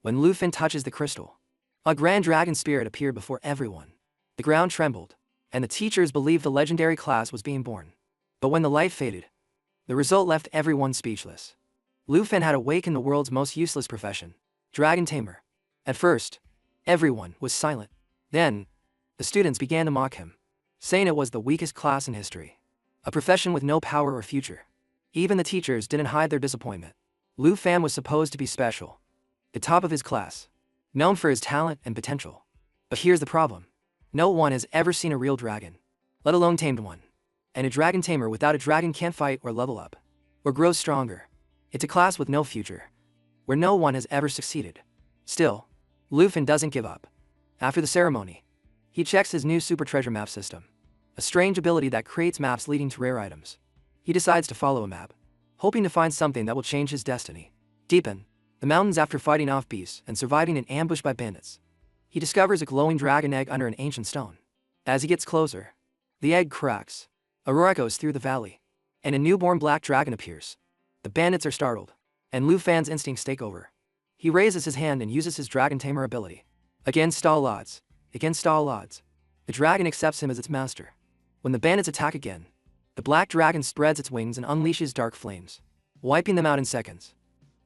When Lufin touches the crystal, a grand dragon spirit appeared before everyone. The ground trembled, and the teachers believed the legendary class was being born. But when the light faded, the result left everyone speechless. Lufin had awakened the world's most useless profession, Dragon Tamer. At first, everyone was silent. Then, the students began to mock him, saying it was the weakest class in history, a profession with no power or future. Even the teachers didn't hide their disappointment. Lufin was supposed to be special, the top of his class, known for his talent and potential. But here's the problem. No one has ever seen a real dragon, let alone tamed one. And a dragon tamer without a dragon can't fight or level up, or grow stronger. It's a class with no future, where no one has ever succeeded. Still, Lufin doesn't give up. After the ceremony, he checks his new super treasure map system, a strange ability that creates maps leading to rare items. He decides to follow a map, hoping to find something that will change his destiny. Deep in the mountains, after fighting off beasts and surviving an ambush by bandits, he discovers a glowing dragon egg under an ancient stone. As he gets closer, the egg cracks, a roar echoes through the valley, and a newborn black dragon appears. The bandits are startled, and Lufin's instincts take over. He raises his hand and uses his dragon tamer ability. Against all odds, the dragon accepts him as its master. When the bandits attack again, the black dragon spreads its wings and unleashes dark flames, wiping them out in seconds.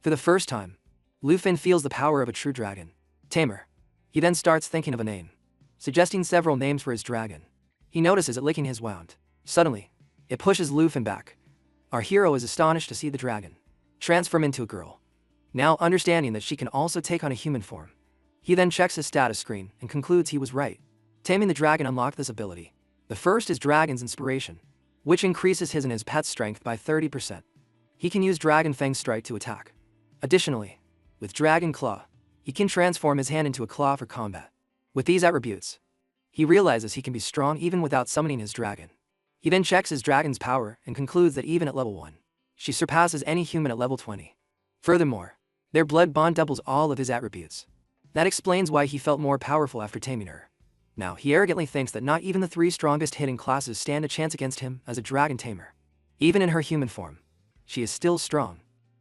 For the first time, Lufin feels the power of a true dragon tamer. He then starts thinking of a name, suggesting several names for his dragon. He notices it licking his wound. Suddenly, it pushes Lufin back. Our hero is astonished to see the dragon transform into a girl, now understanding that she can also take on a human form. He then checks his status screen and concludes he was right. Taming the dragon unlocked this ability. The first is Dragon's Inspiration, which increases his and his pet's strength by 30%. He can use Dragon Fang Strike to attack. Additionally, with Dragon Claw, he can transform his hand into a claw for combat. With these attributes, he realizes he can be strong even without summoning his dragon. He then checks his dragon's power and concludes that even at level 1, she surpasses any human at level 20. Furthermore, their blood bond doubles all of his attributes. That explains why he felt more powerful after taming her. Now, he arrogantly thinks that not even the 3 strongest hidden classes stand a chance against him as a dragon tamer. Even in her human form, she is still strong.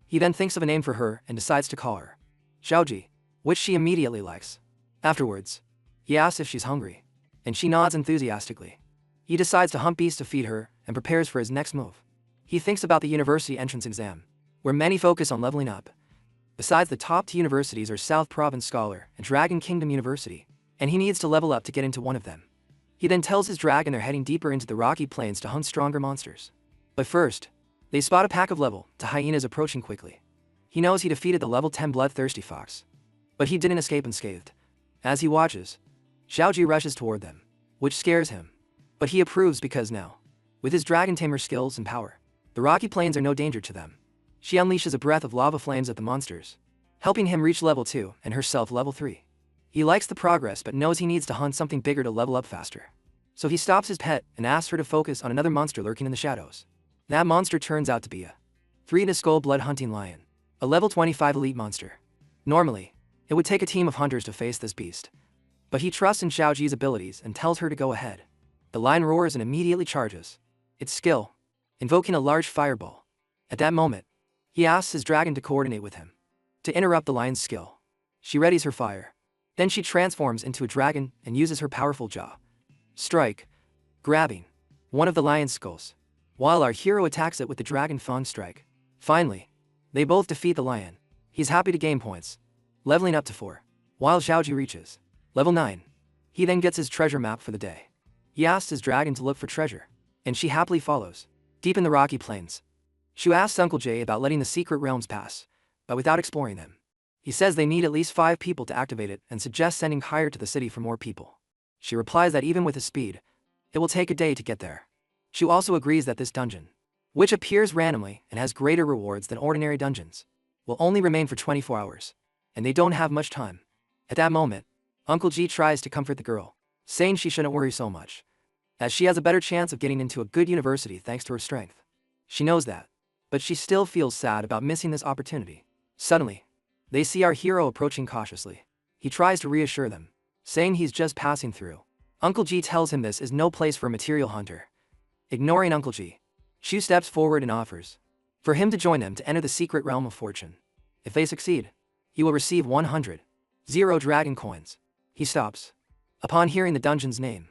He then thinks of a name for her and decides to call her Xiaoji, which she immediately likes. Afterwards, he asks if she's hungry, and she nods enthusiastically. He decides to hunt beasts to feed her and prepares for his next move. He thinks about the university entrance exam, where many focus on leveling up. Besides, the top 2 universities are South Province Scholar and Dragon Kingdom University, and he needs to level up to get into one of them. He then tells his dragon they're heading deeper into the rocky plains to hunt stronger monsters. But first, they spot a pack of level 2 hyenas approaching quickly. He knows he defeated the level 10 bloodthirsty fox, but he didn't escape unscathed. As he watches, Xiaoji rushes toward them, which scares him. But he approves because now, with his dragon tamer skills and power, the rocky plains are no danger to them. She unleashes a breath of lava flames at the monsters, helping him reach level 2 and herself level 3. He likes the progress but knows he needs to hunt something bigger to level up faster. So he stops his pet and asks her to focus on another monster lurking in the shadows. That monster turns out to be a 3-skull blood hunting lion, a level 25 elite monster. Normally, it would take a team of hunters to face this beast, but he trusts in Xiaoji's abilities and tells her to go ahead. The lion roars and immediately charges its skill, invoking a large fireball. At that moment, he asks his dragon to coordinate with him to interrupt the lion's skill. She readies her fire. Then she transforms into a dragon and uses her powerful jaw strike, grabbing one of the lion's skulls, while our hero attacks it with the Dragon Fang Strike. Finally, they both defeat the lion. He's happy to gain points, leveling up to 4, while Xiaoji reaches level 9. He then gets his treasure map for the day. He asks his dragon to look for treasure, and she happily follows. Deep in the rocky plains, Shu asks Uncle Jay about letting the secret realms pass, but without exploring them. He says they need at least 5 people to activate it and suggests sending Hire to the city for more people. She replies that even with his speed, it will take a day to get there. Shu also agrees that this dungeon, which appears randomly and has greater rewards than ordinary dungeons, will only remain for 24 hours, and they don't have much time. At that moment, Uncle G tries to comfort the girl, saying she shouldn't worry so much, as she has a better chance of getting into a good university thanks to her strength. She knows that, but she still feels sad about missing this opportunity. Suddenly, they see our hero approaching cautiously. He tries to reassure them, saying he's just passing through. Uncle G tells him this is no place for a material hunter. Ignoring Uncle G, Shu steps forward and offers for him to join them to enter the secret realm of fortune. If they succeed, he will receive 100 0 dragon coins. He stops. Upon hearing the dungeon's name,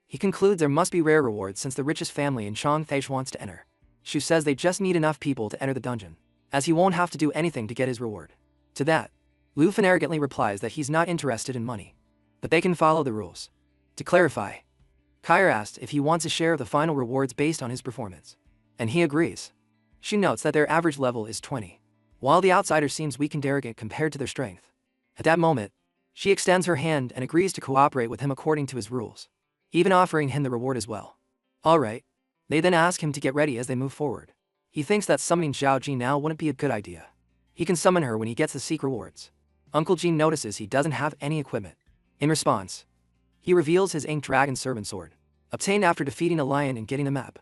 he concludes there must be rare rewards since the richest family in Chongthage wants to enter. Shu says they just need enough people to enter the dungeon, as he won't have to do anything to get his reward. To that, Lu Fen arrogantly replies that he's not interested in money, but they can follow the rules. To clarify, Kair asked if he wants a share of the final rewards based on his performance, and he agrees. She notes that their average level is 20, while the outsider seems weak and arrogant compared to their strength. At that moment, she extends her hand and agrees to cooperate with him according to his rules, even offering him the reward as well. Alright. They then ask him to get ready as they move forward. He thinks that summoning Zhao Ji now wouldn't be a good idea. He can summon her when he gets the secret rewards. Uncle Jean notices he doesn't have any equipment. In response, he reveals his inked dragon servant sword, obtained after defeating a lion and getting the map.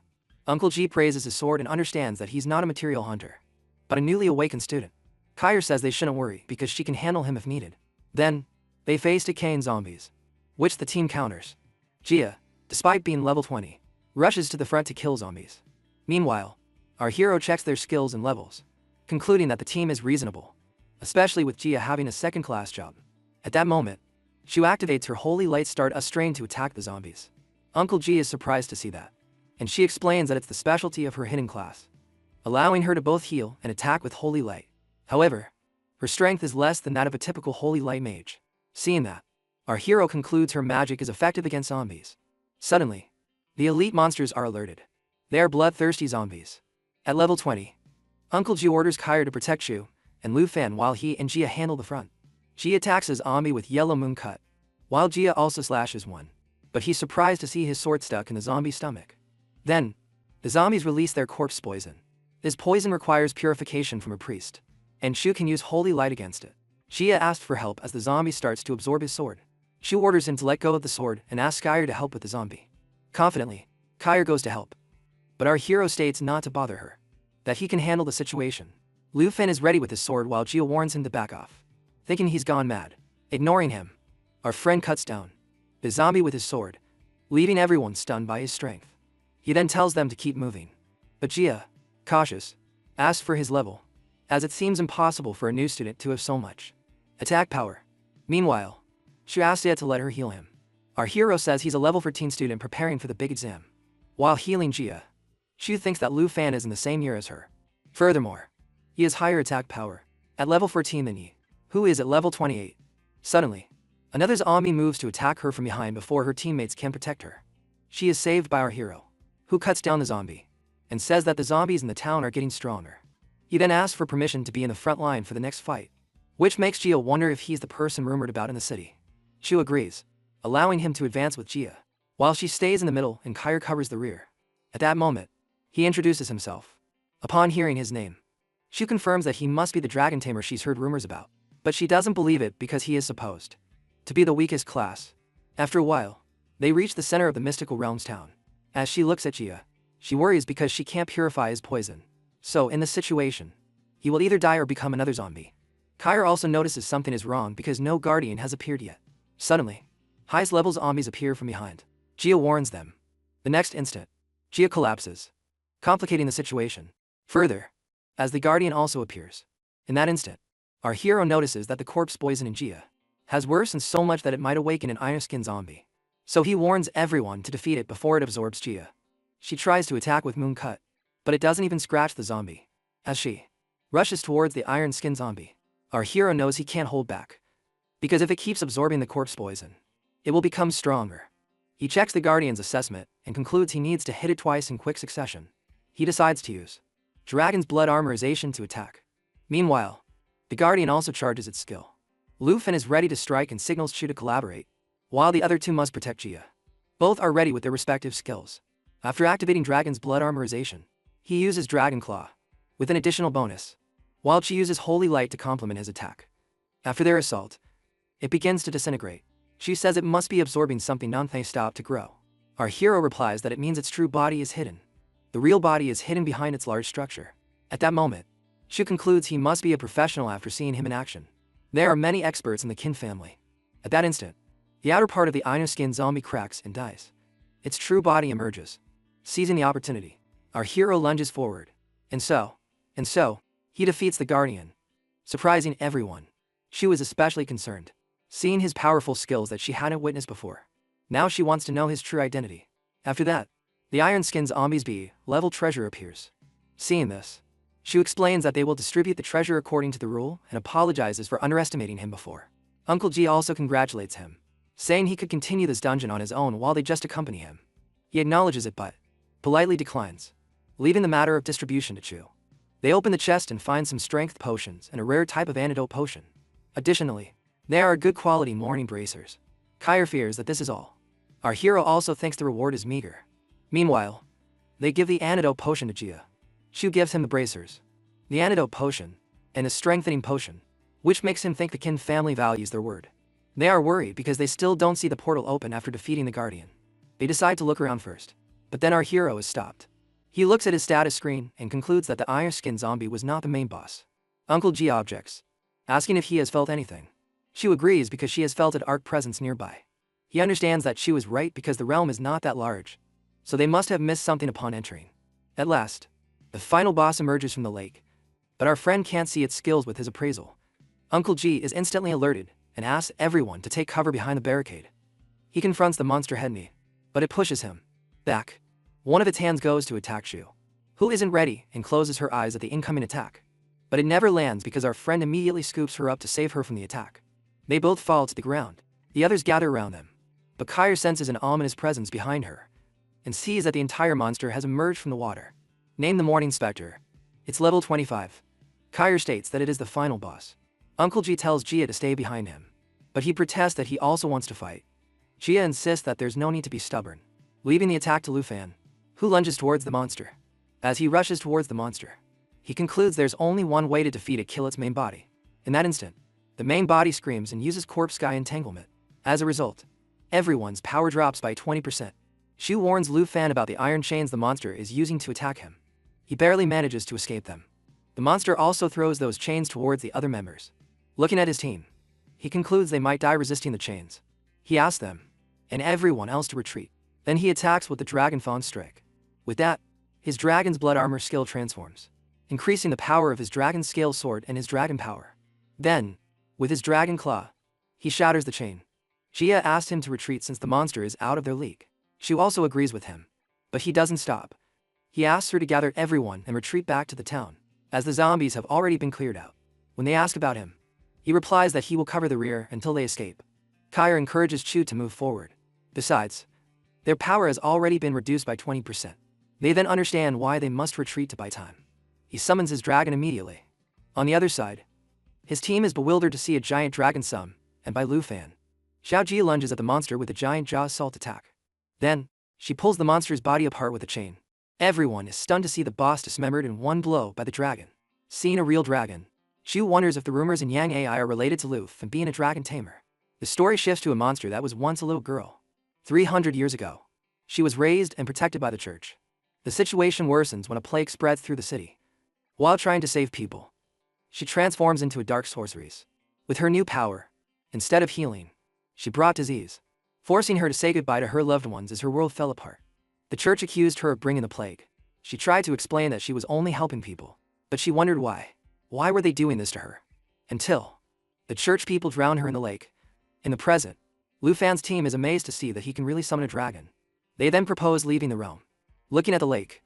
Uncle G praises his sword and understands that he's not a material hunter, but a newly awakened student. Kair says they shouldn't worry because she can handle him if needed. Then, they face decaying zombies, which the team counters. Jia, despite being level 20, rushes to the front to kill zombies. Meanwhile, our hero checks their skills and levels, concluding that the team is reasonable, especially with Jia having a second-class job. At that moment, Shu activates her holy light start a strain to attack the zombies. Uncle G is surprised to see that, and she explains that it's the specialty of her hidden class, allowing her to both heal and attack with holy light. However, her strength is less than that of a typical holy light mage. Seeing that, our hero concludes her magic is effective against zombies. Suddenly, the elite monsters are alerted. They are bloodthirsty zombies. At level 20, Uncle Ji orders Kair to protect Shu and Lu Fan while he and Jia handle the front. Jia attacks his zombie with yellow moon cut, while Jia also slashes one, but he's surprised to see his sword stuck in the zombie's stomach. Then, the zombies release their corpse poison. This poison requires purification from a priest, and Shu can use holy light against it. Jia asks for help as the zombie starts to absorb his sword. Shu orders him to let go of the sword and asks Kair to help with the zombie. Confidently, Kair goes to help, but our hero states not to bother her, that he can handle the situation. Lu Fen is ready with his sword while Jia warns him to back off, thinking he's gone mad. Ignoring him, our friend cuts down the zombie with his sword, leaving everyone stunned by his strength. He then tells them to keep moving, but Jia, cautious, asks for his level, as it seems impossible for a new student to have so much attack power. Meanwhile, Shu asks Jia to let her heal him. Our hero says he's a level 14 student preparing for the big exam. While healing Jia, Shu thinks that Lu Fan is in the same year as her. Furthermore, he has higher attack power, at level 14 than Yi, who is at level 28. Suddenly, another zombie moves to attack her from behind before her teammates can protect her. She is saved by our hero, who cuts down the zombie, and says that the zombies in the town are getting stronger. He then asks for permission to be in the front line for the next fight, which makes Jia wonder if he's the person rumored about in the city. Shu agrees, allowing him to advance with Jia, while she stays in the middle and Kair covers the rear. At that moment, he introduces himself. Upon hearing his name, Shu confirms that he must be the dragon tamer she's heard rumors about, but she doesn't believe it because he is supposed to be the weakest class. After a while, they reach the center of the mystical realms town. As she looks at Jia, she worries because she can't purify his poison. So in this situation, he will either die or become another zombie. Kair also notices something is wrong because no guardian has appeared yet. Suddenly, highest level zombies appear from behind. Jia warns them. The next instant, Jia collapses, complicating the situation further, as the guardian also appears. In that instant, our hero notices that the corpse poison in Jia has worsened so much that it might awaken an iron skin zombie. So he warns everyone to defeat it before it absorbs Jia. She tries to attack with moon cut, but it doesn't even scratch the zombie. As she rushes towards the iron skin zombie, our hero knows he can't hold back, because if it keeps absorbing the corpse poison, it will become stronger. He checks the guardian's assessment and concludes he needs to hit it twice in quick succession. He decides to use Dragon's Blood Armorization to attack. Meanwhile, the guardian also charges its skill. Lu Fen is ready to strike and signals Chu to collaborate, while the other two must protect Jia. Both are ready with their respective skills. After activating Dragon's Blood Armorization, he uses Dragon Claw, with an additional bonus, while Chi uses Holy Light to complement his attack. After their assault, it begins to disintegrate. She says it must be absorbing something non-stop to grow. Our hero replies that it means its true body is hidden. The real body is hidden behind its large structure. At that moment, Shu concludes he must be a professional after seeing him in action. There are many experts in the Qin family. At that instant, the outer part of the iron skin zombie cracks and dies. Its true body emerges. Seizing the opportunity, our hero lunges forward. And so, he defeats the guardian, surprising everyone. Shu is especially concerned, seeing his powerful skills that she hadn't witnessed before. Now she wants to know his true identity. After that, the Iron Skin Zombies B-level treasure appears. Seeing this, Shu explains that they will distribute the treasure according to the rule and apologizes for underestimating him before. Uncle G also congratulates him, saying he could continue this dungeon on his own while they just accompany him. He acknowledges it but politely declines, leaving the matter of distribution to Chu. They open the chest and find some strength potions and a rare type of antidote potion. Additionally, there are good quality morning bracers. Kair fears that this is all. Our hero also thinks the reward is meager. Meanwhile, they give the antidote potion to Jia. Chu gives him the bracers, the antidote potion, and a strengthening potion, which makes him think the Kin family values their word. They are worried because they still don't see the portal open after defeating the Guardian. They decide to look around first, but then our hero is stopped. He looks at his status screen and concludes that the Iron Skin Zombie was not the main boss. Uncle G objects, asking if he has felt anything. Shu agrees because she has felt an arc presence nearby. He understands that Shu is right because the realm is not that large, so they must have missed something upon entering. At last, the final boss emerges from the lake, but our friend can't see its skills with his appraisal. Uncle G is instantly alerted and asks everyone to take cover behind the barricade. He confronts the monster Hedney, but it pushes him back. One of its hands goes to attack Shu, who isn't ready and closes her eyes at the incoming attack. But it never lands because our friend immediately scoops her up to save her from the attack. They both fall to the ground. The others gather around them, but Kair senses an ominous presence behind her and sees that the entire monster has emerged from the water. Named the Morning Spectre. It's level 25. Kair states that it is the final boss. Uncle G tells Jia to stay behind him, but he protests that he also wants to fight. Jia insists that there's no need to be stubborn, leaving the attack to Lu Fan, who lunges towards the monster. As he rushes towards the monster, he concludes there's only one way to defeat it: kill its main body. In that instant, the main body screams and uses Corpse Sky Entanglement. As a result, everyone's power drops by 20%. Shu warns Lu Fan about the iron chains the monster is using to attack him. He barely manages to escape them. The monster also throws those chains towards the other members. Looking at his team, he concludes they might die resisting the chains. He asks them and everyone else to retreat. Then he attacks with the Dragon Fawn Strike. With that, his Dragon's Blood armor skill transforms, increasing the power of his Dragon Scale Sword and his Dragon Power. Then, with his Dragon Claw, he shatters the chain. Jia asked him to retreat since the monster is out of their league. Shu also agrees with him, but he doesn't stop. He asks her to gather everyone and retreat back to the town, as the zombies have already been cleared out. When they ask about him, he replies that he will cover the rear until they escape. Kair encourages Chu to move forward. Besides, their power has already been reduced by 20%. They then understand why they must retreat to buy time. He summons his dragon immediately. On the other side, his team is bewildered to see a giant dragon summon, and by Lu Fan. Xiao Ji lunges at the monster with a giant jaw assault attack. Then, she pulls the monster's body apart with a chain. Everyone is stunned to see the boss dismembered in one blow by the dragon. Seeing a real dragon, Shu wonders if the rumors in Yang AI are related to Lu Fan being a dragon tamer. The story shifts to a monster that was once a little girl. 300 years ago, she was raised and protected by the church. The situation worsens when a plague spreads through the city. While trying to save people, she transforms into a dark sorceress. With her new power, instead of healing, she brought disease, forcing her to say goodbye to her loved ones as her world fell apart. The church accused her of bringing the plague. She tried to explain that she was only helping people, but she wondered why. Why were they doing this to her? Until the church people drowned her in the lake. In the present, Lu Fan's team is amazed to see that he can really summon a dragon. They then propose leaving the realm. Looking at the lake,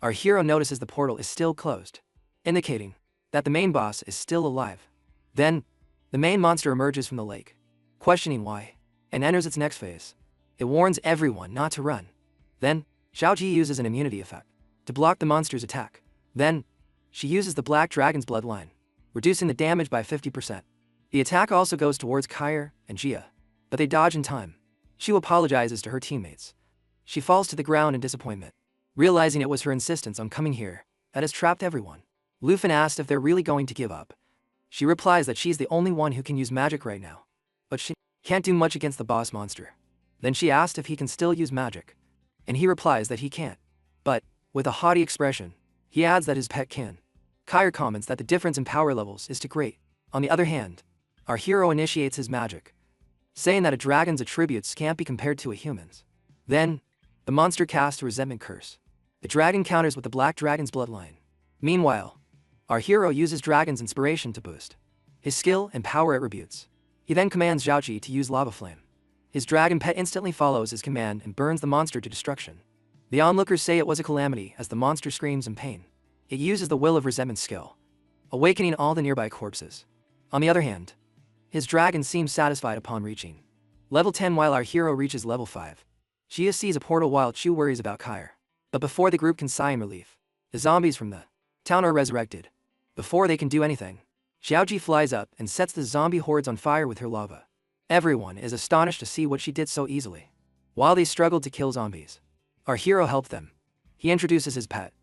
our hero notices the portal is still closed, indicating that the main boss is still alive. Then, the main monster emerges from the lake, questioning why, and enters its next phase. It warns everyone not to run. Then, Xiao Ji uses an immunity effect to block the monster's attack. Then, she uses the Black Dragon's Bloodline, reducing the damage by 50%. The attack also goes towards Kair and Jia, but they dodge in time. Shu apologizes to her teammates. She falls to the ground in disappointment, realizing it was her insistence on coming here that has trapped everyone. Lu Fan asked if they're really going to give up. She replies that she's the only one who can use magic right now, but she can't do much against the boss monster. Then she asked if he can still use magic, and he replies that he can't. But, with a haughty expression, he adds that his pet can. Kair comments that the difference in power levels is too great. On the other hand, our hero initiates his magic, saying that a dragon's attributes can't be compared to a human's. Then, the monster casts a resentment curse. The dragon counters with the Black Dragon's Bloodline. Meanwhile, our hero uses Dragon's Inspiration to boost his skill and power attributes. He then commands Zhaoji to use lava flame. His dragon pet instantly follows his command and burns the monster to destruction. The onlookers say it was a calamity as the monster screams in pain. It uses the will of resentment skill, awakening all the nearby corpses. On the other hand, his dragon seems satisfied upon reaching level 10 while our hero reaches level 5. Jia sees a portal while Chu worries about Kair. But before the group can sigh in relief, the zombies from the town are resurrected. Before they can do anything, Xiaoji flies up and sets the zombie hordes on fire with her lava. Everyone is astonished to see what she did so easily. While they struggled to kill zombies, our hero helped them. He introduces his pet,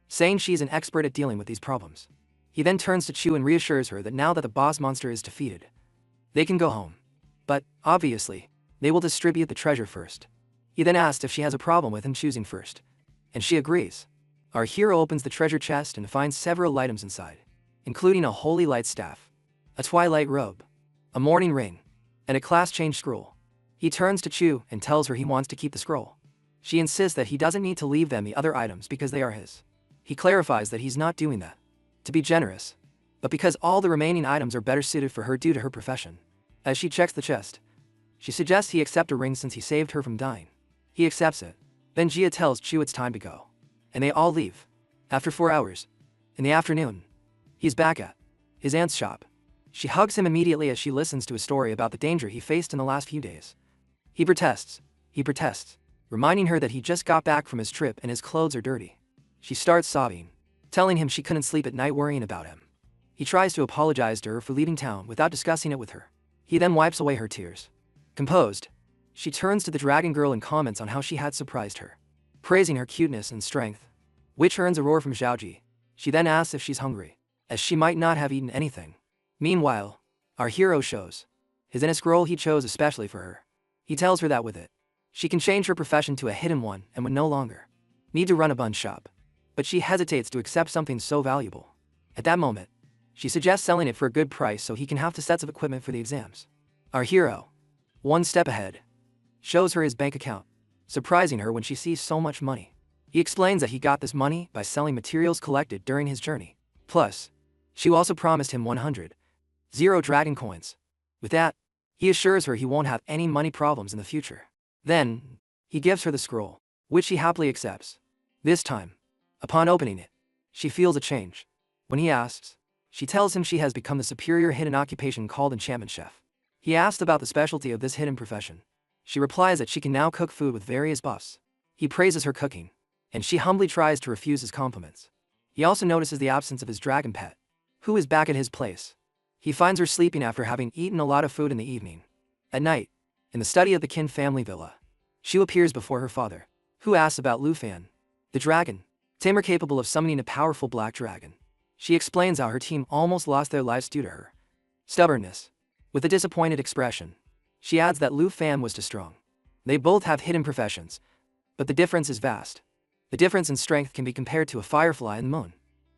saying she's an expert at dealing with these problems. He then turns to Chu and reassures her that now that the boss monster is defeated, they can go home. But, obviously, they will distribute the treasure first. He then asks if she has a problem with him choosing first, and she agrees. Our hero opens the treasure chest and finds several items inside, including a holy light staff, a twilight robe, a morning ring, and a class change scroll. He turns to Chu and tells her he wants to keep the scroll. She insists that he doesn't need to leave them the other items because they are his. He clarifies that he's not doing that to be generous, but because all the remaining items are better suited for her due to her profession. As she checks the chest, she suggests he accept a ring since he saved her from dying. He accepts it. Then Jia tells Chu it's time to go, and they all leave. After 4 hours, in the afternoon, he's back at his aunt's shop. She hugs him immediately as she listens to a story about the danger he faced in the last few days. He protests, reminding her that he just got back from his trip and his clothes are dirty. She starts sobbing, telling him she couldn't sleep at night worrying about him. He tries to apologize to her for leaving town without discussing it with her. He then wipes away her tears. Composed, she turns to the dragon girl and comments on how she had surprised her, praising her cuteness and strength, which earns a roar from Zhaoji. She then asks if she's hungry, as she might not have eaten anything. Meanwhile, our hero shows his in a scroll he chose especially for her. He tells her that with it, she can change her profession to a hidden one and would no longer need to run a bun shop. But she hesitates to accept something so valuable. At that moment, she suggests selling it for a good price so he can have the sets of equipment for the exams. Our hero, one step ahead, shows her his bank account, surprising her when she sees so much money. He explains that he got this money by selling materials collected during his journey. Plus, she also promised him 100 dragon coins. With that, he assures her he won't have any money problems in the future. Then, he gives her the scroll, which she happily accepts. This time, upon opening it, she feels a change. When he asks, she tells him she has become the superior hidden occupation called enchantment chef. He asks about the specialty of this hidden profession. She replies that she can now cook food with various buffs. He praises her cooking, and she humbly tries to refuse his compliments. He also notices the absence of his dragon pet, who is back at his place. He finds her sleeping after having eaten a lot of food in the evening. At night, in the study of the Qin family villa, Shu appears before her father, who asks about Lu Fan, the dragon, Tamer capable of summoning a powerful black dragon. She explains how her team almost lost their lives due to her stubbornness. With a disappointed expression, she adds that Lu Fan was too strong. They both have hidden professions, but the difference is vast. The difference in strength can be compared to a firefly in the moon.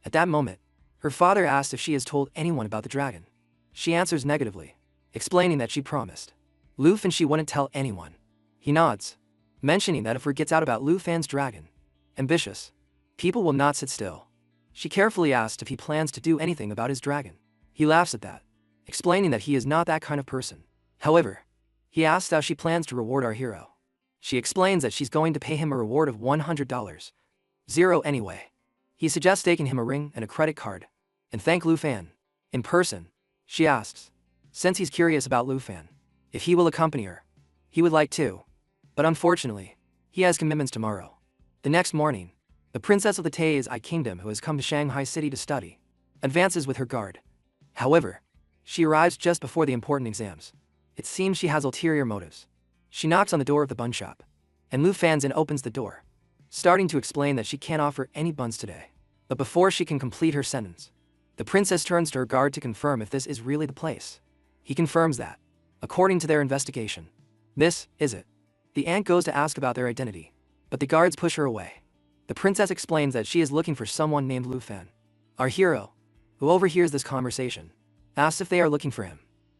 At that moment, her father asks if she has told anyone about the dragon. She answers negatively, explaining that she promised Lu Fan she wouldn't tell anyone. He nods, mentioning that if word gets out about Lu Fan's dragon, ambitious, people will not sit still. She carefully asks if he plans to do anything about his dragon. He laughs at that, explaining that he is not that kind of person. However, he asks how she plans to reward our hero. She explains that she's going to pay him a reward of $100. Anyway. He suggests taking him a ring and a credit card, and thank Lu Fan in person. She asks, since he's curious about Lu Fan, if he will accompany her. He would like to, but unfortunately, he has commitments tomorrow. The next morning, the princess of the Taizai Kingdom, who has come to Shanghai City to study, advances with her guard. However, she arrives just before the important exams. It seems she has ulterior motives. She knocks on the door of the bun shop, and Lu Fanzin opens the door, starting to explain that she can't offer any buns today. But before she can complete her sentence, the princess turns to her guard to confirm if this is really the place. He confirms that, according to their investigation, this is it. The aunt goes to ask about their identity, but the guards push her away. The princess explains that she is looking for someone named Lu Fan. Our hero, who overhears this conversation, asks if they are looking for him.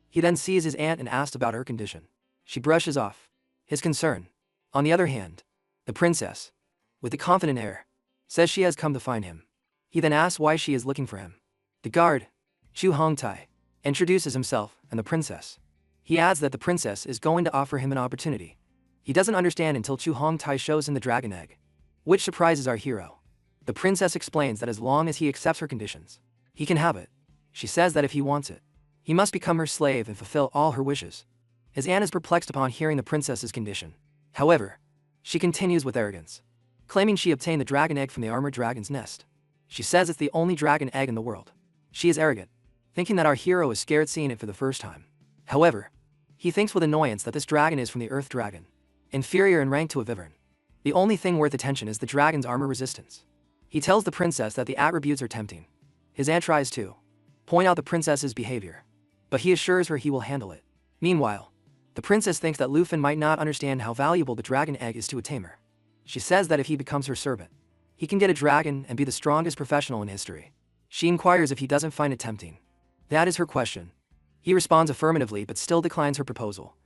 He then sees his aunt and asks about her condition. She brushes off his concern. On the other hand, the princess, with a confident air, says she has come to find him. He then asks why she is looking for him. The guard, Chu Hongtai, introduces himself and the princess, He adds that the princess is going to offer him an opportunity. He doesn't understand until Chu Hongtai shows him the dragon egg, which surprises our hero. The princess explains that as long as he accepts her conditions, he can have it. She says that if he wants it, he must become her slave and fulfill all her wishes. His aunt is perplexed upon hearing the princess's condition. However, she continues with arrogance, claiming she obtained the dragon egg from the armored dragon's nest. She says it's the only dragon egg in the world. She is arrogant, thinking that our hero is scared seeing it for the first time. However, he thinks with annoyance that this dragon is from the earth dragon, inferior in rank to a wyvern. The only thing worth attention is the dragon's armor resistance. He tells the princess that the attributes are tempting. His aunt tries to point out the princess's behavior, but he assures her he will handle it. Meanwhile, the princess thinks that Lufin might not understand how valuable the dragon egg is to a tamer. She says that if he becomes her servant, he can get a dragon and be the strongest professional in history. She inquires if he doesn't find it tempting. That is her question. He responds affirmatively but still declines her proposal,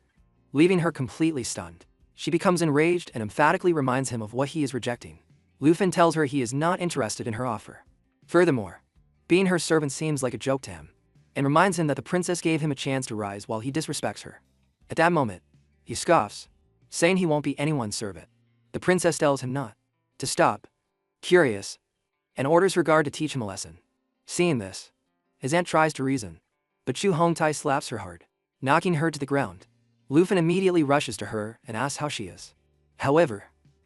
leaving her completely stunned. She becomes enraged and emphatically reminds him of what he is rejecting. Lufin tells her he is not interested in her offer. Furthermore, being her servant seems like a joke to him, and reminds him that the princess gave him a chance to rise while he disrespects her. At that moment, he scoffs, saying he won't be anyone's servant. The princess tells him not to stop, curious, and orders her guard to teach him a lesson. Seeing this, his aunt tries to reason, but Chu Hongtai slaps her hard, knocking her to the ground. Lufin immediately rushes to her and asks how she is. However,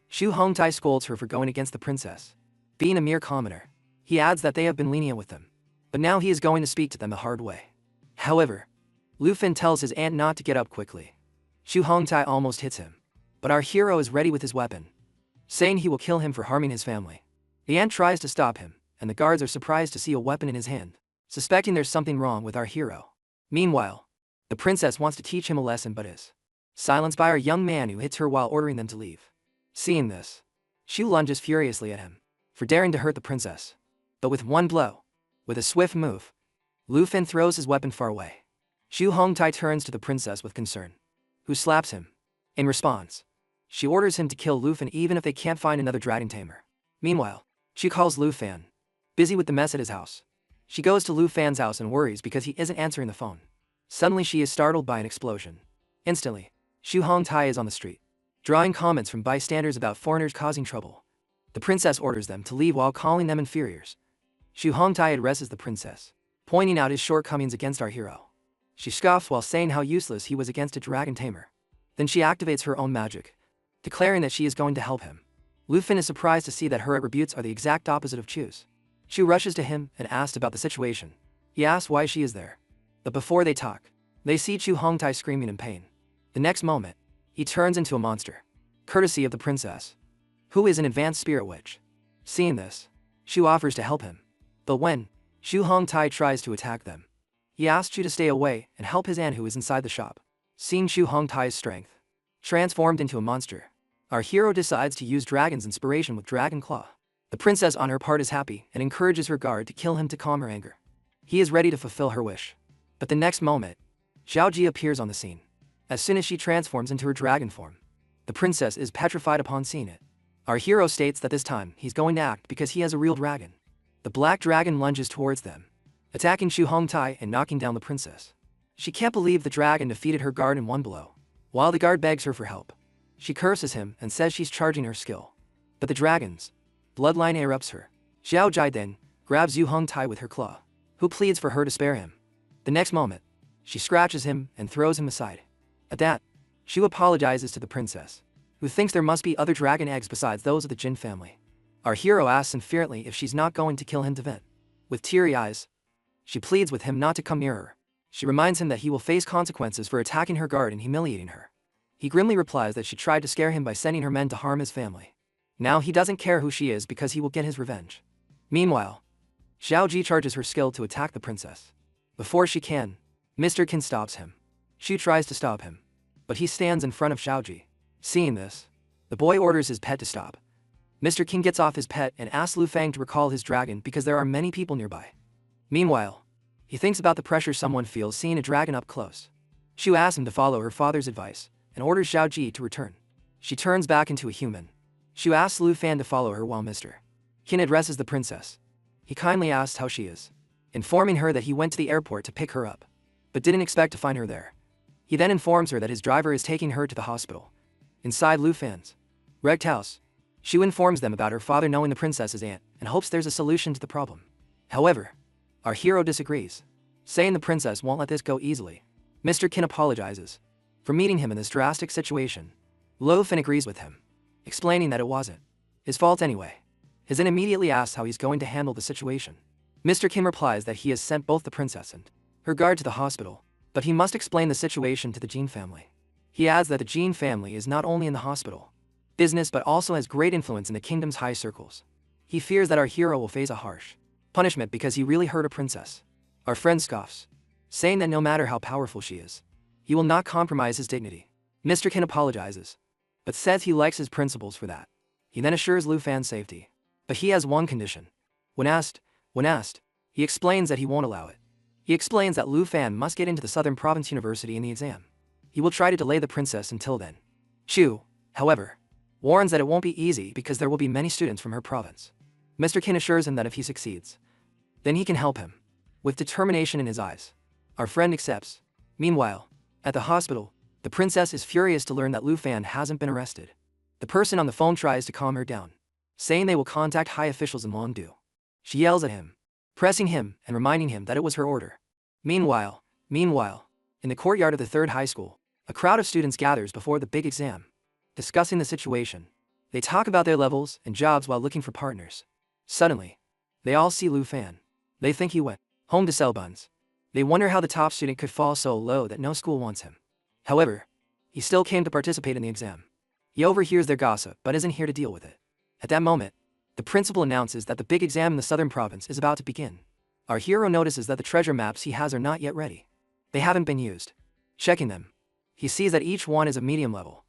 Chu Hongtai scolds her for going against the princess. Being a mere commoner, he adds that they have been lenient with him, but now he is going to speak to them the hard way. However, Lufin tells his aunt not to get up quickly. Chu Hongtai almost hits him, but our hero is ready with his weapon, saying he will kill him for harming his family. The aunt tries to stop him, and the guards are surprised to see a weapon in his hand, suspecting there's something wrong with our hero. Meanwhile, the princess wants to teach him a lesson but is silenced by our young man who hits her while ordering them to leave. Seeing this, Chu lunges furiously at him for daring to hurt the princess. But with one blow, with a swift move, Lufin throws his weapon far away. Chu Hongtai turns to the princess with concern, who slaps him. In response, she orders him to kill Lufin even if they can't find another dragon tamer. Meanwhile, she calls Lufin, busy with the mess at his house. She goes to Lufan's house and worries because he isn't answering the phone. Suddenly she is startled by an explosion. Instantly, Chu Hongtai is on the street, drawing comments from bystanders about foreigners causing trouble. The princess orders them to leave while calling them inferiors. Chu Hongtai addresses the princess, pointing out his shortcomings against our hero. She scoffs while saying how useless he was against a dragon tamer. Then she activates her own magic, declaring that she is going to help him. Lufin is surprised to see that her attributes are the exact opposite of Chu's. Chu rushes to him and asks about the situation. He asks why she is there. But before they talk, they see Chu Hongtai screaming in pain. The next moment, he turns into a monster, courtesy of the princess, who is an advanced spirit witch. Seeing this, Chu offers to help him. But when Chu Hongtai tries to attack them, he asks Chu to stay away and help his aunt who is inside the shop. Seeing Chu Hongtai's strength transformed into a monster, our hero decides to use dragon's inspiration with Dragon Claw. The princess on her part is happy and encourages her guard to kill him to calm her anger. He is ready to fulfill her wish. But the next moment, Xiaoji appears on the scene. As soon as she transforms into her dragon form, the princess is petrified upon seeing it. Our hero states that this time he's going to act because he has a real dragon. The black dragon lunges towards them, attacking Chu Hongtai and knocking down the princess. She can't believe the dragon defeated her guard in one blow. While the guard begs her for help, she curses him and says she's charging her skill. But the dragon's bloodline erupts her. Xiaojai then grabs Yu Hongtai with her claw, who pleads for her to spare him. The next moment, she scratches him and throws him aside. At that, Shu apologizes to the princess, who thinks there must be other dragon eggs besides those of the Jin family. Our hero asks infuriately if she's not going to kill him to vent. With teary eyes, she pleads with him not to come near her. She reminds him that he will face consequences for attacking her guard and humiliating her. He grimly replies that she tried to scare him by sending her men to harm his family. Now he doesn't care who she is because he will get his revenge. Meanwhile, Xiaoji charges her skill to attack the princess. Before she can, Mr. Qin stops him. Shu tries to stop him, but he stands in front of Xiaoji. Seeing this, the boy orders his pet to stop. Mr. Qin gets off his pet and asks Lu Fang to recall his dragon because there are many people nearby. Meanwhile, he thinks about the pressure someone feels seeing a dragon up close. Shu asks him to follow her father's advice and orders Xiaoji to return. She turns back into a human. Shu asks Lu Fan to follow her while Mr. Qin addresses the princess. He kindly asks how she is, informing her that he went to the airport to pick her up, but didn't expect to find her there. He then informs her that his driver is taking her to the hospital. Inside Lu Fan's wrecked house, Shu informs them about her father knowing the princess's aunt and hopes there's a solution to the problem. However, our hero disagrees, saying the princess won't let this go easily. Mr. Kin apologizes for meeting him in this drastic situation. Lu Fan agrees with him, explaining that it wasn't his fault anyway. His aunt immediately asks how he's going to handle the situation. Mr. Kim replies that he has sent both the princess and her guard to the hospital, but he must explain the situation to the Jin family. He adds that the Jin family is not only in the hospital business but also has great influence in the kingdom's high circles. He fears that our hero will face a harsh punishment because he really hurt a princess. Our friend scoffs, saying that no matter how powerful she is, he will not compromise his dignity. Mr. Kin apologizes, but says he likes his principles for that. He then assures Lu Fan's safety, but he has one condition. When asked, he explains that he won't allow it. He explains that Lu Fan must get into the Southern Province University in the exam. He will try to delay the princess until then. Shu, however, warns that it won't be easy because there will be many students from her province. Mr. Kin assures him that if he succeeds, then he can help him. With determination in his eyes, our friend accepts. Meanwhile, at the hospital, the princess is furious to learn that Lu Fan hasn't been arrested. The person on the phone tries to calm her down, saying they will contact high officials in Longdu. She yells at him, pressing him and reminding him that it was her order. Meanwhile, in the courtyard of the third high school, a crowd of students gathers before the big exam. Discussing the situation, they talk about their levels and jobs while looking for partners. Suddenly, they all see Lu Fan. They think he went home to sell buns. They wonder how the top student could fall so low that no school wants him. However, he still came to participate in the exam. He overhears their gossip but isn't here to deal with it. At that moment, the principal announces that the big exam in the southern province is about to begin. Our hero notices that the treasure maps he has are not yet ready. They haven't been used. Checking them, he sees that each one is a medium level.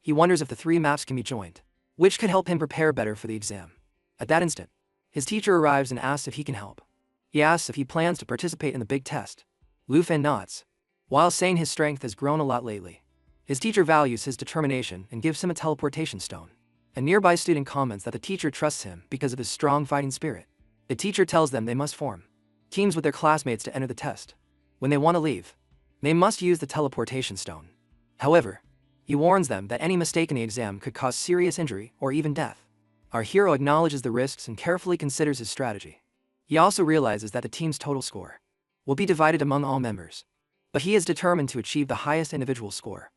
He wonders if the 3 maps can be joined, which could help him prepare better for the exam. At that instant, his teacher arrives and asks if he can help. He asks if he plans to participate in the big test. Lu Fan nods, while saying his strength has grown a lot lately. His teacher values his determination and gives him a teleportation stone. A nearby student comments that the teacher trusts him because of his strong fighting spirit. The teacher tells them they must form teams with their classmates to enter the test. When they want to leave, they must use the teleportation stone. However, he warns them that any mistake in the exam could cause serious injury or even death. Our hero acknowledges the risks and carefully considers his strategy. He also realizes that the team's total score will be divided among all members, but he is determined to achieve the highest individual score.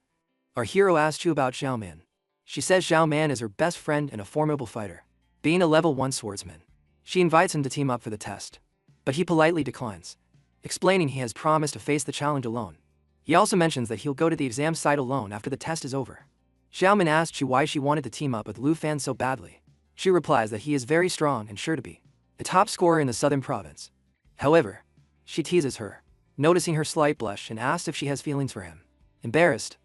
Our hero asks Chu about Xiao Man. She says Xiao Man is her best friend and a formidable fighter, being a level 1 swordsman. She invites him to team up for the test, but he politely declines, explaining he has promised to face the challenge alone. He also mentions that he'll go to the exam site alone after the test is over. Xiao Man asks Chu why she wanted to team up with Lu Fan so badly. She replies that he is very strong and sure to be the top scorer in the southern province. However, she teases her, noticing her slight blush, and asks if she has feelings for him. Embarrassed,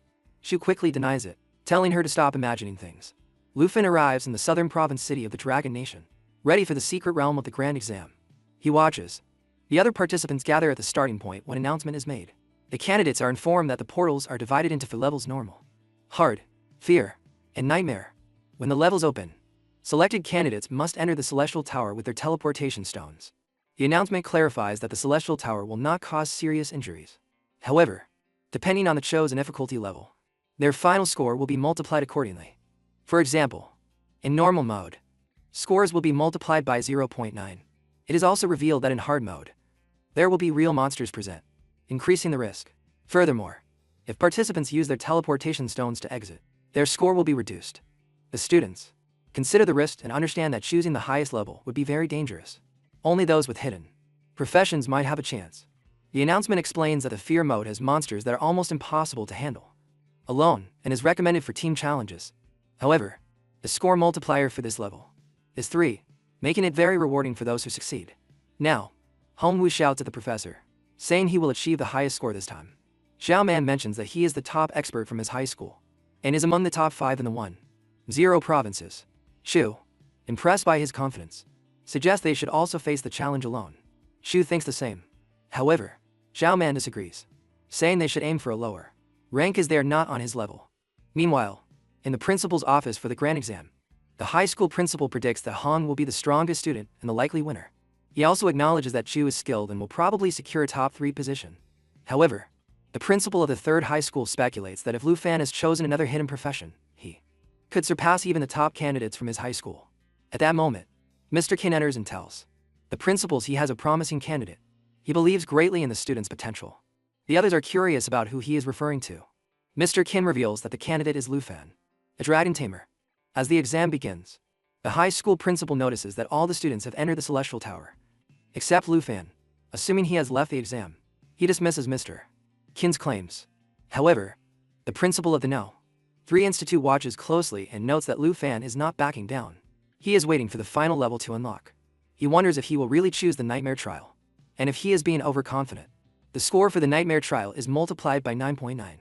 Shu quickly denies it, telling her to stop imagining things. Lu Fan arrives in the southern province city of the Dragon Nation, ready for the secret realm of the grand exam. He watches. The other participants gather at the starting point when an announcement is made. The candidates are informed that the portals are divided into 4 levels: normal, hard, fear, and nightmare. When the levels open, selected candidates must enter the Celestial Tower with their teleportation stones. The announcement clarifies that the Celestial Tower will not cause serious injuries. However, depending on the chosen difficulty level, their final score will be multiplied accordingly. For example, in normal mode, scores will be multiplied by 0.9. It is also revealed that in hard mode, there will be real monsters present, increasing the risk. Furthermore, if participants use their teleportation stones to exit, their score will be reduced. The students consider the risk and understand that choosing the highest level would be very dangerous. Only those with hidden professions might have a chance. The announcement explains that the fear mode has monsters that are almost impossible to handle alone and is recommended for team challenges. However, the score multiplier for this level is 3, making it very rewarding for those who succeed. Now, Hong Wu shouts at the professor, saying he will achieve the highest score this time. Xiao Man mentions that he is the top expert from his high school and is among the top 5 in the 1-0 provinces. Shu, impressed by his confidence, suggests they should also face the challenge alone. Shu thinks the same. However, Xiao Man disagrees, saying they should aim for a lower rank as they are not on his level. Meanwhile, in the principal's office for the grand exam, the high school principal predicts that Han will be the strongest student and the likely winner. He also acknowledges that Chu is skilled and will probably secure a top 3 position. However, The principal of the third high school speculates that if Lu Fan has chosen another hidden profession, he could surpass even the top candidates from his high school. At that moment, Mr. Kin enters and tells the principals he has a promising candidate. He believes greatly in the student's potential. The others are curious about who he is referring to. Mr. Kin reveals that the candidate is Lu Fan, a dragon tamer. As the exam begins, the high school principal notices that all the students have entered the celestial tower, except Lu Fan. Assuming he has left the exam, he dismisses Mr. Kin's claims. However, the principal of the No. 3 Institute watches closely and notes that Lu Fan is not backing down. He is waiting for the final level to unlock. He wonders if he will really choose the nightmare trial, and if he is being overconfident. The score for the nightmare trial is multiplied by 9.9,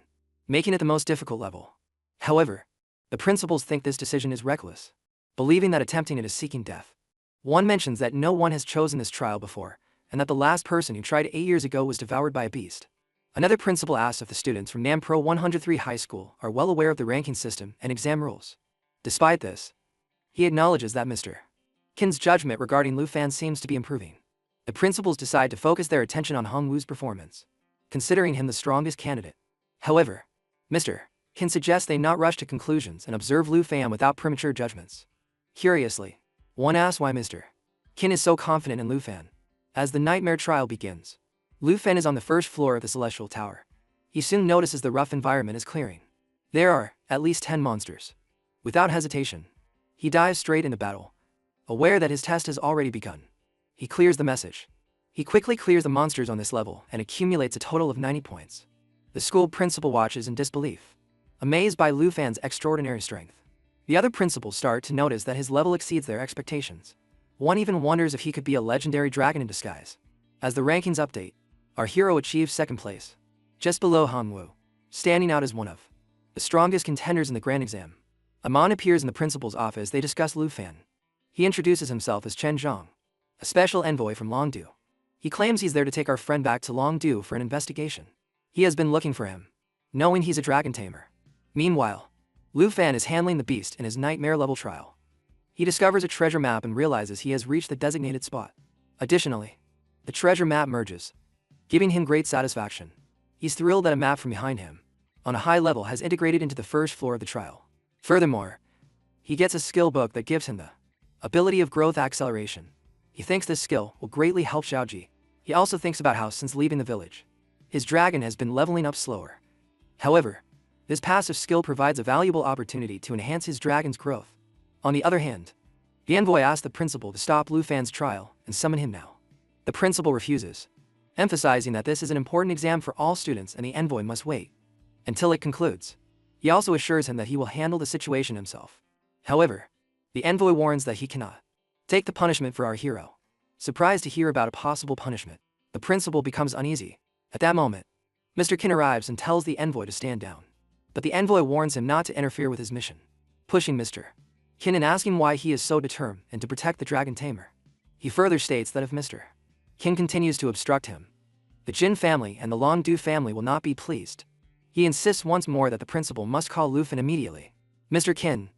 making it the most difficult level. However, the principals think this decision is reckless, believing that attempting it is seeking death. One mentions that no one has chosen this trial before, and that the last person who tried 8 years ago was devoured by a beast. Another principal asks if the students from Nampro 103 High School are well aware of the ranking system and exam rules. Despite this, he acknowledges that Mr. Kin's judgment regarding Lu Fan seems to be improving. The principals decide to focus their attention on Hong Wu's performance, considering him the strongest candidate. However, Mr. Kin suggests they not rush to conclusions and observe Lu Fan without premature judgments. Curiously, one asks why Mr. Kin is so confident in Lu Fan. As the nightmare trial begins, Lu Fan is on the first floor of the celestial tower. He soon notices the rough environment is clearing. There are at least 10 monsters. Without hesitation, he dives straight into battle, aware that his test has already begun. He clears the message. He quickly clears the monsters on this level and accumulates a total of 90 points. The school principal watches in disbelief, amazed by Lu Fan's extraordinary strength. The other principals start to notice that his level exceeds their expectations. One even wonders if he could be a legendary dragon in disguise. As the rankings update, our hero achieves second place, just below Han Wu, standing out as one of the strongest contenders in the grand exam. Amon appears in the principal's office. They discuss Lu Fan. He introduces himself as Chen Zhang, a special envoy from Longdu. He claims he's there to take our friend back to Longdu for an investigation. He has been looking for him, knowing he's a dragon tamer. Meanwhile, Lu Fan is handling the beast in his nightmare level trial. He discovers a treasure map and realizes he has reached the designated spot. Additionally, the treasure map merges, giving him great satisfaction. He's thrilled that a map from behind him, on a high level, has integrated into the first floor of the trial. Furthermore, he gets a skill book that gives him the ability of growth acceleration. He thinks this skill will greatly help Xiaoji. He also thinks about how since leaving the village, his dragon has been leveling up slower. However, this passive skill provides a valuable opportunity to enhance his dragon's growth. On the other hand, the envoy asks the principal to stop Lu Fan's trial and summon him now. The principal refuses, emphasizing that this is an important exam for all students and the envoy must wait until it concludes. He also assures him that he will handle the situation himself. However, the envoy warns that he cannot take the punishment for our hero. Surprised to hear about a possible punishment, the principal becomes uneasy. At that moment, Mr. Kin arrives and tells the envoy to stand down. But the envoy warns him not to interfere with his mission, pushing Mr. Kin and asking why he is so determined and to protect the dragon tamer. He further states that if Mr. Kin continues to obstruct him, the Jin family and the Longdu family will not be pleased. He insists once more that the principal must call Lu Fan immediately. Mr. Kin,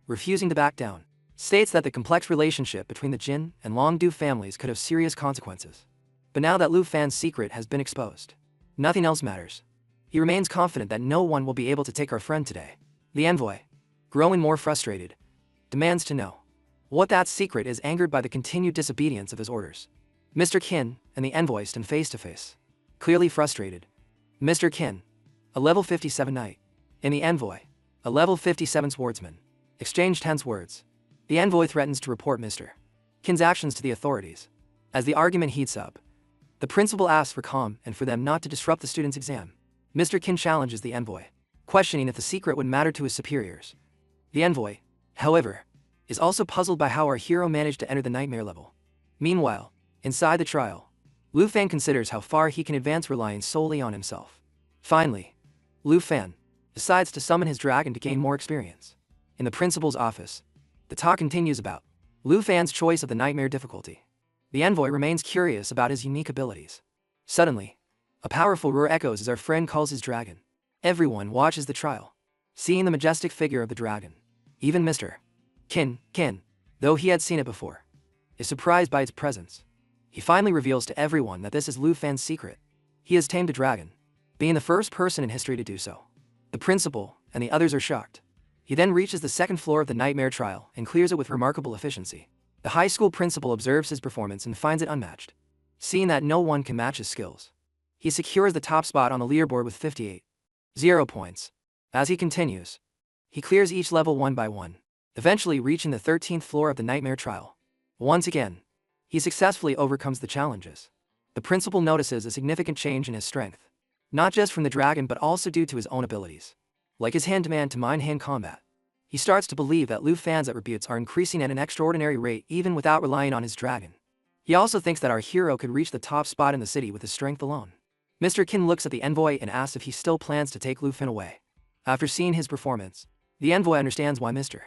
refusing to back down, states that the complex relationship between the Jin and Longdu families could have serious consequences. But now that Lu Fan's secret has been exposed, nothing else matters. He remains confident that no one will be able to take our friend today. The envoy, growing more frustrated, demands to know what that secret is, angered by the continued disobedience of his orders. Mr. Kin and the envoy stand face to face, clearly frustrated. Mr. Kin, a level 57 knight, and the envoy, a level 57 swordsman, exchange tense words. The envoy threatens to report Mr. Kin's actions to the authorities. As the argument heats up, the principal asks for calm and for them not to disrupt the student's exam. Mr. Kin challenges the envoy, questioning if the secret would matter to his superiors. The envoy, however, is also puzzled by how our hero managed to enter the nightmare level. Meanwhile, inside the trial, Lu Fan considers how far he can advance relying solely on himself. Finally, Lu Fan decides to summon his dragon to gain more experience. In the principal's office, the talk continues about Lu Fan's choice of the nightmare difficulty. The envoy remains curious about his unique abilities. Suddenly, a powerful roar echoes as our friend calls his dragon. Everyone watches the trial, seeing the majestic figure of the dragon. Even Mr. Kin, though he had seen it before, is surprised by its presence. He finally reveals to everyone that this is Lu Fan's secret. He has tamed a dragon. being the first person in history to do so. The principal and the others are shocked. He then reaches the second floor of the nightmare trial and clears it with remarkable efficiency. The high school principal observes his performance and finds it unmatched. Seeing that no one can match his skills, he secures the top spot on the leaderboard with 58.0 points. As he continues, he clears each level one by one, eventually reaching the 13th floor of the nightmare trial. Once again, he successfully overcomes the challenges. The principal notices a significant change in his strength, not just from the dragon but also due to his own abilities, like his hand-to-hand combat. He starts to believe that Lu Fan's attributes are increasing at an extraordinary rate even without relying on his dragon. He also thinks that our hero could reach the top spot in the city with his strength alone. Mr. Qin looks at the envoy and asks if he still plans to take Lu Fan away. After seeing his performance, the envoy understands why Mr.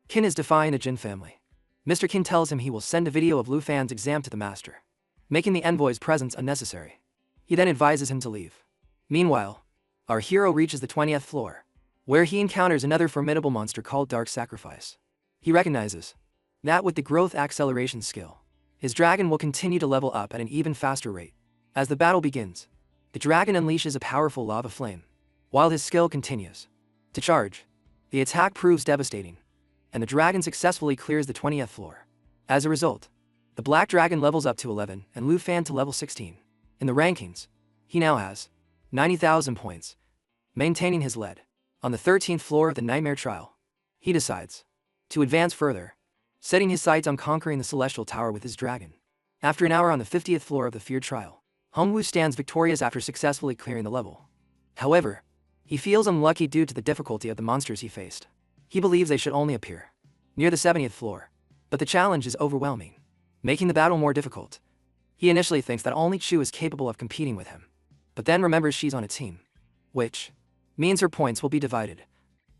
Qin is defying the Jin family. Mr. Qin tells him he will send a video of Lu Fan's exam to the master, making the envoy's presence unnecessary. He then advises him to leave. Meanwhile, our hero reaches the 20th floor, where he encounters another formidable monster called Dark Sacrifice. He recognizes that with the growth acceleration skill, his dragon will continue to level up at an even faster rate. As the battle begins, the dragon unleashes a powerful lava flame. While his skill continues to charge, the attack proves devastating, and the dragon successfully clears the 20th floor. As a result, the black dragon levels up to 11 and Lu Fan to level 16. In the rankings, he now has 90,000 points, maintaining his lead. On the 13th floor of the nightmare trial, he decides to advance further, setting his sights on conquering the celestial tower with his dragon. After an hour on the 50th floor of the feared trial, Hongwu stands victorious after successfully clearing the level. However, he feels unlucky due to the difficulty of the monsters he faced. He believes they should only appear near the 70th floor, but the challenge is overwhelming, making the battle more difficult. He initially thinks that only Chu is capable of competing with him, but then remembers she's on a team, which means her points will be divided.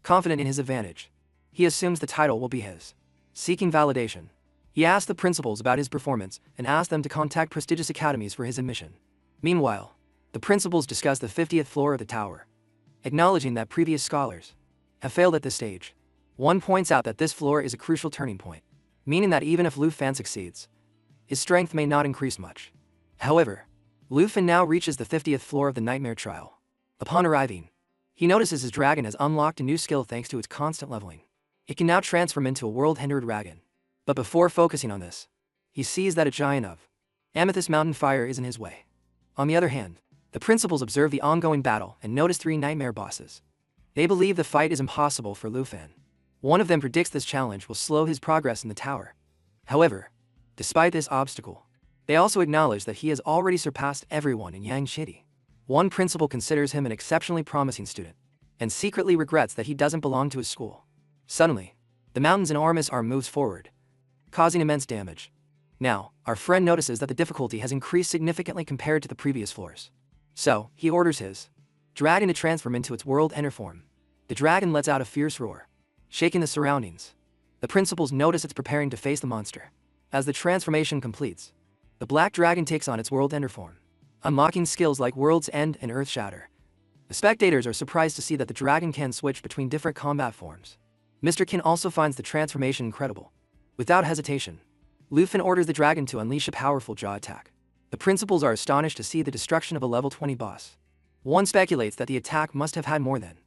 Confident in his advantage, he assumes the title will be his. Seeking validation, he asks the principals about his performance and asks them to contact prestigious academies for his admission. Meanwhile, the principals discuss the 50th floor of the tower, acknowledging that previous scholars have failed at this stage. One points out that this floor is a crucial turning point, meaning that even if Lu Fan succeeds, his strength may not increase much. However, Lu Fan now reaches the 50th floor of the nightmare trial. Upon arriving, he notices his dragon has unlocked a new skill thanks to its constant leveling. It can now transform into a world-ender dragon. But before focusing on this, he sees that a giant of Amethyst Mountain fire is in his way. On the other hand, the principals observe the ongoing battle and notice 3 nightmare bosses. They believe the fight is impossible for Lu Fan. One of them predicts this challenge will slow his progress in the tower. However, despite this obstacle, they also acknowledge that he has already surpassed everyone in Yangtze. One principal considers him an exceptionally promising student, and secretly regrets that he doesn't belong to his school. Suddenly, the mountain's enormous arm moves forward, causing immense damage. Now, our friend notices that the difficulty has increased significantly compared to the previous floors. So, he orders his dragon to transform into its world-ender form. The dragon lets out a fierce roar, shaking the surroundings. The principals notice it's preparing to face the monster. As the transformation completes, the black dragon takes on its world-ender form, unlocking skills like World's End and Earth Shatter. The spectators are surprised to see that the dragon can switch between different combat forms. Mr. Qin also finds the transformation incredible. Without hesitation, Lu Fan orders the dragon to unleash a powerful jaw attack. The principals are astonished to see the destruction of a level 20 boss. One speculates that the attack must have had more than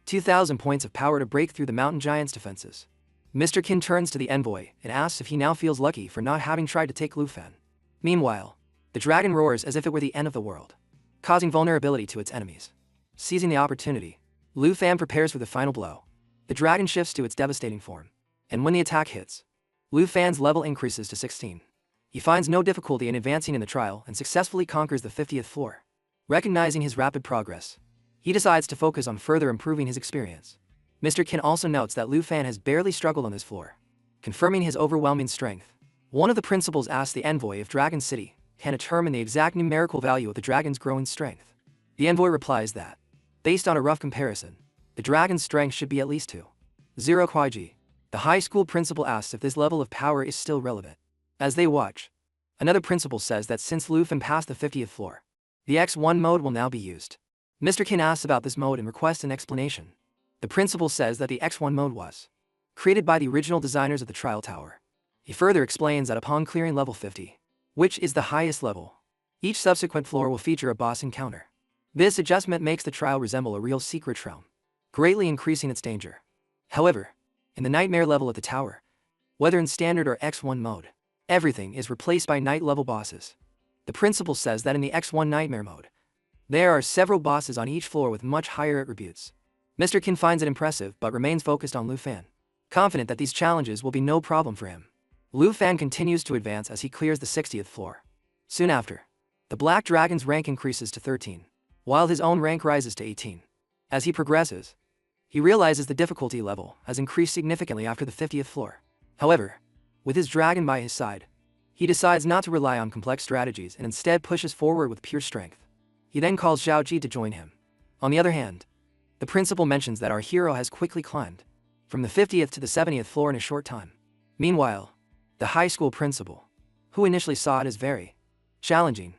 2,000 points of power to break through the mountain giant's defenses. Mr. Qin turns to the envoy and asks if he now feels lucky for not having tried to take Lu Fan. Meanwhile, the dragon roars as if it were the end of the world, causing vulnerability to its enemies. Seizing the opportunity, Lu Fan prepares for the final blow. The dragon shifts to its devastating form, and when the attack hits, Lu Fan's level increases to 16. He finds no difficulty in advancing in the trial and successfully conquers the 50th floor. Recognizing his rapid progress, he decides to focus on further improving his experience. Mr. Qin also notes that Lu Fan has barely struggled on this floor, confirming his overwhelming strength. One of the principals asks the envoy if Dragon City can determine the exact numerical value of the dragon's growing strength. The envoy replies that, based on a rough comparison, the dragon's strength should be at least 2.0 Kwai. The high school principal asks if this level of power is still relevant. As they watch, another principal says that since Lu Fan passed the 50th floor, the X1 mode will now be used. Mr. Qin asks about this mode and requests an explanation. The principal says that the X1 mode was created by the original designers of the trial tower. He further explains that upon clearing level 50, which is the highest level, each subsequent floor will feature a boss encounter. This adjustment makes the trial resemble a real secret realm, greatly increasing its danger. However, in the nightmare level of the tower, whether in standard or X1 mode, everything is replaced by night-level bosses. The principal says that in the X1 nightmare mode, there are several bosses on each floor with much higher attributes. Mr. Qin finds it impressive but remains focused on Lu Fan, confident that these challenges will be no problem for him. Lu Fan continues to advance as he clears the 60th floor. Soon after, the Black Dragon's rank increases to 13, while his own rank rises to 18. As he progresses, he realizes the difficulty level has increased significantly after the 50th floor. However, with his dragon by his side, he decides not to rely on complex strategies and instead pushes forward with pure strength. He then calls Zhao Ji to join him. On the other hand, the principal mentions that our hero has quickly climbed from the 50th to the 70th floor in a short time. Meanwhile, the high school principal, who initially saw it as very challenging,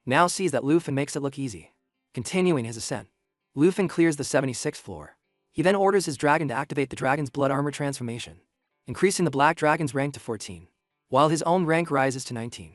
now sees that Lu Fan makes it look easy. Continuing his ascent, Lu Fan clears the 76th floor. He then orders his dragon to activate the dragon's blood armor transformation, increasing the Black Dragon's rank to 14, while his own rank rises to 19.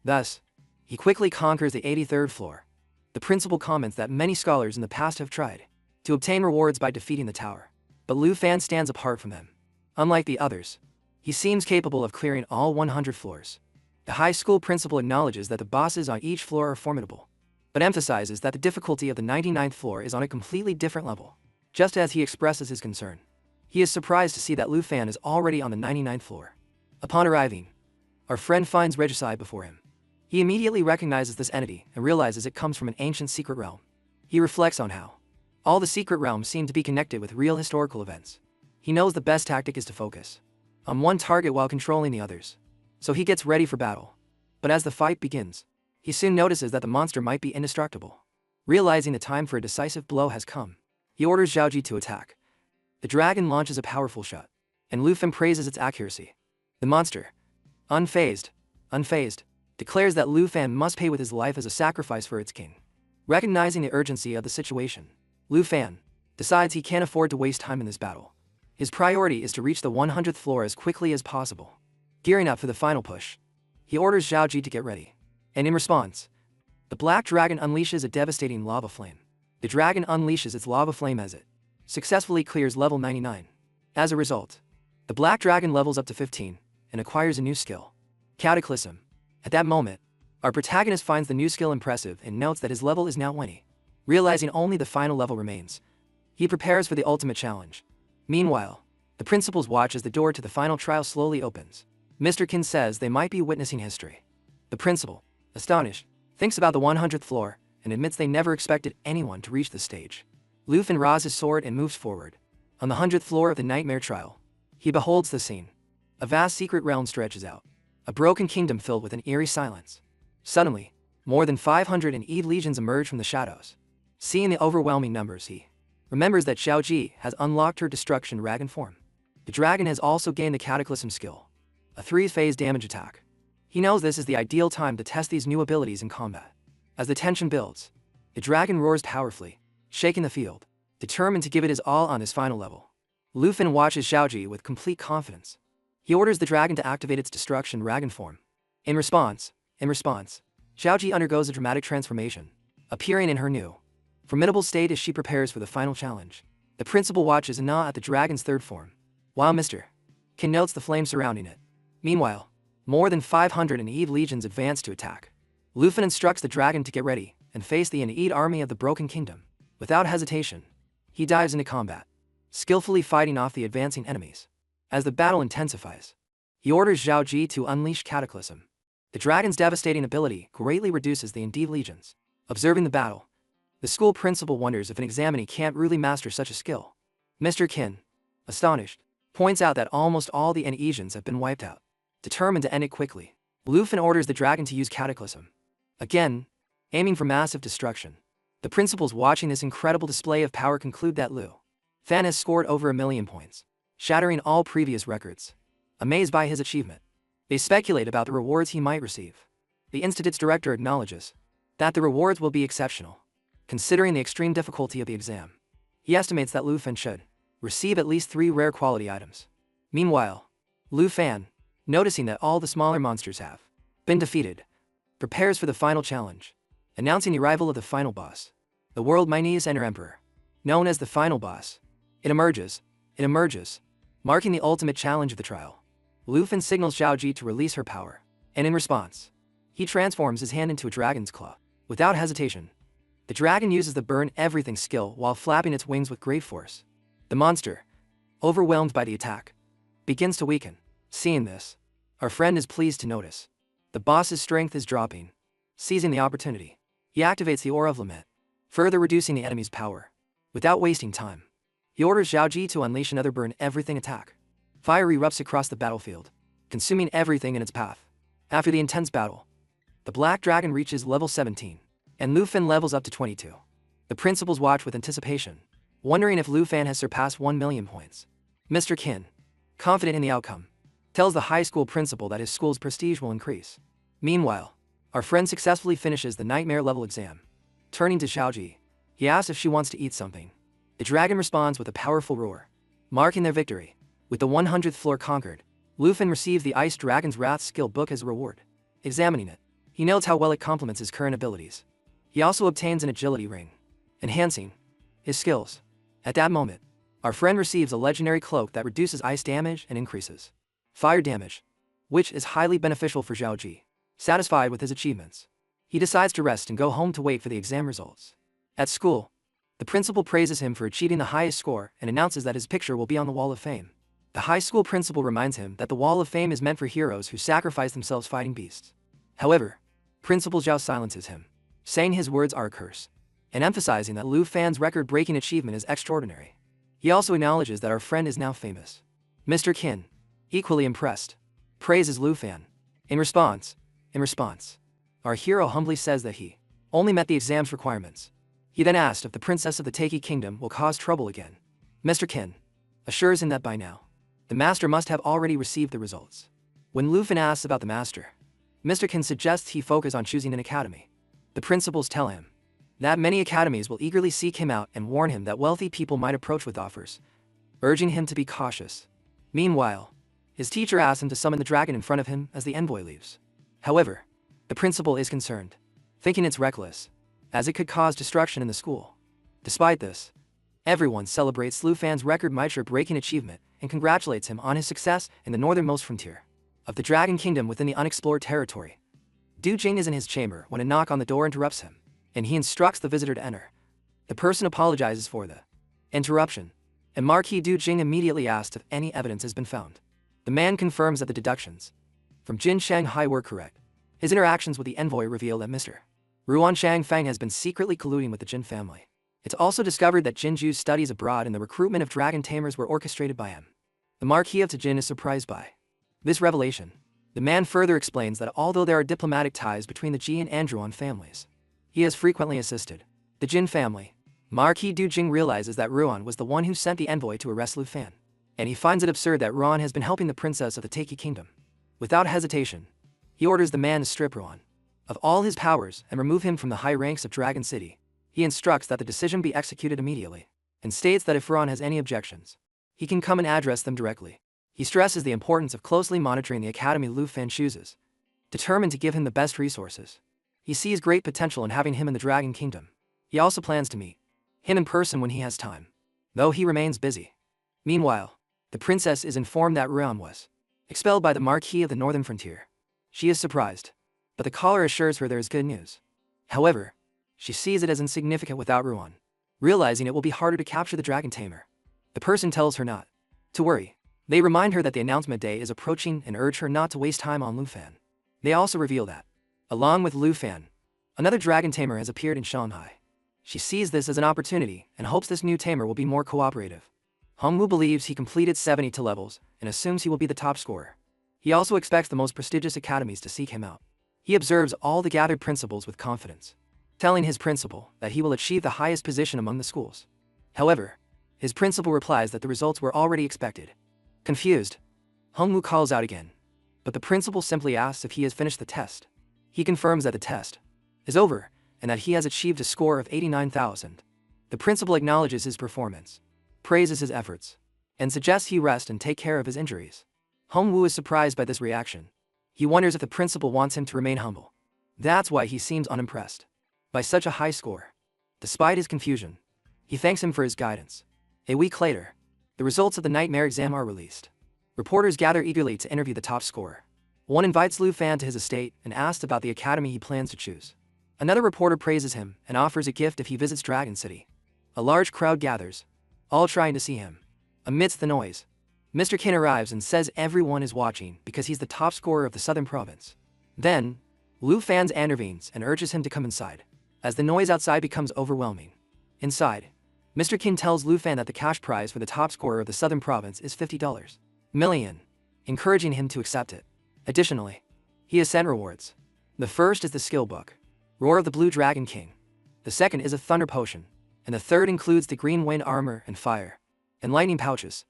Thus, he quickly conquers the 83rd floor. The principal comments that many scholars in the past have tried to obtain rewards by defeating the tower, but Lu Fan stands apart from them. Unlike the others, he seems capable of clearing all 100 floors. The high school principal acknowledges that the bosses on each floor are formidable, but emphasizes that the difficulty of the 99th floor is on a completely different level. Just as he expresses his concern, he is surprised to see that Lu Fan is already on the 99th floor. Upon arriving, our friend finds Regicide before him. He immediately recognizes this entity and realizes it comes from an ancient secret realm. He reflects on how all the secret realms seem to be connected with real historical events. He knows the best tactic is to focus on one target while controlling the others. So he gets ready for battle. But as the fight begins, he soon notices that the monster might be indestructible. Realizing the time for a decisive blow has come, he orders Zhao Ji to attack. The dragon launches a powerful shot, and Lu Fan praises its accuracy. The monster, unfazed, declares that Lu Fan must pay with his life as a sacrifice for its king. Recognizing the urgency of the situation, Lu Fan decides he can't afford to waste time in this battle. His priority is to reach the 100th floor as quickly as possible. Gearing up for the final push, he orders Zhao Ji to get ready. And in response, the Black Dragon unleashes a devastating lava flame. The dragon unleashes its lava flame as it successfully clears level 99. As a result, the Black Dragon levels up to 15 and acquires a new skill, Cataclysm. At that moment, our protagonist finds the new skill impressive and notes that his level is now 20. Realizing only the final level remains, he prepares for the ultimate challenge. Meanwhile, the principals watch as the door to the final trial slowly opens. Mr. Qin says they might be witnessing history. The principal, astonished, thinks about the 100th floor and admits they never expected anyone to reach this stage. Lu Fan draws his sword and moves forward. On the 100th floor of the nightmare trial, he beholds the scene. A vast secret realm stretches out, a broken kingdom filled with an eerie silence. Suddenly, more than 500 Eve legions emerge from the shadows. Seeing the overwhelming numbers, he remembers that Zhao Ji has unlocked her destruction dragon form. The dragon has also gained the Cataclysm skill, a 3-phase damage attack. He knows this is the ideal time to test these new abilities in combat. As the tension builds, the dragon roars powerfully, shaking the field, determined to give it his all on his final level. Lu Fan watches Zhao Ji with complete confidence. He orders the dragon to activate its destruction dragon form. In response, Zhao Ji undergoes a dramatic transformation, appearing in her new, formidable state as she prepares for the final challenge. The principal watches in awe at the dragon's third form, while Mr. Qin notes the flame surrounding it. Meanwhile, more than 500 Eve legions advance to attack. Lu Fan instructs the dragon to get ready and face the Eve army of the Broken Kingdom. Without hesitation, he dives into combat, skillfully fighting off the advancing enemies. As the battle intensifies, he orders Zhao Ji to unleash Cataclysm. The dragon's devastating ability greatly reduces the Eve legions. Observing the battle, the school principal wonders if an examinee can't really master such a skill. Mr. Qin, astonished, points out that almost all the Enesians have been wiped out. Determined to end it quickly, Lu Fan orders the dragon to use Cataclysm, again, aiming for massive destruction. The principals watching this incredible display of power conclude that Lu Fan has scored over 1 million points, shattering all previous records. Amazed by his achievement, they speculate about the rewards he might receive. The institute's director acknowledges that the rewards will be exceptional, considering the extreme difficulty of the exam. He estimates that Lu Fan should receive at least 3 rare quality items. Meanwhile, Lu Fan, noticing that all the smaller monsters have been defeated, prepares for the final challenge, announcing the arrival of the final boss. the world Chinese emperor, known as the final boss. It emerges, marking the ultimate challenge of the trial. Lu Fan signals Zhao Ji to release her power, and in response, he transforms his hand into a dragon's claw. Without hesitation, the dragon uses the burn everything skill while flapping its wings with great force. The monster, overwhelmed by the attack, begins to weaken. Seeing this, our friend is pleased to notice the boss's strength is dropping. Seizing the opportunity, he activates the Aura of Lament, further reducing the enemy's power. Without wasting time, he orders Zhao Ji to unleash another burn everything attack. Fire erupts across the battlefield, consuming everything in its path. After the intense battle, the Black Dragon reaches level 17, and Lu Fan levels up to 22. The principals watch with anticipation, wondering if Lu Fan has surpassed 1 million points. Mr. Qin, confident in the outcome, tells the high school principal that his school's prestige will increase. Meanwhile, our friend successfully finishes the nightmare level exam. Turning to Zhao Ji, he asks if she wants to eat something. The dragon responds with a powerful roar, marking their victory. With the 100th floor conquered, Lu Fan receives the Ice Dragon's Wrath skill book as a reward. Examining it, he notes how well it complements his current abilities. He also obtains an agility ring, enhancing his skills. At that moment, our friend receives a legendary cloak that reduces ice damage and increases fire damage, which is highly beneficial for Zhao Ji. Satisfied with his achievements, he decides to rest and go home to wait for the exam results. At school, the principal praises him for achieving the highest score and announces that his picture will be on the Wall of Fame. The high school principal reminds him that the Wall of Fame is meant for heroes who sacrifice themselves fighting beasts. However, Principal Zhao silences him, saying his words are a curse, and emphasizing that Lu Fan's record-breaking achievement is extraordinary. He also acknowledges that our friend is now famous. Mr. Qin, equally impressed, praises Lu Fan. In response, our hero humbly says that he only met the exam's requirements. He then asked if the princess of the Taiki kingdom will cause trouble again. Mr. Qin assures him that by now, the master must have already received the results. When Lu Fan asks about the master, Mr. Qin suggests he focus on choosing an academy. The principals tell him that many academies will eagerly seek him out and warn him that wealthy people might approach with offers, urging him to be cautious. Meanwhile, his teacher asks him to summon the dragon in front of him as the envoy leaves. However, the principal is concerned, thinking it's reckless, as it could cause destruction in the school. Despite this, everyone celebrates Lu Fan's record-breaking achievement and congratulates him on his success in the northernmost frontier of the Dragon Kingdom within the unexplored territory. Du Jing is in his chamber when a knock on the door interrupts him, and he instructs the visitor to enter. The person apologizes for the interruption, and Marquis Du Jing immediately asks if any evidence has been found. The man confirms that the deductions from Jin Shanghai were correct. His interactions with the envoy reveal that Mr. Ruan Shangfang has been secretly colluding with the Jin family. It's also discovered that Jin Ju's studies abroad and the recruitment of dragon tamers were orchestrated by him. The Marquis of Tajin is surprised by this revelation. The man further explains that although there are diplomatic ties between the Ji and Andruan families, he has frequently assisted the Jin family. Marquis Du Jing realizes that Ruan was the one who sent the envoy to arrest Lu Fan, and he finds it absurd that Ruan has been helping the princess of the Taiki kingdom. Without hesitation, he orders the man to strip Ruan of all his powers and remove him from the high ranks of Dragon City. He instructs that the decision be executed immediately, and states that if Ruan has any objections, he can come and address them directly. He stresses the importance of closely monitoring the academy Lu Fan chooses, determined to give him the best resources. He sees great potential in having him in the Dragon Kingdom. He also plans to meet him in person when he has time, though he remains busy. Meanwhile, the princess is informed that Ruan was expelled by the Marquis of the Northern Frontier. She is surprised, but the caller assures her there is good news. However, she sees it as insignificant without Ruan, realizing it will be harder to capture the Dragon Tamer. The person tells her not to worry. They remind her that the announcement day is approaching and urge her not to waste time on Lu Fan. They also reveal that, along with Lu Fan, another Dragon Tamer has appeared in Shanghai. She sees this as an opportunity and hopes this new tamer will be more cooperative. Hongwu believes he completed 72 levels and assumes he will be the top scorer. He also expects the most prestigious academies to seek him out. He observes all the gathered principals with confidence, telling his principal that he will achieve the highest position among the schools. However, his principal replies that the results were already expected. Confused, Hongwu calls out again, but the principal simply asks if he has finished the test. He confirms that the test is over and that he has achieved a score of 89,000. The principal acknowledges his performance, praises his efforts, and suggests he rest and take care of his injuries. Hongwu is surprised by this reaction. He wonders if the principal wants him to remain humble. That's why he seems unimpressed by such a high score. Despite his confusion, he thanks him for his guidance. A week later, the results of the nightmare exam are released. Reporters gather eagerly to interview the top scorer. One invites Lu Fan to his estate and asks about the academy he plans to choose. Another reporter praises him and offers a gift if he visits Dragon City. A large crowd gathers, all trying to see him. Amidst the noise, Mr. Kin arrives and says everyone is watching because he's the top scorer of the southern province. Then, Lu Fan intervenes and urges him to come inside, as the noise outside becomes overwhelming. Inside, Mr. Kin tells Lu Fan that the cash prize for the top scorer of the southern province is $50 million, encouraging him to accept it. Additionally, he has sent rewards. The first is the skill book, Roar of the Blue Dragon King. The second is a thunder potion, and the third includes the green wind armor and fire, and lightning pouches.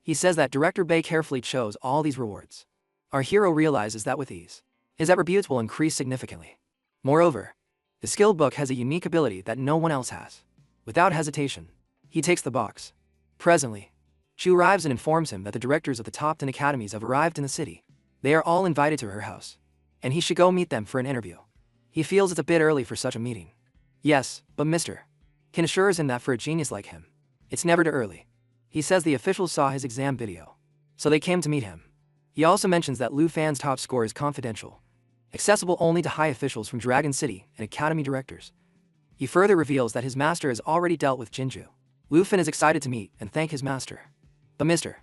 He says that Director Bay carefully chose all these rewards. Our hero realizes that with ease, his attributes will increase significantly. Moreover, the skill book has a unique ability that no one else has. Without hesitation, he takes the box. Presently, Chu arrives and informs him that the directors of the top 10 academies have arrived in the city. They are all invited to her house, and he should go meet them for an interview. He feels it's a bit early for such a meeting. Yes, but Mr. Kin assures him that for a genius like him, it's never too early. He says the officials saw his exam video, so they came to meet him. He also mentions that Lu Fan's top score is confidential, accessible only to high officials from Dragon City and academy directors. He further reveals that his master has already dealt with Jinju. Lu Fan is excited to meet and thank his master. But Mr.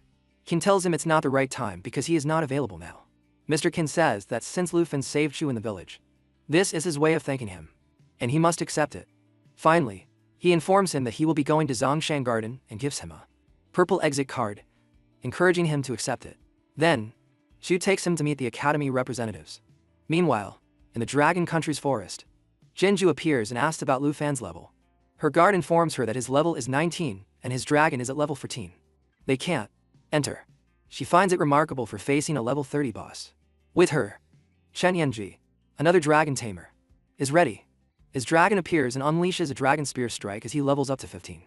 Kin tells him it's not the right time because he is not available now. Mr. Kin says that since Lu Fan saved Chu in the village, this is his way of thanking him, and he must accept it. Finally, he informs him that he will be going to Zongshan Garden and gives him a purple exit card, encouraging him to accept it. Then, Chu takes him to meet the academy representatives. Meanwhile, in the Dragon Country's forest, Jinju appears and asks about Lu Fan's level. Her guard informs her that his level is 19 and his dragon is at level 14. They can't enter. She finds it remarkable for facing a level 30 boss. With her, Chen Yanji, another dragon tamer, is ready. His dragon appears and unleashes a dragon spear strike as he levels up to 15.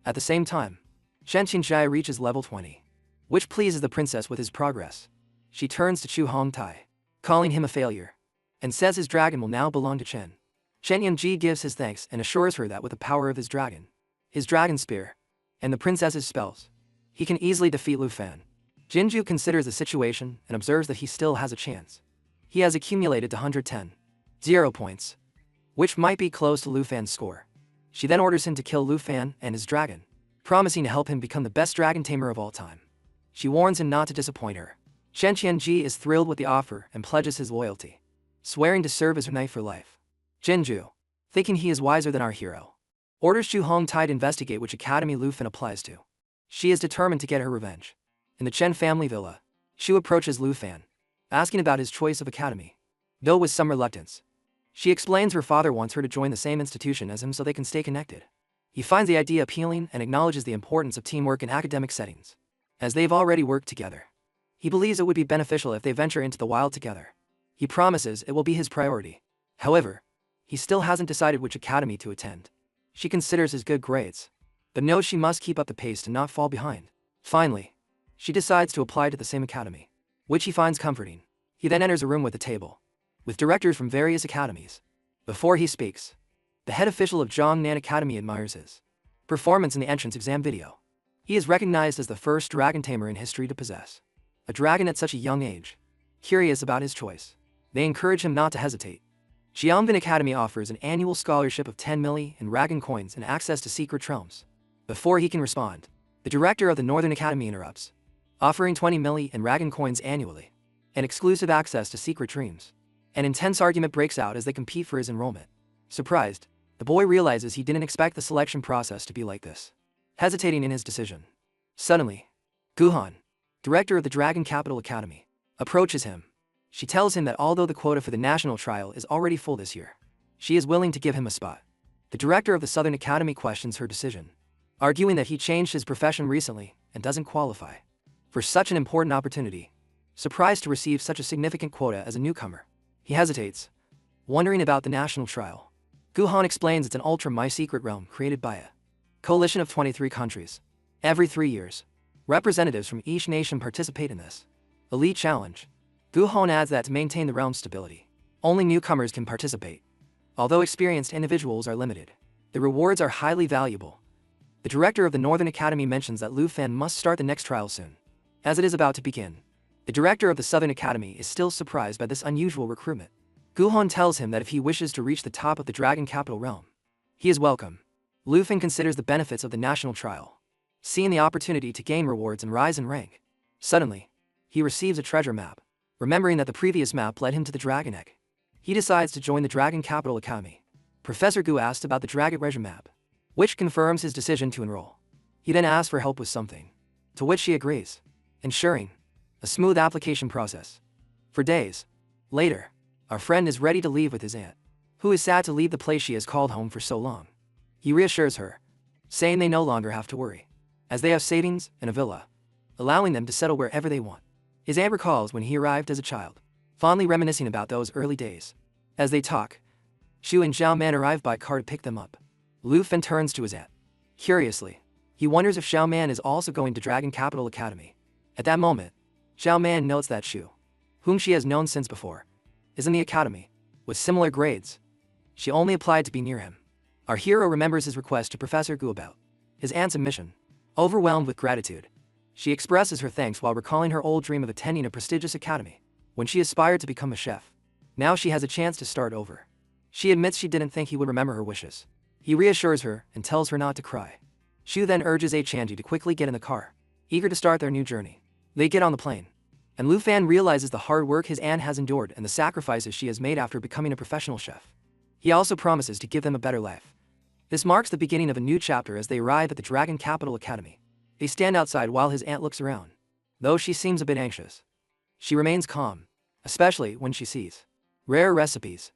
At the same time, Shen Qingjia reaches level 20, which pleases the princess with his progress. She turns to Chu Hongtai, calling him a failure, and says his dragon will now belong to Chen. Chen Yanji gives his thanks and assures her that with the power of his dragon spear, and the princess's spells, he can easily defeat Lu Fan. Jinju considers the situation and observes that he still has a chance. He has accumulated 110 points, which might be close to Lu Fan's score. She then orders him to kill Lu Fan and his dragon, promising to help him become the best dragon tamer of all time. She warns him not to disappoint her. Shen Qianji is thrilled with the offer and pledges his loyalty, swearing to serve as her knight for life. Jinju, thinking he is wiser than our hero, orders Chu Hongtai to investigate which academy Lu Fan applies to. She is determined to get her revenge. In the Chen family villa, Chu approaches Lu Fan, asking about his choice of academy. Though with some reluctance, she explains her father wants her to join the same institution as him so they can stay connected. He finds the idea appealing and acknowledges the importance of teamwork in academic settings, as they've already worked together. He believes it would be beneficial if they venture into the wild together. He promises it will be his priority. However, he still hasn't decided which academy to attend. She considers his good grades, but knows she must keep up the pace to not fall behind. Finally, she decides to apply to the same academy, which he finds comforting. He then enters a room with a table, with directors from various academies. Before he speaks, the head official of Zhongnan Academy admires his performance in the entrance exam video. He is recognized as the first dragon tamer in history to possess a dragon at such a young age. Curious about his choice, they encourage him not to hesitate. Xiangbin Academy offers an annual scholarship of 10 million in dragon coins and access to secret realms. Before he can respond, the director of the Northern Academy interrupts, offering 20 million in dragon coins annually, and exclusive access to secret dreams. An intense argument breaks out as they compete for his enrollment. Surprised, the boy realizes he didn't expect the selection process to be like this, hesitating in his decision. Suddenly, Guhan, director of the Dragon Capital Academy, approaches him. She tells him that although the quota for the national trial is already full this year, she is willing to give him a spot. The director of the Southern Academy questions her decision, arguing that he changed his profession recently and doesn't qualify for such an important opportunity. Surprised to receive such a significant quota as a newcomer, he hesitates, wondering about the national trial. Guhan explains it's an ultra-my-secret realm created by a coalition of 23 countries. Every 3 years, representatives from each nation participate in this elite challenge. Guhan adds that to maintain the realm's stability, only newcomers can participate, although experienced individuals are limited. The rewards are highly valuable. The director of the Northern Academy mentions that Lu Fan must start the next trial soon. As it is about to begin, the director of the Southern Academy is still surprised by this unusual recruitment. Guhon tells him that if he wishes to reach the top of the Dragon Capital realm, he is welcome. Lu Fan considers the benefits of the national trial, seeing the opportunity to gain rewards and rise in rank. Suddenly, he receives a treasure map. Remembering that the previous map led him to the Dragon Egg, he decides to join the Dragon Capital Academy. Professor Gu asked about the Dragon Treasure map, which confirms his decision to enroll. He then asks for help with something, to which she agrees, ensuring a smooth application process. For days later, our friend is ready to leave with his aunt, who is sad to leave the place she has called home for so long. He reassures her, saying they no longer have to worry, as they have savings and a villa, allowing them to settle wherever they want. His aunt recalls when he arrived as a child, fondly reminiscing about those early days. As they talk, Shu and Xiao Man arrive by car to pick them up. Lu Fan turns to his aunt. Curiously, he wonders if Xiao Man is also going to Dragon Capital Academy. At that moment, Xiao Man notes that Shu, whom she has known since before, is in the academy, with similar grades. She only applied to be near him. Our hero remembers his request to Professor Gu about his aunt's admission. Overwhelmed with gratitude, she expresses her thanks while recalling her old dream of attending a prestigious academy, when she aspired to become a chef. Now she has a chance to start over. She admits she didn't think he would remember her wishes. He reassures her and tells her not to cry. Shu then urges A Chanji to quickly get in the car, eager to start their new journey. They get on the plane, and Lu Fan realizes the hard work his aunt has endured and the sacrifices she has made after becoming a professional chef. He also promises to give them a better life. This marks the beginning of a new chapter as they arrive at the Dragon Capital Academy. They stand outside while his aunt looks around. Though she seems a bit anxious, she remains calm, especially when she sees rare recipes.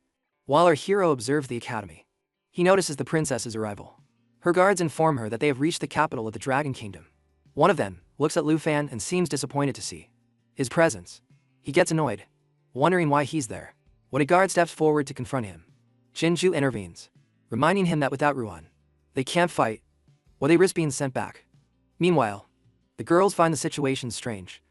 While our hero observes the academy, he notices the princess's arrival. Her guards inform her that they have reached the capital of the Dragon Kingdom. One of them looks at Lu Fan and seems disappointed to see his presence. He gets annoyed, wondering why he's there. When a guard steps forward to confront him, Jinju intervenes, reminding him that without Ruan, they can't fight, or they risk being sent back. Meanwhile, the girls find the situation strange.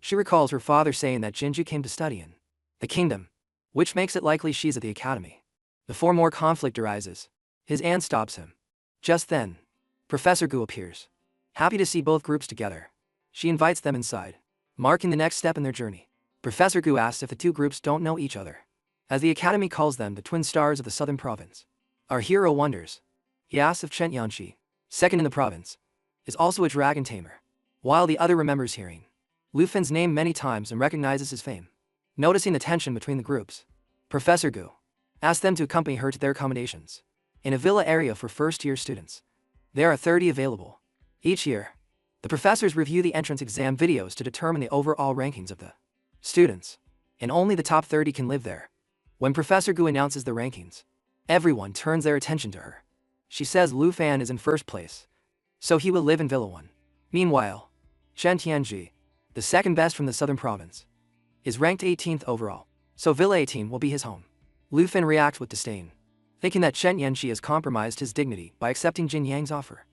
She recalls her father saying that Jinju came to study in the kingdom, which makes it likely she's at the academy. Before more conflict arises, his aunt stops him. Just then, Professor Gu appears. Happy to see both groups together, she invites them inside, marking the next step in their journey. Professor Gu asks if the two groups don't know each other, as the academy calls them the twin stars of the southern province. Our hero wonders. He asks if Chen Yanxi, second in the province, is also a dragon tamer, while the other remembers hearing Lu Fan's name many times and recognizes his fame. Noticing the tension between the groups, Professor Gu asks them to accompany her to their accommodations in a villa area for first-year students. There are 30 available. Each year, the professors review the entrance exam videos to determine the overall rankings of the students, and only the top 30 can live there. When Professor Gu announces the rankings, everyone turns their attention to her. She says Lu Fan is in first place, so he will live in Villa 1. Meanwhile, Chen Tianji, the second best from the southern province, is ranked 18th overall, so Villa 18 will be his home. Lu Fan reacts with disdain, thinking that Chen Yanxi has compromised his dignity by accepting Jin Yang's offer.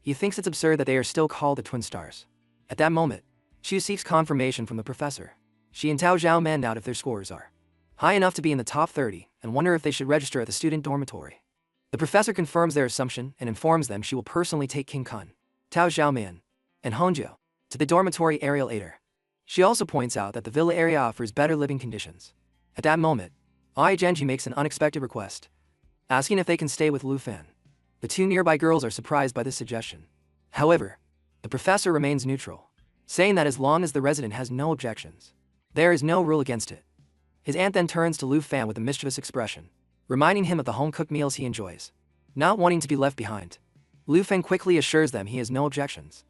He thinks it's absurd that they are still called the twin stars. At that moment, Shu seeks confirmation from the professor. She and Tao Zhao Man doubt if their scores are high enough to be in the top 30 and wonder if they should register at the student dormitory. The professor confirms their assumption and informs them she will personally take King Kun, Tao Zhao Man, and Honjo to the dormitory area later. She also points out that the villa area offers better living conditions. At that moment, Ai Genji makes an unexpected request, asking if they can stay with Lu Fan. The two nearby girls are surprised by this suggestion. However, the professor remains neutral, saying that as long as the resident has no objections, there is no rule against it. His aunt then turns to Lu Fan with a mischievous expression, reminding him of the home-cooked meals he enjoys. Not wanting to be left behind, Lu Fan quickly assures them he has no objections.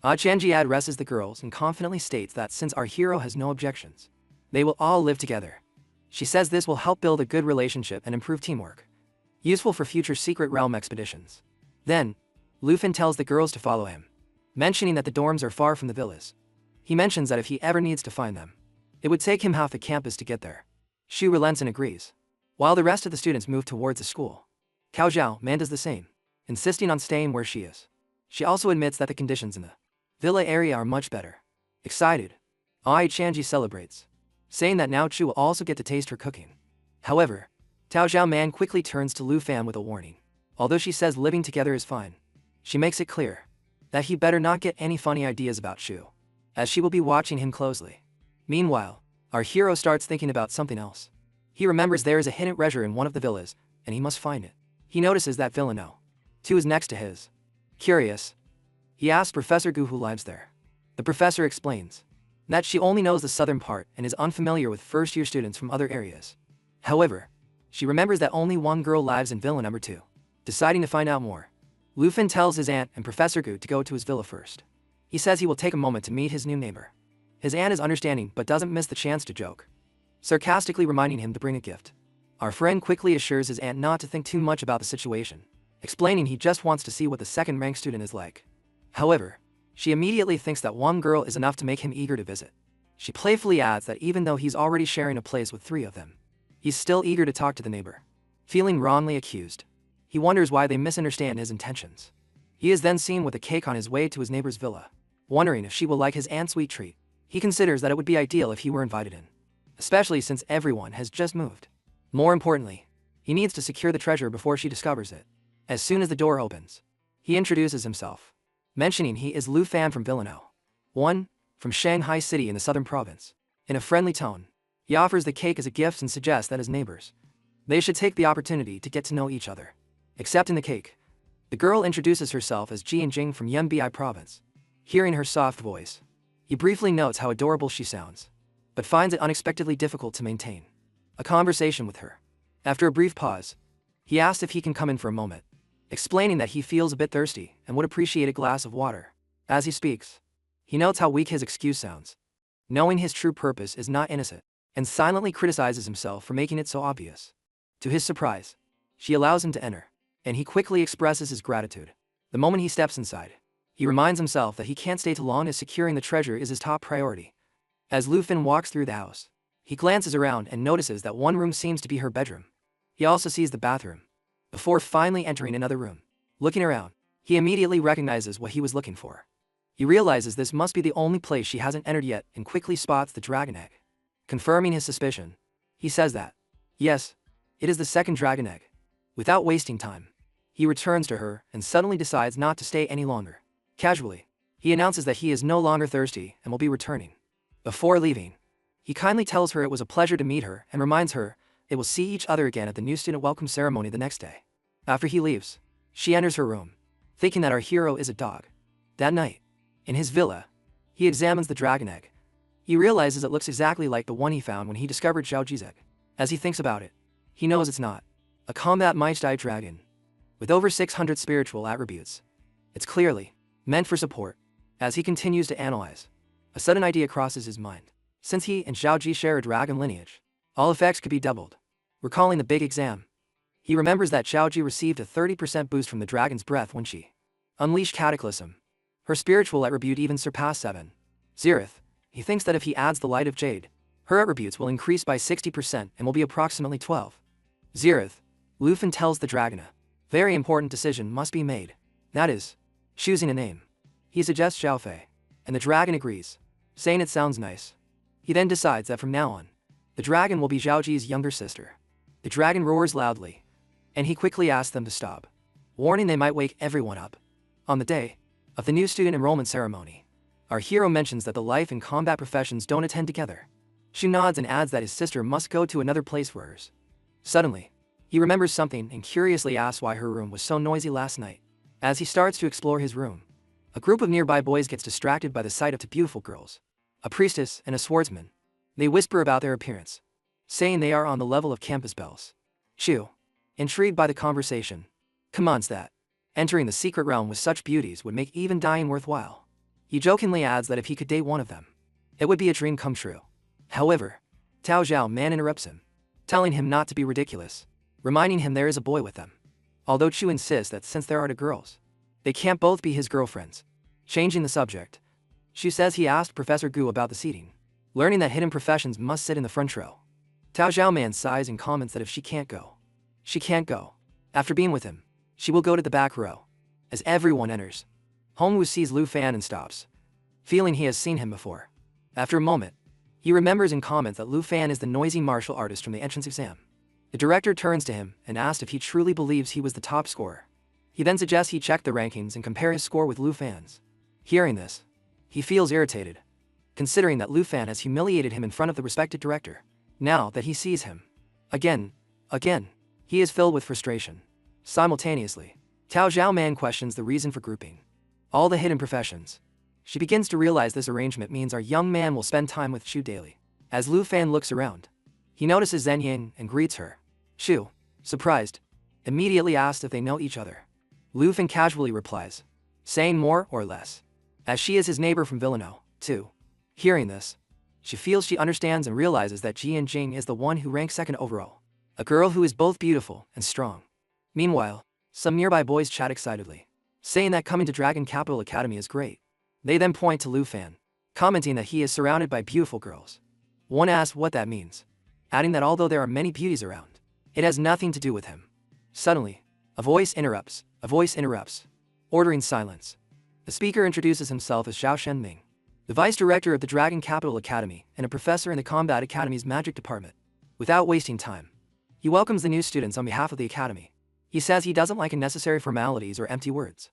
Ah Chanji addresses the girls and confidently states that since our hero has no objections, they will all live together. She says this will help build a good relationship and improve teamwork, useful for future secret realm expeditions. Then, Lu Fan tells the girls to follow him, mentioning that the dorms are far from the villas. He mentions that if he ever needs to find them, it would take him half the campus to get there. Shu relents and agrees, while the rest of the students move towards the school. Cao Zhao Man does the same, insisting on staying where she is. She also admits that the conditions in the villa area are much better. Excited, Ai Chanji celebrates, saying that now Chu will also get to taste her cooking. However, Tao Zhao Man quickly turns to Lu Fan with a warning. Although she says living together is fine, she makes it clear that he better not get any funny ideas about Shu, as she will be watching him closely. Meanwhile, our hero starts thinking about something else. He remembers there is a hidden treasure in one of the villas, and he must find it. He notices that villa No. 2 is next to his. Curious, he asks Professor Gu who lives there. The professor explains that she only knows the southern part and is unfamiliar with first-year students from other areas. However, she remembers that only one girl lives in villa number 2. Deciding to find out more, Lufin tells his aunt and Professor Gu to go to his villa first. He says he will take a moment to meet his new neighbor. His aunt is understanding but doesn't miss the chance to joke, sarcastically reminding him to bring a gift. Our friend quickly assures his aunt not to think too much about the situation, explaining he just wants to see what the second-rank student is like. However, she immediately thinks that one girl is enough to make him eager to visit. She playfully adds that even though he's already sharing a place with 3 of them, he's still eager to talk to the neighbor. Feeling wrongly accused, he wonders why they misunderstand his intentions. He is then seen with a cake on his way to his neighbor's villa. Wondering if she will like his aunt's sweet treat, he considers that it would be ideal if he were invited in, especially since everyone has just moved. More importantly, he needs to secure the treasure before she discovers it. As soon as the door opens, he introduces himself, mentioning he is Lu Fan from Villa No. 1, from Shanghai City in the southern province. In a friendly tone, he offers the cake as a gift and suggests that as neighbors, they should take the opportunity to get to know each other. Accepting the cake, the girl introduces herself as Ji Jing from Yunbi province. Hearing her soft voice, he briefly notes how adorable she sounds, but finds it unexpectedly difficult to maintain a conversation with her. After a brief pause, he asks if he can come in for a moment, explaining that he feels a bit thirsty and would appreciate a glass of water. As he speaks, he notes how weak his excuse sounds, knowing his true purpose is not innocent, and silently criticizes himself for making it so obvious. To his surprise, she allows him to enter, and he quickly expresses his gratitude. The moment he steps inside, he reminds himself that he can't stay too long as securing the treasure is his top priority. As Lufin walks through the house, he glances around and notices that one room seems to be her bedroom. He also sees the bathroom, before finally entering another room. Looking around, he immediately recognizes what he was looking for. He realizes this must be the only place she hasn't entered yet and quickly spots the dragon egg. Confirming his suspicion, he says that, yes, it is the second dragon egg. Without wasting time, he returns to her and suddenly decides not to stay any longer. Casually, he announces that he is no longer thirsty and will be returning. Before leaving, he kindly tells her it was a pleasure to meet her and reminds her they will see each other again at the new student welcome ceremony the next day. After he leaves, she enters her room, thinking that our hero is a dog. That night, in his villa, he examines the dragon egg. He realizes it looks exactly like the one he found when he discovered Xiaoji's egg. As he thinks about it, he knows it's not a combat might-die dragon with over 600 spiritual attributes. It's clearly meant for support. As he continues to analyze, a sudden idea crosses his mind. Since he and Xiaoji share a dragon lineage, all effects could be doubled. Recalling the big exam, he remembers that Xiaoji received a 30% boost from the dragon's breath when she unleashed Cataclysm. Her spiritual attribute even surpassed 7. Zerith. He thinks that if he adds the Light of Jade, her attributes will increase by 60% and will be approximately 12. Zerith. Lufin tells the dragon a very important decision must be made. That is, choosing a name. He suggests Xiaofei, and the dragon agrees, saying it sounds nice. He then decides that from now on, the dragon will be Xiaoji's younger sister. The dragon roars loudly, and he quickly asks them to stop, warning they might wake everyone up. On the day of the new student enrollment ceremony, our hero mentions that the life and combat professions don't attend together. She nods and adds that his sister must go to another place for hers. Suddenly, he remembers something and curiously asks why her room was so noisy last night. As he starts to explore his room, a group of nearby boys gets distracted by the sight of two beautiful girls, a priestess and a swordsman. They whisper about their appearance, saying they are on the level of campus belles. Shu, intrigued by the conversation, commands that entering the secret realm with such beauties would make even dying worthwhile. He jokingly adds that if he could date one of them, it would be a dream come true. However, Tao Zhao Man interrupts him, telling him not to be ridiculous, reminding him there is a boy with them. Although Chu insists that since there are two girls, they can't both be his girlfriends. Changing the subject, Chu says he asked Professor Gu about the seating, learning that hidden professions must sit in the front row. Tao Zhaoman sighs and comments that if she can't go, she can't go. After being with him, she will go to the back row. As everyone enters, Hongwu sees Lu Fan and stops, feeling he has seen him before. After a moment, he remembers and comments that Lu Fan is the noisy martial artist from the entrance exam. The director turns to him and asks if he truly believes he was the top scorer. He then suggests he check the rankings and compare his score with Lu Fan's. Hearing this, he feels irritated, considering that Lu Fan has humiliated him in front of the respected director. Now that he sees him again, he is filled with frustration. Simultaneously, Tao Zhaoman questions the reason for grouping all the hidden professions. She begins to realize this arrangement means our young man will spend time with Shu daily. As Lu Fan looks around, he notices Zhen Ying and greets her. Shu, surprised, immediately asks if they know each other. Lu Fan casually replies, saying more or less, as she is his neighbor from Villano, too. Hearing this, she feels she understands and realizes that Jian Jing is the one who ranks second overall, a girl who is both beautiful and strong. Meanwhile, some nearby boys chat excitedly, saying that coming to Dragon Capital Academy is great. They then point to Lu Fan, commenting that he is surrounded by beautiful girls. One asks what that means, adding that although there are many beauties around, it has nothing to do with him. Suddenly, a voice interrupts, ordering silence. The speaker introduces himself as Zhao Shenming, the vice director of the Dragon Capital Academy and a professor in the Combat Academy's magic department. Without wasting time, he welcomes the new students on behalf of the academy. He says he doesn't like unnecessary formalities or empty words.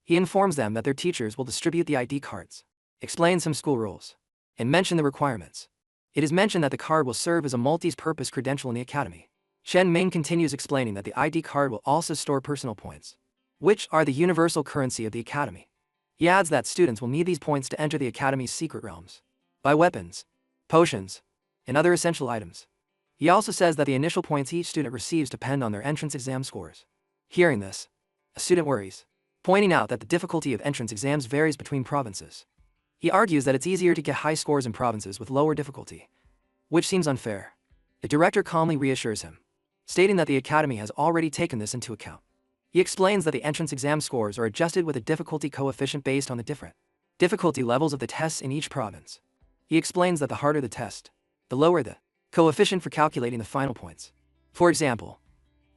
He informs them that their teachers will distribute the ID cards, explain some school rules, and mention the requirements. It is mentioned that the card will serve as a multi-purpose credential in the academy. Shen Ming continues explaining that the ID card will also store personal points, which are the universal currency of the academy. He adds that students will need these points to enter the academy's secret realms, buy weapons, potions, and other essential items. He also says that the initial points each student receives depend on their entrance exam scores. Hearing this, a student worries, pointing out that the difficulty of entrance exams varies between provinces. He argues that it's easier to get high scores in provinces with lower difficulty, which seems unfair. The director calmly reassures him, stating that the academy has already taken this into account. He explains that the entrance exam scores are adjusted with a difficulty coefficient based on the different difficulty levels of the tests in each province. He explains that the harder the test, the lower the coefficient for calculating the final points. For example,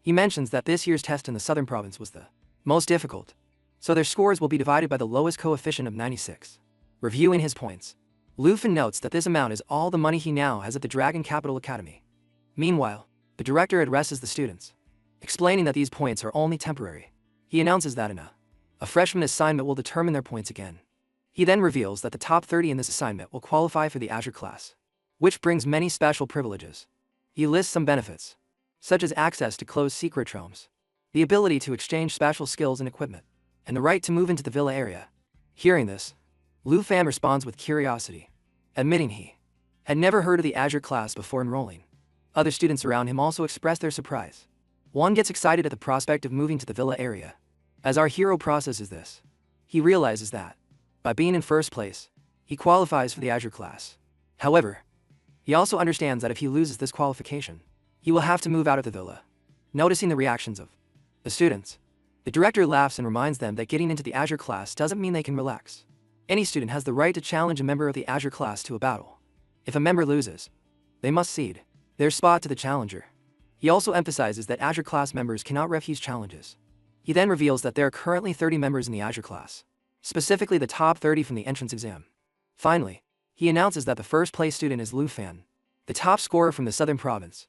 he mentions that this year's test in the southern province was the most difficult, so their scores will be divided by the lowest coefficient of 96. Reviewing his points, Lu Fan notes that this amount is all the money he now has at the Dragon Capital Academy. Meanwhile, the director addresses the students, explaining that these points are only temporary. He announces that a freshman assignment will determine their points again. He then reveals that the top 30 in this assignment will qualify for the Azure class, which brings many special privileges. He lists some benefits, such as access to closed secret realms, the ability to exchange special skills and equipment, and the right to move into the villa area. Hearing this, Lu Fan responds with curiosity, admitting he had never heard of the Azure class before enrolling. Other students around him also express their surprise. One gets excited at the prospect of moving to the villa area. As our hero processes this, he realizes that, by being in first place, he qualifies for the Azure class. However, he also understands that if he loses this qualification, he will have to move out of the villa. Noticing the reactions of the students, the director laughs and reminds them that getting into the Azure class doesn't mean they can relax. Any student has the right to challenge a member of the Azure class to a battle. If a member loses, they must cede their spot to the challenger. He also emphasizes that Azure class members cannot refuse challenges. He then reveals that there are currently 30 members in the Azure class, specifically the top 30 from the entrance exam. Finally, he announces that the first place student is Lu Fan, the top scorer from the southern province.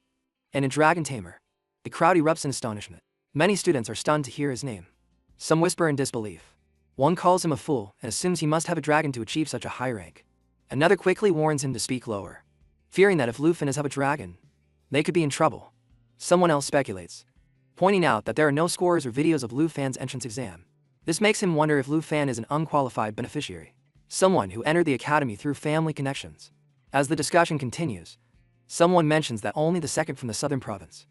And in Dragon Tamer, the crowd erupts in astonishment. Many students are stunned to hear his name. Some whisper in disbelief. One calls him a fool and assumes he must have a dragon to achieve such a high rank. Another quickly warns him to speak lower, fearing that if Lu Fan is of a dragon, they could be in trouble. Someone else speculates, pointing out that there are no scores or videos of Lu Fan's entrance exam. This makes him wonder if Lu Fan is an unqualified beneficiary, someone who entered the academy through family connections. As the discussion continues, someone mentions that only the second from the southern province,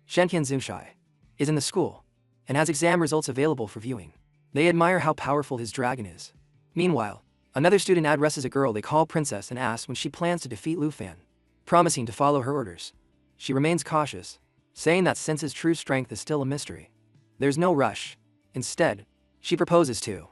Shenqian Zunshai, is in the school and has exam results available for viewing. They admire how powerful his dragon is. Meanwhile, another student addresses a girl they call Princess and asks when she plans to defeat Lu Fan, promising to follow her orders. She remains cautious, saying that since his true strength is still a mystery, there's no rush. Instead, she proposes to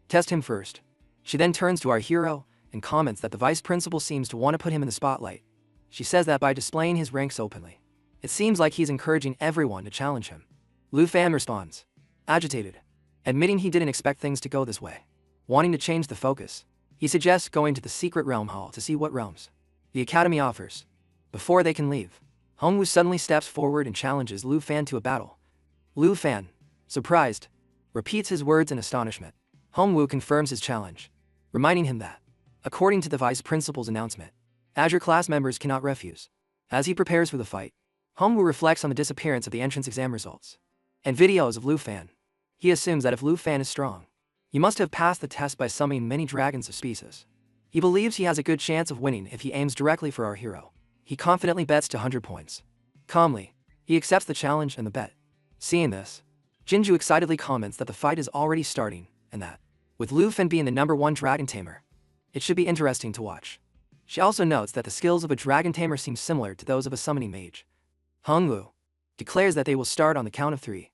test him first. She then turns to our hero and comments that the vice principal seems to want to put him in the spotlight. She says that by displaying his ranks openly, it seems like he's encouraging everyone to challenge him. Lu Fan responds, agitated, admitting he didn't expect things to go this way. Wanting to change the focus, he suggests going to the secret realm hall to see what realms the academy offers before they can leave. Hongwoo suddenly steps forward and challenges Lu Fan to a battle. Lu Fan, surprised, repeats his words in astonishment. Hongwoo confirms his challenge, reminding him that, according to the vice principal's announcement, Azure class members cannot refuse. As he prepares for the fight, Hongwoo reflects on the disappearance of the entrance exam results and videos of Lu Fan. He assumes that if Lu Fan is strong, he must have passed the test by summoning many dragons of species. He believes he has a good chance of winning if he aims directly for our hero. He confidently bets to 100 points. Calmly, he accepts the challenge and the bet. Seeing this, Jinju excitedly comments that the fight is already starting, and that, with Lu Fan being the #1 dragon tamer, it should be interesting to watch. She also notes that the skills of a dragon tamer seem similar to those of a summoning mage. Hongwoo declares that they will start on the count of 3,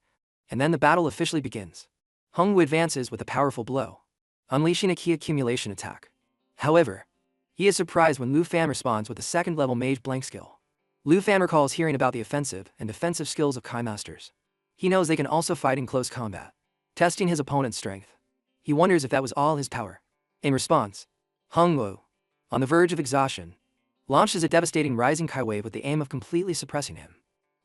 and then the battle officially begins. Hongwoo advances with a powerful blow, unleashing a key accumulation attack. However, he is surprised when Lu Fan responds with a second-level mage blank skill. Lu Fan recalls hearing about the offensive and defensive skills of Kai Masters. He knows they can also fight in close combat, testing his opponent's strength. He wonders if that was all his power. In response, Hongwoo, on the verge of exhaustion, launches a devastating rising Kai wave with the aim of completely suppressing him.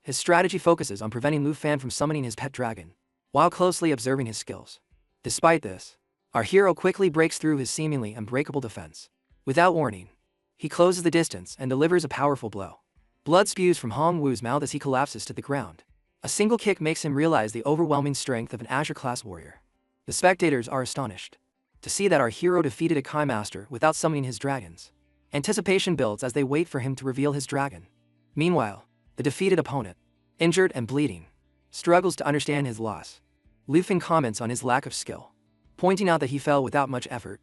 His strategy focuses on preventing Lu Fan from summoning his pet dragon, while closely observing his skills. Despite this, our hero quickly breaks through his seemingly unbreakable defense. Without warning, he closes the distance and delivers a powerful blow. Blood spews from Hongwoo's mouth as he collapses to the ground. A single kick makes him realize the overwhelming strength of an Azure-class warrior. The spectators are astonished to see that our hero defeated a Kai Master without summoning his dragons. Anticipation builds as they wait for him to reveal his dragon. Meanwhile, the defeated opponent, injured and bleeding, struggles to understand his loss. Lu Fan comments on his lack of skill, pointing out that he fell without much effort,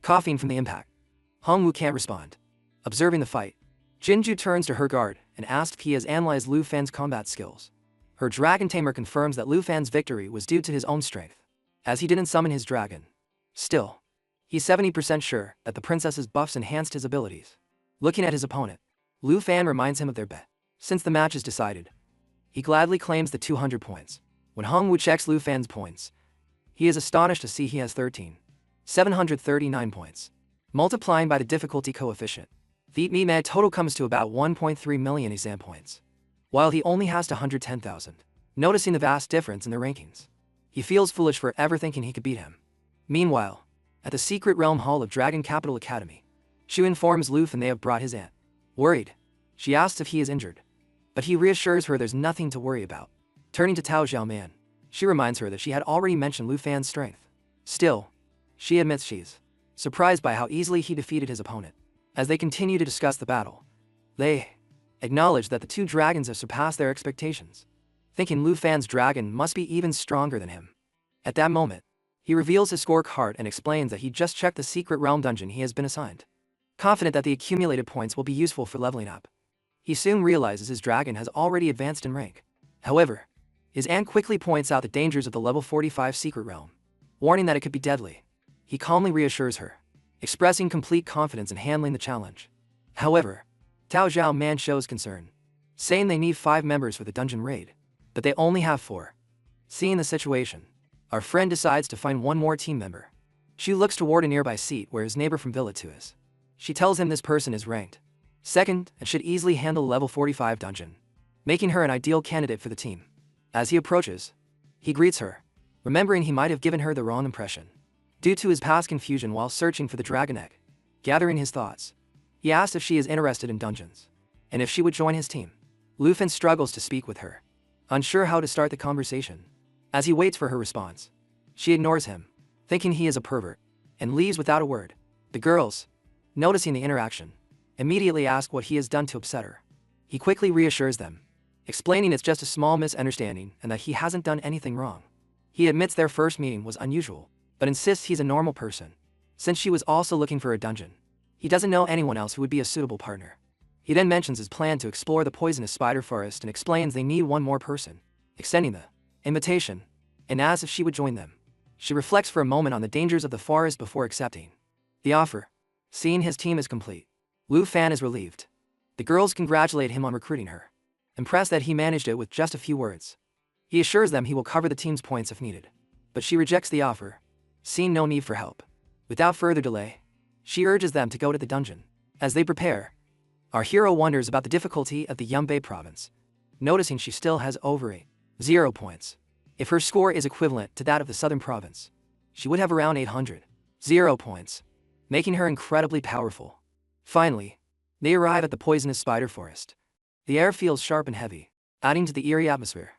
coughing from the impact. Hongwoo can't respond. Observing the fight, Jinju turns to her guard and asks if he has analyzed Lu Fan's combat skills. Her dragon tamer confirms that Lu Fan's victory was due to his own strength, as he didn't summon his dragon. Still, he's 70% sure that the princess's buffs enhanced his abilities. Looking at his opponent, Lu Fan reminds him of their bet. Since the match is decided, he gladly claims the 200 points. When Hongwoo checks Lu Fan's points, he is astonished to see he has 13,739 points. Multiplying by the difficulty coefficient, the MEMA total comes to about 1.3 million exam points, while he only has 110,000. Noticing the vast difference in their rankings, he feels foolish for ever thinking he could beat him. Meanwhile, at the secret realm hall of Dragon Capital Academy, Shu informs Lu Fan they have brought his aunt. Worried, she asks if he is injured, but he reassures her there's nothing to worry about. Turning to Tao Xiaoman, she reminds her that she had already mentioned Lu Fan's strength. Still, she admits she's surprised by how easily he defeated his opponent. As they continue to discuss the battle, they acknowledge that the two dragons have surpassed their expectations, thinking Lu Fan's dragon must be even stronger than him. At that moment, he reveals his scorecard and explains that he just checked the secret realm dungeon he has been assigned. Confident that the accumulated points will be useful for leveling up, he soon realizes his dragon has already advanced in rank. However, his aunt quickly points out the dangers of the level 45 secret realm, warning that it could be deadly. He calmly reassures her, expressing complete confidence in handling the challenge. However, Tao Xiaoman shows concern, saying they need 5 members for the dungeon raid, but they only have 4. Seeing the situation, our friend decides to find one more team member. She looks toward a nearby seat where his neighbor from Villa 2 is. She tells him this person is ranked second and should easily handle level 45 dungeon, making her an ideal candidate for the team. As he approaches, he greets her, remembering he might have given her the wrong impression due to his past confusion while searching for the dragon egg. Gathering his thoughts, he asks if she is interested in dungeons, and if she would join his team. Lu Fan struggles to speak with her, unsure how to start the conversation. As he waits for her response, she ignores him, thinking he is a pervert, and leaves without a word. The girls, noticing the interaction, immediately ask what he has done to upset her. He quickly reassures them, explaining it's just a small misunderstanding and that he hasn't done anything wrong. He admits their first meeting was unusual, but insists he's a normal person, since she was also looking for a dungeon. He doesn't know anyone else who would be a suitable partner. He then mentions his plan to explore the poisonous spider forest and explains they need one more person, extending the invitation, and asks if she would join them. She reflects for a moment on the dangers of the forest before accepting the offer. Seeing his team is complete, Lu Fan is relieved. The girls congratulate him on recruiting her, impressed that he managed it with just a few words. He assures them he will cover the team's points if needed, but she rejects the offer, seeing no need for help. Without further delay, she urges them to go to the dungeon. As they prepare, Our hero wonders about the difficulty of the Yunbei province, noticing she still has over 0 points. If her score is equivalent to that of the southern province, she would have around 800 points, making her incredibly powerful. Finally, they arrive at the poisonous spider forest. The air feels sharp and heavy, adding to the eerie atmosphere.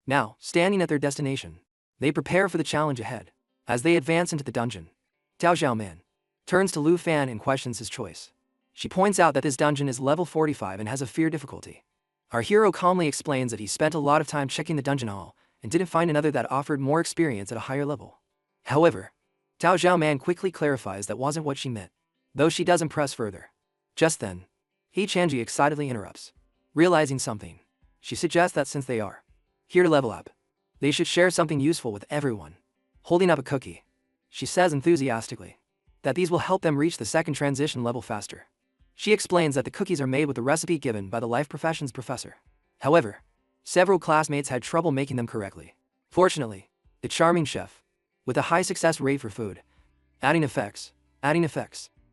Now, standing at their destination, they prepare for the challenge ahead. As they advance into the dungeon, Tao Xiaoman turns to Lu Fan and questions his choice. She points out that this dungeon is level 45 and has a fear difficulty. Our hero calmly explains that he spent a lot of time checking the dungeon hall and didn't find another that offered more experience at a higher level. However, Tao Xiaoman quickly clarifies that wasn't what she meant, though she doesn't press further. Just then, He Chanji excitedly interrupts. Realizing something, she suggests that since they are here to level up, they should share something useful with everyone. Holding up a cookie, she says enthusiastically that these will help them reach the second transition level faster. She explains that the cookies are made with the recipe given by the life professions professor. However, several classmates had trouble making them correctly. Fortunately, the charming chef, with a high success rate for food, adding effects,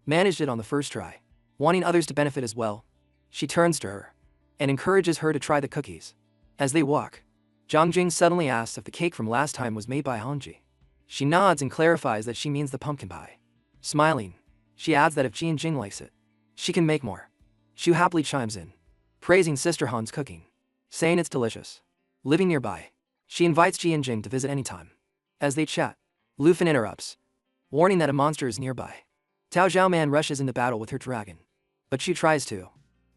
managed it on the first try. Wanting others to benefit as well, she turns to her and encourages her to try the cookies. As they walk, Zhang suddenly asks if the cake from last time was made by Hanji. She nods and clarifies that she means the pumpkin pie. Smiling, she adds that if Jing likes it, she can make more. Xu happily chimes in, praising Sister Han's cooking, saying it's delicious. Living nearby, she invites Jing to visit anytime. As they chat, Luffy interrupts, warning that a monster is nearby. Tao Xiaoman rushes into battle with her dragon, but Xu tries to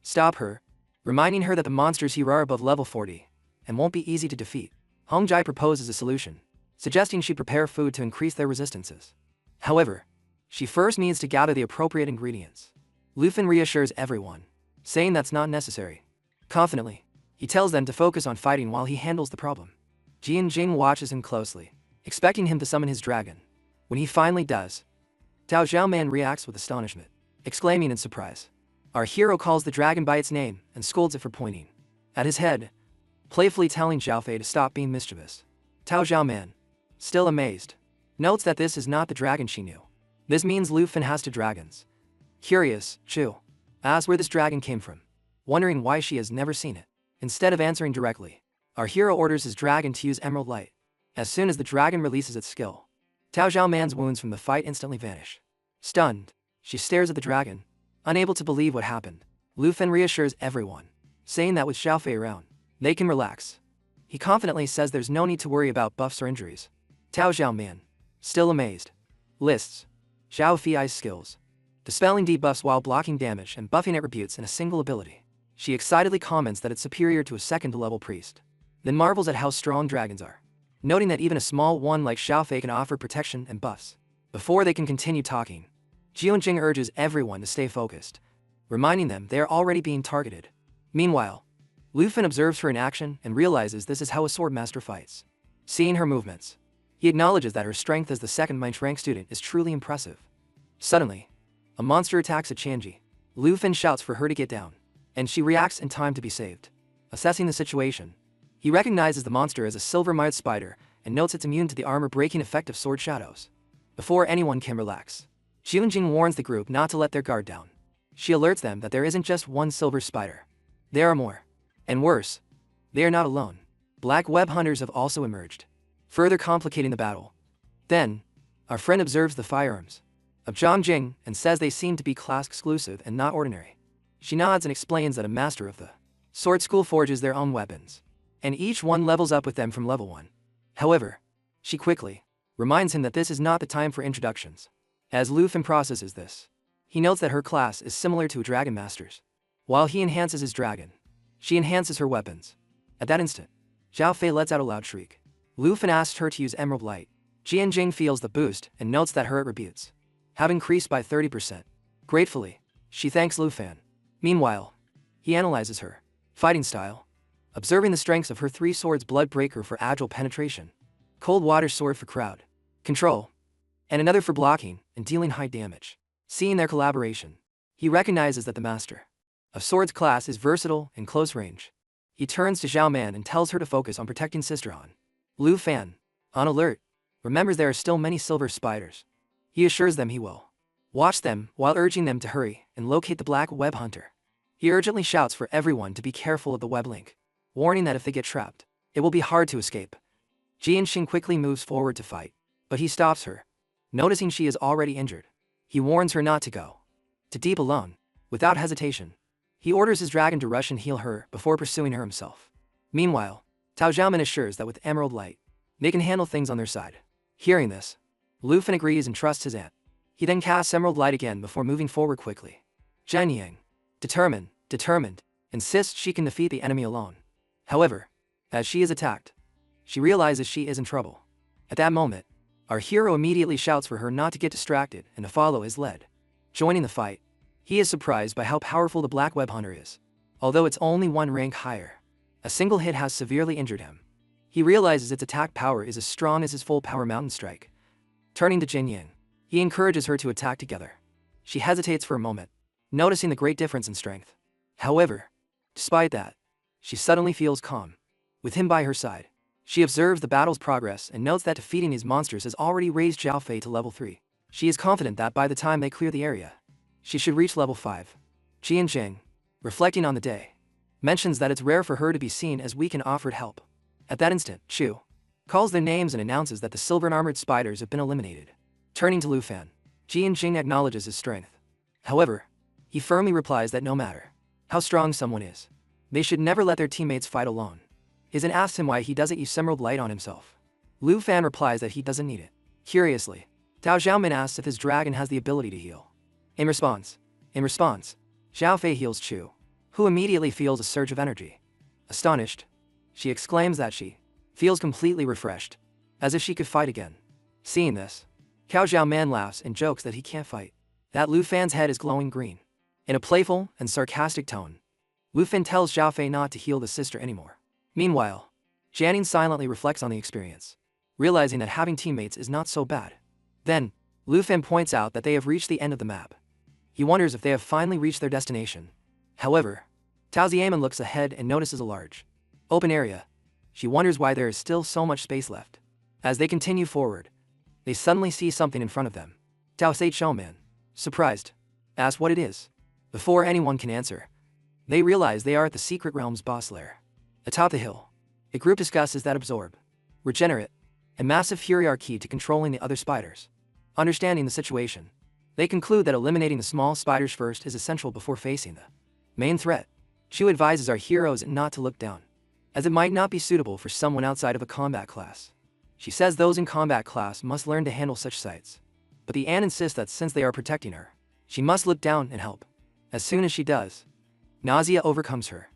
stop her, reminding her that the monsters here are above level 40 and won't be easy to defeat. Hong Jai proposes a solution, suggesting she prepare food to increase their resistances. However, she first needs to gather the appropriate ingredients. Luffy reassures everyone, saying that's not necessary. Confidently, he tells them to focus on fighting while he handles the problem. Jing watches him closely, expecting him to summon his dragon. When he finally does, Tao Xiaoman reacts with astonishment, exclaiming in surprise. Our hero calls the dragon by its name and scolds it for pointing at his head, playfully telling Xiaofei to stop being mischievous. Tao Xiaoman, still amazed, notes that this is not the dragon she knew. This means Luffy has two dragons. Curious, Chu asks where this dragon came from, wondering why she has never seen it. Instead of answering directly, our hero orders his dragon to use emerald light. As soon as the dragon releases its skill, Tao Xiaoman's wounds from the fight instantly vanish. Stunned, she stares at the dragon, unable to believe what happened. Luffy reassures everyone, saying that with Xiaofei around, they can relax. He confidently says there's no need to worry about buffs or injuries. Tao Xiaoman, still amazed, lists Xiao Fei's skills, dispelling debuffs while blocking damage and buffing attributes in a single ability. She excitedly comments that it's superior to a second-level priest, then marvels at how strong dragons are, noting that even a small one like Xiaofei can offer protection and buffs. Before they can continue talking, Jing urges everyone to stay focused, reminding them they are already being targeted. Meanwhile, Luffy observes her in action and realizes this is how a swordmaster fights. Seeing her movements, he acknowledges that her strength as the second rank student is truly impressive. Suddenly, a monster attacks at Chanji. Luffy shouts for her to get down, and she reacts in time to be saved. Assessing the situation, he recognizes the monster as a silver-mired spider and notes it's immune to the armor-breaking effect of sword shadows. Before anyone can relax, Jing warns the group not to let their guard down. She alerts them that there isn't just one silver spider. There are more. And worse, they are not alone. Black web hunters have also emerged, further complicating the battle. Then, our friend observes the firearms of Jing and says they seem to be class exclusive and not ordinary. She nods and explains that a master of the sword school forges their own weapons, and each one levels up with them from level 1. However, she quickly reminds him that this is not the time for introductions. As Luffy processes this, he notes that her class is similar to a dragon master's. While he enhances his dragon, she enhances her weapons. At that instant, Xiaofei lets out a loud shriek. Luffy asks her to use emerald light. Jing feels the boost and notes that her attributes have increased by 30%. Gratefully, she thanks Luffy. Meanwhile, he analyzes her fighting style, observing the strengths of her 3 swords: Blood Breaker for agile penetration, Cold Water Sword for crowd control, and another for blocking and dealing high damage. Seeing their collaboration, he recognizes that the master of swords class is versatile and close range. He turns to Xiaoman and tells her to focus on protecting Sister Han. Luffy, on alert, remembers there are still many silver spiders. He assures them he will watch them while urging them to hurry and locate the black web hunter. He urgently shouts for everyone to be careful of the web link, warning that if they get trapped, it will be hard to escape. Jianxing quickly moves forward to fight, but he stops her. Noticing she is already injured, he warns her not to go to deep alone. Without hesitation, he orders his dragon to rush and heal her before pursuing her himself. Meanwhile, Tao Xiaoman assures that with Emerald Light, they can handle things on their side. Hearing this, Lu Fen agrees and trusts his aunt. He then casts Emerald Light again before moving forward quickly. Zhen Yang, determined, insists she can defeat the enemy alone. However, as she is attacked, she realizes she is in trouble. At that moment, our hero immediately shouts for her not to get distracted and to follow his lead. Joining the fight, he is surprised by how powerful the Black Web Hunter is. Although it's only one rank higher, a single hit has severely injured him. He realizes its attack power is as strong as his full power mountain strike. Turning to Jin Yang, he encourages her to attack together. She hesitates for a moment, noticing the great difference in strength. However, despite that, she suddenly feels calm. With him by her side, she observes the battle's progress and notes that defeating these monsters has already raised Zhao Fei to level 3. She is confident that by the time they clear the area, she should reach level 5. Jianxing, reflecting on the day, mentions that it's rare for her to be seen as weak and offered help. At that instant, Chu calls their names and announces that the silver and armored spiders have been eliminated. Turning to Lu Fan, Jianxing acknowledges his strength. However, he firmly replies that no matter how strong someone is, they should never let their teammates fight alone. He then asks him why he doesn't use Emerald Light on himself. Lu Fan replies that he doesn't need it. Curiously, Tao Xiaomin asks if his dragon has the ability to heal. In response, Zhao Fei heals Chu, who immediately feels a surge of energy. Astonished, she exclaims that she feels completely refreshed, as if she could fight again. Seeing this, Cao Xiaoman laughs and jokes that he can't fight. That Lu Fan's head is glowing green. In a playful and sarcastic tone, Lu Fan tells Zhao Fei not to heal the sister anymore. Meanwhile, Jianing silently reflects on the experience, realizing that having teammates is not so bad. Then, Lu Fan points out that they have reached the end of the map. He wonders if they have finally reached their destination. However, Tao Xiamen looks ahead and notices a large, open area. She wonders why there is still so much space left. As they continue forward, they suddenly see something in front of them. Tao Xiaoman, surprised, asks what it is. Before anyone can answer, they realize they are at the Secret Realm's boss lair. Atop the hill, a group discusses that absorb, regenerate, and massive fury are key to controlling the other spiders. Understanding the situation, they conclude that eliminating the small spiders first is essential before facing the main threat. Chu advises our heroes not to look down, as it might not be suitable for someone outside of a combat class. She says those in combat class must learn to handle such sights. But the Anne insists that since they are protecting her, she must look down and help. As soon as she does, nausea overcomes her,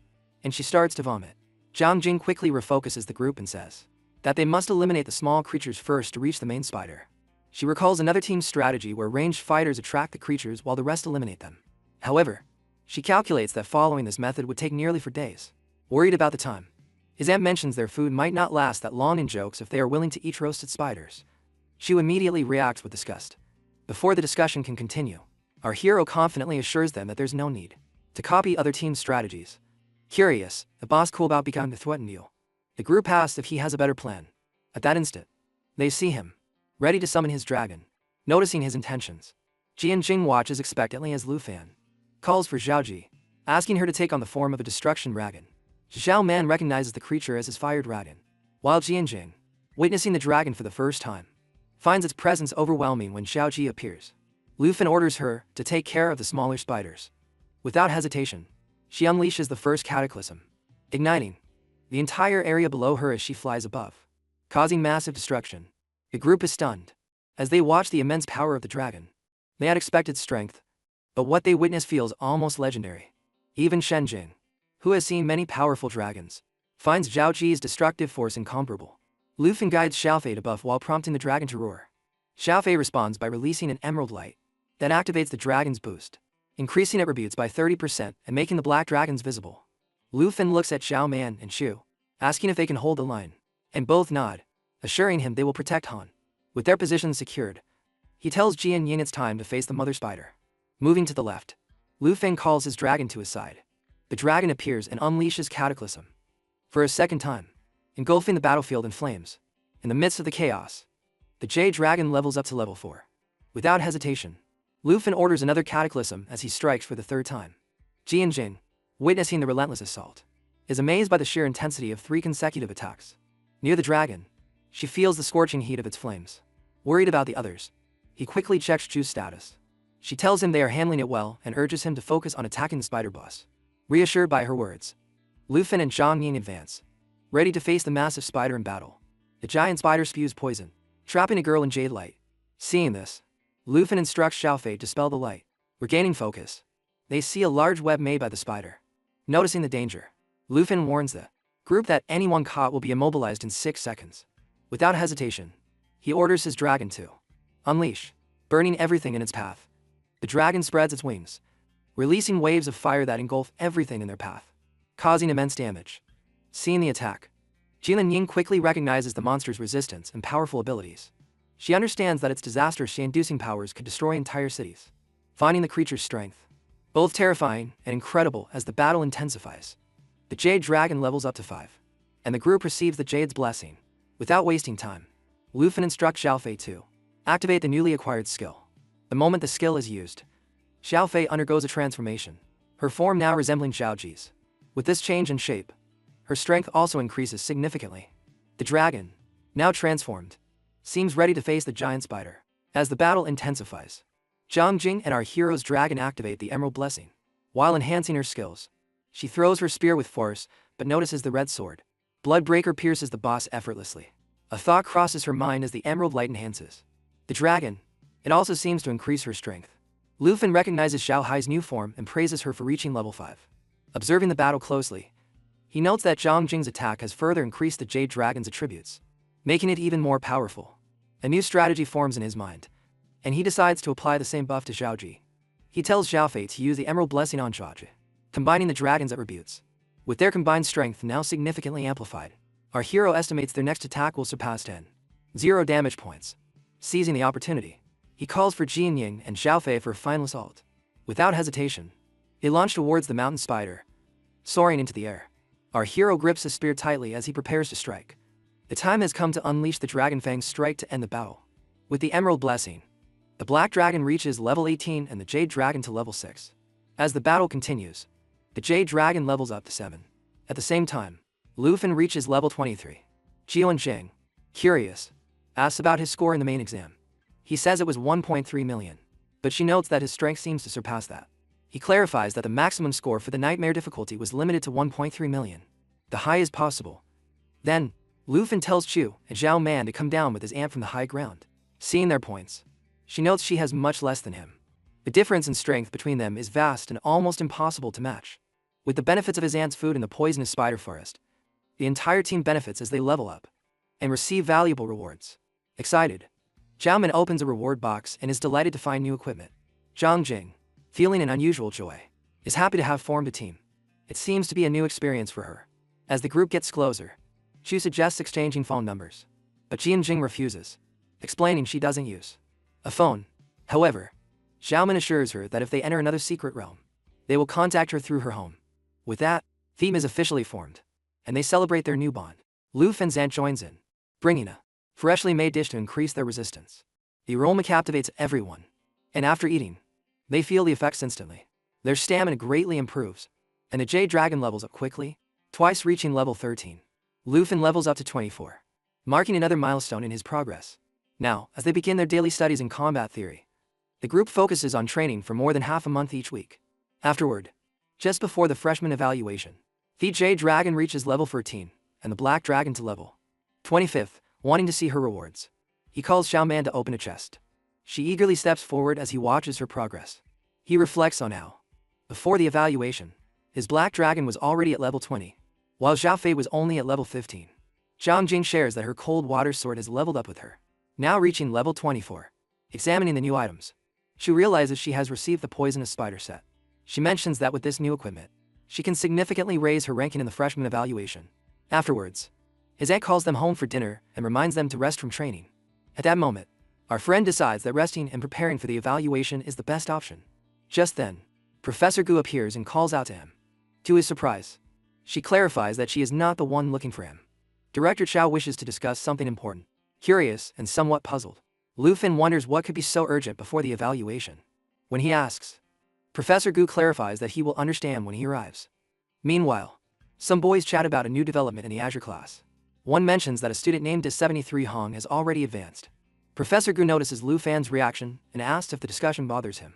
and she starts to vomit. Zhang Jing quickly refocuses the group and says that they must eliminate the small creatures first to reach the main spider. She recalls another team's strategy where ranged fighters attract the creatures while the rest eliminate them. However, she calculates that following this method would take nearly 4 days. Worried about the time, his aunt mentions their food might not last that long and jokes if they are willing to eat roasted spiders. Shu immediately reacts with disgust. Before the discussion can continue, our hero confidently assures them that there's no need to copy other teams' strategies. Curious, the boss cool about becoming the threatened deal. The group asks if he has a better plan. At that instant, they see him, ready to summon his dragon. Noticing his intentions, Jian Jing watches expectantly as Lu Fan calls for Zhao Ji, asking her to take on the form of a destruction dragon. Zhao Man recognizes the creature as his fire dragon, while Jian Jing, witnessing the dragon for the first time, finds its presence overwhelming when Zhao Ji appears. Lu Fan orders her to take care of the smaller spiders. Without hesitation, she unleashes the first cataclysm, igniting the entire area below her as she flies above, causing massive destruction. The group is stunned as they watch the immense power of the dragon. They had expected strength, but what they witness feels almost legendary. Even Shen Jing, who has seen many powerful dragons, finds Zhao Ji's destructive force incomparable. Lu Fan guides Xiao Fei to buff while prompting the dragon to roar. Xiao Fei responds by releasing an emerald light that activates the dragon's boost, increasing attributes by 30% and making the black dragons visible. Lu Fan looks at Zhao Man and Shu, asking if they can hold the line, and both nod, assuring him they will protect Han. With their positions secured, he tells Jian Yin it's time to face the mother spider. Moving to the left, Lu Fan calls his dragon to his side. The dragon appears and unleashes Cataclysm. For a second time, engulfing the battlefield in flames. In the midst of the chaos, the Jade Dragon levels up to level 4. Without hesitation, Lu Fan orders another Cataclysm as he strikes for the 3rd time. Jian Jing, witnessing the relentless assault, is amazed by the sheer intensity of 3 consecutive attacks. Near the dragon, she feels the scorching heat of its flames. Worried about the others, he quickly checks Chu's status. She tells him they are handling it well and urges him to focus on attacking the spider boss. Reassured by her words, Lufin and Zhang Ying advance, ready to face the massive spider in battle. The giant spider spews poison, trapping a girl in jade light. Seeing this, Lufin instructs Xiaofei to dispel the light. Regaining focus, they see a large web made by the spider. Noticing the danger, Lufin warns the group that anyone caught will be immobilized in 6 seconds. Without hesitation, he orders his dragon to unleash, burning everything in its path. The dragon spreads its wings, releasing waves of fire that engulf everything in their path, causing immense damage. Seeing the attack, Jilin Ying quickly recognizes the monster's resistance and powerful abilities. She understands that its disaster-inducing powers could destroy entire cities. Finding the creature's strength both terrifying and incredible as the battle intensifies, the Jade Dragon levels up to 5, and the group receives the Jade's blessing. Without wasting time, Lufin instructs Xiaofei to activate the newly acquired skill. The moment the skill is used, Xiaofei undergoes a transformation, her form now resembling Xiaoji's. With this change in shape, her strength also increases significantly. The dragon, now transformed, seems ready to face the giant spider. As the battle intensifies, Zhang Jing and our hero's dragon activate the Emerald Blessing. While enhancing her skills, she throws her spear with force, but notices the red sword. Bloodbreaker pierces the boss effortlessly. A thought crosses her mind as the emerald light enhances the dragon. It also seems to increase her strength. Lufin recognizes Xiao Hai's new form and praises her for reaching level 5. Observing the battle closely, he notes that Zhang Jing's attack has further increased the Jade Dragon's attributes, making it even more powerful. A new strategy forms in his mind, and he decides to apply the same buff to Xiaoji. He tells Xiaofei to use the Emerald Blessing on Xiaoji, combining the dragon's attributes. With their combined strength now significantly amplified, our hero estimates their next attack will surpass 10,000 damage points. Seizing the opportunity, he calls for Jin Ying and Xiaofei for a final assault. Without hesitation, they launch towards the mountain spider, soaring into the air. Our hero grips his spear tightly as he prepares to strike. The time has come to unleash the Dragon Fang strike to end the battle. With the Emerald Blessing, the Black Dragon reaches level 18 and the Jade Dragon to level 6. As the battle continues, the Jade Dragon levels up to 7. At the same time, Lufin reaches level 23. Jian Sheng, curious, asks about his score in the main exam. He says it was 1.3 million, but she notes that his strength seems to surpass that. He clarifies that the maximum score for the nightmare difficulty was limited to 1.3 million, the highest possible. Then, Lufin tells Chu and Zhao Man to come down with his aunt from the high ground. Seeing their points, she notes she has much less than him. The difference in strength between them is vast and almost impossible to match. With the benefits of his aunt's food in the poisonous spider forest, the entire team benefits as they level up and receive valuable rewards. Excited, Zhao Man opens a reward box and is delighted to find new equipment. Zhang Jing, feeling an unusual joy, is happy to have formed a team. It seems to be a new experience for her. As the group gets closer, Chu suggests exchanging phone numbers, but Jian Jing refuses, explaining she doesn't use a phone. However, Xiaoman assures her that if they enter another secret realm, they will contact her through her home. With that, theme is officially formed, and they celebrate their new bond. Lufin Zant joins in, bringing a freshly made dish to increase their resistance. The enrollment captivates everyone, and after eating, they feel the effects instantly. Their stamina greatly improves, and the Jade Dragon levels up quickly, twice reaching level 13. Lufin levels up to 24, marking another milestone in his progress. Now, as they begin their daily studies in combat theory, the group focuses on training for more than half a month each week. Afterward, just before the freshman evaluation, the Jade Dragon reaches level 13, and the Black Dragon to level 25, wanting to see her rewards. He calls Xiao Man to open a chest. She eagerly steps forward as he watches her progress. He reflects on how, before the evaluation, his Black Dragon was already at level 20, while Xiaofei was only at level 15. Zhang Jing shares that her cold water sword has leveled up with her, now reaching level 24. Examining the new items, she realizes she has received the poisonous spider set. She mentions that with this new equipment, she can significantly raise her ranking in the freshman evaluation. Afterwards, his aunt calls them home for dinner and reminds them to rest from training. At that moment, our friend decides that resting and preparing for the evaluation is the best option. Just then, Professor Gu appears and calls out to him. To his surprise, she clarifies that she is not the one looking for him. Director Chao wishes to discuss something important. Curious and somewhat puzzled, Lufin wonders what could be so urgent before the evaluation. When he asks, Professor Gu clarifies that he will understand when he arrives. Meanwhile, some boys chat about a new development in the Azure class. One mentions that a student named Dis73 Hong has already advanced. Professor Gu notices Lu Fan's reaction and asks if the discussion bothers him.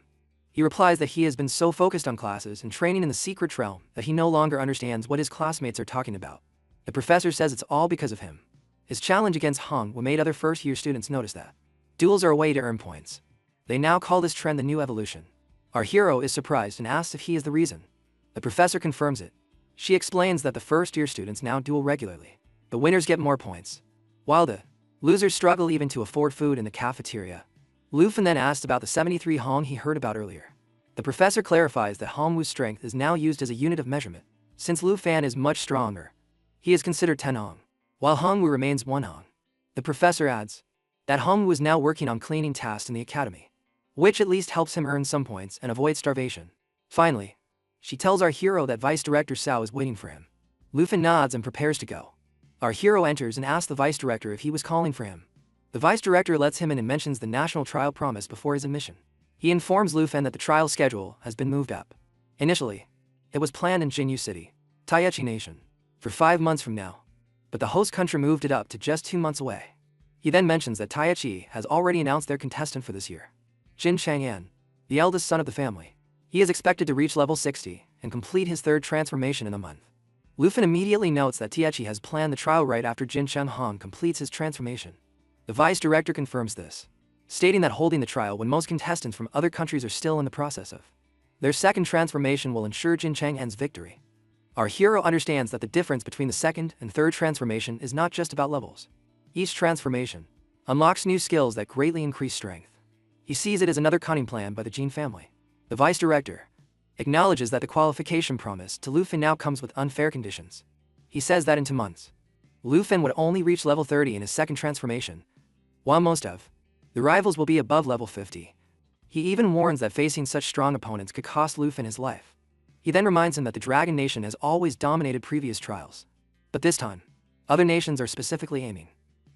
He replies that he has been so focused on classes and training in the secret realm that he no longer understands what his classmates are talking about. The professor says it's all because of him. His challenge against Hong made other first-year students notice that. Duels are a way to earn points. They now call this trend the new evolution. Our hero is surprised and asks if he is the reason. The professor confirms it. She explains that the first-year students now duel regularly. The winners get more points, while the losers struggle even to afford food in the cafeteria. Lu Fan then asks about the 73 Hong he heard about earlier. The professor clarifies that Hong Wu's strength is now used as a unit of measurement. Since Lu Fan is much stronger, he is considered 10 Hong, while Hong Wu remains 1 Hong. The professor adds that Hong Wu is now working on cleaning tasks in the academy, which at least helps him earn some points and avoid starvation. Finally, she tells our hero that Vice Director Sao is waiting for him. Lu Fan nods and prepares to go. Our hero enters and asks the Vice Director if he was calling for him. The Vice Director lets him in and mentions the national trial promised before his admission. He informs Lu Fan that the trial schedule has been moved up. Initially, it was planned in Jinyu City, Taichi Nation, for 5 months from now, but the host country moved it up to just 2 months away. He then mentions that Taichi has already announced their contestant for this year, Jin Chang'an, the eldest son of the family. He is expected to reach level 60 and complete his 3rd transformation in a month. Lu Fan immediately notes that Taichi has planned the trial right after Jin Chang'an completes his transformation. The Vice Director confirms this, stating that holding the trial when most contestants from other countries are still in the process of their 2nd transformation will ensure Jin Chang'an's victory. Our hero understands that the difference between the 2nd and 3rd transformation is not just about levels. Each transformation unlocks new skills that greatly increase strength. He sees it as another cunning plan by the Jin family. The Vice Director acknowledges that the qualification promised to Lu Fan now comes with unfair conditions. He says that in 2 months, Lu Fan would only reach level 30 in his 2nd transformation, while most of the rivals will be above level 50. He even warns that facing such strong opponents could cost Lu Fan his life. He then reminds him that the Dragon Nation has always dominated previous trials, but this time, other nations are specifically aiming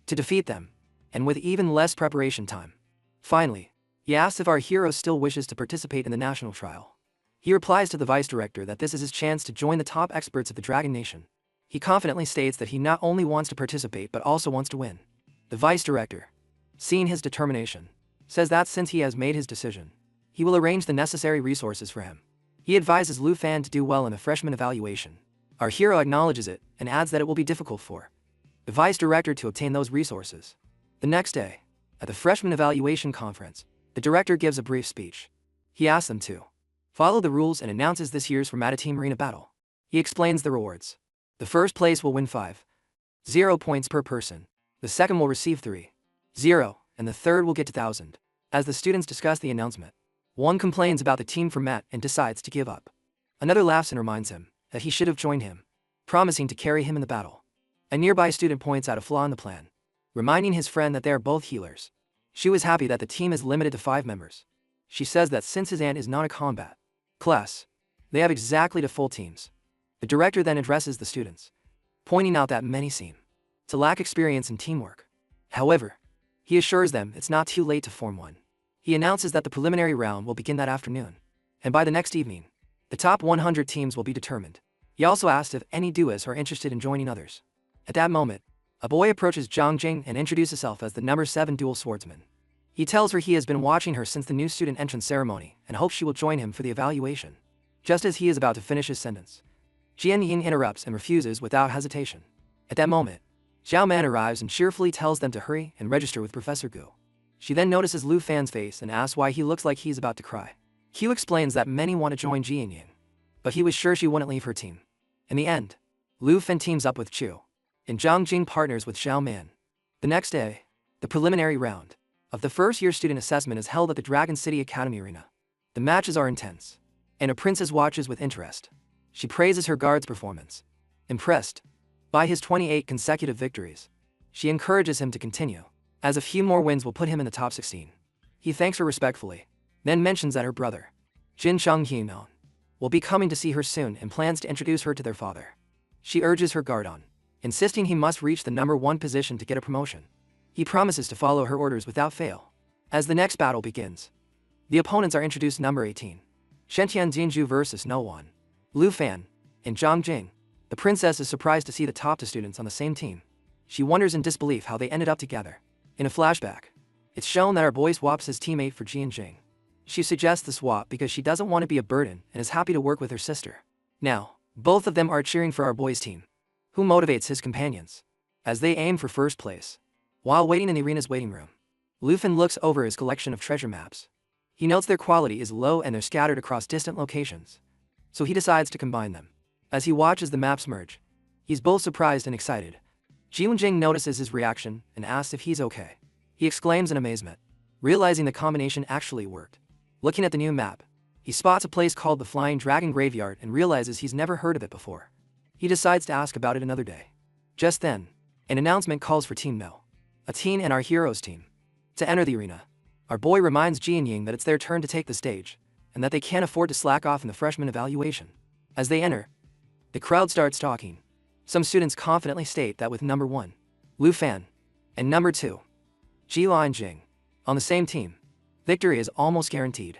to defeat them, and with even less preparation time. Finally, he asks if our hero still wishes to participate in the national trial. He replies to the Vice Director that this is his chance to join the top experts of the Dragon Nation. He confidently states that he not only wants to participate but also wants to win. The Vice Director, seeing his determination, says that since he has made his decision, he will arrange the necessary resources for him. He advises Lu Fan to do well in the freshman evaluation. Our hero acknowledges it and adds that it will be difficult for the Vice Director to obtain those resources. The next day, at the freshman evaluation conference, the director gives a brief speech. He asks them to follow the rules and announces this year's formatted team arena battle. He explains the rewards. The first place will win 5,000 points per person. The second will receive 3,000, and the third will get 2,000. As the students discuss the announcement, one complains about the team format and decides to give up. Another laughs and reminds him that he should have joined him, promising to carry him in the battle. A nearby student points out a flaw in the plan, reminding his friend that they are both healers. She was happy that the team is limited to 5 members. She says that since his aunt is not a combat class, they have exactly 2 full teams. The director then addresses the students, pointing out that many seem to lack experience in teamwork. However, he assures them it's not too late to form one. He announces that the preliminary round will begin that afternoon, and by the next evening, the top 100 teams will be determined. He also asked if any duelists are interested in joining others. At that moment, a boy approaches Zhang Jing and introduces himself as the number 7 dual swordsman. He tells her he has been watching her since the new student entrance ceremony and hopes she will join him for the evaluation. Just as he is about to finish his sentence, Jian Ying interrupts and refuses without hesitation. At that moment, Xiao Man arrives and cheerfully tells them to hurry and register with Professor Gu. She then notices Lu Fan's face and asks why he looks like he's about to cry. Q explains that many want to join Jian Ying, but he was sure she wouldn't leave her team. In the end, Lu Fan teams up with Chu, and Zhang Jing partners with Xiao Man. The next day, the preliminary round of the first-year student assessment is held at the Dragon City Academy Arena. The matches are intense, and a princess watches with interest. She praises her guard's performance. Impressed by his 28 consecutive victories, she encourages him to continue, as a few more wins will put him in the top 16. He thanks her respectfully, then mentions that her brother, Jin Changhyun, will be coming to see her soon and plans to introduce her to their father. She urges her guard on, insisting he must reach the number 1 position to get a promotion. He promises to follow her orders without fail. As the next battle begins, the opponents are introduced: number 18, Shentian Jinju versus No One. Lu Fan In Zhangjing, the princess is surprised to see the top 2 students on the same team. She wonders in disbelief how they ended up together. In a flashback, it's shown that our boy swaps his teammate for Jianjing. She suggests the swap because she doesn't want to be a burden and is happy to work with her sister. Now, both of them are cheering for our boy's team, who motivates his companions as they aim for first place. While waiting in the arena's waiting room, Lufin looks over his collection of treasure maps. He notes their quality is low and they're scattered across distant locations, so he decides to combine them. As he watches the maps merge, he's both surprised and excited. Jianjing notices his reaction and asks if he's okay. He exclaims in amazement, realizing the combination actually worked. Looking at the new map, he spots a place called the Flying Dragon Graveyard and realizes he's never heard of it before. He decides to ask about it another day. Just then, an announcement calls for Team No, a teen and our heroes team, to enter the arena. Our boy reminds Jianying that it's their turn to take the stage, and that they can't afford to slack off in the freshman evaluation. As they enter, the crowd starts talking. Some students confidently state that with number 1, Lu Fan, and number 2, Ji Lianjing, on the same team, victory is almost guaranteed.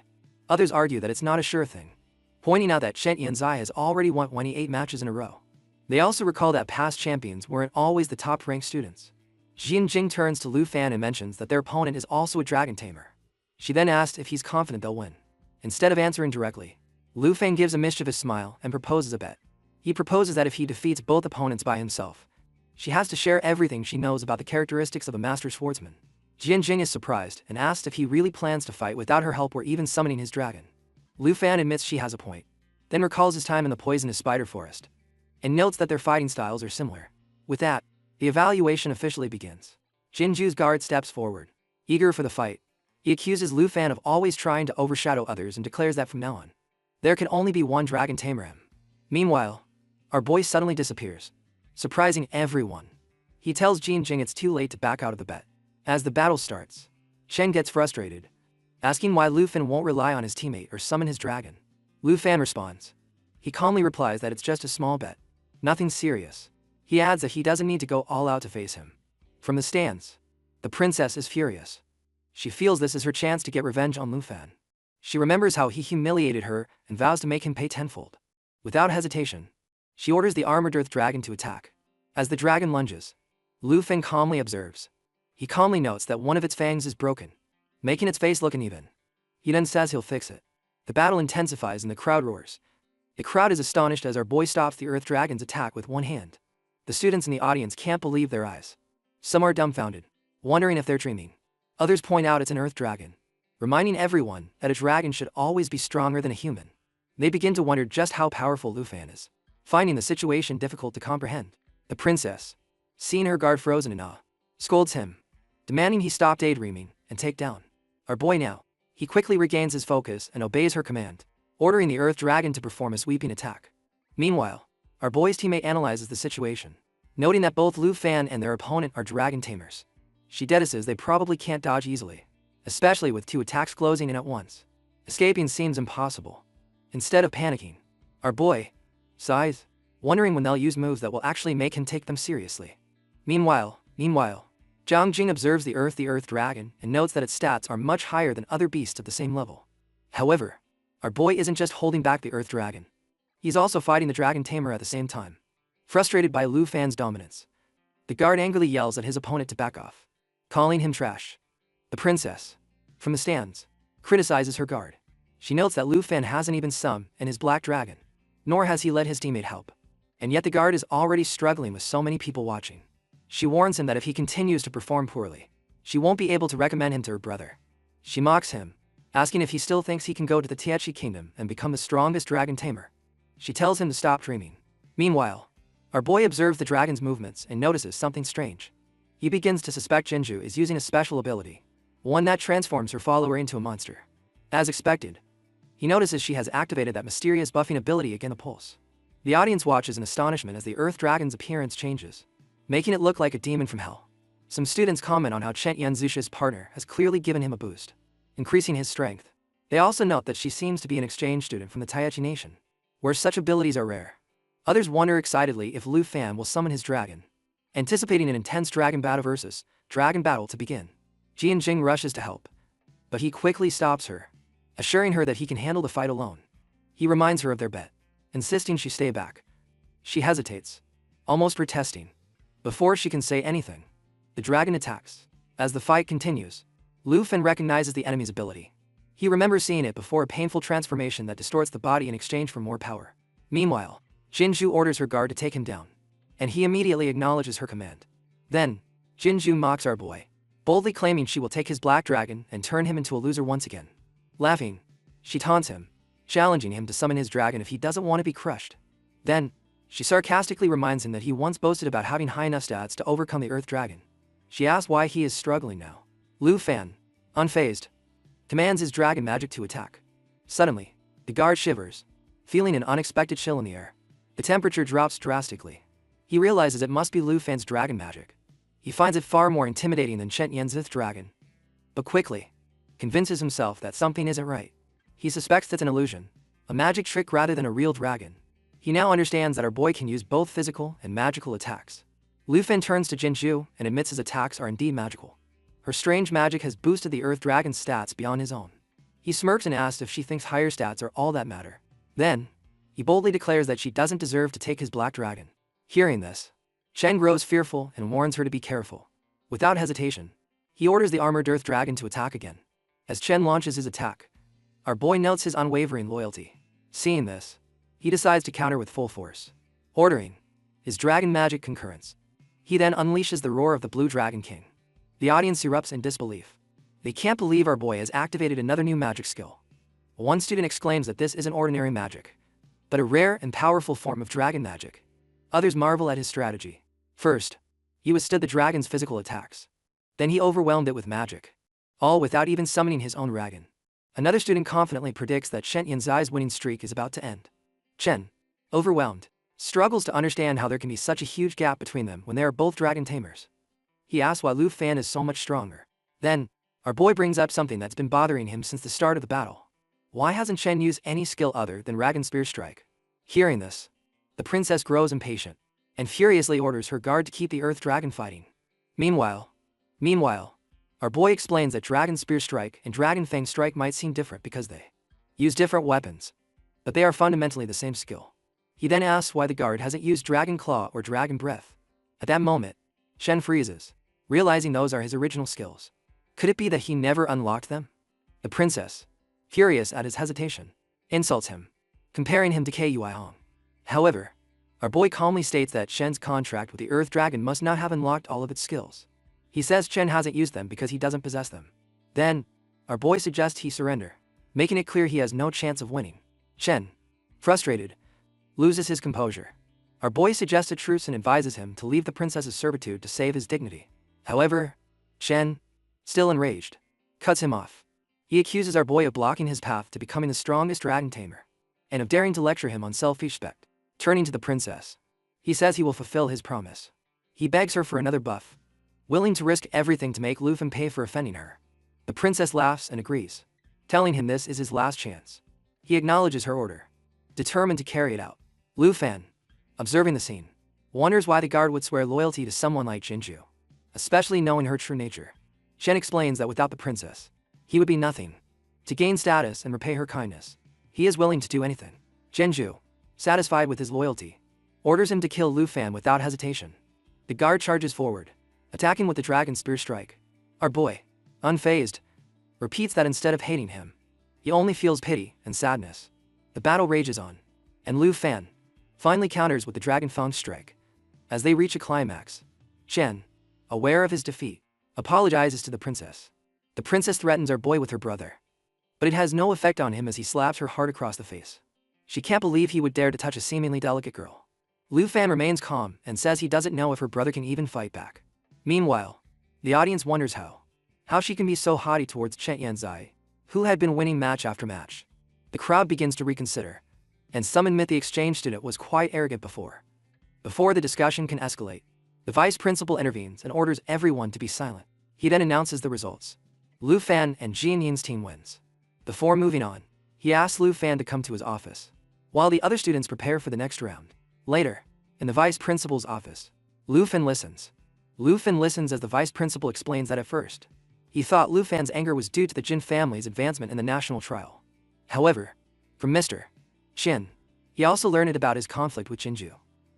Others argue that it's not a sure thing, pointing out that Chen Yanzai has already won 28 matches in a row. They also recall that past champions weren't always the top-ranked students. Jianjing turns to Lu Fan and mentions that their opponent is also a dragon tamer. She then asks if he's confident they'll win. Instead of answering directly, Lu Fan gives a mischievous smile and proposes a bet. He proposes that if he defeats both opponents by himself, she has to share everything she knows about the characteristics of a master swordsman. Jianjing is surprised and asks if he really plans to fight without her help or even summoning his dragon. Lu Fan admits she has a point, then recalls his time in the poisonous spider forest, and notes that their fighting styles are similar. With that, the evaluation officially begins. Jinju's guard steps forward, eager for the fight. He accuses Lu Fan of always trying to overshadow others and declares that from now on, there can only be one dragon tamer. Meanwhile, our boy suddenly disappears, surprising everyone. He tells Jianjing it's too late to back out of the bet. As the battle starts, Chen gets frustrated, asking why Lu Fan won't rely on his teammate or summon his dragon. Lu Fan responds. He calmly replies that it's just a small bet, nothing serious. He adds that he doesn't need to go all out to face him. From the stands, the princess is furious. She feels this is her chance to get revenge on Lu Fan. She remembers how he humiliated her and vows to make him pay tenfold. Without hesitation, she orders the armored earth dragon to attack. As the dragon lunges, Lu Fan calmly observes. He calmly notes that one of its fangs is broken, making its face look uneven. He then says he'll fix it. The battle intensifies and the crowd roars. The crowd is astonished as our boy stops the earth dragon's attack with one hand. The students in the audience can't believe their eyes. Some are dumbfounded, wondering if they're dreaming. Others point out it's an earth dragon, reminding everyone that a dragon should always be stronger than a human. They begin to wonder just how powerful Lu Fan is, finding the situation difficult to comprehend. The princess, seeing her guard frozen in awe, scolds him, demanding he stop daydreaming and take down our boy now. He quickly regains his focus and obeys her command, ordering the earth dragon to perform a sweeping attack. Meanwhile, our boy's teammate analyzes the situation, noting that both Lu Fan and their opponent are dragon tamers. She deduces they probably can't dodge easily, especially with 2 attacks closing in at once. Escaping seems impossible. Instead of panicking, our boy sighs, wondering when they'll use moves that will actually make him take them seriously. Meanwhile, Zhang Jing observes the earth dragon and notes that its stats are much higher than other beasts of the same level. However, our boy isn't just holding back the earth dragon. He's also fighting the dragon tamer at the same time. Frustrated by Lu Fan's dominance, the guard angrily yells at his opponent to back off, calling him trash. The princess, from the stands, criticizes her guard. She notes that Lu Fan hasn't even summoned his black dragon, nor has he let his teammate help. And yet the guard is already struggling with so many people watching. She warns him that if he continues to perform poorly, she won't be able to recommend him to her brother. She mocks him, asking if he still thinks he can go to the Tietchi kingdom and become the strongest dragon tamer. She tells him to stop dreaming. Meanwhile, our boy observes the dragon's movements and notices something strange. He begins to suspect Jinju is using a special ability, one that transforms her follower into a monster. As expected, he notices she has activated that mysterious buffing ability again the pulse. The audience watches in astonishment as the earth dragon's appearance changes, making it look like a demon from hell. Some students comment on how Chen Yanzusha's partner has clearly given him a boost, increasing his strength. They also note that she seems to be an exchange student from the Tietchi nation, where such abilities are rare. Others wonder excitedly if Lu Fan will summon his dragon, anticipating an intense dragon battle to begin. Jianjing rushes to help, but he quickly stops her, assuring her that he can handle the fight alone. He reminds her of their bet, insisting she stay back, She hesitates, almost protesting. Before she can say anything, the dragon attacks. As the fight continues, Lu Fen recognizes the enemy's ability. He remembers seeing it before, a painful transformation that distorts the body in exchange for more power. Meanwhile, Jinju orders her guard to take him down, and he immediately acknowledges her command. Then, Jinju mocks our boy, boldly claiming she will take his black dragon and turn him into a loser once again. Laughing, she taunts him, challenging him to summon his dragon if he doesn't want to be crushed. Then, she sarcastically reminds him that he once boasted about having high enough stats to overcome the Earth Dragon. She asks why he is struggling now. Lu Fan, unfazed, commands his dragon magic to attack. Suddenly, the guard shivers, feeling an unexpected chill in the air. The temperature drops drastically. He realizes it must be Lu Fan's dragon magic. He finds it far more intimidating than Chen Yan's dragon, but quickly convinces himself that something isn't right. He suspects it's an illusion, a magic trick rather than a real dragon. He now understands that our boy can use both physical and magical attacks. Lu Fen turns to Jinju and admits his attacks are indeed magical. Her strange magic has boosted the Earth Dragon's stats beyond his own. He smirks and asks if she thinks higher stats are all that matter. Then, he boldly declares that she doesn't deserve to take his black dragon. Hearing this, Chen grows fearful and warns her to be careful. Without hesitation, he orders the armored Earth Dragon to attack again. As Chen launches his attack, our boy notes his unwavering loyalty. Seeing this, he decides to counter with full force, ordering his dragon magic concurrence. He then unleashes the roar of the Blue Dragon King. The audience erupts in disbelief. They can't believe our boy has activated another new magic skill. One student exclaims that this isn't ordinary magic, but a rare and powerful form of dragon magic. Others marvel at his strategy. First, he withstood the dragon's physical attacks. Then he overwhelmed it with magic, all without even summoning his own dragon. Another student confidently predicts that Shen Yanzai's winning streak is about to end. Chen, overwhelmed, struggles to understand how there can be such a huge gap between them when they are both dragon tamers. He asks why Lu Fan is so much stronger. Then, our boy brings up something that's been bothering him since the start of the battle. Why hasn't Chen used any skill other than Dragon Spear Strike? Hearing this, the princess grows impatient and furiously orders her guard to keep the Earth Dragon fighting. Meanwhile, our boy explains that Dragon Spear Strike and Dragon Fang Strike might seem different because they use different weapons, but they are fundamentally the same skill. He then asks why the guard hasn't used Dragon Claw or Dragon Breath. At that moment, Shen freezes, realizing those are his original skills. Could it be that he never unlocked them? The princess, furious at his hesitation, insults him, comparing him to Kuiyang. However, our boy calmly states that Shen's contract with the Earth Dragon must not have unlocked all of its skills. He says Chen hasn't used them because he doesn't possess them. Then, our boy suggests he surrender, making it clear he has no chance of winning. Chen, frustrated, loses his composure. Our boy suggests a truce and advises him to leave the princess's servitude to save his dignity. However, Chen, still enraged, cuts him off. He accuses our boy of blocking his path to becoming the strongest dragon tamer, and of daring to lecture him on self-respect. Turning to the princess, he says he will fulfill his promise. He begs her for another buff, willing to risk everything to make Lu Fen pay for offending her. The princess laughs and agrees, telling him this is his last chance. He acknowledges her order, determined to carry it out. Lu Fen, observing the scene, wonders why the guard would swear loyalty to someone like Jinju, especially knowing her true nature. Shen explains that without the princess, he would be nothing. To gain status and repay her kindness, he is willing to do anything. Jinju, satisfied with his loyalty, orders him to kill Lu Fan without hesitation. The guard charges forward, attacking with the Dragon Spear Strike. Our boy, unfazed, repeats that instead of hating him, he only feels pity and sadness. The battle rages on, and Lu Fan finally counters with the Dragon Fang Strike. As they reach a climax, Chen, aware of his defeat, apologizes to the princess. The princess threatens our boy with her brother, but it has no effect on him as he slaps her hard across the face. She can't believe he would dare to touch a seemingly delicate girl. Lu Fan remains calm and says he doesn't know if her brother can even fight back. Meanwhile, the audience wonders how she can be so haughty towards Chen Yanzai, who had been winning match after match. The crowd begins to reconsider, and some admit the exchange student was quite arrogant before. Before the discussion can escalate, the vice principal intervenes and orders everyone to be silent. He then announces the results. Lu Fan and Jian Yin's team wins. Before moving on, he asks Lu Fan to come to his office, while the other students prepare for the next round. Later, in the vice principal's office, Lu Fan listens. Lu Fan listens as the vice principal explains that at first, he thought Lu Fan's anger was due to the Jin family's advancement in the national trial. However, from Mr. Shin, he also learned about his conflict with Jinju.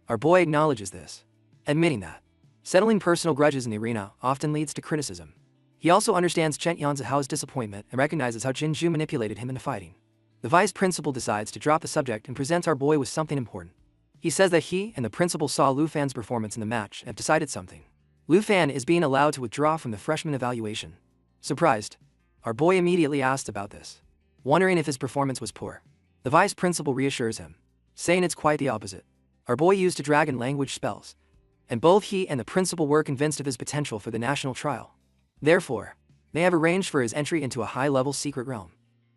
Our boy acknowledges this, admitting that settling personal grudges in the arena often leads to criticism. He also understands Chen Yanzihao's disappointment and recognizes how Jinju manipulated him into fighting. The vice principal decides to drop the subject and presents our boy with something important. He says that he and the principal saw Lu Fan's performance in the match and have decided something. Lu Fan is being allowed to withdraw from the freshman evaluation. Surprised, our boy immediately asked about this, wondering if his performance was poor. The vice principal reassures him, saying it's quite the opposite. Our boy used dragon language spells, and both he and the principal were convinced of his potential for the national trial. Therefore, they have arranged for his entry into a high-level secret realm.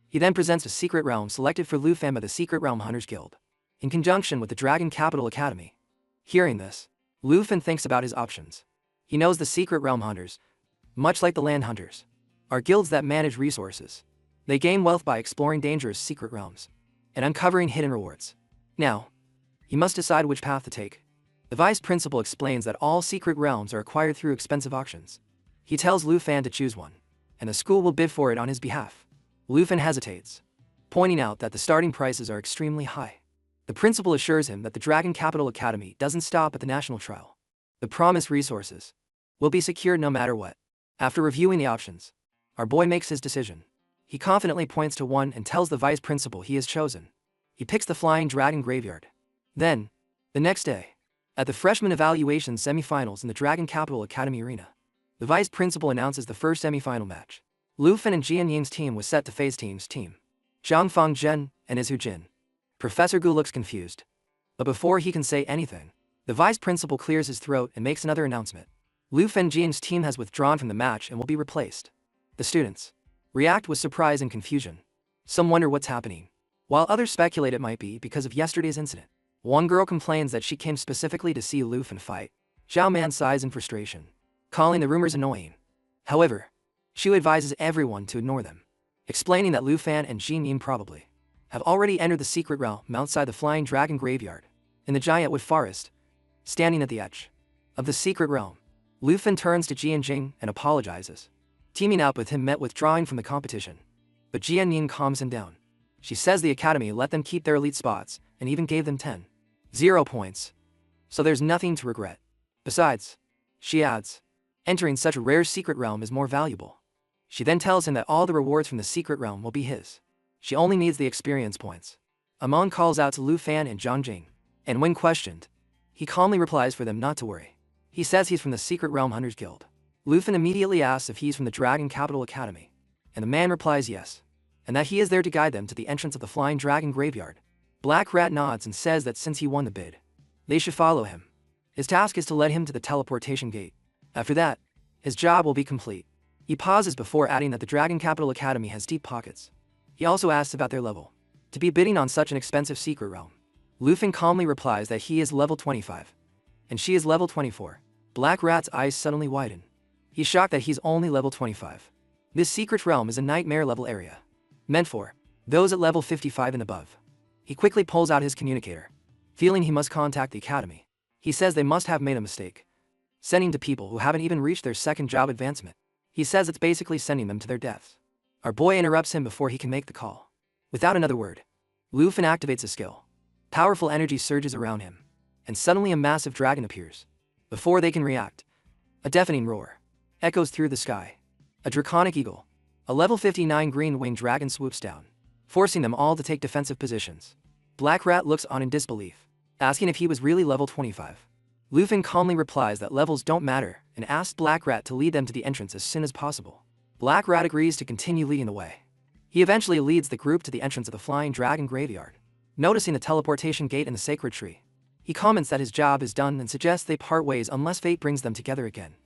He then presents a secret realm selected for Lu Fan by the Secret Realm Hunters Guild, in conjunction with the Dragon Capital Academy. Hearing this, Lu Fan thinks about his options. He knows the Secret Realm Hunters, much like the Land Hunters, are guilds that manage resources. They gain wealth by exploring dangerous secret realms and uncovering hidden rewards. Now, he must decide which path to take. The vice principal explains that all secret realms are acquired through expensive auctions. He tells Lu Fan to choose one, and the school will bid for it on his behalf. Lu Fan hesitates, pointing out that the starting prices are extremely high. The principal assures him that the Dragon Capital Academy doesn't stop at the national trial. The promised resources will be secured no matter what. After reviewing the options, our boy makes his decision. He confidently points to one and tells the vice principal he has chosen. He picks the Flying Dragon Graveyard. Then, the next day, at the freshman evaluation semifinals in the Dragon Capital Academy arena, the vice principal announces the first semifinal match. Lu Fan and Jian Ying's team was set to face teams team Zhang Fang Zhen and Isu Jin. Professor Gu looks confused, but before he can say anything, the vice principal clears his throat and makes another announcement. Lu Fan Jian's team has withdrawn from the match and will be replaced. The students react with surprise and confusion. Some wonder what's happening, while others speculate it might be because of yesterday's incident. One girl complains that she came specifically to see Lu Fan fight. Zhao Man sighs in frustration, calling the rumors annoying. However, Shu advises everyone to ignore them, explaining that Lu Fan and Jin Yin probably have already entered the secret realm outside the Flying Dragon Graveyard, in the giant wood forest. Standing at the edge of the secret realm, Lu Fan turns to Jian Jing and apologizes. Teaming up with him meant withdrawing from the competition, but Jian Yin calms him down. She says the academy let them keep their elite spots and even gave them 10-0 points, so there's nothing to regret. Besides, she adds, entering such a rare secret realm is more valuable. She then tells him that all the rewards from the secret realm will be his. She only needs the experience points. Amon calls out to Lu Fan and Zhang Jing, and when questioned, he calmly replies for them not to worry. He says he's from the Secret Realm Hunters Guild. Lu Fan immediately asks if he's from the Dragon Capital Academy, and the man replies yes, and that he is there to guide them to the entrance of the Flying Dragon Graveyard. Black Rat nods and says that since he won the bid, they should follow him. His task is to lead him to the teleportation gate. After that, his job will be complete. He pauses before adding that the Dragon Capital Academy has deep pockets. He also asks about their level. To be bidding on such an expensive secret realm, Lu Fan calmly replies that he is level 25, and she is level 24. Black Rat's eyes suddenly widen. He's shocked that he's only level 25. This secret realm is a nightmare level area, meant for those at level 55 and above. He quickly pulls out his communicator, feeling he must contact the academy. He says they must have made a mistake, sending to people who haven't even reached their second job advancement. He says it's basically sending them to their deaths. Our boy interrupts him before he can make the call. Without another word, Lu Fan activates a skill. Powerful energy surges around him, and suddenly a massive dragon appears. Before they can react, a deafening roar echoes through the sky. A draconic eagle, a level 59 green-winged dragon swoops down, forcing them all to take defensive positions. Black Rat looks on in disbelief, asking if he was really level 25. Lu Fan calmly replies that levels don't matter and asks Black Rat to lead them to the entrance as soon as possible. Black Rat agrees to continue leading the way. He eventually leads the group to the entrance of the Flying Dragon Graveyard. Noticing the teleportation gate in the sacred tree, he comments that his job is done and suggests they part ways unless fate brings them together again.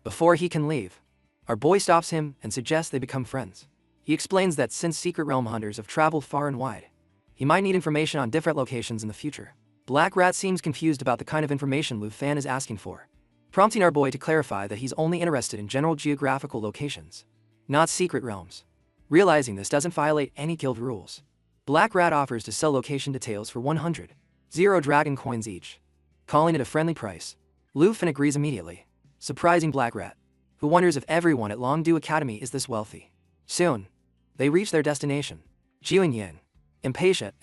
Before he can leave, our boy stops him and suggests they become friends. He explains that since Secret Realm Hunters have traveled far and wide, he might need information on different locations in the future. Black Rat seems confused about the kind of information Lu Fan is asking for, prompting our boy to clarify that he's only interested in general geographical locations, not secret realms. Realizing this doesn't violate any guild rules, Black Rat offers to sell location details for 100 dragon coins each, calling it a friendly price. Lu Fan agrees immediately, surprising Black Rat, who wonders if everyone at Longdu Academy is this wealthy. Soon, they reach their destination. Jian Yin, impatient,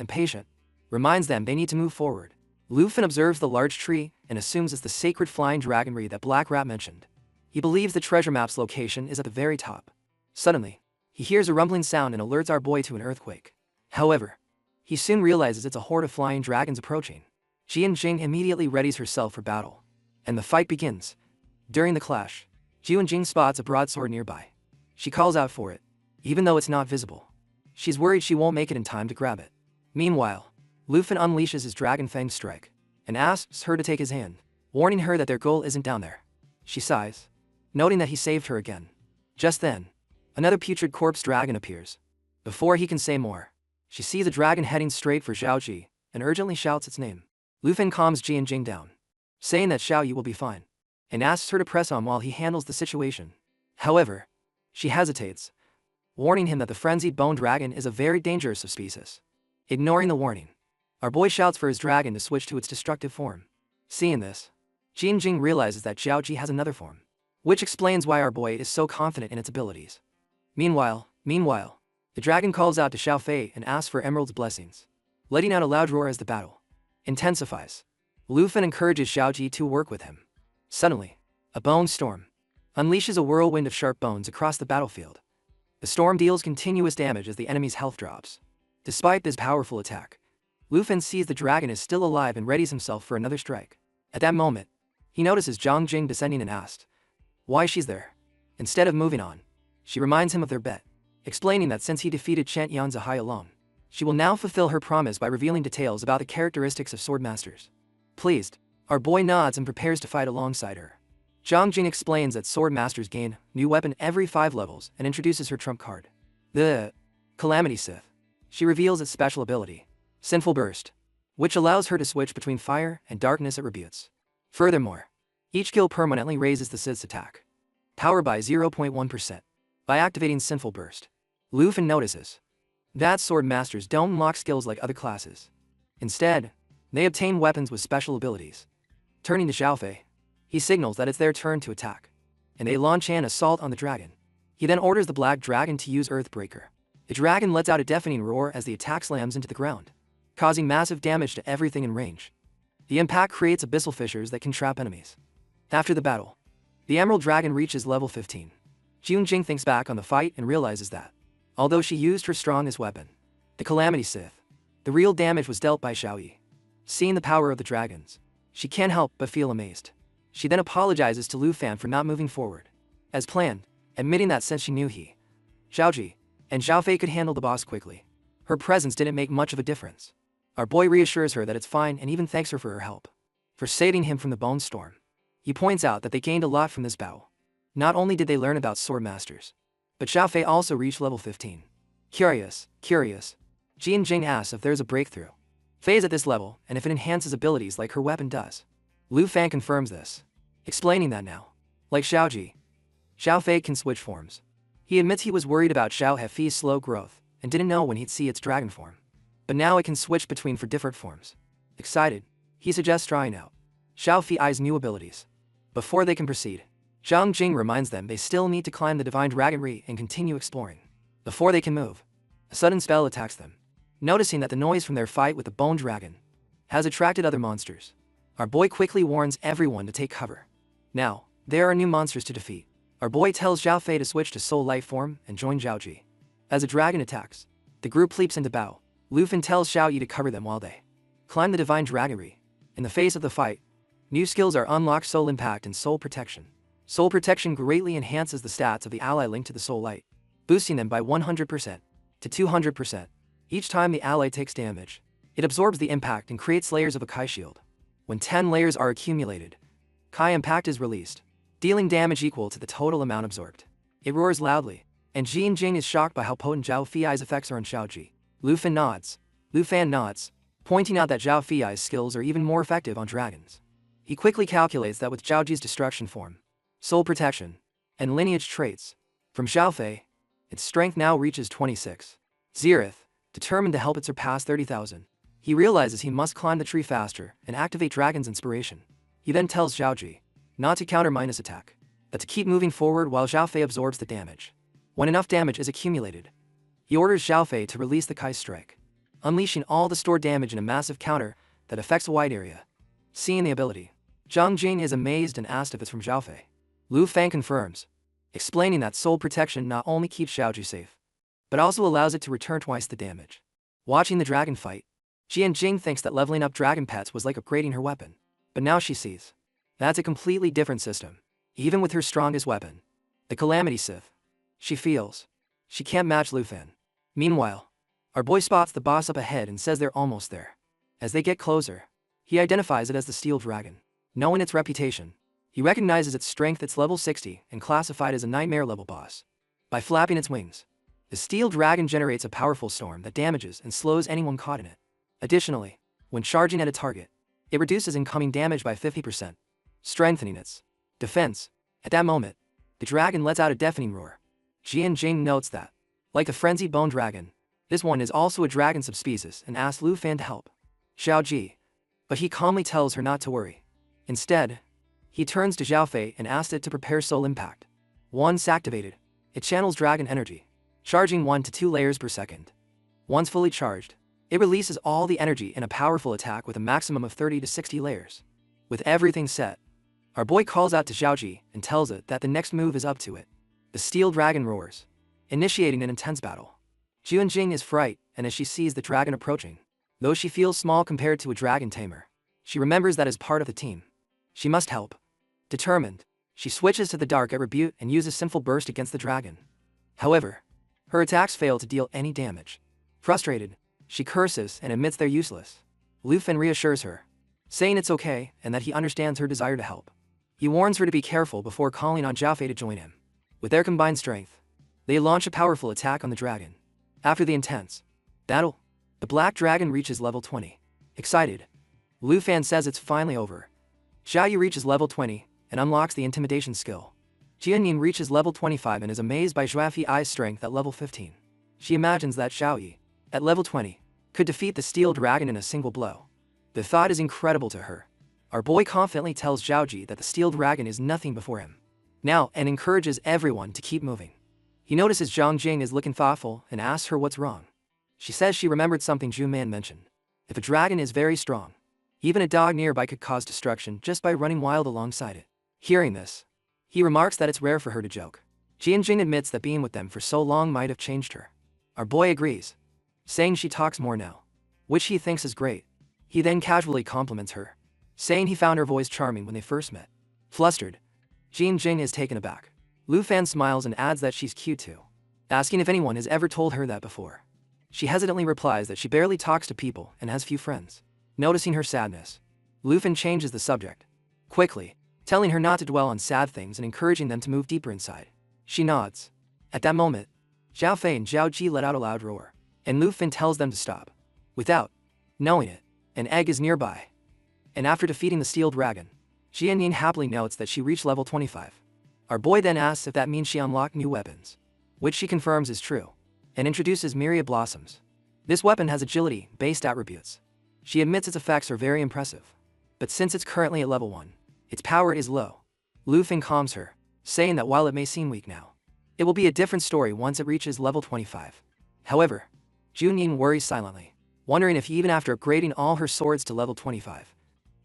reminds them they need to move forward. Lufin observes the large tree and assumes it's the sacred flying dragonry that Black Rat mentioned. He believes the treasure map's location is at the very top. Suddenly, he hears a rumbling sound and alerts our boy to an earthquake. However, he soon realizes it's a horde of flying dragons approaching. Jian-Jing immediately readies herself for battle, and the fight begins. During the clash, Jian-Jing spots a broadsword nearby. She calls out for it, even though it's not visible. She's worried she won't make it in time to grab it. Meanwhile, Lufin unleashes his Dragon Fang strike and asks her to take his hand, warning her that their goal isn't down there. She sighs, noting that he saved her again. Just then, another putrid corpse dragon appears. Before he can say more, she sees a dragon heading straight for Xiaoji and urgently shouts its name. Lufin calms Jian-Jing down, saying that Xiaoyi will be fine, and asks her to press on while he handles the situation. However, she hesitates, warning him that the frenzied bone dragon is a very dangerous species. Ignoring the warning, our boy shouts for his dragon to switch to its destructive form. Seeing this, Jian-Jing realizes that Xiaoji has another form, which explains why our boy is so confident in its abilities. Meanwhile, the dragon calls out to Xiao Fei and asks for Emerald's blessings, letting out a loud roar as the battle intensifies. Lufin encourages Xiaoji to work with him. Suddenly, a bone storm unleashes a whirlwind of sharp bones across the battlefield. The storm deals continuous damage as the enemy's health drops. Despite this powerful attack, Lufin sees the dragon is still alive and readies himself for another strike. At that moment, he notices Jian-Jing descending and asks why she's there. Instead of moving on, she reminds him of their bet, explaining that since he defeated Chant Yanzahai alone, she will now fulfill her promise by revealing details about the characteristics of sword masters. Pleased, our boy nods and prepares to fight alongside her. Jian-Jing explains that sword masters gain new weapon every 5 levels and introduces her trump card, the Calamity Sith. She reveals its special ability, Sinful Burst, which allows her to switch between fire and darkness at reboots. Furthermore, each kill permanently raises the Sith's attack power by 0.1% by activating Sinful Burst. Lufin notices that sword masters don't unlock skills like other classes. Instead, they obtain weapons with special abilities. Turning to Xiao Fei, he signals that it's their turn to attack, and they launch an assault on the dragon. He then orders the black dragon to use Earthbreaker. The dragon lets out a deafening roar as the attack slams into the ground, causing massive damage to everything in range. The impact creates abyssal fissures that can trap enemies. After the battle, the Emerald Dragon reaches level 15. Jian-Jing thinks back on the fight and realizes that, although she used her strongest weapon, the Calamity Sith, the real damage was dealt by Xiaoyi. Seeing the power of the dragons, she can't help but feel amazed. She then apologizes to Lu Fan for not moving forward, as planned, admitting that since she knew Xiaoji and Xiao Fei could handle the boss quickly, her presence didn't make much of a difference. Our boy reassures her that it's fine and even thanks her for her help, for saving him from the bone storm. He points out that they gained a lot from this battle. Not only did they learn about sword masters, but Xiao Fei also reached level 15. Curious, Jian-Jing asks if there's a breakthrough phase at this level and if it enhances abilities like her weapon does. Lu Fan confirms this, explaining that now, like Xiaoji, Xiao Fei can switch forms. He admits he was worried about Xiao Hefei's slow growth and didn't know when he'd see its dragon form. But now it can switch between for different forms. Excited, he suggests trying out Xiao Fei's new abilities. Before they can proceed, Jian-Jing reminds them they still need to climb the divine dragonry and continue exploring. Before they can move, a sudden spell attacks them. Noticing that the noise from their fight with the bone dragon has attracted other monsters, our boy quickly warns everyone to take cover. Now, there are new monsters to defeat. Our boy tells Xiao Fei to switch to Soul Light form and join Xiaoji. As a dragon attacks, the group leaps into battle. Lufin tells Xiaoyi to cover them while they climb the divine dragonry. In the face of the fight, new skills are unlocked: Soul Impact and Soul Protection. Soul Protection greatly enhances the stats of the ally linked to the Soul Light, boosting them by 100% to 200%. Each time the ally takes damage, it absorbs the impact and creates layers of a Kai shield. When 10 layers are accumulated, Kai Impact is released, dealing damage equal to the total amount absorbed. It roars loudly, and Jian-Jing is shocked by how potent Xiao Fei's effects are on Xiaoji. Lu Fan nods, pointing out that Xiao Fei's skills are even more effective on dragons. He quickly calculates that with Xiaoji's destruction form, soul protection, and lineage traits from Xiao Fei, its strength now reaches 26. Zerith, determined to help it surpass 30,000. He realizes he must climb the tree faster and activate Dragon's inspiration. He then tells Xiaoji not to counter minus attack, but to keep moving forward while Xiao Fei absorbs the damage. When enough damage is accumulated, he orders Xiao Fei to release the Kai strike, unleashing all the stored damage in a massive counter that affects a wide area. Seeing the ability, Zhang Jing is amazed and asked if it's from Zhaofei. Lu Fang confirms, explaining that soul protection not only keeps Xiaoji safe, but also allows it to return twice the damage. Watching the dragon fight, Jian Jing thinks that leveling up dragon pets was like upgrading her weapon. But now she sees, that's a completely different system. Even with her strongest weapon, the Calamity Sith, she feels she can't match Lu Fan. Meanwhile, our boy spots the boss up ahead and says they're almost there. As they get closer, he identifies it as the Steel Dragon. Knowing its reputation, he recognizes its strength. It's level 60 and classified as a nightmare level boss. By flapping its wings, the Steel Dragon generates a powerful storm that damages and slows anyone caught in it. Additionally, when charging at a target, it reduces incoming damage by 50%, strengthening its defense. At that moment, the dragon lets out a deafening roar. Jian Jing notes that, like the frenzied bone dragon, this one is also a dragon subspecies and asks Lu Fan to help Xiao Ji, but he calmly tells her not to worry. Instead, he turns to Zhaofei and asks it to prepare Soul Impact. Once activated, it channels dragon energy, charging 1 to 2 layers per second. Once fully charged, it releases all the energy in a powerful attack with a maximum of 30 to 60 layers. With everything set, our boy calls out to Xiaoji and tells it that the next move is up to it. The Steel Dragon roars, initiating an intense battle. Jian Jing is frightened, and as she sees the dragon approaching, though she feels small compared to a dragon tamer, she remembers that as part of the team, she must help. Determined, she switches to the Dark Attribute and uses Sinful Burst against the dragon. However, her attacks fail to deal any damage. Frustrated, she curses and admits they're useless. Lu Fan reassures her, saying it's okay and that he understands her desire to help. He warns her to be careful before calling on Zhaofei to join him. With their combined strength, they launch a powerful attack on the dragon. After the intense battle, the black dragon reaches level 20. Excited, Lu Fan says it's finally over. Xiao Yu reaches level 20 and unlocks the intimidation skill. Jian Yin reaches level 25 and is amazed by Zhuafi Ai's strength at level 15. She imagines that Xiao Yi, at level 20, could defeat the Steel Dragon in a single blow. The thought is incredible to her. Our boy confidently tells Zhaoji that the Steel Dragon is nothing before him now and encourages everyone to keep moving. He notices Zhang Jing is looking thoughtful and asks her what's wrong. She says she remembered something Zhu Man mentioned. If a dragon is very strong, even a dog nearby could cause destruction just by running wild alongside it. Hearing this, he remarks that it's rare for her to joke. Jian Jing admits that being with them for so long might have changed her. Our boy agrees, saying she talks more now, which he thinks is great. He then casually compliments her, saying he found her voice charming when they first met. Flustered, Jian Jing is taken aback. Lu Fan smiles and adds that she's cute too, asking if anyone has ever told her that before. She hesitantly replies that she barely talks to people and has few friends. Noticing her sadness, Lu Fan changes the subject, quickly, telling her not to dwell on sad things and encouraging them to move deeper inside. She nods. At that moment, Zhaofei and Zhao Ji let out a loud roar, and Lu Fan tells them to stop. Without knowing it, an egg is nearby. And after defeating the Steel Dragon, Jian Yin happily notes that she reached level 25. Our boy then asks if that means she unlocked new weapons, which she confirms is true, and introduces Myriad Blossoms. This weapon has agility-based attributes. She admits its effects are very impressive, but since it's currently at level 1, its power is low. Lu Fan calms her, saying that while it may seem weak now, it will be a different story once it reaches level 25. However, Jun Yin worries silently, wondering if even after upgrading all her swords to level 25,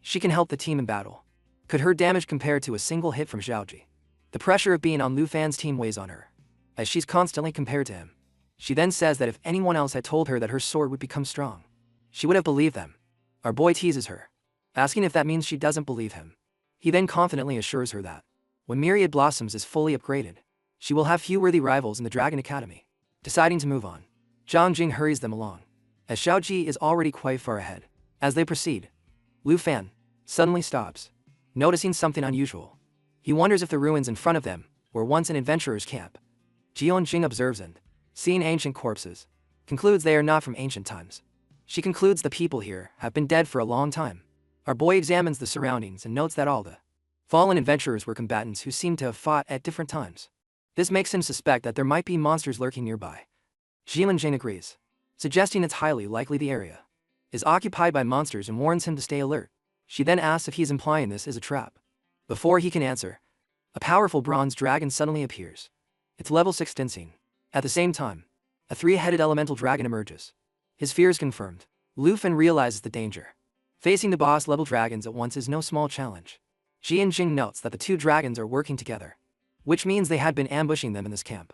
she can help the team in battle. Could her damage compare to a single hit from Zhaoji? The pressure of being on Lu Fan's team weighs on her, as she's constantly compared to him. She then says that if anyone else had told her that her sword would become strong, she would have believed them. Our boy teases her, asking if that means she doesn't believe him. He then confidently assures her that, when Myriad Blossoms is fully upgraded, she will have few worthy rivals in the Dragon Academy. Deciding to move on, Zhang Jing hurries them along, as Xiao Ji is already quite far ahead. As they proceed, Lu Fan suddenly stops, noticing something unusual. He wonders if the ruins in front of them were once an adventurer's camp. Jian Jing observes and, seeing ancient corpses, concludes they are not from ancient times. She concludes the people here have been dead for a long time. Our boy examines the surroundings and notes that all the fallen adventurers were combatants who seem to have fought at different times. This makes him suspect that there might be monsters lurking nearby. Jian Jing agrees, suggesting it's highly likely the area is occupied by monsters and warns him to stay alert. She then asks if he's implying this is a trap. Before he can answer, a powerful bronze dragon suddenly appears. It's level 6 Dinsing. At the same time, a 3-headed elemental dragon emerges. His fears confirmed, Lu Fan realizes the danger. Facing the boss-level dragons at once is no small challenge. Jing notes that the two dragons are working together, which means they had been ambushing them in this camp.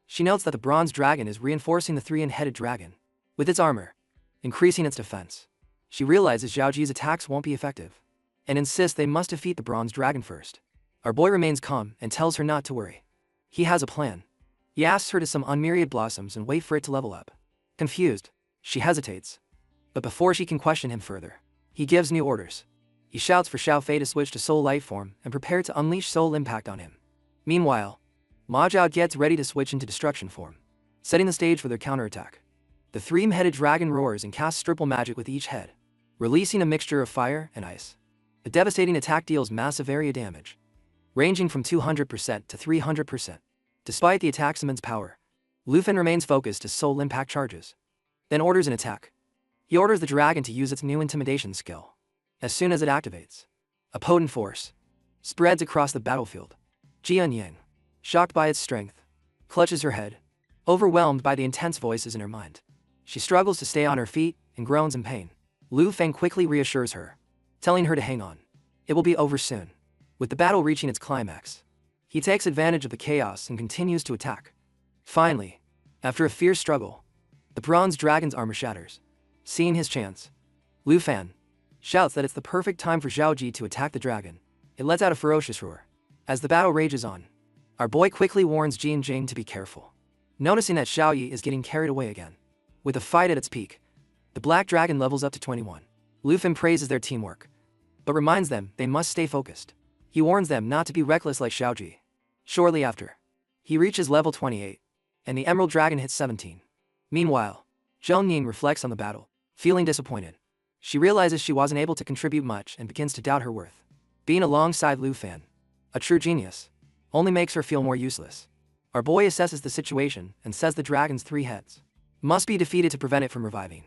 She notes that the bronze dragon is reinforcing the three-headed dragon with its armor, increasing its defense. She realizes Zhaoji's attacks won't be effective, and insists they must defeat the bronze dragon first. Our boy remains calm and tells her not to worry. He has a plan. He asks her to summon myriad blossoms and wait for it to level up. Confused, she hesitates. But before she can question him further, he gives new orders. He shouts for Xiao Fei to switch to Soul Life form and prepare to unleash Soul Impact on him. Meanwhile, Ma Zhao gets ready to switch into Destruction form, setting the stage for their counterattack. The three-headed dragon roars and casts triple magic with each head, releasing a mixture of fire and ice. The devastating attack deals massive area damage, ranging from 200% to 300%. Despite the attack's immense power, Lu Fen remains focused as Soul Impact charges, then orders an attack. He orders the dragon to use its new intimidation skill. As soon as it activates, a potent force spreads across the battlefield. Jian Yang, shocked by its strength, clutches her head, overwhelmed by the intense voices in her mind. She struggles to stay on her feet and groans in pain. Lu Feng quickly reassures her, telling her to hang on. It will be over soon. With the battle reaching its climax, he takes advantage of the chaos and continues to attack. Finally, after a fierce struggle, the bronze dragon's armor shatters. Seeing his chance, Lu Fan shouts that it's the perfect time for Zhaoji to attack the dragon. It lets out a ferocious roar. As the battle rages on, our boy quickly warns Jian Jing to be careful, noticing that Xiao Yi is getting carried away again. With the fight at its peak, the black dragon levels up to 21. Lu Fen praises their teamwork, but reminds them they must stay focused. He warns them not to be reckless like Xiaoji. Shortly after, he reaches level 28, and the emerald dragon hits 17. Meanwhile, Zheng Ying reflects on the battle, feeling disappointed. She realizes she wasn't able to contribute much and begins to doubt her worth. Being alongside Lu Fan, a true genius, only makes her feel more useless. Our boy assesses the situation and says the dragon's three heads must be defeated to prevent it from reviving.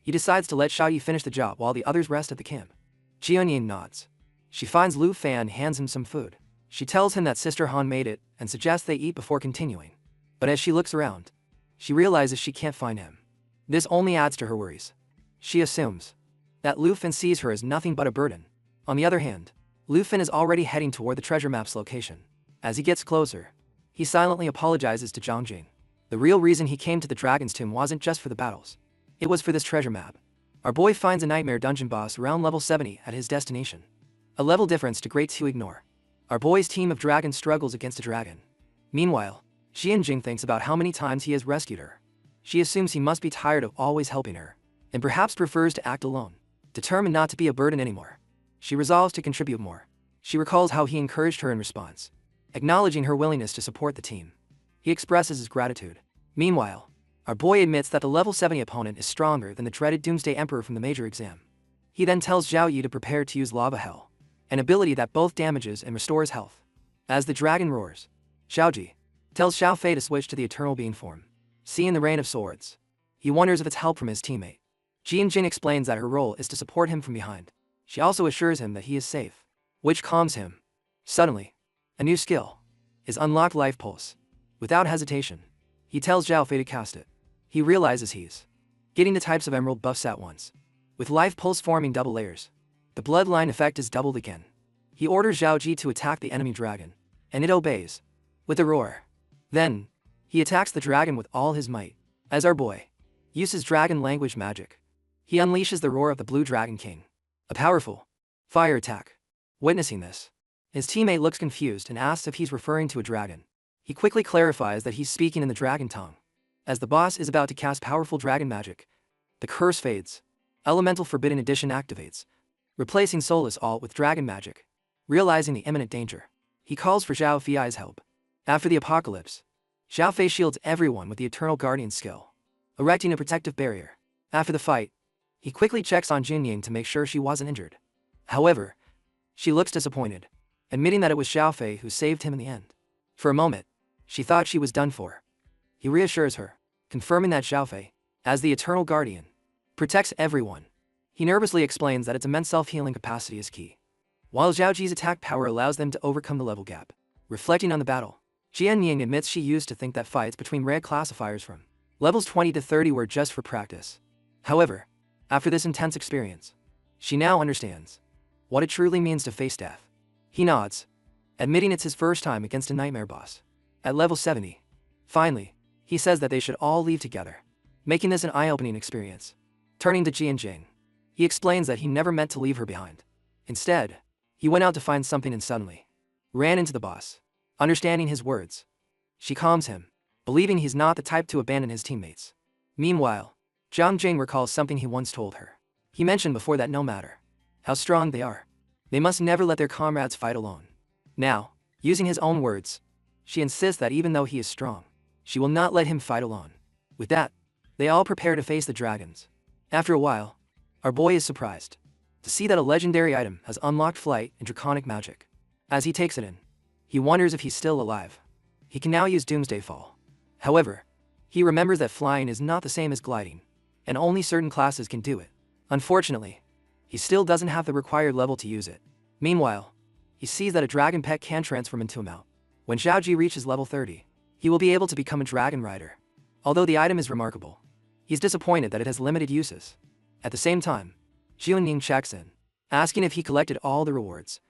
He decides to let Xiao Yi finish the job while the others rest at the camp. Jian Ying nods. She finds Lu Fan and hands him some food. She tells him that Sister Han made it and suggests they eat before continuing. But as she looks around, she realizes she can't find him. This only adds to her worries. She assumes that Lu Fan sees her as nothing but a burden. On the other hand, Lu Fan is already heading toward the treasure map's location. As he gets closer, he silently apologizes to Zhang Jing. The real reason he came to the Dragon's Tomb wasn't just for the battles. It was for this treasure map. Our boy finds a nightmare dungeon boss around level 70 at his destination. A level difference too great to ignore. Our boy's team of dragons struggles against a dragon. Meanwhile, Xianjing thinks about how many times he has rescued her. She assumes he must be tired of always helping her, and perhaps prefers to act alone. Determined not to be a burden anymore, she resolves to contribute more. She recalls how he encouraged her in response, acknowledging her willingness to support the team. He expresses his gratitude. Meanwhile, our boy admits that the level 70 opponent is stronger than the dreaded Doomsday Emperor from the major exam. He then tells Zhao Yi to prepare to use Lava Hell, an ability that both damages and restores health. As the dragon roars, Xiaoji tells Xiao Fei to switch to the Eternal Being form. Seeing the Rain of Swords, he wonders if it's help from his teammate. Jian Jing explains that her role is to support him from behind. She also assures him that he is safe, which calms him. Suddenly, a new skill is unlocked, Life Pulse. Without hesitation, he tells Xiao Fei to cast it. He realizes he's getting the types of emerald buffs at once. With Life Pulse forming double layers, the bloodline effect is doubled again. He orders Zhao Ji to attack the enemy dragon, and it obeys with a roar. Then, he attacks the dragon with all his might. As our boy uses dragon language magic, he unleashes the roar of the Blue Dragon King, a powerful fire attack. Witnessing this, his teammate looks confused and asks if he's referring to a dragon. He quickly clarifies that he's speaking in the dragon tongue. As the boss is about to cast powerful dragon magic, the curse fades. Elemental Forbidden Edition activates, replacing Soulless Alt with dragon magic. Realizing the imminent danger, he calls for Zhao Fei's help. After the apocalypse, Zhao Fei shields everyone with the Eternal Guardian skill, erecting a protective barrier. After the fight, he quickly checks on Jinying to make sure she wasn't injured. However, she looks disappointed, admitting that it was Xiao Fei who saved him in the end. For a moment, she thought she was done for. He reassures her, confirming that Xiao Fei, as the Eternal Guardian, protects everyone. He nervously explains that its immense self-healing capacity is key, while Zhao Ji's attack power allows them to overcome the level gap. Reflecting on the battle, Jian Ying admits she used to think that fights between red classifiers from levels 20 to 30 were just for practice. However, after this intense experience, She now understands what it truly means to face death. He nods, admitting it's his first time against a nightmare boss. At level 70, finally, he says that they should all leave together, making this an eye-opening experience. Turning to Ji and Jing, he explains that he never meant to leave her behind. Instead, he went out to find something and suddenly ran into the boss. Understanding his words, she calms him, believing he's not the type to abandon his teammates. Meanwhile, Jiang Jing recalls something he once told her. He mentioned before that no matter how strong they are, they must never let their comrades fight alone. Now, using his own words, she insists that even though he is strong, she will not let him fight alone. With that, they all prepare to face the dragons. After a while, our boy is surprised to see that a legendary item has unlocked flight and draconic magic. As he takes it in, he wonders if he's still alive. He can now use Doomsday Fall. However, he remembers that flying is not the same as gliding, and only certain classes can do it. Unfortunately, he still doesn't have the required level to use it. Meanwhile, he sees that a dragon pet can transform into a mount. When Xiaoji reaches level 30, he will be able to become a dragon rider. Although the item is remarkable, he's disappointed that it has limited uses. At the same time, Xiaoning checks in, asking if he collected all the rewards.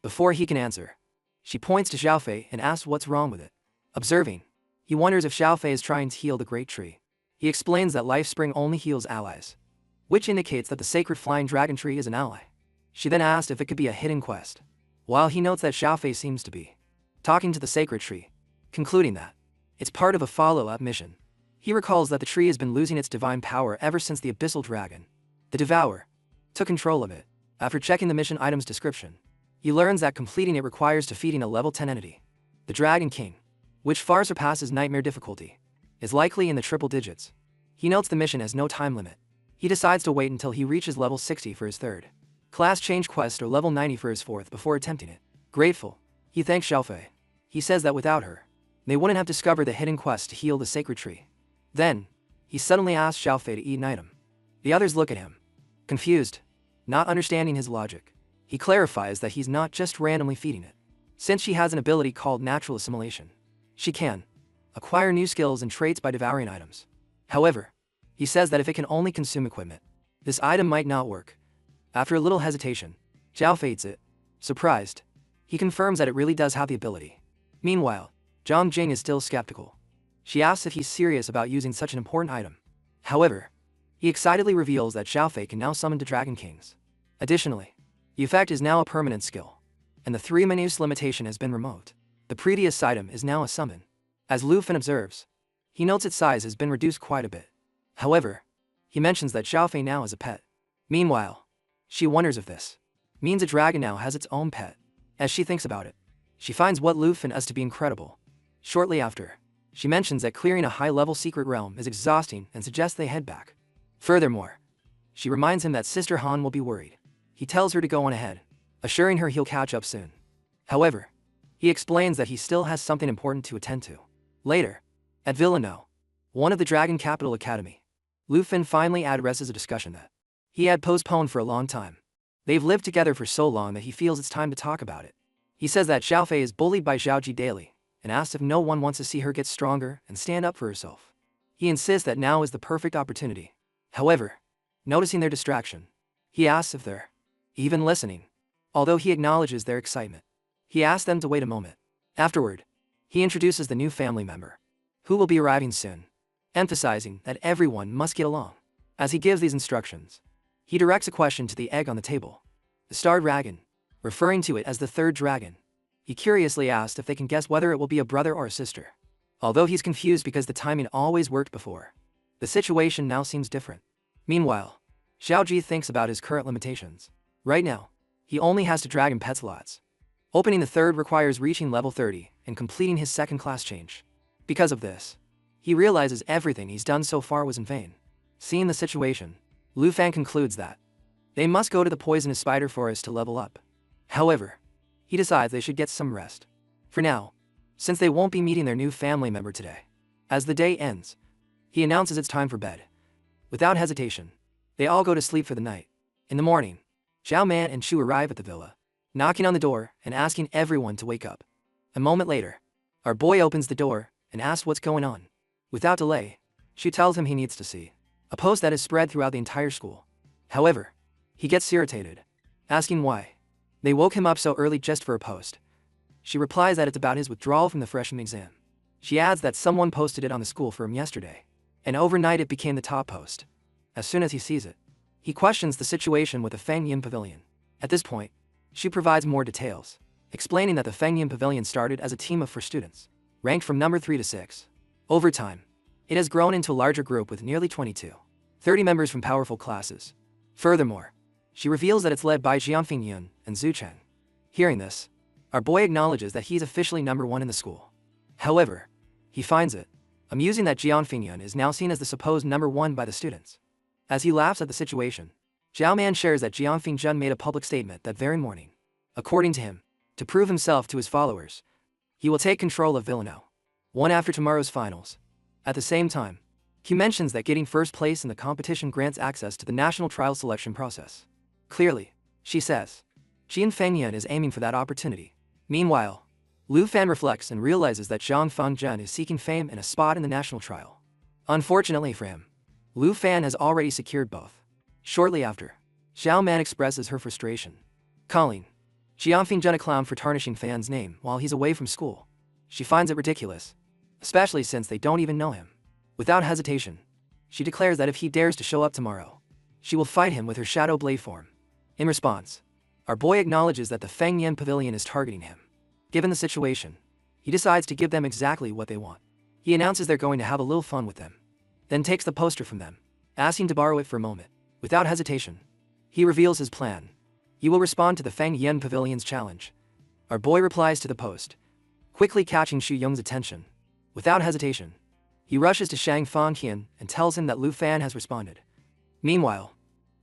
Before he can answer, she points to Xiaofei and asks what's wrong with it. Observing, he wonders if Xiaofei is trying to heal the great tree. He explains that Life Spring only heals allies, which indicates that the sacred flying dragon tree is an ally. She then asked if it could be a hidden quest, while he notes that Xiaofei seems to be talking to the sacred tree, concluding that it's part of a follow-up mission. He recalls that the tree has been losing its divine power ever since the abyssal dragon, the Devourer, took control of it. After checking the mission item's description, he learns that completing it requires defeating a level 10 entity. The Dragon King, which far surpasses nightmare difficulty, is likely in the triple digits. He notes the mission has no time limit. He decides to wait until he reaches level 60 for his third class change quest or level 90 for his fourth before attempting it. Grateful, he thanks Xiaofei. He says that without her, they wouldn't have discovered the hidden quest to heal the sacred tree. Then, he suddenly asks Xiaofei to eat an item. The others look at him, confused, not understanding his logic. He clarifies that he's not just randomly feeding it. Since she has an ability called natural assimilation, she can acquire new skills and traits by devouring items. However, he says that if it can only consume equipment, this item might not work. After a little hesitation, Xiaofei eats it. Surprised, he confirms that it really does have the ability. Meanwhile, Jiang Jing is still skeptical. She asks if he's serious about using such an important item. However, he excitedly reveals that Xiaofei can now summon the Dragon Kings. Additionally, the effect is now a permanent skill, and the 3 menus limitation has been removed. The previous item is now a summon. As Lu Fan observes, he notes its size has been reduced quite a bit. However, he mentions that Xiaofei now is a pet. Meanwhile, she wonders if this means a dragon now has its own pet. As she thinks about it, she finds what Lu Fan has to be incredible. Shortly after, she mentions that clearing a high-level secret realm is exhausting and suggests they head back. Furthermore, she reminds him that Sister Han will be worried. He tells her to go on ahead, assuring her he'll catch up soon. However, he explains that he still has something important to attend to. Later, at Villano, one of the Dragon Capital Academy, Lu Fan finally addresses a discussion that he had postponed for a long time. They've lived together for so long that he feels it's time to talk about it. He says that Xiaofei is bullied by Xiaoji daily, and asks if no one wants to see her get stronger and stand up for herself. He insists that now is the perfect opportunity. However, noticing their distraction, he asks if they're even listening. Although he acknowledges their excitement, he asks them to wait a moment. Afterward, he introduces the new family member, who will be arriving soon, emphasizing that everyone must get along. As he gives these instructions, he directs a question to the egg on the table. The star dragon, referring to it as the third dragon, he curiously asked if they can guess whether it will be a brother or a sister. Although he's confused because the timing always worked before, the situation now seems different. Meanwhile, Xiaoji thinks about his current limitations. Right now, he only has 2 dragon pet slots. Opening the third requires reaching level 30 and completing his second class change. Because of this, he realizes everything he's done so far was in vain. Seeing the situation, Lu Fan concludes that they must go to the poisonous spider forest to level up. However, he decides they should get some rest for now, since they won't be meeting their new family member today. As the day ends, he announces it's time for bed. Without hesitation, they all go to sleep for the night. In the morning, Xiao Man and Chu arrive at the villa, knocking on the door and asking everyone to wake up. A moment later, our boy opens the door and asks what's going on. Without delay, Chu tells him he needs to see a post that is spread throughout the entire school. However, He gets irritated, asking why. They woke him up so early just for a post. She replies that it's about his withdrawal from the freshman exam. She adds that someone posted it on the school forum yesterday, and overnight it became the top post. As soon as he sees it, he questions the situation with the Fangyin Pavilion. At this point, she provides more details, explaining that the Fangyin Pavilion started as a team of 4 students, ranked from number 3 to 6. Over time, it has grown into a larger group with nearly 30 members from powerful classes. Furthermore, she reveals that it's led by Jianfeng Yun and Zhu Cheng. Hearing this, our boy acknowledges that he's officially number 1 in the school. However, he finds it amusing that Jianfeng Yun is now seen as the supposed number 1 by the students. As he laughs at the situation, Zhao Man shares that Jianfeng Yun made a public statement that very morning. According to him, to prove himself to his followers, he will take control of Villano, 1 after tomorrow's finals. At the same time, he mentions that getting first place in the competition grants access to the national trial selection process. Clearly, she says, Jianfeng Yun is aiming for that opportunity. Meanwhile, Lu Fan reflects and realizes that Zhang Fengzhen is seeking fame and a spot in the national trial. Unfortunately for him, Lu Fan has already secured both. Shortly after, Xiao Man expresses her frustration, calling Jianfeng a clown for tarnishing Fan's name while he's away from school. She finds it ridiculous, especially since they don't even know him. Without hesitation, she declares that if he dares to show up tomorrow, she will fight him with her shadow blade form. In response, our boy acknowledges that the Fangyin Pavilion is targeting him. Given the situation, he decides to give them exactly what they want. He announces they're going to have a little fun with them, then takes the poster from them, asking to borrow it for a moment. Without hesitation, he reveals his plan. He will respond to the Fangyin Pavilion's challenge. Our boy replies to the post, quickly catching Xu Yong's attention. Without hesitation, he rushes to Shang Fengyan and tells him that Lu Fan has responded. Meanwhile,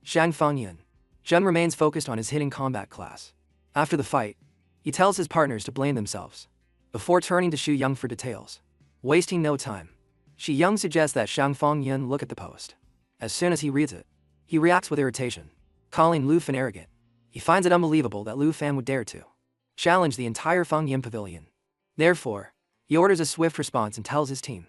Shang Fengyan Jun remains focused on his hitting combat class. After the fight, he tells his partners to blame themselves, before turning to Xu Yung for details. Wasting no time, Xu Yung suggests that Shang Fengyan look at the post. As soon as he reads it, he reacts with irritation, calling Lu Fan arrogant. He finds it unbelievable that Lu Fan would dare to challenge the entire Fangyin Pavilion. Therefore, he orders a swift response and tells his team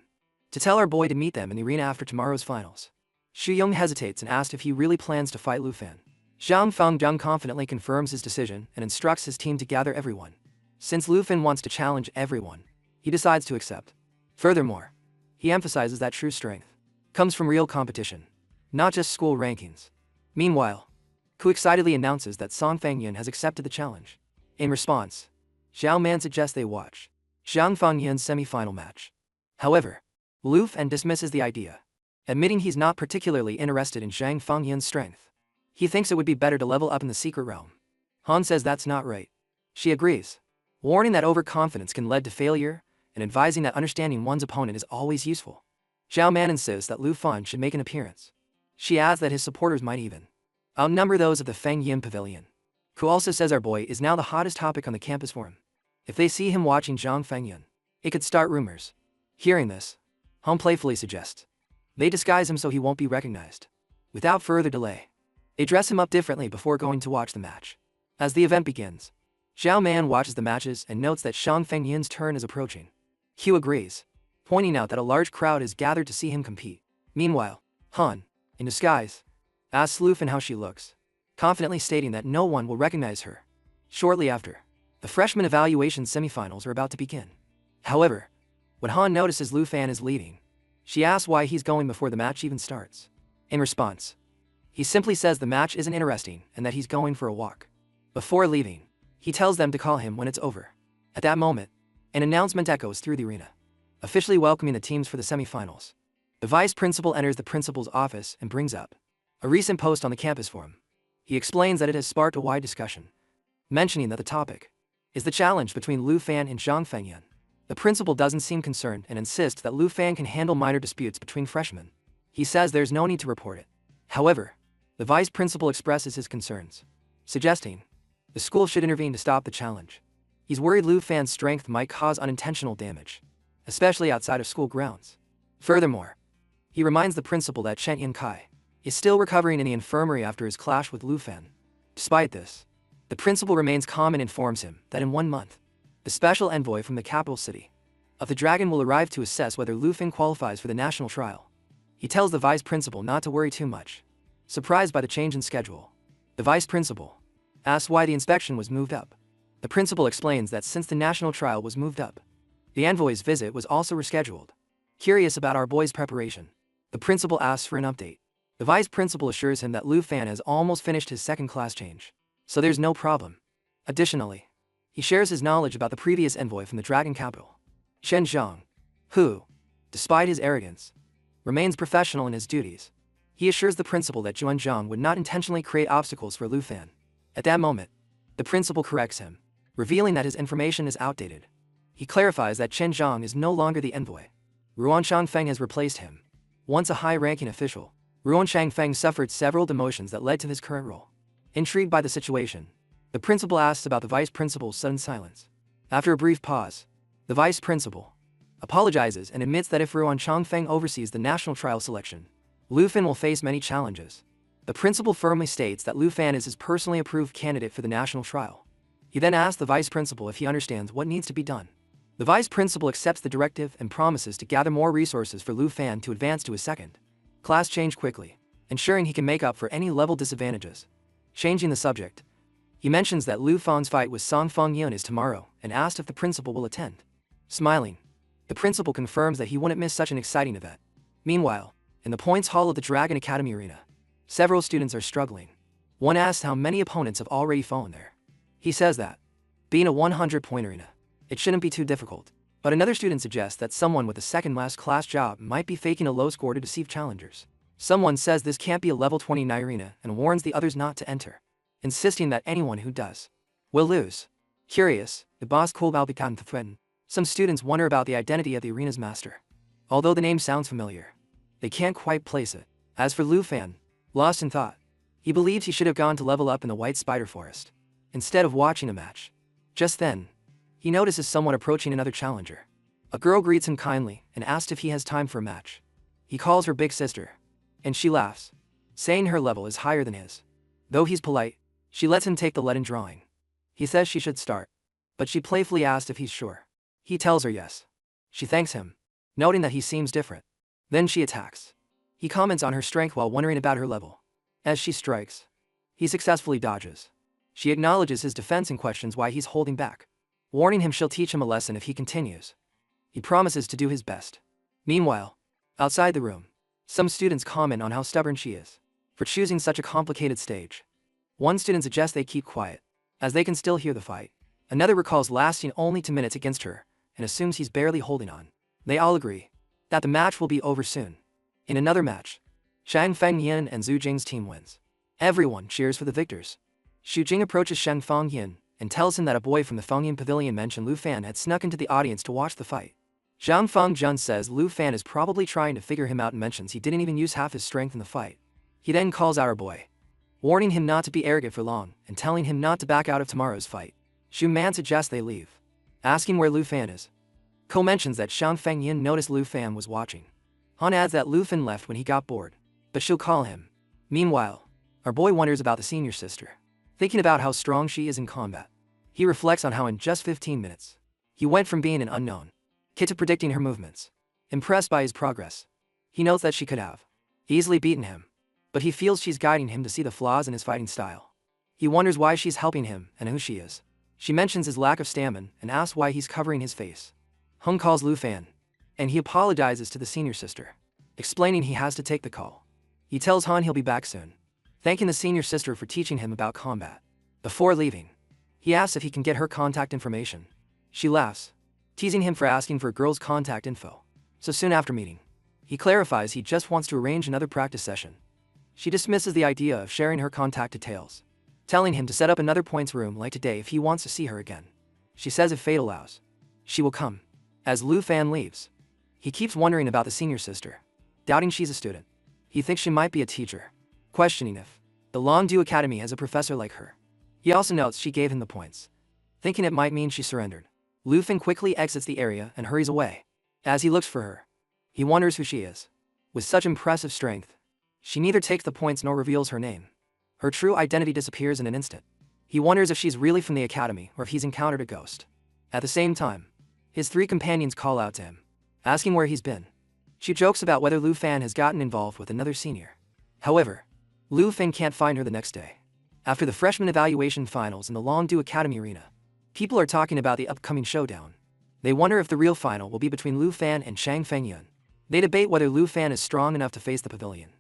to tell our boy to meet them in the arena after tomorrow's finals. Xu Yung hesitates and asks if he really plans to fight Lu Fan. Zhang Fengzhen confidently confirms his decision and instructs his team to gather everyone. Since Lu Fan wants to challenge everyone, he decides to accept. Furthermore, he emphasizes that true strength comes from real competition, not just school rankings. Meanwhile, Ku excitedly announces that Song Fengyan has accepted the challenge. In response, Xiao Man suggests they watch Zhang Fengyan's semi-final match. However, Lu Fan dismisses the idea, admitting he's not particularly interested in Zhang Fengyan's strength. He thinks it would be better to level up in the secret realm. Han says that's not right. She agrees, warning that overconfidence can lead to failure and advising that understanding one's opponent is always useful. Xiao Man insists that Lu Fan should make an appearance. She adds that his supporters might even outnumber those of the Fangyin Pavilion. Ku also says our boy is now the hottest topic on the campus forum. If they see him watching Zhang Fengyan, it could start rumors. Hearing this, Han playfully suggests they disguise him so he won't be recognized. Without further delay, they dress him up differently before going to watch the match. As the event begins, Xiao Man watches the matches and notes that Shang Fengyan's turn is approaching. Q agrees, pointing out that a large crowd is gathered to see him compete. Meanwhile, Han, in disguise, asks Lu Fan how she looks, confidently stating that no one will recognize her. Shortly after, the freshman evaluation semifinals are about to begin. However, when Han notices Lu Fan is leaving, she asks why he's going before the match even starts. In response, he simply says the match isn't interesting and that he's going for a walk. Before leaving, he tells them to call him when it's over. At that moment, an announcement echoes through the arena, officially welcoming the teams for the semifinals. The vice principal enters the principal's office and brings up a recent post on the campus forum. He explains that it has sparked a wide discussion, mentioning that the topic is the challenge between Lu Fan and Zhang Fengyan. The principal doesn't seem concerned and insists that Lu Fan can handle minor disputes between freshmen. He says there's no need to report it. However, the vice principal expresses his concerns, suggesting the school should intervene to stop the challenge. He's worried Lu Fan's strength might cause unintentional damage, especially outside of school grounds. Furthermore, he reminds the principal that Chen Yankai is still recovering in the infirmary after his clash with Lu Fan. Despite this, the principal remains calm and informs him that in 1 month, the special envoy from the capital city of the Dragon will arrive to assess whether Lu Fan qualifies for the national trial. He tells the vice principal not to worry too much, surprised by the change in schedule. The vice principal asks why the inspection was moved up. The principal explains that since the national trial was moved up, the envoy's visit was also rescheduled. Curious about our boy's preparation, the principal asks for an update. The vice principal assures him that Lu Fan has almost finished his second class change, so there's no problem. Additionally, he shares his knowledge about the previous envoy from the dragon capital, Shen Zhang, who, despite his arrogance, remains professional in his duties. He assures the principal that Juan Zhang would not intentionally create obstacles for Lu Fan. At that moment, the principal corrects him, revealing that his information is outdated. He clarifies that Chen Zhang is no longer the envoy. Ruan Shangfeng has replaced him. Once a high-ranking official, Ruan Shangfeng suffered several demotions that led to his current role. Intrigued by the situation, the principal asks about the vice principal's sudden silence. After a brief pause, the vice principal apologizes and admits that if Ruan Shangfeng oversees the national trial selection, Lu Fan will face many challenges. The principal firmly states that Lu Fan is his personally approved candidate for the national trial. He then asks the vice principal if he understands what needs to be done. The vice principal accepts the directive and promises to gather more resources for Lu Fan to advance to his second class change quickly, ensuring he can make up for any level disadvantages. Changing the subject, he mentions that Lu Fan's fight with Song Fengyun is tomorrow and asked if the principal will attend. Smiling, the principal confirms that he wouldn't miss such an exciting event. Meanwhile, in the points hall of the Dragon Academy arena, several students are struggling. One asks how many opponents have already fallen there. He says that, being a 100-point arena, it shouldn't be too difficult. But another student suggests that someone with a second-last class job might be faking a low score to deceive challengers. Someone says this can't be a level 29 arena and warns the others not to enter, insisting that anyone who does will lose. Curious, the boss Kulbalbikan threaten. Some students wonder about the identity of the arena's master. Although the name sounds familiar, they can't quite place it. As for Lu Fan, lost in thought, he believes he should have gone to level up in the White Spider Forest, instead of watching a match. Just then, he notices someone approaching another challenger. A girl greets him kindly and asks if he has time for a match. He calls her big sister, and she laughs, saying her level is higher than his. Though he's polite, she lets him take the lead in drawing. He says she should start, but she playfully asks if he's sure. He tells her yes. She thanks him, noting that he seems different. Then she attacks. He comments on her strength while wondering about her level. As she strikes, he successfully dodges. She acknowledges his defense and questions why he's holding back, warning him she'll teach him a lesson if he continues. He promises to do his best. Meanwhile, outside the room, some students comment on how stubborn she is for choosing such a complicated stage. One student suggests they keep quiet, as they can still hear the fight. Another recalls lasting only 2 minutes against her and assumes he's barely holding on. They all agree that the match will be over soon. In another match, Shang Fengyin and Zhu Jing's team wins. Everyone cheers for the victors. Xu Jing approaches Shang Fengyin and tells him that a boy from the Fengyin Pavilion mentioned Lu Fan had snuck into the audience to watch the fight. Zhang Fengjun says Lu Fan is probably trying to figure him out and mentions he didn't even use half his strength in the fight. He then calls out our boy, warning him not to be arrogant for long and telling him not to back out of tomorrow's fight. Xu Man suggests they leave, asking where Lu Fan is. Ko mentions that Shang Fengyin noticed Lu Fan was watching. Han adds that Lu Fan left when he got bored, but she'll call him. Meanwhile, our boy wonders about the senior sister, thinking about how strong she is in combat. He reflects on how in just 15 minutes, he went from being an unknown kid to predicting her movements. Impressed by his progress, he notes that she could have easily beaten him, but he feels she's guiding him to see the flaws in his fighting style. He wonders why she's helping him and who she is. She mentions his lack of stamina and asks why he's covering his face. Hung calls Lu Fan, and he apologizes to the senior sister, explaining he has to take the call. He tells Han he'll be back soon, thanking the senior sister for teaching him about combat. Before leaving, he asks if he can get her contact information. She laughs, teasing him for asking for a girl's contact info. So soon after meeting, he clarifies he just wants to arrange another practice session. She dismisses the idea of sharing her contact details, telling him to set up another points room like today if he wants to see her again. She says if fate allows, she will come. As Lu Fan leaves, he keeps wondering about the senior sister, doubting she's a student. He thinks she might be a teacher, questioning if the Longdu Academy has a professor like her. He also notes she gave him the points, thinking it might mean she surrendered. Lu Fan quickly exits the area and hurries away. As he looks for her, he wonders who she is. With such impressive strength, she neither takes the points nor reveals her name. Her true identity disappears in an instant. He wonders if she's really from the academy or if he's encountered a ghost. At the same time, his 3 companions call out to him, asking where he's been. She jokes about whether Lu Fan has gotten involved with another senior. However, Lu Fan can't find her the next day. After the freshman evaluation finals in the Longdu Academy arena, people are talking about the upcoming showdown. They wonder if the real final will be between Lu Fan and Chang Fengyun. They debate whether Lu Fan is strong enough to face the pavilion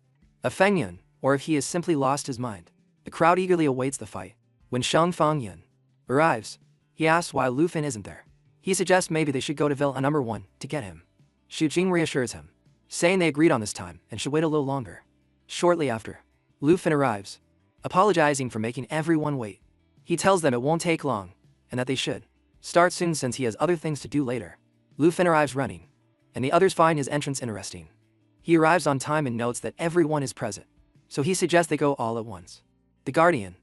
of Fengyun, or if he has simply lost his mind. The crowd eagerly awaits the fight. When Shang Fengyun arrives, he asks why Lu Fan isn't there. He suggests maybe they should go to Villa number 1 to get him. Xu Jing reassures him, saying they agreed on this time and should wait a little longer. Shortly after, Lu Fan arrives, apologizing for making everyone wait. He tells them it won't take long, and that they should start soon since he has other things to do later. Lu Fan arrives running, and the others find his entrance interesting. He arrives on time and notes that everyone is present, so he suggests they go all at once. The guardian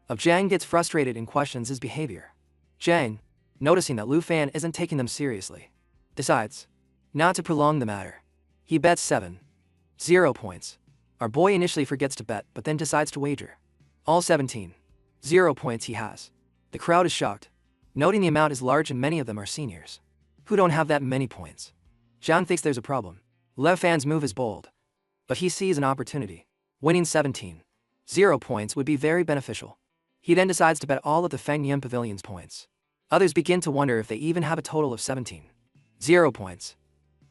of Zhang gets frustrated and questions his behavior. Zhang, noticing that Lu Fan isn't taking them seriously, decides not to prolong the matter. He bets 7-0 points. Our boy initially forgets to bet but then decides to wager all 17-0 points he has. The crowd is shocked, noting the amount is large and many of them are seniors who don't have that many points. Zhang thinks there's a problem. Lu Fan's move is bold, but he sees an opportunity. Winning 17-0 points would be very beneficial. He then decides to bet all of the Fengyun Pavilion's points. Others begin to wonder if they even have a total of 17-0 points.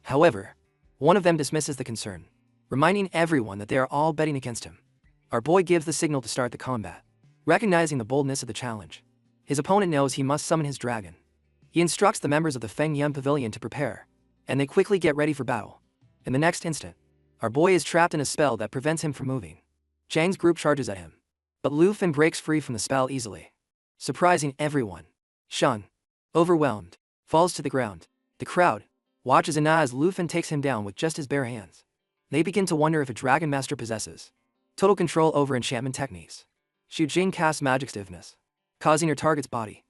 However, one of them dismisses the concern, reminding everyone that they are all betting against him. Our boy gives the signal to start the combat. Recognizing the boldness of the challenge, his opponent knows he must summon his dragon. He instructs the members of the Fengyun Pavilion to prepare, and they quickly get ready for battle. In the next instant, our boy is trapped in a spell that prevents him from moving. Chang's group charges at him, but Lu Fan breaks free from the spell easily, surprising everyone. Shun, overwhelmed, falls to the ground. The crowd watches as Lu Fan takes him down with just his bare hands. They begin to wonder if a Dragon Master possesses total control over enchantment techniques. Xu Jing casts magic stiffness, causing her target's body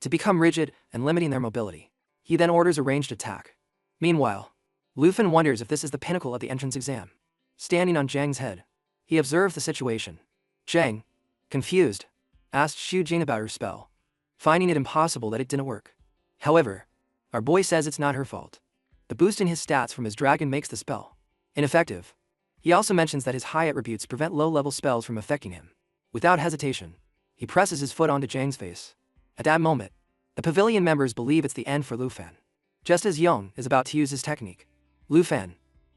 to become rigid and limiting their mobility. He then orders a ranged attack. Meanwhile, Lu Fan wonders if this is the pinnacle of the entrance exam. Standing on Zhang's head, he observes the situation. Zhang, confused, asked Xu Jing about her spell, finding it impossible that it didn't work. However, our boy says it's not her fault. The boost in his stats from his dragon makes the spell ineffective. He also mentions that his high attributes prevent low-level spells from affecting him. Without hesitation, he presses his foot onto Zhang's face. At that moment, the pavilion members believe it's the end for Lu Fan. Just as Yong is about to use his technique, Lu Fan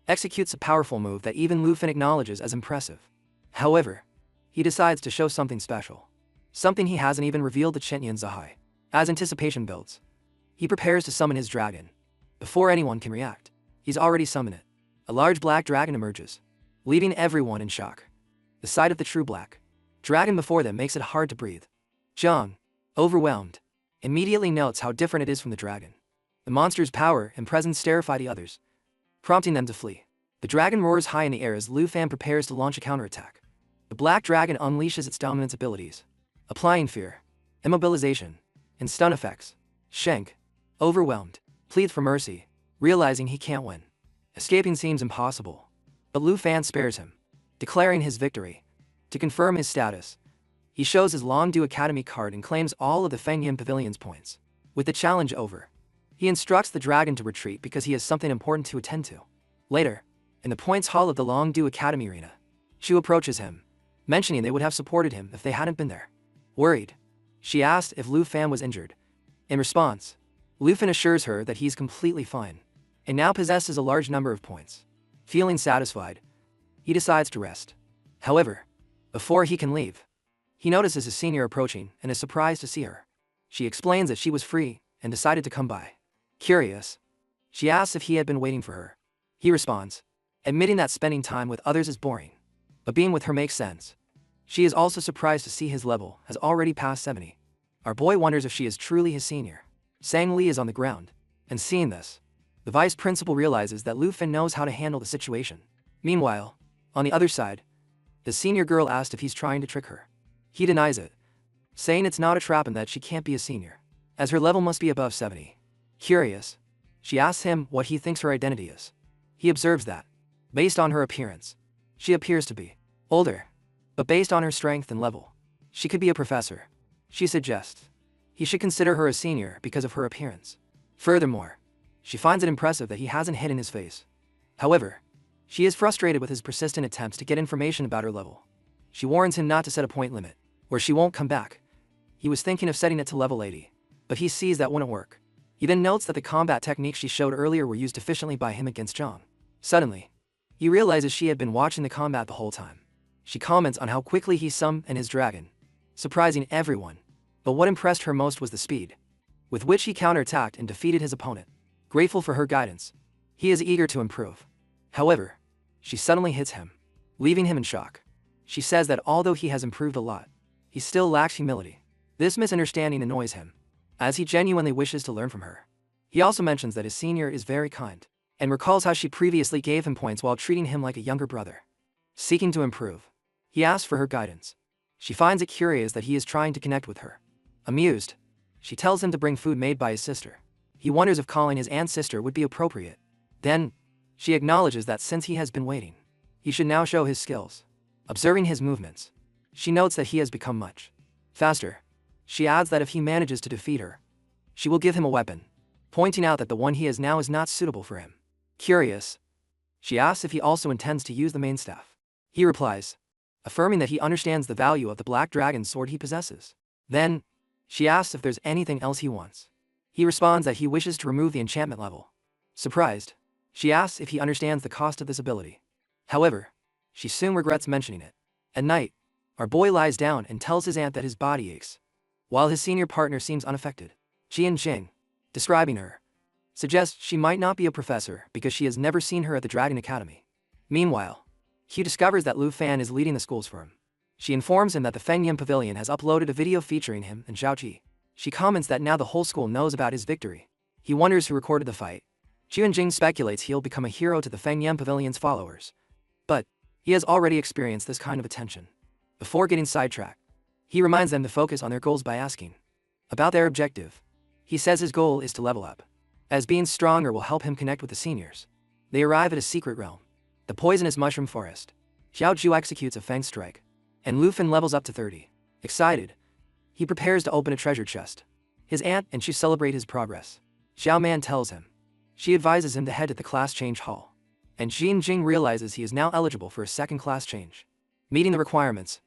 executes a powerful move that even Lu Fan acknowledges as impressive. However, he decides to show something special, something he hasn't even revealed to Chen Zahai. As anticipation builds, he prepares to summon his dragon. Before anyone can react, he's already summoned it. A large black dragon emerges, leaving everyone in shock. The sight of the true black dragon before them makes it hard to breathe. Zhang, overwhelmed, immediately notes how different it is from the dragon. The monster's power and presence terrify the others, prompting them to flee. The dragon roars high in the air as Lu Fan prepares to launch a counterattack. The black dragon unleashes its dominance abilities, applying fear, immobilization, and stun effects. Shenk, overwhelmed, pleads for mercy, realizing he can't win. Escaping seems impossible, but Lu Fan spares him, declaring his victory. To confirm his status, he shows his Longdu Academy card and claims all of the Fengyun Pavilion's points. With the challenge over, he instructs the dragon to retreat because he has something important to attend to. Later, in the points hall of the Longdu Academy arena, Xu approaches him, mentioning they would have supported him if they hadn't been there. Worried, she asked if Lu Fan was injured. In response, Lu Fan assures her that he's completely fine, and now possesses a large number of points. Feeling satisfied, he decides to rest. However, before he can leave, he notices his senior approaching and is surprised to see her. She explains that she was free and decided to come by. Curious, she asks if he had been waiting for her. He responds, admitting that spending time with others is boring, but being with her makes sense. She is also surprised to see his level has already passed 70. Our boy wonders if she is truly his senior. Sang Li is on the ground, and seeing this, the vice principal realizes that Lu Fan knows how to handle the situation. Meanwhile, on the other side, the senior girl asked if he's trying to trick her. He denies it, saying it's not a trap and that she can't be a senior, as her level must be above 70. Curious, she asks him what he thinks her identity is. He observes that, based on her appearance, she appears to be older, but based on her strength and level, she could be a professor. She suggests he should consider her a senior because of her appearance. Furthermore, she finds it impressive that he hasn't hidden his face. However, she is frustrated with his persistent attempts to get information about her level. She warns him not to set a point limit. or she won't come back. He was thinking of setting it to level 80, but he sees that wouldn't work. He then notes that the combat techniques she showed earlier were used efficiently by him against Zhang. Suddenly, he realizes she had been watching the combat the whole time. She comments on how quickly he summoned and his dragon, surprising everyone. But what impressed her most was the speed with which he counterattacked and defeated his opponent. Grateful for her guidance, he is eager to improve. However, she suddenly hits him, leaving him in shock. She says that although he has improved a lot, he still lacks humility. This misunderstanding annoys him, as he genuinely wishes to learn from her. He also mentions that his senior is very kind, and recalls how she previously gave him points while treating him like a younger brother. Seeking to improve, he asks for her guidance. She finds it curious that he is trying to connect with her. Amused, she tells him to bring food made by his sister. He wonders if calling his aunt sister would be appropriate. Then, she acknowledges that since he has been waiting, he should now show his skills. Observing his movements, she notes that he has become much faster. She adds that if he manages to defeat her, she will give him a weapon, pointing out that the one he has now is not suitable for him. Curious, she asks if he also intends to use the main staff. He replies, affirming that he understands the value of the black dragon sword he possesses. Then, she asks if there's anything else he wants. He responds that he wishes to remove the enchantment level. Surprised, she asks if he understands the cost of this ability. However, she soon regrets mentioning it. At night, our boy lies down and tells his aunt that his body aches, while his senior partner seems unaffected. Jian Jing, describing her, suggests she might not be a professor because she has never seen her at the Dragon Academy. Meanwhile, Hugh discovers that Lu Fan is leading the schools for him. She informs him that the Fengyun Pavilion has uploaded a video featuring him and Zhao Qi. She comments that now the whole school knows about his victory. He wonders who recorded the fight. Jian Jing speculates he'll become a hero to the Fengyun Pavilion's followers, but he has already experienced this kind of attention. Before getting sidetracked, he reminds them to focus on their goals by asking about their objective. He says his goal is to level up, as being stronger will help him connect with the seniors. They arrive at a secret realm, the poisonous mushroom forest. Xiao Zhu executes a fang strike, and Lu Fan levels up to 30. Excited, he prepares to open a treasure chest. His aunt and she celebrate his progress. Xiao Man tells him. She advises him to head to the class change hall, and Jian Jing realizes he is now eligible for a second class change. Meeting the requirements,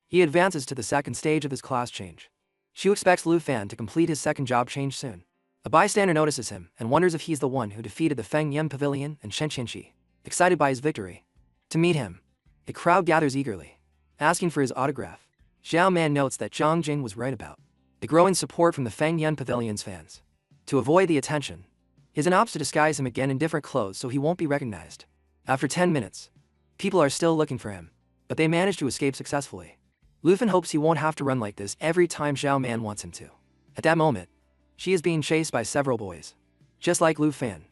he advances to the second stage of his class change. Xu expects Lu Fan to complete his second job change soon. A bystander notices him and wonders if he's the one who defeated the Feng Yun Pavilion and Shen Qianqi. Excited by his victory, to meet him, the crowd gathers eagerly, asking for his autograph. Xiao Man notes that Zhang Jing was right about the growing support from the Feng Yun Pavilion's fans. To avoid the attention, he opts to disguise him again in different clothes so he won't be recognized. After 10 minutes, people are still looking for him, but they manage to escape successfully. Lu Fan hopes he won't have to run like this every time Xiao Man wants him to. At that moment, she is being chased by several boys. Just like Lu Fan,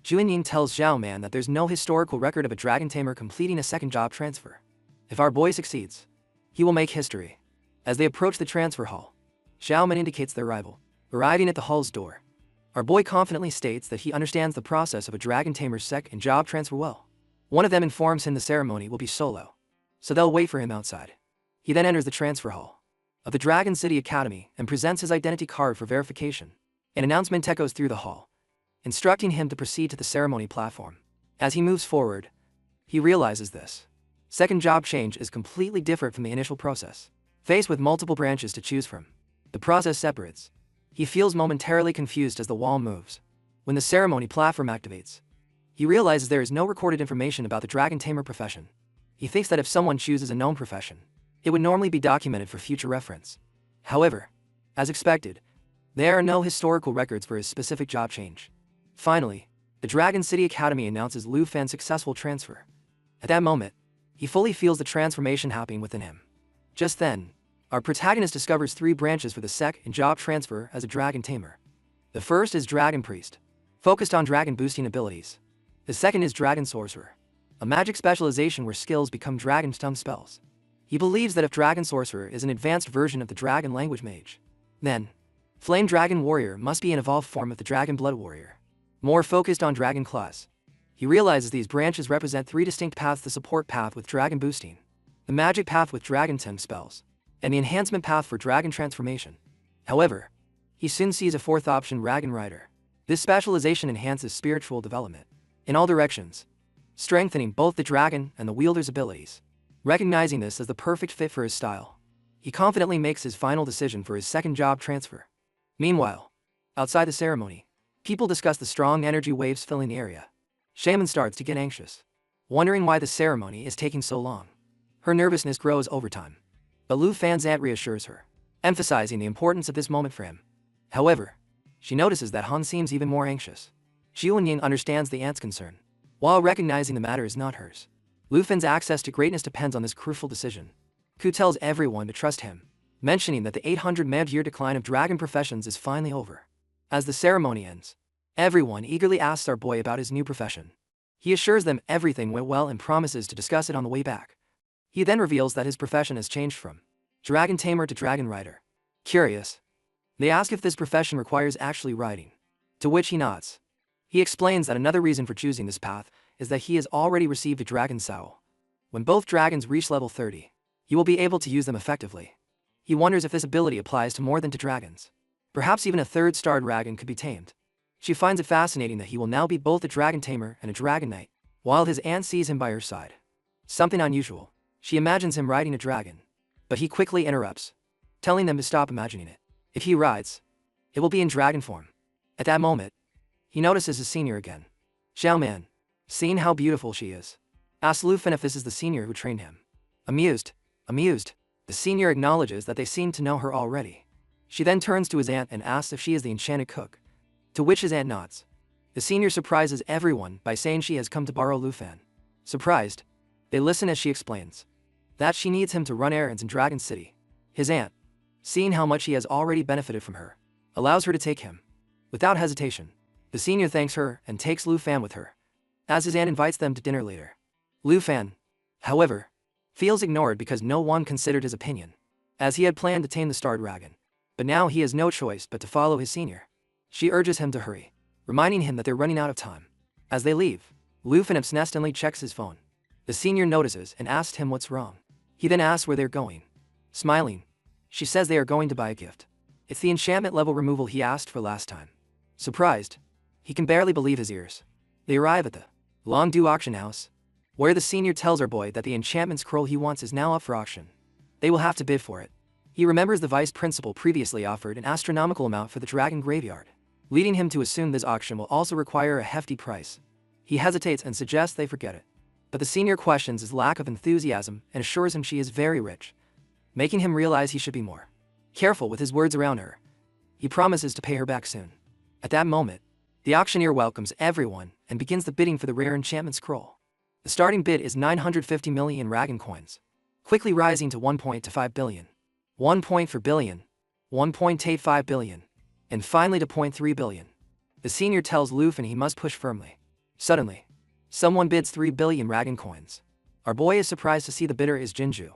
Juan Ying tells Xiao Man that there's no historical record of a dragon tamer completing a second job transfer. If our boy succeeds, he will make history. As they approach the transfer hall, Xiao Man indicates their arrival. Arriving at the hall's door, our boy confidently states that he understands the process of a dragon tamer's second job transfer well. One of them informs him the ceremony will be solo, so they'll wait for him outside. He then enters the transfer hall of the Dragon City Academy and presents his identity card for verification. An announcement echoes through the hall, instructing him to proceed to the ceremony platform. As he moves forward, he realizes this second job change is completely different from the initial process. Faced with multiple branches to choose from, the process separates. He feels momentarily confused as the wall moves. When the ceremony platform activates, he realizes there is no recorded information about the dragon tamer profession. He thinks that if someone chooses a known profession, it would normally be documented for future reference. However, as expected, there are no historical records for his specific job change. Finally, the Dragon City Academy announces Lu Fan's successful transfer. At that moment, he fully feels the transformation happening within him. Just then, our protagonist discovers 3 branches for the second job transfer as a dragon tamer. The first is Dragon Priest, focused on dragon boosting abilities. The second is Dragon Sorcerer, a magic specialization where skills become dragon stun spells. He believes that if Dragon Sorcerer is an advanced version of the Dragon Language Mage, then Flame Dragon Warrior must be an evolved form of the Dragon Blood Warrior, more focused on Dragon Class. He realizes these branches represent 3 distinct paths: the support path with Dragon Boosting, the magic path with Dragon Temp spells, and the enhancement path for Dragon Transformation. However, he soon sees a 4th option: Dragon Rider. This specialization enhances spiritual development in all directions, strengthening both the dragon and the wielder's abilities. Recognizing this as the perfect fit for his style, He confidently makes his final decision for his second job transfer. Meanwhile, outside the ceremony, people discuss the strong energy waves filling the area. Shaman starts to get anxious, wondering why the ceremony is taking so long. Her nervousness grows over time, but Lu Fan's aunt reassures her, emphasizing the importance of this moment for him. However, she notices that Han seems even more anxious. Xiu Ying understands the aunt's concern, while recognizing the matter is not hers. Lu Fan's access to greatness depends on this crucial decision. Ku tells everyone to trust him, mentioning that the 800-year decline of dragon professions is finally over. As the ceremony ends, everyone eagerly asks our boy about his new profession. He assures them everything went well and promises to discuss it on the way back. He then reveals that his profession has changed from dragon tamer to dragon rider. Curious, they ask if this profession requires actually riding, to which he nods. He explains that another reason for choosing this path is that he has already received a dragon soul. When both dragons reach level 30, he will be able to use them effectively. He wonders if this ability applies to more than 2 dragons. Perhaps even a 3rd-star dragon could be tamed. She finds it fascinating that he will now be both a dragon tamer and a dragon knight, while his aunt sees him by her side. Something unusual. She imagines him riding a dragon, but he quickly interrupts, telling them to stop imagining it. If he rides, it will be in dragon form. At that moment, he notices his senior again. Xiaoman, seeing how beautiful she is, asks Lu Fan if this is the senior who trained him. Amused, the senior acknowledges that they seem to know her already. She then turns to his aunt and asks if she is the enchanted cook, to which his aunt nods. The senior surprises everyone by saying she has come to borrow Lu Fan. Surprised, they listen as she explains that she needs him to run errands in Dragon City. His aunt, seeing how much he has already benefited from her, allows her to take him. Without hesitation, the senior thanks her and takes Lu Fan with her, as his aunt invites them to dinner later. Lu Fan, however, feels ignored because no one considered his opinion, as he had planned to tame the Star Dragon. But now he has no choice but to follow his senior. She urges him to hurry, reminding him that they're running out of time. As they leave, Lu Fan absently checks his phone. The senior notices and asks him what's wrong. He then asks where they're going. Smiling, she says they are going to buy a gift. It's the enchantment level removal he asked for last time. Surprised, he can barely believe his ears. They arrive at the Longdu auction house, where the senior tells our boy that the enchantment scroll he wants is now up for auction. They will have to bid for it. He remembers the vice principal previously offered an astronomical amount for the dragon graveyard, leading him to assume this auction will also require a hefty price. He hesitates and suggests they forget it. But the senior questions his lack of enthusiasm and assures him she is very rich, making him realize he should be more careful with his words around her. He promises to pay her back soon. At that moment, the auctioneer welcomes everyone and begins the bidding for the rare enchantment scroll. The starting bid is 950 million dragon coins, quickly rising to 1.25 billion, 1 point for billion, 1.85 billion, and finally to 0.3 billion. The senior tells Lu Fan he must push firmly. Suddenly, someone bids 3 billion dragon coins. Our boy is surprised to see the bidder is Jinju,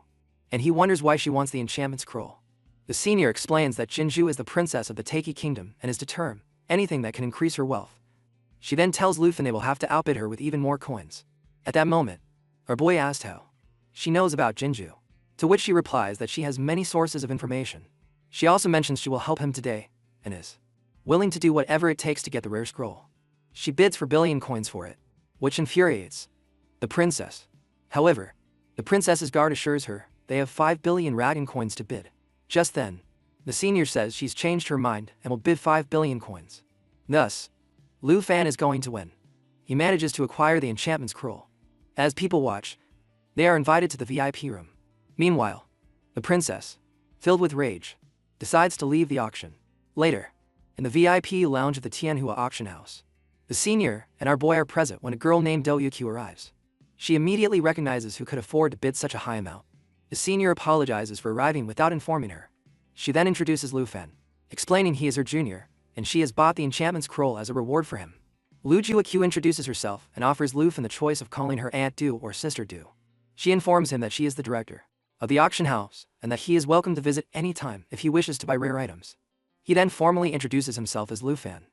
and he wonders why she wants the enchantment scroll. The senior explains that Jinju is the princess of the Taiki kingdom and is determined anything that can increase her wealth. She then tells Lu Fan they will have to outbid her with even more coins. At that moment, our boy asks how she knows about Jinju, to which she replies that she has many sources of information. She also mentions she will help him today, and is willing to do whatever it takes to get the rare scroll. She bids for billion coins for it, which infuriates the princess. However, the princess's guard assures her they have 5 billion dragon coins to bid. Just then, the senior says she's changed her mind and will bid 5 billion coins. Thus, Lu Fan is going to win. He manages to acquire the enchantment scroll. As people watch, they are invited to the VIP room. Meanwhile, the princess, filled with rage, decides to leave the auction. Later, in the VIP lounge of the Tianhua auction house, the senior and our boy are present when a girl named Do Yuqiu arrives. She immediately recognizes who could afford to bid such a high amount. The senior apologizes for arriving without informing her. She then introduces Lu Fan, explaining he is her junior, and she has bought the enchantment scroll as a reward for him. Lu Juqiu introduces herself and offers Lu Fan the choice of calling her Aunt Du or Sister Du. She informs him that she is the director of the auction house and that he is welcome to visit any time if he wishes to buy rare items. He then formally introduces himself as Lu Fan.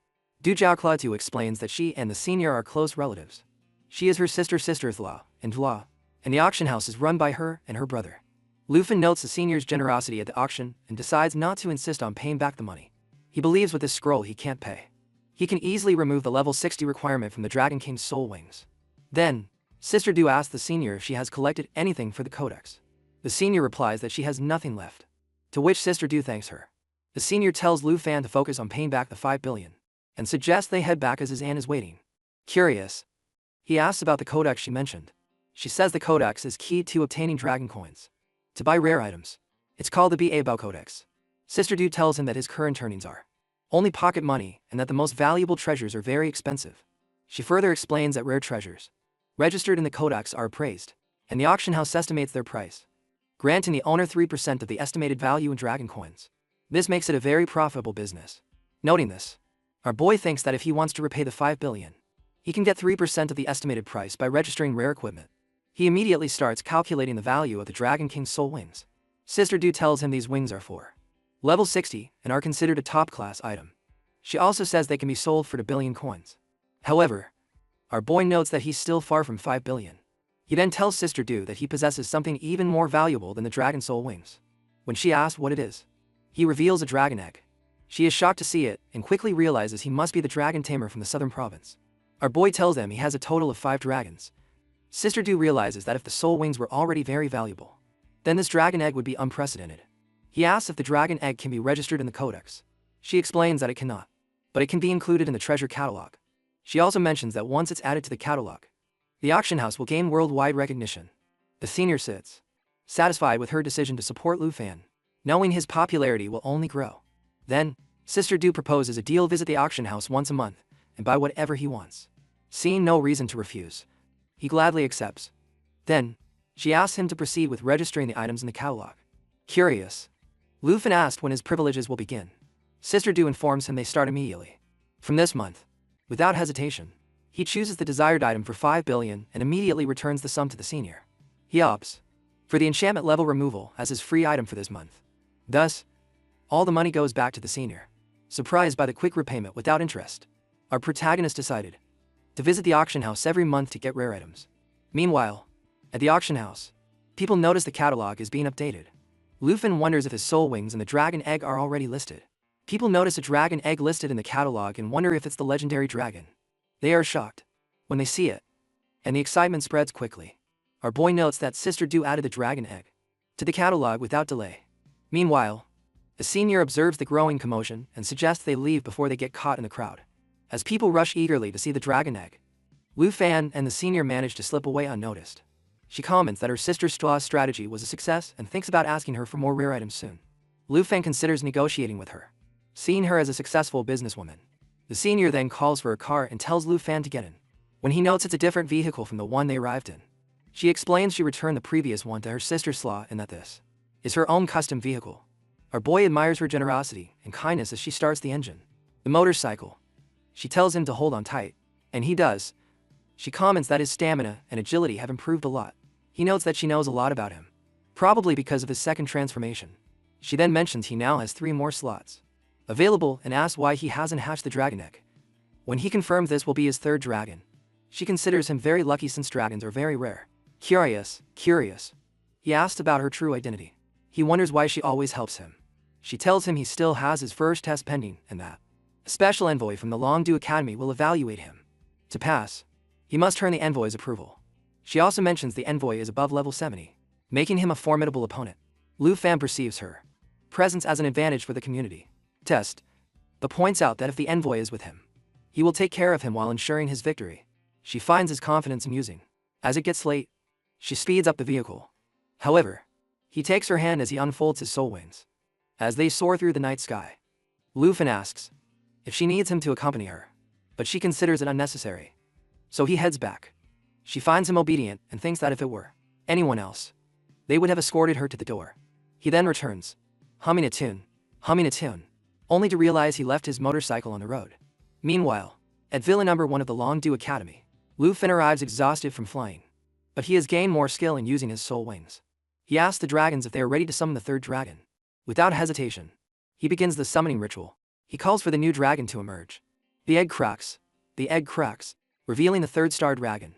Du Jiaoklatu explains that she and the senior are close relatives. She is her sister-in-law, and the auction house is run by her and her brother. Lu Fan notes the senior's generosity at the auction and decides not to insist on paying back the money. He believes with this scroll he can't pay. He can easily remove the level 60 requirement from the Dragon King's soul wings. Then, Sister Du asks the senior if she has collected anything for the codex. The senior replies that she has nothing left. to which Sister Du thanks her. The senior tells Lu Fan to focus on paying back the 5 billion, and suggests they head back as his aunt is waiting. Curious, he asks about the codex she mentioned. She says the codex is key to obtaining dragon coins. To buy rare items. It's called the Bao Codex. Sister Du tells him that his current earnings are only pocket money and that the most valuable treasures are very expensive. She further explains that rare treasures registered in the codex are appraised, and the auction house estimates their price, granting the owner 3% of the estimated value in dragon coins. This makes it a very profitable business. Noting this, our boy thinks that if he wants to repay the 5 billion, he can get 3% of the estimated price by registering rare equipment. He immediately starts calculating the value of the Dragon King's soul wings. Sister Du tells him these wings are for level 60 and are considered a top-class item. She also says they can be sold for 2 billion coins. However, our boy notes that he's still far from 5 billion. He then tells Sister Du that he possesses something even more valuable than the dragon soul wings. When she asks what it is, he reveals a dragon egg. She is shocked to see it and quickly realizes he must be the dragon tamer from the southern province. Our boy tells them he has a total of 5 dragons. Sister Du realizes that if the soul wings were already very valuable, then this dragon egg would be unprecedented. He asks if the dragon egg can be registered in the codex. She explains that it cannot, but it can be included in the treasure catalog. She also mentions that once it's added to the catalog, the auction house will gain worldwide recognition. The senior sits satisfied with her decision to support Lu Fan, knowing his popularity will only grow. Then, Sister Du proposes a deal: visit the auction house once a month and buy whatever he wants. Seeing no reason to refuse, he gladly accepts. Then, she asks him to proceed with registering the items in the catalog. Curious, Lu Fan asked when his privileges will begin. Sister Du informs him they start immediately. From this month, without hesitation, he chooses the desired item for 5 billion and immediately returns the sum to the senior. He opts for the enchantment level removal as his free item for this month. Thus, all the money goes back to the senior. Surprised by the quick repayment without interest, our protagonist decided to visit the auction house every month to get rare items. Meanwhile, at the auction house, people notice the catalog is being updated. Lu Fan wonders if his soul wings and the dragon egg are already listed. People notice a dragon egg listed in the catalog and wonder if it's the legendary dragon. They are shocked when they see it, and the excitement spreads quickly. Our boy notes that Sister Du added the dragon egg to the catalog without delay. Meanwhile, the senior observes the growing commotion and suggests they leave before they get caught in the crowd. As people rush eagerly to see the dragon egg, Lu Fan and the senior manage to slip away unnoticed. She comments that her sister Stra's strategy was a success and thinks about asking her for more rare items soon. Lu Fan considers negotiating with her, seeing her as a successful businesswoman. The senior then calls for a car and tells Lu Fan to get in. When he notes it's a different vehicle from the one they arrived in, she explains she returned the previous one to her sister Sla and that this is her own custom vehicle. Our boy admires her generosity and kindness as she starts the engine. The motorcycle. She tells him to hold on tight, and he does. She comments that his stamina and agility have improved a lot. He notes that she knows a lot about him, probably because of his second transformation. She then mentions he now has 3 more slots available and asks why he hasn't hatched the dragon egg. When he confirms this will be his 3rd dragon, she considers him very lucky since dragons are very rare. Curious, he asks about her true identity. He wonders why she always helps him. She tells him he still has his first test pending and that a special envoy from the Longdu Academy will evaluate him. To pass, he must earn the envoy's approval. She also mentions the envoy is above level 70, making him a formidable opponent. Lu Fan perceives her presence as an advantage for the community test, but points out that if the envoy is with him, he will take care of him while ensuring his victory. She finds his confidence amusing. As it gets late, she speeds up the vehicle. However, he takes her hand as he unfolds his soul wings. As they soar through the night sky, Lu Fan asks if she needs him to accompany her, but she considers it unnecessary. So he heads back. She finds him obedient and thinks that if it were anyone else, they would have escorted her to the door. He then returns, humming a tune, only to realize he left his motorcycle on the road. Meanwhile, at Villa number 1 of the Longdu Academy, Lu Fan arrives exhausted from flying, but he has gained more skill in using his soul wings. He asks the dragons if they are ready to summon the 3rd dragon. Without hesitation, he begins the summoning ritual. He calls for the new dragon to emerge. The egg cracks, revealing the 3rd star dragon.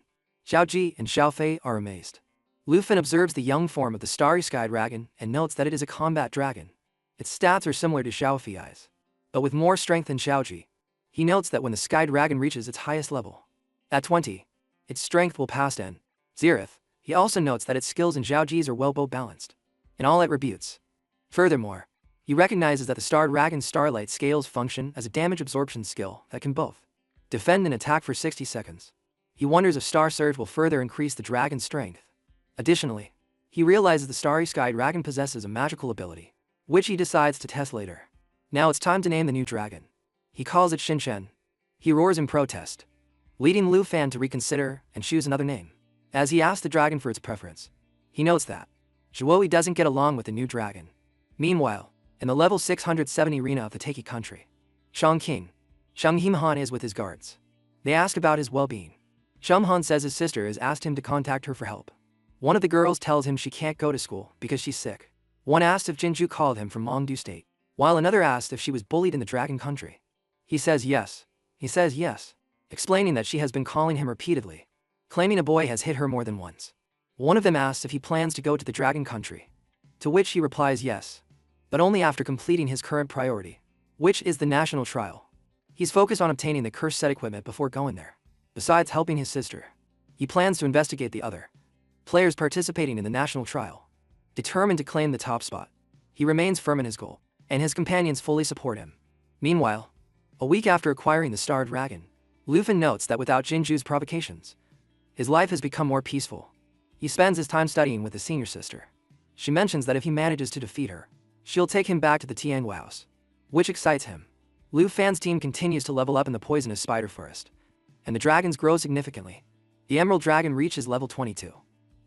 Xiao Ji and Xiao Fei are amazed. Lu Fan observes the young form of the starry sky dragon and notes that it is a combat dragon. Its stats are similar to Xiao Fei's, but with more strength than Xiao Ji. He notes that when the sky dragon reaches its highest level, at 20, its strength will pass N. Zereth. He also notes that its skills and Xiao Ji's are well balanced. In all it rebutes Furthermore, he recognizes that the Star Dragon's Starlight Scales function as a damage absorption skill that can both defend and attack for 60 seconds. He wonders if Star Surge will further increase the dragon's strength. Additionally, he realizes the Starry Sky Dragon possesses a magical ability, which he decides to test later. Now it's time to name the new dragon. He calls it Shinchen. He roars in protest, leading Lu Fan to reconsider and choose another name. As he asks the dragon for its preference, he notes that Zhuoi doesn't get along with the new dragon. Meanwhile, in the level 670 arena of the Taiki country, Shang Himhan is with his guards. They ask about his well-being. Shumhan says his sister has asked him to contact her for help. One of the girls tells him she can't go to school because she's sick. One asked if Jinju called him from Mongdu State, while another asked if she was bullied in the Dragon Country. He says yes, explaining that she has been calling him repeatedly, claiming a boy has hit her more than once. One of them asks if he plans to go to the Dragon Country, to which he replies yes, but only after completing his current priority, which is the national trial. He's focused on obtaining the cursed set equipment before going there. Besides helping his sister, he plans to investigate the other players participating in the national trial. Determined to claim the top spot, he remains firm in his goal, and his companions fully support him. Meanwhile, a week after acquiring the Star Dragon, Luffy notes that without Jinju's provocations, his life has become more peaceful. He spends his time studying with his senior sister. She mentions that if he manages to defeat her, she'll take him back to the Tiangu House, which excites him. Lu Fan's team continues to level up in the poisonous spider forest, and the dragons grow significantly. The Emerald Dragon reaches level 22.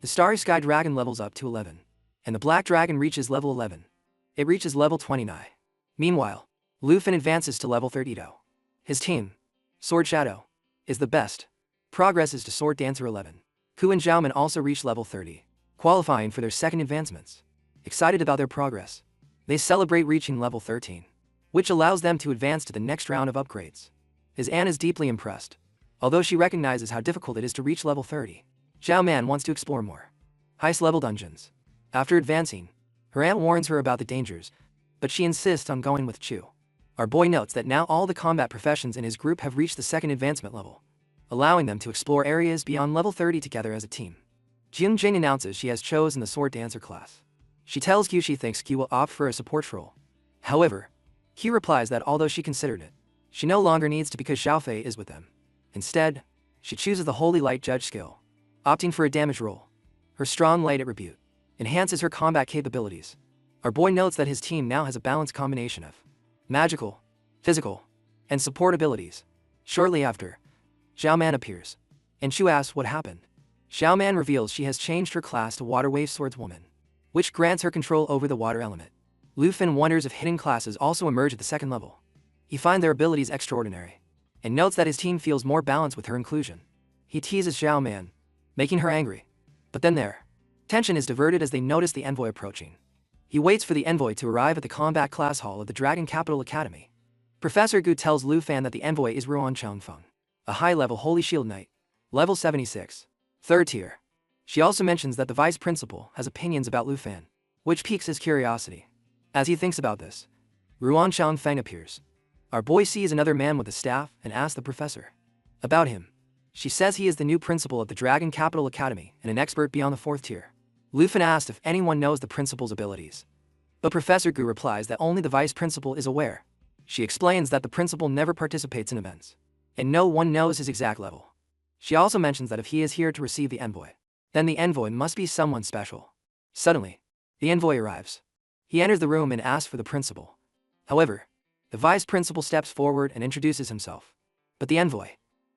The Starry Sky Dragon levels up to 11, and the Black Dragon reaches level 11. It reaches level 29. Meanwhile, Lu Fan advances to level 32. His team, Sword Shadow, is the best. Progresses to Sword Dancer 11. Ku and Xiaoman also reach level 30, qualifying for their second advancements. Excited about their progress, they celebrate reaching level 13, which allows them to advance to the next round of upgrades. His aunt is deeply impressed, although she recognizes how difficult it is to reach level 30. Xiao Man wants to explore more heist-level dungeons. After advancing, her aunt warns her about the dangers, but she insists on going with Chu. Our boy notes that now all the combat professions in his group have reached the second advancement level, allowing them to explore areas beyond level 30 together as a team. Jin Jing announces she has chosen the Sword Dancer class. She tells Q she thinks Q will opt for a support role. However, Q replies that although she considered it, she no longer needs to because Xiaofei is with them. Instead, she chooses the Holy Light Judge skill, opting for a damage role. Her strong light attribute enhances her combat capabilities. Our boy notes that his team now has a balanced combination of magical, physical, and support abilities. Shortly after, Xiao Man appears, and Chu asks what happened. Xiao Man reveals she has changed her class to Water Wave Swordswoman, which grants her control over the water element. Lu Fan wonders if hidden classes also emerge at the second level. He finds their abilities extraordinary, and notes that his team feels more balanced with her inclusion. He teases Xiao Man, making her angry. But then their tension is diverted as they notice the envoy approaching. He waits for the envoy to arrive at the combat class hall of the Dragon Capital Academy. Professor Gu tells Lu Fan that the envoy is Ruan Changfeng, a high-level Holy Shield Knight, level 76, third tier. She also mentions that the vice principal has opinions about Lu Fan, which piques his curiosity. As he thinks about this, Ruan Changfeng appears. Our boy sees another man with a staff and asks the professor about him. She says he is the new principal of the Dragon Capital Academy and an expert beyond the 4th tier. Lu Fan asks if anyone knows the principal's abilities, but Professor Gu replies that only the vice principal is aware. She explains that the principal never participates in events, and no one knows his exact level. She also mentions that if he is here to receive the envoy, then the envoy must be someone special. Suddenly, the envoy arrives. He enters the room and asks for the principal. However, the vice principal steps forward and introduces himself, but the envoy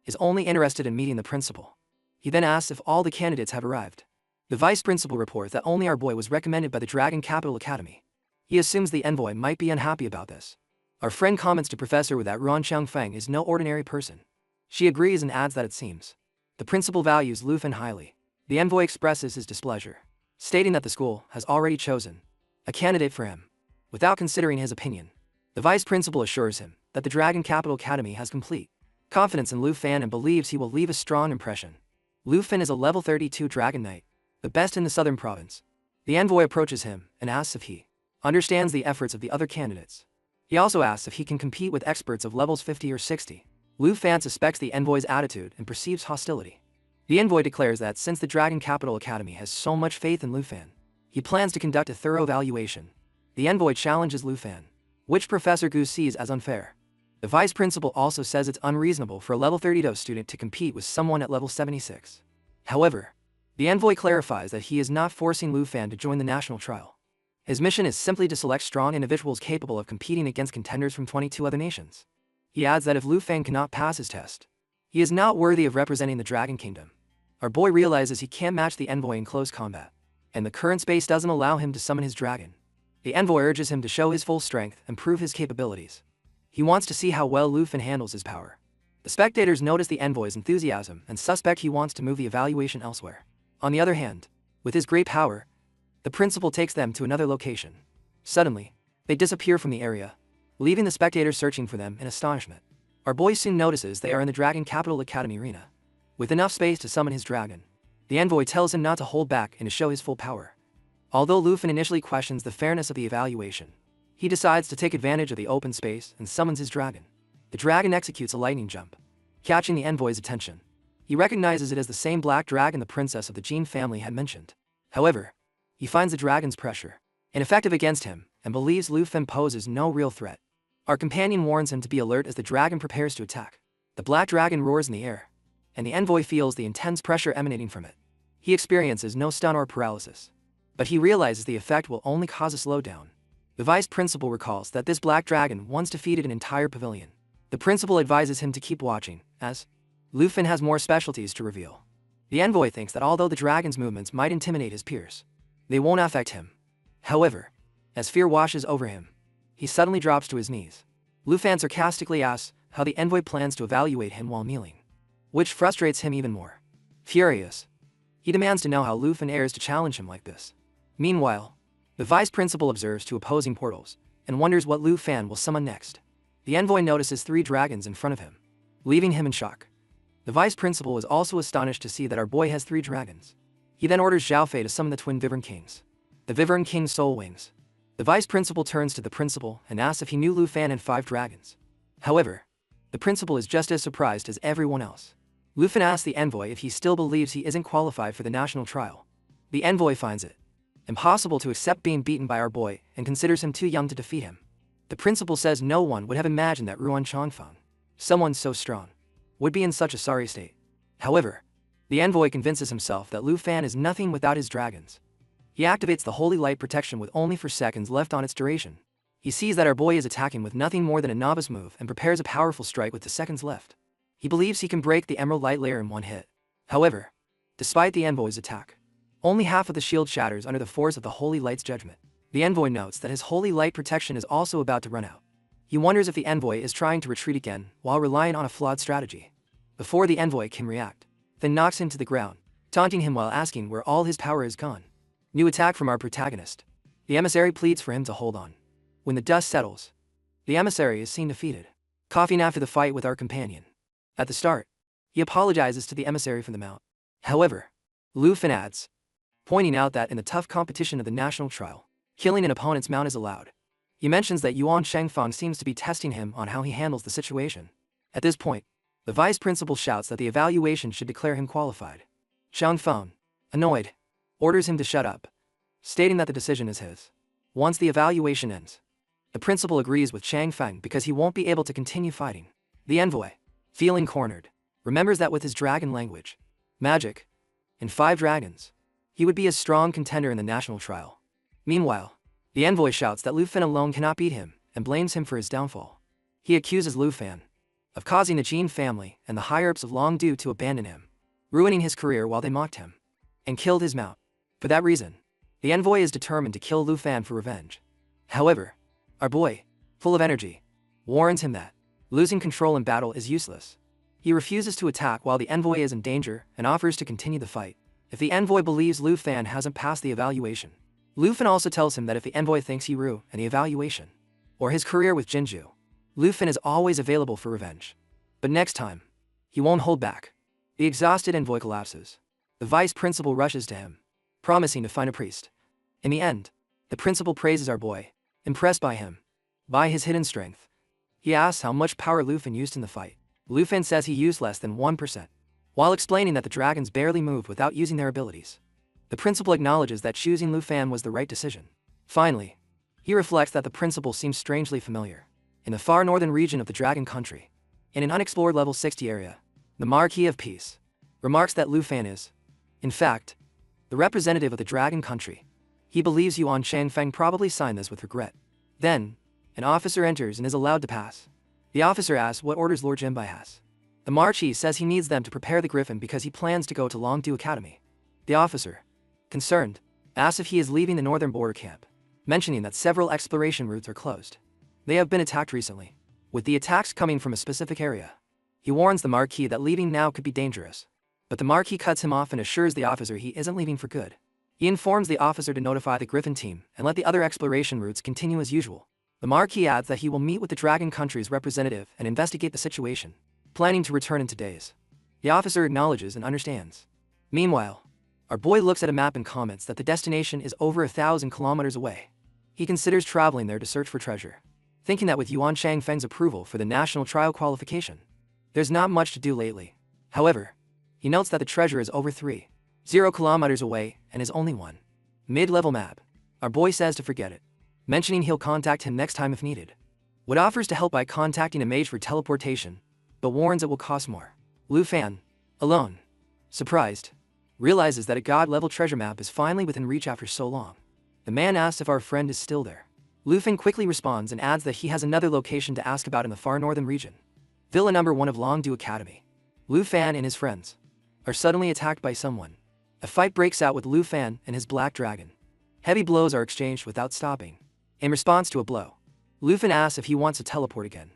is only interested in meeting the principal. He then asks if all the candidates have arrived. The vice principal reports that only our boy was recommended by the Dragon Capital Academy. He assumes the envoy might be unhappy about this. Our friend comments to Professor Wu that Ruan Changfeng is no ordinary person. She agrees and adds that it seems the principal values Lu Fan highly. The envoy expresses his displeasure, stating that the school has already chosen a candidate for him, without considering his opinion. The vice principal assures him that the Dragon Capital Academy has complete confidence in Lu Fan and believes he will leave a strong impression. Lu Fan is a level 32 Dragon Knight, the best in the southern province. The envoy approaches him and asks if he understands the efforts of the other candidates. He also asks if he can compete with experts of levels 50 or 60. Lu Fan suspects the envoy's attitude and perceives hostility. The envoy declares that since the Dragon Capital Academy has so much faith in Lu Fan, he plans to conduct a thorough evaluation. the envoy challenges Lu Fan, which Professor Gu sees as unfair. The vice principal also says it's unreasonable for a level 32 student to compete with someone at level 76. However, the envoy clarifies that he is not forcing Lu Fan to join the national trial. His mission is simply to select strong individuals capable of competing against contenders from 22 other nations. He adds that if Lu Fan cannot pass his test, he is not worthy of representing the Dragon Kingdom. Our boy realizes he can't match the envoy in close combat, and the current space doesn't allow him to summon his dragon. The envoy urges him to show his full strength and prove his capabilities. He wants to see how well Lu Fan handles his power. The spectators notice the envoy's enthusiasm and suspect he wants to move the evaluation elsewhere. On the other hand, with his great power, the principal takes them to another location. Suddenly, they disappear from the area, leaving the spectators searching for them in astonishment. Our boy soon notices they are in the Dragon Capital Academy arena. With enough space to summon his dragon, the envoy tells him not to hold back and to show his full power. Although Lu Fan initially questions the fairness of the evaluation, he decides to take advantage of the open space and summons his dragon. The dragon executes a lightning jump, catching the envoy's attention. He recognizes it as the same black dragon the princess of the Jin family had mentioned. However, he finds the dragon's pressure ineffective against him and believes Lu Fan poses no real threat. Our companion warns him to be alert as the dragon prepares to attack. The black dragon roars in the air, and the envoy feels the intense pressure emanating from it. He experiences no stun or paralysis, but he realizes the effect will only cause a slowdown. The vice principal recalls that this black dragon once defeated an entire pavilion. The principal advises him to keep watching, as Lu Fan has more specialties to reveal. The envoy thinks that although the dragon's movements might intimidate his peers, they won't affect him. However, as fear washes over him, he suddenly drops to his knees. Lu Fan sarcastically asks how the envoy plans to evaluate him while kneeling, which frustrates him even more. Furious, he demands to know how Lu Fan dares to challenge him like this. Meanwhile, the vice principal observes two opposing portals and wonders what Lu Fan will summon next. The envoy notices 3 dragons in front of him, leaving him in shock. The vice principal is also astonished to see that our boy has 3 dragons. He then orders Zhao Fei to summon the twin Wyvern Kings, the Wyvern King's soul wings. The vice principal turns to the principal and asks if he knew Lu Fan had 5 dragons. However, the principal is just as surprised as everyone else. Lu Fan asks the envoy if he still believes he isn't qualified for the national trial. The envoy finds it impossible to accept being beaten by our boy and considers him too young to defeat him. The principal says no one would have imagined that Ruan Changfang, someone so strong, would be in such a sorry state. However, the envoy convinces himself that Lu Fan is nothing without his dragons. He activates the Holy Light Protection with only 4 seconds left on its duration. He sees that our boy is attacking with nothing more than a novice move and prepares a powerful strike with the seconds left. He believes he can break the Emerald Light layer in one hit. However, despite the envoy's attack, only half of the shield shatters under the force of the Holy Light's judgment. The envoy notes that his Holy Light Protection is also about to run out. He wonders if the envoy is trying to retreat again while relying on a flawed strategy. Before the envoy can react, then knocks him to the ground, taunting him while asking where all his power is gone. New attack from our protagonist. The emissary pleads for him to hold on. When the dust settles, the emissary is seen defeated, coughing after the fight with our companion. At the start, he apologizes to the emissary for the mount. However, Lu Fan adds, pointing out that in the tough competition of the national trial, killing an opponent's mount is allowed. He mentions that Yuan Shengfang seems to be testing him on how he handles the situation. At this point, the vice principal shouts that the evaluation should declare him qualified. Shengfang, annoyed, orders him to shut up, stating that the decision is his. Once the evaluation ends, the principal agrees with Chang Feng because he won't be able to continue fighting. The envoy, feeling cornered, remembers that with his dragon language, magic, and 5 dragons, he would be a strong contender in the national trial. Meanwhile, the envoy shouts that Lu Fan alone cannot beat him and blames him for his downfall. He accuses Lu Fan of causing the Jin family and the higher-ups of Longdu to abandon him, ruining his career while they mocked him, and killed his mount. For that reason, the envoy is determined to kill Lu Fan for revenge. However, our boy, full of energy, warns him that losing control in battle is useless. He refuses to attack while the envoy is in danger and offers to continue the fight if the envoy believes Lu Fan hasn't passed the evaluation. Lu Fan also tells him that if the envoy thinks he ruined the evaluation or his career with Jinju, Lu Fan is always available for revenge. But next time, he won't hold back. The exhausted envoy collapses. The vice principal rushes to him, promising to find a priest. In the end, the principal praises our boy, impressed by him, by his hidden strength. He asks how much power Lu Fan used in the fight. Lu Fan says he used less than 1%, while explaining that the dragons barely moved without using their abilities. The principal acknowledges that choosing Lu Fan was the right decision. Finally, He reflects that the principal seems strangely familiar. In the far northern region of the Dragon Country, in an unexplored level 60 area, the Marquis of Peace remarks that Lu Fan is, in fact, the representative of the Dragon Country. He believes Yuan Changfeng probably signed this with regret. Then, an officer enters and is allowed to pass. The officer asks what orders Lord Jinbai has. The Marquis says he needs them to prepare the Griffin because he plans to go to Longdu Academy. The officer, concerned, asks if he is leaving the northern border camp, mentioning that several exploration routes are closed. They have been attacked recently, with the attacks coming from a specific area. He warns the Marquis that leaving now could be dangerous. But the Marquis cuts him off and assures the officer he isn't leaving for good. He informs the officer to notify the Griffin team and let the other exploration routes continue as usual. The Marquis adds that he will meet with the Dragon Country's representative and investigate the situation, planning to return in 2 days. The officer acknowledges and understands. Meanwhile, our boy looks at a map and comments that the destination is over 1,000 kilometers away. He considers traveling there to search for treasure, thinking that with Yuan Changfeng's approval for the national trial qualification, there's not much to do lately. However, he notes that the treasure is over 30 kilometers away and is only one mid-level map. Our boy says to forget it, mentioning he'll contact him next time if needed. Wood offers to help by contacting a mage for teleportation, but warns it will cost more. Lu Fan, alone, surprised, realizes that a god-level treasure map is finally within reach after so long. The man asks if our friend is still there. Lu Fan quickly responds and adds that he has another location to ask about in the far northern region. Villa number 1 of Longdu Academy. Lu Fan and his friends are suddenly attacked by someone. A fight breaks out with Lu Fan and his black dragon. Heavy blows are exchanged without stopping. In response to a blow, Lu Fan asks if he wants to teleport again.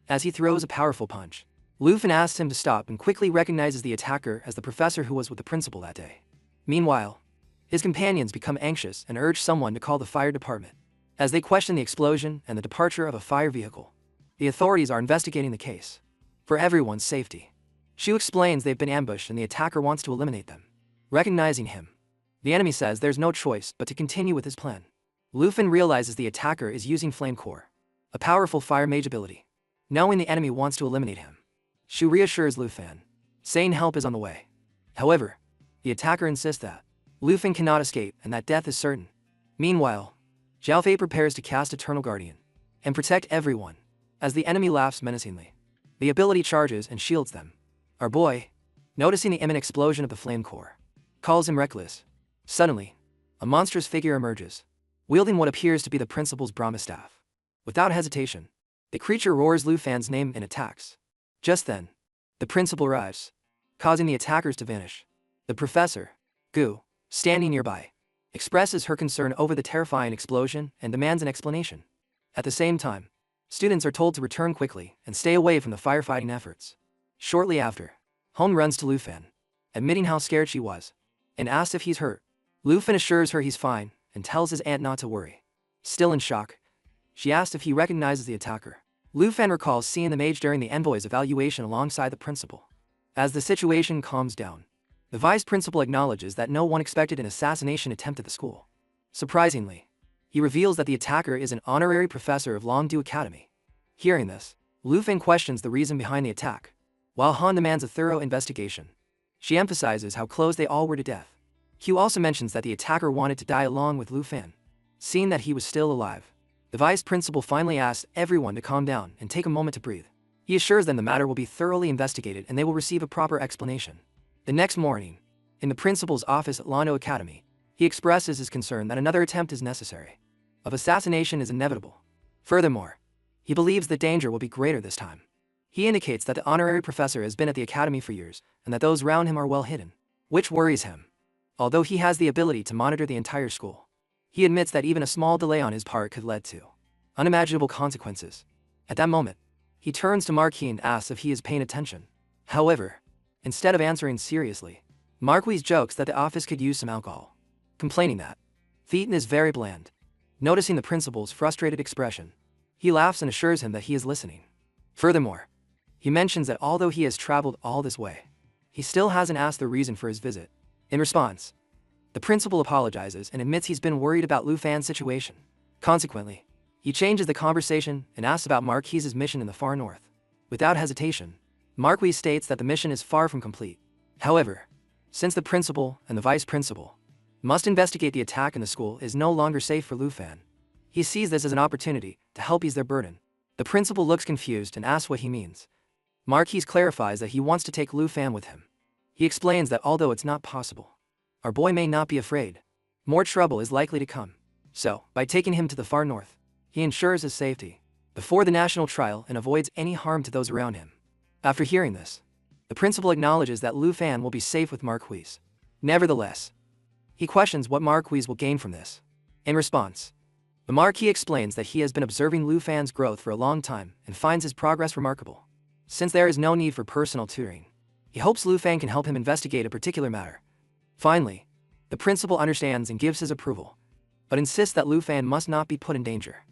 As he throws a powerful punch, Lu Fan asks him to stop and quickly recognizes the attacker as the professor who was with the principal that day. Meanwhile, his companions become anxious and urge someone to call the fire department. As they question the explosion and the departure of a fire vehicle, the authorities are investigating the case. For everyone's safety, Shu explains they've been ambushed and the attacker wants to eliminate them. Recognizing him, the enemy says there's no choice but to continue with his plan. Lu Fan realizes the attacker is using Flame Core, a powerful fire mage ability. Knowing the enemy wants to eliminate him, Shu reassures Lu Fan, saying help is on the way. However, the attacker insists that Lu Fan cannot escape and that death is certain. Meanwhile, Zhao Fei prepares to cast Eternal Guardian and protect everyone, as the enemy laughs menacingly. The ability charges and shields them. Our boy, noticing the imminent explosion of the flame core, calls him reckless. Suddenly, a monstrous figure emerges, wielding what appears to be the principal's Brahma staff. Without hesitation, the creature roars Lu Fan's name and attacks. Just then, the principal arrives, causing the attackers to vanish. The professor, Gu, standing nearby, expresses her concern over the terrifying explosion and demands an explanation. At the same time, students are told to return quickly and stay away from the firefighting efforts. Shortly after, Hon runs to Lu Fan, admitting how scared she was, and asks if he's hurt. Lu Fan assures her he's fine and tells his aunt not to worry. Still in shock, she asks if he recognizes the attacker. Lu Fan recalls seeing the mage during the envoy's evaluation alongside the principal. As the situation calms down, the vice principal acknowledges that no one expected an assassination attempt at the school. Surprisingly, he reveals that the attacker is an honorary professor of Longdu Academy. Hearing this, Lu Fan questions the reason behind the attack, while Han demands a thorough investigation. She emphasizes how close they all were to death. Q also mentions that the attacker wanted to die along with Lu Fan. Seeing that he was still alive, the vice principal finally asks everyone to calm down and take a moment to breathe. He assures them the matter will be thoroughly investigated and they will receive a proper explanation. The next morning, in the principal's office at Longdu Academy, he expresses his concern that another attempt is necessary. Of assassination is inevitable. Furthermore, he believes the danger will be greater this time. He indicates that the honorary professor has been at the academy for years and that those around him are well hidden, which worries him. Although he has the ability to monitor the entire school, he admits that even a small delay on his part could lead to unimaginable consequences. At that moment, he turns to Marquis and asks if he is paying attention. However, instead of answering seriously, Marquis jokes that the office could use some alcohol, complaining that Thetan is very bland. Noticing the principal's frustrated expression, he laughs and assures him that he is listening. Furthermore, he mentions that although he has traveled all this way, he still hasn't asked the reason for his visit. In response, the principal apologizes and admits he's been worried about Lu Fan's situation. Consequently, he changes the conversation and asks about Marquis's mission in the far north. Without hesitation, Marquis states that the mission is far from complete. However, since the principal and the vice principal must investigate the attack in the school is no longer safe for Lu Fan, He sees this as an opportunity to help ease their burden. The principal looks confused and asks what he means. Marquis clarifies that he wants to take Lu Fan with him. He explains that although it's not possible, our boy may not be afraid. More trouble is likely to come. So, by taking him to the far north, he ensures his safety before the national trial and avoids any harm to those around him. After hearing this, the principal acknowledges that Lu Fan will be safe with Marquis. Nevertheless, he questions what Marquis will gain from this. In response, the Marquis explains that he has been observing Lu Fan's growth for a long time and finds his progress remarkable. Since there is no need for personal tutoring, he hopes Lu Fan can help him investigate a particular matter. Finally, the principal understands and gives his approval, but insists that Lu Fan must not be put in danger.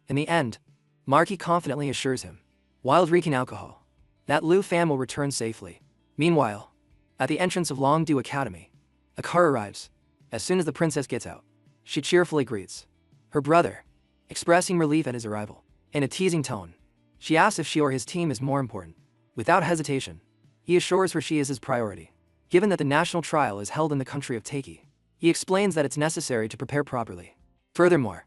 In the end, Marquis confidently assures him, while drinking alcohol, that Lu Fan will return safely. Meanwhile, at the entrance of Longdu Academy, a car arrives. As soon as the princess gets out, she cheerfully greets her brother, expressing relief at his arrival. In a teasing tone, she asks if she or his team is more important. Without hesitation, he assures her she is his priority. Given that the national trial is held in the country of Taiki, he explains that it's necessary to prepare properly. Furthermore,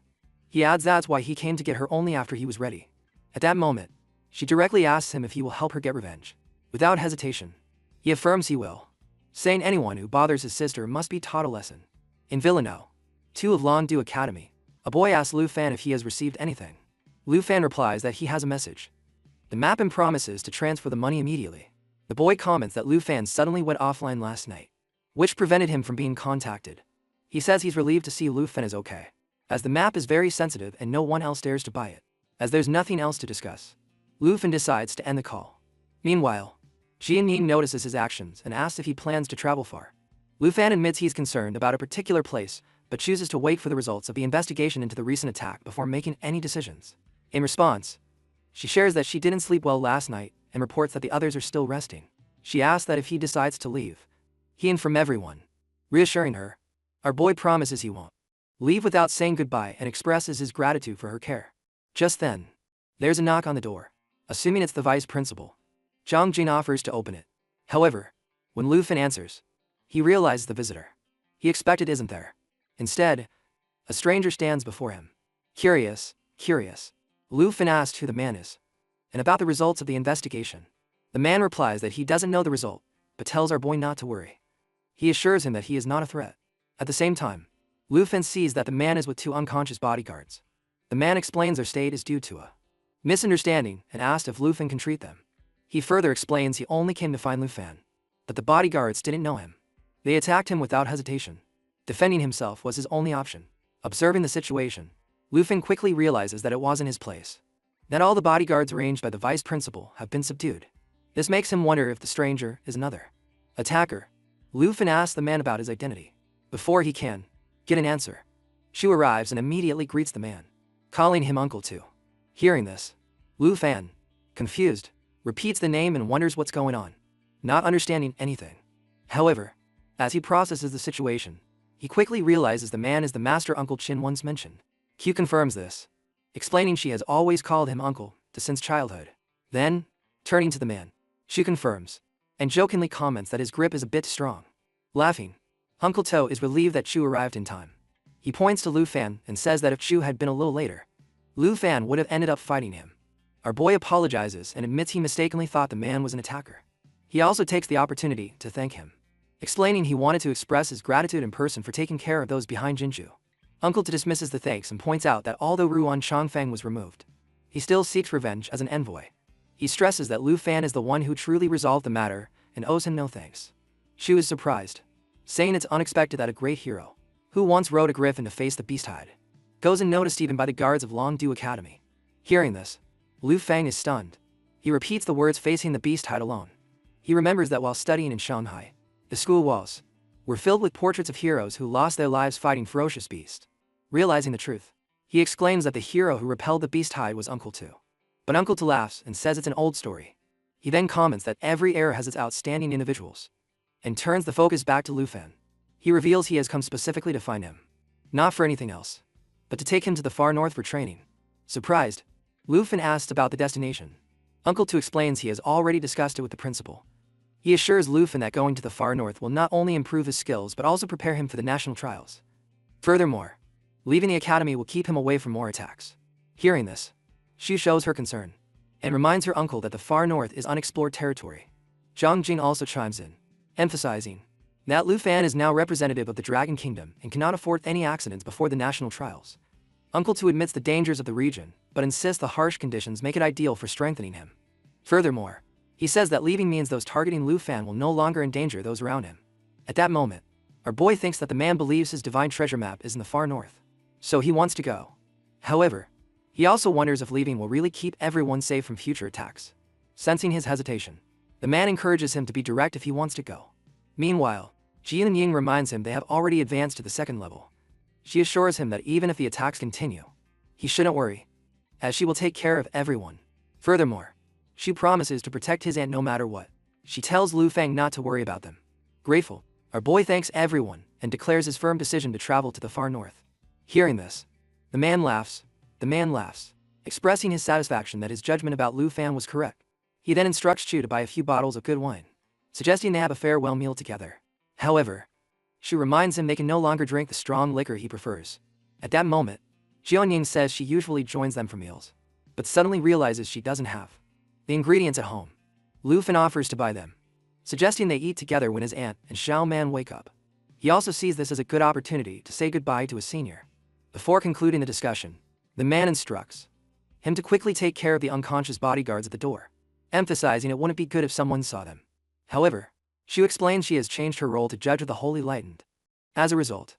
he adds that's why he came to get her only after he was ready. At that moment, she directly asks him if he will help her get revenge. Without hesitation, he affirms he will, saying anyone who bothers his sister must be taught a lesson. In Villanelle, 2 of Longdu Academy, a boy asks Lu Fan if he has received anything. Lu Fan replies that he has a message. The map and promises to transfer the money immediately. The boy comments that Lu Fan suddenly went offline last night, which prevented him from being contacted. He says he's relieved to see Lu Fan is okay, as the map is very sensitive and no one else dares to buy it. As there's nothing else to discuss, Lu Fan decides to end the call. Meanwhile, Jian Ning notices his actions and asks if he plans to travel far. Lu Fan admits he's concerned about a particular place, but chooses to wait for the results of the investigation into the recent attack before making any decisions. In response, she shares that she didn't sleep well last night and reports that the others are still resting. She asks that if he decides to leave, he inform everyone, reassuring her, our boy promises he won't leave without saying goodbye and expresses his gratitude for her care. Just then, there's a knock on the door. Assuming it's the vice principal, Zhang Jing offers to open it. However, when Lu Fan answers, he realizes the visitor he expected isn't there. Instead, a stranger stands before him. Curious, Lu Fan asks who the man is, and about the results of the investigation. The man replies that he doesn't know the result, but tells our boy not to worry. He assures him that he is not a threat. At the same time, Lu Fan sees that the man is with 2 unconscious bodyguards. The man explains their state is due to a misunderstanding and asked if Lu Fan can treat them. He further explains he only came to find Lu Fan, but the bodyguards didn't know him. They attacked him without hesitation. Defending himself was his only option. Observing the situation, Lu Fan quickly realizes that it wasn't his place, that all the bodyguards arranged by the vice principal have been subdued. This makes him wonder if the stranger is another attacker. Lu Fan asks the man about his identity. Before he can get an answer, Shu arrives and immediately greets the man, calling him uncle too. Hearing this, Lu Fan, confused, repeats the name and wonders what's going on, not understanding anything. However, as he processes the situation, he quickly realizes the man is the master Uncle Chin once mentioned. Q confirms this, explaining she has always called him uncle since childhood. Then, turning to the man, she confirms, and jokingly comments that his grip is a bit strong. Laughing, Uncle To is relieved that Chu arrived in time. He points to Lu Fan and says that if Chu had been a little later, Lu Fan would have ended up fighting him. Our boy apologizes and admits he mistakenly thought the man was an attacker. He also takes the opportunity to thank him, explaining he wanted to express his gratitude in person for taking care of those behind Jinju. Uncle To dismisses the thanks and points out that although Ruan Chongfeng was removed, he still seeks revenge as an envoy. He stresses that Lu Fan is the one who truly resolved the matter and owes him no thanks. Shu is surprised, saying it's unexpected that a great hero, who once rode a griffin to face the beast-hide, goes unnoticed even by the guards of Longdu Academy. Hearing this, Lu Fang is stunned. He repeats the words facing the beast-hide alone. He remembers that while studying in Shanghai, the school walls were filled with portraits of heroes who lost their lives fighting ferocious beasts. Realizing the truth, he exclaims that the hero who repelled the beast-hide was Uncle Tu. But Uncle Tu laughs and says it's an old story. He then comments that every era has its outstanding individuals, and turns the focus back to Lu Fan. He reveals he has come specifically to find him, not for anything else, but to take him to the far north for training. Surprised, Lu Fan asks about the destination. Uncle Tu explains he has already discussed it with the principal. He assures Lu Fan that going to the far north will not only improve his skills but also prepare him for the national trials. Furthermore, Leaving the academy will keep him away from more attacks. Hearing this, she shows her concern and reminds her uncle that the far north is unexplored territory. Zhang Jing also chimes in, emphasizing that Lu Fan is now representative of the Dragon Kingdom and cannot afford any accidents before the national trials. Uncle Tu admits the dangers of the region, but insists the harsh conditions make it ideal for strengthening him. Furthermore, he says that leaving means those targeting Lu Fan will no longer endanger those around him. At that moment, our boy thinks that the man believes his divine treasure map is in the far north, so he wants to go. However, he also wonders if leaving will really keep everyone safe from future attacks. Sensing his hesitation, the man encourages him to be direct if he wants to go. Meanwhile, Jian Ying reminds him they have already advanced to the second level. She assures him that even if the attacks continue, he shouldn't worry, as she will take care of everyone. Furthermore, she promises to protect his aunt no matter what. She tells Lu Fang not to worry about them. Grateful, our boy thanks everyone and declares his firm decision to travel to the far north. Hearing this, the man laughs, expressing his satisfaction that his judgment about Lu Fan was correct. He then instructs Chu to buy a few bottles of good wine, suggesting they have a farewell meal together. However, Chu reminds him they can no longer drink the strong liquor he prefers. At that moment, Jianying says she usually joins them for meals, but suddenly realizes she doesn't have the ingredients at home. Lu Fan offers to buy them, suggesting they eat together when his aunt and Xiao Man wake up. He also sees this as a good opportunity to say goodbye to his senior. Before concluding the discussion, the man instructs him to quickly take care of the unconscious bodyguards at the door, emphasizing it wouldn't be good if someone saw them. However, Shu explains she has changed her role to judge of the Holy Lightened. As a result,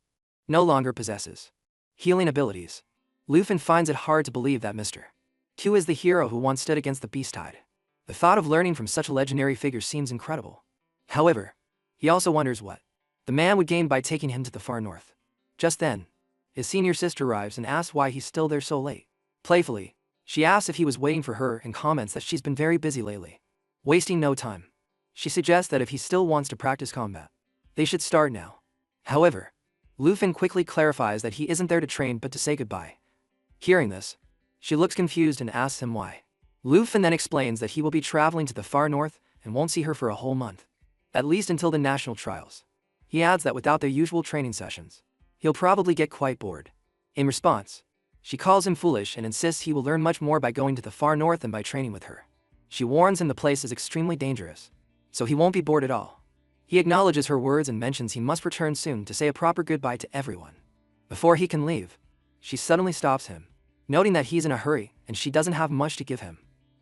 no longer possesses healing abilities. Lu Fan finds it hard to believe that Mr. Tu is the hero who once stood against the beast tide. The thought of learning from such a legendary figure seems incredible. However, he also wonders what the man would gain by taking him to the far north. Just then, his senior sister arrives and asks why he's still there so late. Playfully, she asks if he was waiting for her and comments that she's been very busy lately. Wasting no time, she suggests that if he still wants to practice combat, they should start now. However, Lu Fan quickly clarifies that he isn't there to train but to say goodbye. Hearing this, she looks confused and asks him why. Lu Fan then explains that he will be traveling to the far north and won't see her for a whole month, at least until the national trials. He adds that without their usual training sessions, he'll probably get quite bored. In response, she calls him foolish and insists he will learn much more by going to the far north than by training with her. She warns him the place is extremely dangerous, so he won't be bored at all. He acknowledges her words and mentions he must return soon to say a proper goodbye to everyone. Before he can leave, she suddenly stops him, noting that he's in a hurry and she doesn't have much to give him.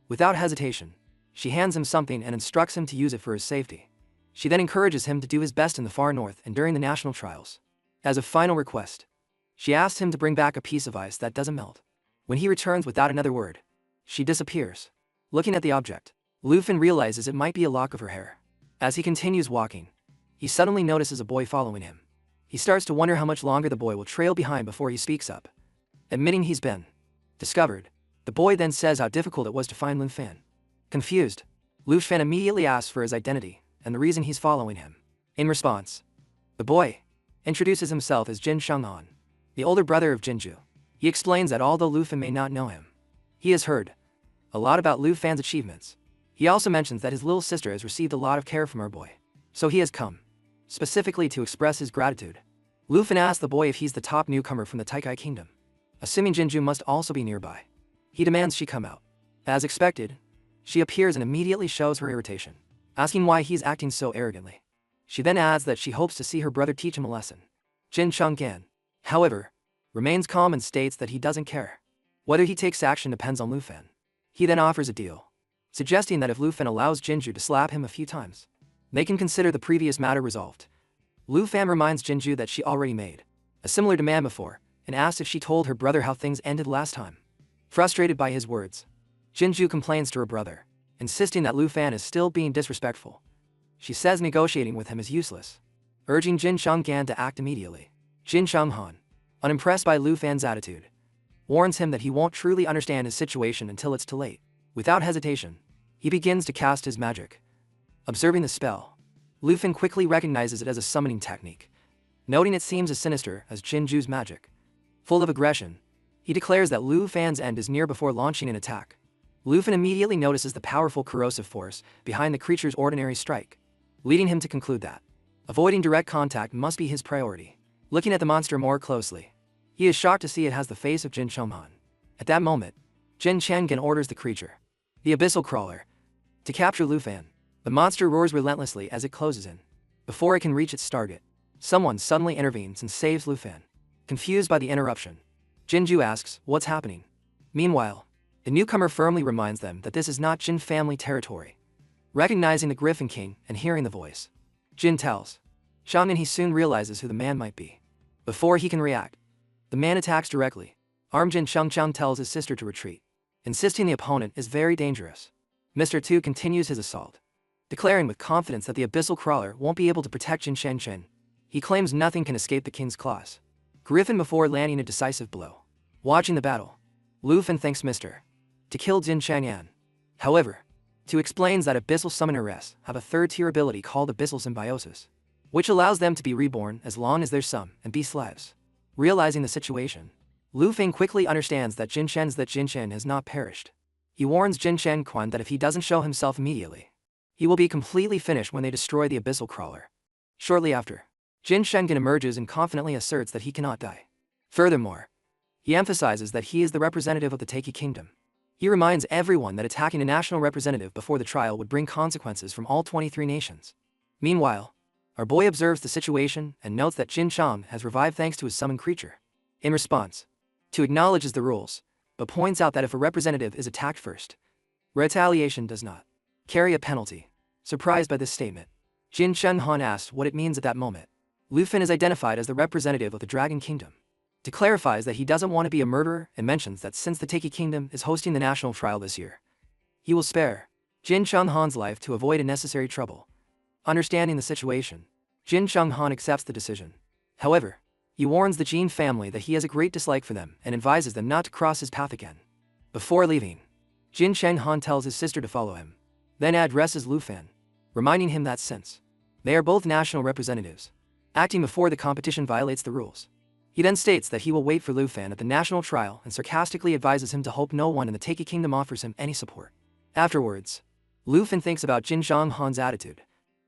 Without hesitation, she hands him something and instructs him to use it for his safety. She then encourages him to do his best in the far north and during the national trials. As a final request, she asks him to bring back a piece of ice that doesn't melt. When he returns without another word, she disappears. Looking at the object, Lu Fan realizes it might be a lock of her hair. As he continues walking, he suddenly notices a boy following him. He starts to wonder how much longer the boy will trail behind before he speaks up. Admitting he's been discovered, the boy then says how difficult it was to find Lu Fan. Confused, Lu Fan immediately asks for his identity and the reason he's following him. In response, the boy introduces himself as Jin Shanghan, the older brother of Jinju. He explains that although Lu Fan may not know him, he has heard a lot about Lu Fan's achievements. He also mentions that his little sister has received a lot of care from her boy, so he has come specifically to express his gratitude. Lu Fan asks the boy if he's the top newcomer from the Taikai Kingdom. Assuming Jinju must also be nearby, he demands she come out. As expected, she appears and immediately shows her irritation, asking why he's acting so arrogantly. She then adds that she hopes to see her brother teach him a lesson. Jin Changgan, however, remains calm and states that he doesn't care. Whether he takes action depends on Lu Fan. He then offers a deal, suggesting that if Lu Fan allows Jinju to slap him a few times, they can consider the previous matter resolved. Lu Fan reminds Jinju that she already made a similar demand before and asks if she told her brother how things ended last time. Frustrated by his words, Jinju complains to her brother, insisting that Lu Fan is still being disrespectful. She says negotiating with him is useless, urging Jin Changgan to act immediately. Jin Changhan, unimpressed by Lu Fan's attitude, warns him that he won't truly understand his situation until it's too late. Without hesitation, he begins to cast his magic. Observing the spell, Lu Fan quickly recognizes it as a summoning technique, noting it seems as sinister as Jinju's magic. Full of aggression, he declares that Lu Fan's end is near before launching an attack. Lu Fan immediately notices the powerful corrosive force behind the creature's ordinary strike, leading him to conclude that avoiding direct contact must be his priority. Looking at the monster more closely, He is shocked to see it has the face of Jin Chonghan. At that moment, Jin Changgen orders the creature, the abyssal crawler, to capture Lu Fan. The monster roars relentlessly as it closes in. Before it can reach its target, someone suddenly intervenes and saves Lu Fan. Confused by the interruption, Jinju asks, "What's happening?" Meanwhile, the newcomer firmly reminds them that this is not Jin family territory. Recognizing the Griffin King and hearing the voice, Jin tells Chang'an he soon realizes who the man might be. Before he can react, the man attacks directly. Armed Jin Changchang tells his sister to retreat, insisting the opponent is very dangerous. Mr. Tu continues his assault, declaring with confidence that the abyssal crawler won't be able to protect Jin Shangchen. He claims nothing can escape the king's claws. Griffin before landing a decisive blow. Watching the battle, Lu Fan thanks Mr. to kill Jin Chang'an. However, Tu explains that abyssal summoners have a third-tier ability called abyssal symbiosis, which allows them to be reborn as long as they're some and be slaves. Realizing the situation, Lu Fan quickly understands that Jin Chen has not perished. He warns Jin Quan that if he doesn't show himself immediately, he will be completely finished when they destroy the abyssal crawler. Shortly after, Jin Shengen emerges and confidently asserts that he cannot die. Furthermore, he emphasizes that he is the representative of the Taiki Kingdom. He reminds everyone that attacking a national representative before the trial would bring consequences from all 23 nations. Meanwhile, our boy observes the situation and notes that Jin Chang has revived thanks to his summoned creature. In response, Tu acknowledges the rules, but points out that if a representative is attacked first, retaliation does not carry a penalty. Surprised by this statement, Jin Chenghan asks what it means at that moment. Lu Fan is identified as the representative of the Dragon Kingdom. Tu clarifies that he doesn't want to be a murderer and mentions that since the Taiki Kingdom is hosting the national trial this year, he will spare Jin Chenghan's life to avoid unnecessary trouble. Understanding the situation, Jin Chenghan accepts the decision. However, he warns the Jin family that he has a great dislike for them and advises them not to cross his path again. Before leaving, Jin Chenghan tells his sister to follow him, then addresses Lu Fan, reminding him that since they are both national representatives, acting before the competition violates the rules. He then states that he will wait for Lu Fan at the national trial and sarcastically advises him to hope no one in the Taiki Kingdom offers him any support. Afterwards, Lu Fan thinks about Jin Chenghan's attitude,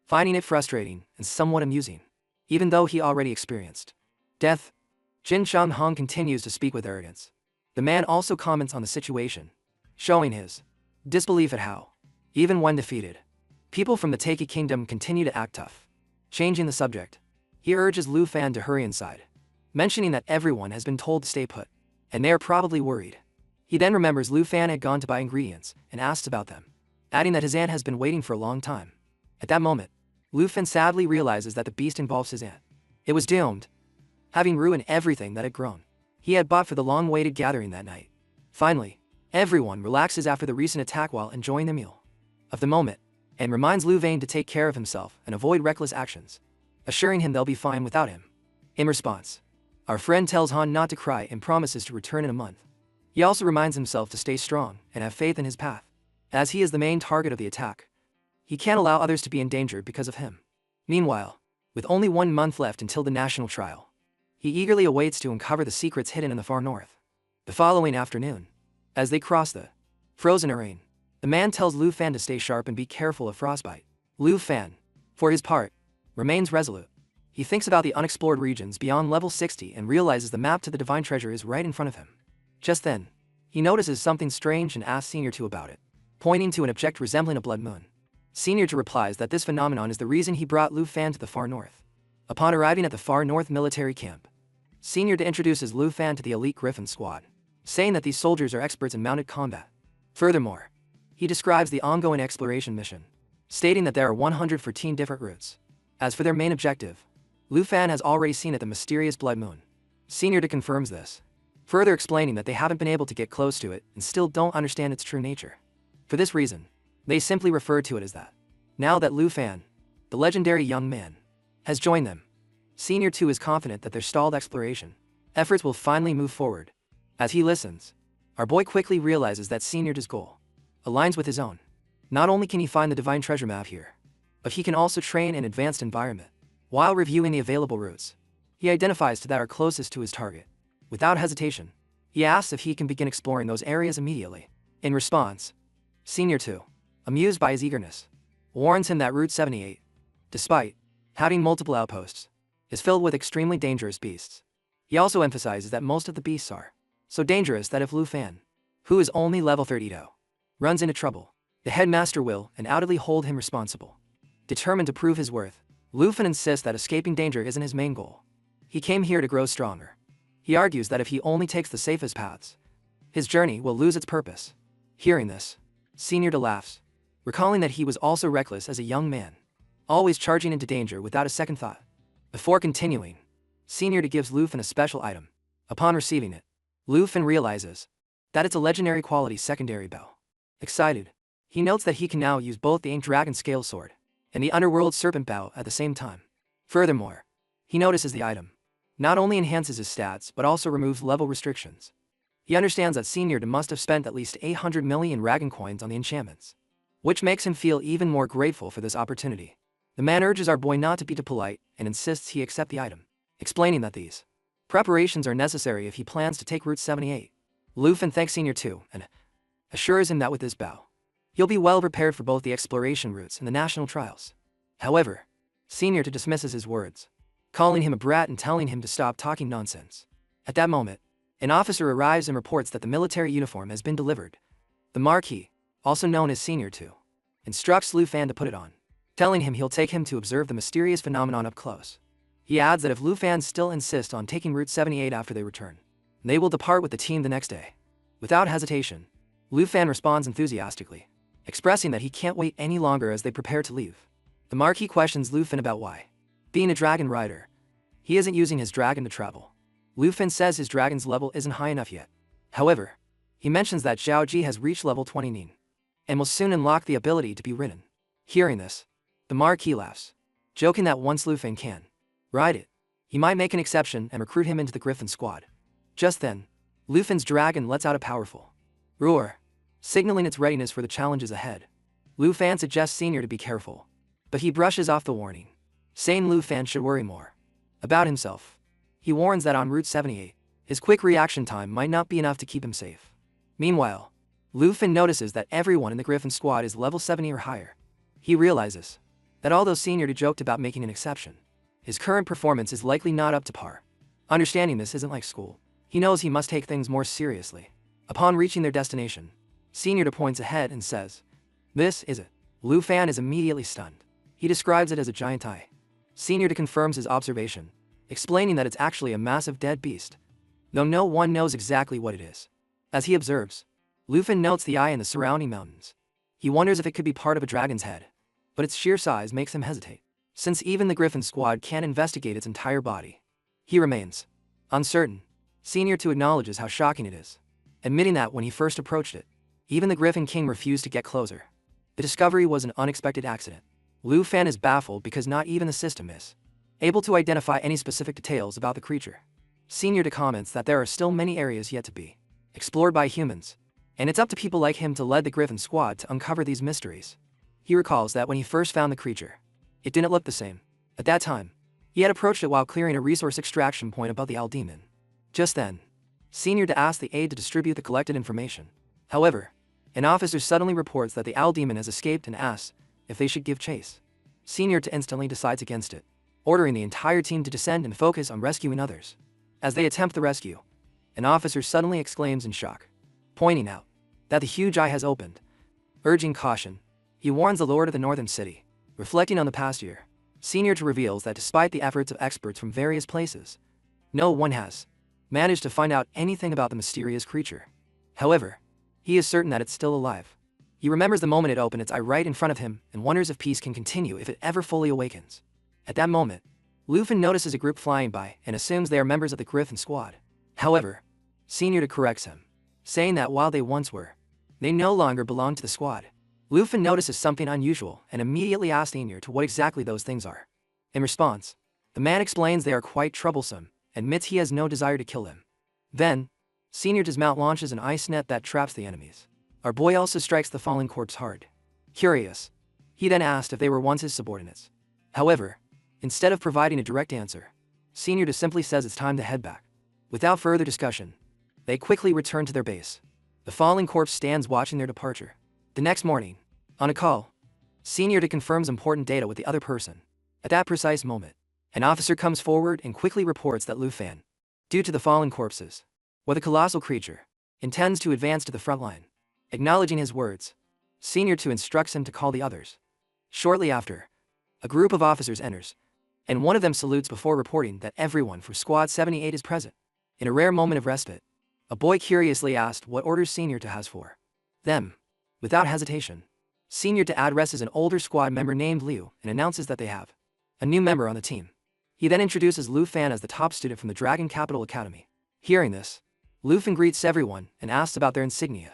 finding it frustrating and somewhat amusing. Even though he already experienced death, Jin Chenghan continues to speak with arrogance. The man also comments on the situation, showing his disbelief at how, even when defeated, people from the Taiki Kingdom continue to act tough. Changing the subject, he urges Lu Fan to hurry inside, mentioning that everyone has been told to stay put, and they are probably worried. He then remembers Lu Fan had gone to buy ingredients and asks about them, adding that his aunt has been waiting for a long time. At that moment, Lu Fan sadly realizes that the beast involves his aunt. It was doomed, having ruined everything that had grown. He had bought for the long-awaited gathering that night. Finally, everyone relaxes after the recent attack while enjoying the meal of the moment, and reminds Lu Fan to take care of himself and avoid reckless actions, assuring him they'll be fine without him. In response, our friend tells Han not to cry and promises to return in a month. He also reminds himself to stay strong and have faith in his path. As he is the main target of the attack, he can't allow others to be endangered because of him. Meanwhile, with only 1 month left until the national trial, he eagerly awaits to uncover the secrets hidden in the far north. The following afternoon, as they cross the frozen terrain, the man tells Lu Fan to stay sharp and be careful of frostbite. Lu Fan, for his part, remains resolute. He thinks about the unexplored regions beyond level 60 and realizes the map to the divine treasure is right in front of him. Just then, he notices something strange and asks Senior 2 about it, pointing to an object resembling a blood moon. Senior 2 replies that this phenomenon is the reason he brought Lu Fan to the far north. Upon arriving at the far north military camp, Senior 2 introduces Lu Fan to the elite Griffin squad, saying that these soldiers are experts in mounted combat. Furthermore, he describes the ongoing exploration mission, stating that there are 114 different routes. As for their main objective, Lu Fan has already seen it, the mysterious blood moon. Senior 2 confirms this, further explaining that they haven't been able to get close to it and still don't understand its true nature. For this reason, they simply refer to it as that. Now that Lu Fan, the legendary young man, has joined them, Senior 2 is confident that their stalled exploration efforts will finally move forward. As he listens, our boy quickly realizes that Senior 2's goal aligns with his own. Not only can he find the divine treasure map here, but he can also train in advanced environment. While reviewing the available routes, he identifies two that are closest to his target. Without hesitation, he asks if he can begin exploring those areas immediately. In response, Senior 2, amused by his eagerness, warns him that Route 78, despite having multiple outposts, is filled with extremely dangerous beasts. He also emphasizes that most of the beasts are so dangerous that if Lu Fan, who is only level 32, runs into trouble, the headmaster will undoubtedly hold him responsible. Determined to prove his worth, Lu Fan insists that escaping danger isn't his main goal. He came here to grow stronger. He argues that if he only takes the safest paths, his journey will lose its purpose. Hearing this, Senior laughs, recalling that he was also reckless as a young man, always charging into danger without a second thought. Before continuing, Senior gives Lu Fan a special item. Upon receiving it, Lu Fan realizes that it's a legendary quality secondary bow. Excited, he notes that he can now use both the Ink Dragon Scale Sword and the Underworld Serpent Bow at the same time. Furthermore, he notices the item not only enhances his stats but also removes level restrictions. He understands that Senior must have spent at least 800 million Dragon coins on the enchantments, which makes him feel even more grateful for this opportunity. The man urges our boy not to be too polite and insists he accept the item, explaining that these preparations are necessary if he plans to take Route 78. Lu Fan thanks Senior too and assures him that with this bow, he'll be well prepared for both the exploration routes and the national trials. However, Senior dismisses his words, calling him a brat and telling him to stop talking nonsense. At that moment, an officer arrives and reports that the military uniform has been delivered. The Marquis, also known as Senior 2, instructs Lu Fan to put it on, telling him he'll take him to observe the mysterious phenomenon up close. He adds that if Lu Fan still insists on taking Route 78 after they return, they will depart with the team the next day. Without hesitation, Lu Fan responds enthusiastically, expressing that he can't wait any longer as they prepare to leave. The Marquis questions Lu Fan about why, being a dragon rider, he isn't using his dragon to travel. Lu Fan says his dragon's level isn't high enough yet. However, he mentions that Zhao Ji has reached level 29 and will soon unlock the ability to be ridden. Hearing this, the Marquis laughs, joking that once Lu Fan can ride it, he might make an exception and recruit him into the Griffin squad. Just then, Lu Fan's dragon lets out a powerful roar, signaling its readiness for the challenges ahead. Lu Fan suggests Senior to be careful, but he brushes off the warning, saying Lu Fan should worry more about himself. He warns that on Route 78, his quick reaction time might not be enough to keep him safe. Meanwhile, Lu Fan notices that everyone in the Griffin squad is level 70 or higher. He realizes that although Senior joked about making an exception, his current performance is likely not up to par. Understanding this isn't like school, he knows he must take things more seriously. Upon reaching their destination, Senior points ahead and says, "This is it." Lu Fan is immediately stunned. He describes it as a giant eye. Senior confirms his observation, explaining that it's actually a massive dead beast, though no one knows exactly what it is. As he observes, Lu Fan notes the eye in the surrounding mountains. He wonders if it could be part of a dragon's head, but its sheer size makes him hesitate, since even the Griffin squad can't investigate its entire body. He remains uncertain. Senior acknowledges how shocking it is, admitting that when he first approached it, even the Griffin King refused to get closer. The discovery was an unexpected accident. Lu Fan is baffled because not even the system is able to identify any specific details about the creature. Senior comments that there are still many areas yet to be explored by humans, and it's up to people like him to lead the Griffin squad to uncover these mysteries. He recalls that when he first found the creature, it didn't look the same. At that time, he had approached it while clearing a resource extraction point above the Owl Demon. Just then, Senior asks the aide to distribute the collected information. However, an officer suddenly reports that the Owl Demon has escaped and asks if they should give chase. Senior instantly decides against it, ordering the entire team to descend and focus on rescuing others. As they attempt the rescue, an officer suddenly exclaims in shock, pointing out that the huge eye has opened. Urging caution, he warns the Lord of the Northern City. Reflecting on the past year, Senior reveals that despite the efforts of experts from various places, no one has managed to find out anything about the mysterious creature. However, he is certain that it's still alive. He remembers the moment it opened its eye right in front of him and wonders if peace can continue if it ever fully awakens. At that moment, Lu Fan notices a group flying by and assumes they are members of the Griffin squad. However, Senior corrects him, saying that while they once were, they no longer belong to the squad. Lu Fan notices something unusual and immediately asks Senior what exactly those things are. In response, the man explains they are quite troublesome and admits he has no desire to kill them. Then, Senior dismount launches an ice net that traps the enemies. Our boy also strikes the fallen corpse hard. Curious, he then asked if they were once his subordinates. However, instead of providing a direct answer, Senior simply says it's time to head back. Without further discussion, they quickly return to their base. The fallen corpse stands watching their departure. The next morning, on a call, Senior confirms important data with the other person. At that precise moment, an officer comes forward and quickly reports that Lu Fan due to the fallen corpses. While the colossal creature intends to advance to the front line. Acknowledging his words, Senior 2 instructs him to call the others. Shortly after, a group of officers enters, and one of them salutes before reporting that everyone for Squad 78 is present. In a rare moment of respite, a boy curiously asked what orders Senior 2 has for them. Without hesitation, Senior 2 addresses an older squad member named Liu and announces that they have a new member on the team. He then introduces Lu Fan as the top student from the Dragon Capital Academy. Hearing this, Lu Fan greets everyone and asks about their insignia.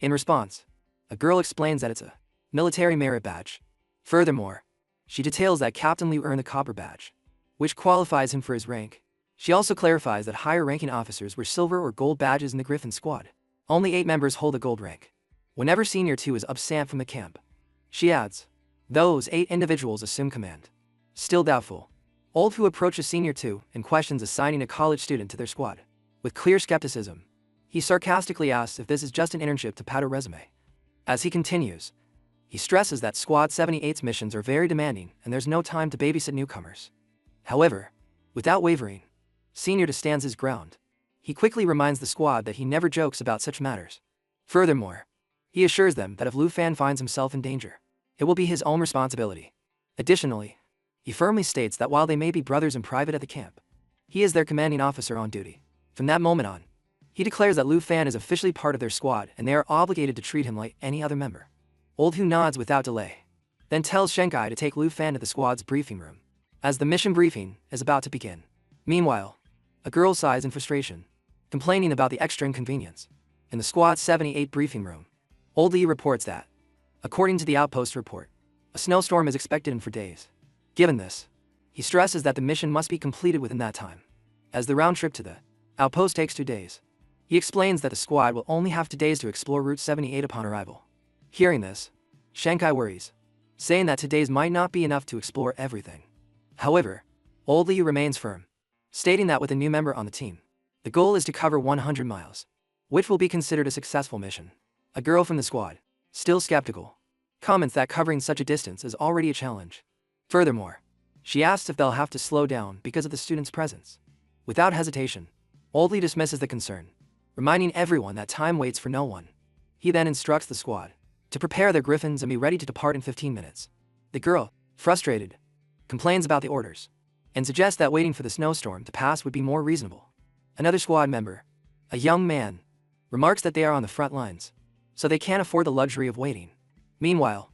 In response, a girl explains that it's a military merit badge. Furthermore, she details that Captain Liu earned the copper badge, which qualifies him for his rank. She also clarifies that higher-ranking officers wear silver or gold badges in the Griffin squad. Only 8 members hold the gold rank. Whenever Senior 2 is absent from the camp, she adds, those 8 individuals assume command. Still doubtful, Old Fu approaches Senior 2 and questions assigning a college student to their squad. With clear skepticism, he sarcastically asks if this is just an internship to pad a resume. As he continues, he stresses that Squad 78's missions are very demanding and there's no time to babysit newcomers. However, without wavering, Senior 2 stands his ground. He quickly reminds the squad that he never jokes about such matters. Furthermore, he assures them that if Lu Fan finds himself in danger, it will be his own responsibility. Additionally, he firmly states that while they may be brothers in private at the camp, he is their commanding officer on duty. From that moment on, he declares that Lu Fan is officially part of their squad and they are obligated to treat him like any other member. Old Hu nods without delay, then tells Shenkai to take Lu Fan to the squad's briefing room, as the mission briefing is about to begin. Meanwhile, a girl sighs in frustration, complaining about the extra inconvenience. In the Squad 78 briefing room, Old Lee reports that, according to the outpost report, a snowstorm is expected in 4 days. Given this, he stresses that the mission must be completed within that time, as the round trip to the outpost takes 2 days. He explains that the squad will only have 2 days to explore Route 78 upon arrival. Hearing this, Shankai worries, saying that 2 days might not be enough to explore everything. However, Old Lee remains firm, stating that with a new member on the team, the goal is to cover 100 miles, which will be considered a successful mission. A girl from the squad, still skeptical, comments that covering such a distance is already a challenge. Furthermore, she asks if they'll have to slow down because of the student's presence. Without hesitation, Old Lee dismisses the concern, reminding everyone that time waits for no one. He then instructs the squad to prepare their griffins and be ready to depart in 15 minutes. The girl, frustrated, complains about the orders, and suggests that waiting for the snowstorm to pass would be more reasonable. Another squad member, a young man, remarks that they are on the front lines, so they can't afford the luxury of waiting. Meanwhile,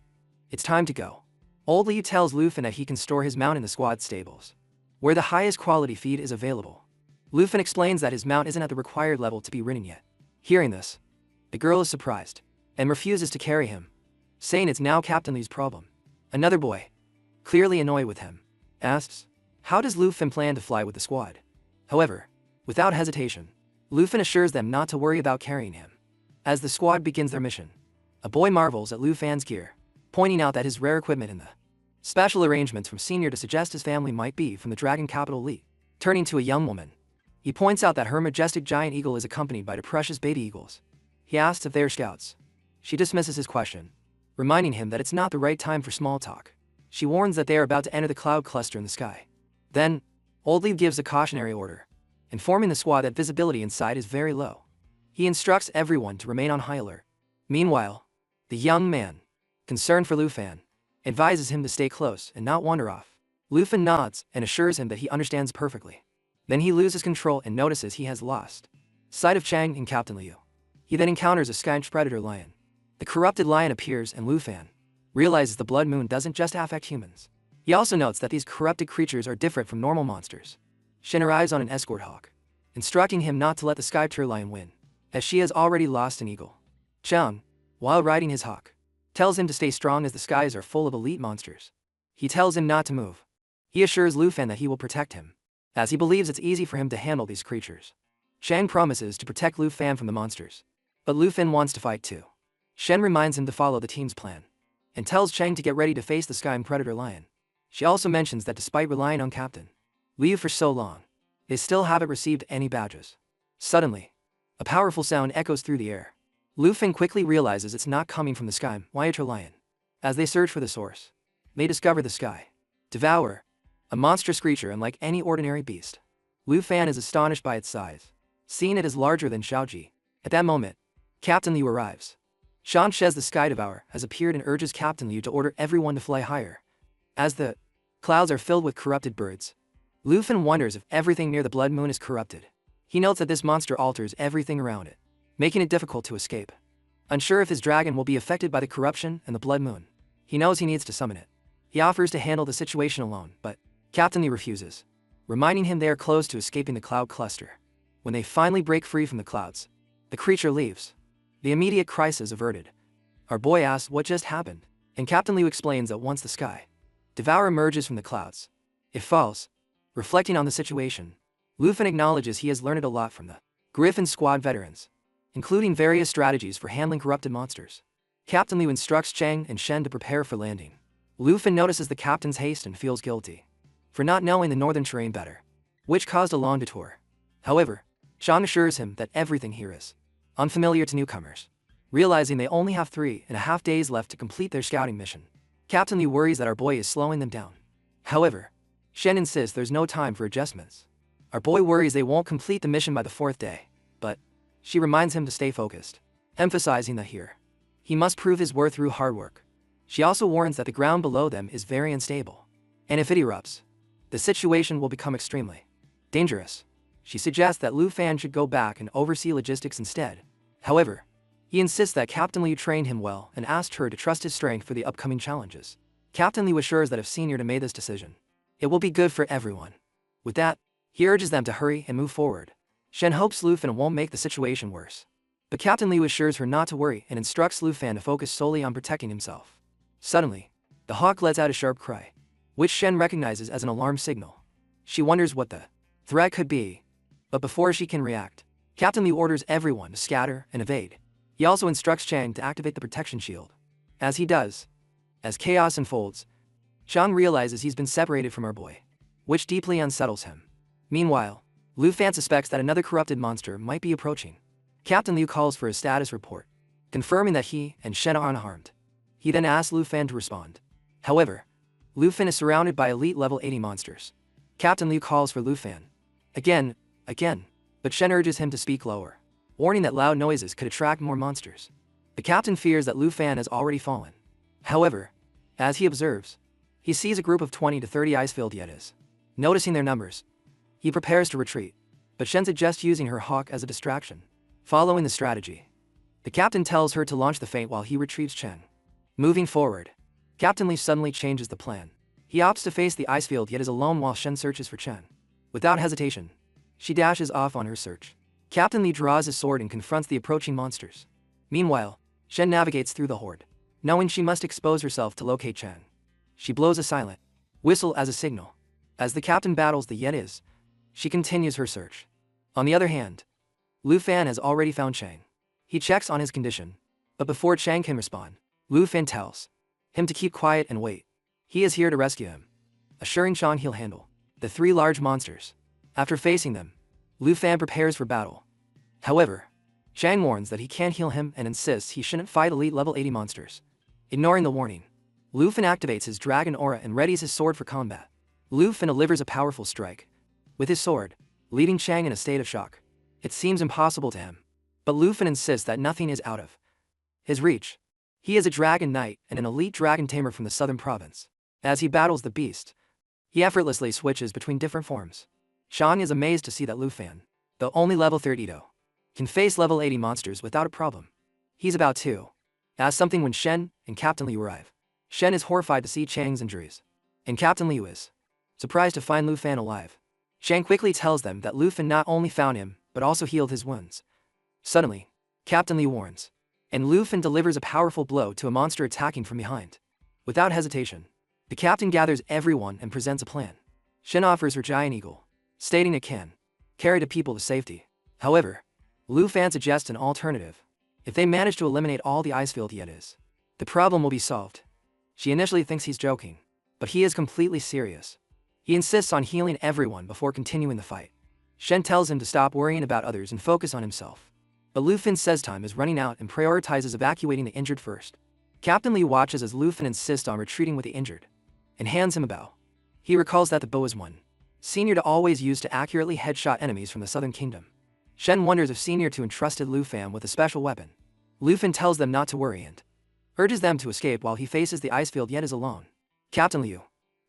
it's time to go. Old Lee tells Lu Fan that he can store his mount in the squad stables, where the highest quality feed is available. Lu Fan explains that his mount isn't at the required level to be ridden yet. Hearing this, the girl is surprised, and refuses to carry him, saying it's now Captain Lee's problem. Another boy, clearly annoyed with him, asks, how does Lu Fan plan to fly with the squad? However, without hesitation, Lu Fan assures them not to worry about carrying him. As the squad begins their mission, a boy marvels at Lu Fan's gear, pointing out that his rare equipment in the special arrangements from Senior to suggest his family might be from the Dragon Capital Elite. Turning to a young woman, he points out that her majestic giant eagle is accompanied by the precious baby eagles. He asks if they are scouts. She dismisses his question, reminding him that it's not the right time for small talk. She warns that they are about to enter the cloud cluster in the sky. Then, Old Lee gives a cautionary order, informing the squad that visibility inside is very low. He instructs everyone to remain on high alert. Meanwhile, the young man, concerned for Lu Fan, advises him to stay close and not wander off. Lu Fan nods and assures him that he understands perfectly. Then he loses control and notices he has lost sight of Chang and Captain Liu. He then encounters a sky predator lion. The corrupted lion appears and Lu Fan realizes the blood moon doesn't just affect humans. He also notes that these corrupted creatures are different from normal monsters. Shen arrives on an escort hawk, instructing him not to let the sky lion win, as she has already lost an eagle. Chang, while riding his hawk, tells him to stay strong as the skies are full of elite monsters. He tells him not to move. He assures Lu Fan that he will protect him, as he believes it's easy for him to handle these creatures. Chang promises to protect Lu Fan from the monsters, but Lu Fan wants to fight too. Shen reminds him to follow the team's plan, and tells Chang to get ready to face the sky predator lion. She also mentions that despite relying on Captain Liu for so long, they still haven't received any badges. Suddenly, a powerful sound echoes through the air. Lu Fan quickly realizes it's not coming from the sky lion. As they search for the source, they discover the sky devourer, a monstrous creature unlike any ordinary beast. Lu Fan is astonished by its size, seeing it as larger than Xiaoji. At that moment, Captain Liu arrives. Shan She's the Sky Devourer has appeared and urges Captain Liu to order everyone to fly higher. As the clouds are filled with corrupted birds, Lu Fan wonders if everything near the blood moon is corrupted. He notes that this monster alters everything around it, making it difficult to escape. Unsure if his dragon will be affected by the corruption and the blood moon, he knows he needs to summon it. He offers to handle the situation alone, but Captain Lee refuses, reminding him they are close to escaping the cloud cluster. When they finally break free from the clouds, the creature leaves. The immediate crisis averted. Our boy asks what just happened, and Captain Liu explains that once the Sky Devourer emerges from the clouds, it falls. Reflecting on the situation, Lu Fan acknowledges he has learned a lot from the Griffin Squad veterans, including various strategies for handling corrupted monsters. Captain Liu instructs Chang and Shen to prepare for landing. Lu Fan notices the captain's haste and feels guilty for not knowing the northern terrain better, which caused a long detour. However, Chang assures him that everything here is unfamiliar to newcomers. Realizing they only have 3.5 days left to complete their scouting mission, Captain Liu worries that our boy is slowing them down. However, Shen insists there's no time for adjustments. Our boy worries they won't complete the mission by the 4th day, but she reminds him to stay focused, emphasizing that here, he must prove his worth through hard work. She also warns that the ground below them is very unstable, and if it erupts, the situation will become extremely dangerous. She suggests that Lu Fan should go back and oversee logistics instead. However, he insists that Captain Liu trained him well and asked her to trust his strength for the upcoming challenges. Captain Liu assures that if Senior made this decision, it will be good for everyone. With that, he urges them to hurry and move forward. Shen hopes Lu Fan won't make the situation worse, but Captain Liu assures her not to worry and instructs Lu Fan to focus solely on protecting himself. Suddenly, the hawk lets out a sharp cry, which Shen recognizes as an alarm signal. She wonders what the threat could be, but before she can react, Captain Liu orders everyone to scatter and evade. He also instructs Chang to activate the protection shield. As he does, as chaos unfolds, Chang realizes he's been separated from our boy, which deeply unsettles him. Meanwhile, Lu Fan suspects that another corrupted monster might be approaching. Captain Liu calls for a status report, confirming that he and Shen are unharmed. He then asks Lu Fan to respond. However, Lu Fan is surrounded by elite level 80 monsters. Captain Liu calls for Lu Fan. Again, but Shen urges him to speak lower, warning that loud noises could attract more monsters. The captain fears that Lu Fan has already fallen. However, as he observes, he sees a group of 20 to 30 ice-filled Yetis. Noticing their numbers, he prepares to retreat, but Shen suggests using her hawk as a distraction. Following the strategy, the captain tells her to launch the feint while he retrieves Chen. Moving forward, Captain Lee suddenly changes the plan. He opts to face the ice field yet is alone while Shen searches for Chen. Without hesitation, she dashes off on her search. Captain Lee draws his sword and confronts the approaching monsters. Meanwhile, Shen navigates through the horde, knowing she must expose herself to locate Chen. She blows a silent whistle as a signal. As the captain battles the Yetis, she continues her search. On the other hand, Lu Fan has already found Chang. He checks on his condition, but before Chang can respond, Lu Fan tells him to keep quiet and wait. He is here to rescue him, assuring Chang he'll handle the 3 large monsters. After facing them, Lu Fan prepares for battle. However, Chang warns that he can't heal him and insists he shouldn't fight elite level 80 monsters. Ignoring the warning, Lu Fan activates his dragon aura and readies his sword for combat. Lu Fan delivers a powerful strike with his sword, leaving Chang in a state of shock. It seems impossible to him, but Lu Fan insists that nothing is out of his reach. He is a dragon knight and an elite dragon tamer from the southern province. As he battles the beast, he effortlessly switches between different forms. Chang is amazed to see that Lu Fan, though only level 30, can face level 80 monsters without a problem. He's about to ask something when Shen and Captain Liu arrive. Shen is horrified to see Chang's injuries, and Captain Liu is surprised to find Lu Fan alive. Chang quickly tells them that Lu Fan not only found him, but also healed his wounds. Suddenly, Captain Liu warns, and Lu Fan delivers a powerful blow to a monster attacking from behind. Without hesitation, the captain gathers everyone and presents a plan. Shen offers her giant eagle, stating it can carry the people to safety. However, Lu Fan suggests an alternative. If they manage to eliminate all the ice-filled Yetis, the problem will be solved. She initially thinks he's joking, but he is completely serious. He insists on healing everyone before continuing the fight. Shen tells him to stop worrying about others and focus on himself. But Lu Fan says time is running out and prioritizes evacuating the injured first. Captain Lee watches as Lu Fan insists on retreating with the injured, and hands him a bow. He recalls that the bow is one Senior to always used to accurately headshot enemies from the Southern Kingdom. Shen wonders if Senior to entrusted Lu Fan with a special weapon. Lu Fan tells them not to worry and urges them to escape while he faces the ice field yet is alone. Captain Liu,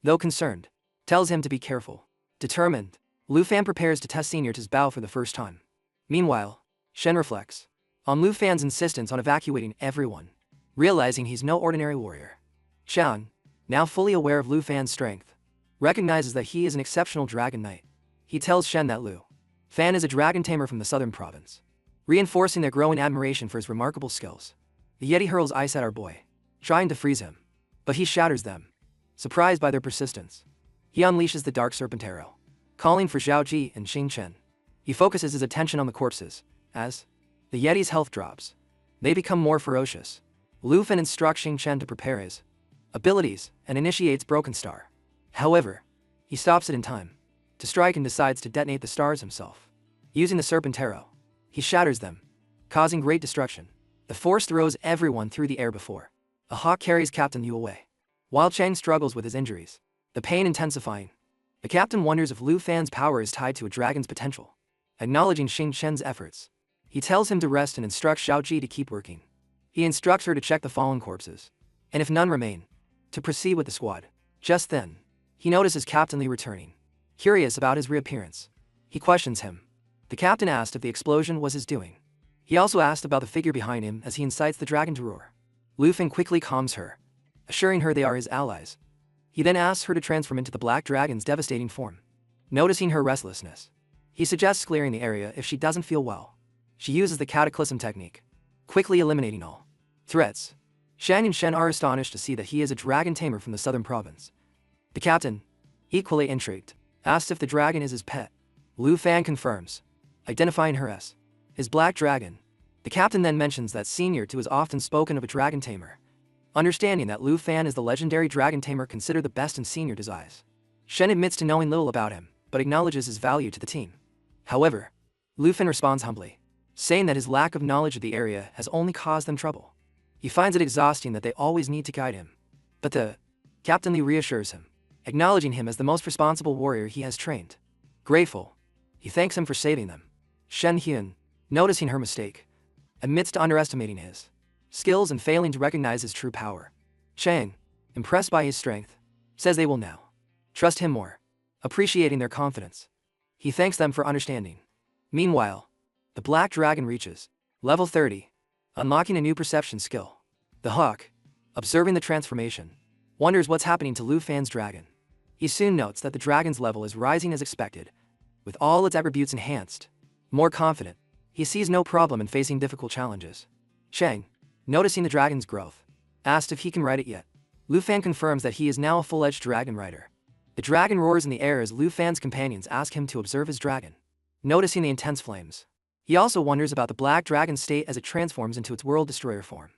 though concerned, tells him to be careful. Determined, Lu Fan prepares to test Senior To's bow for the first time. Meanwhile, Shen reflects on Lu Fan's insistence on evacuating everyone, realizing he's no ordinary warrior. Xian, now fully aware of Lu Fan's strength, recognizes that he is an exceptional dragon knight. He tells Shen that Lu Fan is a dragon tamer from the southern province, reinforcing their growing admiration for his remarkable skills. The Yeti hurls ice at our boy, trying to freeze him, but he shatters them. Surprised by their persistence, he unleashes the dark serpent arrow, calling for Zhao Ji and Xing Chen. He focuses his attention on the corpses. As the Yeti's health drops, they become more ferocious. Lu Fan instructs Xing Chen to prepare his abilities and initiates Broken Star. However, he stops it in time to strike and decides to detonate the stars himself. Using the serpent arrow, he shatters them, causing great destruction. The force throws everyone through the air before a hawk carries Captain Yu away. While Chang struggles with his injuries, the pain intensifying, the captain wonders if Lu Fan's power is tied to a dragon's potential. Acknowledging Xing Chen's efforts, he tells him to rest and instructs Xiao Ji to keep working. He instructs her to check the fallen corpses, and if none remain, to proceed with the squad. Just then, he notices Captain Lee returning. Curious about his reappearance, he questions him. The captain asked if the explosion was his doing. He also asked about the figure behind him as he incites the dragon to roar. Lu Fan quickly calms her, assuring her they are his allies. He then asks her to transform into the black dragon's devastating form. Noticing her restlessness, he suggests clearing the area if she doesn't feel well. She uses the cataclysm technique, quickly eliminating all threats. Shang and Shen are astonished to see that he is a dragon tamer from the southern province. The captain, equally intrigued, asks if the dragon is his pet. Lu Fan confirms, identifying her as his black dragon. The captain then mentions that Senior to has often spoken of a dragon tamer, understanding that Lu Fan is the legendary dragon tamer considered the best in Senior To's eyes. Shen admits to knowing little about him, but acknowledges his value to the team. However, Lu Fan responds humbly, saying that his lack of knowledge of the area has only caused them trouble. He finds it exhausting that they always need to guide him. But the Captain Lee reassures him, acknowledging him as the most responsible warrior he has trained. Grateful, he thanks him for saving them. Shen Hyun, noticing her mistake, admits to underestimating his skills and failing to recognize his true power. Chang, impressed by his strength, says they will now trust him more, appreciating their confidence. He thanks them for understanding. Meanwhile, the black dragon reaches level 30, unlocking a new perception skill. The hawk, observing the transformation, wonders what's happening to Lu Fan's dragon. He soon notes that the dragon's level is rising as expected, with all its attributes enhanced. More confident, he sees no problem in facing difficult challenges. Chang, noticing the dragon's growth, asked if he can ride it yet. Lu Fan confirms that he is now a full-edged dragon rider. The dragon roars in the air as Lu Fan's companions ask him to observe his dragon. Noticing the intense flames, he also wonders about the black dragon's state as it transforms into its world destroyer form.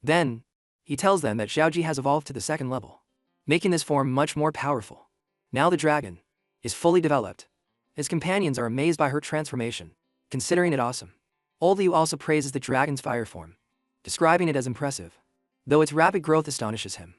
Then, he tells them that Xiaoji has evolved to the second level, making this form much more powerful. Now the dragon is fully developed. His companions are amazed by her transformation, considering it awesome. Old Liu also praises the dragon's fire form, describing it as impressive, though its rapid growth astonishes him.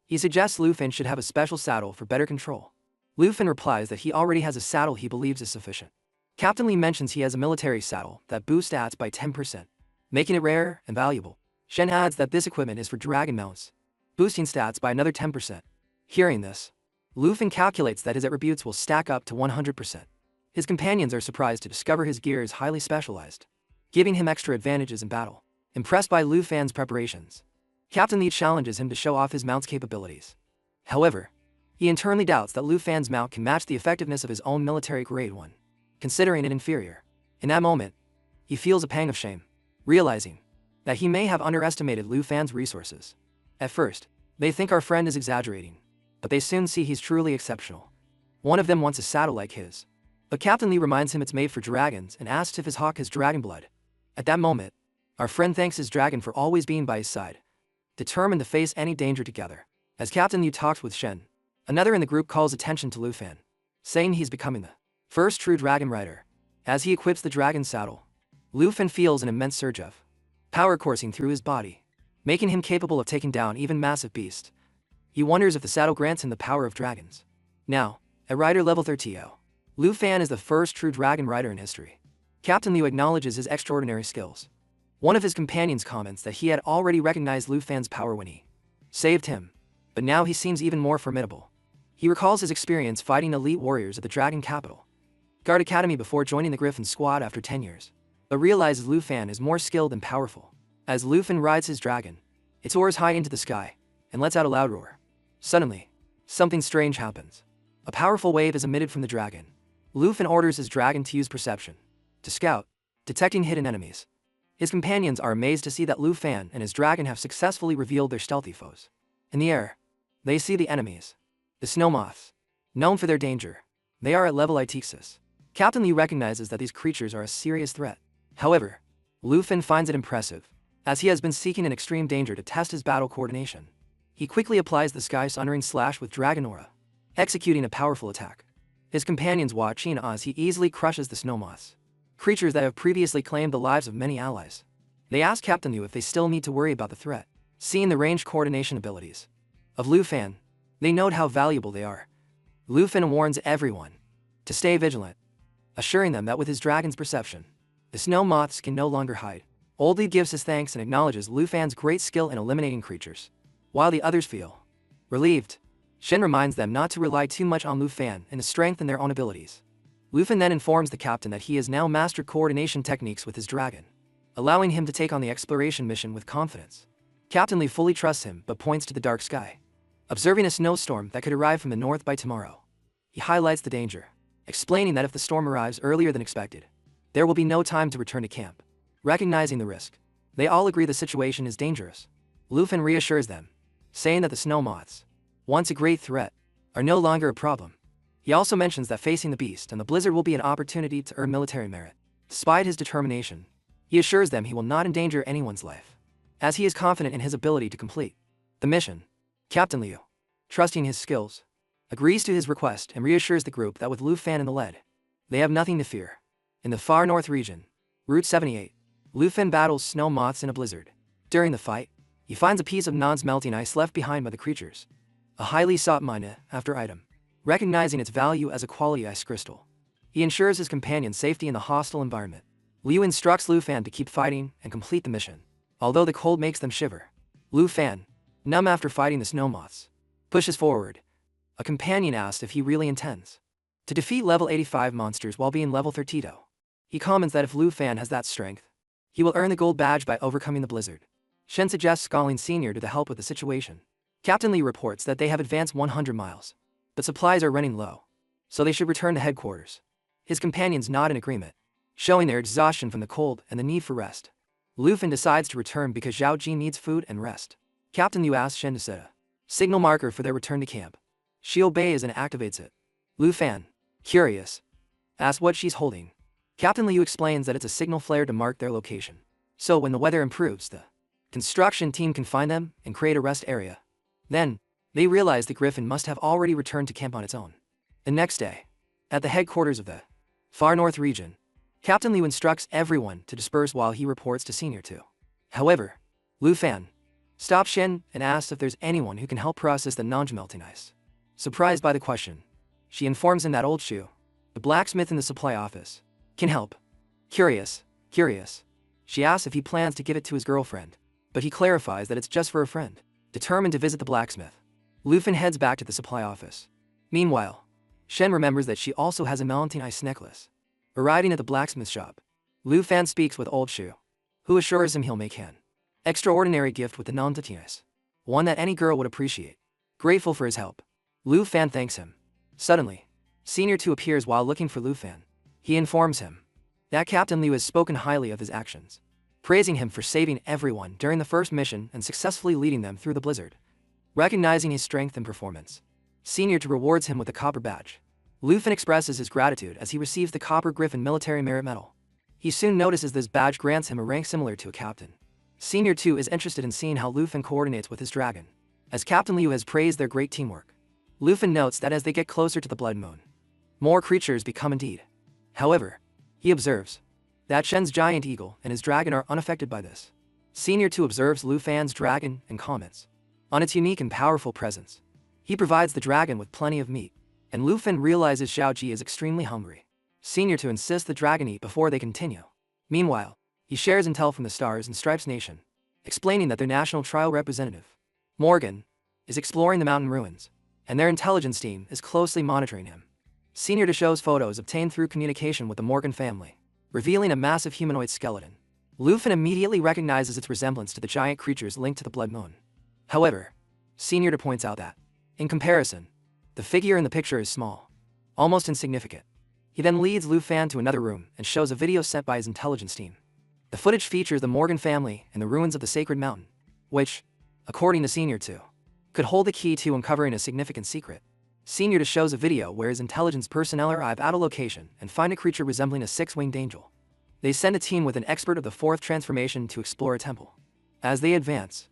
He suggests Lu Fan should have a special saddle for better control. Lu Fan replies that he already has a saddle he believes is sufficient. Captain Lee mentions he has a military saddle that boosts stats by 10%, making it rare and valuable. Shen adds that this equipment is for dragon mounts, boosting stats by another 10%. Hearing this, Lu Fan calculates that his attributes will stack up to 100%. His companions are surprised to discover his gear is highly specialized, giving him extra advantages in battle. Impressed by Lu Fan's preparations, Captain Lee challenges him to show off his mount's capabilities. However, he internally doubts that Lu Fan's mount can match the effectiveness of his own military grade 1, considering it inferior. In that moment, he feels a pang of shame, realizing that he may have underestimated Lu Fan's resources. At first, they think our friend is exaggerating, but they soon see he's truly exceptional. One of them wants a saddle like his, but Captain Lee reminds him it's made for dragons and asks if his hawk has dragon blood. At that moment, our friend thanks his dragon for always being by his side, determined to face any danger together. As Captain Lee talks with Shen, another in the group calls attention to Lu Fan, saying he's becoming the first true dragon rider. As he equips the dragon saddle, Lu Fan feels an immense surge of power coursing through his body, making him capable of taking down even massive beasts. He wonders if the saddle grants him the power of dragons. Now, At rider level 30, Lu Fan is the first true dragon rider in history. Captain Liu acknowledges his extraordinary skills. One of his companions comments that he had already recognized Lu Fan's power when he saved him, but now he seems even more formidable. He recalls his experience fighting elite warriors at the Dragon Capital Guard Academy before joining the Griffin Squad after 10 years, but realizes Lu Fan is more skilled and powerful. As Lu Fan rides his dragon, it soars high into the sky and lets out a loud roar. Suddenly, something strange happens. A powerful wave is emitted from the dragon. Lu Fan orders his dragon to use perception to scout, detecting hidden enemies. His companions are amazed to see that Lu Fan and his dragon have successfully revealed their stealthy foes. In the air, they see the enemies, the snow moths. Known for their danger, they are at level anicaps. Captain Liu recognizes that these creatures are a serious threat. However, Lu Fan finds it impressive, as he has been seeking an extreme danger to test his battle coordination. He quickly applies the Sky Sundering Slash with Dragon Aura, executing a powerful attack. His companions watch in awe as he easily crushes the snow moths, creatures that have previously claimed the lives of many allies. They ask Captain Liu if they still need to worry about the threat. Seeing the range coordination abilities of Lu Fan, they note how valuable they are. Lu Fan warns everyone to stay vigilant, assuring them that with his dragon's perception, the snow moths can no longer hide. Old Li gives his thanks and acknowledges Lu Fan's great skill in eliminating creatures, while the others feel relieved. Shen reminds them not to rely too much on Lu Fan and to strengthen their own abilities. Lu Fan then informs the captain that he has now mastered coordination techniques with his dragon, allowing him to take on the exploration mission with confidence. Captain Li fully trusts him but points to the dark sky, observing a snowstorm that could arrive from the north by tomorrow. He highlights the danger, explaining that if the storm arrives earlier than expected, there will be no time to return to camp. Recognizing the risk, they all agree the situation is dangerous. Lu Fan reassures them, saying that the snow moths, once a great threat, are no longer a problem. He also mentions that facing the beast and the blizzard will be an opportunity to earn military merit. Despite his determination, he assures them he will not endanger anyone's life, as he is confident in his ability to complete the mission. Captain Liu, trusting his skills, agrees to his request and reassures the group that with Lu Fan in the lead, they have nothing to fear. In the far north region, Route 78, Lu Fan battles snow moths in a blizzard. During the fight, he finds a piece of non-smelting ice left behind by the creatures, a highly sought manga after item. Recognizing its value as a quality ice crystal, he ensures his companion's safety in the hostile environment. Liu instructs Lu Fan to keep fighting and complete the mission. Although the cold makes them shiver, Lu Fan, numb after fighting the snow moths, pushes forward. A companion asks if he really intends to defeat level 85 monsters while being level 30. He comments that if Lu Fan has that strength, he will earn the gold badge by overcoming the blizzard. Shen suggests calling Senior to help with the situation. Captain Li reports that they have advanced 100 miles, but supplies are running low, so they should return to headquarters. His companions nod in agreement, showing their exhaustion from the cold and the need for rest. Lu Fan decides to return because Zhao Jin needs food and rest. Captain Liu asks Shen to set a signal marker for their return to camp. She obeys and activates it. Lu Fan, curious, asks what she's holding. Captain Liu explains that it's a signal flare to mark their location, so when the weather improves, the construction team can find them and create a rest area. Then, they realize the Griffin must have already returned to camp on its own. The next day, at the headquarters of the far north region, Captain Liu instructs everyone to disperse while he reports to Senior 2. However, Lu Fan stops Shen and asks if there's anyone who can help process the non-melting ice. Surprised by the question, she informs him that Old Shu, the blacksmith in the supply office, can help. Curious, she asks if he plans to give it to his girlfriend, but he clarifies that it's just for a friend. Determined to visit the blacksmith, Lu Fan heads back to the supply office. Meanwhile, Shen remembers that she also has a melting ice necklace. Arriving at the blacksmith shop, Lu Fan speaks with Old Shu, who assures him he'll make an extraordinary gift with the non-melting ice, one that any girl would appreciate. Grateful for his help, Lu Fan thanks him. Suddenly, Senior 2 appears while looking for Lu Fan. He informs him that Captain Liu has spoken highly of his actions, praising him for saving everyone during the first mission and successfully leading them through the blizzard. Recognizing his strength and performance, Senior 2 rewards him with a copper badge. Lu Fan expresses his gratitude as he receives the Copper Griffin Military Merit Medal. He soon notices this badge grants him a rank similar to a captain. Senior 2 is interested in seeing how Lu Fan coordinates with his dragon, as Captain Liu has praised their great teamwork. Lu Fan notes that as they get closer to the Blood Moon, more creatures become indeed. However, he observes that Shen's giant eagle and his dragon are unaffected by this. Senior 2 observes Lu Fan's dragon and comments on its unique and powerful presence. He provides the dragon with plenty of meat, and Lufin realizes Xiaoji is extremely hungry. Senior to insist the dragon eat before they continue. Meanwhile, he shares intel from the Stars and Stripes Nation, explaining that their national trial representative, Morgan, is exploring the mountain ruins, and their intelligence team is closely monitoring him. Senior to shows photos obtained through communication with the Morgan family, revealing a massive humanoid skeleton. Lufin immediately recognizes its resemblance to the giant creatures linked to the Blood Moon. However, Senior to points out that, in comparison, the figure in the picture is small, almost insignificant. He then leads Lufin to another room and shows a video sent by his intelligence team. The footage features the Morgan family and the ruins of the Sacred Mountain, which, according to Senior to, could hold the key to uncovering a significant secret. Senior to shows a video where his intelligence personnel arrive at a location and find a creature resembling a six-winged angel. They send a team with an expert of the fourth transformation to explore a temple. As they advance,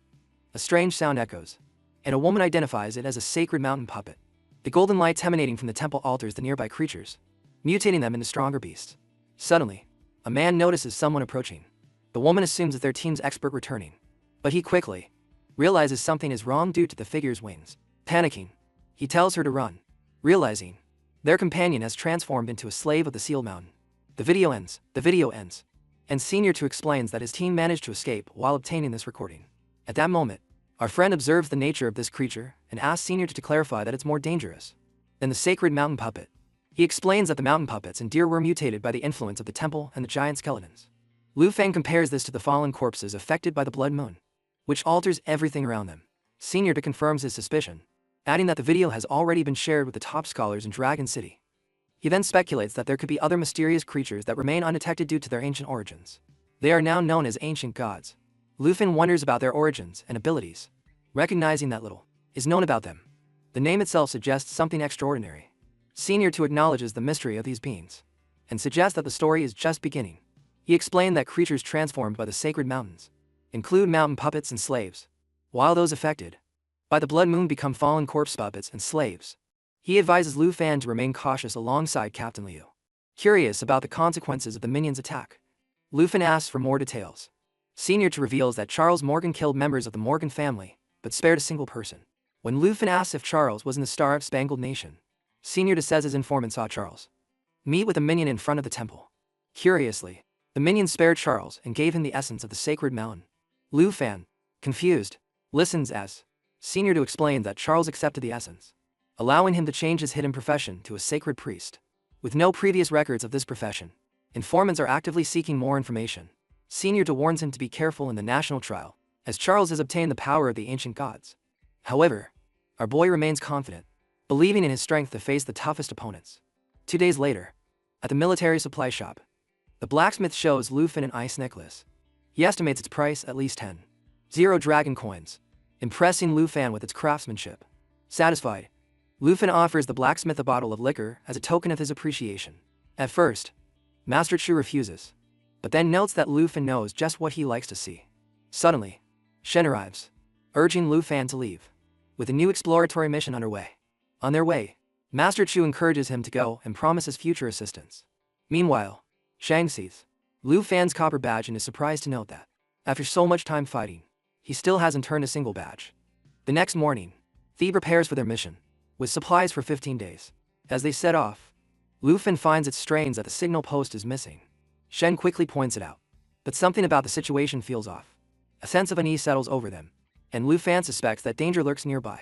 a strange sound echoes, and a woman identifies it as a sacred mountain puppet. The golden lights emanating from the temple alters the nearby creatures, mutating them into stronger beasts. Suddenly, a man notices someone approaching. The woman assumes that their team's expert returning, but he quickly realizes something is wrong due to the figure's wings. Panicking, he tells her to run, realizing their companion has transformed into a slave of the Sealed Mountain. The video ends, and Senior to explains that his team managed to escape while obtaining this recording. At that moment, our friend observes the nature of this creature and asks Senior to clarify that it's more dangerous than the sacred mountain puppet. He explains that the mountain puppets and deer were mutated by the influence of the temple and the giant skeletons. Lufin compares this to the fallen corpses affected by the Blood Moon, which alters everything around them. Senior to confirms his suspicion, adding that the video has already been shared with the top scholars in Dragon City. He then speculates that there could be other mysterious creatures that remain undetected due to their ancient origins. They are now known as ancient gods. Lufin wonders about their origins and abilities, recognizing that little is known about them. The name itself suggests something extraordinary. Senior to acknowledges the mystery of these beings, and suggests that the story is just beginning. He explained that creatures transformed by the sacred mountains include mountain puppets and slaves, while those affected by the Blood Moon become fallen corpse puppets and slaves. He advises Lufin to remain cautious alongside Captain Liu. Curious about the consequences of the minions' attack, Lufin asks for more details. Senior to reveals that Charles Morgan killed members of the Morgan family, but spared a single person. When Lufin asks if Charles was in the Star-Spangled Nation, Senior to says his informant saw Charles meet with a minion in front of the temple. Curiously, the minion spared Charles and gave him the essence of the sacred mountain. Lufin, confused, listens as Senior to explain that Charles accepted the essence, allowing him to change his hidden profession to a sacred priest. With no previous records of this profession, informants are actively seeking more information. Senior to warns him to be careful in the national trial, as Charles has obtained the power of the ancient gods. However, our boy remains confident, believing in his strength to face the toughest opponents. 2 days later, at the military supply shop, the blacksmith shows Lufin an ice necklace. He estimates its price at least 10 dragon coins, impressing Lufin with its craftsmanship. Satisfied, Lufin offers the blacksmith a bottle of liquor as a token of his appreciation. At first, Master Chu refuses, but then notes that Lufin knows just what he likes to see. Suddenly, Shen arrives, urging Lufin to leave, with a new exploratory mission underway. On their way, Master Chu encourages him to go and promises future assistance. Meanwhile, Shang sees Lufin's copper badge and is surprised to note that, after so much time fighting, he still hasn't turned a single badge. The next morning, Thie prepares for their mission, with supplies for 15 days. As they set off, Lufin finds it strange that the signal post is missing. Shen quickly points it out, but something about the situation feels off. A sense of unease settles over them, and Lufin suspects that danger lurks nearby.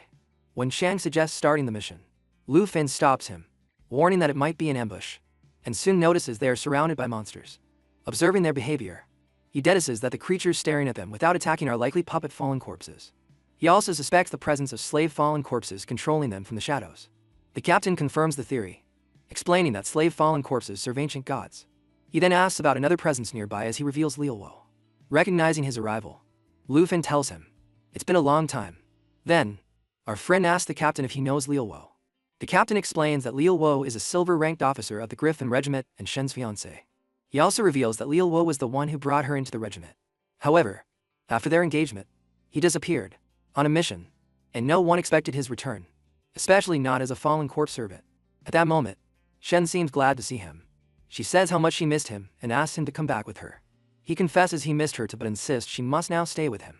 When Shang suggests starting the mission, Lufin stops him, warning that it might be an ambush, and soon notices they are surrounded by monsters. Observing their behavior, he deduces that the creatures staring at them without attacking are likely puppet fallen corpses. He also suspects the presence of slave fallen corpses controlling them from the shadows. The captain confirms the theory, explaining that slave fallen corpses serve ancient gods. He then asks about another presence nearby as he reveals Liuwo. Recognizing his arrival, Lufin tells him, "It's been a long time." Then, our friend asks the captain if he knows Liuwo. The captain explains that Liuwo is a silver-ranked officer of the Griffin Regiment and Shen's fiancé. He also reveals that Liuwo was the one who brought her into the regiment. However, after their engagement, he disappeared, on a mission, and no one expected his return, especially not as a fallen corpse servant. At that moment, Shen seems glad to see him. She says how much she missed him and asks him to come back with her. He confesses he missed her but insists she must now stay with him.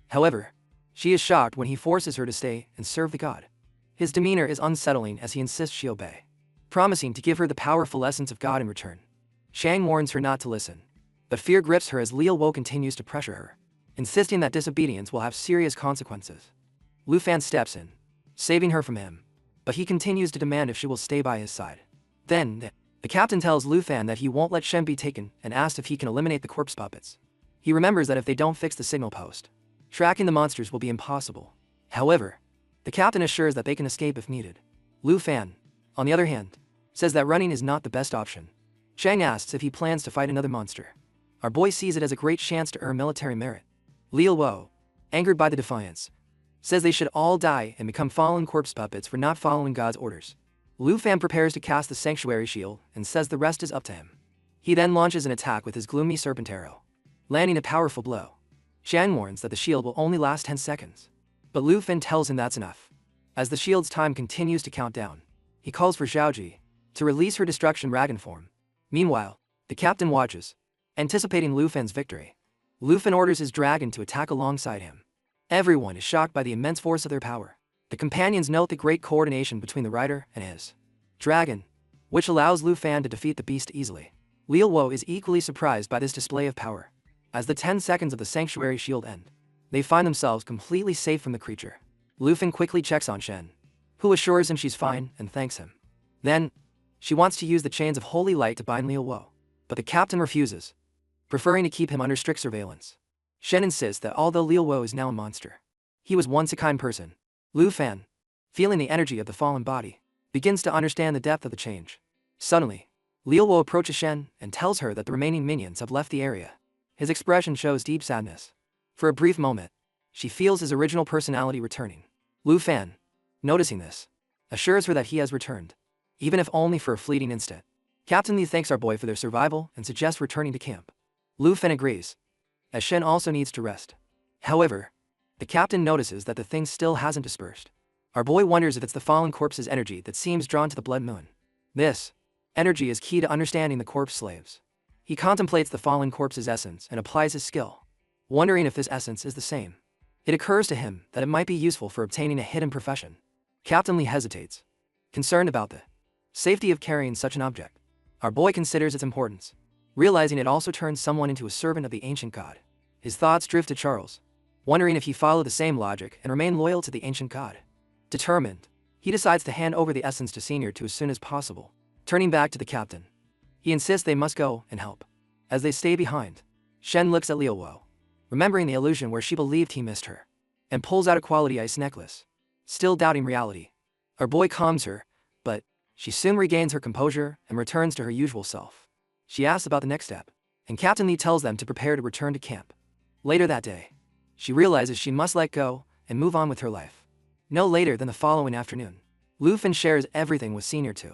However, she is shocked when he forces her to stay and serve the god. His demeanor is unsettling as he insists she obey, promising to give her the powerful essence of God in return. Shang warns her not to listen, but fear grips her as Liu Wo continues to pressure her, insisting that disobedience will have serious consequences. Lu Fan steps in, saving her from him, but he continues to demand if she will stay by his side. Then, the captain tells Lu Fan that he won't let Shen be taken and asks if he can eliminate the corpse puppets. He remembers that if they don't fix the signal post, tracking the monsters will be impossible. However, the captain assures that they can escape if needed. Lu Fan, on the other hand, says that running is not the best option. Shang asks if he plans to fight another monster. Our boy sees it as a great chance to earn military merit. Liu Wo, angered by the defiance, says they should all die and become fallen corpse puppets for not following God's orders. Lu Fan prepares to cast the sanctuary shield and says the rest is up to him. He then launches an attack with his gloomy serpent arrow, landing a powerful blow. Shang warns that the shield will only last 10 seconds, but Lu Fan tells him that's enough. As the shield's time continues to count down, he calls for Zhaoji to release her destruction dragon form. Meanwhile, the captain watches, anticipating Lu Fan's victory. Lu Fan orders his dragon to attack alongside him. Everyone is shocked by the immense force of their power. The companions note the great coordination between the rider and his dragon, which allows Lu Fan to defeat the beast easily. Liu Wo is equally surprised by this display of power. As the 10 seconds of the sanctuary shield end, they find themselves completely safe from the creature. Lu Fan quickly checks on Shen, who assures him she's fine and thanks him. Then, she wants to use the chains of holy light to bind Liu Wo, but the captain refuses, preferring to keep him under strict surveillance. Shen insists that although Liu Wo is now a monster, he was once a kind person. Lu Fan, feeling the energy of the fallen body, begins to understand the depth of the change. Suddenly, Liu Wo approaches Shen and tells her that the remaining minions have left the area. His expression shows deep sadness. For a brief moment, she feels his original personality returning. Lu Fan, noticing this, assures her that he has returned, even if only for a fleeting instant. Captain Li thanks our boy for their survival and suggests returning to camp. Lu Fan agrees, as Shen also needs to rest. However, the captain notices that the thing still hasn't dispersed. Our boy wonders if it's the fallen corpse's energy that seems drawn to the blood moon. This energy is key to understanding the corpse slaves. He contemplates the fallen corpse's essence and applies his skill, wondering if this essence is the same. It occurs to him that it might be useful for obtaining a hidden profession. Captain Li hesitates, concerned about the safety of carrying such an object. Our boy considers its importance, realizing it also turns someone into a servant of the ancient god. His thoughts drift to Charles, wondering if he followed the same logic and remained loyal to the ancient god. Determined, he decides to hand over the essence to Senior as soon as possible. Turning back to the captain, he insists they must go and help. As they stay behind, Shen looks at Liu Wo, remembering the illusion where she believed he missed her, and pulls out a quality ice necklace, still doubting reality. Our boy calms her, but she soon regains her composure and returns to her usual self. She asks about the next step, and Captain Li tells them to prepare to return to camp. Later that day, she realizes she must let go and move on with her life. No later than the following afternoon, Lu Fan shares everything with Senior 2,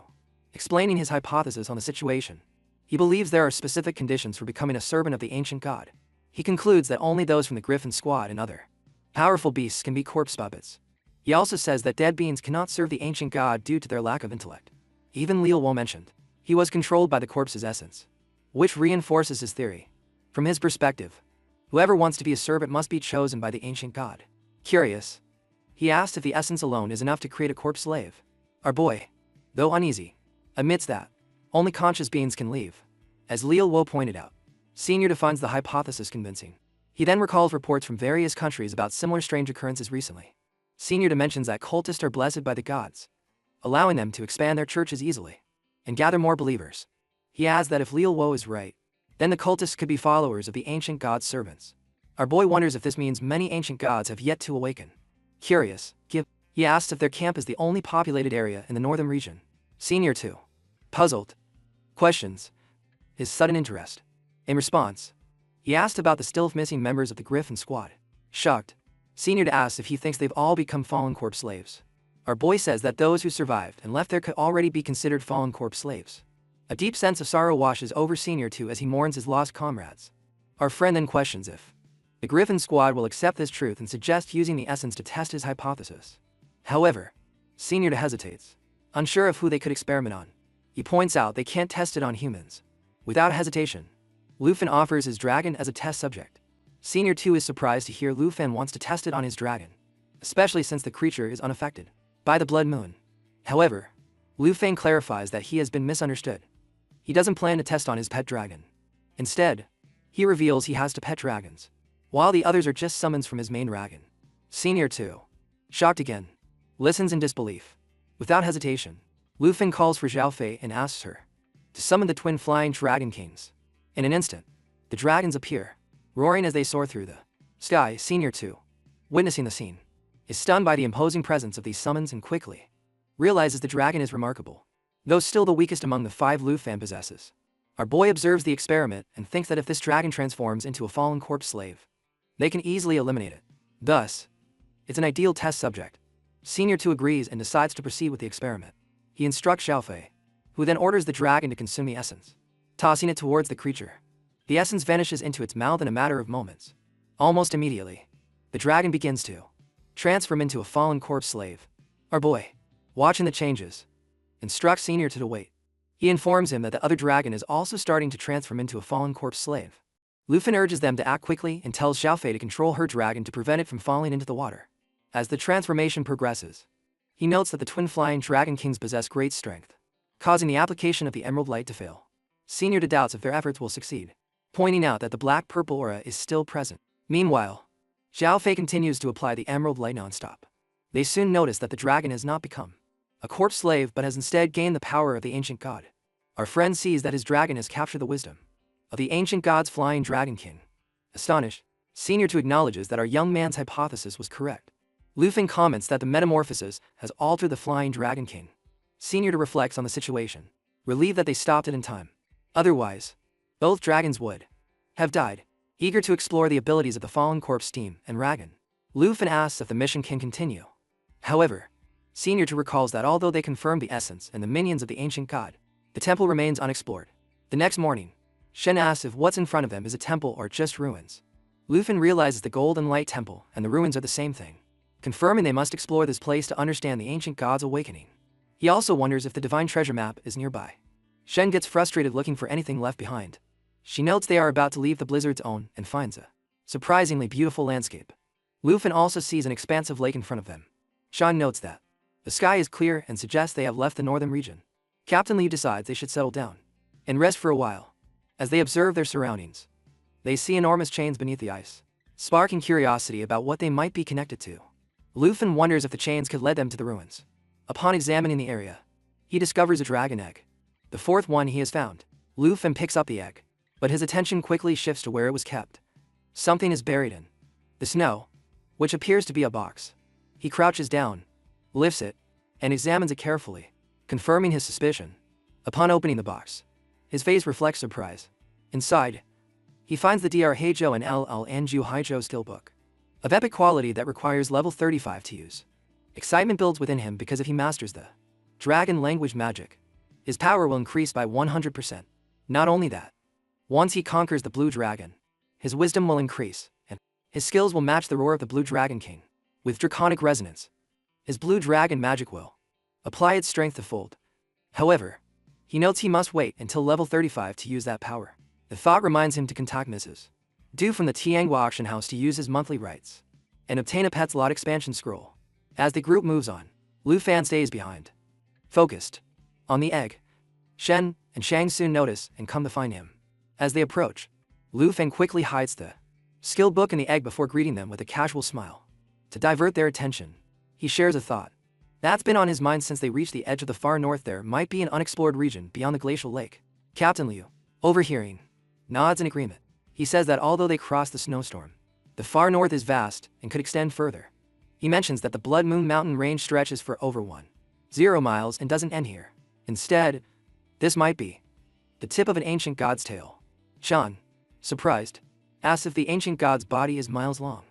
explaining his hypothesis on the situation. He believes there are specific conditions for becoming a servant of the ancient god. He concludes that only those from the Griffin Squad and other powerful beasts can be corpse puppets. He also says that dead beings cannot serve the ancient god due to their lack of intellect. Even Liu Wo mentioned he was controlled by the corpse's essence, which reinforces his theory. From his perspective, whoever wants to be a servant must be chosen by the ancient god. Curious, he asked if the essence alone is enough to create a corpse slave. Our boy, though uneasy, admits that only conscious beings can leave. As Liu Wo pointed out, Senior defines the hypothesis convincing. He then recalls reports from various countries about similar strange occurrences recently. Senior mentions that cultists are blessed by the gods, allowing them to expand their churches easily and gather more believers. He adds that if Liu Wo is right, then the cultists could be followers of the ancient god's servants. Our boy wonders if this means many ancient gods have yet to awaken. Curious, he asks if their camp is the only populated area in the northern region. Senior 2, puzzled, questions his sudden interest. In response, he asked about the still missing members of the Griffin Squad. Shocked, Senior asks if he thinks they've all become fallen corpse slaves. Our boy says that those who survived and left there could already be considered fallen corpse slaves. A deep sense of sorrow washes over Senior 2 as he mourns his lost comrades. Our friend then questions if the Griffin Squad will accept this truth and suggests using the essence to test his hypothesis. However, Senior hesitates, unsure of who they could experiment on. He points out they can't test it on humans. Without hesitation, Lu Fan offers his dragon as a test subject. Senior 2 is surprised to hear Lu Fan wants to test it on his dragon, especially since the creature is unaffected. by the blood moon. However, Lu Feng clarifies that he has been misunderstood. He doesn't plan to test on his pet dragon. Instead, he reveals he has two pet dragons, while the others are just summons from his main dragon. Senior 2, shocked again, listens in disbelief. Without hesitation, Lu Feng calls for Zhao Fei and asks her to summon the twin flying dragon kings. In an instant, the dragons appear, roaring as they soar through the sky. Senior 2, witnessing the scene, is stunned by the imposing presence of these summons and quickly realizes the dragon is remarkable, though still the weakest among the 5 Lu Fan possesses. Our boy observes the experiment and thinks that if this dragon transforms into a fallen corpse slave, they can easily eliminate it. Thus, it's an ideal test subject. Senior 2 agrees and decides to proceed with the experiment. He instructs Zhao Fei, who then orders the dragon to consume the essence, tossing it towards the creature. The essence vanishes into its mouth in a matter of moments. Almost immediately, the dragon begins to transform into a fallen corpse slave. Our boy, watching the changes, instructs Senior 2 to wait. He informs him that the other dragon is also starting to transform into a fallen corpse slave. Lu Feng urges them to act quickly and tells Zhao Fei to control her dragon to prevent it from falling into the water. As the transformation progresses, he notes that the twin flying dragon kings possess great strength, causing the application of the emerald light to fail. Senior 2 doubts if their efforts will succeed, pointing out that the black-purple aura is still present. Meanwhile, Zhao Fei continues to apply the emerald light non-stop. They soon notice that the dragon has not become a corpse slave but has instead gained the power of the ancient god. Our friend sees that his dragon has captured the wisdom of the ancient god's flying dragon king. Astonished, Senior 2 acknowledges that our young man's hypothesis was correct. Lu Feng comments that the metamorphosis has altered the flying dragon king. Senior 2 reflects on the situation, relieved that they stopped it in time. Otherwise, both dragons would have died. Eager to explore the abilities of the fallen corpse team and dragon, Lu Feng asks if the mission can continue. However, Senior 2 recalls that although they confirmed the essence and the minions of the ancient god, the temple remains unexplored. The next morning, Shen asks if what's in front of them is a temple or just ruins. Lu Feng realizes the golden light temple and the ruins are the same thing, confirming they must explore this place to understand the ancient god's awakening. He also wonders if the divine treasure map is nearby. Shen gets frustrated looking for anything left behind. She notes they are about to leave the blizzard's own and finds a surprisingly beautiful landscape. Lu Feng also sees an expansive lake in front of them. Shan notes that the sky is clear and suggests they have left the northern region. Captain Liu decides they should settle down and rest for a while. As they observe their surroundings, they see enormous chains beneath the ice, sparking curiosity about what they might be connected to. Lu Feng wonders if the chains could lead them to the ruins. Upon examining the area, he discovers a dragon egg, the 4th one he has found. Lu Feng picks up the egg, but his attention quickly shifts to where it was kept. Something is buried in the snow, which appears to be a box. He crouches down, lifts it, and examines it carefully, confirming his suspicion. Upon opening the box, his face reflects surprise. Inside, he finds the Dr. Heizhou and LL Anju Haizhou steelbook, of epic quality that requires level 35 to use. Excitement builds within him because if he masters the dragon language magic, his power will increase by 100%. Not only that, once he conquers the blue dragon, his wisdom will increase, and his skills will match the roar of the blue dragon king. With draconic resonance, his blue dragon magic will apply its strength to fold. However, he notes he must wait until level 35 to use that power. The thought reminds him to contact Mrs. Du from the Tianghua auction house to use his monthly rights and obtain a pet's lot expansion scroll. As the group moves on, Lu Fan stays behind, focused on the egg. Shen and Shang soon notice and come to find him. As they approach, Lu Feng quickly hides the skill book in the egg before greeting them with a casual smile. To divert their attention, he shares a thought that's been on his mind since they reached the edge of the far north. There might be an unexplored region beyond the glacial lake. Captain Liu, overhearing, nods in agreement. He says that although they crossed the snowstorm, the far north is vast and could extend further. He mentions that the Blood Moon mountain range stretches for over 10 miles and doesn't end here. Instead, this might be the tip of an ancient god's tail. Shan, surprised, asks if the ancient god's body is miles long.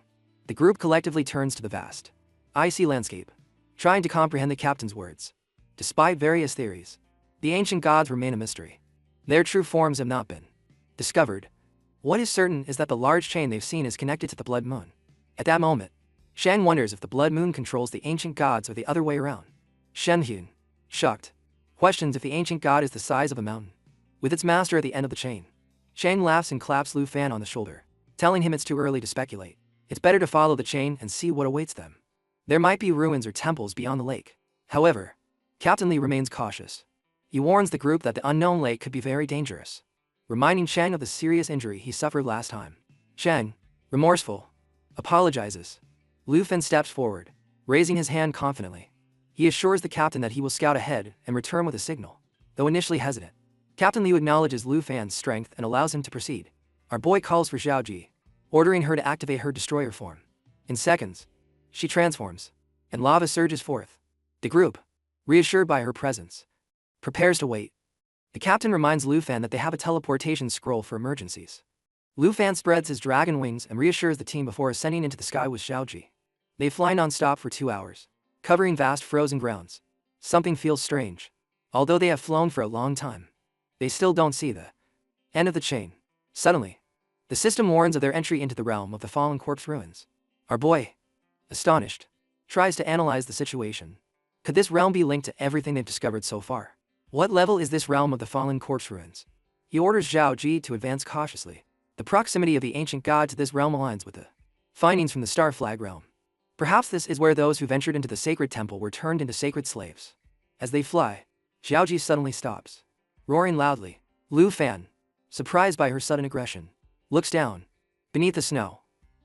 The group collectively turns to the vast, icy landscape, trying to comprehend the captain's words. Despite various theories, the ancient gods remain a mystery. Their true forms have not been discovered. What is certain is that the large chain they've seen is connected to the Blood Moon. At that moment, Shang wonders if the Blood Moon controls the ancient gods or the other way around. Shen Hyun, shocked, questions if the ancient god is the size of a mountain, with its master at the end of the chain. Shang laughs and claps Lu Fan on the shoulder, telling him it's too early to speculate. It's better to follow the chain and see what awaits them. There might be ruins or temples beyond the lake. However, Captain Lee remains cautious. He warns the group that the unknown lake could be very dangerous, reminding Chang of the serious injury he suffered last time. Chang, remorseful, apologizes. Lu Fen steps forward, raising his hand confidently. He assures the captain that he will scout ahead and return with a signal. Though initially hesitant, Captain Liu acknowledges Lu Fan's strength and allows him to proceed. Our boy calls for Xiao Ji, ordering her to activate her destroyer form. In seconds, she transforms, and lava surges forth. The group, reassured by her presence, prepares to wait. The captain reminds Lu Fan that they have a teleportation scroll for emergencies. Lu Fan spreads his dragon wings and reassures the team before ascending into the sky with Xiao Ji. They fly non-stop for 2 hours, covering vast frozen grounds. Something feels strange. Although they have flown for a long time, they still don't see the end of the chain. Suddenly, the system warns of their entry into the realm of the fallen corpse ruins. Our boy, astonished, tries to analyze the situation. Could this realm be linked to everything they've discovered so far? What level is this realm of the fallen corpse ruins? He orders Xiao Ji to advance cautiously. The proximity of the ancient god to this realm aligns with the findings from the Star Flag realm. Perhaps this is where those who ventured into the sacred temple were turned into sacred slaves. As they fly, Xiao Ji suddenly stops, roaring loudly. Lu Fan, surprised by her sudden aggression, looks down. Beneath the snow,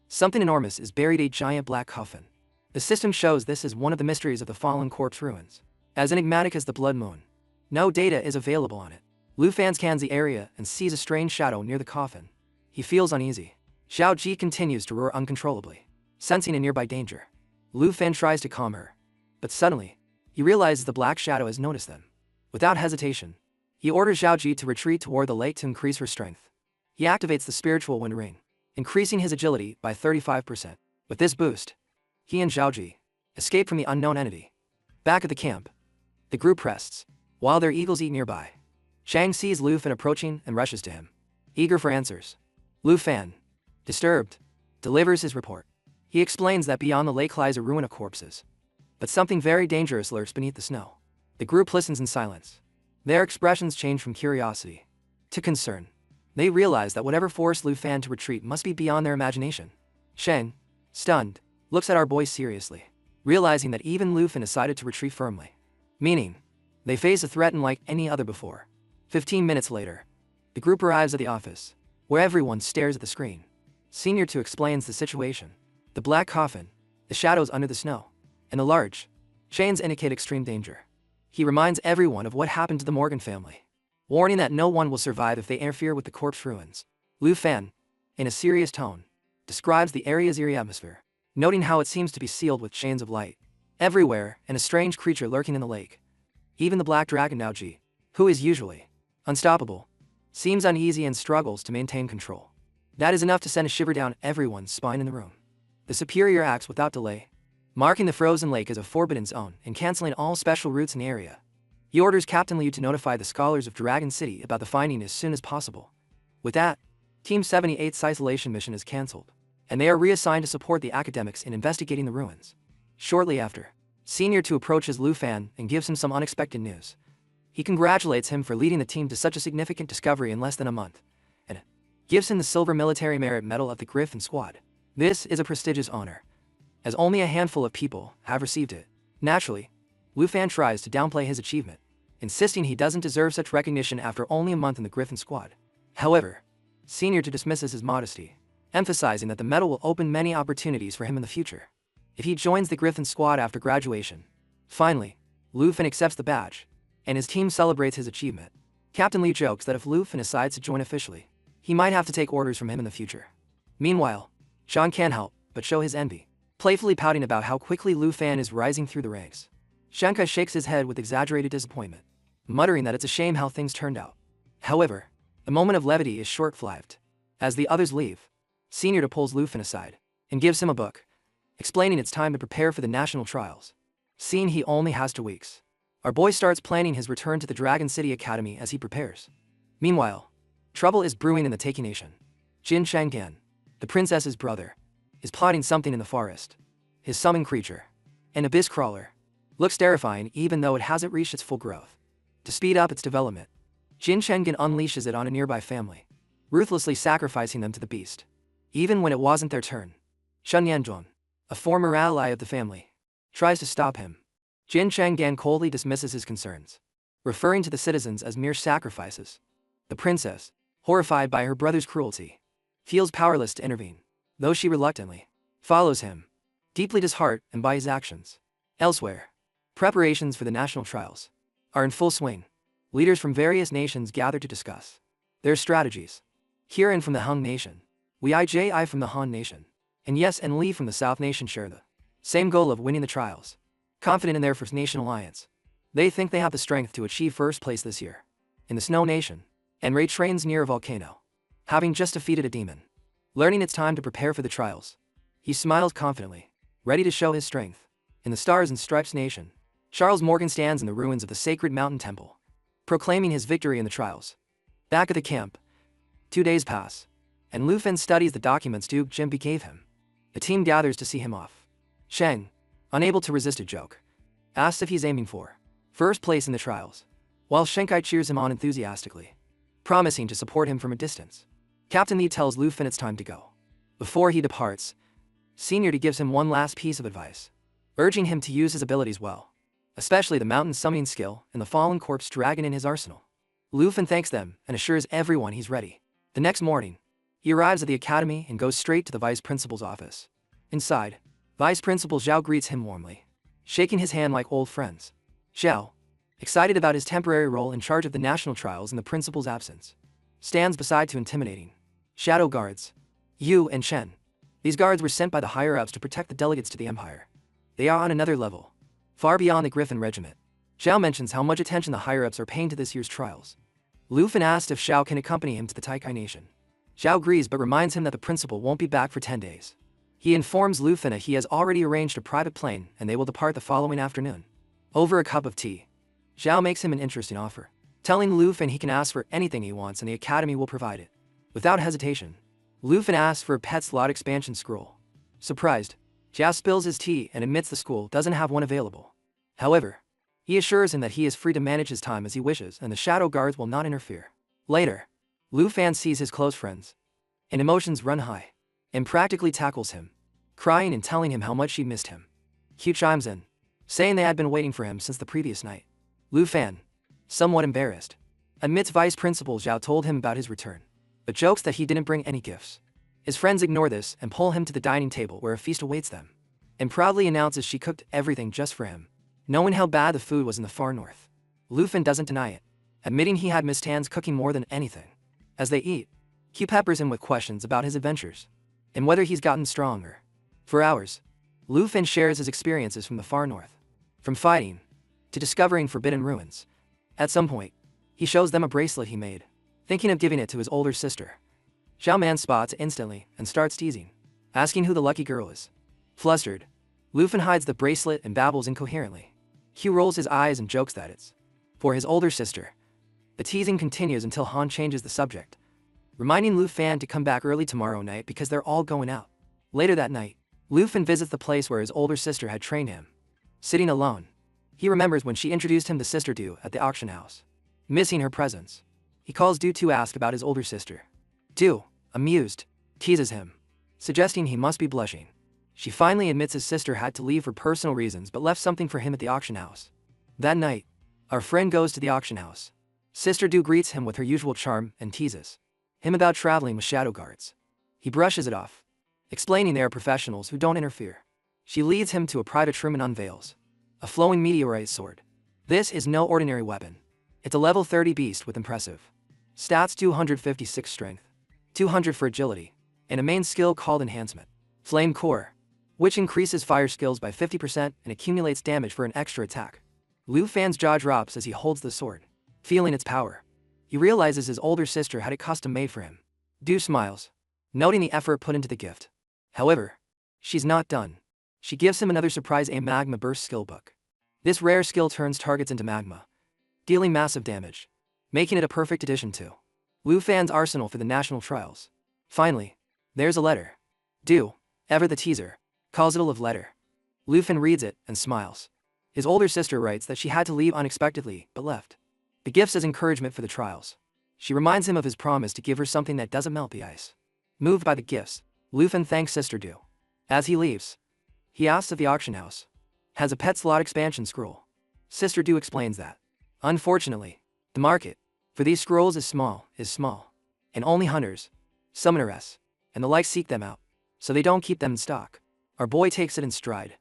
something enormous is buried, a giant black coffin. The system shows this is one of the mysteries of the fallen corpse ruins. As enigmatic as the blood moon, no data is available on it. Lu Fan scans the area and sees a strange shadow near the coffin. He feels uneasy. Xiao Ji continues to roar uncontrollably, sensing a nearby danger. Lu Fan tries to calm her, but suddenly, he realizes the black shadow has noticed them. Without hesitation, he orders Xiao Ji to retreat toward the lake to increase her strength. He activates the spiritual wind ring, increasing his agility by 35%. With this boost, he and Xiao Ji escape from the unknown entity. Back at the camp, the group rests, while their eagles eat nearby. Chang sees Lu Fan approaching and rushes to him, eager for answers. Lu Fan, disturbed, delivers his report. He explains that beyond the lake lies a ruin of corpses, but something very dangerous lurks beneath the snow. The group listens in silence. Their expressions change from curiosity to concern. They realize that whatever forced Lu Fan to retreat must be beyond their imagination. Sheng, stunned, looks at our boy seriously, realizing that even Lu Fan decided to retreat firmly. Meaning, they face a threat unlike any other before. 15 minutes later, the group arrives at the office, where everyone stares at the screen. Senior 2 explains the situation. The black coffin, the shadows under the snow, and the large chains indicate extreme danger. He reminds everyone of what happened to the Morgan family, warning that no one will survive if they interfere with the corpse ruins. Lu Fan, in a serious tone, describes the area's eerie atmosphere, noting how it seems to be sealed with chains of light everywhere and a strange creature lurking in the lake. Even the black dragon Naoji, who is usually unstoppable, seems uneasy and struggles to maintain control. That is enough to send a shiver down everyone's spine in the room. The superior acts without delay, marking the frozen lake as a forbidden zone and canceling all special routes in the area. He orders Captain Liu to notify the scholars of Dragon City about the finding as soon as possible. With that, Team 78's isolation mission is cancelled, and they are reassigned to support the academics in investigating the ruins. Shortly after, Senior 2 approaches Lu Fan and gives him some unexpected news. He congratulates him for leading the team to such a significant discovery in less than a month, and gives him the Silver Military Merit Medal of the Griffin Squad. This is a prestigious honor, as only a handful of people have received it. Naturally, Lu Fan tries to downplay his achievement, insisting he doesn't deserve such recognition after only a month in the Griffin Squad. However, Senior 2 dismisses his modesty, emphasizing that the medal will open many opportunities for him in the future if he joins the Griffin Squad after graduation. Finally, Lu Fan accepts the badge, and his team celebrates his achievement. Captain Lee jokes that if Lu Fan decides to join officially, he might have to take orders from him in the future. Meanwhile, Sean can't help but show his envy, playfully pouting about how quickly Lu Fan is rising through the ranks. Shankai shakes his head with exaggerated disappointment, muttering that it's a shame how things turned out. However, the moment of levity is short-lived. As the others leave, Senior 2 pulls Lu Fan aside and gives him a book, explaining it's time to prepare for the national trials. Seeing he only has 2 weeks, our boy starts planning his return to the Dragon City Academy as he prepares. Meanwhile, trouble is brewing in the Taiki Nation. Jin Shanggan, the princess's brother, is plotting something in the forest. His summon creature, an abyss crawler, looks terrifying even though it hasn't reached its full growth. To speed up its development, Jin Shanggan unleashes it on a nearby family, ruthlessly sacrificing them to the beast, even when it wasn't their turn. Shun Yanzhuang, a former ally of the family, tries to stop him. Jin Changgan coldly dismisses his concerns, referring to the citizens as mere sacrifices. The princess, horrified by her brother's cruelty, feels powerless to intervene, though she reluctantly follows him, deeply disheartened by his actions. Elsewhere, preparations for the national trials are in full swing. Leaders from various nations gather to discuss their strategies. Kieran from the Hung Nation, Wei Ji from the Han Nation, and Yes and Lee from the South Nation share the same goal of winning the trials. Confident in their First Nation alliance, they think they have the strength to achieve first place this year. In the Snow Nation, Enro trains near a volcano, having just defeated a demon. Learning it's time to prepare for the trials, he smiles confidently, ready to show his strength. In the Stars and Stripes Nation, Charles Morgan stands in the ruins of the sacred mountain temple, proclaiming his victory in the trials. Back at the camp, 2 days pass, and Lu Fen studies the documents Duke Jimby gave him. The team gathers to see him off. Sheng, unable to resist a joke, asks if he's aiming for first place in the trials, while Shenkai cheers him on enthusiastically, promising to support him from a distance. Captain Lee tells Lu Fen it's time to go. Before he departs, Senior gives him one last piece of advice, urging him to use his abilities well, especially the mountain summoning skill and the fallen corpse dragon in his arsenal. Lu Fen thanks them and assures everyone he's ready. The next morning, he arrives at the academy and goes straight to the vice principal's office. Inside, Vice Principal Zhao greets him warmly, shaking his hand like old friends. Zhao, excited about his temporary role in charge of the national trials in the principal's absence, stands beside two intimidating shadow guards, Yu and Shen. These guards were sent by the higher-ups to protect the delegates to the Empire. They are on another level, far beyond the Griffin Regiment. Zhao mentions how much attention the higher-ups are paying to this year's trials. Lu Fen asked if Zhao can accompany him to the Taikai Nation. Zhao agrees but reminds him that the principal won't be back for 10 days. He informs Lu Fen that he has already arranged a private plane and they will depart the following afternoon. Over a cup of tea, Zhao makes him an interesting offer, telling Lu Fen he can ask for anything he wants and the academy will provide it. Without hesitation, Lu Fen asks for a pet slot expansion scroll. Surprised, Zhao spills his tea and admits the school doesn't have one available. However, he assures him that he is free to manage his time as he wishes and the shadow guards will not interfere. Later, Lu Fen sees his close friends, and emotions run high, and practically tackles him, crying and telling him how much she missed him. Q chimes in, saying they had been waiting for him since the previous night. Lu Fen, somewhat embarrassed, admits Vice Principal Zhao told him about his return, but jokes that he didn't bring any gifts. His friends ignore this and pull him to the dining table where a feast awaits them, and proudly announces she cooked everything just for him. Knowing how bad the food was in the far north, Lu Fen doesn't deny it, admitting he had missed Tan's cooking more than anything. As they eat, he peppers him with questions about his adventures, and whether he's gotten stronger. For hours, Lu Fen shares his experiences from the far north, from fighting to discovering forbidden ruins. At some point, he shows them a bracelet he made, thinking of giving it to his older sister. Zhao Man spots it instantly and starts teasing, asking who the lucky girl is. Flustered, Lu Fen hides the bracelet and babbles incoherently. Q rolls his eyes and jokes that it's for his older sister. The teasing continues until Han changes the subject, reminding Lu Fen to come back early tomorrow night because they're all going out. Later that night, Lu Fen visits the place where his older sister had trained him. Sitting alone, he remembers when she introduced him to Sister Du at the auction house. Missing her presence, he calls Du to ask about his older sister. Du, amused, teases him, suggesting he must be blushing. She finally admits his sister had to leave for personal reasons but left something for him at the auction house. That night, our friend goes to the auction house. Sister Du greets him with her usual charm and teases him about traveling with shadow guards. He brushes it off, explaining they are professionals who don't interfere. She leads him to a private room and unveils a flowing meteorite sword. This is no ordinary weapon. It's a level 30 beast with impressive stats: 256 strength, 200 for agility, and a main skill called Enhancement, Flame Core, which increases fire skills by 50% and accumulates damage for an extra attack. Lu Fan's jaw drops as he holds the sword, feeling its power. He realizes his older sister had it custom made for him. Du smiles, noting the effort put into the gift. However, she's not done. She gives him another surprise: a Magma Burst skill book. This rare skill turns targets into magma, dealing massive damage, making it a perfect addition to Lu Fan's arsenal for the national trials. Finally, there's a letter. Du, ever the teaser, calls it a love letter. Lu Fen reads it and smiles. His older sister writes that she had to leave unexpectedly but left the gifts as encouragement for the trials. She reminds him of his promise to give her something that doesn't melt the ice. Moved by the gifts, Lu Fen thanks Sister Du. As he leaves, he asks if the auction house has a pet slot expansion scroll. Sister Du explains that. Unfortunately, the market for these scrolls is small, and only hunters, summoners, and the like seek them out, so they don't keep them in stock. Our boy takes it in stride,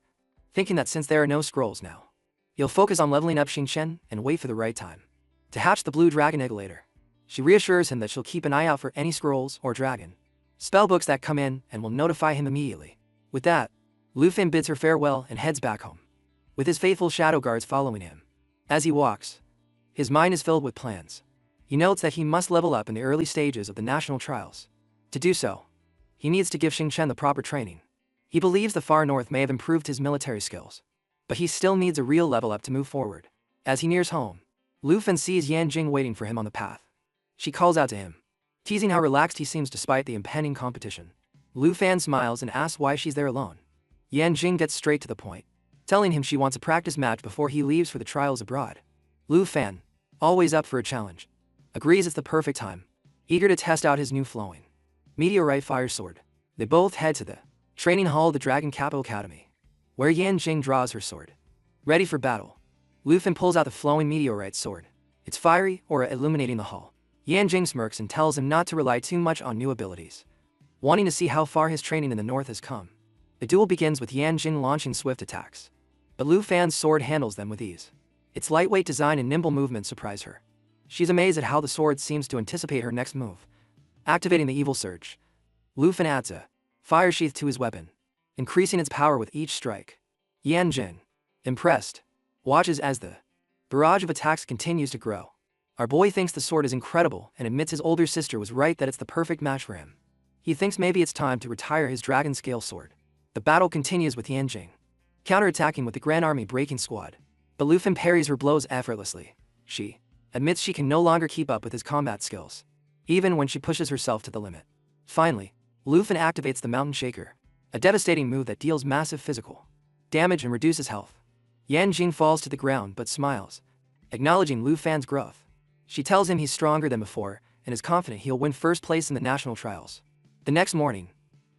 thinking that since there are no scrolls now, he'll focus on leveling up Xingchen and wait for the right time to hatch the blue dragon egg later. She reassures him that she'll keep an eye out for any scrolls or dragon spellbooks that come in and will notify him immediately. With that, Lufin bids her farewell and heads back home, with his faithful shadow guards following him. As he walks, his mind is filled with plans. He notes that he must level up in the early stages of the national trials. To do so, he needs to give Xingchen the proper training. He believes the far north may have improved his military skills, but he still needs a real level up to move forward. As he nears home, Lufin sees Yan Jing waiting for him on the path. She calls out to him, teasing how relaxed he seems despite the impending competition. Lufin smiles and asks why she's there alone. Yan Jing gets straight to the point, telling him she wants a practice match before he leaves for the trials abroad. Lufin, always up for a challenge, agrees it's the perfect time, eager to test out his new flowing meteorite fire sword. They both head to the training hall of the Dragon Capital Academy, where Yan Jing draws her sword. Ready for battle, Lufin pulls out the flowing meteorite sword, its fiery aura illuminating the hall. Yan Jing smirks and tells him not to rely too much on new abilities, wanting to see how far his training in the north has come. The duel begins with Yan Jing launching swift attacks, but Lufan's sword handles them with ease. Its lightweight design and nimble movement surprise her. She's amazed at how the sword seems to anticipate her next move. Activating the evil surge, Lufin adds a fire sheath to his weapon, increasing its power with each strike. Yan Jing, impressed, watches as the barrage of attacks continues to grow. Our boy thinks the sword is incredible and admits his older sister was right that it's the perfect match for him. He thinks maybe it's time to retire his dragon scale sword. The battle continues with Yan Jing counterattacking with the Grand Army breaking squad, but Lufin parries her blows effortlessly. She admits she can no longer keep up with his combat skills, even when she pushes herself to the limit. Finally, Lufin activates the Mountain Shaker, a devastating move that deals massive physical damage and reduces health. Yan Jing falls to the ground but smiles, acknowledging Lufan's growth. She tells him he's stronger than before and is confident he'll win first place in the national trials. The next morning,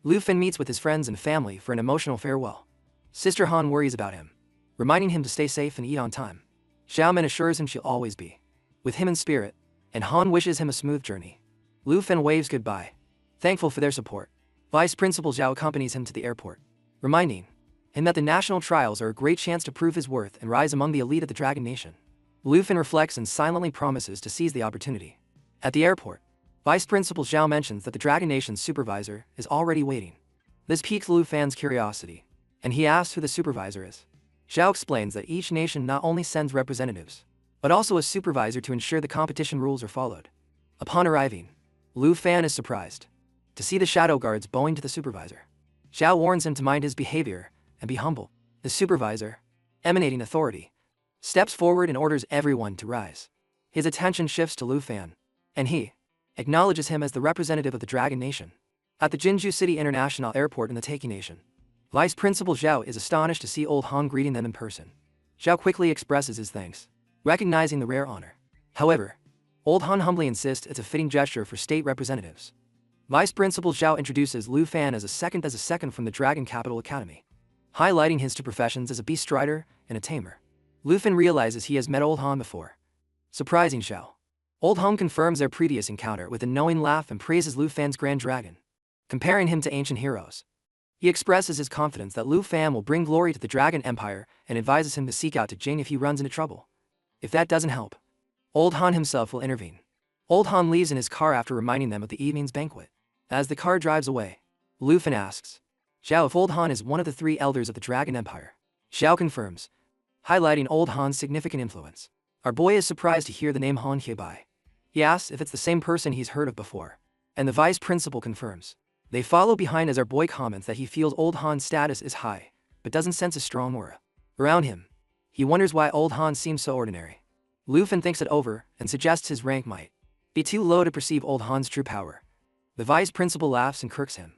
Lufin meets with his friends and family for an emotional farewell. Sister Han worries about him, reminding him to stay safe and eat on time. Xiaomen assures him she'll always be with him in spirit, and Han wishes him a smooth journey. Lufin waves goodbye, thankful for their support. Vice Principal Zhao accompanies him to the airport, reminding him that the national trials are a great chance to prove his worth and rise among the elite of the Dragon Nation. Lufin reflects and silently promises to seize the opportunity. At the airport, Vice Principal Zhao mentions that the Dragon Nation's supervisor is already waiting. This piques Lufan's curiosity, and he asks who the supervisor is. Zhao explains that each nation not only sends representatives, but also a supervisor to ensure the competition rules are followed. Upon arriving, Lufan is surprised to see the shadow guards bowing to the supervisor. Zhao warns him to mind his behavior and be humble. The supervisor, emanating authority, steps forward and orders everyone to rise. His attention shifts to Lufan, and he acknowledges him as the representative of the Dragon Nation. At the Jinju City International Airport in the Taiki Nation, Vice Principal Zhao is astonished to see old Han greeting them in person. Zhao quickly expresses his thanks, recognizing the rare honor. However, old Han humbly insists it's a fitting gesture for state representatives. Vice Principal Zhao introduces Lufan as a second from the Dragon Capital Academy, highlighting his two professions as a beast rider and a tamer. Lufin realizes he has met old Han before, surprising Zhao. Old Han confirms their previous encounter with a knowing laugh and praises Lufan's Grand Dragon, comparing him to ancient heroes. He expresses his confidence that Lufan will bring glory to the Dragon Empire and advises him to seek out Jing if he runs into trouble. If that doesn't help, old Han himself will intervene. Old Han leaves in his car after reminding them of the evening's banquet. As the car drives away, Lufin asks Zhao if old Han is one of the three elders of the Dragon Empire. Zhao confirms, highlighting old Han's significant influence. Our boy is surprised to hear the name Han Hiebai. He asks if it's the same person he's heard of before, and the vice principal confirms. They follow behind as our boy comments that he feels old Han's status is high, but doesn't sense a strong aura around him. He wonders why old Han seems so ordinary. Lufin thinks it over and suggests his rank might be too low to perceive old Han's true power. The vice principal laughs and kirks him.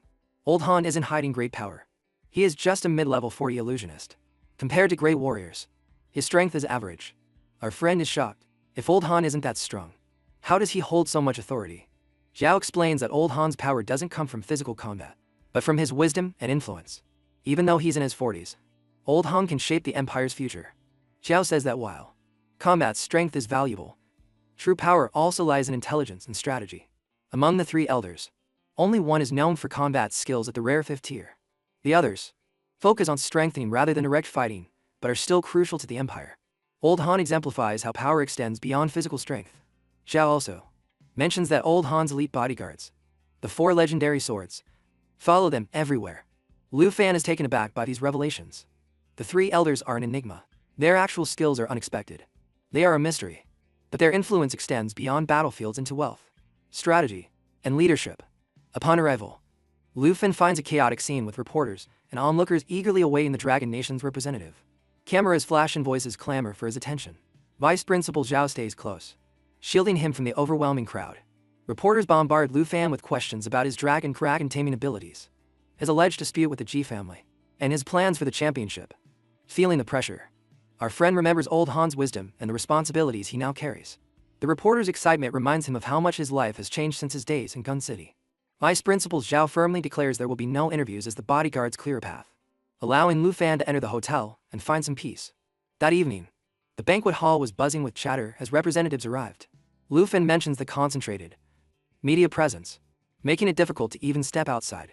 Old Han isn't hiding great power. He is just a mid-level 40 illusionist. Compared to great warriors, his strength is average. Our friend is shocked. If old Han isn't that strong, how does he hold so much authority? Zhao explains that old Han's power doesn't come from physical combat, but from his wisdom and influence. Even though he's in his 40s, old Han can shape the empire's future. Zhao says that while combat strength is valuable, true power also lies in intelligence and strategy. Among the three elders, only one is known for combat skills at the rare 5th tier. The others focus on strengthening rather than direct fighting, but are still crucial to the empire. Old Han exemplifies how power extends beyond physical strength. Zhao also mentions that Old Han's elite bodyguards, the 4 legendary swords, follow them everywhere. Lu Fan is taken aback by these revelations. The 3 elders are an enigma. Their actual skills are unexpected. They are a mystery, but their influence extends beyond battlefields into wealth, strategy, and leadership. Upon arrival, Lu Fan finds a chaotic scene with reporters and onlookers eagerly awaiting the Dragon Nation's representative. Cameras flash and voices clamor for his attention. Vice Principal Zhao stays close, shielding him from the overwhelming crowd. Reporters bombard Lu Fan with questions about his dragon taming abilities, his alleged dispute with the Ji family, and his plans for the championship. Feeling the pressure, our friend remembers Old Han's wisdom and the responsibilities he now carries. The reporter's excitement reminds him of how much his life has changed since his days in Gun City. Vice Principal Zhao firmly declares there will be no interviews as the bodyguards clear a path, allowing Lu Fan to enter the hotel and find some peace. That evening, the banquet hall was buzzing with chatter as representatives arrived. Lu Fan mentions the concentrated media presence, making it difficult to even step outside.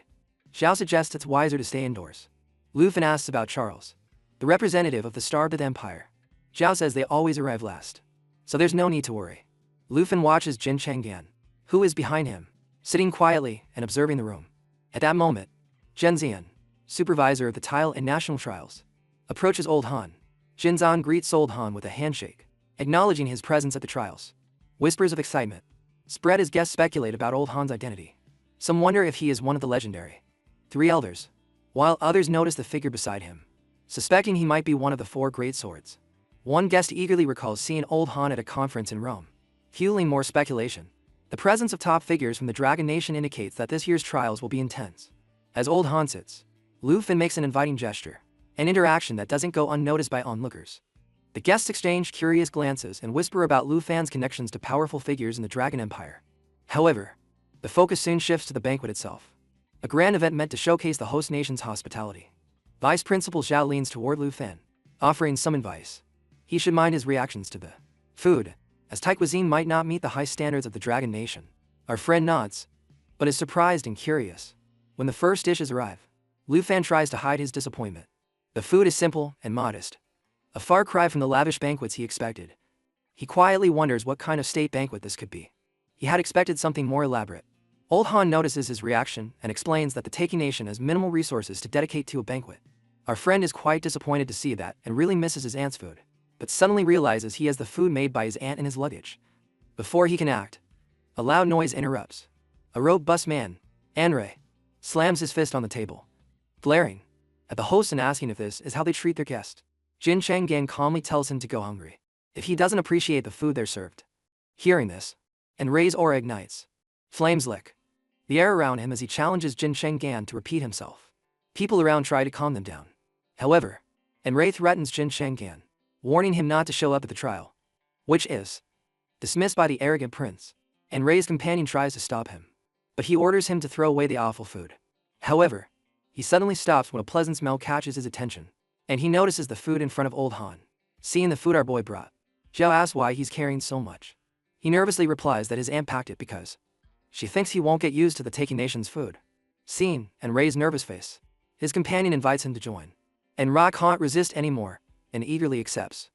Zhao suggests it's wiser to stay indoors. Lu Fan asks about Charles, the representative of the starved empire. Zhao says they always arrive last, so there's no need to worry. Lu Fan watches Jin Chang'an, who is behind him, sitting quietly and observing the room. At that moment, Zhen Zian, supervisor of the tile and national trials, approaches Old Han. Jin Zan greets Old Han with a handshake, acknowledging his presence at the trials. Whispers of excitement spread as guests speculate about Old Han's identity. Some wonder if he is one of the legendary 3 elders, while others notice the figure beside him, suspecting he might be one of the 4 great swords. One guest eagerly recalls seeing Old Han at a conference in Rome, fueling more speculation. The presence of top figures from the Dragon Nation indicates that this year's trials will be intense. As Old Han sits, Lu Fan makes an inviting gesture, an interaction that doesn't go unnoticed by onlookers. The guests exchange curious glances and whisper about Lu Fan's connections to powerful figures in the Dragon Empire. However, the focus soon shifts to the banquet itself, a grand event meant to showcase the host nation's hospitality. Vice Principal Zhao leans toward Lu Fan, offering some advice. He should mind his reactions to the food, as Thai cuisine might not meet the high standards of the Dragon Nation. Our friend nods, but is surprised and curious. When the first dishes arrive, Lu Fan tries to hide his disappointment. The food is simple and modest, a far cry from the lavish banquets he expected. He quietly wonders what kind of state banquet this could be. He had expected something more elaborate. Old Han notices his reaction and explains that the Taiki Nation has minimal resources to dedicate to a banquet. Our friend is quite disappointed to see that and really misses his aunt's food, but suddenly realizes he has the food made by his aunt in his luggage. Before he can act, a loud noise interrupts. A robust man, enro, slams his fist on the table, glaring at the host and asking if this is how they treat their guest. Jin Chang'an calmly tells him to go hungry if he doesn't appreciate the food they're served. Hearing this, Enro's aura ignites. Flames lick the air around him as he challenges Jin Chang'an to repeat himself. People around try to calm them down. However, Enro threatens Jin Chang'an, warning him not to show up at the trial, which is dismissed by the arrogant prince. Enro's companion tries to stop him, but he orders him to throw away the awful food. However, he suddenly stops when a pleasant smell catches his attention, and he notices the food in front of Old Han. Seeing the food our boy brought, Zhao asks why he's carrying so much. He nervously replies that his aunt packed it because she thinks he won't get used to the Taiki Nation's food. Seeing Enro's nervous face, his companion invites him to join. Enro can't resist anymore and eagerly accepts.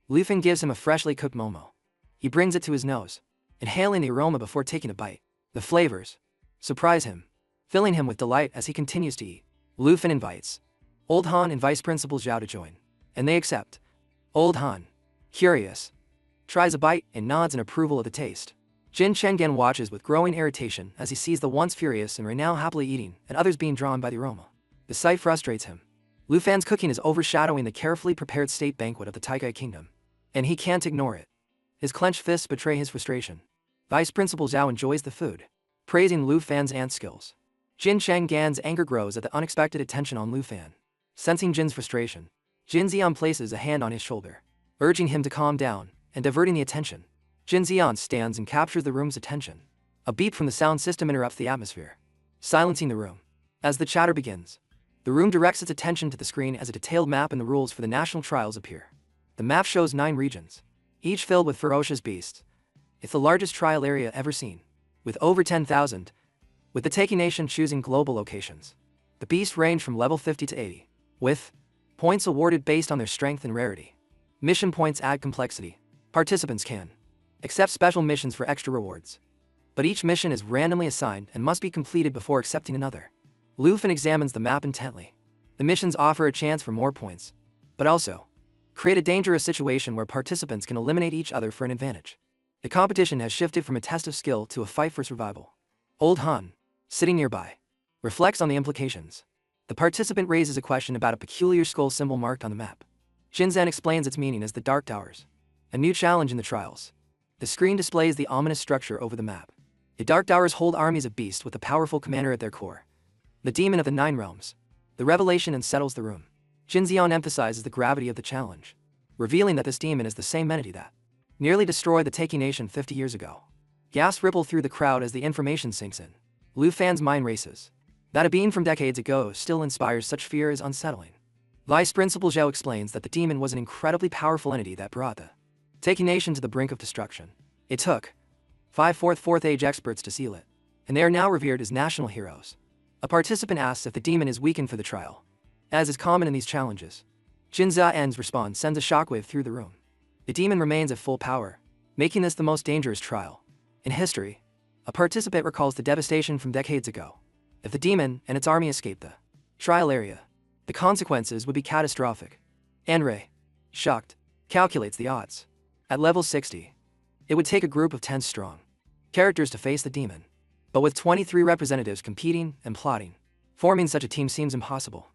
Lu Fan gives him a freshly cooked momo. He brings it to his nose, inhaling the aroma before taking a bite. The flavors surprise him, filling him with delight as he continues to eat. Lu Fan invites Old Han and Vice Principal Zhao to join, and they accept. Old Han, curious, tries a bite and nods in approval of the taste. Jin Chang'an watches with growing irritation as he sees the once furious and now happily eating and others being drawn by the aroma. The sight frustrates him. Lu Fan's cooking is overshadowing the carefully prepared state banquet of the Taika Kingdom, and he can't ignore it. His clenched fists betray his frustration. Vice Principal Zhao enjoys the food, praising Lu Fan's ant skills. Jin Chang'an's anger grows at the unexpected attention on Lu Fan. Sensing Jin's frustration, Jin Zian places a hand on his shoulder, urging him to calm down and diverting the attention. Jin Zian stands and captures the room's attention. A beep from the sound system interrupts the atmosphere, silencing the room. As the chatter begins, the room directs its attention to the screen as a detailed map and the rules for the national trials appear. The map shows 9 regions, each filled with ferocious beasts. It's the largest trial area ever seen, with over 10,000, with the taking nation choosing global locations. The beasts range from level 50 to 80, with points awarded based on their strength and rarity. Mission points add complexity. Participants can accept special missions for extra rewards, but each mission is randomly assigned and must be completed before accepting another. Lufin examines the map intently. The missions offer a chance for more points, but also create a dangerous situation where participants can eliminate each other for an advantage. The competition has shifted from a test of skill to a fight for survival. Old Han, sitting nearby, reflects on the implications. The participant raises a question about a peculiar skull symbol marked on the map. Jinzan explains its meaning as the Dark Towers, a new challenge in the trials. The screen displays the ominous structure over the map. The Dark Towers hold armies of beasts with a powerful commander at their core, the demon of the 9 realms. The revelation unsettles the room. Jinzian emphasizes the gravity of the challenge, revealing that this demon is the same entity that nearly destroyed the Taking Nation 50 years ago. Gasps ripple through the crowd as the information sinks in. Lu Fan's mind races. That a being from decades ago still inspires such fear is unsettling. Vice Principal Zhao explains that the demon was an incredibly powerful entity that brought the Taking Nation to the brink of destruction. It took 5 fourth age experts to seal it, and they are now revered as national heroes. A participant asks if the demon is weakened for the trial. As is common in these challenges, Jinza En's response sends a shockwave through the room. The demon remains at full power, making this the most dangerous trial in history. A participant recalls the devastation from decades ago. If the demon and its army escape the trial area, the consequences would be catastrophic. Enro, shocked, calculates the odds. At level 60, it would take a group of 10 strong characters to face the demon. But with 23 representatives competing and plotting, forming such a team seems impossible.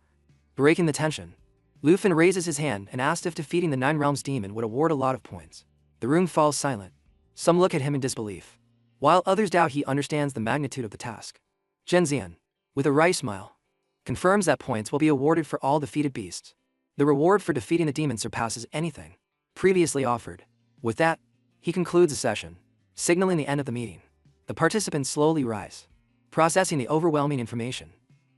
Breaking the tension, Lufin raises his hand and asks if defeating the 9 realms demon would award a lot of points. The room falls silent. Some look at him in disbelief, while others doubt he understands the magnitude of the task. Zhenxian, with a wry smile, confirms that points will be awarded for all defeated beasts. The reward for defeating the demon surpasses anything previously offered. With that, he concludes the session, signaling the end of the meeting. The participants slowly rise, processing the overwhelming information.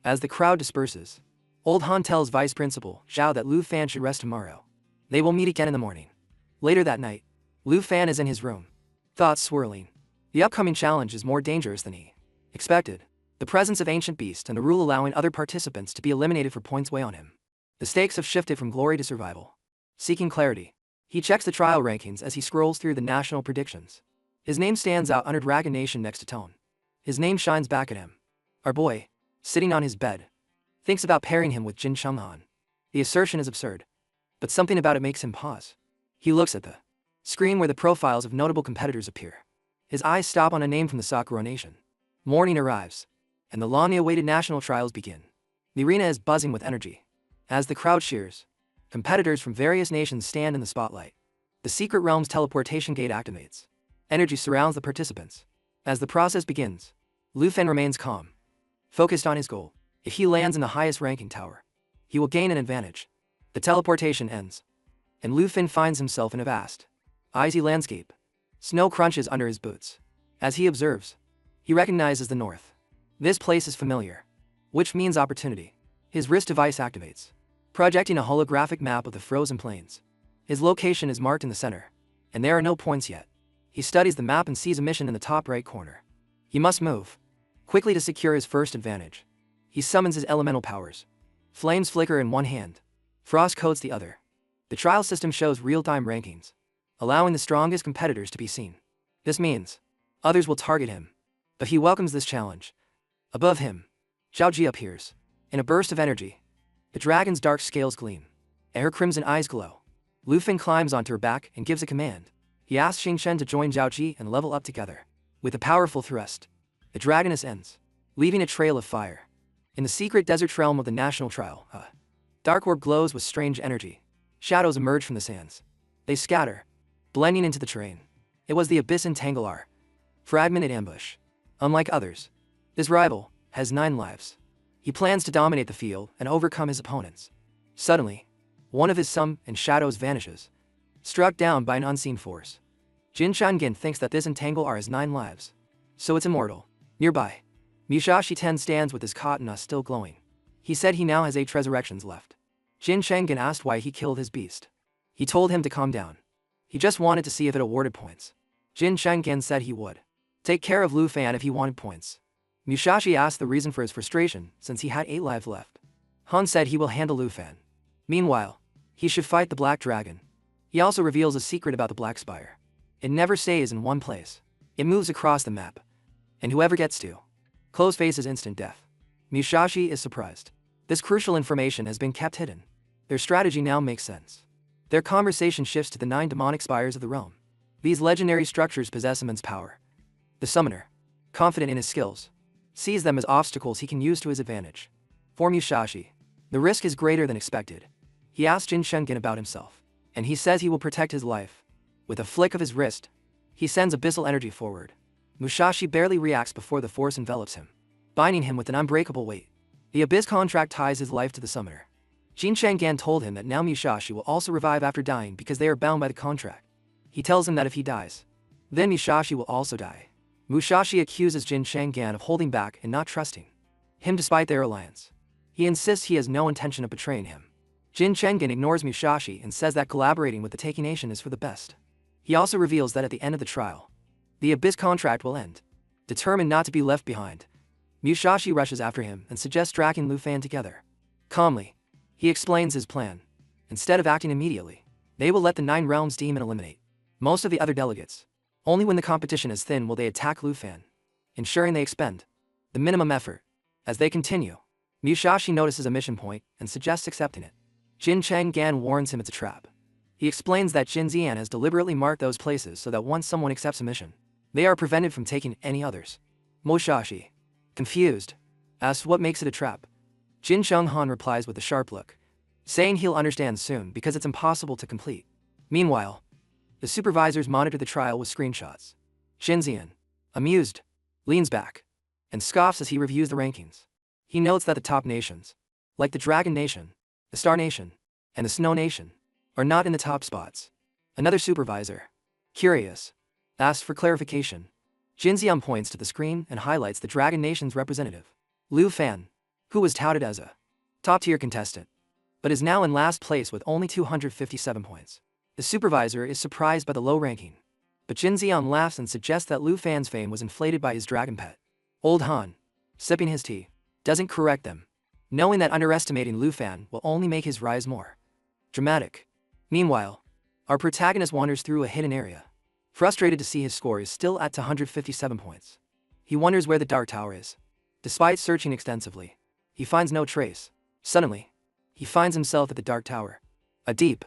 As the crowd disperses, Old Han tells Vice Principal Zhao that Lu Fan should rest tomorrow. They will meet again in the morning. Later that night, Lu Fan is in his room, thoughts swirling. The upcoming challenge is more dangerous than he expected. The presence of ancient beasts and the rule allowing other participants to be eliminated for points weigh on him. The stakes have shifted from glory to survival. Seeking clarity, he checks the trial rankings as he scrolls through the national predictions. His name stands out under Dragon Nation next to Tone. His name shines back at him. Our boy, sitting on his bed, thinks about pairing him with Jin Chenghan. The assertion is absurd, but something about it makes him pause. He looks at the screen where the profiles of notable competitors appear. His eyes stop on a name from the Sakura Nation. Morning arrives, and the long-awaited national trials begin. The arena is buzzing with energy. As the crowd cheers, competitors from various nations stand in the spotlight. The Secret Realm's teleportation gate activates. Energy surrounds the participants. As the process begins, Lu Fen remains calm, focused on his goal. If he lands in the highest ranking tower, he will gain an advantage. The teleportation ends, and Lu Fen finds himself in a vast, icy landscape. Snow crunches under his boots. As he observes, he recognizes the north. This place is familiar, which means opportunity. His wrist device activates, projecting a holographic map of the frozen plains. His location is marked in the center, and there are no points yet. He studies the map and sees a mission in the top right corner. He must move quickly to secure his first advantage. He summons his elemental powers. Flames flicker in one hand, frost coats the other. The trial system shows real-time rankings, allowing the strongest competitors to be seen. This means others will target him, but he welcomes this challenge. Above him, Zhao Ji appears. In a burst of energy, the dragon's dark scales gleam, and her crimson eyes glow. Lu Feng climbs onto her back and gives a command. He asks Xing Shen to join Zhao Ji and level up together. With a powerful thrust, the dragoness ends, leaving a trail of fire. In the secret desert realm of the national trial, a dark orb glows with strange energy. Shadows emerge from the sands. They scatter, blending into the terrain. It was the Abyss Entangler, fragmented ambush. Unlike others, this rival has 9 lives. He plans to dominate the field and overcome his opponents. Suddenly, one of his sum and shadows vanishes, struck down by an unseen force. Jin Shangin thinks that this Entangler has 9 lives, so it's immortal. Nearby, Mushashi Ten stands with his katana still glowing. He said he now has 8 resurrections left. Jin Shangin asked why he killed his beast. He told him to calm down. He just wanted to see if it awarded points. Jin Chenggen said he would take care of Lu Fan if he wanted points. Musashi asked the reason for his frustration since he had 8 lives left. Han said he will handle Lu Fan. Meanwhile, he should fight the Black Dragon. He also reveals a secret about the Black Spire. It never stays in one place. It moves across the map. And whoever gets to close faces instant death. Musashi is surprised. This crucial information has been kept hidden. Their strategy now makes sense. Their conversation shifts to the 9 demonic spires of the realm. These legendary structures possess immense power. The summoner, confident in his skills, sees them as obstacles he can use to his advantage. For Musashi, the risk is greater than expected. He asks Jin Shenggen about himself, and he says he will protect his life. With a flick of his wrist, he sends abyssal energy forward. Musashi barely reacts before the force envelops him, binding him with an unbreakable weight. The abyss contract ties his life to the summoner. Jin Shenggen told him that now Musashi will also revive after dying because they are bound by the contract. He tells him that if he dies, then Musashi will also die. Musashi accuses Jin Shenggen of holding back and not trusting him despite their alliance. He insists he has no intention of betraying him. Jin Shenggen ignores Musashi and says that collaborating with the Taiki Nation is for the best. He also reveals that at the end of the trial, the abyss contract will end. Determined not to be left behind, Musashi rushes after him and suggests dragging Lu Fan together. Calmly, he explains his plan. Instead of acting immediately, they will let the 9 realms demon eliminate most of the other delegates. Only when the competition is thin will they attack Lu Fan, ensuring they expend the minimum effort. As they continue, Musashi notices a mission point and suggests accepting it. Jin Chenggan warns him it's a trap. He explains that Jin Xian has deliberately marked those places so that once someone accepts a mission, they are prevented from taking any others. Musashi, confused, asks what makes it a trap. Jin Chenghan replies with a sharp look, saying he'll understand soon because it's impossible to complete. Meanwhile, the supervisors monitor the trial with screenshots. Jin Xian, amused, leans back and scoffs as he reviews the rankings. He notes that the top nations, like the Dragon Nation, the Star Nation, and the Snow Nation, are not in the top spots. Another supervisor, curious, asks for clarification. Jin Xian points to the screen and highlights the Dragon Nation's representative, Lu Fan, who was touted as a top-tier contestant, but is now in last place with only 257 points. The supervisor is surprised by the low ranking, but Jin Xian laughs and suggests that Lu Fan's fame was inflated by his dragon pet. Old Han, sipping his tea, doesn't correct them, knowing that underestimating Lu Fan will only make his rise more dramatic. Meanwhile, our protagonist wanders through a hidden area, frustrated to see his score is still at 257 points. He wonders where the Dark Tower is. Despite searching extensively, he finds no trace. Suddenly, he finds himself at the Dark Tower. A deep,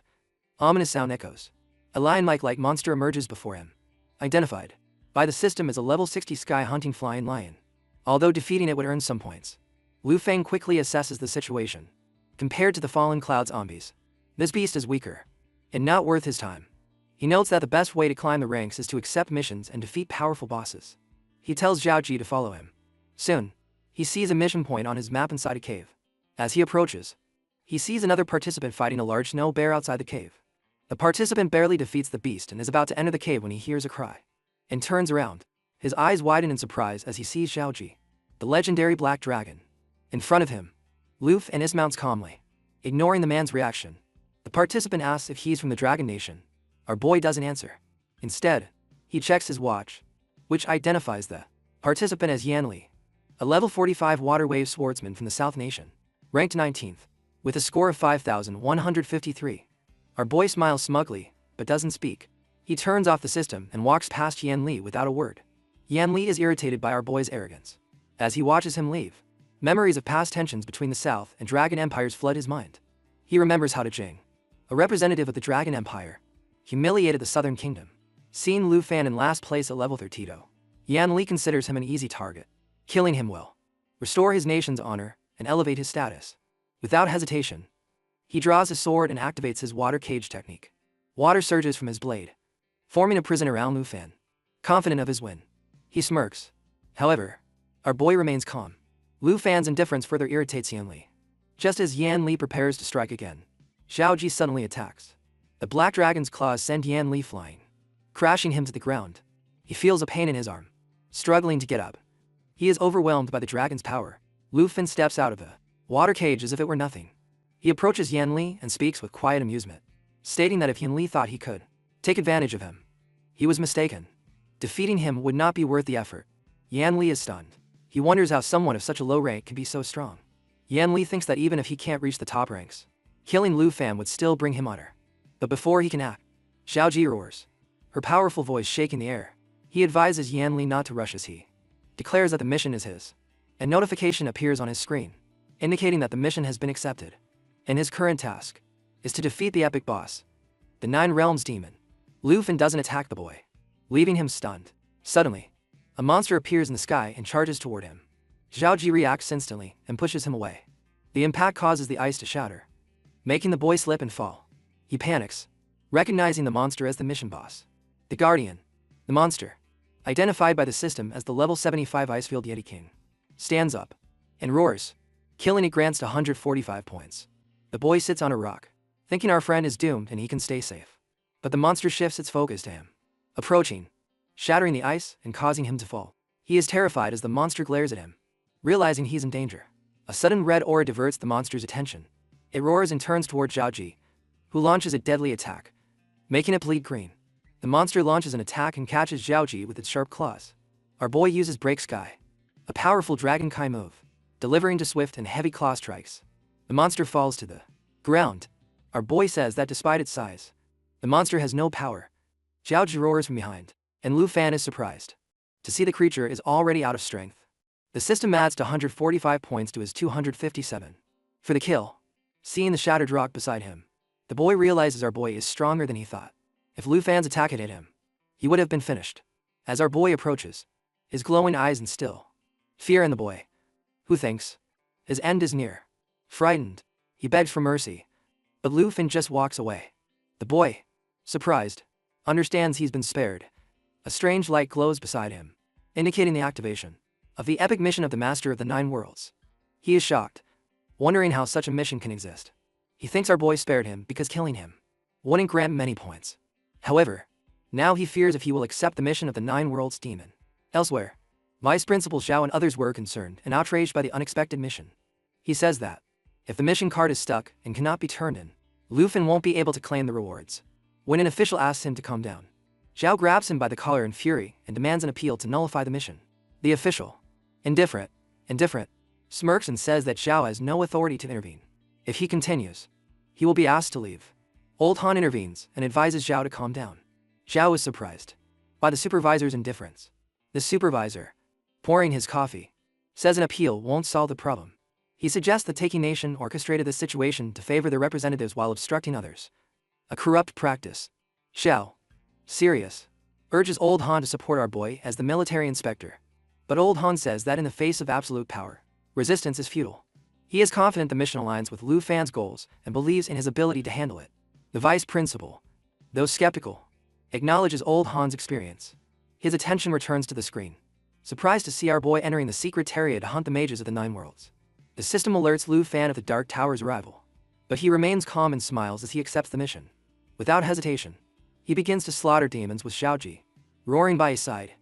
ominous sound echoes. A lion-like monster emerges before him, identified by the system as a level 60 sky-hunting flying lion. Although defeating it would earn some points, Lu Feng quickly assesses the situation. Compared to the fallen cloud zombies, this beast is weaker, and not worth his time. He notes that the best way to climb the ranks is to accept missions and defeat powerful bosses. He tells Zhao Ji to follow him. Soon, he sees a mission point on his map inside a cave. As he approaches, he sees another participant fighting a large snow bear outside the cave. The participant barely defeats the beast and is about to enter the cave when he hears a cry, and turns around. His eyes widen in surprise as he sees Zhao Ji, the legendary Black Dragon. In front of him, Lu Fan dismounts calmly, ignoring the man's reaction. The participant asks if he's from the Dragon Nation. Our boy doesn't answer. Instead, he checks his watch, which identifies the participant as Yan Li, a level 45 water wave swordsman from the South Nation, ranked 19th, with a score of 5,153. Our boy smiles smugly, but doesn't speak. He turns off the system and walks past Yan Li without a word. Yan Li is irritated by our boy's arrogance. As he watches him leave, memories of past tensions between the South and Dragon Empires flood his mind. He remembers how Jing, a representative of the Dragon Empire, humiliated the Southern Kingdom. Seeing Lu Fan in last place at level 32, Yan Li considers him an easy target. Killing him will restore his nation's honor and elevate his status. Without hesitation, he draws a sword and activates his water cage technique. Water surges from his blade, forming a prison around Lu Fan. Confident of his win, he smirks. However, our boy remains calm. Lu Fan's indifference further irritates Yan Li. Just as Yan Li prepares to strike again, Zhao Ji suddenly attacks. The Black Dragon's claws send Yan Li flying, crashing him to the ground. He feels a pain in his arm, struggling to get up. He is overwhelmed by the dragon's power. Lu Fan steps out of the water cage as if it were nothing. He approaches Yan Li and speaks with quiet amusement. stating that if Yan Li thought he could take advantage of him, he was mistaken. Defeating him would not be worth the effort. Yan Li is stunned. He wonders how someone of such a low rank can be so strong. Yan Li thinks that even if he can't reach the top ranks, killing Lu Fan would still bring him honor. But before he can act, Xiao Ji roars, her powerful voice shaking the air. He advises Yan Li not to rush as he declares that the mission is his. A notification appears on his screen, indicating that the mission has been accepted, and his current task is to defeat the epic boss, the Nine Realms demon. Lu Fan doesn't attack the boy, leaving him stunned. Suddenly, a monster appears in the sky and charges toward him. Xiao Ji reacts instantly and pushes him away. The impact causes the ice to shatter, making the boy slip and fall. He panics, recognizing the monster as the mission boss. The Guardian, the monster, identified by the system as the level 75 Icefield Yeti King, stands up and roars, killing it grants 145 points. The boy sits on a rock, thinking our friend is doomed and he can stay safe. But the monster shifts its focus to him, approaching, shattering the ice and causing him to fall. He is terrified as the monster glares at him, realizing he's in danger. A sudden red aura diverts the monster's attention. It roars and turns toward Xiao Ji, who launches a deadly attack, making it bleed green. The monster launches an attack and catches Xiao Ji with its sharp claws. Our boy uses Break Sky, a powerful Dragon Kai move, delivering to swift and heavy claw strikes. The monster falls to the ground. Our boy says that despite its size, the monster has no power. Xiao Ji roars from behind, and Lu Fan is surprised to see the creature is already out of strength. The system adds 145 points to his 257 for the kill. Seeing the shattered rock beside him, the boy realizes our boy is stronger than he thought. If Lu Fan's attack had hit him, he would have been finished. As our boy approaches, his glowing eyes instill fear in the boy, who thinks his end is near. Frightened, he begs for mercy, but Lu Fan just walks away. The boy, surprised, understands he's been spared. A strange light glows beside him, indicating the activation of the epic mission of the Master of the Nine Worlds. He is shocked, wondering how such a mission can exist. He thinks our boy spared him because killing him wouldn't grant many points. However, now he fears if he will accept the mission of the Nine Worlds demon. Elsewhere, Vice Principal Zhao and others were concerned and outraged by the unexpected mission. He says that if the mission card is stuck and cannot be turned in, Lu Fan won't be able to claim the rewards. When an official asks him to calm down, Zhao grabs him by the collar in fury and demands an appeal to nullify the mission. The official, indifferent, smirks and says that Zhao has no authority to intervene. If he continues, he will be asked to leave. Old Han intervenes and advises Zhao to calm down. Zhao is surprised by the supervisor's indifference. The supervisor, pouring his coffee, says an appeal won't solve the problem. He suggests the Taking Nation orchestrated this situation to favor their representatives while obstructing others, a corrupt practice. Zhao, serious, urges Old Han to support our boy as the military inspector. But Old Han says that in the face of absolute power, resistance is futile. He is confident the mission aligns with Lu Fan's goals and believes in his ability to handle it. The vice principal, though skeptical, acknowledges Old Han's experience. His attention returns to the screen, surprised to see our boy entering the secretariat to hunt the mages of the Nine Worlds. The system alerts Lu Fan of the Dark Tower's arrival, but he remains calm and smiles as he accepts the mission. Without hesitation, he begins to slaughter demons with Xiao Ji roaring by his side.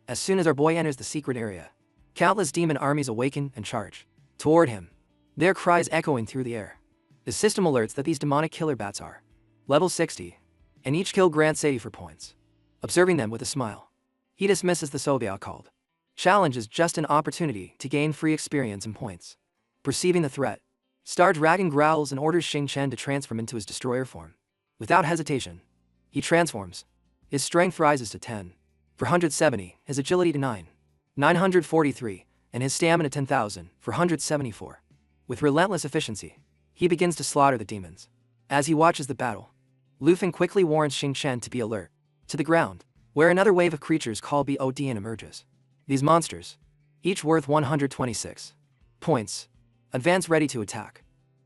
As soon as our boy enters the secret area, countless demon armies awaken and charge toward him, their cries echoing through the air. The system alerts that these demonic killer bats are level 60, and each kill grants 84 points. Observing them with a smile, he dismisses the so-called challenge as just an opportunity to gain free experience and points. Perceiving the threat, Star Dragon growls and orders Xing Chen to transform into his destroyer form. Without hesitation, he transforms. His strength rises to 10, 470, his agility to 9, 943, and his stamina 10,000, 474. With relentless efficiency, he begins to slaughter the demons. As he watches the battle, Lu Fan quickly warns Xing Chen to be alert to the ground, where another wave of creatures called BODN emerges. These monsters, each worth 126 points, advance ready to attack.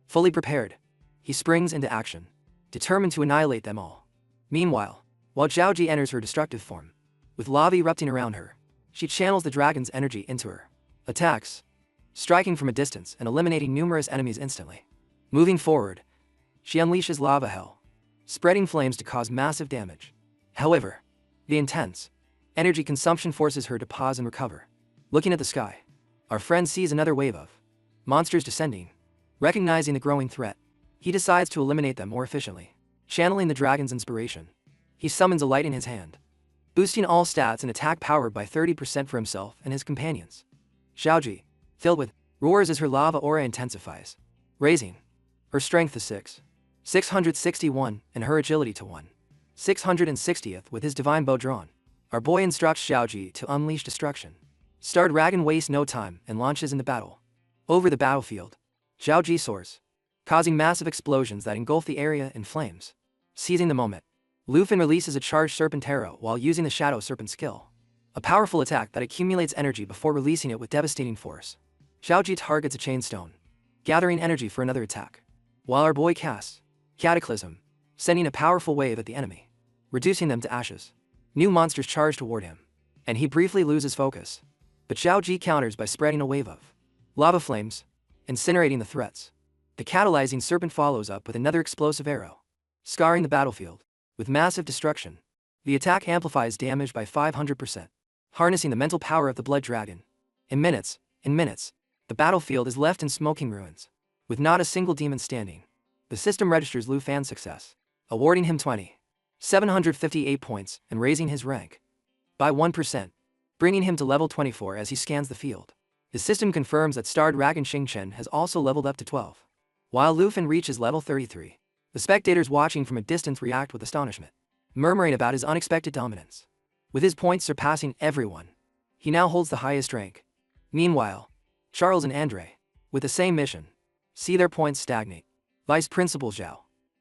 Fully prepared, he springs into action, determined to annihilate them all. Meanwhile, while Zhao Ji enters her destructive form, with lava erupting around her, she channels the dragon's energy into her attacks, striking from a distance and eliminating numerous enemies instantly. Moving forward, she unleashes lava hell, spreading flames to cause massive damage. However, the intense energy consumption forces her to pause and recover. Looking at the sky, our friend sees another wave of monsters descending. Recognizing the growing threat, he decides to eliminate them more efficiently. Channeling the dragon's inspiration, he summons a light in his hand, boosting all stats and attack power by 30% for himself and his companions. Xiaoji, filled with roars as her lava aura intensifies, raising her strength to 661 and her agility to 660th with his divine bow drawn. Our boy instructs Xiaoji to unleash destruction. Star Dragon wastes no time and launches into battle. Over the battlefield, Xiaoji soars, causing massive explosions that engulf the area in flames. Seizing the moment, Luffy releases a charged serpent arrow while using the Shadow Serpent skill, a powerful attack that accumulates energy before releasing it with devastating force. Xiaoji targets a chain stone, gathering energy for another attack, while our boy casts Cataclysm, sending a powerful wave at the enemy, reducing them to ashes. New monsters charge toward him, and he briefly loses focus, but Xiaoji counters by spreading a wave of lava flames, incinerating the threats. The catalyzing serpent follows up with another explosive arrow, scarring the battlefield with massive destruction. The attack amplifies damage by 500%, harnessing the mental power of the blood dragon. In minutes, the battlefield is left in smoking ruins, with not a single demon standing. The system registers Lu Fan's success, awarding him 758 points and raising his rank by 1%, bringing him to level 24 as he scans the field. The system confirms that Star Dragon Xingchen has also leveled up to 12. While Lu Fan reaches level 33, the spectators watching from a distance react with astonishment, murmuring about his unexpected dominance. With his points surpassing everyone, he now holds the highest rank. Meanwhile, Charles and Andre, with the same mission, see their points stagnate. Vice Principal Zhao,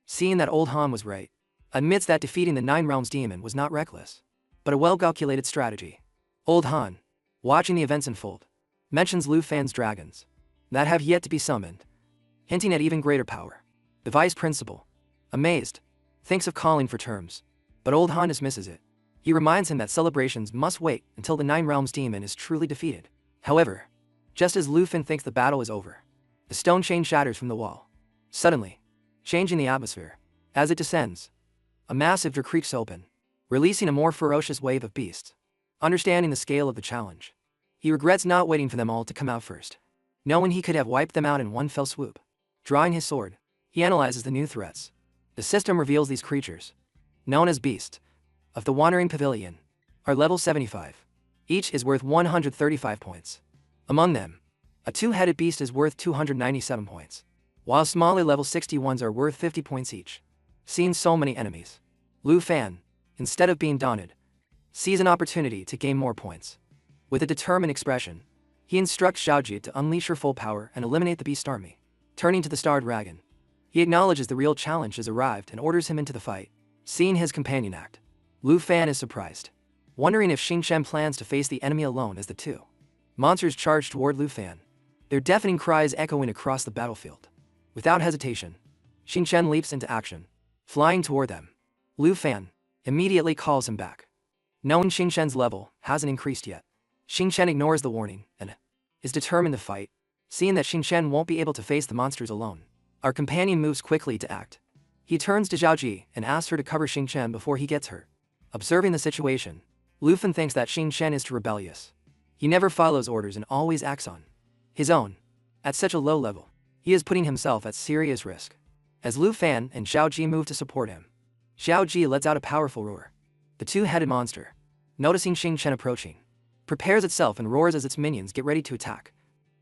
seeing that Old Han was right, admits that defeating the Nine Realms demon was not reckless, but a well-calculated strategy. Old Han, watching the events unfold, mentions Lu Fan's dragons that have yet to be summoned, hinting at even greater power. The Vice Principal, amazed, thinks of calling for terms, but Old Han dismisses it. He reminds him that celebrations must wait until the Nine Realms demon is truly defeated. However, just as Lu Fan thinks the battle is over, the stone chain shatters from the wall, suddenly changing the atmosphere. As it descends, a massive door creaks open, releasing a more ferocious wave of beasts. Understanding the scale of the challenge, he regrets not waiting for them all to come out first, knowing he could have wiped them out in one fell swoop. Drawing his sword, he analyzes the new threats. The system reveals these creatures, known as beasts of the Wandering Pavilion, are level 75. Each is worth 135 points. Among them, a two-headed beast is worth 297 points, while smaller level 61s are worth 50 points each. Seeing so many enemies, Lu Fan, instead of being daunted, sees an opportunity to gain more points. With a determined expression, he instructs Xiaoji to unleash her full power and eliminate the beast army. Turning to the Star Dragon, he acknowledges the real challenge has arrived and orders him into the fight. Seeing his companion act, Lu Fan is surprised, wondering if Xingchen plans to face the enemy alone as the two monsters charge toward Lu Fan, their deafening cries echoing across the battlefield. Without hesitation, Xingchen leaps into action, flying toward them. Lu Fan immediately calls him back, knowing Xingchen's level hasn't increased yet. Xingchen ignores the warning and is determined to fight. Seeing that Xingchen won't be able to face the monsters alone, our companion moves quickly to act. He turns to Xiaoji and asks her to cover Xingchen before he gets hurt. Observing the situation, Lu Fan thinks that Xingchen is too rebellious. He never follows orders and always acts on his own. At such a low level, he is putting himself at serious risk. As Lu Fan and Xiaoji move to support him, Xiaoji lets out a powerful roar. The two-headed monster, noticing Xingchen approaching, prepares itself and roars as its minions get ready to attack.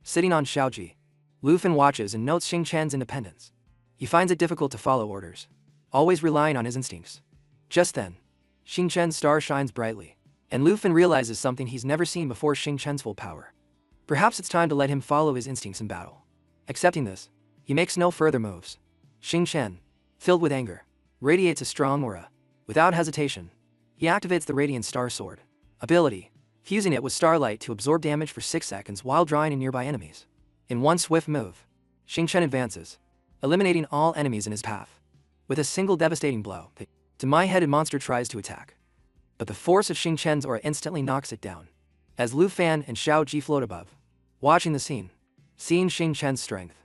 Sitting on Xiaoji, Lu Fan watches and notes Xingchen's independence. He finds it difficult to follow orders, always relying on his instincts. Just then, Xingchen's star shines brightly, and Lu Fan realizes something he's never seen before: Xingchen's full power. Perhaps it's time to let him follow his instincts in battle. Accepting this, he makes no further moves. Xingchen, filled with anger, radiates a strong aura. Without hesitation, he activates the Radiant Star Sword ability, fusing it with starlight to absorb damage for 6 seconds while drawing in nearby enemies. In one swift move, Xingchen advances, eliminating all enemies in his path. With a single devastating blow, the two-headed monster tries to attack, but the force of Xingchen's aura instantly knocks it down. As Lu Fan and Xiaoji float above, watching the scene, seeing Xingchen's strength,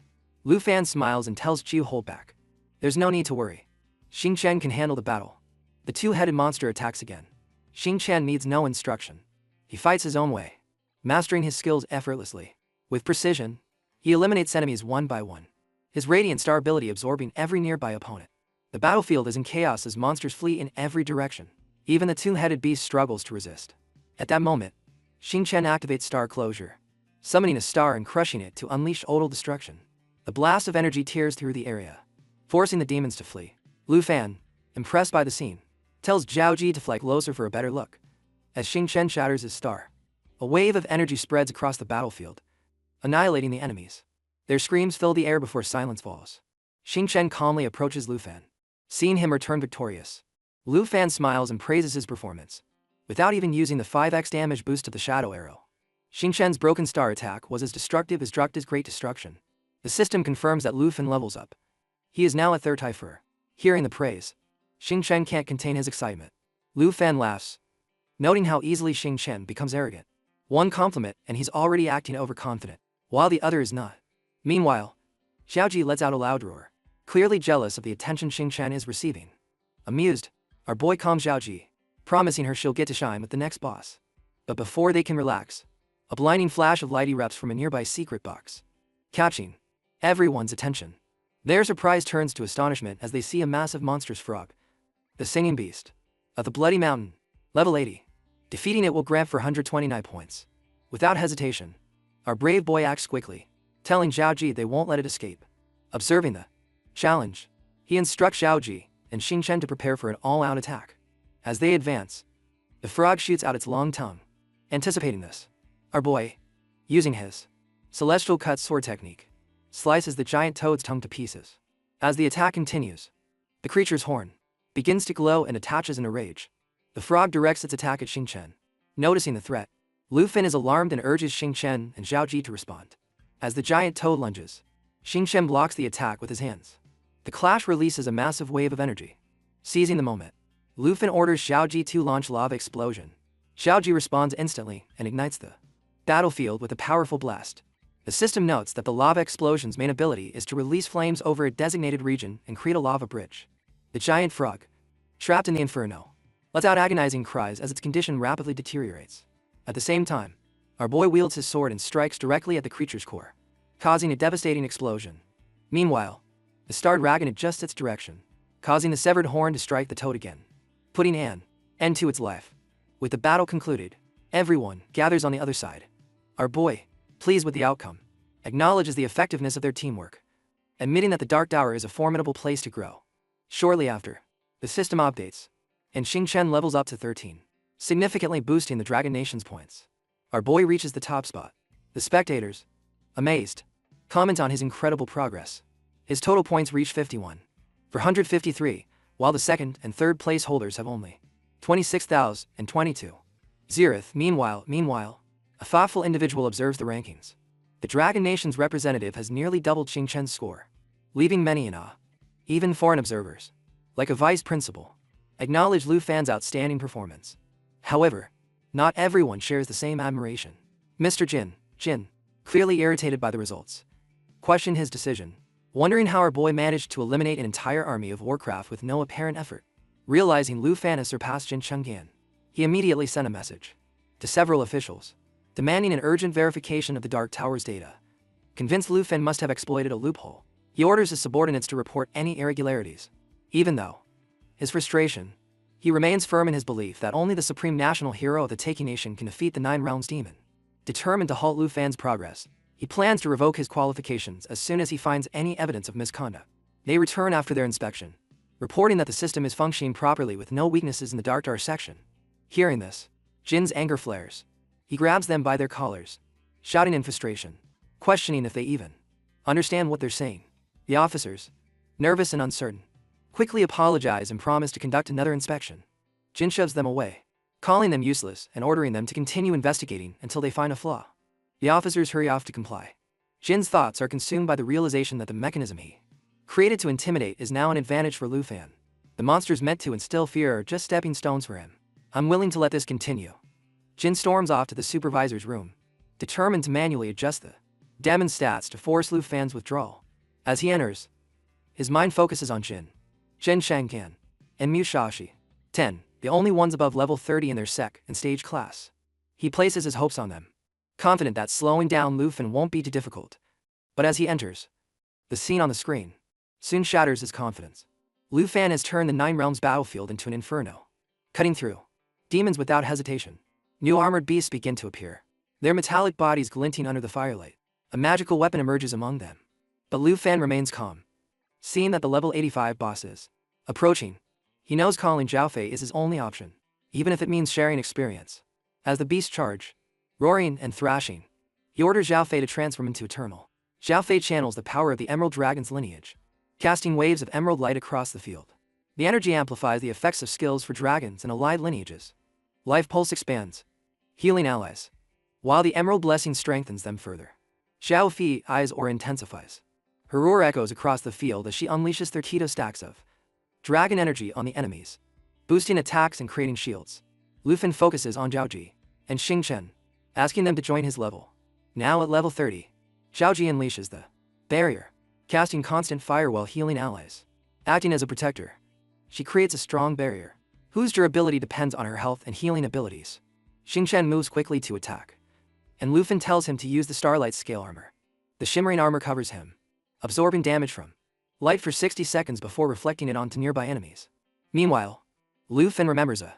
Lu Fan smiles and tells Jiu hold back. There's no need to worry. Xingchen can handle the battle. The two-headed monster attacks again. Xingchen needs no instruction. He fights his own way, mastering his skills effortlessly. With precision, he eliminates enemies one by one, his Radiant Star ability absorbing every nearby opponent. The battlefield is in chaos as monsters flee in every direction. Even the two-headed beast struggles to resist. At that moment, Xingchen activates Star Closure, summoning a star and crushing it to unleash total destruction. The blast of energy tears through the area, forcing the demons to flee. Lu Fan, impressed by the scene, tells Zhao Ji to fly closer for a better look. As Xingchen shatters his star, a wave of energy spreads across the battlefield, annihilating the enemies. Their screams fill the air before silence falls. Xingchen calmly approaches Lu Fan. Seeing him return victorious, Lu Fan smiles and praises his performance, without even using the 5x damage boost of the Shadow Arrow. Xingchen's broken star attack was as destructive as Drukta's Great Destruction. The system confirms that Lu Fan levels up. He is now a third Typher. Hearing the praise, Xingchen can't contain his excitement. Lu Fan laughs, noting how easily Xingchen becomes arrogant. One compliment and he's already acting overconfident, while the other is not. Meanwhile, Xiaoji lets out a loud roar, clearly jealous of the attention Xingchen is receiving. Amused, our boy calms Xiaoji, promising her she'll get to shine with the next boss. But before they can relax, a blinding flash of light erupts from a nearby secret box, catching everyone's attention. Their surprise turns to astonishment as they see a massive monstrous frog, the singing beast of the Bloody Mountain, level 80. Defeating it will grant 429 points. Without hesitation, our brave boy acts quickly, telling Zhao Ji they won't let it escape. Observing the challenge, he instructs Zhao Ji and Xingchen to prepare for an all-out attack. As they advance, the frog shoots out its long tongue. Anticipating this, our boy, using his celestial cut sword technique, slices the giant toad's tongue to pieces. As the attack continues, the creature's horn begins to glow and attaches in a rage. The frog directs its attack at Xingchen. Noticing the threat, Lu Fan is alarmed and urges Xingchen and Zhao Ji to respond. As the giant toad lunges, Xingchen blocks the attack with his hands. The clash releases a massive wave of energy. Seizing the moment, Lu Fan orders Zhao Ji to launch lava explosion. Zhao Ji responds instantly and ignites the battlefield with a powerful blast. The system notes that the lava explosion's main ability is to release flames over a designated region and create a lava bridge. The giant frog, trapped in the inferno, lets out agonizing cries as its condition rapidly deteriorates. At the same time, our boy wields his sword and strikes directly at the creature's core, causing a devastating explosion. Meanwhile, the star dragon adjusts its direction, causing the severed horn to strike the toad again, putting an end to its life. With the battle concluded, everyone gathers on the other side. Our boy, pleased with the outcome, acknowledges the effectiveness of their teamwork, admitting that the Dark Tower is a formidable place to grow. Shortly after, the system updates, and Xingchen levels up to 13, significantly boosting the Dragon Nation's points. Our boy reaches the top spot. The spectators, amazed, comment on his incredible progress. His total points reach 51, 453, while the second and third place holders have only 26,022. Zerith, meanwhile, a thoughtful individual observes the rankings. The Dragon Nation's representative has nearly doubled Xingchen's score, leaving many in awe. Even foreign observers, like a vice principal, acknowledge Lu Fan's outstanding performance. However, not everyone shares the same admiration. Mr. Jin, clearly irritated by the results, questioned his decision, wondering how our boy managed to eliminate an entire army of Warcraft with no apparent effort. Realizing Lu Fan has surpassed Jin Chengyan, he immediately sent a message to several officials, demanding an urgent verification of the Dark Tower's data. Convinced Lu Fan must have exploited a loophole, he orders his subordinates to report any irregularities. Even though his frustration, he remains firm in his belief that only the supreme national hero of the Taking Nation can defeat the Nine Realms demon. Determined to halt Lu Fan's progress, he plans to revoke his qualifications as soon as he finds any evidence of misconduct. They return after their inspection, reporting that the system is functioning properly with no weaknesses in the Dark Tower section. Hearing this, Jin's anger flares. He grabs them by their collars, shouting in frustration, questioning if they even understand what they're saying. The officers, nervous and uncertain, quickly apologize and promise to conduct another inspection. Jin shoves them away, calling them useless and ordering them to continue investigating until they find a flaw. The officers hurry off to comply. Jin's thoughts are consumed by the realization that the mechanism he created to intimidate is now an advantage for Lu Fan. The monsters meant to instill fear are just stepping stones for him. I'm willing to let this continue. Jin storms off to the supervisor's room, determined to manually adjust the demon stats to force Lu Fan's withdrawal. As he enters, his mind focuses on Jin Changkan, and Mushashi, 10, the only ones above level 30 in their sec and stage class. He places his hopes on them, confident that slowing down Lu Fan won't be too difficult. But as he enters, the scene on the screen soon shatters his confidence. Lu Fan has turned the Nine Realms battlefield into an inferno. Cutting through demons without hesitation. New armored beasts begin to appear, their metallic bodies glinting under the firelight. A magical weapon emerges among them. But Lu Fan remains calm. Seeing that the level 85 boss is approaching, he knows calling Zhao Fei is his only option, even if it means sharing experience. As the beasts charge, roaring and thrashing, he orders Zhao Fei to transform into Eternal. Zhao Fei channels the power of the Emerald Dragon's lineage, casting waves of emerald light across the field. The energy amplifies the effects of skills for dragons and allied lineages. Life Pulse expands, healing allies, while the Emerald Blessing strengthens them further. Xiao Fi eyes aura intensifies. Her roar echoes across the field as she unleashes 32 stacks of dragon energy on the enemies, boosting attacks and creating shields. Lu Fan focuses on Zhao Ji and Xing Chen, asking them to join his level. Now at level 30, Zhao Ji unleashes the barrier, casting constant fire while healing allies. Acting as a protector, she creates a strong barrier, whose durability depends on her health and healing abilities. Xing Chen moves quickly to attack, and Lu Fan tells him to use the Starlight Scale Armor. The shimmering armor covers him, absorbing damage from light for 60 seconds before reflecting it onto nearby enemies. Meanwhile, Lu Fan remembers a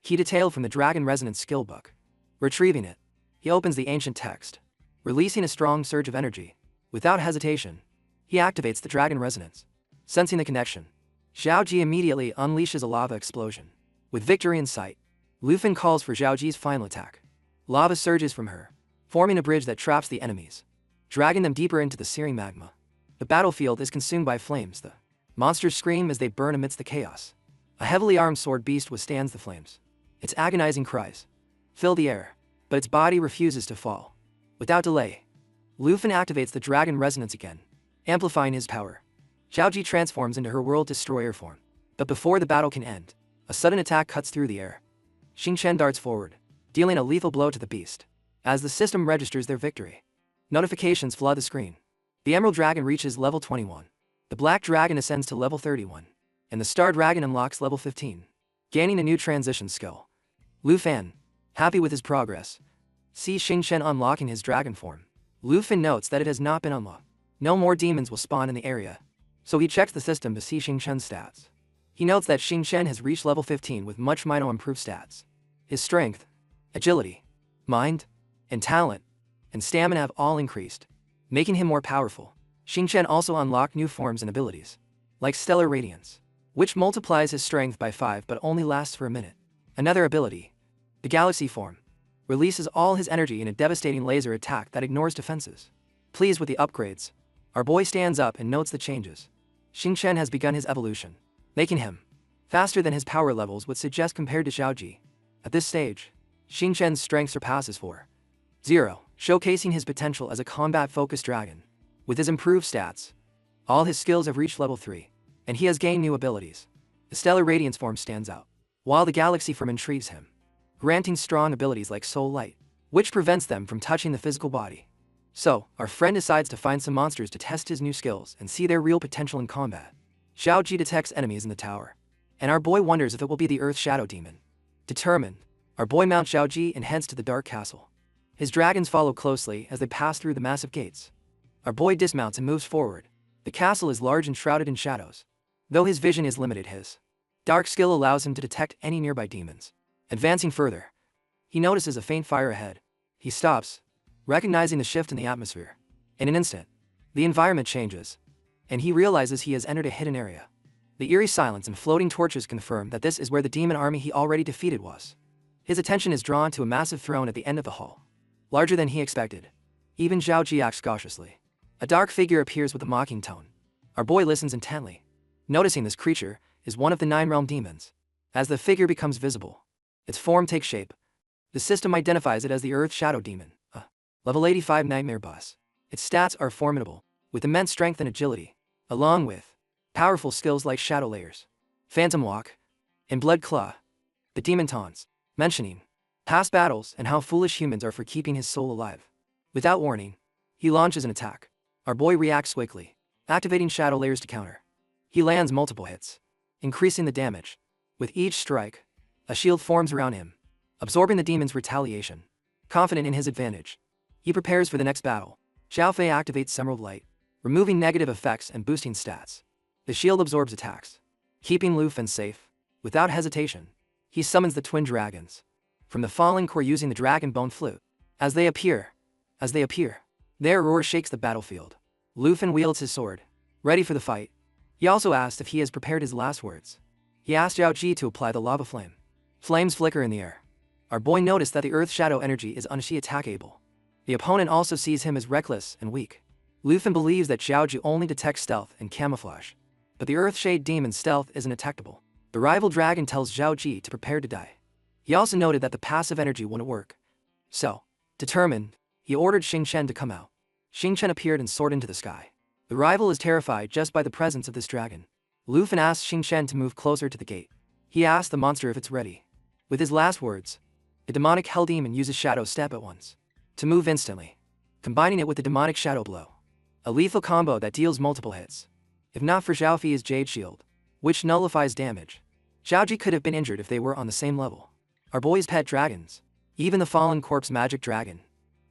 key detail from the Dragon Resonance skill book. Retrieving it, he opens the ancient text, releasing a strong surge of energy. Without hesitation, he activates the Dragon Resonance. Sensing the connection, Zhao Ji immediately unleashes a lava explosion. With victory in sight, Lu Fan calls for Zhao Ji's final attack. Lava surges from her, forming a bridge that traps the enemies, dragging them deeper into the searing magma. The battlefield is consumed by flames. The monsters scream as they burn amidst the chaos. A heavily armed sword beast withstands the flames. Its agonizing cries fill the air, but its body refuses to fall. Without delay, Lu Fan activates the Dragon Resonance again, amplifying his power. Zhao Ji transforms into her World Destroyer form. But before the battle can end, a sudden attack cuts through the air. Xing Chen darts forward, dealing a lethal blow to the beast. As the system registers their victory, notifications flood the screen. The Emerald Dragon reaches level 21. The Black Dragon ascends to level 31. And the Star Dragon unlocks level 15, gaining a new transition skill. Lu Fan, happy with his progress, sees Xing Chen unlocking his dragon form. Lu Fan notes that it has not been unlocked. No more demons will spawn in the area, so he checks the system to see Xing Chen's stats. He notes that Xing Chen has reached level 15 with much minor improved stats. His strength, agility, mind, and talent, and stamina have all increased, making him more powerful. Xing Chen also unlocked new forms and abilities, like Stellar Radiance, which multiplies his strength by 5 but only lasts for a minute. Another ability, the Galaxy form, releases all his energy in a devastating laser attack that ignores defenses. Pleased with the upgrades, our boy stands up and notes the changes. Xing Chen has begun his evolution, making him faster than his power levels would suggest compared to Zhao Ji. At this stage, Xing Chen's strength surpasses 4-0, showcasing his potential as a combat-focused dragon. With his improved stats, all his skills have reached level 3, and he has gained new abilities. The Stellar Radiance form stands out, while the Galaxy form intrigues him, granting strong abilities like Soul Light, which prevents them from touching the physical body. So, our friend decides to find some monsters to test his new skills and see their real potential in combat. Zhao Ji detects enemies in the tower, and our boy wonders if it will be the Earth Shadow Demon. Determined, our boy mounts Zhao Ji and heads to the Dark Castle. His dragons follow closely as they pass through the massive gates. Our boy dismounts and moves forward. The castle is large and shrouded in shadows. Though his vision is limited, his dark skill allows him to detect any nearby demons. Advancing further, he notices a faint fire ahead. He stops, recognizing the shift in the atmosphere. In an instant, the environment changes, and he realizes he has entered a hidden area. The eerie silence and floating torches confirm that this is where the demon army he already defeated was. His attention is drawn to a massive throne at the end of the hall, larger than he expected. Even Zhao Ji acts cautiously. A dark figure appears with a mocking tone. Our boy listens intently, noticing this creature is one of the 9 realm demons. As the figure becomes visible, its form takes shape. The system identifies it as the Earth Shadow Demon, a level 85 nightmare boss. Its stats are formidable, with immense strength and agility, along with powerful skills like Shadow Layers, Phantom Walk, and Blood Claw. The demon taunts, mentioning past battles and how foolish humans are for keeping his soul alive. Without warning, he launches an attack. Our boy reacts quickly, activating Shadow Layers to counter. He lands multiple hits, increasing the damage. With each strike, a shield forms around him, absorbing the demon's retaliation. Confident in his advantage, he prepares for the next battle. Zhao Fei activates Emerald Light, removing negative effects and boosting stats. The shield absorbs attacks, Keeping Lu Fen safe, without hesitation, he summons the twin dragons from the falling core using the dragon bone flute. As they appear, their roar shakes the battlefield. Lu Fen wields his sword, ready for the fight. He also asked if he has prepared his last words. He asked Zhao Ji to apply the lava flame. Flames flicker in the air. Our boy noticed that the earth shadow energy is attack-able. The opponent also sees him as reckless and weak. Lu Fen believes that Zhao Ji only detects stealth and camouflage, but the earth shade demon's stealth isn't attackable. The rival dragon tells Zhao Ji to prepare to die. He also noted that the passive energy wouldn't work. So, determined, he ordered Xing Chen to come out. Xing Chen appeared and soared into the sky. The rival is terrified just by the presence of this dragon. Lu Fen asks Xing Chen to move closer to the gate. He asks the monster if it's ready. With his last words, the demonic hell demon uses Shadow Step at once to move instantly, combining it with the demonic Shadow Blow, a lethal combo that deals multiple hits. If not for Zhao Fi's Jade Shield, which nullifies damage, Zhao Ji could have been injured if they were on the same level. Our boy's pet dragons, even the fallen corpse magic dragon,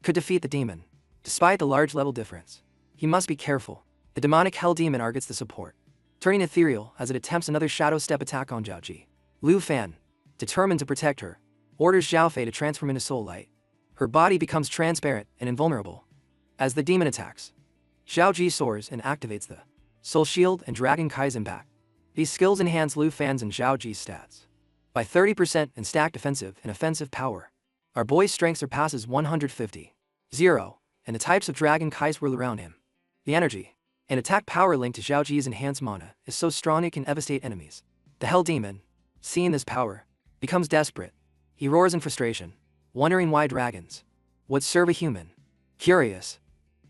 could defeat the demon. Despite the large level difference, he must be careful. The demonic hell demon targets the support, turning ethereal as it attempts another shadow step attack on Zhao Ji. Lu Fan, determined to protect her, orders Zhao Fei to transform into soul light. Her body becomes transparent and invulnerable. As the demon attacks, Zhao Ji soars and activates the Soul Shield and Dragon Kai's Impact. These skills enhance Lu Fan's and Zhao Ji's stats by 30% in stack defensive and offensive power. Our boy's strength surpasses 150. 0, and the types of Dragon Kai swirl around him. The energy and attack power linked to Zhao Ji's enhanced mana is so strong it can devastate enemies. The Hell Demon, seeing this power, becomes desperate. He roars in frustration, wondering why dragons would serve a human. Curious,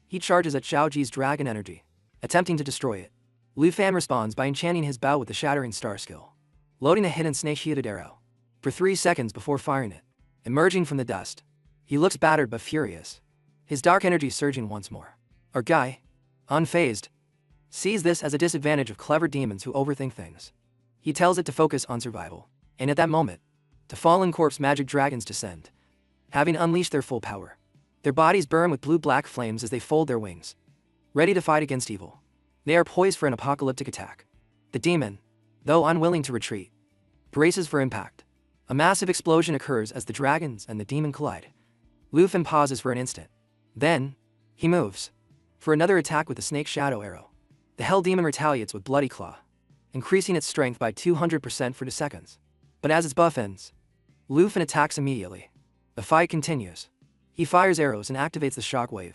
he charges at Zhao Ji's dragon energy, attempting to destroy it. Lu Fan responds by enchanting his bow with the Shattering Star skill, loading a hidden snake-shielded arrow for 3 seconds before firing it. Emerging from the dust, he looks battered but furious, his dark energy surging once more. Our guy, unfazed, sees this as a disadvantage of clever demons who overthink things. He tells it to focus on survival, and at that moment, the fallen corpse magic dragons descend, having unleashed their full power. Their bodies burn with blue-black flames as they fold their wings, ready to fight against evil. They are poised for an apocalyptic attack. The demon, though unwilling to retreat, braces for impact. A massive explosion occurs as the dragons and the demon collide. Lu Fen pauses for an instant. Then, he moves for another attack with the snake shadow arrow. The hell demon retaliates with Bloody Claw, increasing its strength by 200% for 2 seconds. But as its buff ends, Lu Fen attacks immediately. The fight continues. He fires arrows and activates the shockwave.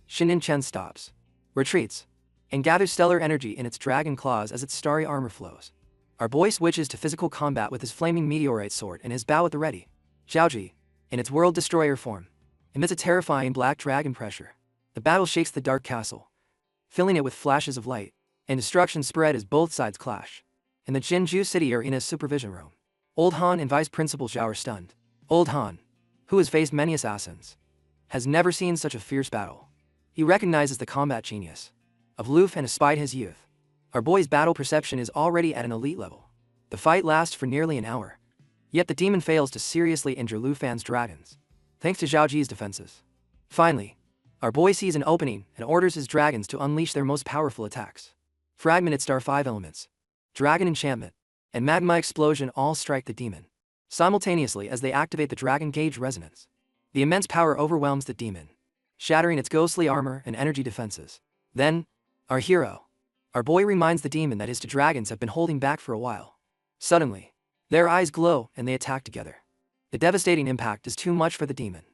Xingin Chen stops, retreats, and gathers stellar energy in its dragon claws as its starry armor flows. Our boy switches to physical combat with his flaming meteorite sword and his bow at the ready. Zhao Ji, in its world destroyer form, emits a terrifying black dragon pressure. The battle shakes the dark castle, filling it with flashes of light, and destruction spread as both sides clash. In the Jinju City Arena's supervision room, Old Han and Vice Principal Zhao are stunned. Old Han, who has faced many assassins, has never seen such a fierce battle. He recognizes the combat genius of Lu Fen despite his youth. Our boy's battle perception is already at an elite level. The fight lasts for nearly an hour, yet the demon fails to seriously injure Lu Fan's dragons, thanks to Zhao Ji's defenses. Finally, our boy sees an opening and orders his dragons to unleash their most powerful attacks. Fragmented Star 5 elements, Dragon Enchantment, and Magma Explosion all strike the demon simultaneously as they activate the Dragon Gauge Resonance. The immense power overwhelms the demon, shattering its ghostly armor and energy defenses. Then, our boy reminds the demon that his 2 dragons have been holding back for a while. Suddenly, their eyes glow and they attack together. The devastating impact is too much for the demon.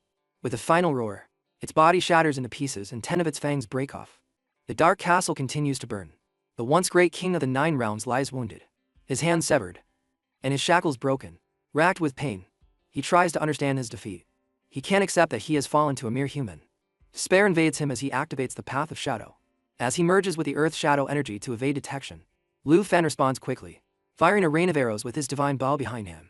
With a final roar, its body shatters into pieces and 10 of its fangs break off. The dark castle continues to burn. The once great king of the 9 realms lies wounded, his hand severed, and his shackles broken. Racked with pain, he tries to understand his defeat. He can't accept that he has fallen to a mere human. Despair invades him as he activates the Path of Shadow. As he merges with the Earth Shadow energy to evade detection, Lu Fen responds quickly, firing a rain of arrows with his divine bow behind him.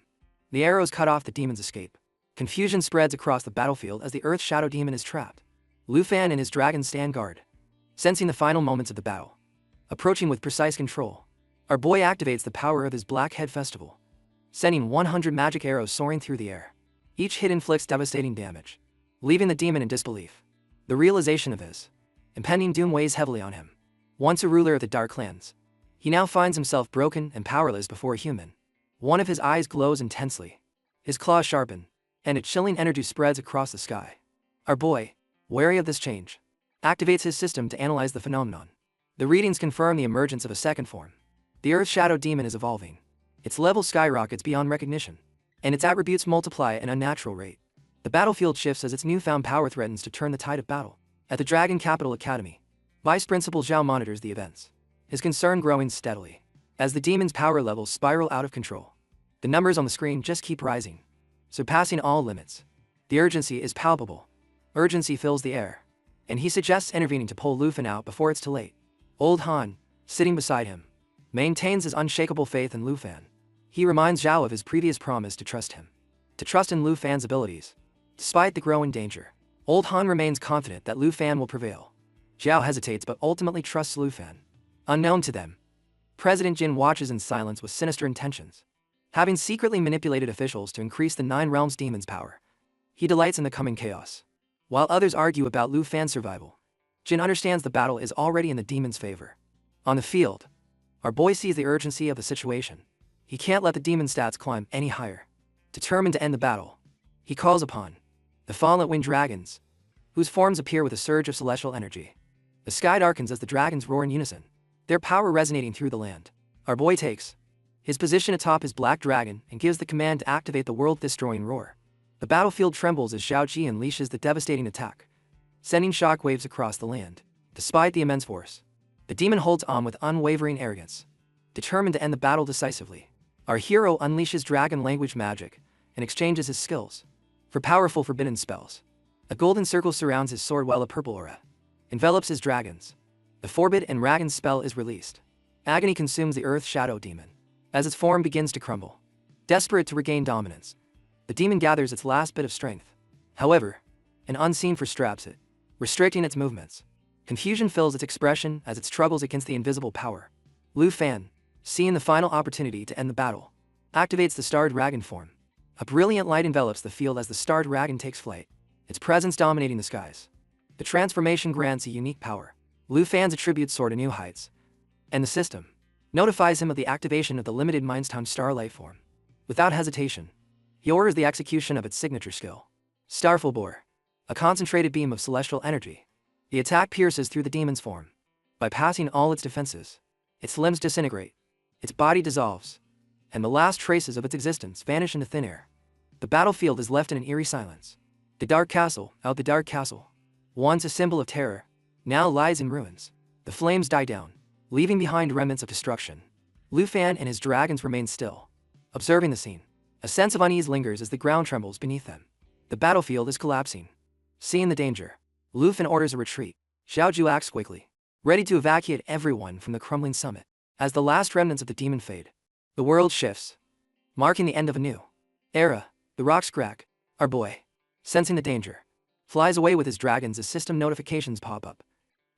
The arrows cut off the demon's escape. Confusion spreads across the battlefield as the Earth Shadow demon is trapped. Lu Fen and his dragons stand guard, sensing the final moments of the battle approaching with precise control. Our boy activates the power of his Black Head Festival, sending 100 magic arrows soaring through the air. Each hit inflicts devastating damage, leaving the demon in disbelief. The realization of his impending doom weighs heavily on him. Once a ruler of the Dark Clans, He now finds himself broken and powerless before a human. One of his eyes glows intensely. His claws sharpen, and a chilling energy spreads across the sky. Our boy, wary of this change, activates his system to analyze the phenomenon. The readings confirm the emergence of a second form. The Earth Shadow Demon is evolving. Its level skyrockets beyond recognition, and its attributes multiply at an unnatural rate. The battlefield shifts as its newfound power threatens to turn the tide of battle. At the Dragon Capital Academy, Vice Principal Zhao monitors the events, his concern growing steadily. As the demon's power levels spiral out of control, the numbers on the screen just keep rising, surpassing all limits. The urgency is palpable. Urgency fills the air, and he suggests intervening to pull Lu Fan out before it's too late. Old Han, sitting beside him, maintains his unshakable faith in Lu Fan. He reminds Zhao of his previous promise to trust him, to trust in Lu Fan's abilities. Despite the growing danger, Old Han remains confident that Lu Fan will prevail. Zhao hesitates but ultimately trusts Lu Fan. Unknown to them, President Jin watches in silence with sinister intentions. Having secretly manipulated officials to increase the Nine Realms demon's power, he delights in the coming chaos. While others argue about Lu Fan's survival, Jin understands the battle is already in the demon's favor. On the field, our boy sees the urgency of the situation. He can't let the demon stats climb any higher. Determined to end the battle, he calls upon the fallen wind dragons, whose forms appear with a surge of celestial energy. The sky darkens as the dragons roar in unison, their power resonating through the land. Our boy takes his position atop his black dragon and gives the command to activate the world-destroying roar. The battlefield trembles as Zhao Ji unleashes the devastating attack, sending shockwaves across the land. Despite the immense force, the demon holds on with unwavering arrogance, determined to end the battle decisively. Our hero unleashes dragon language magic and exchanges his skills for powerful forbidden spells. A golden circle surrounds his sword while a purple aura envelops his dragons. The Forbid and Ragan spell is released. Agony consumes the Earth Shadow Demon as its form begins to crumble. Desperate to regain dominance, the demon gathers its last bit of strength. However, an unseen force straps it, restricting its movements. Confusion fills its expression as it struggles against the invisible power. Lu Fan, seeing the final opportunity to end the battle, activates the Star Dragon form. A brilliant light envelops the field as the Star Dragon takes flight, its presence dominating the skies. The transformation grants a unique power. Lu Fan's attributes soar to new heights, and the system notifies him of the activation of the limited Mindstone Starlight form. Without hesitation, he orders the execution of its signature skill, Starful Bore, a concentrated beam of celestial energy. The attack pierces through the demon's form, bypassing all its defenses. Its limbs disintegrate, its body dissolves, and the last traces of its existence vanish into thin air. The battlefield is left in an eerie silence. The Dark Castle, once a symbol of terror, now lies in ruins. The flames die down, leaving behind remnants of destruction. Lu Fan and his dragons remain still, observing the scene. A sense of unease lingers as the ground trembles beneath them. The battlefield is collapsing. Seeing the danger, Lu Fan orders a retreat. Xiao Ju acts quickly, ready to evacuate everyone from the crumbling summit. As the last remnants of the demon fade, the world shifts, marking the end of a new era. The rocks crack. Our boy, sensing the danger, flies away with his dragons as system notifications pop up.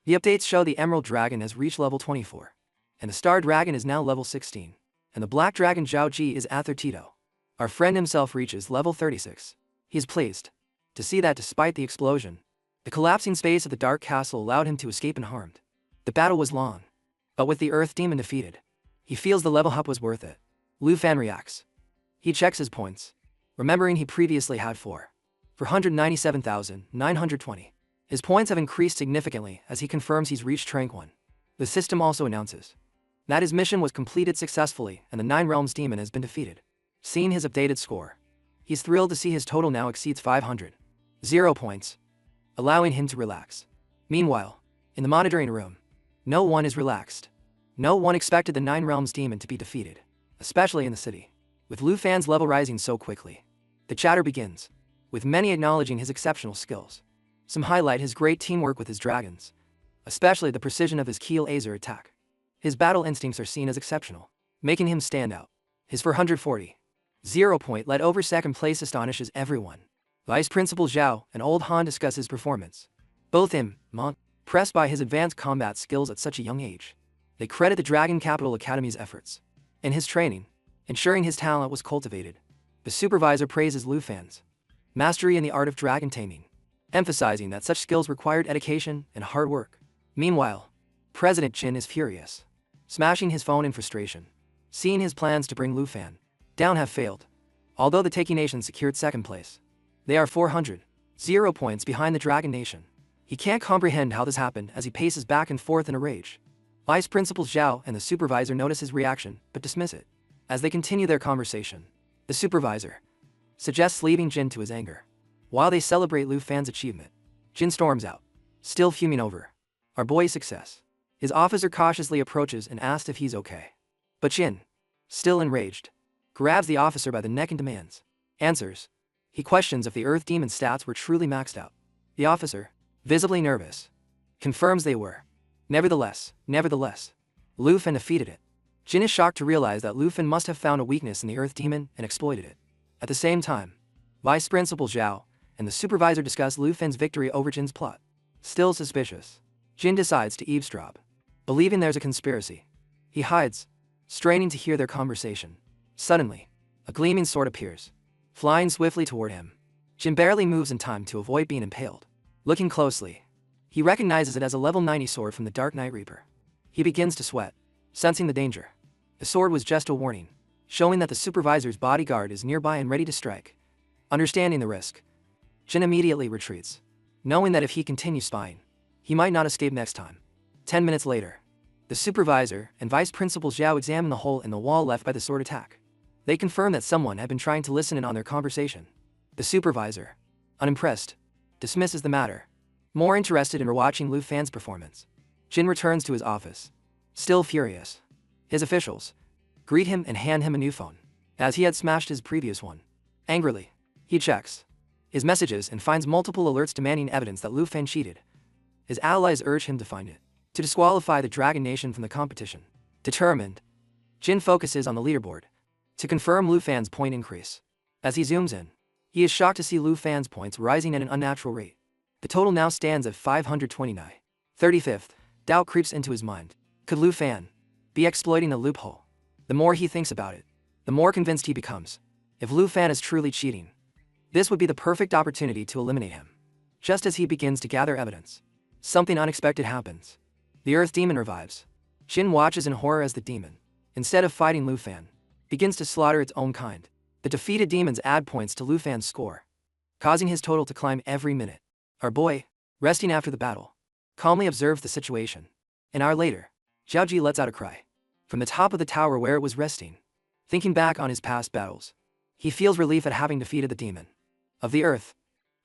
The updates show the Emerald Dragon has reached level 24, and the Star Dragon is now level 16, and the Black Dragon Zhao Ji is at 32. Our friend himself reaches level 36. He is pleased to see that despite the explosion, the collapsing space of the Dark Castle allowed him to escape unharmed. The battle was long, but with the Earth Demon defeated, he feels the level up was worth it. Lu Fan reacts. He checks his points, remembering he previously had 497,920. His points have increased significantly as he confirms he's reached rank 1. The system also announces that his mission was completed successfully and the Nine Realms Demon has been defeated. Seeing his updated score, he's thrilled to see his total now exceeds 500. 0 points, allowing him to relax. Meanwhile, in the monitoring room, no one is relaxed. No one expected the Nine Realms Demon to be defeated, especially in the city. With Lu Fan's level rising so quickly, the chatter begins, with many acknowledging his exceptional skills. Some highlight his great teamwork with his dragons, especially the precision of his Keel Azer attack. His battle instincts are seen as exceptional, making him stand out. His 440 0 point led over second place astonishes everyone. Vice Principal Zhao and Old Han discuss his performance. Both impressed by his advanced combat skills at such a young age. They credit the Dragon Capital Academy's efforts in his training, ensuring his talent was cultivated. The supervisor praises Lu Fan's mastery in the art of dragon taming, emphasizing that such skills required dedication and hard work. Meanwhile, President Jin is furious. smashing his phone in frustration, seeing his plans to bring Lu Fan down have failed. Although the Taiki Nation secured second place, they are 0 points behind the Dragon Nation. He can't comprehend how this happened as he paces back and forth in a rage. Vice Principal Zhao and the supervisor notice his reaction but dismiss it. As they continue their conversation, the supervisor suggests leaving Jin to his anger. While they celebrate Lu Fan's achievement, Jin storms out, still fuming over our boy's success. His officer cautiously approaches and asks if he's okay. But Jin, still enraged, grabs the officer by the neck and demands answers. He questions if the Earth Demon stats were truly maxed out. The officer, visibly nervous, confirms they were. Nevertheless, Lu Fan defeated it. Jin is shocked to realize that Lu Fan must have found a weakness in the Earth Demon and exploited it. At the same time, Vice Principal Zhao and the supervisor discuss Lu Fan's victory over Jin's plot. Still suspicious, Jin decides to eavesdrop. Believing there's a conspiracy, he hides, straining to hear their conversation. Suddenly, a gleaming sword appears, flying swiftly toward him. Jin barely moves in time to avoid being impaled. Looking closely, he recognizes it as a level 90 sword from the Dark Knight Reaper. He begins to sweat, sensing the danger. The sword was just a warning, showing that the supervisor's bodyguard is nearby and ready to strike. Understanding the risk, Jin immediately retreats, knowing that if he continues spying, he might not escape next time. 10 minutes later, the supervisor and Vice Principal Zhao examine the hole in the wall left by the sword attack. They confirm that someone had been trying to listen in on their conversation. The supervisor, unimpressed, dismisses the matter. More interested in rewatching Lu Fan's performance, Jin returns to his office, still furious. His officials greet him and hand him a new phone, as he had smashed his previous one. Angrily, he checks his messages and finds multiple alerts demanding evidence that Lu Fan cheated. His allies urge him to find it, to disqualify the Dragon Nation from the competition. Determined, Jin focuses on the leaderboard to confirm Lu Fan's point increase. As he zooms in, he is shocked to see Lu Fan's points rising at an unnatural rate. The total now stands at 529. 35th, doubt creeps into his mind. Could Lu Fan be exploiting a loophole? The more he thinks about it, the more convinced he becomes. If Lu Fan is truly cheating, this would be the perfect opportunity to eliminate him. Just as he begins to gather evidence, something unexpected happens. The Earth Demon revives. Jin watches in horror as the demon, instead of fighting Lu Fan, begins to slaughter its own kind. The defeated demons add points to Lu Fan's score, causing his total to climb every minute. Our boy, resting after the battle, calmly observes the situation. An hour later, Zhaoji lets out a cry from the top of the tower where it was resting. Thinking back on his past battles, he feels relief at having defeated the demon of the earth,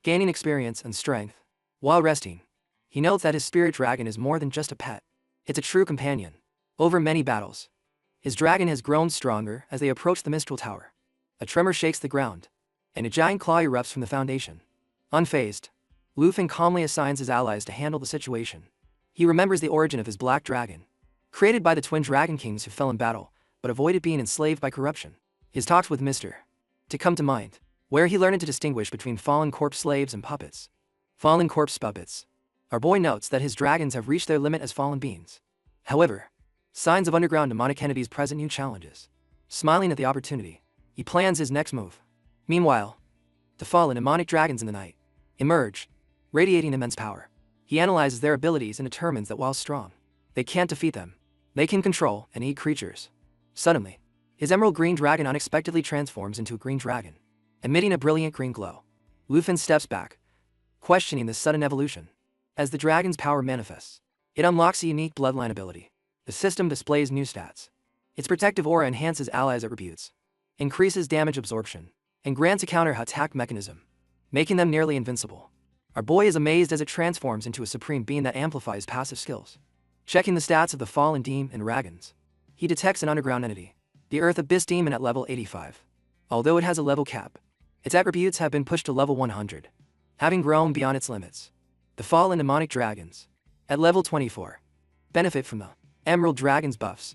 gaining experience and strength. While resting, he notes that his spirit dragon is more than just a pet. It's a true companion. Over many battles, his dragon has grown stronger as they approach the Mistral Tower. A tremor shakes the ground, and a giant claw erupts from the foundation. Unfazed, Lu Fan calmly assigns his allies to handle the situation. He remembers the origin of his black dragon, created by the twin dragon kings who fell in battle, but avoided being enslaved by corruption. His talks with Mr. to come to mind, where he learned to distinguish between fallen corpse slaves and puppets. Fallen corpse puppets. Our boy notes that his dragons have reached their limit as fallen beings. However, signs of underground demonic entities present new challenges. Smiling at the opportunity, he plans his next move. Meanwhile, the fallen demonic dragons in the night emerge, radiating immense power. He analyzes their abilities and determines that while strong, they can't defeat them. They can control and eat creatures. Suddenly, his emerald green dragon unexpectedly transforms into a green dragon, emitting a brilliant green glow. Lu Fan steps back, questioning this sudden evolution. As the dragon's power manifests, it unlocks a unique bloodline ability. The system displays new stats. Its protective aura enhances allies it rebutes, increases damage absorption, and grants a counter-attack mechanism, making them nearly invincible. Our boy is amazed as it transforms into a supreme being that amplifies passive skills. Checking the stats of the fallen demon and dragons, he detects an underground entity, the Earth Abyss Demon at level 85. Although it has a level cap, its attributes have been pushed to level 100, having grown beyond its limits. The fallen demonic dragons, at level 24, benefit from the Emerald Dragon's buffs,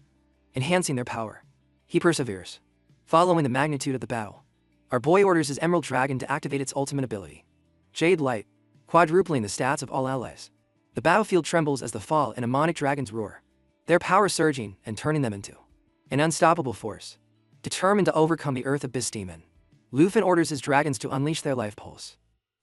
enhancing their power. He perseveres, following the magnitude of the battle. Our boy orders his Emerald Dragon to activate its ultimate ability, Jade Light, quadrupling the stats of all allies. The battlefield trembles as the fall and demonic dragons roar, their power surging and turning them into an unstoppable force. Determined to overcome the Earth Abyss Demon, Lu Fan orders his dragons to unleash their life pulse.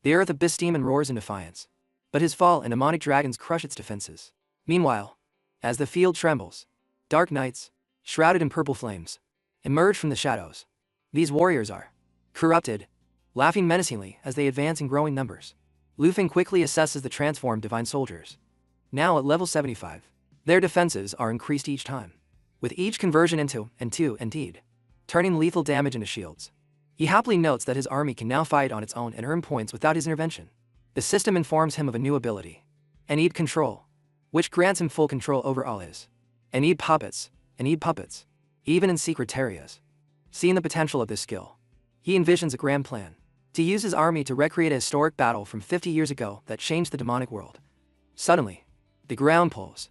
The Earth Abyss Demon roars in defiance, but his fall and demonic dragons crush its defenses. Meanwhile, as the field trembles, Dark knights, shrouded in purple flames, emerge from the shadows. These warriors are corrupted, laughing menacingly as they advance in growing numbers. Lu Feng quickly assesses the transformed divine soldiers. Now at level 75, their defenses are increased each time, with each conversion into indeed, turning lethal damage into shields. He happily notes that his army can now fight on its own and earn points without his intervention. The system informs him of a new ability, Enid Control, which grants him full control over all his Enid puppets, even in secret areas. Seeing the potential of this skill, he envisions a grand plan to use his army to recreate a historic battle from 50 years ago that changed the demonic world. Suddenly, the ground pulls,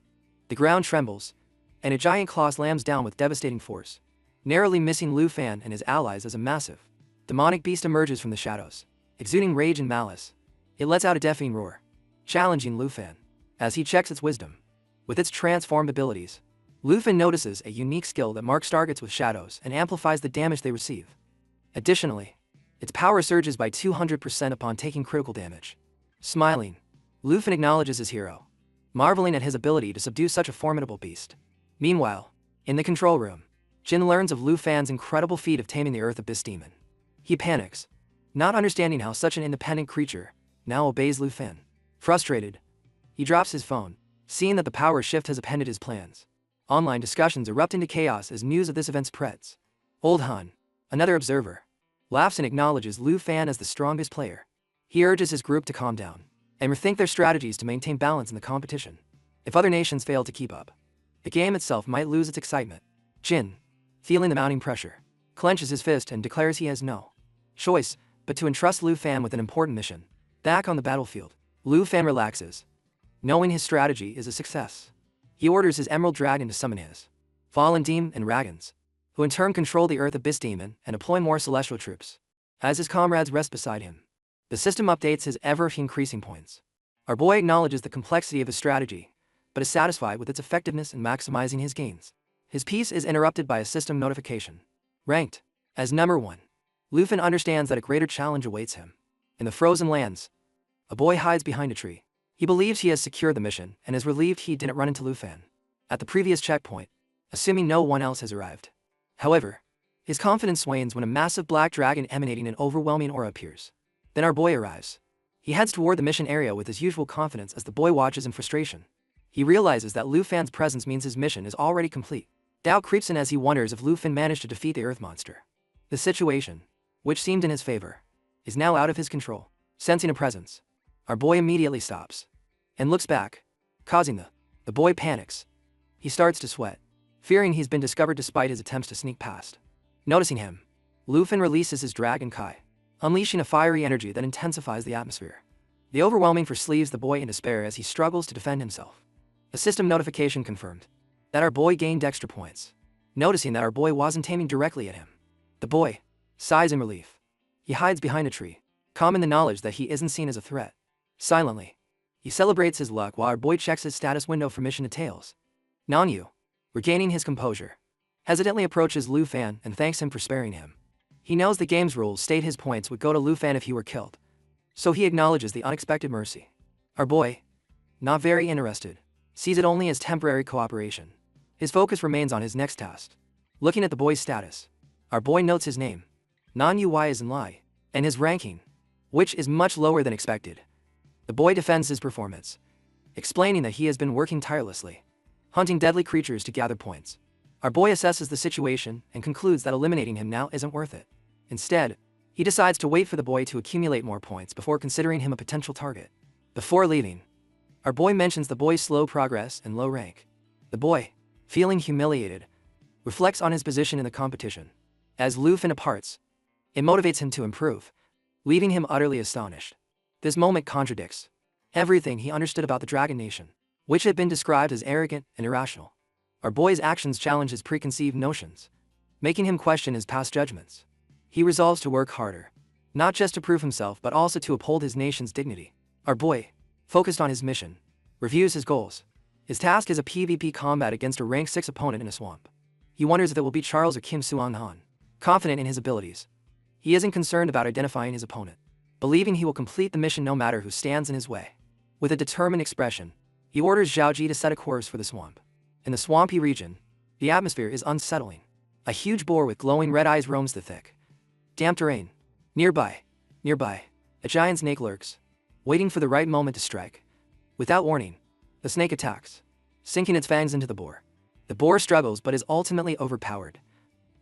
the ground trembles, and a giant claw slams down with devastating force, narrowly missing Lu Fan and his allies as a massive, demonic beast emerges from the shadows, exuding rage and malice. It lets out a deafening roar, challenging Lu Fan. As he checks its wisdom, with its transformed abilities, Lu Fan notices a unique skill that marks targets with shadows and amplifies the damage they receive. Additionally, its power surges by 200% upon taking critical damage. Smiling, Lu Fan acknowledges his hero, marveling at his ability to subdue such a formidable beast. Meanwhile, in the control room, Jin learns of Lu Fan's incredible feat of taming the Earth Abyss demon. He panics, not understanding how such an independent creature now obeys Lu Fan. Frustrated, he drops his phone, seeing that the power shift has upended his plans. Online discussions erupt into chaos as news of this event spreads. Old Han, another observer, laughs and acknowledges Lu Fan as the strongest player. He urges his group to calm down and rethink their strategies to maintain balance in the competition. If other nations fail to keep up, the game itself might lose its excitement. Jin, feeling the mounting pressure, clenches his fist and declares he has no choice but to entrust Lu Fan with an important mission. Back on the battlefield, Lu Fan relaxes, knowing his strategy is a success. He orders his Emerald Dragon to summon his fallen demon and dragons, who in turn control the Earth Abyss demon and deploy more celestial troops. As his comrades rest beside him, the system updates his ever-increasing points. Our boy acknowledges the complexity of his strategy, but is satisfied with its effectiveness in maximizing his gains. His peace is interrupted by a system notification. Ranked as number 1, Lu Fan understands that a greater challenge awaits him. In the frozen lands, a boy hides behind a tree. He believes he has secured the mission and is relieved he didn't run into Lu Fan at the previous checkpoint, assuming no one else has arrived. However, his confidence wanes when a massive black dragon emanating an overwhelming aura appears. Then our boy arrives. He heads toward the mission area with his usual confidence as the boy watches in frustration. He realizes that Lu Fan's presence means his mission is already complete. Doubt creeps in as he wonders if Lu Fan managed to defeat the Earth monster. The situation, which seemed in his favor, is now out of his control. Sensing a presence, our boy immediately stops and looks back, causing the boy panics. He starts to sweat, fearing he's been discovered despite his attempts to sneak past. Noticing him, Lu Fan releases his Dragon Kai, unleashing a fiery energy that intensifies the atmosphere. The overwhelming force leaves the boy in despair as he struggles to defend himself. A system notification confirmed that our boy gained extra points. Noticing that our boy wasn't aiming directly at him, the boy sighs in relief. He hides behind a tree, calm in the knowledge that he isn't seen as a threat. Silently, he celebrates his luck while our boy checks his status window for mission details. Nanyu, regaining his composure, hesitantly approaches Lu Fan and thanks him for sparing him. He knows the game's rules state his points would go to Lu Fan if he were killed, so he acknowledges the unexpected mercy. Our boy, not very interested, sees it only as temporary cooperation. His focus remains on his next task. Looking at the boy's status, our boy notes his name, Nanyu Y is in Lai, and his ranking, which is much lower than expected. The boy defends his performance, explaining that he has been working tirelessly, hunting deadly creatures to gather points. Our boy assesses the situation and concludes that eliminating him now isn't worth it. Instead, he decides to wait for the boy to accumulate more points before considering him a potential target. Before leaving, our boy mentions the boy's slow progress and low rank. The boy, feeling humiliated, reflects on his position in the competition. As Lu Fan departs, it motivates him to improve, leaving him utterly astonished. This moment contradicts everything he understood about the Dragon Nation, which had been described as arrogant and irrational. Our boy's actions challenge his preconceived notions, making him question his past judgments. He resolves to work harder, not just to prove himself but also to uphold his nation's dignity. Our boy, focused on his mission, reviews his goals. His task is a PvP combat against a rank 6 opponent in a swamp. He wonders if it will be Charles or Kim Suan Han. Confident in his abilities, he isn't concerned about identifying his opponent, believing he will complete the mission no matter who stands in his way. With a determined expression, he orders Zhao Ji to set a course for the swamp. In the swampy region, The atmosphere is unsettling. A huge boar with glowing red eyes roams the thick, damp terrain. Nearby, a giant snake lurks, waiting for the right moment to strike. Without warning, the snake attacks, sinking its fangs into the boar. The boar struggles but is ultimately overpowered.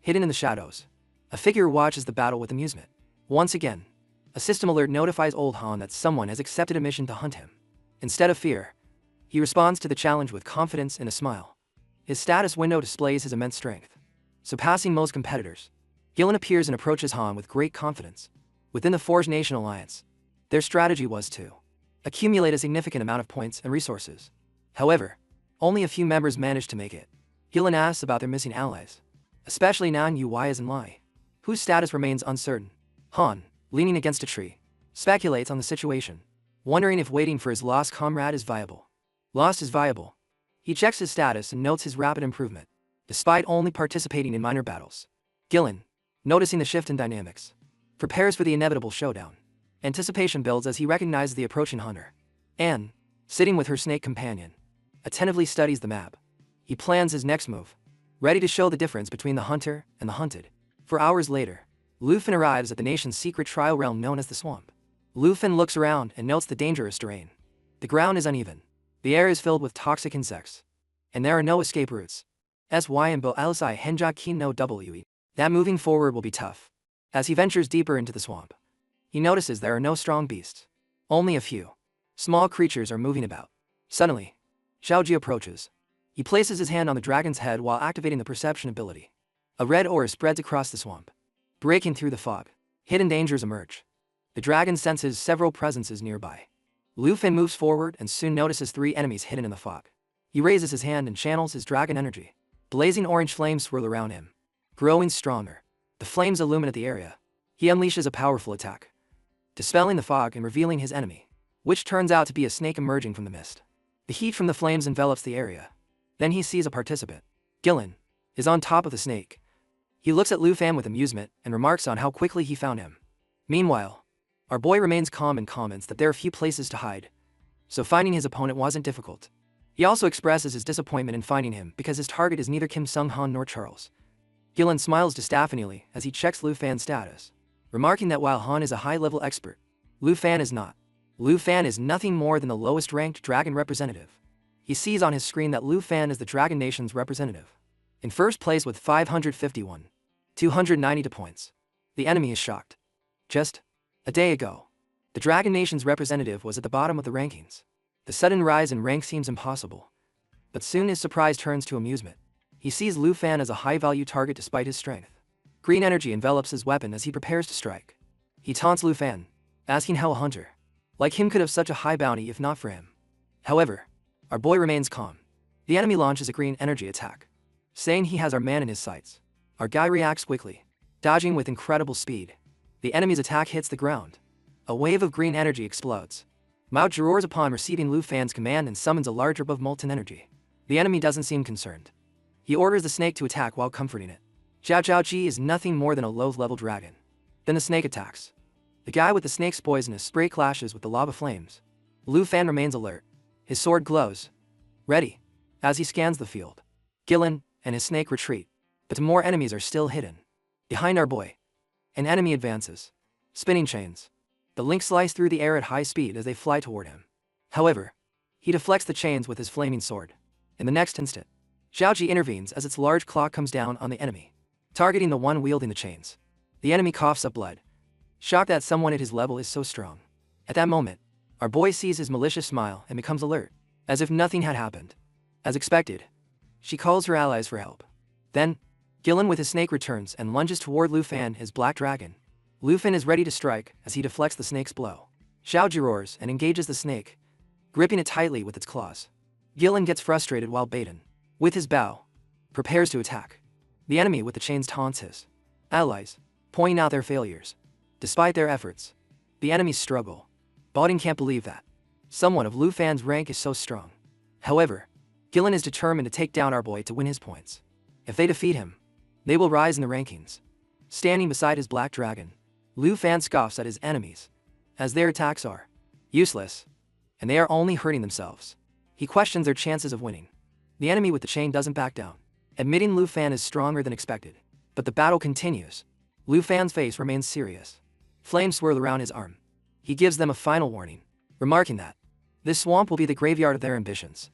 Hidden in the shadows, a figure watches the battle with amusement. Once again, a system alert notifies old Han that someone has accepted a mission to hunt him. Instead of fear, he responds to the challenge with confidence and a smile. His status window displays his immense strength. Surpassing most competitors, Gillen appears and approaches Han with great confidence. Within the Forge Nation Alliance, their strategy was to accumulate a significant amount of points and resources. However, only a few members managed to make it. Gillen asks about their missing allies, especially Nan Yu and Lai, whose status remains uncertain. Han, leaning against a tree, speculates on the situation, wondering if waiting for his lost comrade is viable. Lost is viable. He checks his status and notes his rapid improvement, despite only participating in minor battles. Gillen, noticing the shift in dynamics, prepares for the inevitable showdown. Anticipation builds as he recognizes the approaching hunter. Anne, sitting with her snake companion, attentively studies the map. He plans his next move, ready to show the difference between the hunter and the hunted. 4 hours later, Lufin arrives at the nation's secret trial realm known as the Swamp. Lufin looks around and notes the dangerous terrain. The ground is uneven. The air is filled with toxic insects, and there are no escape routes. SY and Bo Alisai Henja Kin no WE. That moving forward will be tough. As he ventures deeper into the swamp, he notices there are no strong beasts. Only a few small creatures are moving about. Suddenly, Xiaoji approaches. He places his hand on the dragon's head while activating the perception ability. A red aura spreads across the swamp, breaking through the fog. Hidden dangers emerge. The dragon senses several presences nearby. Lufin moves forward and soon notices 3 enemies hidden in the fog. He raises his hand and channels his dragon energy. Blazing orange flames swirl around him, growing stronger. The flames illuminate the area. He unleashes a powerful attack, dispelling the fog and revealing his enemy, which turns out to be a snake emerging from the mist. The heat from the flames envelops the area. Then he sees a participant. Gillen is on top of the snake. He looks at Lufan with amusement and remarks on how quickly he found him. Meanwhile, our boy remains calm and comments that there are few places to hide, so finding his opponent wasn't difficult. He also expresses his disappointment in finding him because his target is neither Kim Sung-han nor Charles. Gillen smiles disapprovingly as he checks Lufan's status, remarking that while Han is a high-level expert, Lufan is not. Lufan is nothing more than the lowest-ranked dragon representative. He sees on his screen that Lufan is the Dragon Nation's representative, in first place with 551, 292 points. The enemy is shocked. Just a day ago, the Dragon Nation's representative was at the bottom of the rankings. The sudden rise in rank seems impossible, but soon his surprise turns to amusement. He sees Lufan as a high-value target despite his strength. Green energy envelops his weapon as he prepares to strike. He taunts Lufan, asking how a hunter like him could have such a high bounty if not for him. However, our boy remains calm. The enemy launches a green energy attack, saying he has our man in his sights. Our guy reacts quickly, dodging with incredible speed. The enemy's attack hits the ground. A wave of green energy explodes. Mao Zhi roars upon receiving Lufan's command and summons a large orb of molten energy. The enemy doesn't seem concerned. He orders the snake to attack while comforting it. Zhao Zhaoji is nothing more than a low-level dragon. Then the snake attacks. The guy with the snake's poisonous spray clashes with the lava flames. Lufan remains alert. His sword glows, ready, as he scans the field. Gillen and his snake retreat, but more enemies are still hidden. Behind our boy, an enemy advances. Spinning chains. The link slice through the air at high speed as they fly toward him. However, he deflects the chains with his flaming sword. In the next instant, Xiaoji intervenes as its large claw comes down on the enemy, targeting the one wielding the chains. The enemy coughs up blood, shocked that someone at his level is so strong. At that moment, our boy sees his malicious smile and becomes alert, as if nothing had happened. As expected, she calls her allies for help. Then, Gillen with his snake returns and lunges toward Lufan, his black dragon. Lufan is ready to strike as he deflects the snake's blow. Xiaoji roars and engages the snake, gripping it tightly with its claws. Gillen gets frustrated while Baden, with his bow, prepares to attack. The enemy with the chains taunts his allies, pointing out their failures. Despite their efforts, the enemies struggle. Baden can't believe that someone of Lufan's rank is so strong. However, Gillen is determined to take down our boy to win his points. If they defeat him, they will rise in the rankings. Standing beside his black dragon, Lufan scoffs at his enemies, as their attacks are useless, and they are only hurting themselves. He questions their chances of winning. The enemy with the chain doesn't back down, admitting Lu Fan is stronger than expected. But the battle continues. Lu Fan's face remains serious. Flames swirl around his arm. He gives them a final warning, remarking that this swamp will be the graveyard of their ambitions.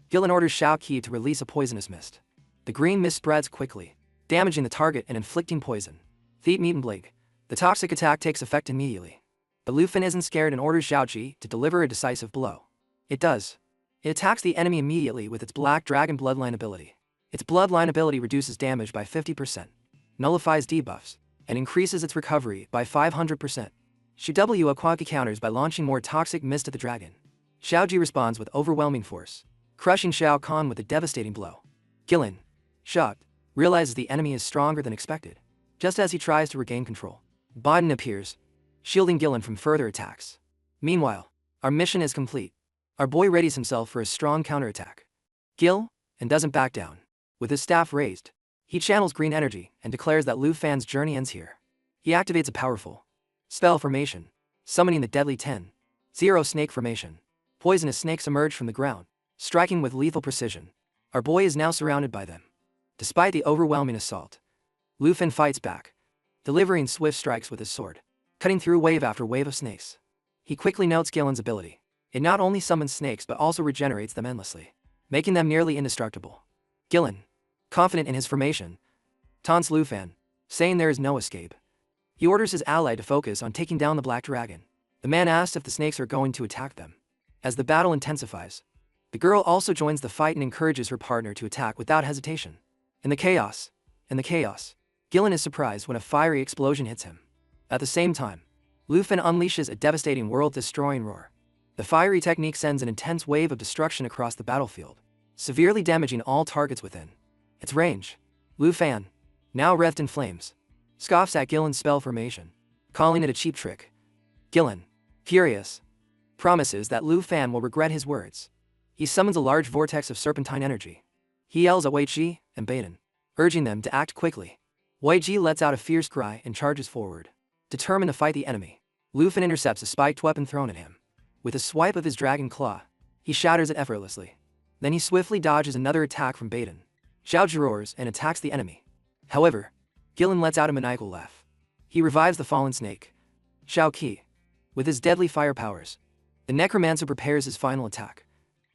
Gillen orders Xiao Qi to release a poisonous mist. The green mist spreads quickly, damaging the target and inflicting poison. Thief Meat and Blake. The toxic attack takes effect immediately. But Lu Fan isn't scared and orders Xiao Qi to deliver a decisive blow. It does. It attacks the enemy immediately with its Black Dragon Bloodline ability. Its Bloodline ability reduces damage by 50%, nullifies debuffs, and increases its recovery by 500%. Xiao Quagga counters by launching more toxic mist at the dragon. Xiao Ji responds with overwhelming force, crushing Shao Kahn with a devastating blow. Gillen, shocked, realizes the enemy is stronger than expected. Just as he tries to regain control, Bodden appears, shielding Gillen from further attacks. Meanwhile, our mission is complete. Our boy readies himself for a strong counterattack. Gil, and doesn't back down. With his staff raised, he channels green energy and declares that Lu Fan's journey ends here. He activates a powerful spell formation, summoning the deadly 10-0 snake formation. Poisonous snakes emerge from the ground, striking with lethal precision. Our boy is now surrounded by them. Despite the overwhelming assault, Lu Fan fights back, delivering swift strikes with his sword, cutting through wave after wave of snakes. He quickly notes Gillen's ability. It not only summons snakes but also regenerates them endlessly, making them nearly indestructible. Gillen, confident in his formation, taunts Lu Fan, saying there is no escape. He orders his ally to focus on taking down the Black Dragon. The man asks if the snakes are going to attack them. As the battle intensifies, the girl also joins the fight and encourages her partner to attack without hesitation. In the chaos, Gillen is surprised when a fiery explosion hits him. At the same time, Lu Fan unleashes a devastating world-destroying roar. The fiery technique sends an intense wave of destruction across the battlefield, severely damaging all targets within its range. Lu Fan, now wreathed in flames, scoffs at Gillen's spell formation, calling it a cheap trick. Gillen, furious, promises that Lu Fan will regret his words. He summons a large vortex of serpentine energy. He yells at Wei Ji and Baden, urging them to act quickly. Wei Ji lets out a fierce cry and charges forward, determined to fight the enemy. Lu Fan intercepts a spiked weapon thrown at him. With a swipe of his dragon claw, he shatters it effortlessly. Then he swiftly dodges another attack from Baden. Xiao Ji roars and attacks the enemy. However, Gillen lets out a maniacal laugh. He revives the fallen snake, Xiao Qi, with his deadly fire powers. The necromancer prepares his final attack.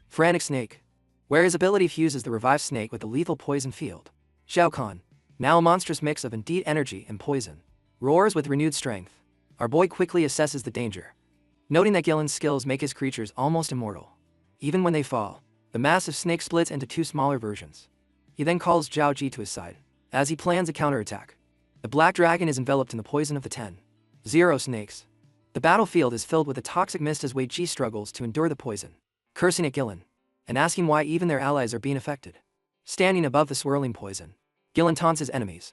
Frantic Snake, where his ability fuses the revived snake with the lethal poison field. Shao Kahn, now a monstrous mix of indeed energy and poison, roars with renewed strength. Our boy quickly assesses the danger, noting that Gillen's skills make his creatures almost immortal. Even when they fall, the massive snake splits into two smaller versions. He then calls Zhao Ji to his side, as he plans a counterattack. The Black Dragon is enveloped in the poison of the 10-0 snakes. The battlefield is filled with a toxic mist as Wei Ji struggles to endure the poison, cursing at Gillen, and asking why even their allies are being affected. Standing above the swirling poison, Gillen taunts his enemies,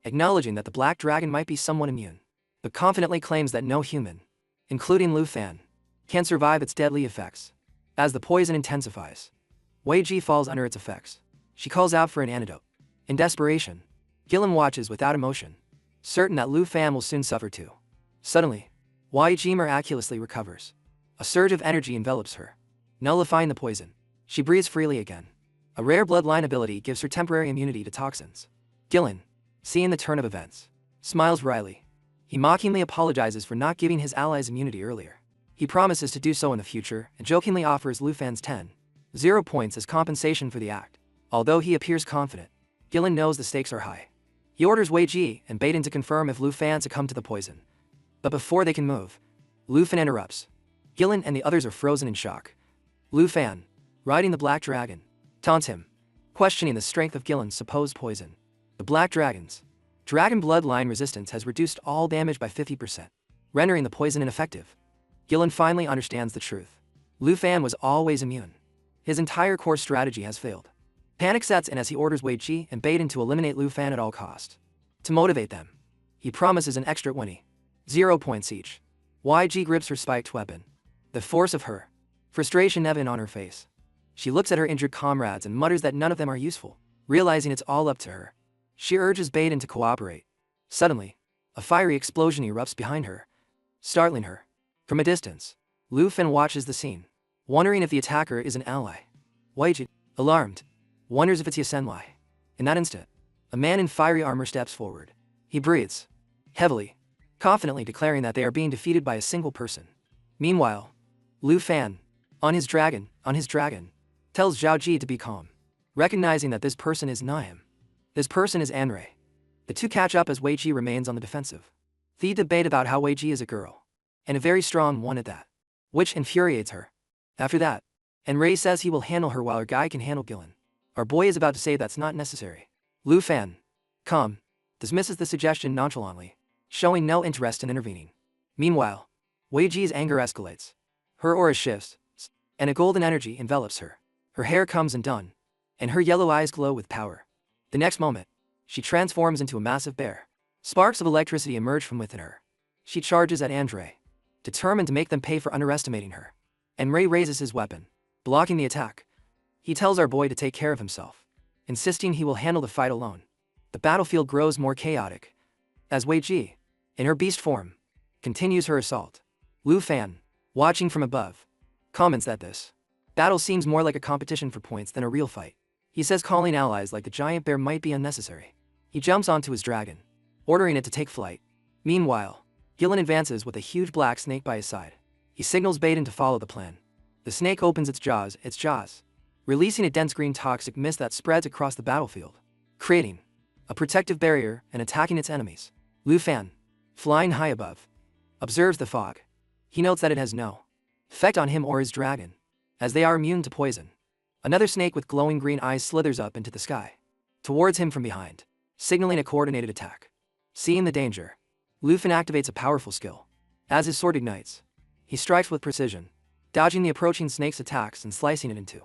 acknowledging that the Black Dragon might be somewhat immune, but confidently claims that no human, including Lu Fan, can survive its deadly effects. As the poison intensifies, Wei Ji falls under its effects. She calls out for an antidote. In desperation, Gillen watches without emotion, certain that Lu Fan will soon suffer too. Suddenly, Wei Ji miraculously recovers. A surge of energy envelops her, nullifying the poison. She breathes freely again. A rare bloodline ability gives her temporary immunity to toxins. Gillen, seeing the turn of events, smiles wryly. He mockingly apologizes for not giving his allies immunity earlier. He promises to do so in the future and jokingly offers Lu Fan's 10-0 points as compensation for the act. Although he appears confident, Gillen knows the stakes are high. He orders Wei Ji and Baden to confirm if Lu Fan succumbed to the poison. But before they can move, Lu Fan interrupts. Gillen and the others are frozen in shock. Lu Fan, riding the Black Dragon, taunts him, questioning the strength of Gillen's supposed poison. The Black Dragon's dragon bloodline resistance has reduced all damage by 50%, rendering the poison ineffective. Gillen finally understands the truth. Lu Fan was always immune. His entire core strategy has failed. Panic sets in as he orders Wei Ji and Baden to eliminate Lu Fan at all cost. To motivate them, he promises an extra 20-0 points each. Wei Ji grips her spiked weapon, the force of her frustration evident on her face. She looks at her injured comrades and mutters that none of them are useful. Realizing it's all up to her, she urges Baden to cooperate. Suddenly, a fiery explosion erupts behind her, startling her. From a distance, Lu Fan watches the scene, wondering if the attacker is an ally. Wei Ji, alarmed, wonders if it's Yasenlai. In that instant, a man in fiery armor steps forward. He breathes heavily, confidently declaring that they are being defeated by a single person. Meanwhile, Lu Fan, on his dragon, tells Zhao Ji to be calm, recognizing that this person is not him. This person is Enre. The two catch up as Wei Ji remains on the defensive. They debate about how Wei Ji is a girl, and a very strong one at that, which infuriates her. After that, Enre says he will handle her while her guy can handle Gillen. Our boy is about to say that's not necessary. Lu Fan, calm, dismisses the suggestion nonchalantly, showing no interest in intervening. Meanwhile, Wei Ji's anger escalates. Her aura shifts, and a golden energy envelops her. Her hair comes undone, and her yellow eyes glow with power. The next moment, she transforms into a massive bear. Sparks of electricity emerge from within her. She charges at Andre, determined to make them pay for underestimating her. Enre raises his weapon, blocking the attack. He tells our boy to take care of himself, insisting he will handle the fight alone. The battlefield grows more chaotic, as Wei Ji, in her beast form, continues her assault. Lu Fan, watching from above, comments that this battle seems more like a competition for points than a real fight. He says calling allies like the giant bear might be unnecessary. He jumps onto his dragon, ordering it to take flight. Meanwhile, Gillen advances with a huge black snake by his side. He signals Baden to follow the plan. The snake opens its jaws, releasing a dense green toxic mist that spreads across the battlefield, creating a protective barrier and attacking its enemies. Lu Fan, flying high above, observes the fog. He notes that it has no effect on him or his dragon, as they are immune to poison. Another snake with glowing green eyes slithers up into the sky, towards him from behind, signaling a coordinated attack. Seeing the danger, Lu Fan activates a powerful skill. As his sword ignites, he strikes with precision, dodging the approaching snake's attacks and slicing it in two.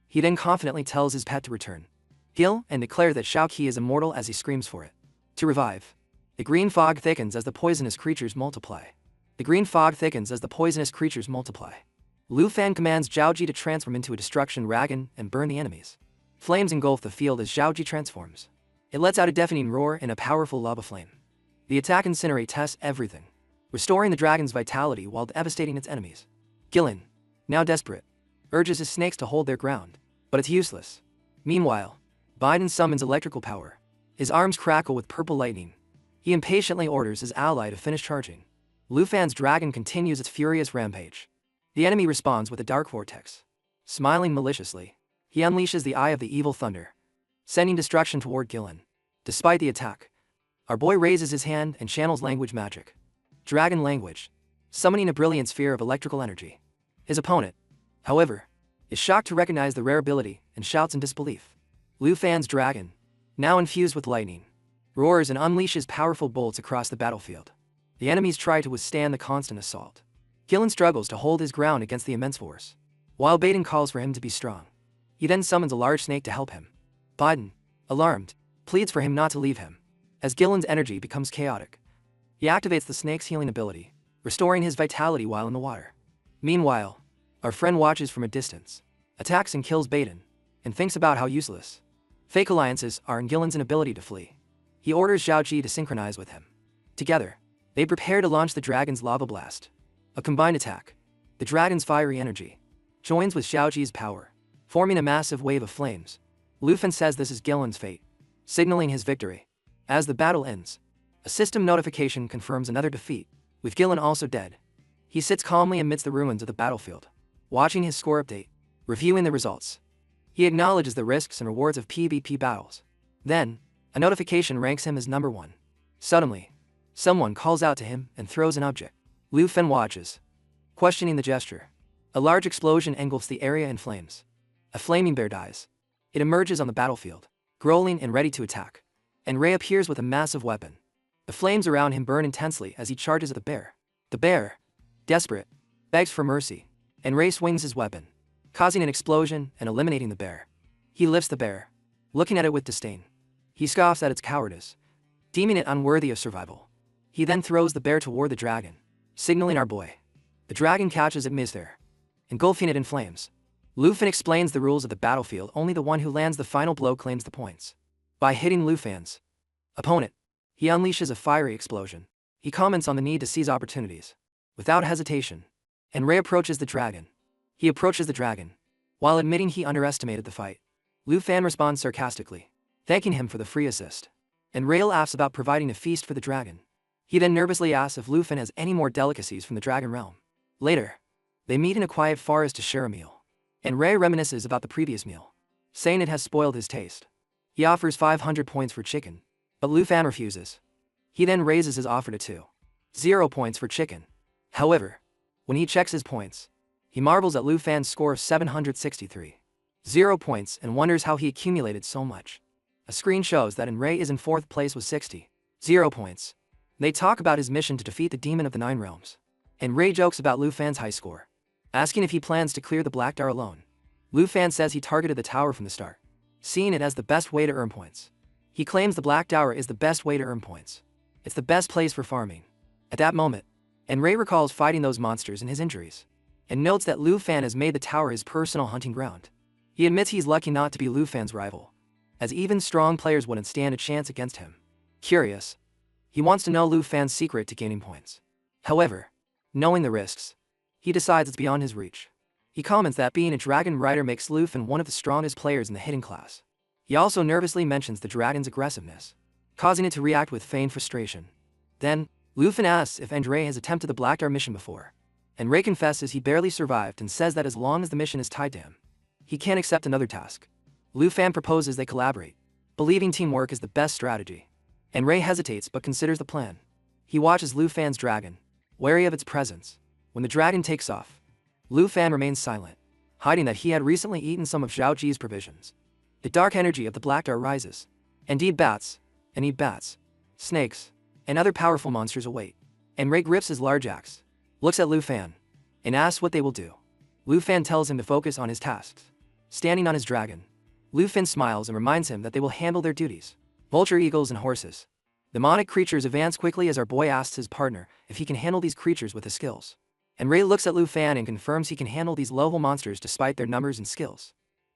He then confidently tells his pet to return, heal, and declare that Shao Qi is immortal as he screams for it to revive. The green fog thickens as the poisonous creatures multiply. Lu Fan commands Zhao Ji to transform into a destruction dragon and burn the enemies. Flames engulf the field as Zhao Ji transforms. It lets out a deafening roar and a powerful lava flame. The attack incinerate tests everything, restoring the dragon's vitality while devastating its enemies. Gillen, now desperate, urges his snakes to hold their ground, but it's useless. Meanwhile, Biden summons electrical power. His arms crackle with purple lightning. He impatiently orders his ally to finish charging. Lu Fan's dragon continues its furious rampage. The enemy responds with a dark vortex. Smiling maliciously, he unleashes the Eye of the Evil Thunder, sending destruction toward Gillen. Despite the attack, our boy raises his hand and channels language magic. Dragon language, summoning a brilliant sphere of electrical energy. His opponent, however, is shocked to recognize the rare ability and shouts in disbelief. Lu Fan's dragon, now infused with lightning, roars and unleashes powerful bolts across the battlefield. The enemies try to withstand the constant assault. Gillen struggles to hold his ground against the immense force, while Baden calls for him to be strong. He then summons a large snake to help him. Biden, alarmed, pleads for him not to leave him. As Gillen's energy becomes chaotic, he activates the snake's healing ability, restoring his vitality while in the water. Meanwhile, our friend watches from a distance, attacks and kills Baden, and thinks about how useless fake alliances are in Gillen's inability to flee. He orders Zhao Ji to synchronize with him. Together, they prepare to launch the dragon's lava blast. A combined attack. The dragon's fiery energy joins with Zhao Ji's power, forming a massive wave of flames. Lu Fan says this is Gillen's fate, signaling his victory. As the battle ends, a system notification confirms another defeat, with Gillen also dead. He sits calmly amidst the ruins of the battlefield, watching his score update, reviewing the results. He acknowledges the risks and rewards of PvP battles. Then, a notification ranks him as number 1. Suddenly, someone calls out to him and throws an object. Lu Fan watches, questioning the gesture. A large explosion engulfs the area in flames. A flaming bear dies. It emerges on the battlefield, growling and ready to attack. Enre appears with a massive weapon. The flames around him burn intensely as he charges at the bear. The bear, desperate, begs for mercy. Enre swings his weapon, causing an explosion and eliminating the bear. He lifts the bear, looking at it with disdain. He scoffs at its cowardice, deeming it unworthy of survival. He then throws the bear toward the dragon, signaling our boy. The dragon catches it midair, engulfing it in flames. Lu Fan explains the rules of the battlefield. Only the one who lands the final blow claims the points. By hitting Lu Fan's opponent, he unleashes a fiery explosion. He comments on the need to seize opportunities. Without hesitation, Enre approaches the dragon. He approaches the dragon, while admitting he underestimated the fight. Lu Fan responds sarcastically. thanking him for the free assist. And Rail asks about providing a feast for the dragon. He then nervously asks if Lufin has any more delicacies from the dragon realm. Later, they meet in a quiet forest to share a meal. And Ray reminisces about the previous meal, saying it has spoiled his taste. He offers 500 points for chicken, but Lufin refuses. He then raises his offer to 2,000 points for chicken. However, when he checks his points, he marvels at Lufin's score of 763,000 points and wonders how he accumulated so much. A screen shows that Enray is in 4th place with 60,000 points. They talk about his mission to defeat the demon of the 9 realms. And Ray jokes about Lufin's high score, asking if he plans to clear the Black Tower alone. Lufin says he targeted the tower from the start, seeing it as the best way to earn points. He claims the Black Tower is the best way to earn points. It's the best place for farming. At that moment, Enray recalls fighting those monsters and his injuries, and notes that Lufin has made the tower his personal hunting ground. He admits he's lucky not to be Lufin's rival, as even strong players wouldn't stand a chance against him. Curious, he wants to know Lufin's secret to gaining points. However, knowing the risks, he decides it's beyond his reach. He comments that being a dragon rider makes Lufin one of the strongest players in the hidden class. He also nervously mentions the dragon's aggressiveness, causing it to react with feigned frustration. Then, Lufin asks if Enray has attempted the Black Tower mission before, and Ray confesses he barely survived and says that as long as the mission is tied to him, he can't accept another task. Lufin proposes they collaborate, believing teamwork is the best strategy. And Ray hesitates but considers the plan. He watches Lufin's dragon, wary of its presence. When the dragon takes off, Lufin remains silent, hiding that he had recently eaten some of Zhao Ji's provisions. The dark energy of the Black Tower rises. Indeed bats, snakes, and other powerful monsters await. And Ray grips his large axe, looks at Lufin, and asks what they will do. Lufin tells him to focus on his tasks. Standing on his dragon, Lufin smiles and reminds him that they will handle their duties. Vulture, eagles, and horses. Demonic creatures advance quickly as our boy asks his partner if he can handle these creatures with his skills. And Ray looks at Lufin and confirms he can handle these low-level monsters despite their numbers and skills.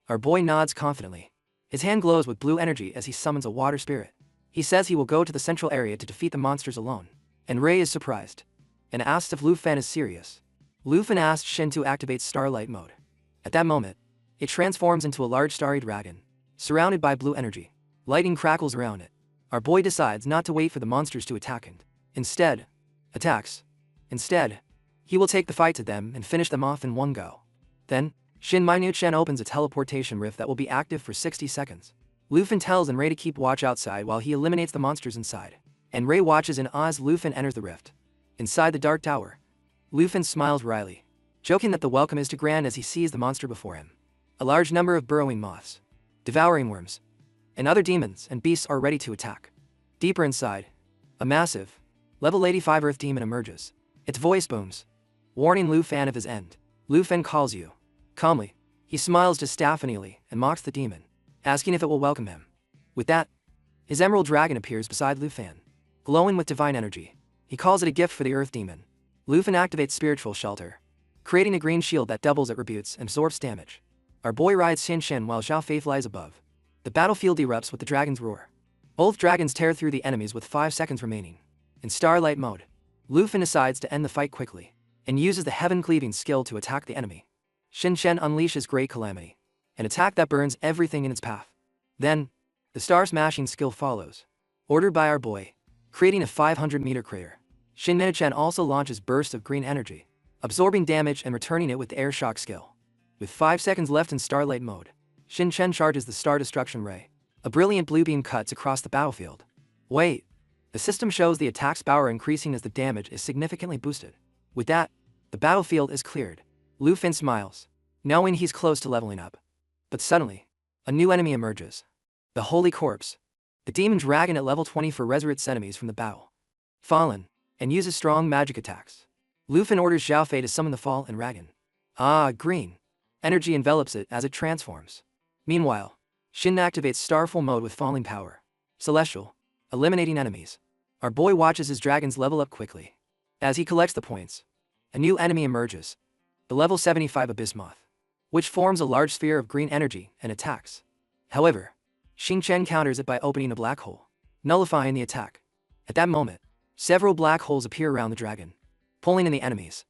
Our boy nods confidently. His hand glows with blue energy as he summons a water spirit. He says he will go to the central area to defeat the monsters alone. And Ray is surprised, and asks if Lufin is serious. Lufin asks Shin to activate Starlight mode. At that moment, it transforms into a large starry dragon, surrounded by blue energy. Lightning crackles around it. Our boy decides not to wait for the monsters to attack and attacks. Instead, he will take the fight to them and finish them off in one go. Then, Shin Minyu-chen opens a teleportation rift that will be active for 60 seconds. Lufin tells Enray to keep watch outside while he eliminates the monsters inside. And Ray watches in awe as Lufin enters the rift. Inside the dark tower, Lufin smiles wryly, joking that the welcome is too grand as he sees the monster before him. A large number of burrowing moths, devouring worms, and other demons and beasts are ready to attack. Deeper inside, a massive, level 85 earth demon emerges. Its voice booms, warning Lufin of his end. Lufin calls you. Calmly, he smiles disapprovingly and mocks the demon, asking if it will welcome him. With that, his emerald dragon appears beside Lufin, glowing with divine energy. He calls it a gift for the earth demon. Lufin activates spiritual shelter, creating a green shield that doubles at reboots and absorbs damage. Our boy rides Shin while Zhao Fei flies above. The battlefield erupts with the dragon's roar. Both dragons tear through the enemies with 5 seconds remaining. In Starlight mode, Lufin decides to end the fight quickly, and uses the heaven-cleaving skill to attack the enemy. Shin unleashes Great Calamity, an attack that burns everything in its path. Then, the star-smashing skill follows, ordered by our boy, creating a 500-meter crater. Shin also launches bursts of green energy, absorbing damage and returning it with the air shock skill. With 5 seconds left in Starlight mode, Shin charges the Star Destruction Ray. A brilliant blue beam cuts across the battlefield. Wait! The system shows the attack's power increasing as the damage is significantly boosted. With that, the battlefield is cleared. Lufin smiles, knowing he's close to leveling up. But suddenly, a new enemy emerges. The Holy Corpse. The demon dragon at level 20 resurrects enemies from the battle. Fallen, and uses strong magic attacks. Lufin orders Zhao Fei to summon the fallen dragon. Green. Energy envelops it as it transforms. Meanwhile, Shin activates Starfall mode with falling power. Celestial, eliminating enemies. Our boy watches his dragons level up quickly. As he collects the points, a new enemy emerges. The level 75 Abyss Moth, which forms a large sphere of green energy and attacks. However, Xing Chen counters it by opening a black hole, nullifying the attack. At that moment, several black holes appear around the dragon, pulling in the enemies.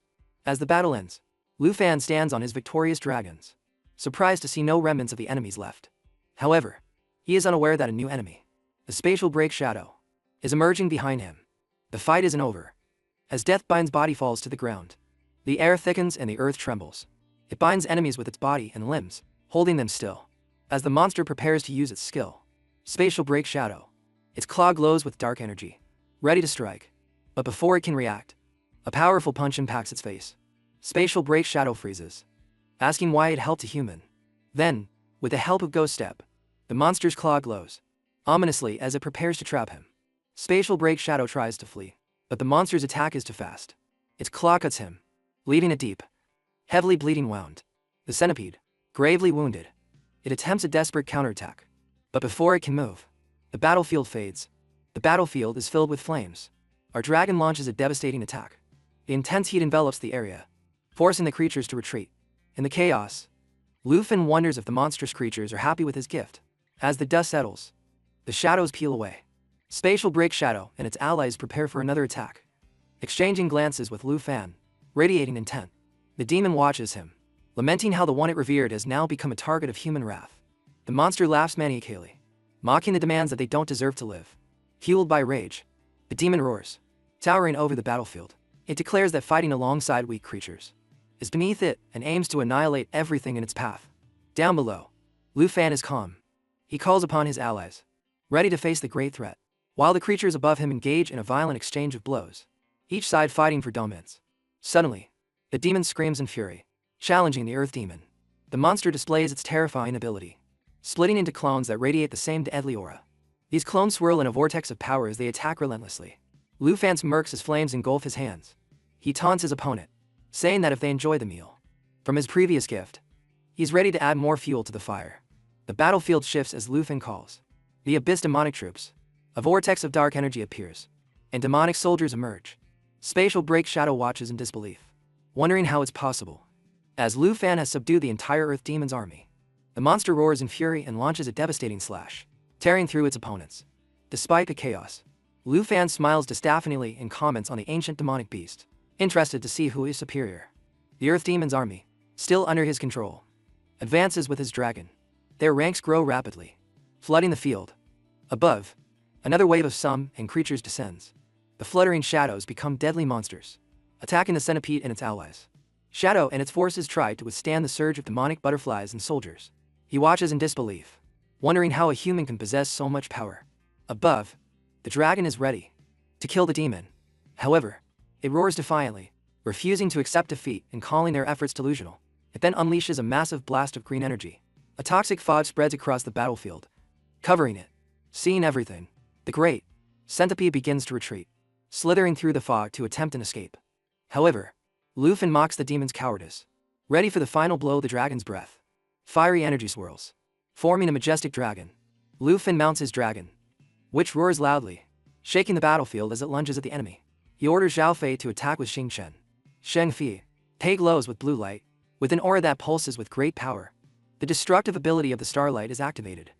As the battle ends, Lufin stands on his victorious dragons, surprised to see no remnants of the enemies left. However, He is unaware that a new enemy, the spatial break shadow, is emerging behind him. The fight isn't over. As Deathbind's body falls to the ground, the air thickens and the earth trembles. It binds enemies with its body and limbs, holding them still. As the monster prepares to use its skill, spatial break shadow, its claw glows with dark energy, ready to strike. But before it can react, a powerful punch impacts its face. Spatial break shadow freezes, asking why it helped a human. Then, with the help of Ghost Step, the monster's claw glows, ominously as it prepares to trap him. Spatial break shadow tries to flee, but the monster's attack is too fast. Its claw cuts him, leaving it deep, heavily bleeding wound. The centipede, gravely wounded, it attempts a desperate counterattack. But before it can move, the battlefield fades. The battlefield is filled with flames. Our dragon launches a devastating attack. The intense heat envelops the area, forcing the creatures to retreat. In the chaos, Lufin wonders if the monstrous creatures are happy with his gift. As the dust settles, the shadows peel away. Spatial break shadow and its allies prepare for another attack. Exchanging glances with Lufan, radiating intent, the demon watches him, lamenting how the one it revered has now become a target of human wrath. The monster laughs maniacally, mocking the demands that they don't deserve to live. Fueled by rage, the demon roars, towering over the battlefield. It declares that fighting alongside weak creatures is beneath it and aims to annihilate everything in its path. Down below, Lufan is calm. He calls upon his allies, ready to face the great threat, while the creatures above him engage in a violent exchange of blows, each side fighting for dominance. Suddenly, the demon screams in fury, challenging the earth demon. The monster displays its terrifying ability, splitting into clones that radiate the same deadly aura. These clones swirl in a vortex of power as they attack relentlessly. Lufan smirks as flames engulf his hands. He taunts his opponent, saying that if they enjoy the meal from his previous gift, he's ready to add more fuel to the fire. The battlefield shifts as Lufan calls. The Abyss demonic troops. A vortex of dark energy appears, and demonic soldiers emerge. Spatial break shadow watches in disbelief, wondering how it's possible. As Lufan has subdued the entire Earth Demon's army, the monster roars in fury and launches a devastating slash, tearing through its opponents. Despite the chaos, Lufan smiles disapprovingly and comments on the ancient demonic beast, interested to see who is superior. The Earth Demon's army, still under his control, advances with his dragon. Their ranks grow rapidly, flooding the field. Above, another wave of summon and creatures descends. The fluttering shadows become deadly monsters, attacking the centipede and its allies. Shadow and its forces try to withstand the surge of demonic butterflies and soldiers. He watches in disbelief, wondering how a human can possess so much power. Above, the dragon is ready to kill the demon. However, it roars defiantly, refusing to accept defeat and calling their efforts delusional. It then unleashes a massive blast of green energy. A toxic fog spreads across the battlefield, covering it. Seeing everything, the great centipede begins to retreat, slithering through the fog to attempt an escape. However, Lufan mocks the demon's cowardice. Ready for the final blow, the dragon's breath. Fiery energy swirls, forming a majestic dragon. Lufan mounts his dragon, which roars loudly, shaking the battlefield as it lunges at the enemy. He orders Zhao Fei to attack with Xing Shen. Sheng Fi, Pei glows with blue light, with an aura that pulses with great power. The destructive ability of the starlight is activated.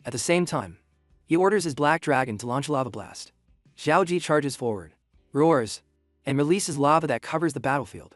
At the same time, he orders his black dragon to launch a lava blast. Xiao Ji charges forward, roars, and releases lava that covers the battlefield.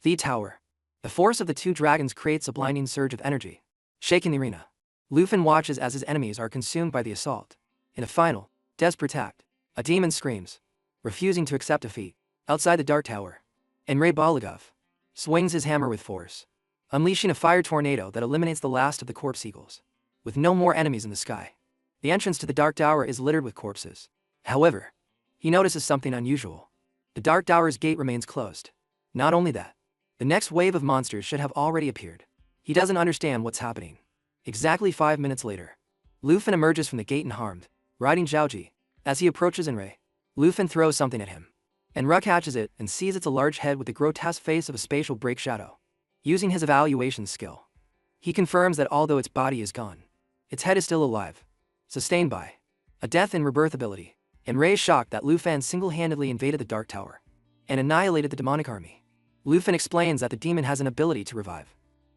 The tower. The force of the two dragons creates a blinding surge of energy, shaking the arena. Lufan watches as his enemies are consumed by the assault. In a final, desperate act, a demon screams, refusing to accept defeat. Outside the dark tower, Enrei Balagov swings his hammer with force, unleashing a fire tornado that eliminates the last of the corpse eagles. With no more enemies in the sky, the entrance to the dark tower is littered with corpses. However, he notices something unusual. The dark tower's gate remains closed. Not only that, the next wave of monsters should have already appeared. He doesn't understand what's happening. Exactly 5 minutes later, Lufan emerges from the gate unharmed, riding Zhaoji. As he approaches Enrei, Lufan throws something at him. Enra catches it and sees it's a large head with the grotesque face of a spatial break shadow. Using his evaluation skill, he confirms that although its body is gone, its head is still alive, sustained by a death and rebirth ability. Enrei is shocked that Lufan single-handedly invaded the Dark Tower and annihilated the demonic army. Lufan explains that the demon has an ability to revive,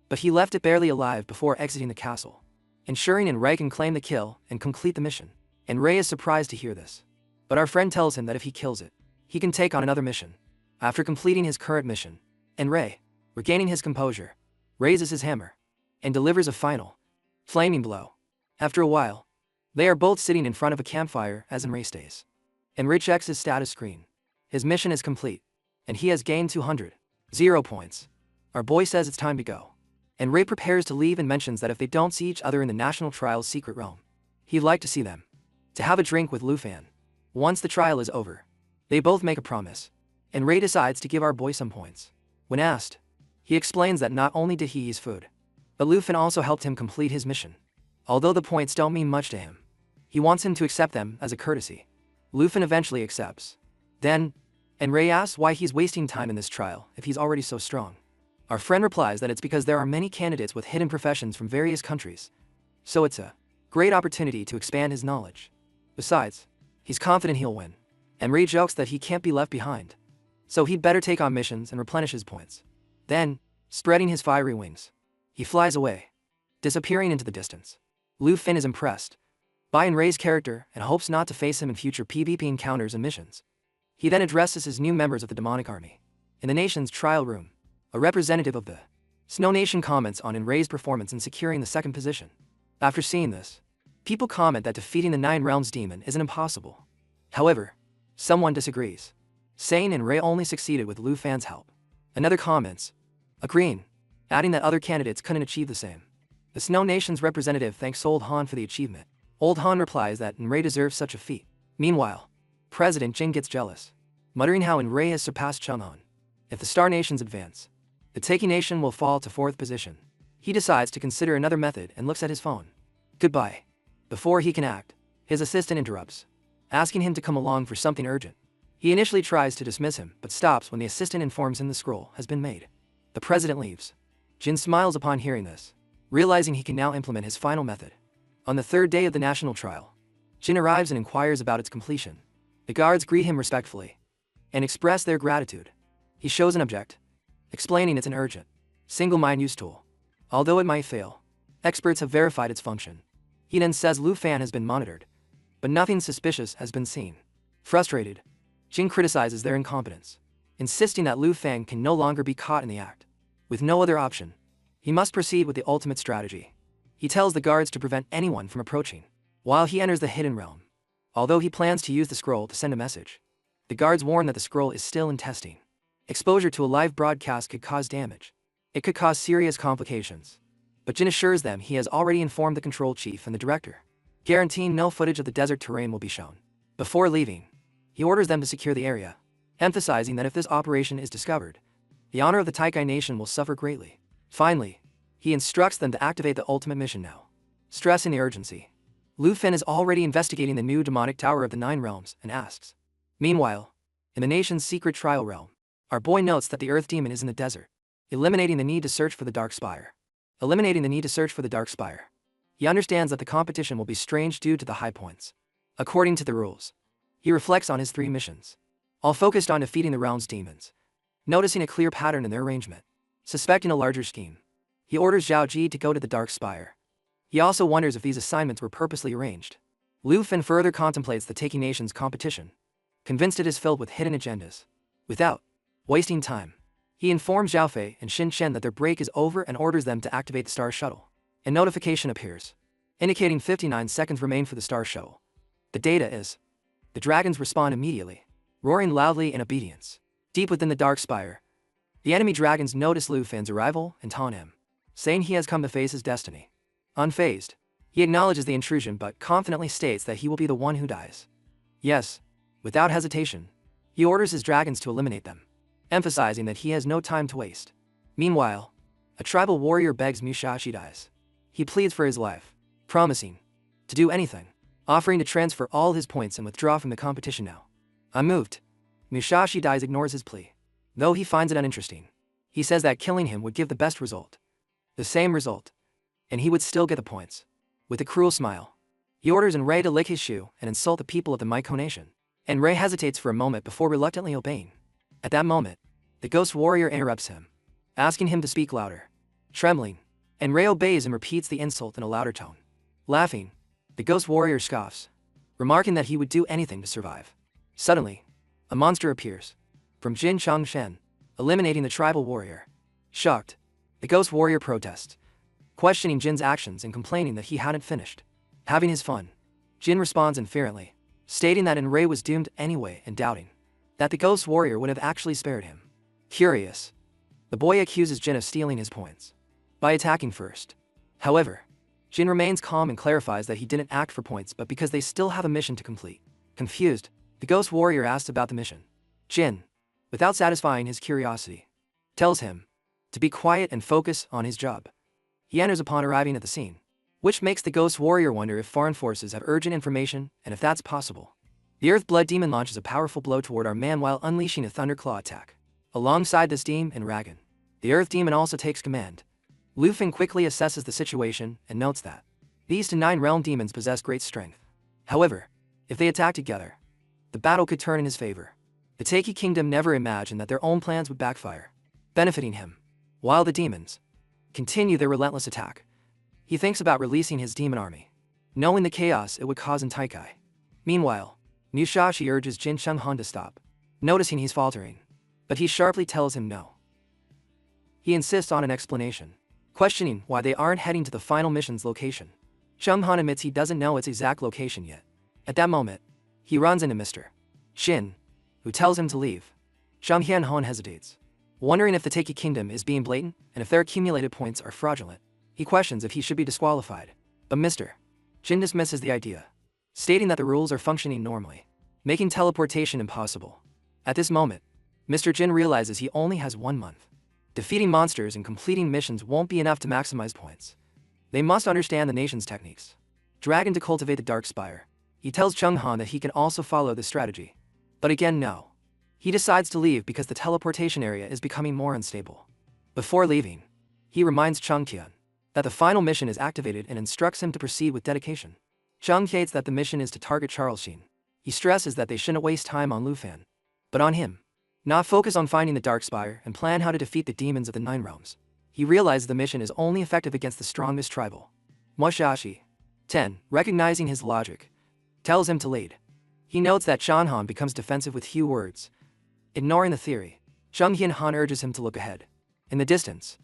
but he left it barely alive before exiting the castle, ensuring Enrei can claim the kill and complete the mission. Enrei is surprised to hear this, but our friend tells him that if he kills it, he can take on another mission. After completing his current mission, Enrei, regaining his composure, raises his hammer and delivers a final, flaming blow. After a while, They are both sitting in front of a campfire as Enro stays. Enro checks his status screen. His mission is complete, and he has gained 200 points. Our boy says it's time to go. Enro prepares to leave and mentions that if they don't see each other in the National Trial's secret realm, he'd like to see them. To have a drink with Lufan. Once the trial is over, they both make a promise. Enro decides to give our boy some points. When asked, he explains that not only did he eat food, but Lufan also helped him complete his mission. Although the points don't mean much to him, he wants him to accept them as a courtesy. Lufan eventually accepts. Then, Enro asks why he's wasting time in this trial if he's already so strong. Our friend replies that it's because there are many candidates with hidden professions from various countries, so it's a great opportunity to expand his knowledge. Besides, he's confident he'll win. Enro jokes that he can't be left behind, so he'd better take on missions and replenish his points. Then, spreading his fiery wings, he flies away, disappearing into the distance. Lufan is impressed by Enro's character and hopes not to face him in future PvP encounters and missions. He then addresses his new members of the demonic army. In the nation's trial room, a representative of the Snow Nation comments on Enro's performance in securing the second position. After seeing this, people comment that defeating the Nine Realms demon isn't impossible. However, someone disagrees, saying Enro only succeeded with Lufan's help. Another comments, agreeing, adding that other candidates couldn't achieve the same. The Snow Nation's representative thanks Old Han for the achievement. Old Han replies that Enro deserves such a feat. Meanwhile, President Jin gets jealous, muttering how Enro has surpassed Chang'an. If the Star Nations advance, the Taiki Nation will fall to 4th position. He decides to consider another method and looks at his phone. Goodbye. Before he can act, his assistant interrupts, asking him to come along for something urgent. He initially tries to dismiss him, but stops when the assistant informs him the scroll has been made. The president leaves. Jin smiles upon hearing this, realizing he can now implement his final method. On the 3rd day of the national trial, Jin arrives and inquires about its completion. The guards greet him respectfully and express their gratitude. He shows an object, explaining it's an urgent, single-mind use tool. Although it might fail, experts have verified its function. He then says Lufan has been monitored, but nothing suspicious has been seen. Frustrated, Jin criticizes their incompetence, insisting that Lufan can no longer be caught in the act. With no other option, he must proceed with the ultimate strategy. He tells the guards to prevent anyone from approaching, while he enters the hidden realm. Although he plans to use the scroll to send a message, the guards warn that the scroll is still in testing. Exposure to a live broadcast could cause damage. It could cause serious complications. But Jin assures them he has already informed the control chief and the director, guaranteeing no footage of the desert terrain will be shown. Before leaving, he orders them to secure the area, emphasizing that if this operation is discovered, the honor of the Taiki Nation will suffer greatly. Finally, he instructs them to activate the ultimate mission now, stressing the urgency. Lufan is already investigating the new demonic tower of the Nine Realms and asks. Meanwhile, in the nation's secret trial realm, our boy notes that the Earth Demon is in the desert, eliminating the need to search for the Dark Spire. He understands that the competition will be strange due to the high points. According to the rules, he reflects on his 3 missions, all focused on defeating the realm's demons. Noticing a clear pattern in their arrangement, suspecting a larger scheme, he orders Zhao Ji to go to the Dark Spire. He also wonders if these assignments were purposely arranged. Lufan further contemplates the Taiki Nation's competition, convinced it is filled with hidden agendas. Without wasting time, he informs Zhao Fei and Xin Chen that their break is over and orders them to activate the Star Shuttle. A notification appears, indicating 59 seconds remain for the Star Shuttle. The data is. The dragons respond immediately, roaring loudly in obedience. Deep within the Dark Spire, the enemy dragons notice Lufan's arrival and taunt him, saying he has come to face his destiny. Unfazed, he acknowledges the intrusion but confidently states that he will be the one who dies. Yes, without hesitation, he orders his dragons to eliminate them, emphasizing that he has no time to waste. Meanwhile, a tribal warrior begs Musashi dies. He pleads for his life, promising to do anything, offering to transfer all his points and withdraw from the competition now. Unmoved, Musashi dies ignores his plea, though he finds it uninteresting. He says that killing him would give the best result. The same result, and he would still get the points. With a cruel smile, he orders Enro to lick his shoe and insult the people of the Maiko Nation. Enro hesitates for a moment before reluctantly obeying. At that moment, the ghost warrior interrupts him, asking him to speak louder. Trembling, Enro obeys and repeats the insult in a louder tone. Laughing, the ghost warrior scoffs, remarking that he would do anything to survive. Suddenly, a monster appears from Jin Changshen, eliminating the tribal warrior. Shocked, the ghost warrior protests, questioning Jin's actions and complaining that he hadn't finished having his fun. Jin responds inferently, stating that Enray was doomed anyway and doubting that the ghost warrior would have actually spared him. Curious, the boy accuses Jin of stealing his points by attacking first. However, Jin remains calm and clarifies that he didn't act for points but because they still have a mission to complete. Confused, the ghost warrior asks about the mission. Jin, without satisfying his curiosity, tells him to be quiet and focus on his job. He enters upon arriving at the scene, which makes the ghost warrior wonder if foreign forces have urgent information and if that's possible. The Earth Blood Demon launches a powerful blow toward our man while unleashing a Thunderclaw attack. Alongside this demon and Ragan, the Earth Demon also takes command. Lufin quickly assesses the situation and notes that these 9 realm demons possess great strength. However, if they attack together, the battle could turn in his favor. The Taiki Kingdom never imagined that their own plans would backfire, benefiting him. While the demons continue their relentless attack, he thinks about releasing his demon army, knowing the chaos it would cause in Taikai. Meanwhile, Musashi urges Jin Chunghan to stop, noticing he's faltering, but he sharply tells him no. He insists on an explanation, questioning why they aren't heading to the final mission's location. Chunghan admits he doesn't know its exact location yet. At that moment, he runs into Mr. Shin, who tells him to leave. Zhang Hianhon hesitates, wondering if the Taiki Kingdom is being blatant and if their accumulated points are fraudulent. He questions if he should be disqualified, but Mr. Jin dismisses the idea, stating that the rules are functioning normally, making teleportation impossible. At this moment, Mr. Jin realizes he only has 1 month. Defeating monsters and completing missions won't be enough to maximize points. They must understand the nation's techniques. Dragon to cultivate the Dark Spire. He tells Chunghan that he can also follow this strategy. But again, no. He decides to leave because the teleportation area is becoming more unstable. Before leaving, he reminds Chungqian that the final mission is activated and instructs him to proceed with dedication. Chung states that the mission is to target Charles Sheen. He stresses that they shouldn't waste time on Lufan, but on him. Not focus on finding the Dark Spire and plan how to defeat the demons of the 9 realms. He realizes the mission is only effective against the strongest tribal. Musashi, 10, recognizing his logic, tells him to lead. He notes that Chunghan becomes defensive with few words. Ignoring the theory, Zhang Hianhan urges him to look ahead. In the distance,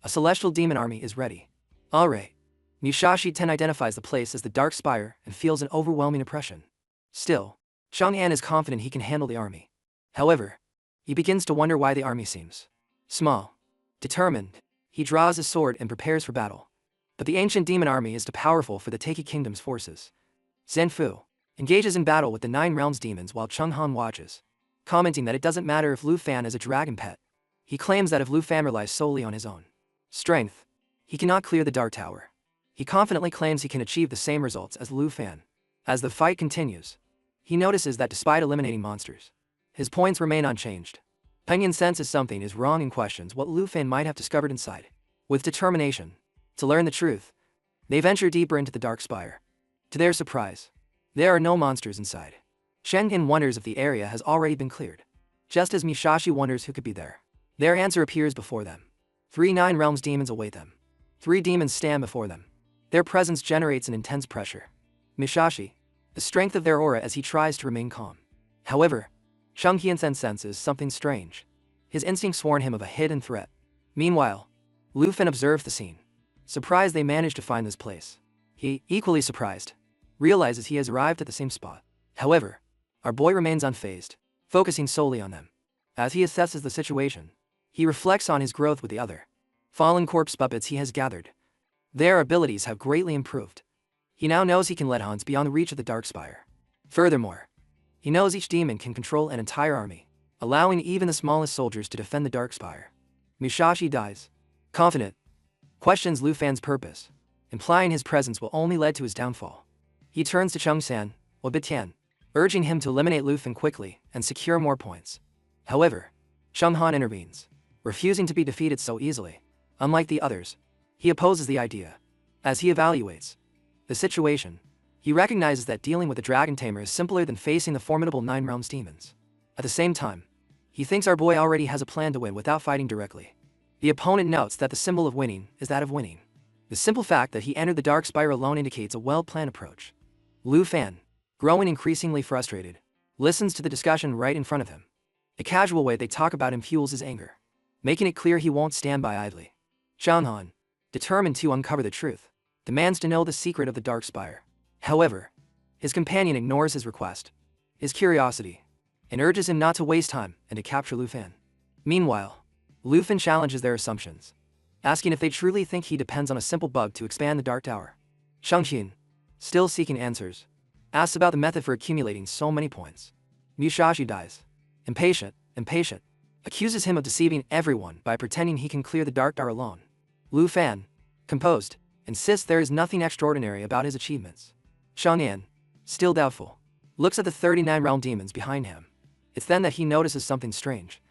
a celestial demon army is ready. Alright. Musashi 10 identifies the place as the Dark Spire and feels an overwhelming oppression. Still, Chang'an is confident he can handle the army. However, he begins to wonder why the army seems small. Determined, he draws his sword and prepares for battle. But the ancient demon army is too powerful for the Taiki Kingdom's forces. Zenfu engages in battle with the 9 realms demons while Chunghan watches, commenting that it doesn't matter if Lufan is a dragon pet. He claims that if Lufan relies solely on his own strength, he cannot clear the Dark Tower. He confidently claims he can achieve the same results as Lufan. As the fight continues, he notices that despite eliminating monsters, his points remain unchanged. Penguin senses something is wrong and questions what Lufan might have discovered inside. With determination to learn the truth, they venture deeper into the Dark Spire. To their surprise, there are no monsters inside. Shengen wonders if the area has already been cleared, just as Musashi wonders who could be there. Their answer appears before them. 3 9 realms demons await them. 3 demons stand before them. Their presence generates an intense pressure. Musashi, the strength of their aura as he tries to remain calm. However, Zhang Hiansen senses something strange. His instincts warn him of a hidden threat. Meanwhile, Lufan observes the scene. Surprised they managed to find this place. He, equally surprised, realizes he has arrived at the same spot. However, our boy remains unfazed, focusing solely on them. As he assesses the situation, he reflects on his growth with the other fallen corpse puppets he has gathered. Their abilities have greatly improved. He now knows he can lead Hans beyond the reach of the Dark Spire. Furthermore, he knows each demon can control an entire army, allowing even the smallest soldiers to defend the Dark Spire. Musashi dies. Confident, questions Lufan's purpose, implying his presence will only lead to his downfall. He turns to Chungsan, or Bitian, urging him to eliminate Lufan quickly and secure more points. However, Chunghan intervenes, refusing to be defeated so easily. Unlike the others, he opposes the idea. As he evaluates the situation, he recognizes that dealing with the Dragon Tamer is simpler than facing the formidable 9 realms demons. At the same time, he thinks our boy already has a plan to win without fighting directly. The opponent notes that the symbol of winning is that of winning. The simple fact that he entered the Dark Spire alone indicates a well-planned approach. Lufan, growing increasingly frustrated, listens to the discussion right in front of him. The casual way they talk about him fuels his anger, making it clear he won't stand by idly. Chang'an, determined to uncover the truth, demands to know the secret of the Dark Spire. However, His companion ignores his request, his curiosity, and urges him not to waste time and to capture Lu Fan. Meanwhile, Lu Fan challenges their assumptions, asking if they truly think he depends on a simple bug to expand the Dark Tower. Shang Xin, still seeking answers, asks about the method for accumulating so many points. Musashi dies, impatient, accuses him of deceiving everyone by pretending he can clear the Dark Tower alone. Lu Fan, composed, insists there is nothing extraordinary about his achievements. Shang Yan, still doubtful, looks at the 39 realm demons behind him. It's then that he notices something strange.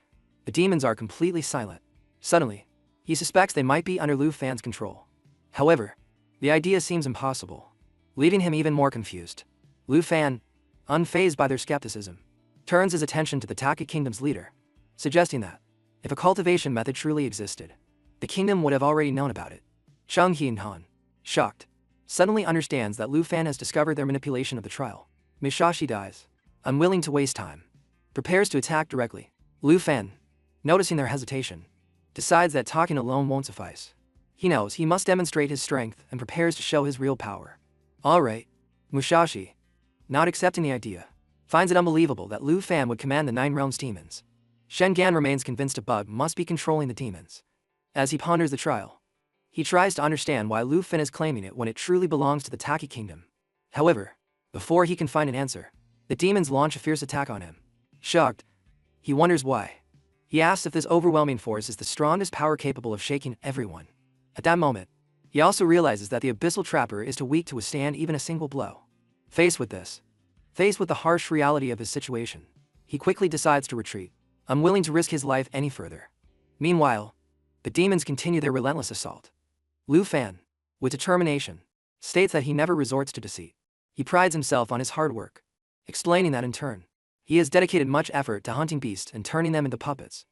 The demons are completely silent. Suddenly, he suspects they might be under Lu Fan's control. However, the idea seems impossible, leaving him even more confused. Lu Fan, unfazed by their skepticism, turns his attention to the Taka Kingdom's leader, suggesting that, if a cultivation method truly existed, the kingdom would have already known about it. Shang Hian, shocked, suddenly understands that Lu Fan has discovered their manipulation of the trial. Musashi dies, unwilling to waste time, prepares to attack directly. Lu Fan, noticing their hesitation, decides that talking alone won't suffice. He knows he must demonstrate his strength and prepares to show his real power. Alright, Musashi, not accepting the idea, finds it unbelievable that Lu Fan would command the 9 realms demons. Shen Gan remains convinced a bug must be controlling the demons. As he ponders the trial, he tries to understand why Lu Fan is claiming it when it truly belongs to the Taki Kingdom. However, before he can find an answer, the demons launch a fierce attack on him. Shocked, he wonders why. He asks if this overwhelming force is the strongest power capable of shaking everyone. At that moment, he also realizes that the Abyssal Trapper is too weak to withstand even a single blow. Faced with the harsh reality of his situation, he quickly decides to retreat, unwilling to risk his life any further. Meanwhile, the demons continue their relentless assault. Lu Fan, with determination, states that he never resorts to deceit. He prides himself on his hard work, explaining that in turn, he has dedicated much effort to hunting beasts and turning them into puppets.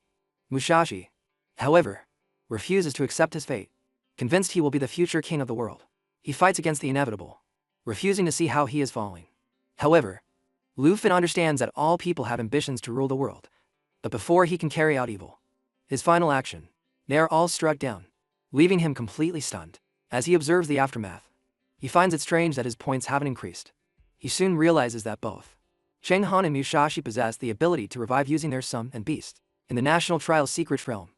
Musashi, however, refuses to accept his fate, convinced he will be the future king of the world. He fights against the inevitable, refusing to see how he is falling. However, Lu Fan understands that all people have ambitions to rule the world, but before he can carry out evil, his final action, they are all struck down, leaving him completely stunned. As he observes the aftermath, he finds it strange that his points haven't increased. He soon realizes that both Shang Han and Musashi possess the ability to revive using their sum and beast. In the National Trial's secret realm,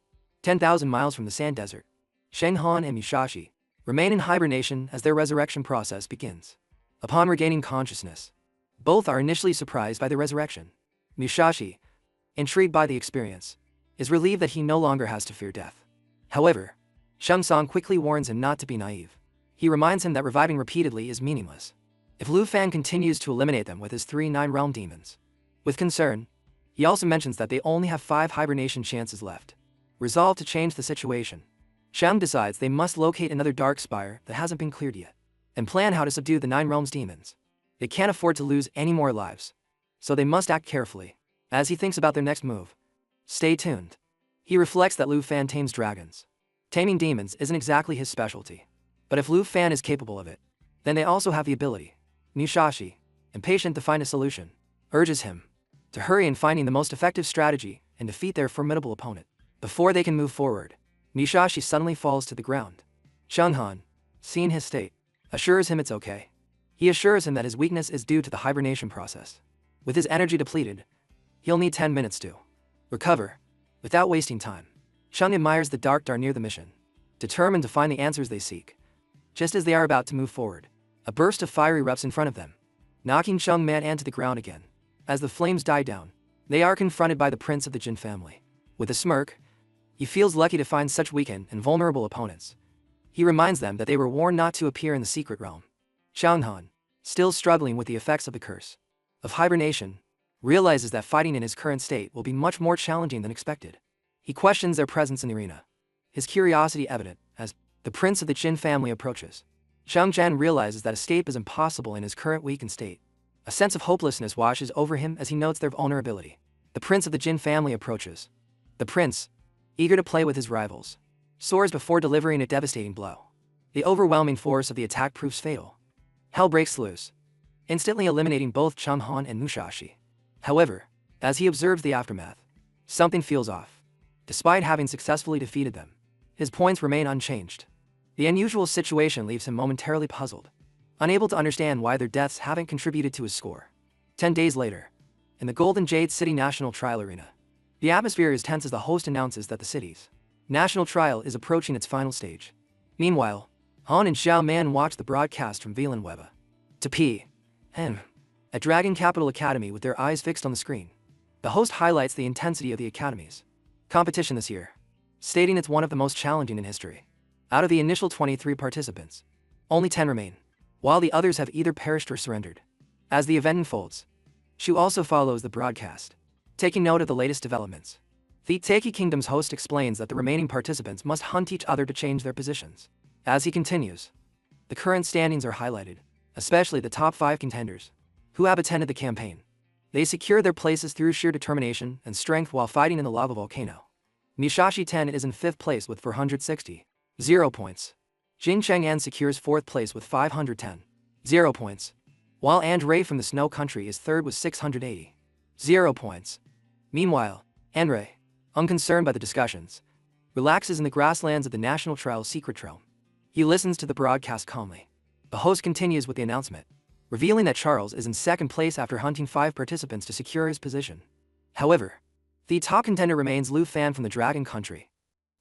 10,000 miles from the Sand Desert, Shang Han and Musashi remain in hibernation as their resurrection process begins. Upon regaining consciousness, both are initially surprised by the resurrection. Musashi, intrigued by the experience, is relieved that he no longer has to fear death. However, Shang Tsung quickly warns him not to be naive. He reminds him that reviving repeatedly is meaningless if Lu Fan continues to eliminate them with his 3 9-realm demons. With concern, he also mentions that they only have 5 hibernation chances left. Resolved to change the situation, Shang decides they must locate another dark spire that hasn't been cleared yet, and plan how to subdue the 9 realms demons. They can't afford to lose any more lives, so they must act carefully. As he thinks about their next move, stay tuned. He reflects that Lu Fan tames dragons. Taming demons isn't exactly his specialty, but if Lu Fan is capable of it, then they also have the ability. Musashi, impatient to find a solution, urges him to hurry in finding the most effective strategy and defeat their formidable opponent. Before they can move forward, Musashi suddenly falls to the ground. Shang Han, seeing his state, assures him it's okay. He assures him that his weakness is due to the hibernation process. With his energy depleted, he'll need 10 minutes to recover. Without wasting time, Shang admires the dark tower near the mission, determined to find the answers they seek. Just as they are about to move forward, a burst of fire erupts in front of them, knocking Shang Man to the ground again. As the flames die down, they are confronted by the prince of the Jin family. With a smirk, he feels lucky to find such weakened and vulnerable opponents. He reminds them that they were warned not to appear in the secret realm. Shang Han, still struggling with the effects of the curse of hibernation, realizes that fighting in his current state will be much more challenging than expected. He questions their presence in the arena, his curiosity evident as the prince of the Jin family approaches. Shang Jan realizes that escape is impossible in his current weakened state. A sense of hopelessness washes over him as he notes their vulnerability. The prince of the Jin family approaches. The prince, eager to play with his rivals, soars before delivering a devastating blow. The overwhelming force of the attack proves fatal. Hell breaks loose, instantly eliminating both Shang Han and Musashi. However, as he observes the aftermath, something feels off. Despite having successfully defeated them, his points remain unchanged. The unusual situation leaves him momentarily puzzled. unable to understand why their deaths haven't contributed to his score. 10 days later, in the Golden Jade City National Trial Arena, the atmosphere is tense as the host announces that the city's national trial is approaching its final stage. Meanwhile, Han and Xiao Man watch the broadcast from Weba to P.M. at Dragon Capital Academy with their eyes fixed on the screen. The host highlights the intensity of the academy's competition this year, stating it's one of the most challenging in history. Out of the initial 23 participants, only 10 remain, while the others have either perished or surrendered. As the event unfolds, Shu also follows the broadcast, taking note of the latest developments. The Taiki Kingdom's host explains that the remaining participants must hunt each other to change their positions. As he continues, the current standings are highlighted, especially the top 5 contenders, who have attended the campaign. They secure their places through sheer determination and strength while fighting in the lava volcano. Musashi 10 is in 5th place with 460 points. Jin Chang'an secures 4th place with 510 points, while Andre from the Snow Country is 3rd with 680 points. Meanwhile, Enre, unconcerned by the discussions, relaxes in the grasslands of the National Trial's secret realm. He listens to the broadcast calmly. The host continues with the announcement, revealing that Charles is in 2nd place after hunting 5 participants to secure his position. However, the top contender remains Lu Fan from the Dragon Country,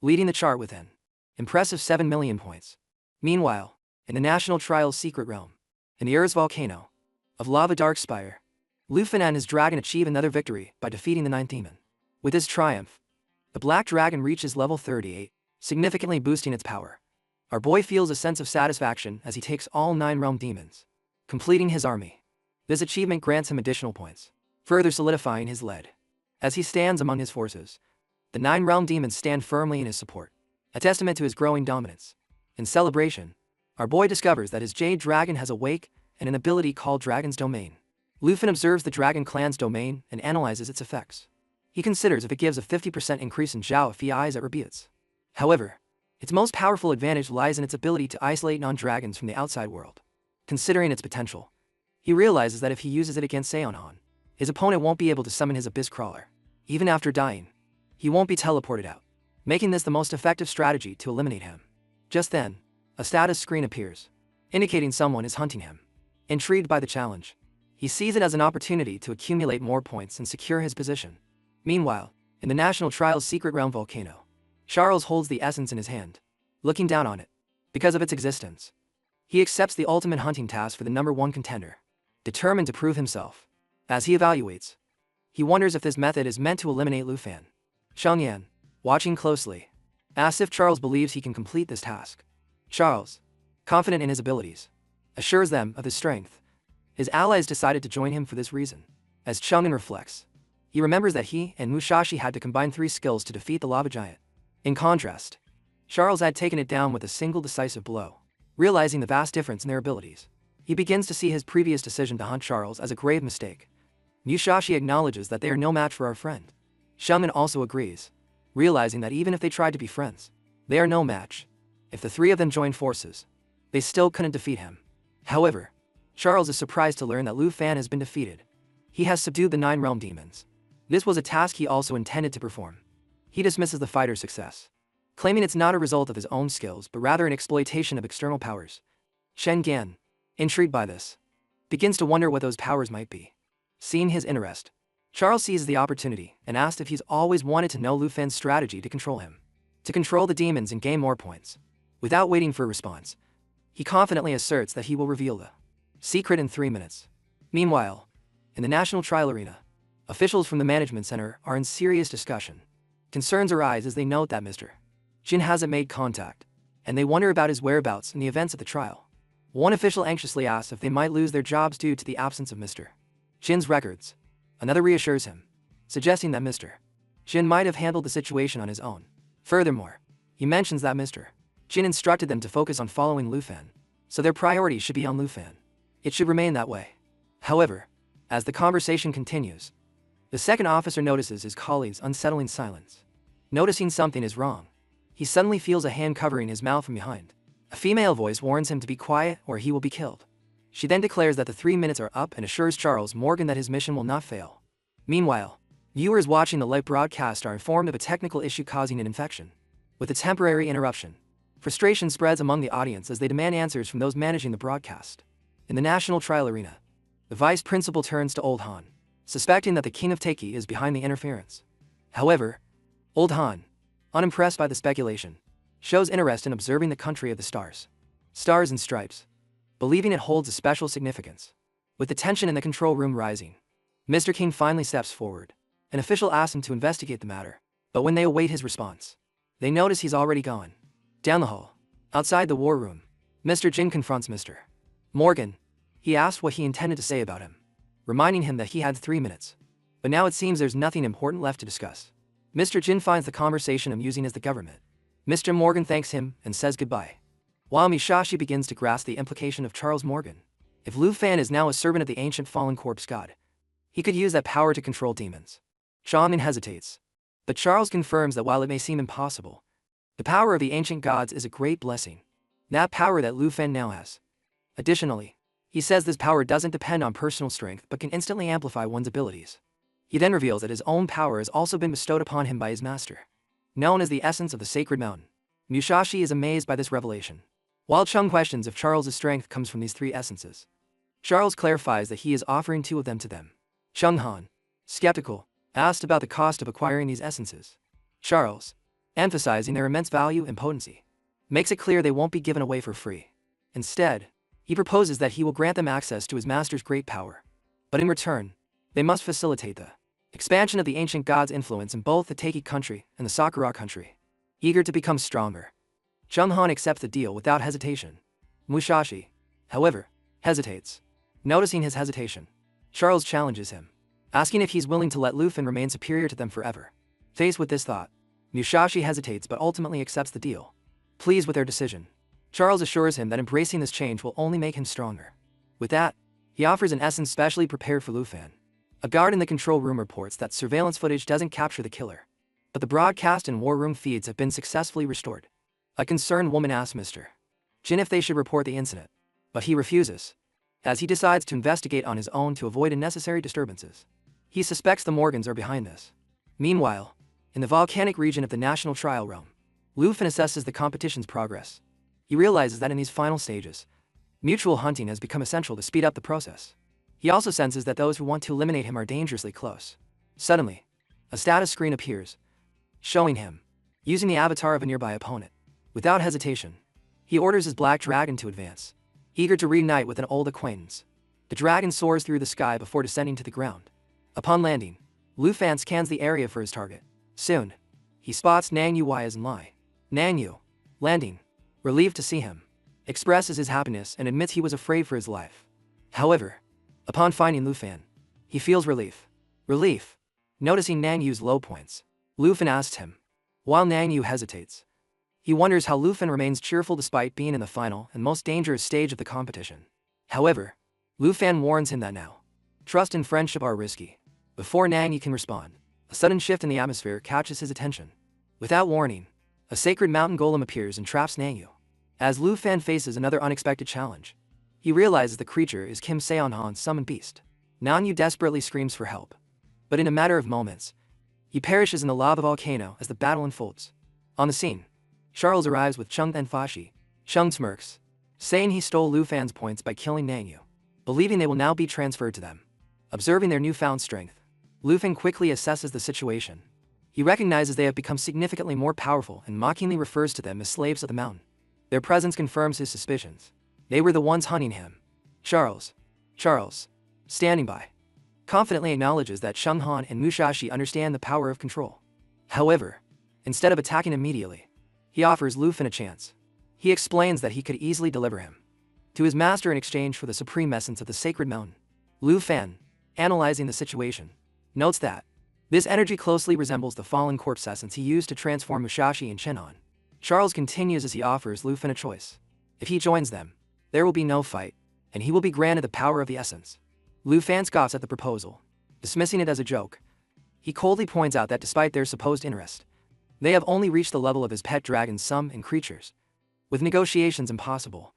leading the chart with an impressive 7 million points. Meanwhile, in the National Trial's secret realm, in the Earth's volcano of lava dark spire, Lu Fan and his dragon achieve another victory by defeating the 9th demon. With his triumph, the Black Dragon reaches level 38, significantly boosting its power. Our boy feels a sense of satisfaction as he takes all 9 realm demons, completing his army. This achievement grants him additional points, further solidifying his lead. As he stands among his forces, the 9 realm demons stand firmly in his support, a testament to his growing dominance. In celebration, our boy discovers that his Jade Dragon has awake and an ability called Dragon's Domain. Lu Fan observes the Dragon Clan's domain and analyzes its effects. He considers if it gives a 50% increase in Zhao if he eyes at reboots. However, its most powerful advantage lies in its ability to isolate non-dragons from the outside world. Considering its potential, he realizes that if he uses it against Seonhan, his opponent won't be able to summon his Abyss Crawler. Even after dying, he won't be teleported out, making this the most effective strategy to eliminate him. Just then, a status screen appears, indicating someone is hunting him. Intrigued by the challenge, he sees it as an opportunity to accumulate more points and secure his position. Meanwhile, in the National Trial's secret realm volcano, Charles holds the essence in his hand, looking down on it. Because of its existence, he accepts the ultimate hunting task for the number 1 contender, determined to prove himself. As he evaluates, he wonders if this method is meant to eliminate Lu Fan. Xiangyan, watching closely, asks if Charles believes he can complete this task. Charles, confident in his abilities, assures them of his strength. His allies decided to join him for this reason. As Xiangyan reflects, he remembers that he and Musashi had to combine 3 skills to defeat the lava giant. In contrast, Charles had taken it down with a single decisive blow. Realizing the vast difference in their abilities, he begins to see his previous decision to hunt Charles as a grave mistake. Musashi acknowledges that they are no match for our friend. Xiangyan also agrees, realizing that even if they tried to be friends, they are no match. If the 3 of them joined forces, they still couldn't defeat him. However, Charles is surprised to learn that Lu Fan has been defeated. He has subdued the 9 realm demons. This was a task he also intended to perform. He dismisses the fighter's success, claiming it's not a result of his own skills but rather an exploitation of external powers. Shen Gan, intrigued by this, begins to wonder what those powers might be. Seeing his interest, Charles seizes the opportunity and asks if he's always wanted to know Lu Fan's strategy to control him, to control the demons and gain more points. Without waiting for a response, he confidently asserts that he will reveal the secret in 3 minutes. Meanwhile, in the National Trial Arena, officials from the Management Center are in serious discussion. Concerns arise as they note that Mr. Jin hasn't made contact, and they wonder about his whereabouts and the events of the trial. One official anxiously asks if they might lose their jobs due to the absence of Mr. Jin's records. Another reassures him, suggesting that Mr. Jin might have handled the situation on his own. Furthermore, he mentions that Mr. Jin instructed them to focus on following Lu Fan, so their priority should be on Lu Fan. It should remain that way. However, as the conversation continues, the second officer notices his colleague's unsettling silence. Noticing something is wrong, he suddenly feels a hand covering his mouth from behind. A female voice warns him to be quiet or he will be killed. She then declares that the 3 minutes are up and assures Charles Morgan that his mission will not fail. Meanwhile, viewers watching the live broadcast are informed of a technical issue causing an infection. With a temporary interruption, frustration spreads among the audience as they demand answers from those managing the broadcast. In the national trial arena, the vice principal turns to Old Han, suspecting that the king of Taki is behind the interference. However, Old Han, unimpressed by the speculation, shows interest in observing the country of the stars. Stars and stripes, believing it holds a special significance. With the tension in the control room rising, Mr. King finally steps forward. An official asks him to investigate the matter, but when they await his response, they notice he's already gone. Down the hall, outside the war room, Mr. Jin confronts Mr. Morgan. He asks what he intended to say about him, reminding him that he had 3 minutes. But now it seems there's nothing important left to discuss. Mr. Jin finds the conversation amusing as the government. Mr. Morgan thanks him and says goodbye. While Musashi begins to grasp the implication of Charles Morgan, if Lu Fan is now a servant of the ancient fallen corpse god, he could use that power to control demons. Xiaomin hesitates, but Charles confirms that while it may seem impossible, the power of the ancient gods is a great blessing. That power that Lu Fan now has. Additionally, he says this power doesn't depend on personal strength but can instantly amplify one's abilities. He then reveals that his own power has also been bestowed upon him by his master, known as the essence of the sacred mountain. Musashi is amazed by this revelation, while Chung questions if Charles's strength comes from these 3 essences. Charles clarifies that he is offering 2 of them to them. Chung Han, skeptical, asked about the cost of acquiring these essences. Charles, emphasizing their immense value and potency, makes it clear they won't be given away for free. Instead, he proposes that he will grant them access to his master's great power. But in return, they must facilitate the expansion of the ancient god's influence in both the Taki country and the Sakura country. Eager to become stronger, Chung Han accepts the deal without hesitation. Musashi, however, hesitates. Noticing his hesitation, Charles challenges him, asking if he's willing to let Lu Fan remain superior to them forever. Faced with this thought, Musashi hesitates but ultimately accepts the deal. Pleased with their decision, Charles assures him that embracing this change will only make him stronger. With that, he offers an essence specially prepared for Lu Fan. A guard in the control room reports that surveillance footage doesn't capture the killer, but the broadcast and war room feeds have been successfully restored. A concerned woman asks Mr. Jin if they should report the incident, but he refuses, as he decides to investigate on his own to avoid unnecessary disturbances. He suspects the Morgans are behind this. Meanwhile, in the volcanic region of the national trial realm, Lu Fan assesses the competition's progress. He realizes that in these final stages, mutual hunting has become essential to speed up the process. He also senses that those who want to eliminate him are dangerously close. Suddenly, a status screen appears, showing him using the avatar of a nearby opponent. Without hesitation, he orders his black dragon to advance, eager to reunite with an old acquaintance. The dragon soars through the sky before descending to the ground. Upon landing, Lu Fan scans the area for his target. Soon, he spots Nang Yu Yas and Lai. Nang Yu, landing, relieved to see him, expresses his happiness and admits he was afraid for his life. However, upon finding Lu Fan, he feels relief. Noticing Nang Yu's low points, Lu Fan asks him. While Nang Yu hesitates, he wonders how Lu Fan remains cheerful despite being in the final and most dangerous stage of the competition. However, Lu Fan warns him that now, trust and friendship are risky. Before Nang Yu can respond, a sudden shift in the atmosphere catches his attention. Without warning, a sacred mountain golem appears and traps Nang Yu. As Lu Fan faces another unexpected challenge, he realizes the creature is Kim Seon-han's summoned beast. Nang Yu desperately screams for help, but in a matter of moments, he perishes in the lava volcano as the battle unfolds. On the scene, Charles arrives with Chung and Fashi. Chung smirks, saying he stole Lu Fan's points by killing Nang Yu, believing they will now be transferred to them. Observing their newfound strength, Lu Fan quickly assesses the situation. He recognizes they have become significantly more powerful and mockingly refers to them as slaves of the mountain. Their presence confirms his suspicions. They were the ones hunting him. Charles, standing by, confidently acknowledges that Chung Han and Musashi understand the power of control. However, instead of attacking immediately, he offers Lu Fan a chance. He explains that he could easily deliver him to his master in exchange for the supreme essence of the sacred mountain. Lu Fan, analyzing the situation, notes that this energy closely resembles the fallen corpse essence he used to transform Musashi and Chenon. Charles continues as he offers Lu Fan a choice. If he joins them, there will be no fight, and he will be granted the power of the essence. Lu Fan scoffs at the proposal, dismissing it as a joke. He coldly points out that despite their supposed interest, they have only reached the level of his pet dragon Sum and creatures. With negotiations impossible,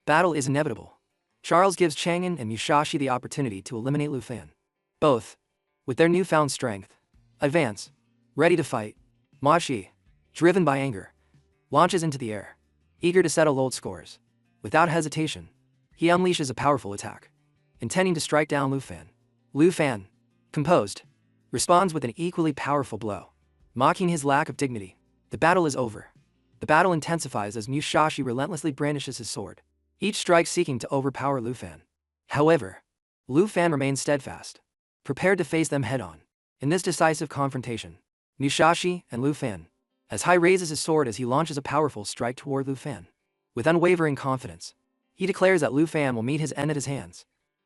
battle is inevitable. Charles gives Chang'an and Musashi the opportunity to eliminate Lu Fan. Both, with their newfound strength, advance, ready to fight. Ma Shi, driven by anger, launches into the air, eager to settle old scores. Without hesitation, he unleashes a powerful attack, intending to strike down Lu Fan. Lu Fan, composed, responds with an equally powerful blow, mocking his lack of dignity. The battle is over. The battle intensifies as Musashi relentlessly brandishes his sword, each strike seeking to overpower Lu Fan. However, Lu Fan remains steadfast, prepared to face them head-on. In this decisive confrontation, Musashi and Lu Fan, as Hai raises his sword as he launches a powerful strike toward Lu Fan. With unwavering confidence, he declares that Lu Fan will meet his end at his hands.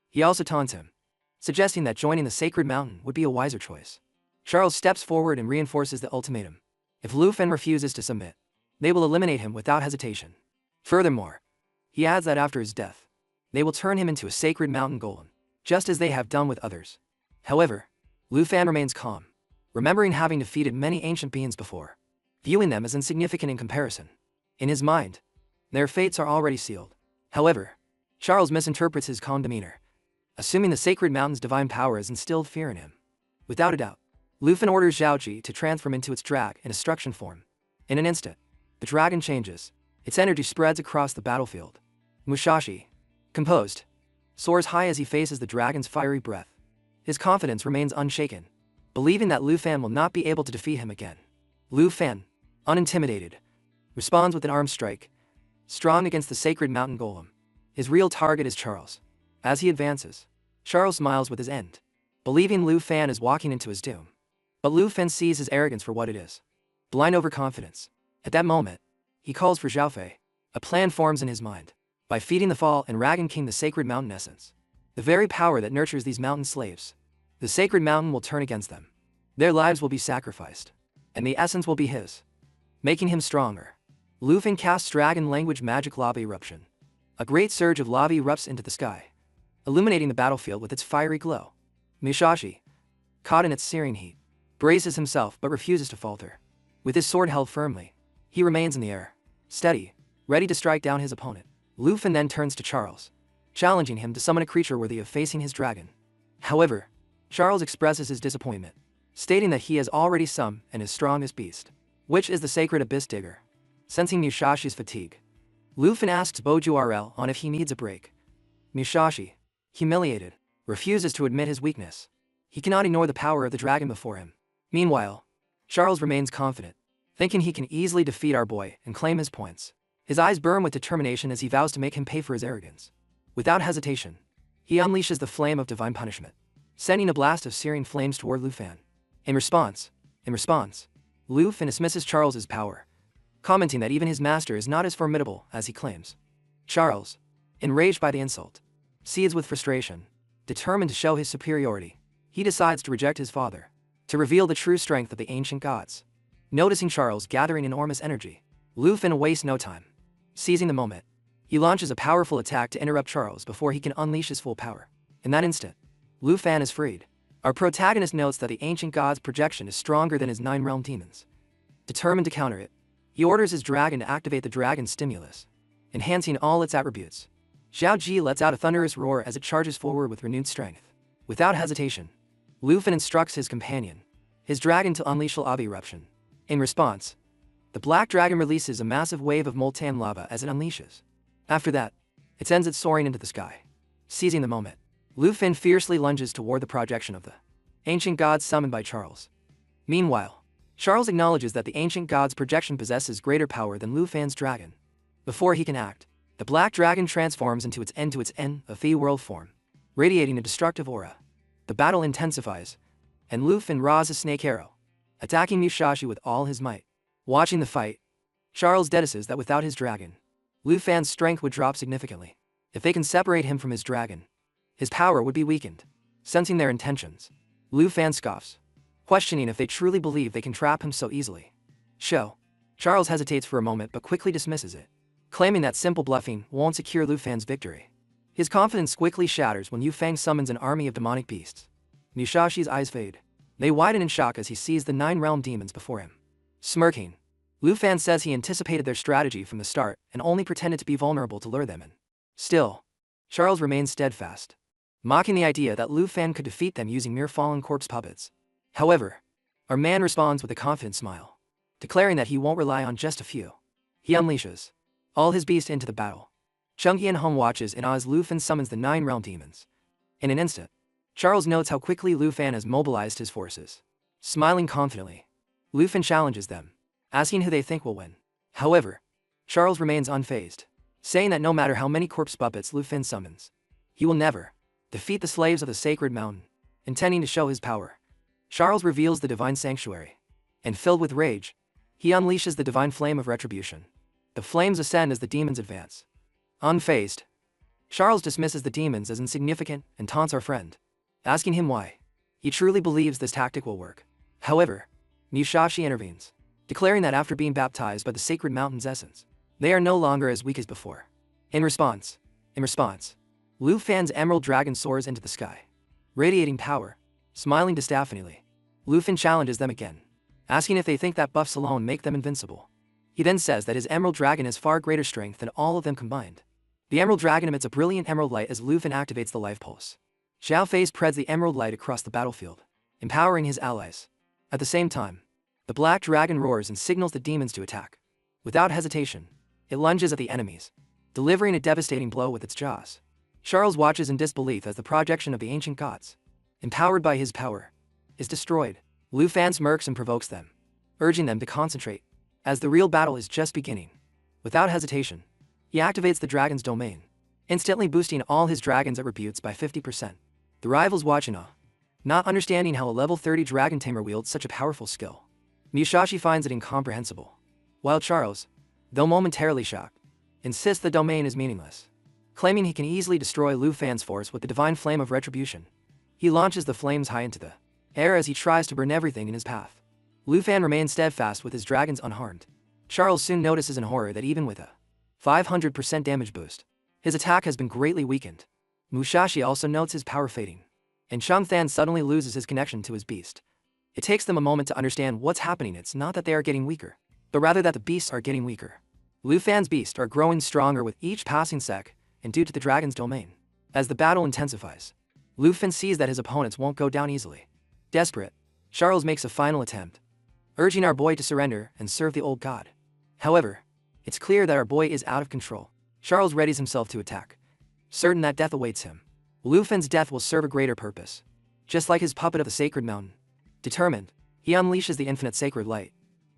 He also taunts him, suggesting that joining the sacred mountain would be a wiser choice. Charles steps forward and reinforces the ultimatum. If Lu Fan refuses to submit, they will eliminate him without hesitation. Furthermore, he adds that after his death, they will turn him into a sacred mountain golem, just as they have done with others. However, Lu Fan remains calm, remembering having defeated many ancient beings before, viewing them as insignificant in comparison. In his mind, their fates are already sealed. However, Charles misinterprets his calm demeanor, assuming the sacred mountain's divine power has instilled fear in him. Without a doubt, Lu Fan orders Zhaoji to transform into its drag in destruction form. In an instant, the dragon changes. Its energy spreads across the battlefield. Musashi, composed, soars high as he faces the dragon's fiery breath. His confidence remains unshaken, believing that Lu Fan will not be able to defeat him again. Lu Fan, unintimidated, responds with an arm strike, strong against the sacred mountain golem. His real target is Charles. As he advances, Charles smiles with his end, believing Lu Fan is walking into his doom. But Lu Fan sees his arrogance for what it is: blind overconfidence. At that moment, he calls for Zhao Fei. A plan forms in his mind. By feeding the Fall and Dragon King the sacred mountain essence, the very power that nurtures these mountain slaves, the sacred mountain will turn against them. Their lives will be sacrificed, and the essence will be his, making him stronger. Lu Fan casts dragon language magic lava eruption. A great surge of lava erupts into the sky, illuminating the battlefield with its fiery glow. Musashi, caught in its searing heat, braces himself but refuses to falter. With his sword held firmly, he remains in the air, steady, ready to strike down his opponent. Lu Fan then turns to Charles, challenging him to summon a creature worthy of facing his dragon. However, Charles expresses his disappointment, stating that he has already summoned his strongest beast, which is the sacred abyss digger. Sensing Musashi's fatigue, Lu Fan asks Bojuarel on if he needs a break. Musashi, humiliated, refuses to admit his weakness. He cannot ignore the power of the dragon before him. Meanwhile, Charles remains confident, thinking he can easily defeat our boy and claim his points. His eyes burn with determination as he vows to make him pay for his arrogance. Without hesitation, he unleashes the flame of divine punishment, sending a blast of searing flames toward Lu Fan. In response, Lu Fan dismisses Charles's power, commenting that even his master is not as formidable as he claims. Charles, enraged by the insult, seethes with frustration. Determined to show his superiority, he decides to reject his father, to reveal the true strength of the ancient gods. Noticing Charles gathering enormous energy, Lu Fan wastes no time. Seizing the moment, he launches a powerful attack to interrupt Charles before he can unleash his full power. In that instant, Lu Fan is freed. Our protagonist notes that the ancient god's projection is stronger than his 9 realm demons. Determined to counter it, he orders his dragon to activate the dragon stimulus, enhancing all its attributes. Zhao Ji lets out a thunderous roar as it charges forward with renewed strength. Without hesitation, Lu Fan instructs his companion, his dragon, to unleash lava eruption. In response, the black dragon releases a massive wave of molten lava as it unleashes. After that, it sends it soaring into the sky. Seizing the moment, Lu Fan fiercely lunges toward the projection of the ancient gods summoned by Charles. Meanwhile, Charles acknowledges that the ancient god's projection possesses greater power than Lu Fan's dragon. Before he can act, the black dragon transforms into its end of the world form, radiating a destructive aura. The battle intensifies, and Lu Fan draws a snake arrow, attacking Musashi with all his might. Watching the fight, Charles deduces that without his dragon, Lu Fan's strength would drop significantly. If they can separate him from his dragon, his power would be weakened. Sensing their intentions, Lu Fan scoffs, questioning if they truly believe they can trap him so easily. Charles hesitates for a moment but quickly dismisses it, claiming that simple bluffing won't secure Lu Fan's victory. His confidence quickly shatters when Yu Fang summons an army of demonic beasts. Musashi's eyes fade. They widen in shock as he sees the 9 realm demons before him. Smirking, Lu Fan says he anticipated their strategy from the start and only pretended to be vulnerable to lure them in. Still, Charles remains steadfast, mocking the idea that Lu Fan could defeat them using mere fallen corpse puppets. However, our man responds with a confident smile, declaring that he won't rely on just a few. He unleashes all his beasts into the battle, Chung Hyeon-hum watches in awe as Lu Fan summons the 9 realm demons. In an instant, Charles notes how quickly Lu Fan has mobilized his forces. Smiling confidently, Lu Fan challenges them, asking who they think will win. However, Charles remains unfazed, saying that no matter how many corpse puppets Lu Fan summons, he will never defeat the slaves of the sacred mountain. Intending to show his power, Charles reveals the divine sanctuary, and filled with rage, he unleashes the divine flame of retribution. The flames ascend as the demons advance. Unfazed, Charles dismisses the demons as insignificant and taunts our friend, asking him why he truly believes this tactic will work. However, Musashi intervenes, declaring that after being baptized by the sacred mountain's essence, they are no longer as weak as before. In response, Lu Fan's emerald dragon soars into the sky, radiating power. Smiling disapprovingly, Lu Fan challenges them again, asking if they think that buffs alone make them invincible. He then says that his emerald dragon has far greater strength than all of them combined. The emerald dragon emits a brilliant emerald light as Lu Fan activates the life pulse. Xiao Fei spreads the emerald light across the battlefield, empowering his allies. At the same time, the black dragon roars and signals the demons to attack. Without hesitation, it lunges at the enemies, delivering a devastating blow with its jaws. Charles watches in disbelief as the projection of the ancient gods, empowered by his power, is destroyed. Lu Fan smirks and provokes them, urging them to concentrate, as the real battle is just beginning. Without hesitation, he activates the dragon's domain, instantly boosting all his dragons' attributes by 50%. The rivals watch in awe, not understanding how a level 30 dragon tamer wields such a powerful skill. Musashi finds it incomprehensible, while Charles, though momentarily shocked, insists the domain is meaningless. Claiming he can easily destroy Lu Fan's force with the divine flame of retribution, he launches the flames high into the air as he tries to burn everything in his path. Lu Fan remains steadfast with his dragons unharmed. Charles soon notices in horror that even with a 500% damage boost, his attack has been greatly weakened. Musashi also notes his power fading, and Chung Than suddenly loses his connection to his beast. It takes them a moment to understand what's happening. It's not that they are getting weaker, but rather that the beasts are getting weaker. Lu Fan's beasts are growing stronger with each passing sec, and due to the dragon's domain. As the battle intensifies, Lu Fan sees that his opponents won't go down easily. Desperate, Charles makes a final attempt, urging our boy to surrender and serve the old god. However, it's clear that our boy is out of control. Charles readies himself to attack, certain that death awaits him. Lu Fan's death will serve a greater purpose. Just like his puppet of the sacred mountain, determined, he unleashes the infinite sacred light,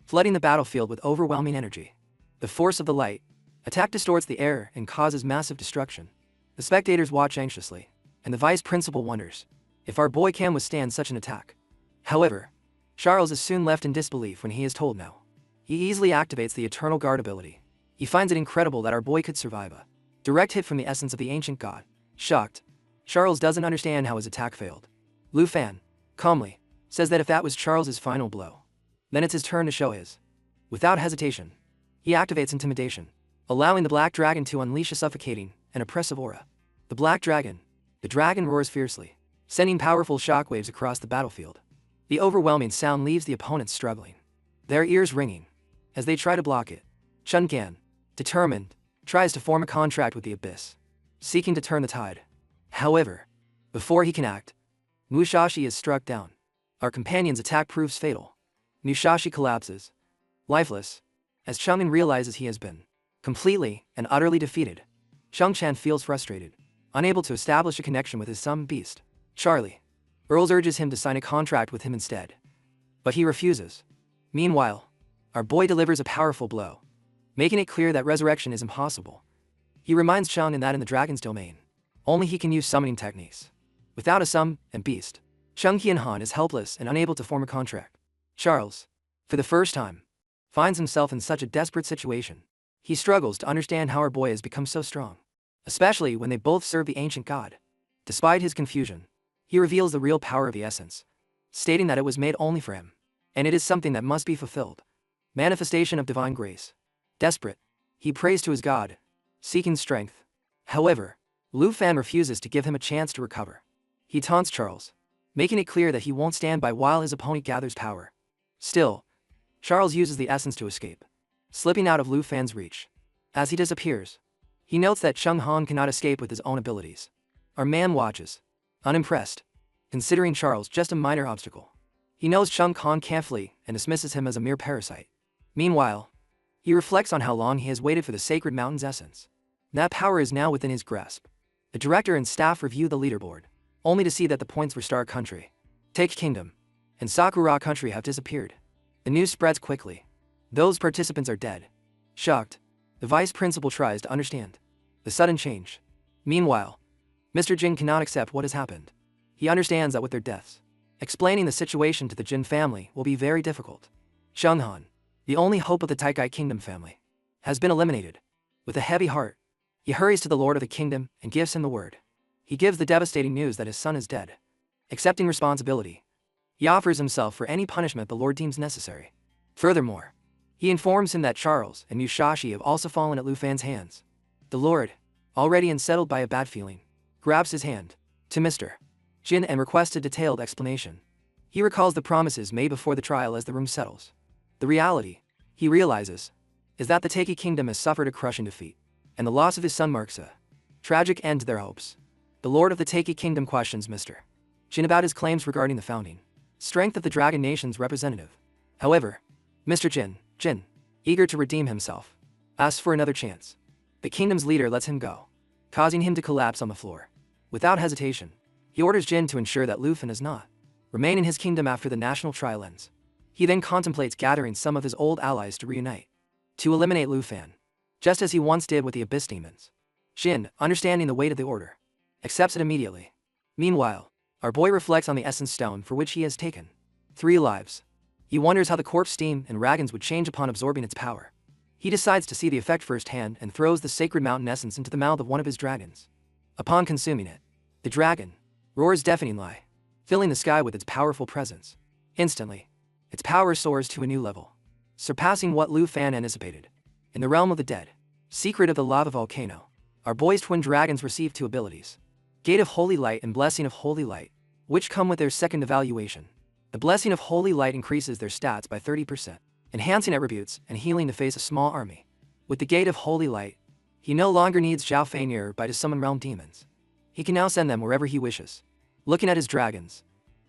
flooding the battlefield with overwhelming energy. The force of the light attack distorts the air and causes massive destruction. The spectators watch anxiously, and the vice principal wonders if our boy can withstand such an attack. However, Charles is soon left in disbelief when he is told no. He easily activates the Eternal Guard ability. He finds it incredible that our boy could survive a direct hit from the essence of the ancient god. Shocked, Charles doesn't understand how his attack failed. Lu Fan, calmly, says that if that was Charles's final blow, then it's his turn to show his. Without hesitation, he activates intimidation, allowing the black dragon to unleash a suffocating and oppressive aura. The dragon roars fiercely, sending powerful shockwaves across the battlefield. The overwhelming sound leaves the opponents struggling, their ears ringing, as they try to block it. Chun Gan, determined, tries to form a contract with the abyss, seeking to turn the tide. However, before he can act, Musashi is struck down. Our companion's attack proves fatal. Musashi collapses, lifeless, as Chung-in realizes he has been completely and utterly defeated. Chung-chan feels frustrated, unable to establish a connection with his son beast. Charlie Earls urges him to sign a contract with him instead, but he refuses. Meanwhile, our boy delivers a powerful blow, making it clear that resurrection is impossible. He reminds Chung-in that in the dragon's domain, only he can use summoning techniques. Without a sum and beast, Chung Hyeon-han is helpless and unable to form a contract. Charles, for the first time, finds himself in such a desperate situation. He struggles to understand how our boy has become so strong, especially when they both serve the ancient god. Despite his confusion, he reveals the real power of the essence, stating that it was made only for him, and it is something that must be fulfilled. Manifestation of divine grace. Desperate, he prays to his god, seeking strength. However, Lu Fan refuses to give him a chance to recover. He taunts Charles, making it clear that he won't stand by while his opponent gathers power. Still, Charles uses the essence to escape, slipping out of Lu Fan's reach. As he disappears, he notes that Chung Han cannot escape with his own abilities. Our man watches, unimpressed, considering Charles just a minor obstacle. He knows Chung Han can't flee and dismisses him as a mere parasite. Meanwhile, he reflects on how long he has waited for the sacred mountain's essence. That power is now within his grasp. The director and staff review the leaderboard, only to see that the points for Star Country, Take Kingdom, and Sakura Country have disappeared. The news spreads quickly. Those participants are dead. Shocked, the vice principal tries to understand the sudden change. Meanwhile, Mr. Jin cannot accept what has happened. He understands that with their deaths, explaining the situation to the Jin family will be very difficult. Shunghan, the only hope of the Taikai Kingdom family, has been eliminated. With a heavy heart, he hurries to the Lord of the Kingdom and gives him the word. He gives the devastating news that his son is dead. Accepting responsibility, he offers himself for any punishment the Lord deems necessary. Furthermore, he informs him that Charles and Musashi have also fallen at Lu Fan's hands. The Lord, already unsettled by a bad feeling, grabs his hand to Mr. Jin and requests a detailed explanation. He recalls the promises made before the trial as the room settles. The reality, he realizes, is that the Taiki Kingdom has suffered a crushing defeat, and the loss of his son marks a tragic end to their hopes. The Lord of the Taiki Kingdom questions Mr. Jin about his claims regarding the founding strength of the Dragon Nation's representative. However, Mr. Jin, eager to redeem himself, asks for another chance. The kingdom's leader lets him go, causing him to collapse on the floor. Without hesitation, he orders Jin to ensure that Lu Fan does not remain in his kingdom after the national trial ends. He then contemplates gathering some of his old allies to reunite, to eliminate Lu Fan, just as he once did with the Abyss Demons. Jin, understanding the weight of the order, accepts it immediately. Meanwhile, our boy reflects on the Essence Stone for which he has taken 3 lives. He wonders how the corpse steam and Ragans would change upon absorbing its power. He decides to see the effect firsthand and throws the sacred mountain essence into the mouth of one of his dragons. Upon consuming it, the dragon roars deafeningly, filling the sky with its powerful presence. Instantly, its power soars to a new level, surpassing what Lu Fan anticipated. In the realm of the dead, secret of the lava volcano, our boy's twin dragons receive 2 abilities: Gate of Holy Light and Blessing of Holy Light, which come with their second evaluation. The Blessing of Holy Light increases their stats by 30%, enhancing attributes and healing to face a small army. With the Gate of Holy Light, he no longer needs Zhao Fei nearby to summon realm demons. He can now send them wherever he wishes. Looking at his dragons,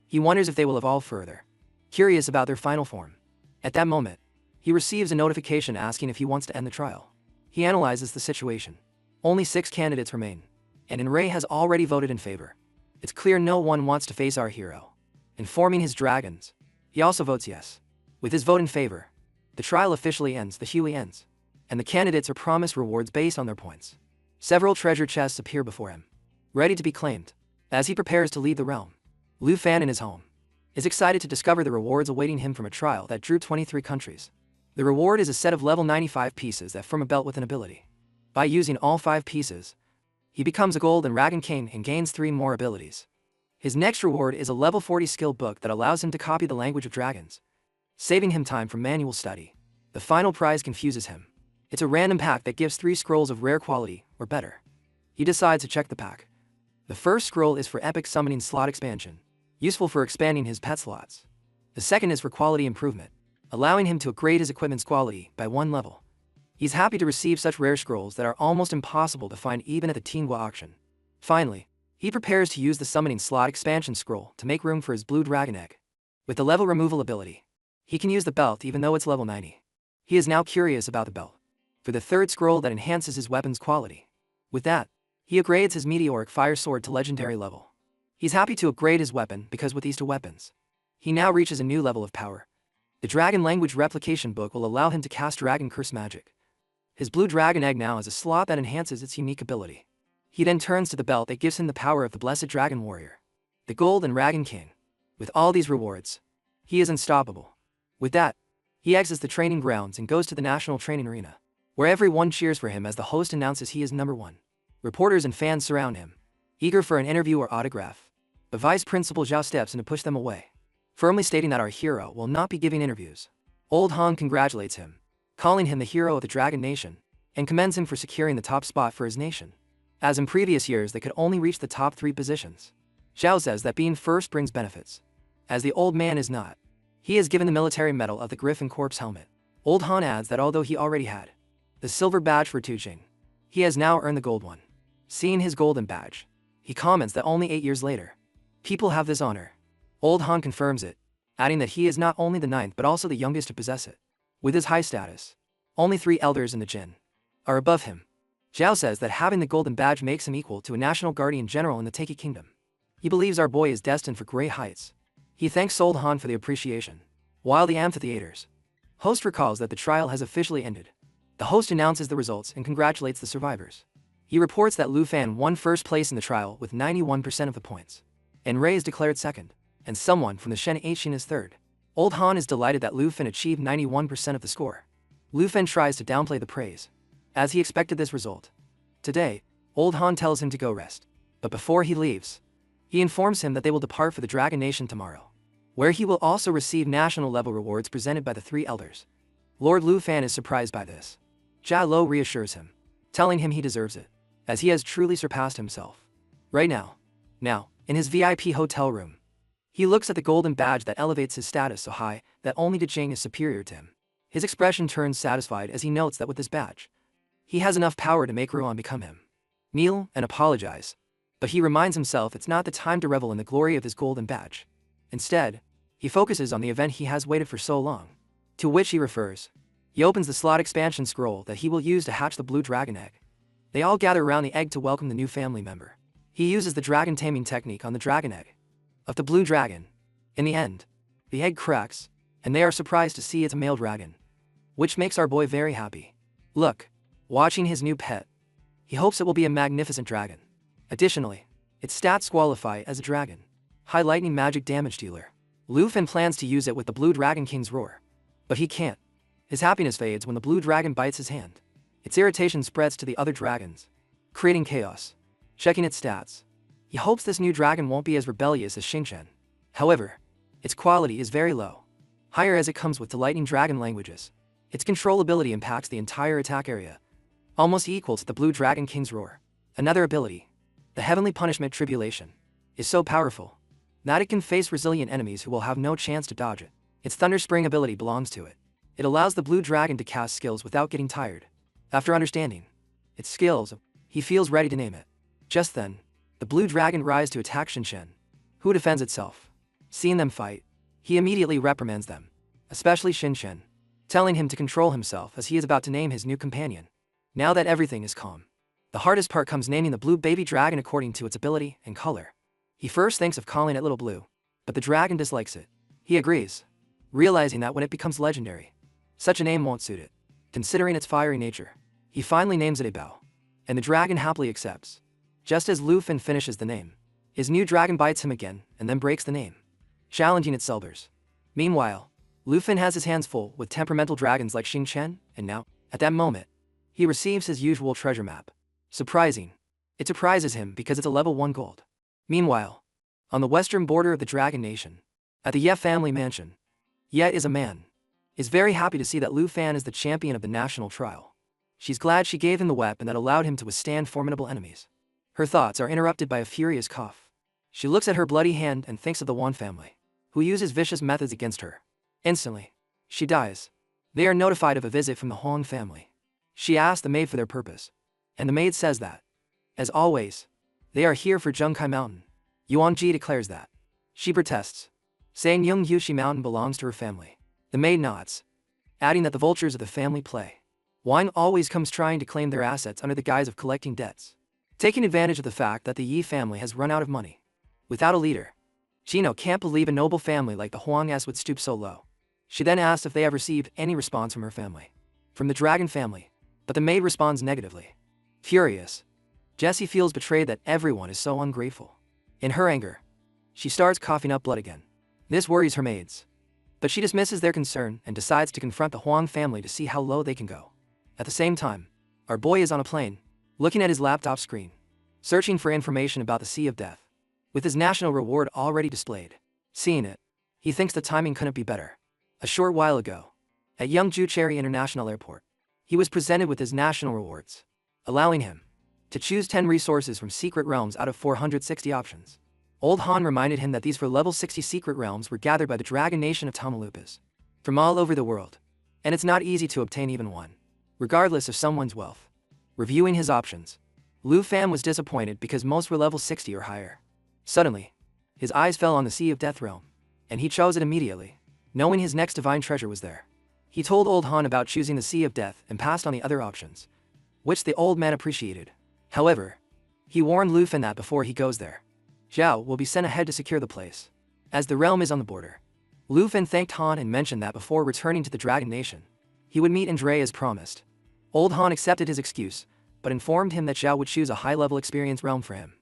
he wonders if they will evolve further, curious about their final form. At that moment, he receives a notification asking if he wants to end the trial. He analyzes the situation. Only 6 candidates remain, and Enro has already voted in favor. It's clear no one wants to face our hero. Informing his dragons, he also votes yes. With his vote in favor, the trial officially ends, the Huey ends, and the candidates are promised rewards based on their points. Several treasure chests appear before him, ready to be claimed. As he prepares to leave the realm, Lu Fan in his home is excited to discover the rewards awaiting him from a trial that drew 23 countries. The reward is a set of level 95 pieces that form a belt with an ability. By using all 5 pieces, he becomes a Golden Dragon King and gains 3 more abilities. His next reward is a level 40 skill book that allows him to copy the language of dragons, saving him time from manual study. The final prize confuses him. It's a random pack that gives 3 scrolls of rare quality, or better. He decides to check the pack. The first scroll is for Epic Summoning Slot Expansion, useful for expanding his pet slots. The second is for Quality Improvement, allowing him to upgrade his equipment's quality by 1 level. He's happy to receive such rare scrolls that are almost impossible to find even at the Tingua auction. Finally, he prepares to use the Summoning Slot Expansion scroll to make room for his Blue Dragon Egg. With the level removal ability, he can use the belt even though it's level 90. He is now curious about the belt for the third scroll that enhances his weapon's quality. With that, he upgrades his Meteoric Fire Sword to legendary level. He's happy to upgrade his weapon because with these 2 weapons, he now reaches a new level of power. The Dragon Language Replication Book will allow him to cast Dragon Curse magic. His Blue Dragon Egg now has a slot that enhances its unique ability. He then turns to the belt that gives him the power of the Blessed Dragon Warrior, the Golden Dragon King. With all these rewards, he is unstoppable. With that, he exits the training grounds and goes to the National Training Arena, where everyone cheers for him as the host announces he is number 1. Reporters and fans surround him, eager for an interview or autograph. The Vice Principal Zhao steps in to push them away, firmly stating that our hero will not be giving interviews. Old Han congratulates him, calling him the hero of the Dragon Nation, and commends him for securing the top spot for his nation. As in previous years they could only reach the top 3 positions. Zhao says that being first brings benefits, as the old man is not. He is given the military medal of the Griffin Corps helmet. Old Han adds that although he already had the silver badge for Tujing, he has now earned the gold one. Seeing his golden badge, he comments that only 8 years later, people have this honor. Old Han confirms it, adding that he is not only the 9th but also the youngest to possess it. With his high status, only 3 elders in the Jin are above him. Zhao says that having the golden badge makes him equal to a national guardian general in the Taiki kingdom. He believes our boy is destined for great heights. He thanks Old Han for the appreciation. While the amphitheater's host recalls that the trial has officially ended, the host announces the results and congratulates the survivors. He reports that Lu Fan won first place in the trial with 91% of the points. Enro is declared second, and someone from the Shen Aichin is third. Old Han is delighted that Lu Fan achieved 91% of the score. Lu Fan tries to downplay the praise, as he expected this result. Today, Old Han tells him to go rest, but before he leaves, he informs him that they will depart for the Dragon Nation tomorrow, where he will also receive national-level rewards presented by the three elders. Lord Lu Fan is surprised by this. Jia Lo reassures him, telling him he deserves it, as he has truly surpassed himself. Right now, in his VIP hotel room, he looks at the golden badge that elevates his status so high that only De Jing is superior to him. His expression turns satisfied as he notes that with this badge, he has enough power to make Ruan become him. Kneel and apologize, but he reminds himself it's not the time to revel in the glory of his golden badge. Instead, he focuses on the event he has waited for so long, to which he refers. He opens the slot expansion scroll that he will use to hatch the blue dragon egg. They all gather around the egg to welcome the new family member. He uses the dragon taming technique on the dragon egg of the blue dragon. In the end, the egg cracks, and they are surprised to see it's a male dragon, which makes our boy very happy. Look, watching his new pet, he hopes it will be a magnificent dragon. Additionally, its stats qualify as a dragon, high lightning magic damage dealer. Lu Fan plans to use it with the blue dragon king's roar, but he can't. His happiness fades when the blue dragon bites his hand. Its irritation spreads to the other dragons, creating chaos. Checking its stats, he hopes this new dragon won't be as rebellious as Xingchen. However, its quality is very low, higher as it comes with the lightning dragon languages. Its controllability impacts the entire attack area, almost equal to the blue dragon king's roar. Another ability, the heavenly punishment tribulation, is so powerful that it can face resilient enemies who will have no chance to dodge it. Its thunder spring ability belongs to it. It allows the blue dragon to cast skills without getting tired. After understanding its skills, he feels ready to name it. Just then, the blue dragon rises to attack Xingchen, who defends itself. Seeing them fight, he immediately reprimands them, especially Xingchen, telling him to control himself as he is about to name his new companion. Now that everything is calm, the hardest part comes naming the blue baby dragon according to its ability and color. He first thinks of calling it Little Blue, but the dragon dislikes it. He agrees, realizing that when it becomes legendary, such a name won't suit it. Considering its fiery nature, he finally names it a Bao, and the dragon happily accepts. Just as Lu Fan finishes the name, his new dragon bites him again and then breaks the name, challenging its elders. Meanwhile, Lu Fan has his hands full with temperamental dragons like Xingchen, and now, at that moment, he receives his usual treasure map. Surprising. It surprises him because it's a level 1 gold. Meanwhile, on the western border of the Dragon Nation, at the Ye family mansion, Ye is a man. Is very happy to see that Lu Fan is the champion of the national trial. She's glad she gave him the weapon that allowed him to withstand formidable enemies. Her thoughts are interrupted by a furious cough. She looks at her bloody hand and thinks of the Wan family, who uses vicious methods against her. Instantly, she dies. They are notified of a visit from the Huang family. She asks the maid for their purpose, and the maid says that, as always, they are here for Zhengkai Mountain. Yuan Ji declares that. She protests, saying Yung Yushi Mountain belongs to her family. The maid nods, adding that the vultures of the family play. Wang always comes trying to claim their assets under the guise of collecting debts, taking advantage of the fact that the Yi family has run out of money. Without a leader, Chino can't believe a noble family like the Huangas would stoop so low. She then asks if they have received any response from her family, from the dragon family, but the maid responds negatively. Furious, Jessie feels betrayed that everyone is so ungrateful. In her anger, she starts coughing up blood again. This worries her maids, but she dismisses their concern and decides to confront the Huang family to see how low they can go. At the same time, our boy is on a plane, looking at his laptop screen, searching for information about the Sea of Death, with his national reward already displayed. Seeing it, he thinks the timing couldn't be better. A short while ago, at Yangzhou Cherry International Airport, he was presented with his national rewards, allowing him to choose 10 resources from secret realms out of 460 options. Old Han reminded him that these for level 60 secret realms were gathered by the Dragon Nation of Tamalupas from all over the world, and it's not easy to obtain even one, regardless of someone's wealth. Reviewing his options, Lu Fan was disappointed because most were level 60 or higher. Suddenly, his eyes fell on the Sea of Death realm, and he chose it immediately, knowing his next divine treasure was there. He told Old Han about choosing the Sea of Death and passed on the other options, which the old man appreciated. However, he warned Lufin that before he goes there, Zhao will be sent ahead to secure the place, as the realm is on the border. Lufin thanked Han and mentioned that before returning to the Dragon Nation, he would meet Andre as promised. Old Han accepted his excuse, but informed him that Zhao would choose a high-level experience realm for him.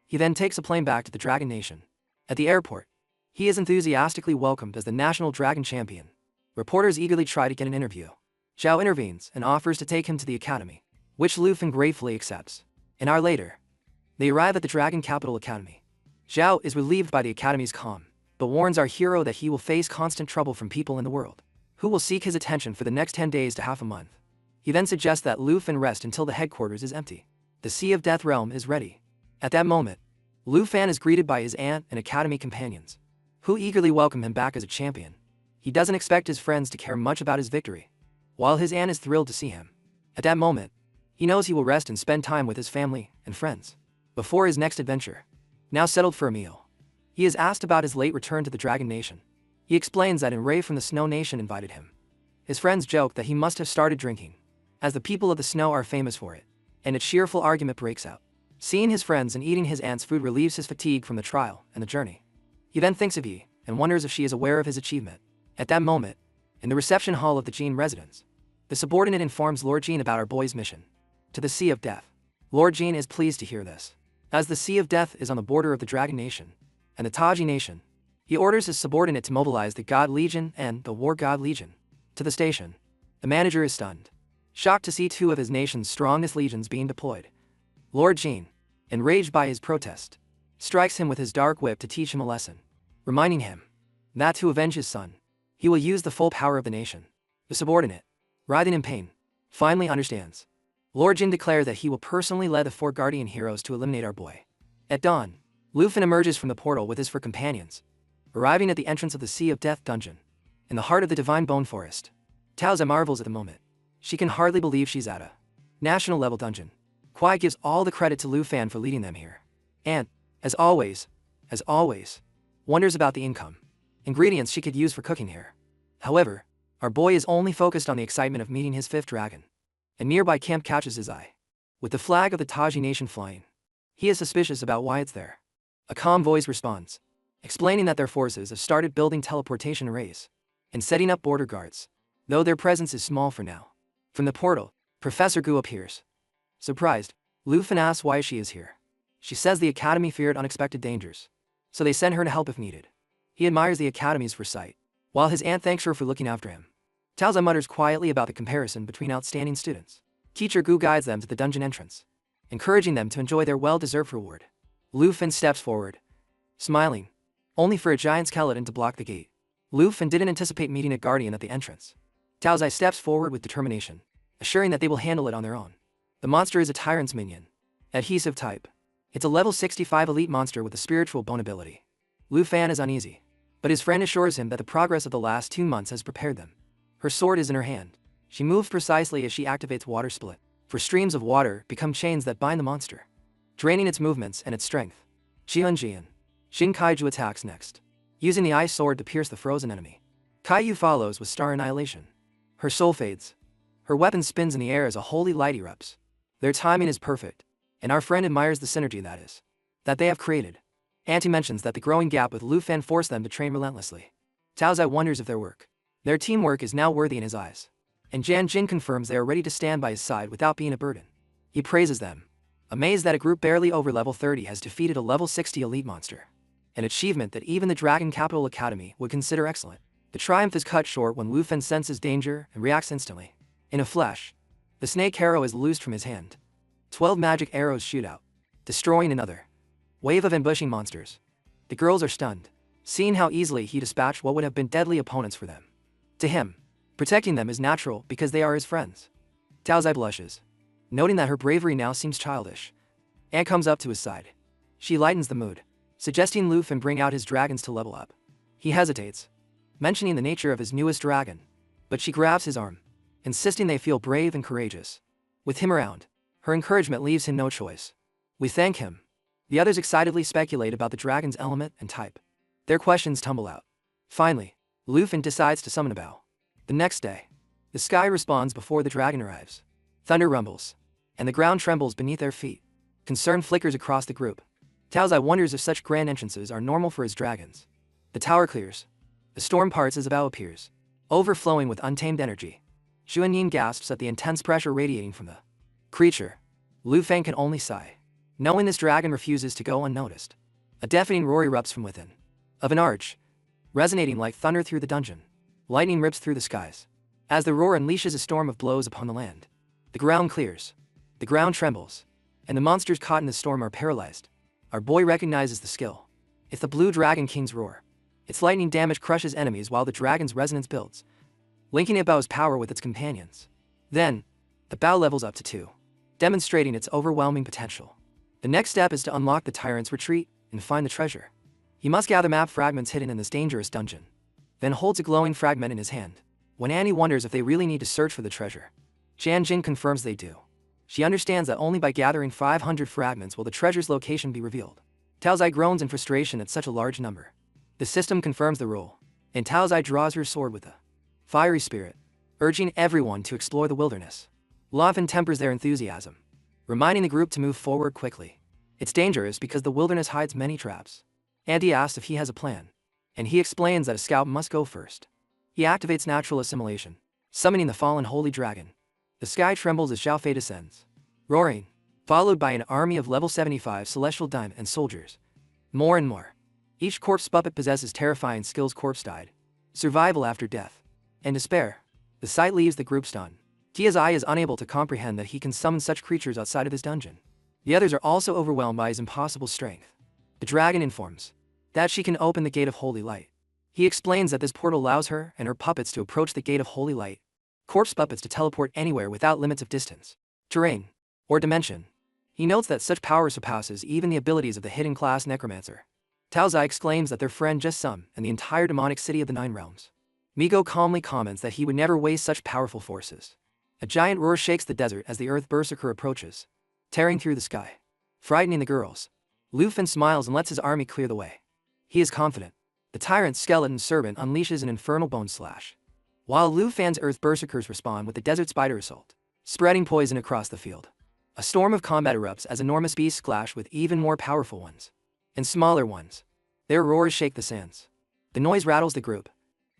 He then takes a plane back to the Dragon Nation. At the airport, he is enthusiastically welcomed as the national dragon champion. Reporters eagerly try to get an interview. Zhao intervenes and offers to take him to the academy, which Lufin gratefully accepts. An hour later, they arrive at the Dragon Capital Academy. Zhao is relieved by the academy's calm, but warns our hero that he will face constant trouble from people in the world, who will seek his attention for the next 10 days to half a month. He then suggests that Lufin rest until the headquarters is empty. The Sea of Death realm is ready. At that moment, Lufin is greeted by his aunt and academy companions, who eagerly welcome him back as a champion. He doesn't expect his friends to care much about his victory, while his aunt is thrilled to see him. At that moment, he knows he will rest and spend time with his family and friends before his next adventure. Now settled for a meal, he is asked about his late return to the Dragon Nation. He explains that Enro from the Snow Nation invited him. His friends joke that he must have started drinking, as the people of the snow are famous for it, and a cheerful argument breaks out. Seeing his friends and eating his aunt's food relieves his fatigue from the trial and the journey. He then thinks of Yi and wonders if she is aware of his achievement. At that moment, in the reception hall of the Jean residence, the subordinate informs Lord Jean about our boy's mission to the Sea of Death. Lord Jean is pleased to hear this, as the Sea of Death is on the border of the Dragon Nation and the Taji Nation. He orders his subordinate to mobilize the God Legion and the War God Legion to the station. The manager is stunned, shocked to see two of his nation's strongest legions being deployed. Lord Jean, enraged by his protest, strikes him with his dark whip to teach him a lesson, reminding him that to avenge his son, he will use the full power of the nation. The subordinate, writhing in pain, finally understands. Lord Jin declares that he will personally lead the 4 guardian heroes to eliminate our boy. At dawn, Lufin emerges from the portal with his 4 companions, arriving at the entrance of the Sea of Death dungeon, in the heart of the Divine Bone Forest. Taoza marvels at the moment. She can hardly believe she's at a national-level dungeon. Kuai gives all the credit to Lufin for leading them here. And, as always, wonders about the ingredients she could use for cooking here. However, our boy is only focused on the excitement of meeting his 5th dragon. A nearby camp catches his eye, with the flag of the Taji Nation flying. He is suspicious about why it's there. A calm voice responds, explaining that their forces have started building teleportation arrays and setting up border guards, though their presence is small for now. From the portal, Professor Gu appears. Surprised, Lufin asks why she is here. She says the academy feared unexpected dangers, so they send her to help if needed. He admires the academy's foresight, while his aunt thanks her for looking after him. Taoza mutters quietly about the comparison between outstanding students. Teacher Gu guides them to the dungeon entrance, encouraging them to enjoy their well-deserved reward. Lufin steps forward, smiling, only for a giant skeleton to block the gate. Lufin didn't anticipate meeting a guardian at the entrance. Taozai steps forward with determination, assuring that they will handle it on their own. The monster is a tyrant's minion, adhesive type. It's a level 65 elite monster with a spiritual bone ability. Lufin is uneasy, but his friend assures him that the progress of the last 2 months has prepared them. Her sword is in her hand. She moves precisely as she activates water split. For streams of water become chains that bind the monster, draining its movements and its strength. Jian. Shin Kaiju attacks next, using the ice sword to pierce the frozen enemy. Kaiju follows with star annihilation. Her soul fades. Her weapon spins in the air as a holy light erupts. Their timing is perfect, and our friend admires the synergy that they have created. Auntie mentions that the growing gap with Lufin forced them to train relentlessly. Taozai wonders if their teamwork is now worthy in his eyes. And Jan Jin confirms they are ready to stand by his side without being a burden. He praises them, amazed that a group barely over level 30 has defeated a level 60 elite monster, an achievement that even the Dragon Capital Academy would consider excellent. The triumph is cut short when Lufin senses danger and reacts instantly. In a flash, the snake arrow is loosed from his hand. 12 magic arrows shoot out, destroying another wave of ambushing monsters. The girls are stunned, seeing how easily he dispatched what would have been deadly opponents for them. To him, protecting them is natural because they are his friends. Taozai blushes, noting that her bravery now seems childish. Anne comes up to his side. She lightens the mood, suggesting Lufin bring out his dragons to level up. He hesitates, mentioning the nature of his newest dragon, but she grabs his arm, insisting they feel brave and courageous. With him around, her encouragement leaves him no choice. We thank him. The others excitedly speculate about the dragon's element and type. Their questions tumble out. Finally, Lufin decides to summon a bow. The next day, the sky responds before the dragon arrives. Thunder rumbles, and the ground trembles beneath their feet. Concern flickers across the group. Taozai wonders if such grand entrances are normal for his dragons. The tower clears. The storm parts as a bow appears, overflowing with untamed energy. Xuanyin gasps at the intense pressure radiating from the creature. Lu Feng can only sigh, knowing this dragon refuses to go unnoticed. A deafening roar erupts from within of an arch, resonating like thunder through the dungeon. Lightning rips through the skies. As the roar unleashes a storm of blows upon the land, the ground clears, the ground trembles, and the monsters caught in the storm are paralyzed. Our boy recognizes the skill. It's the Blue Dragon King's roar. Its lightning damage crushes enemies while the dragon's resonance builds, linking it bow's power with its companions. Then, the bow levels up to 2, demonstrating its overwhelming potential. The next step is to unlock the tyrant's retreat and find the treasure. He must gather map fragments hidden in this dangerous dungeon, then holds a glowing fragment in his hand. When Annie wonders if they really need to search for the treasure, Jianjin confirms they do. She understands that only by gathering 500 fragments will the treasure's location be revealed. Taozai groans in frustration at such a large number. The system confirms the rule, and Taozai draws her sword with a fiery spirit, urging everyone to explore the wilderness. Luofen tempers their enthusiasm, reminding the group to move forward quickly. It's dangerous because the wilderness hides many traps. Andy asks if he has a plan, and he explains that a scout must go first. He activates natural assimilation, summoning the fallen holy dragon. The sky trembles as Xiao Fei descends, roaring, followed by an army of level 75 celestial diamond and soldiers. More and more. Each corpse puppet possesses terrifying skills. Corpse died, survival after death, and despair. The sight leaves the group stunned. Tia's eye is unable to comprehend that he can summon such creatures outside of his dungeon. The others are also overwhelmed by his impossible strength. The dragon informs that she can open the gate of holy light. He explains that this portal allows her and her puppets to approach the gate of holy light. Corpse puppets to teleport anywhere without limits of distance, terrain, or dimension. He notes that such power surpasses even the abilities of the hidden class necromancer. Taozai exclaims that their friend just summoned and the entire demonic city of the 9 realms. Migo calmly comments that he would never waste such powerful forces. A giant roar shakes the desert as the earth berserker approaches, tearing through the sky, frightening the girls. Lu Fen smiles and lets his army clear the way. He is confident. The tyrant's skeleton servant unleashes an infernal bone slash, while Lu Fan's earth berserkers respond with the desert spider assault, spreading poison across the field. A storm of combat erupts as enormous beasts clash with even more powerful ones, and smaller ones. Their roars shake the sands. The noise rattles the group,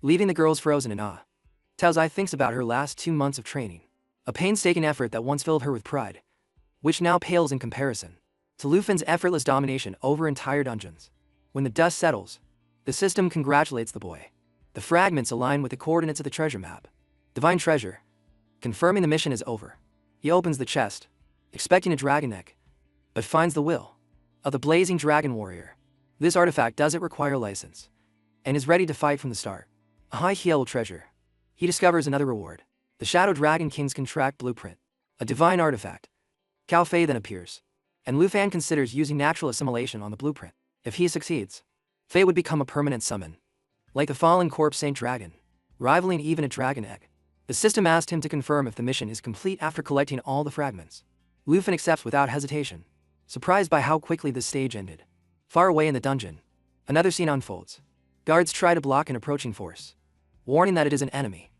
leaving the girls frozen in awe. Taozai thinks about her last 2 months of training, a painstaking effort that once filled her with pride, which now pales in comparison to Lu Fen's effortless domination over entire dungeons. When the dust settles, the system congratulates the boy. The fragments align with the coordinates of the treasure map. Divine treasure, confirming the mission is over. He opens the chest, expecting a dragon neck, but finds the will of the blazing dragon warrior. This artifact doesn't require license, and is ready to fight from the start. A high yellow treasure. He discovers another reward. The Shadow Dragon King's contract blueprint. A divine artifact. Cao Fei then appears, and Lu Fan considers using natural assimilation on the blueprint. If he succeeds, Fei would become a permanent summon, like the fallen corpse Saint Dragon, rivaling even a dragon egg. The system asked him to confirm if the mission is complete after collecting all the fragments. Lu Fan accepts without hesitation, surprised by how quickly this stage ended. Far away in the dungeon, another scene unfolds. Guards try to block an approaching force, warning that it is an enemy,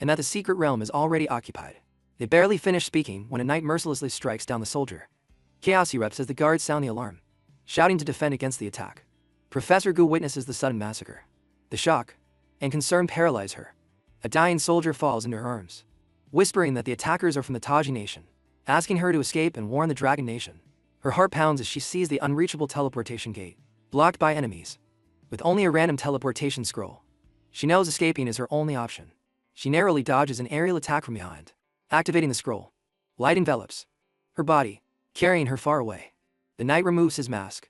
and that the secret realm is already occupied. They barely finish speaking when a knight mercilessly strikes down the soldier. Chaos erupts as the guards sound the alarm, shouting to defend against the attack. Professor Gu witnesses the sudden massacre. The shock and concern paralyze her. A dying soldier falls into her arms, whispering that the attackers are from the Taji nation, asking her to escape and warn the Dragon Nation. Her heart pounds as she sees the unreachable teleportation gate, blocked by enemies. With only a random teleportation scroll, she knows escaping is her only option. She narrowly dodges an aerial attack from behind, activating the scroll. Light envelops her body, carrying her far away. The knight removes his mask,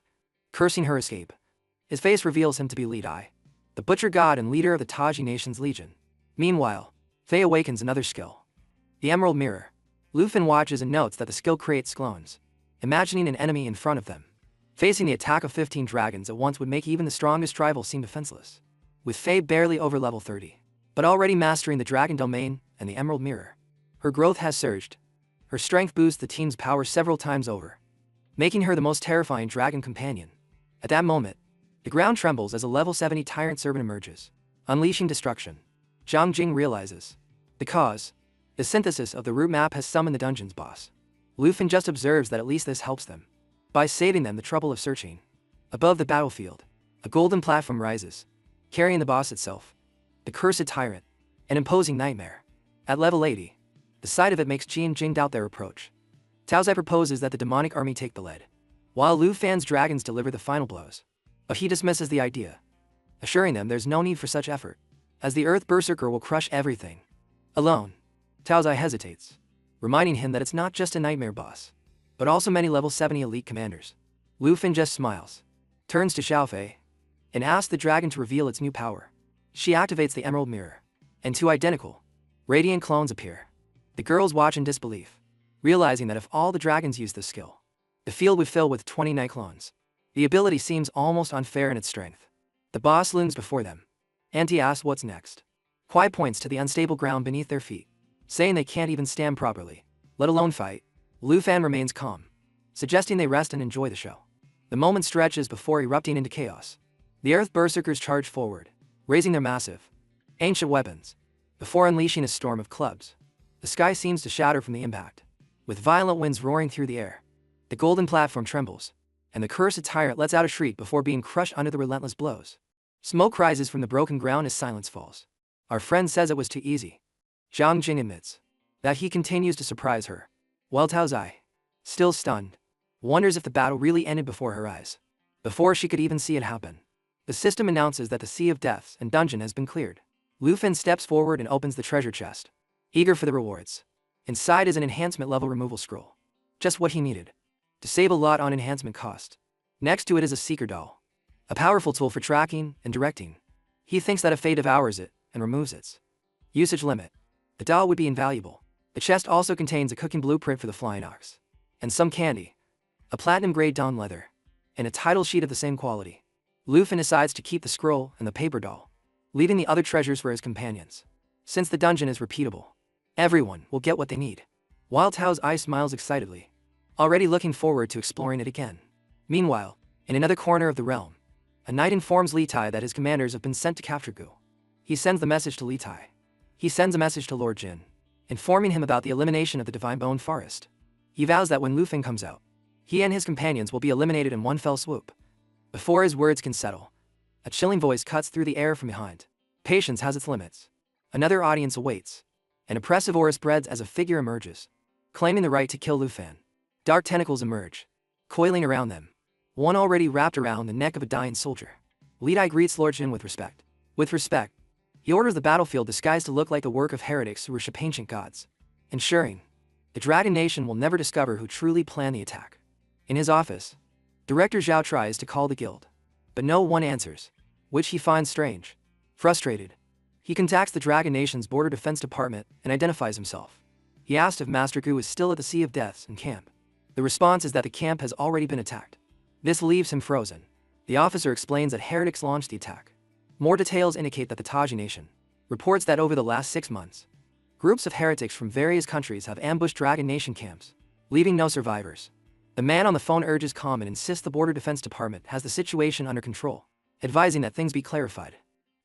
cursing her escape. His face reveals him to be Li Dai, the butcher god and leader of the Taji Nation's legion. Meanwhile, Fei awakens another skill, the Emerald Mirror. Lu Fan watches and notes that the skill creates clones, imagining an enemy in front of them. Facing the attack of 15 dragons at once would make even the strongest rival seem defenseless. With Fei barely over level 30, but already mastering the Dragon Domain and the Emerald Mirror, her growth has surged. Her strength boosts the team's power several times over, making her the most terrifying dragon companion. At that moment, the ground trembles as a level 70 tyrant servant emerges, unleashing destruction. Zhang Jing realizes the cause. The synthesis of the route map has summoned the dungeon's boss. Lu Fen just observes that at least this helps them, by saving them the trouble of searching. Above the battlefield, a golden platform rises, carrying the boss itself, the cursed tyrant, an imposing nightmare. At level 80, the sight of it makes Ji and Jing doubt their approach. Tao Zai proposes that the demonic army take the lead, while Lu Fan's dragons deliver the final blows. But he dismisses the idea, assuring them there's no need for such effort, as the Earth Berserker will crush everything. Alone, Tao Zai hesitates, reminding him that it's not just a nightmare boss, but also many level 70 elite commanders. Lu Fen just smiles, turns to Xiaofei, and asks the dragon to reveal its new power. She activates the emerald mirror, and two identical, radiant clones appear. The girls watch in disbelief, realizing that if all the dragons use this skill, the field would fill with 20 night clones. The ability seems almost unfair in its strength. The boss looms before them. Auntie asks what's next. Kuai points to the unstable ground beneath their feet, saying they can't even stand properly, let alone fight. Lu Fan remains calm, suggesting they rest and enjoy the show. The moment stretches before erupting into chaos. The Earth Berserkers charge forward, raising their massive, ancient weapons, before unleashing a storm of clubs. The sky seems to shatter from the impact, with violent winds roaring through the air. The golden platform trembles, and the cursed tyrant lets out a shriek before being crushed under the relentless blows. Smoke rises from the broken ground as silence falls. Our friend says it was too easy. Zhang Jing admits that he continues to surprise her, while Tao Zai, still stunned, wonders if the battle really ended before her eyes, before she could even see it happen. The system announces that the Sea of Deaths and dungeon has been cleared. Lu Fen steps forward and opens the treasure chest, eager for the rewards. Inside is an enhancement level removal scroll, just what he needed to save a lot on enhancement cost. Next to it is a seeker doll, a powerful tool for tracking and directing. He thinks that if Fate devours it and removes its usage limit, the doll would be invaluable. The chest also contains a cooking blueprint for the flying ox, and some candy, a platinum-grade down leather, and a title sheet of the same quality. Lu Fen decides to keep the scroll and the paper doll, leaving the other treasures for his companions. Since the dungeon is repeatable, everyone will get what they need. While Tao's eye smiles excitedly, already looking forward to exploring it again. Meanwhile, in another corner of the realm, a knight informs Li Tai that his commanders have been sent to capture Gu. He sends the message to Li Tai. He sends a message to Lord Jin, informing him about the elimination of the Divine Bone Forest. He vows that when Lu Fen comes out, he and his companions will be eliminated in one fell swoop. Before his words can settle, a chilling voice cuts through the air from behind. Patience has its limits. Another audience awaits. An oppressive aura spreads as a figure emerges, claiming the right to kill Lu Fen. Dark tentacles emerge, coiling around them, one already wrapped around the neck of a dying soldier. Li Tai greets Lord Jin with respect. With respect, he orders the battlefield disguised to look like the work of heretics who worship ancient gods, ensuring the Dragon Nation will never discover who truly planned the attack. In his office, Director Zhao tries to call the guild, but no one answers, which he finds strange. Frustrated, he contacts the Dragon Nation's Border Defense Department and identifies himself. He asks if Master Gu is still at the Sea of Deaths in camp. The response is that the camp has already been attacked. This leaves him frozen. The officer explains that heretics launched the attack. More details indicate that the Taji Nation reports that over the last 6 months, groups of heretics from various countries have ambushed Dragon Nation camps, leaving no survivors. The man on the phone urges calm and insists the Border Defense Department has the situation under control, advising that things be clarified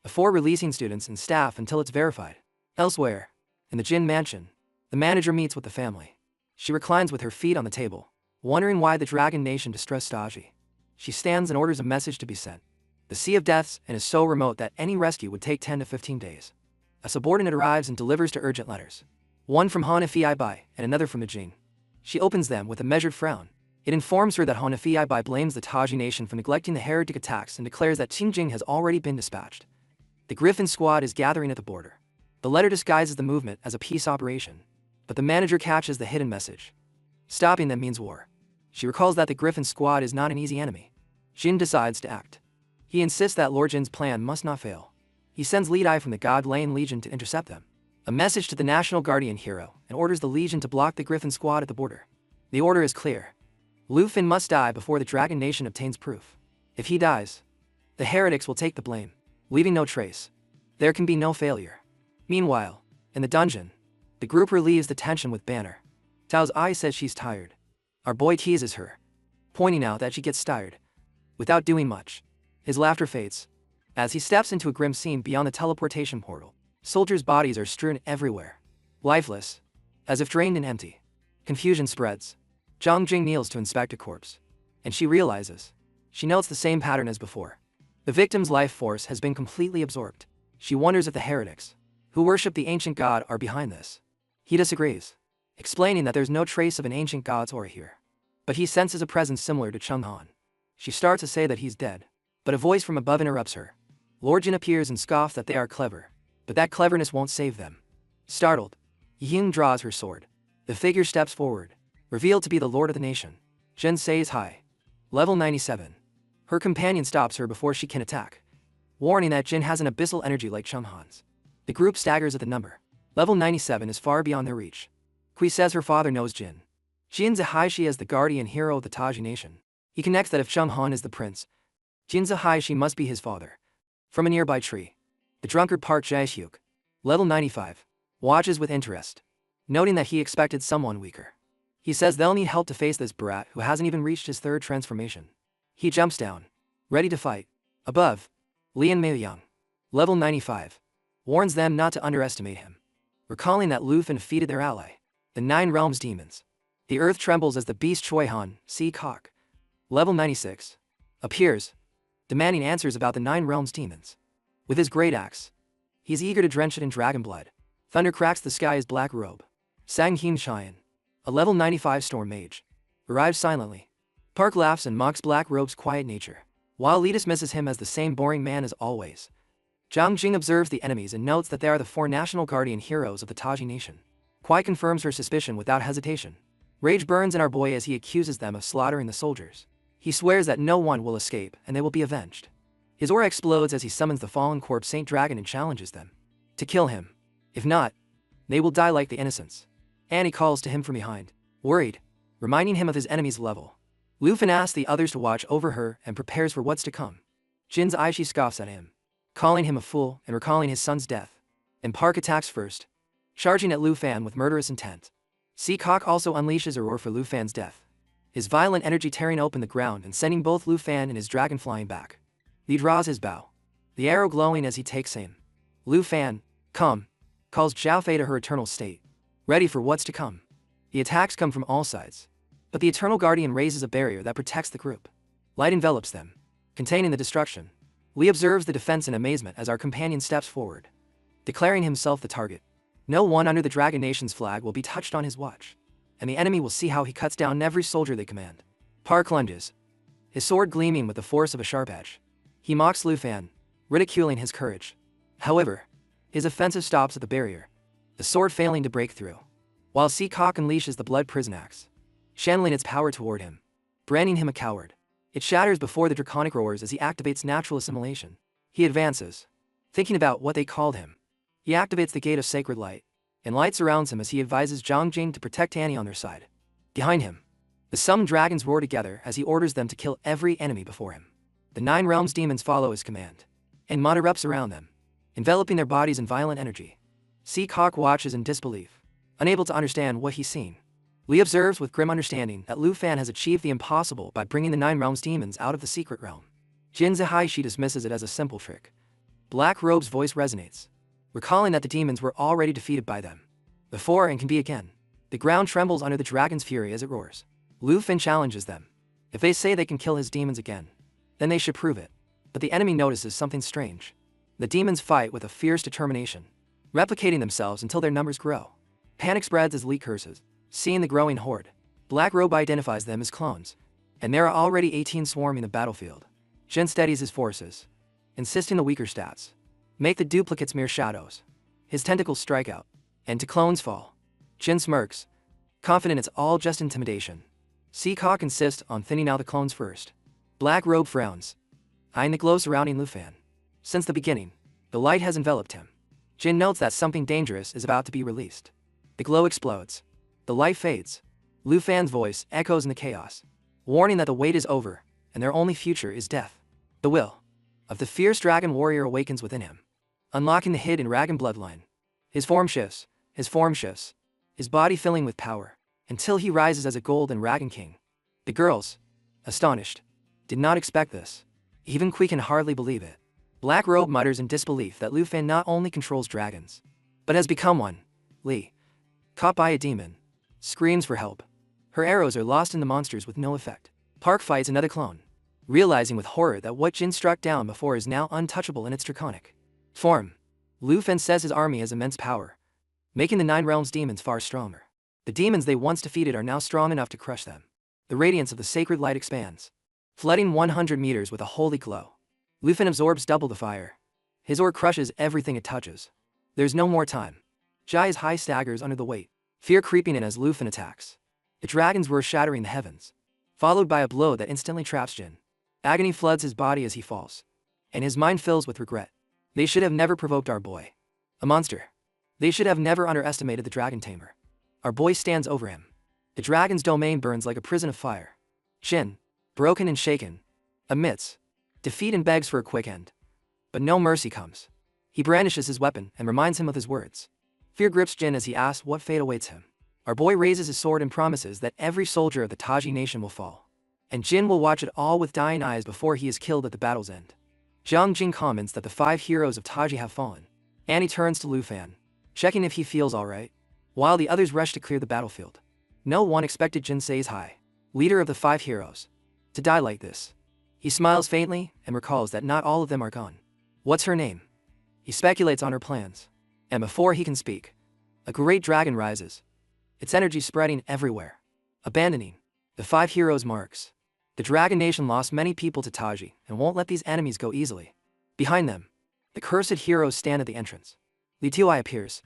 before releasing students and staff until it's verified. Elsewhere, in the Jin mansion, the manager meets with the family. She reclines with her feet on the table, wondering why the Dragon Nation distressed Taji. She stands and orders a message to be sent. The Sea of Deaths and is so remote that any rescue would take 10 to 15 days. A subordinate arrives and delivers to urgent letters. One from Hanafi Bai and another from the Jing. She opens them with a measured frown. It informs her that Hanafi Bai blames the Taji Nation for neglecting the heretic attacks and declares that Qingjing has already been dispatched. The Griffin squad is gathering at the border. The letter disguises the movement as a peace operation, but the manager catches the hidden message. Stopping them means war. She recalls that the Griffin squad is not an easy enemy. Jin decides to act. He insists that Lord Jin's plan must not fail. He sends Li Tai from the God Lane Legion to intercept them. A message to the National Guardian hero and orders the Legion to block the Griffin squad at the border. The order is clear. Lu Fen must die before the Dragon Nation obtains proof. If he dies, the heretics will take the blame, leaving no trace. There can be no failure. Meanwhile, in the dungeon, the group relieves the tension with Banner. Tao's eye says she's tired. Our boy teases her, pointing out that she gets tired without doing much. His laughter fades as he steps into a grim scene beyond the teleportation portal. Soldiers' bodies are strewn everywhere, lifeless, as if drained and empty. Confusion spreads. Zhang Jing kneels to inspect a corpse. And she realizes. She notes the same pattern as before. The victim's life force has been completely absorbed. She wonders if the heretics, who worship the ancient god, are behind this. He disagrees, explaining that there's no trace of an ancient god's aura here. But he senses a presence similar to Cheng Han. She starts to say that he's dead, but a voice from above interrupts her. Lord Jin appears and scoffs that they are clever, but that cleverness won't save them. Startled, Ying draws her sword. The figure steps forward, revealed to be the lord of the nation. Jin says hi. Level 97. Her companion stops her before she can attack, warning that Jin has an abyssal energy like Cheng Han's. The group staggers at the number. Level 97 is far beyond their reach. Kui says her father knows Jin. Jin Zihaishi as the guardian hero of the Taji nation. He connects that if Cheng Han is the prince, Jin Zihaishi must be his father. From a nearby tree, the drunkard Park Jaehyuk, level 95, watches with interest, noting that he expected someone weaker. He says they'll need help to face this brat who hasn't even reached his third transformation. He jumps down, ready to fight. Above, Lian Meiyang, level 95, warns them not to underestimate him, recalling that Lu Fan defeated their ally, the Nine Realms demons. The earth trembles as the beast Choi Han, Sea Cock, level 96, appears, demanding answers about the Nine Realms demons. With his great axe, he's eager to drench it in dragon blood. Thunder cracks the sky as Black Robe, Sang Heen Chien, a level 95 storm mage, arrives silently. Park laughs and mocks Black Robe's quiet nature, while Lee dismisses him as the same boring man as always. Zhang Jing observes the enemies and notes that they are the four national guardian heroes of the Taji nation. Kwai confirms her suspicion without hesitation. Rage burns in our boy as he accuses them of slaughtering the soldiers. He swears that no one will escape and they will be avenged. His aura explodes as he summons the fallen corpse Saint Dragon and challenges them to kill him. If not, they will die like the innocents. Annie calls to him from behind, worried, reminding him of his enemy's level. Lu Fan asks the others to watch over her and prepares for what's to come. Jin's Aishi scoffs at him, calling him a fool and recalling his son's death. And Park attacks first, charging at Lu Fan with murderous intent. Sea Cock also unleashes a roar for Lu Fan's death, his violent energy tearing open the ground and sending both Lu Fan and his dragon flying back. He draws his bow, the arrow glowing as he takes aim. Lu Fan, come, calls Zhao Fei to her eternal state, ready for what's to come. The attacks come from all sides, but the Eternal Guardian raises a barrier that protects the group. Light envelops them, containing the destruction. Lee observes the defense in amazement as our companion steps forward, declaring himself the target. No one under the Dragon Nation's flag will be touched on his watch, and the enemy will see how he cuts down every soldier they command. Park lunges, his sword gleaming with the force of a sharp edge. He mocks Lu Fan, ridiculing his courage. However, his offensive stops at the barrier, the sword failing to break through, while Sea Cock unleashes the Blood Prison Axe, channeling its power toward him, branding him a coward. It shatters before the draconic roars as he activates natural assimilation. He advances, thinking about what they called him. He activates the Gate of Sacred Light, and light surrounds him as he advises Zhang Jing to protect Annie on their side. Behind him, the summoned dragons roar together as he orders them to kill every enemy before him. The Nine Realms demons follow his command, and mud erupts around them, enveloping their bodies in violent energy. Sea Cock watches in disbelief, unable to understand what he's seen. Lee observes with grim understanding that Lu Fan has achieved the impossible by bringing the Nine Realms demons out of the secret realm. Jin Zihaishi dismisses it as a simple trick. Black Robe's voice resonates, recalling that the demons were already defeated by them before and can be again. The ground trembles under the dragon's fury as it roars. Lu Fan challenges them. If they say they can kill his demons again, then they should prove it. But the enemy notices something strange. The demons fight with a fierce determination, replicating themselves until their numbers grow. Panic spreads as Lee curses. Seeing the growing horde, Black Robe identifies them as clones, and there are already 18 swarming the battlefield. Jin steadies his forces, insisting the weaker stats make the duplicates mere shadows. His tentacles strike out, and 2 clones fall. Jin smirks, confident it's all just intimidation. Sea Cock insists on thinning out the clones first. Black Robe frowns, eyeing the glow surrounding Lu Fan. Since the beginning, the light has enveloped him. Jin notes that something dangerous is about to be released. The glow explodes. The light fades. Lu Fan's voice echoes in the chaos, warning that the wait is over, and their only future is death. The will of the fierce dragon warrior awakens within him, unlocking the hidden dragon bloodline. His form shifts, his body filling with power, until he rises as a golden dragon king. The girls, astonished, did not expect this. Even Kui can hardly believe it. Black Robe mutters in disbelief that Lu Fan not only controls dragons, but has become one. Lee, caught by a demon, screams for help. Her arrows are lost in the monsters with no effect. Park fights another clone, realizing with horror that what Jin struck down before is now untouchable in its draconic form. Lu Fen says his army has immense power, making the Nine Realms demons far stronger. The demons they once defeated are now strong enough to crush them. The radiance of the sacred light expands, flooding 100 meters with a holy glow. Lu Fen absorbs double the fire. His orb crushes everything it touches. There's no more time. Jai's high staggers under the weight, fear creeping in as Lu Fen attacks. The dragons were shattering the heavens, followed by a blow that instantly traps Jin. Agony floods his body as he falls, and his mind fills with regret. They should have never provoked our boy. A monster. They should have never underestimated the dragon tamer. Our boy stands over him. The dragon's domain burns like a prison of fire. Jin, broken and shaken, admits defeat and begs for a quick end. But no mercy comes. He brandishes his weapon and reminds him of his words. Fear grips Jin as he asks what fate awaits him. Our boy raises his sword and promises that every soldier of the Taji nation will fall, and Jin will watch it all with dying eyes before he is killed at the battle's end. Jiang Jing comments that the 5 heroes of Taji have fallen. Annie turns to Lu Fan, checking if he feels alright, while the others rush to clear the battlefield. No one expected Jin Sei's high, leader of the 5 heroes, to die like this. He smiles faintly and recalls that not all of them are gone. What's her name? He speculates on her plans, and before he can speak, a great dragon rises, its energy spreading everywhere, abandoning the 5 heroes' marks. The Dragon Nation lost many people to Taji and won't let these enemies go easily. Behind them, the cursed heroes stand at the entrance. Li Tuai appears,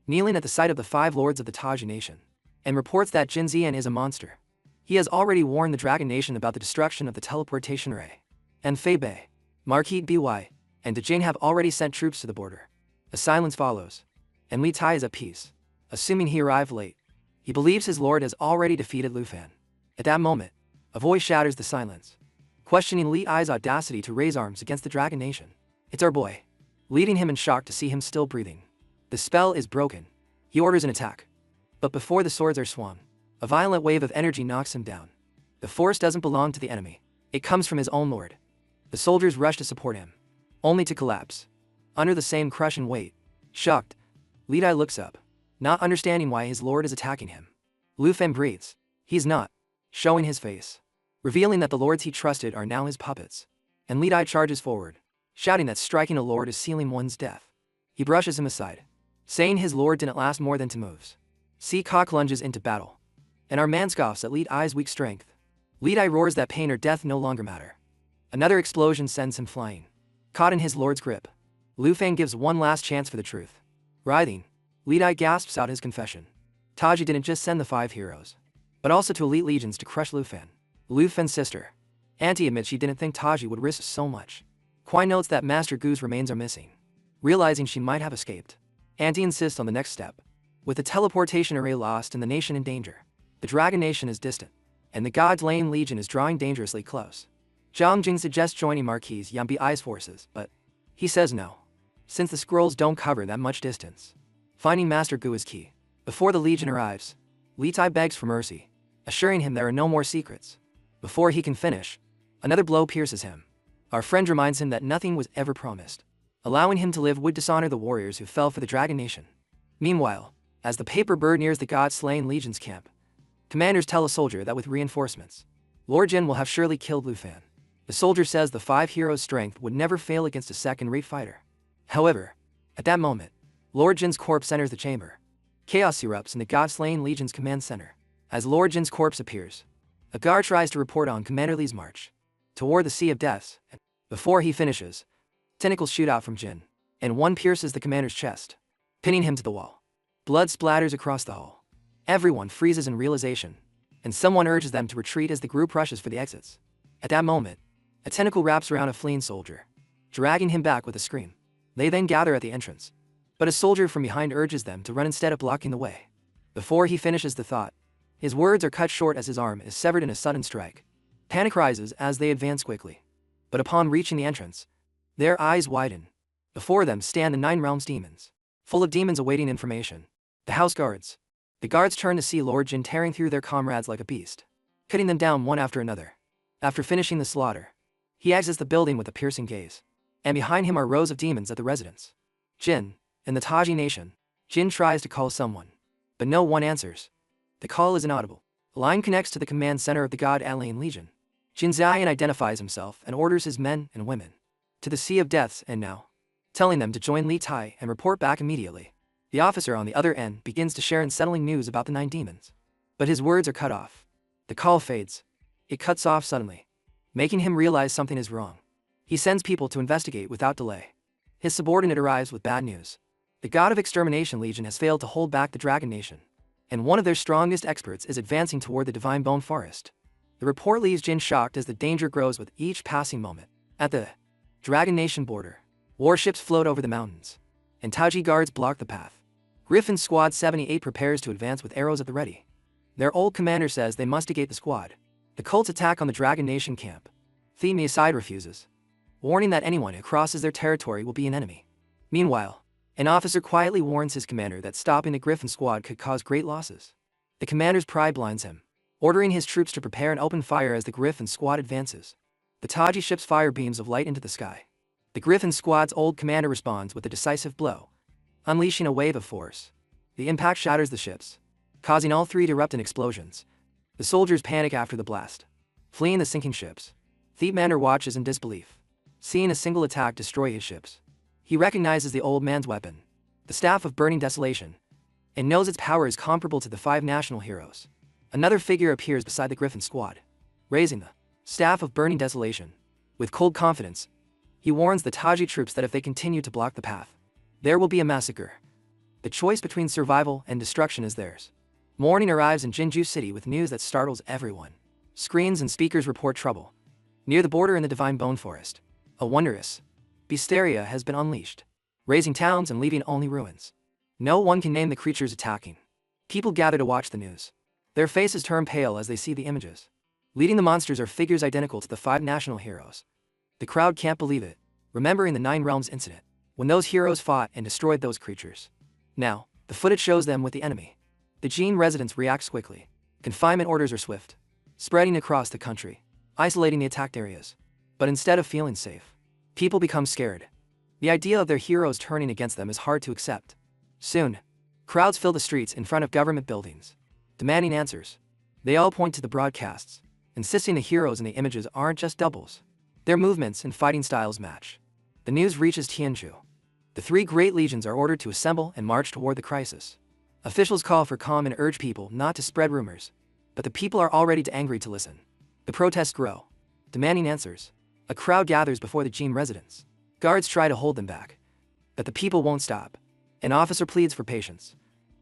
kneeling at the sight of the 5 lords of the Taji Nation, and reports that Jin Zian is a monster. He has already warned the Dragon Nation about the destruction of the teleportation ray. And Fei Bei, Marquis By, and Dejing have already sent troops to the border. A silence follows, and Li Tai is at peace, assuming he arrived late. He believes his lord has already defeated Lu Fan. At that moment, a voice shatters the silence, questioning Li Ai's audacity to raise arms against the Dragon Nation. It's our boy, leaving him in shock to see him still breathing. The spell is broken. He orders an attack. But before the swords are swung, a violent wave of energy knocks him down. The force doesn't belong to the enemy. It comes from his own lord. The soldiers rush to support him, only to collapse under the same crushing weight. Shocked, Li Tai looks up, not understanding why his lord is attacking him. Lu Fen breathes. He's not showing his face, revealing that the lords he trusted are now his puppets. And Li Tai charges forward, shouting that striking a lord is sealing one's death. He brushes him aside, saying his lord didn't last more than 2 moves. Si Kok lunges into battle, and our man scoffs at Li Tai's weak strength. Li Tai roars that pain or death no longer matter. Another explosion sends him flying, caught in his lord's grip. Lu Fang gives one last chance for the truth. Writhing, Li Tai gasps out his confession. Taji didn't just send the 5 heroes, but also 2 elite legions to crush Lu Fen. Lu Fen's sister, Auntie, admits she didn't think Taji would risk so much. Kuai notes that Master Gu's remains are missing. Realizing she might have escaped, Auntie insists on the next step. With the teleportation array lost and the nation in danger, the Dragon Nation is distant, and the God's Lane Legion is drawing dangerously close. Zhang Jing suggests joining Marquis Yambi Ai's forces, but he says no, since the scrolls don't cover that much distance. Finding Master Gu is key. Before the Legion arrives, Li Tai begs for mercy, assuring him there are no more secrets. Before he can finish, another blow pierces him. Our friend reminds him that nothing was ever promised. Allowing him to live would dishonor the warriors who fell for the Dragon Nation. Meanwhile, as the paper bird nears the God-slain Legion's camp, commanders tell a soldier that with reinforcements, Lord Jin will have surely killed Lu Fan. The soldier says the 5 heroes' strength would never fail against a second-rate fighter. However, at that moment, Lord Jin's corpse enters the chamber. Chaos erupts in the God-slain Legion's command center. As Lord Jin's corpse appears, a guard tries to report on Commander Li's march toward the Sea of Deaths, and before he finishes, tentacles shoot out from Jin, and one pierces the commander's chest, pinning him to the wall. Blood splatters across the hall. Everyone freezes in realization, and someone urges them to retreat as the group rushes for the exits. At that moment, a tentacle wraps around a fleeing soldier, dragging him back with a scream. They then gather at the entrance, but a soldier from behind urges them to run instead of blocking the way. Before he finishes the thought, his words are cut short as his arm is severed in a sudden strike. Panic rises as they advance quickly, but upon reaching the entrance, their eyes widen. Before them stand the 9 realms demons, full of demons awaiting information. The house guards. The guards turn to see Lord Jin tearing through their comrades like a beast, cutting them down one after another. After finishing the slaughter, he exits the building with a piercing gaze, and behind him are rows of demons at the residence. Jin, in the Taji Nation, Jin tries to call someone, but no one answers. The call is inaudible. A line connects to the command center of the God Alien Legion. Jin Xian identifies himself and orders his men and women to the Sea of Deaths and now, telling them to join Li Tai and report back immediately. The officer on the other end begins to share unsettling news about the 9 demons. But his words are cut off. The call fades. It cuts off suddenly, making him realize something is wrong. He sends people to investigate without delay. His subordinate arrives with bad news. The God of Extermination Legion has failed to hold back the Dragon Nation, and one of their strongest experts is advancing toward the Divine Bone Forest. The report leaves Jin shocked as the danger grows with each passing moment. At the Dragon Nation border, warships float over the mountains, and Taji guards block the path. Griffin Squad 78 prepares to advance with arrows at the ready. Their old commander says they must negate the squad. The cults attack on the Dragon Nation camp. Theme aside refuses, warning that anyone who crosses their territory will be an enemy. Meanwhile, an officer quietly warns his commander that stopping the Griffin Squad could cause great losses. The commander's pride blinds him, ordering his troops to prepare and open fire as the Griffin Squad advances. The Taji ships fire beams of light into the sky. The Griffin Squad's old commander responds with a decisive blow, unleashing a wave of force. The impact shatters the ships, causing all 3 to erupt in explosions. The soldiers panic after the blast, fleeing the sinking ships. Thiefmander watches in disbelief, seeing a single attack destroy his ships. He recognizes the old man's weapon, the Staff of Burning Desolation, and knows its power is comparable to the 5 national heroes. Another figure appears beside the Griffin Squad, raising the Staff of Burning Desolation. With cold confidence, he warns the Taji troops that if they continue to block the path, there will be a massacre. The choice between survival and destruction is theirs. Morning arrives in Jinju City with news that startles everyone. Screens and speakers report trouble. Near the border in the Divine Bone Forest, a wondrous bestiaria has been unleashed, raising towns and leaving only ruins. No one can name the creatures attacking. People gather to watch the news. Their faces turn pale as they see the images. Leading the monsters are figures identical to the 5 national heroes. The crowd can't believe it, remembering the 9 Realms incident, when those heroes fought and destroyed those creatures. Now, the footage shows them with the enemy. The Jin residents react quickly. Confinement orders are swift, spreading across the country, isolating the attacked areas. But instead of feeling safe, people become scared. The idea of their heroes turning against them is hard to accept. Soon, crowds fill the streets in front of government buildings, demanding answers. They all point to the broadcasts, insisting the heroes in the images aren't just doubles. Their movements and fighting styles match. The news reaches Tianzhu. The 3 great legions are ordered to assemble and march toward the crisis. Officials call for calm and urge people not to spread rumors, but the people are already too angry to listen. The protests grow, demanding answers. A crowd gathers before the Jin residence. Guards try to hold them back, but the people won't stop. An officer pleads for patience,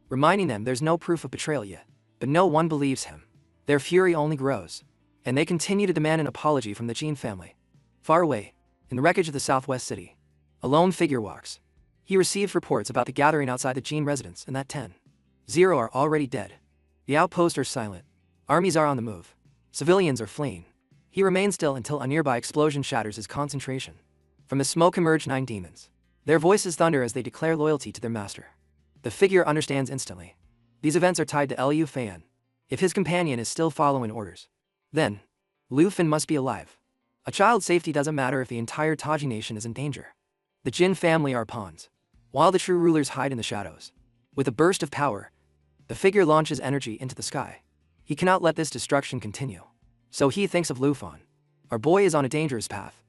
reminding them there's no proof of betrayal yet, but no one believes him. Their fury only grows, and they continue to demand an apology from the Jin family. Far away, in the wreckage of the southwest city, a lone figure walks. He receives reports about the gathering outside the Jin residence and that 10-0 are already dead. The outposts are silent. Armies are on the move. Civilians are fleeing. He remains still until a nearby explosion shatters his concentration. From the smoke emerge 9 demons. Their voices thunder as they declare loyalty to their master. The figure understands instantly. These events are tied to Liu Fan. If his companion is still following orders, then Liu Fan must be alive. A child's safety doesn't matter if the entire Taji nation is in danger. The Jin family are pawns, while the true rulers hide in the shadows. With a burst of power, the figure launches energy into the sky. He cannot let this destruction continue. So he thinks of Liu Fan. Our boy is on a dangerous path.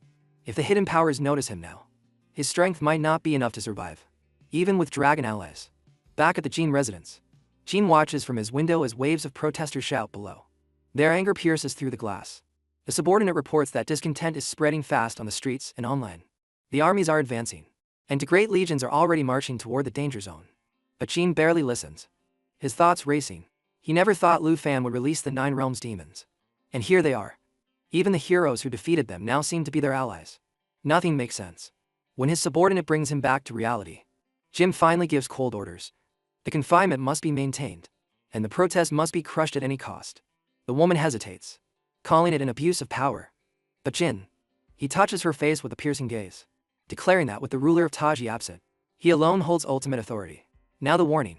If the hidden powers notice him now, his strength might not be enough to survive, even with dragon allies. Back at the Jin residence, Jin watches from his window as waves of protesters shout below. Their anger pierces through the glass. The subordinate reports that discontent is spreading fast on the streets and online. The armies are advancing, and the great legions are already marching toward the danger zone. But Jin barely listens, his thoughts racing. He never thought Liu Fan would release the 9 realms demons. And here they are. Even the heroes who defeated them now seem to be their allies. Nothing makes sense. When his subordinate brings him back to reality, Jin finally gives cold orders. The confinement must be maintained, and the protest must be crushed at any cost. The woman hesitates, calling it an abuse of power. But Jin, he touches her face with a piercing gaze, declaring that with the ruler of Taji absent, he alone holds ultimate authority. Now the warning.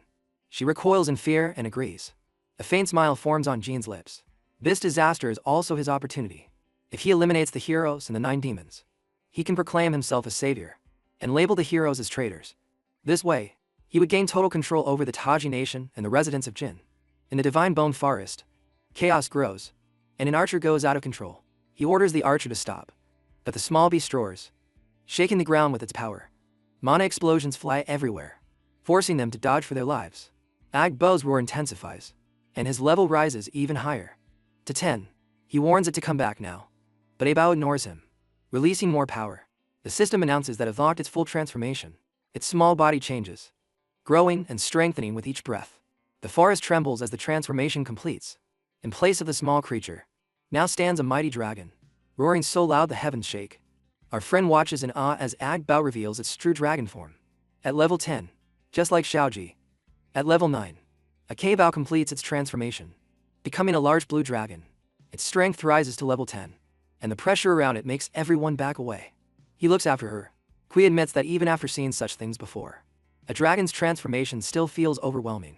She recoils in fear and agrees. A faint smile forms on Jin's lips. This disaster is also his opportunity. If he eliminates the heroes and the 9 demons, he can proclaim himself as savior, and label the heroes as traitors. This way, he would gain total control over the Taji nation and the residents of Jin. In the Divine Bone Forest, Chaos grows, and an archer goes out of control. He orders the archer to stop, but the small beast roars, shaking the ground with its power. Mana explosions fly everywhere, forcing them to dodge for their lives. Agbo's roar intensifies, and his level rises even higher, to 10. He warns it to come back now, but Abao ignores him, releasing more power. The system announces that it unlocked its full transformation. Its small body changes, growing and strengthening with each breath. The forest trembles as the transformation completes. In place of the small creature, now stands a mighty dragon, roaring so loud the heavens shake. Our friend watches in awe as Agbao reveals its true dragon form. At level 10, just like Xiaoji. At level 9, Akebao completes its transformation, becoming a large blue dragon. Its strength rises to level 10, and the pressure around it makes everyone back away. He looks after her. Kui admits that even after seeing such things before, a dragon's transformation still feels overwhelming.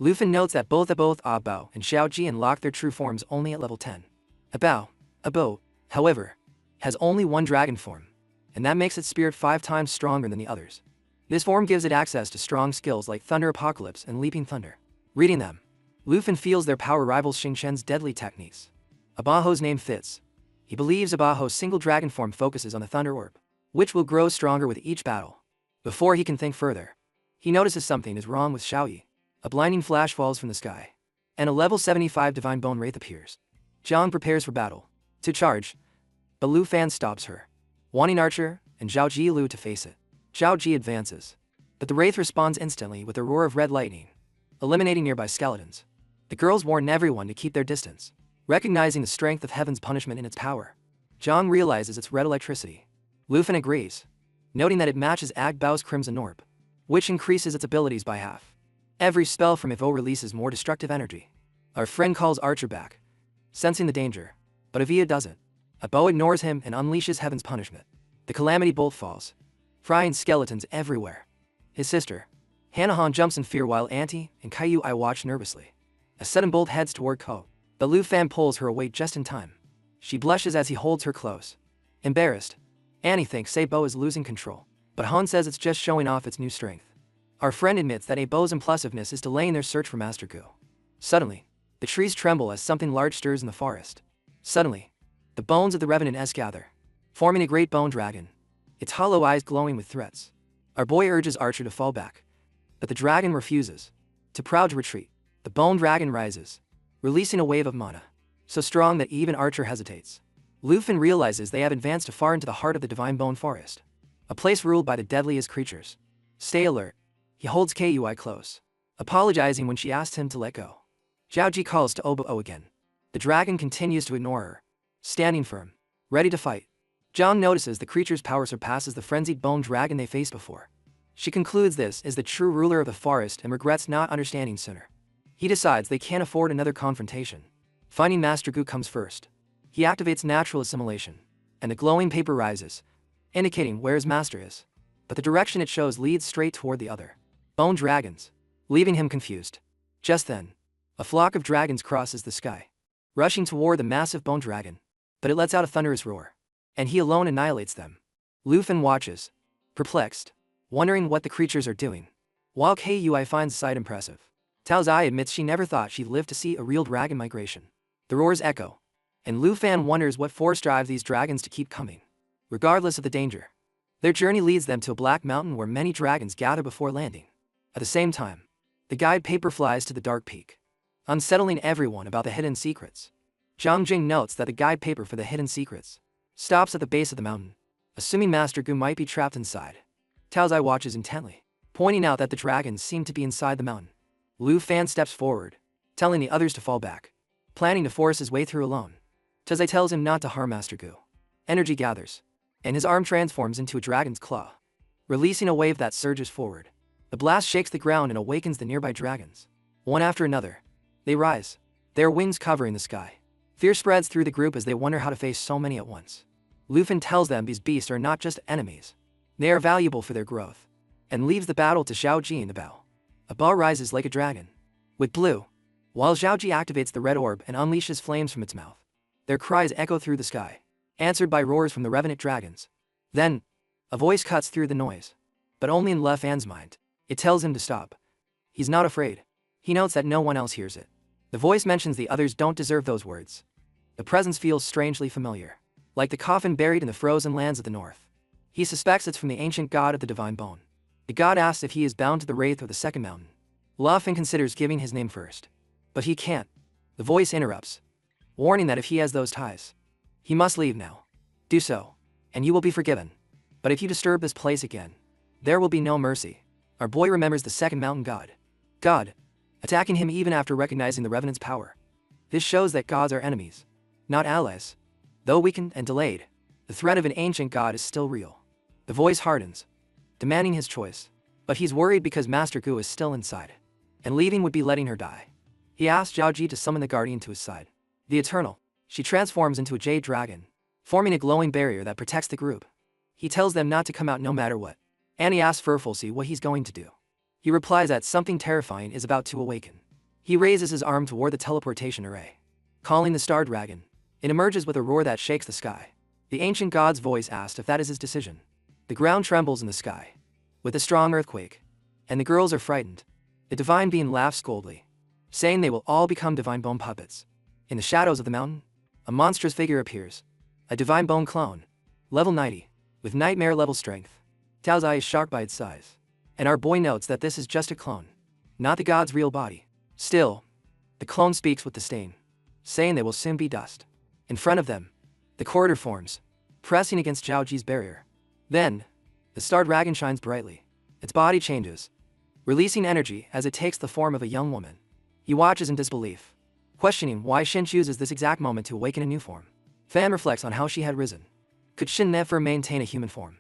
Lufin notes that both Abao and Xiaoji unlock their true forms only at level 10. Abo, however, has only one dragon form, and that makes its spirit 5 times stronger than the others. This form gives it access to strong skills like Thunder Apocalypse and Leaping Thunder. Reading them, Lufin feels their power rivals Xingqian's deadly techniques. Abaho's name fits. He believes Abaho's single dragon form focuses on the Thunder Orb, which will grow stronger with each battle. Before he can think further, he notices something is wrong with Xiaoyi. A blinding flash falls from the sky, and a level 75 Divine Bone Wraith appears. Zhang prepares for battle, to charge, but Lu Fan stops her, wanting Archer and Zhao Jilu to face it. Zhao Ji advances, but the Wraith responds instantly with a roar of red lightning, eliminating nearby skeletons. The girls warn everyone to keep their distance, recognizing the strength of Heaven's punishment in its power. Zhang realizes it's red electricity. Lufin agrees, noting that it matches Agbao's Crimson Orb, which increases its abilities by half. Every spell from Evo releases more destructive energy. Our friend calls Archer back, sensing the danger, but Avia doesn't. Abo ignores him and unleashes Heaven's punishment. The Calamity Bolt falls, frying skeletons everywhere. His sister, Hanahan, jumps in fear while Auntie and Caillou watch nervously. A sudden bolt heads toward Ko, but Lu Fan pulls her away just in time. She blushes as he holds her close. Embarrassed, Annie thinks Sabo is losing control, but Han says it's just showing off its new strength. Our friend admits that Abo's impulsiveness is delaying their search for Master Gu. Suddenly, the trees tremble as something large stirs in the forest. Suddenly, the bones of the Revenant gather, forming a great bone dragon, its hollow eyes glowing with threats. Our boy urges Archer to fall back, but the dragon refuses. Too proud to retreat, the bone dragon rises, releasing a wave of mana, so strong that even Archer hesitates. Lufin realizes they have advanced far into the heart of the Divine Bone Forest, a place ruled by the deadliest creatures. Stay alert. He holds Kui close, apologizing when she asks him to let go. Zhaoji calls to Obo again. The dragon continues to ignore her, standing firm, ready to fight. Zhang notices the creature's power surpasses the frenzied bone dragon they faced before. She concludes this is the true ruler of the forest and regrets not understanding sooner. He decides they can't afford another confrontation. Finding Master Gu comes first. He activates natural assimilation, and the glowing paper rises, indicating where his master is. But the direction it shows leads straight toward the other bone dragons, leaving him confused. Just then, a flock of dragons crosses the sky, rushing toward the massive bone dragon, but it lets out a thunderous roar, and he alone annihilates them. Lufin watches, perplexed, wondering what the creatures are doing, while Kui finds the sight impressive. Tao Zai admits she never thought she'd live to see a real dragon migration. The roars echo, and Lu Fan wonders what force drives these dragons to keep coming, regardless of the danger. Their journey leads them to a black mountain where many dragons gather before landing. At the same time, the guide paper flies to the dark peak, unsettling everyone about the hidden secrets. Zhang Jing notes that the guide paper for the hidden secrets stops at the base of the mountain, assuming Master Gu might be trapped inside. Tao Zai watches intently, pointing out that the dragons seem to be inside the mountain. Lu Fan steps forward, telling the others to fall back, planning to force his way through alone. Tao Zai tells him not to harm Master Gu. Energy gathers, and his arm transforms into a dragon's claw, releasing a wave that surges forward. The blast shakes the ground and awakens the nearby dragons. One after another, they rise, their wings covering the sky. Fear spreads through the group as they wonder how to face so many at once. Lufin tells them these beasts are not just enemies. They are valuable for their growth, and leaves the battle to Xiaoji and Abao. Abao rises like a dragon, with blue, while Xiaoji activates the red orb and unleashes flames from its mouth. Their cries echo through the sky, answered by roars from the revenant dragons. Then, a voice cuts through the noise, but only in Le Fan's mind. It tells him to stop. He's not afraid. He notes that no one else hears it. The voice mentions the others don't deserve those words. The presence feels strangely familiar, like the coffin buried in the frozen lands of the north. He suspects it's from the ancient god of the divine bone. The god asks if he is bound to the wraith or the second mountain. Luffin considers giving his name first, but he can't. The voice interrupts, warning that if he has those ties, he must leave now. Do so, and you will be forgiven. But if you disturb this place again, there will be no mercy. Our boy remembers the second mountain god, attacking him even after recognizing the Revenant's power. This shows that gods are enemies, not allies. Though weakened and delayed, the threat of an ancient god is still real. The voice hardens, demanding his choice. But he's worried because Master Gu is still inside, and leaving would be letting her die. He asks Zhao Ji to summon the guardian to his side. The Eternal. She transforms into a jade dragon, forming a glowing barrier that protects the group. He tells them not to come out no matter what. Annie asks Furfulsi what he's going to do. He replies that something terrifying is about to awaken. He raises his arm toward the teleportation array, calling the Star Dragon. It emerges with a roar that shakes the sky. The ancient god's voice asked if that is his decision. The ground trembles in the sky, with a strong earthquake, and the girls are frightened. The divine being laughs scoldly, saying they will all become divine bone puppets. In the shadows of the mountain, a monstrous figure appears. A divine bone clone, level 90, with nightmare-level strength. Tao's eye is sharp by its size, and our boy notes that this is just a clone, not the god's real body. Still, the clone speaks with disdain, saying they will soon be dust. In front of them, the corridor forms, pressing against Zhao Ji's barrier. Then, the Star Dragon shines brightly. Its body changes, releasing energy as it takes the form of a young woman. He watches in disbelief, questioning why Shin chooses this exact moment to awaken a new form. Fan reflects on how she had risen. Could Shin never maintain a human form?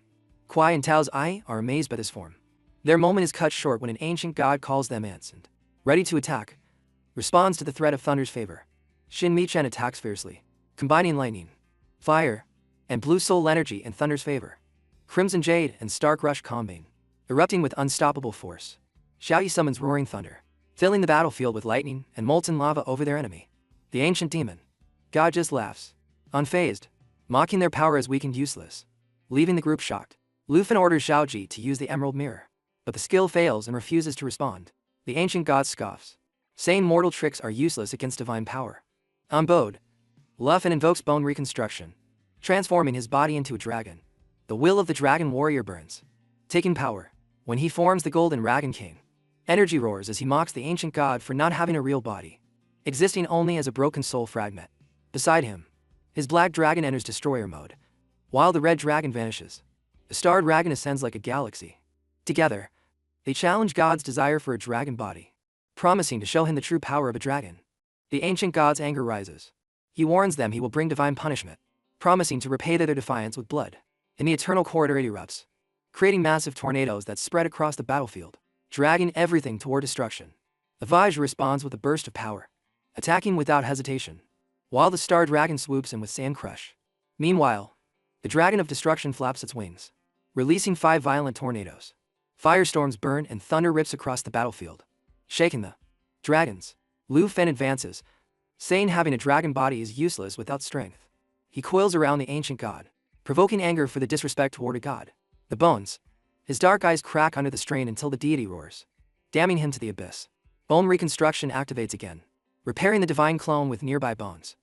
Kuai and Tao's eye are amazed by this form. Their moment is cut short when an ancient god calls them ants and, ready to attack, responds to the threat of Thunder's favor. Shin Mi-chan attacks fiercely, combining lightning, fire, and blue soul energy in Thunder's favor. Crimson Jade and Stark Rush combine, erupting with unstoppable force. Xiaoyi summons Roaring Thunder, filling the battlefield with lightning and molten lava over their enemy. The ancient demon god just laughs, unfazed, mocking their power as weak and useless, leaving the group shocked. Luffy orders Zhao Ji to use the Emerald Mirror, but the skill fails and refuses to respond. The ancient god scoffs, saying mortal tricks are useless against divine power. On Bode, Luffy invokes bone reconstruction, transforming his body into a dragon. The will of the dragon warrior burns, taking power. When he forms the golden Dragon King, energy roars as he mocks the ancient god for not having a real body, existing only as a broken soul fragment. Beside him, his black dragon enters destroyer mode, while the red dragon vanishes. The Star Dragon ascends like a galaxy. Together, they challenge God's desire for a dragon body, promising to show him the true power of a dragon. The ancient god's anger rises. He warns them he will bring divine punishment, promising to repay their defiance with blood. In the eternal corridor it erupts, creating massive tornadoes that spread across the battlefield, dragging everything toward destruction. The Vaj responds with a burst of power, attacking without hesitation, while the Star Dragon swoops in with Sand Crush. Meanwhile, the Dragon of Destruction flaps its wings, releasing 5 violent tornadoes. Firestorms burn and thunder rips across the battlefield, shaking the dragons. Lu Fen advances, saying having a dragon body is useless without strength. He coils around the ancient god, provoking anger for the disrespect toward a god. The bones. His dark eyes crack under the strain until the deity roars, damning him to the abyss. Bone reconstruction activates again, repairing the divine clone with nearby bones.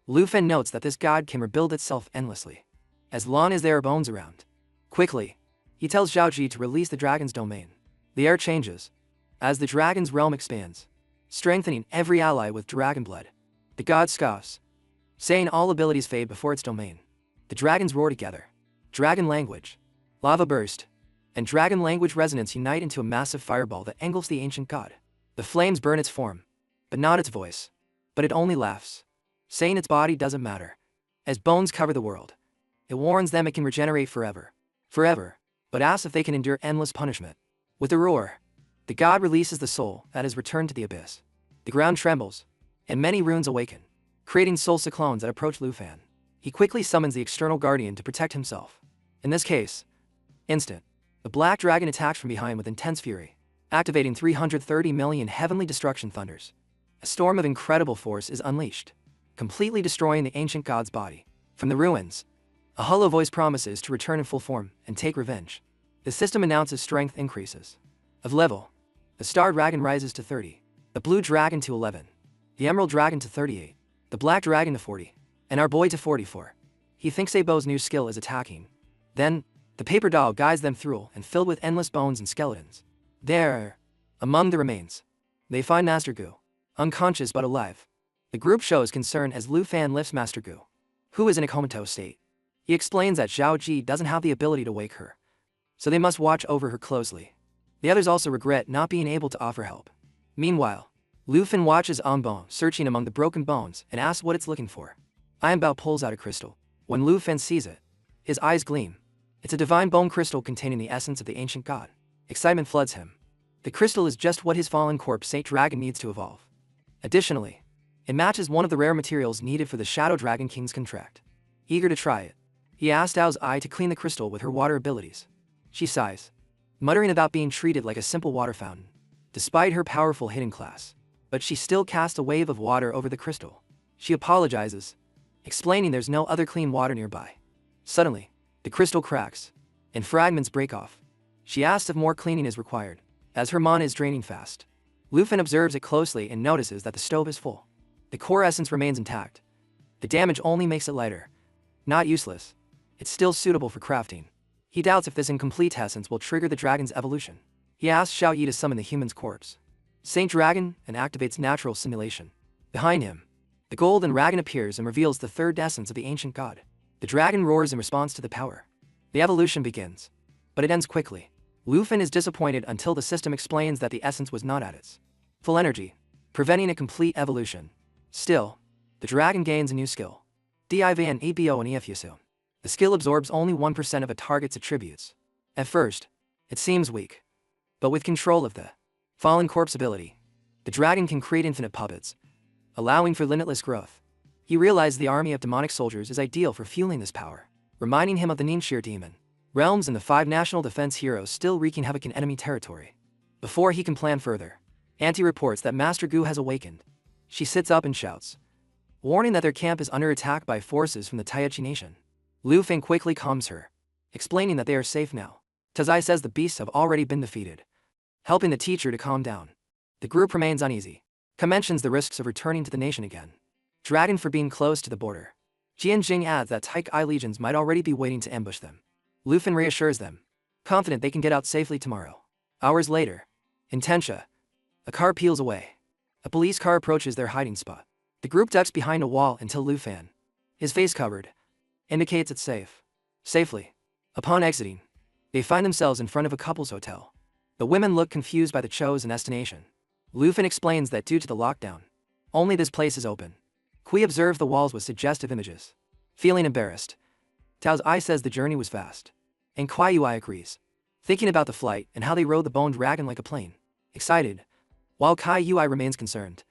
Lu Fen notes that this god can rebuild itself endlessly, as long as there are bones around. Quickly, he tells Zhao Ji to release the dragon's domain. The air changes, as the dragon's realm expands, strengthening every ally with dragon blood. The god scoffs, saying all abilities fade before its domain. The dragons roar together. Dragon language, lava burst, and dragon language resonance unite into a massive fireball that engulfs the ancient god. The flames burn its form, but not its voice. But it only laughs, saying its body doesn't matter. As bones cover the world, it warns them it can regenerate forever, but asks if they can endure endless punishment. With a roar, the god releases the soul that has returned to the abyss. The ground trembles, and many runes awaken, creating soul cyclones that approach Lu Fan. He quickly summons the external guardian to protect himself. In this case, instant, the black dragon attacks from behind with intense fury, activating 330 million heavenly destruction thunders. A storm of incredible force is unleashed, completely destroying the ancient god's body. From the ruins, a hollow voice promises to return in full form and take revenge. The system announces strength increases. Of level, the Star Dragon rises to 30, the Blue Dragon to 11. the Emerald Dragon to 38, the Black Dragon to 40, and our boy to 44. He thinks Abo's new skill is attacking. Then, the paper doll guides them through and filled with endless bones and skeletons. There, among the remains, they find Master Gu, unconscious but alive. The group shows concern as Lu Fan lifts Master Gu, who is in a comatose state. He explains that Zhao Ji doesn't have the ability to wake her, so they must watch over her closely. The others also regret not being able to offer help. Meanwhile, Lu Fan watches Anbao searching among the broken bones and asks what it's looking for. Anbao pulls out a crystal. When Lu Fan sees it, his eyes gleam. It's a divine bone crystal containing the essence of the ancient god. Excitement floods him. The crystal is just what his fallen corpse Saint Dragon needs to evolve. Additionally, it matches one of the rare materials needed for the Shadow Dragon King's contract. Eager to try it, he asks Dao's eye to clean the crystal with her water abilities. She sighs, muttering about being treated like a simple water fountain, despite her powerful hidden class. But she still casts a wave of water over the crystal. She apologizes, explaining there's no other clean water nearby. Suddenly, the crystal cracks, and fragments break off. She asks if more cleaning is required, as her mana is draining fast. Lu Fan observes it closely and notices that the stove is full. The core essence remains intact. The damage only makes it lighter. Not useless. It's still suitable for crafting. He doubts if this incomplete essence will trigger the dragon's evolution. He asks Xiao Yi to summon the human's corpse. Saint Dragon and activates natural simulation. Behind him, the golden dragon appears and reveals the third essence of the ancient god. The dragon roars in response to the power. The evolution begins, but it ends quickly. Lu Fan is disappointed until the system explains that the essence was not at its full energy, preventing a complete evolution. Still, the dragon gains a new skill. Div and EBO and EFUSU. The skill absorbs only 1% of a target's attributes. At first, it seems weak. But with control of the fallen corpse ability, the dragon can create infinite puppets, allowing for limitless growth. He realized the army of demonic soldiers is ideal for fueling this power, reminding him of the Ningxia demon realms and the 5 national defense heroes still wreaking havoc in enemy territory. Before he can plan further, Auntie reports that Master Gu has awakened. She sits up and shouts, warning that their camp is under attack by forces from the Taichi nation. Lu Fan quickly calms her, explaining that they are safe now. Tazai says the beasts have already been defeated, helping the teacher to calm down. The group remains uneasy. Ka mentions the risks of returning to the nation again. Dragon for being close to the border. Jian Jing adds that Taika legions might already be waiting to ambush them. Lu Fan reassures them, confident they can get out safely tomorrow. Hours later, in Tensha, a car peels away. A police car approaches their hiding spot. The group ducks behind a wall until Lu Fan, his face covered, indicates it's safe. Safely. Upon exiting, they find themselves in front of a couple's hotel. The women look confused by the chosen destination. Lu Fan explains that due to the lockdown, only this place is open. Kui observes the walls with suggestive images. Feeling embarrassed, Tao's eye says the journey was fast, and Kuai Yui agrees, thinking about the flight and how they rode the bone dragon like a plane. Excited, while Kai Yui remains concerned,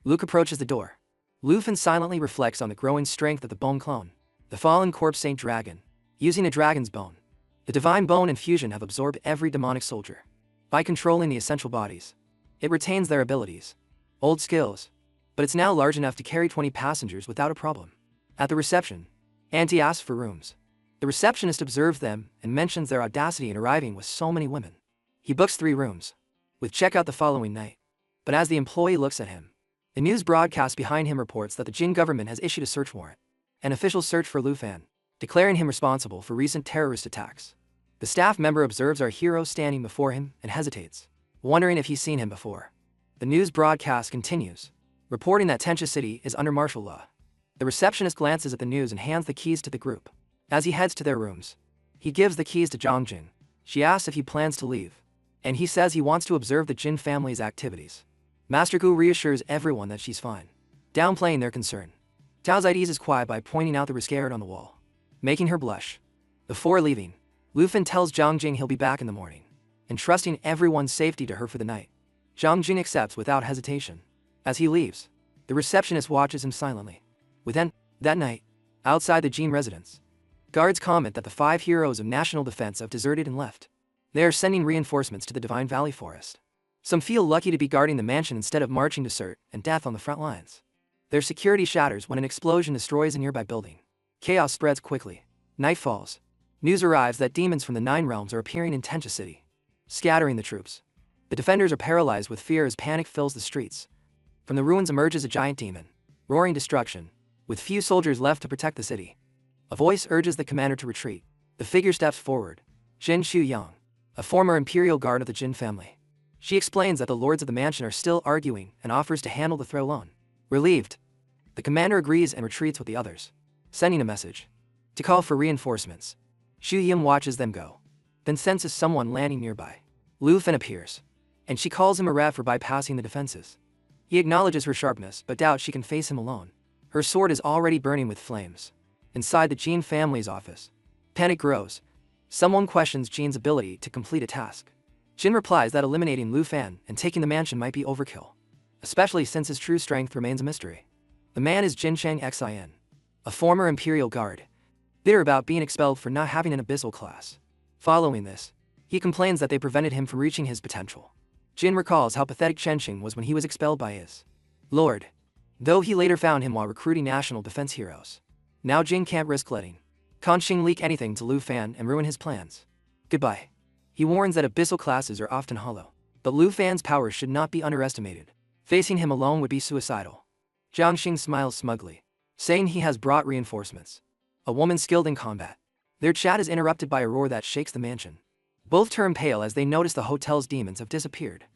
Luke approaches the door. Lu Fan silently reflects on the growing strength of the bone clone, the fallen corpse Saint Dragon, using a dragon's bone. The divine bone and fusion have absorbed every demonic soldier. By controlling the essential bodies, it retains their abilities, old skills, but it's now large enough to carry 20 passengers without a problem. At the reception, Auntie asks for rooms. The receptionist observes them and mentions their audacity in arriving with so many women. He books 3 rooms, with checkout the following night. But as the employee looks at him, the news broadcast behind him reports that the Jin government has issued a search warrant, an official search for Lu Fan, declaring him responsible for recent terrorist attacks. The staff member observes our hero standing before him and hesitates, wondering if he's seen him before. The news broadcast continues, reporting that Tensha City is under martial law. The receptionist glances at the news and hands the keys to the group. As he heads to their rooms, he gives the keys to Zhang Jin. She asks if he plans to leave, and he says he wants to observe the Jin family's activities. Master Gu reassures everyone that she's fine, downplaying their concern. Tao's eases quiet by pointing out the riscard on the wall, making her blush. Before leaving, Lu Fan tells Zhang Jing he'll be back in the morning, entrusting everyone's safety to her for the night. Zhang Jing accepts without hesitation. As he leaves, the receptionist watches him silently. Within that night, outside the Jin residence, guards comment that the 5 heroes of national defense have deserted and left. They are sending reinforcements to the Divine Valley Forest. Some feel lucky to be guarding the mansion instead of marching to Cert and death on the front lines. Their security shatters when an explosion destroys a nearby building. Chaos spreads quickly. Night falls. News arrives that demons from the 9 realms are appearing in Tensha City, scattering the troops. The defenders are paralyzed with fear as panic fills the streets. From the ruins emerges a giant demon, roaring destruction, with few soldiers left to protect the city. A voice urges the commander to retreat. The figure steps forward. Jin Shu-young, a former imperial guard of the Jin family. She explains that the lords of the mansion are still arguing and offers to handle the threat alone. Relieved, the commander agrees and retreats with the others, sending a message to call for reinforcements. Shu-young watches them go, then senses someone landing nearby. Lu Fen appears, and she calls him a rat for bypassing the defenses. He acknowledges her sharpness but doubts she can face him alone. Her sword is already burning with flames. Inside the Jin family's office, panic grows. Someone questions Jin's ability to complete a task. Jin replies that eliminating Lu Fan and taking the mansion might be overkill, especially since his true strength remains a mystery. The man is Jin Chang Xin, a former imperial guard, bitter about being expelled for not having an abyssal class. Following this, he complains that they prevented him from reaching his potential. Jin recalls how pathetic Chenxing was when he was expelled by his lord, though he later found him while recruiting national defense heroes. Now Jin can't risk letting Conxing leak anything to Lu Fan and ruin his plans. Goodbye. He warns that abyssal classes are often hollow, but Lu Fan's power should not be underestimated. Facing him alone would be suicidal. Jiang Xing smiles smugly, saying he has brought reinforcements. A woman skilled in combat. Their chat is interrupted by a roar that shakes the mansion. Both turn pale as they notice the hotel's demons have disappeared.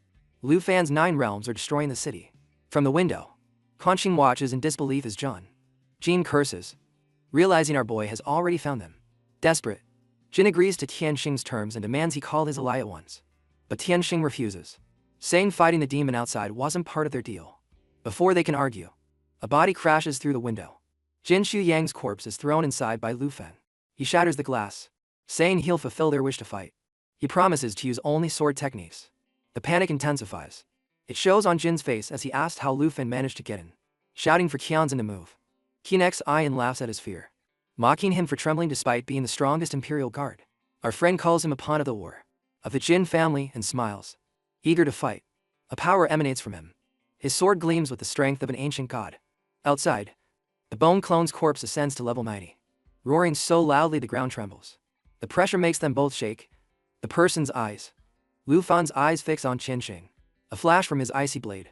Lu Fan's 9 realms are destroying the city. From the window, Conxing watches in disbelief as Jin curses, realizing our boy has already found them. Desperate, Jin agrees to Tianxing's terms and demands he call his ally at once. But Tianxing refuses, saying fighting the demon outside wasn't part of their deal. Before they can argue, a body crashes through the window. Jin Shu-yang's corpse is thrown inside by Lu Fan. He shatters the glass, saying he'll fulfill their wish to fight. He promises to use only sword techniques. The panic intensifies. It shows on Jin's face as he asks how Lu Fan managed to get in, shouting for Qianzhen to move. Qian laughs at his fear, mocking him for trembling despite being the strongest imperial guard. Our friend calls him a pawn of the war, of the Jin family, and smiles, eager to fight. A power emanates from him. His sword gleams with the strength of an ancient god. Outside, the bone clone's corpse ascends to level 90, roaring so loudly the ground trembles. The pressure makes them both shake. The person's eyes. Lu Fan's eyes fix on Tianxing. A flash from his icy blade,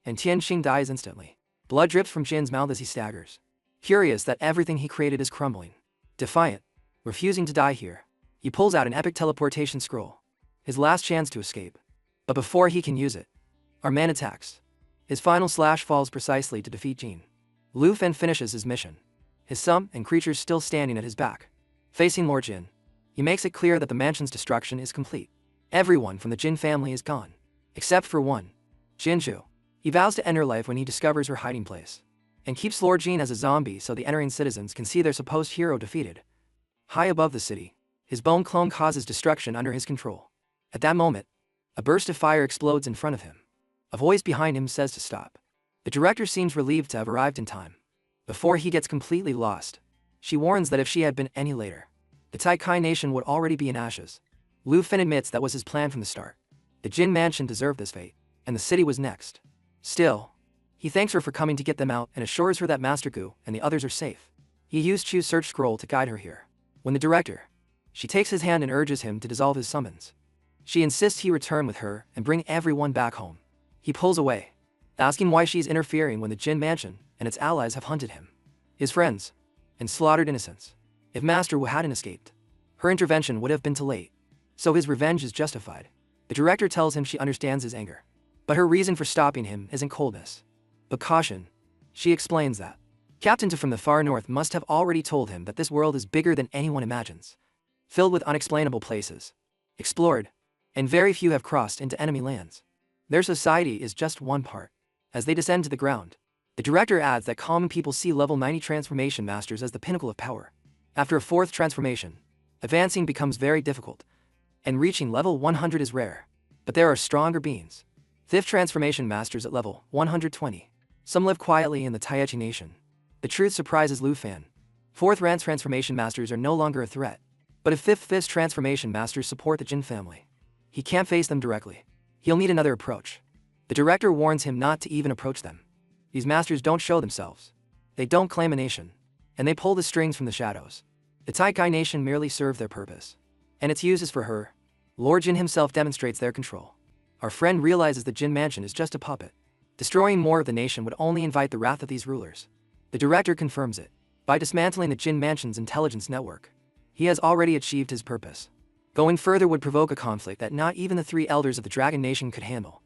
and Tianxing dies instantly. Blood drips from Jin's mouth as he staggers, furious that everything he created is crumbling. Defiant, refusing to die here, he pulls out an epic teleportation scroll, his last chance to escape. But before he can use it, our man attacks. His final slash falls precisely to defeat Jin. Lu Fan finishes his mission, his son and creatures still standing at his back. Facing Lord Jin, he makes it clear that the mansion's destruction is complete. Everyone from the Jin family is gone, except for one, Jinju. He vows to end her life when he discovers her hiding place, and keeps Lord Jin as a zombie so the entering citizens can see their supposed hero defeated. High above the city, his bone clone causes destruction under his control. At that moment, a burst of fire explodes in front of him. A voice behind him says to stop. The director seems relieved to have arrived in time. Before he gets completely lost, she warns that if she had been any later, the Tai Kai nation would already be in ashes. Lu Fan admits that was his plan from the start. The Jin mansion deserved this fate, and the city was next. Still, he thanks her for coming to get them out and assures her that Master Gu and the others are safe. He used Chu's search scroll to guide her here. When the director, she takes his hand and urges him to dissolve his summons. She insists he return with her and bring everyone back home. He pulls away, asking why she's interfering when the Jin mansion and its allies have hunted him, his friends, and slaughtered innocents. If Master Wu hadn't escaped, her intervention would have been too late. So his revenge is justified. The director tells him she understands his anger, but her reason for stopping him isn't coldness, but caution. She explains that Captain Tu from the far north must have already told him that this world is bigger than anyone imagines, filled with unexplainable places, explored, and very few have crossed into enemy lands. Their society is just one part. As they descend to the ground, the director adds that common people see level 90 transformation masters as the pinnacle of power. After a 4th transformation, advancing becomes very difficult, and reaching level 100 is rare. But there are stronger beings. 5th transformation masters at level 120. Some live quietly in the Taichi nation. The truth surprises Lu Fan. 4th rank transformation masters are no longer a threat. But if 5th transformation masters support the Jin family, he can't face them directly. He'll need another approach. The director warns him not to even approach them. These masters don't show themselves. They don't claim a nation, and they pull the strings from the shadows. The Tai Kai nation merely serve their purpose, and its use is for her. Lord Jin himself demonstrates their control. Our friend realizes the Jin mansion is just a puppet. Destroying more of the nation would only invite the wrath of these rulers. The director confirms it. By dismantling the Jin Mansion's intelligence network, he has already achieved his purpose. Going further would provoke a conflict that not even the 3 elders of the Dragon Nation could handle.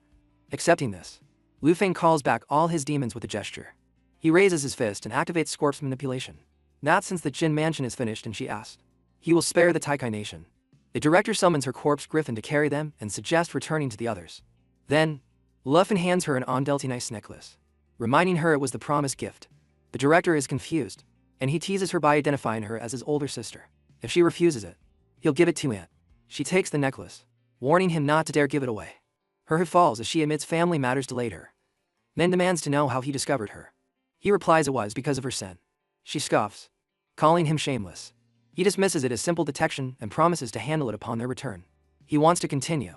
Accepting this, Lu Feng calls back all his demons with a gesture. He raises his fist and activates Scorp's manipulation. Not since the Jin Mansion is finished and she asked. He will spare the Taikai Nation. The director summons her corpse griffin to carry them and suggests returning to the others. Then, Lu Feng hands her an Ondelti nice necklace, reminding her it was the promised gift. The director is confused, and he teases her by identifying her as his older sister. If she refuses it, he'll give it to Aunt. She takes the necklace, warning him not to dare give it away. Her head falls as she admits family matters delayed her, then demands to know how he discovered her. He replies it was because of her sin. She scoffs, calling him shameless. He dismisses it as simple detection and promises to handle it upon their return. He wants to continue.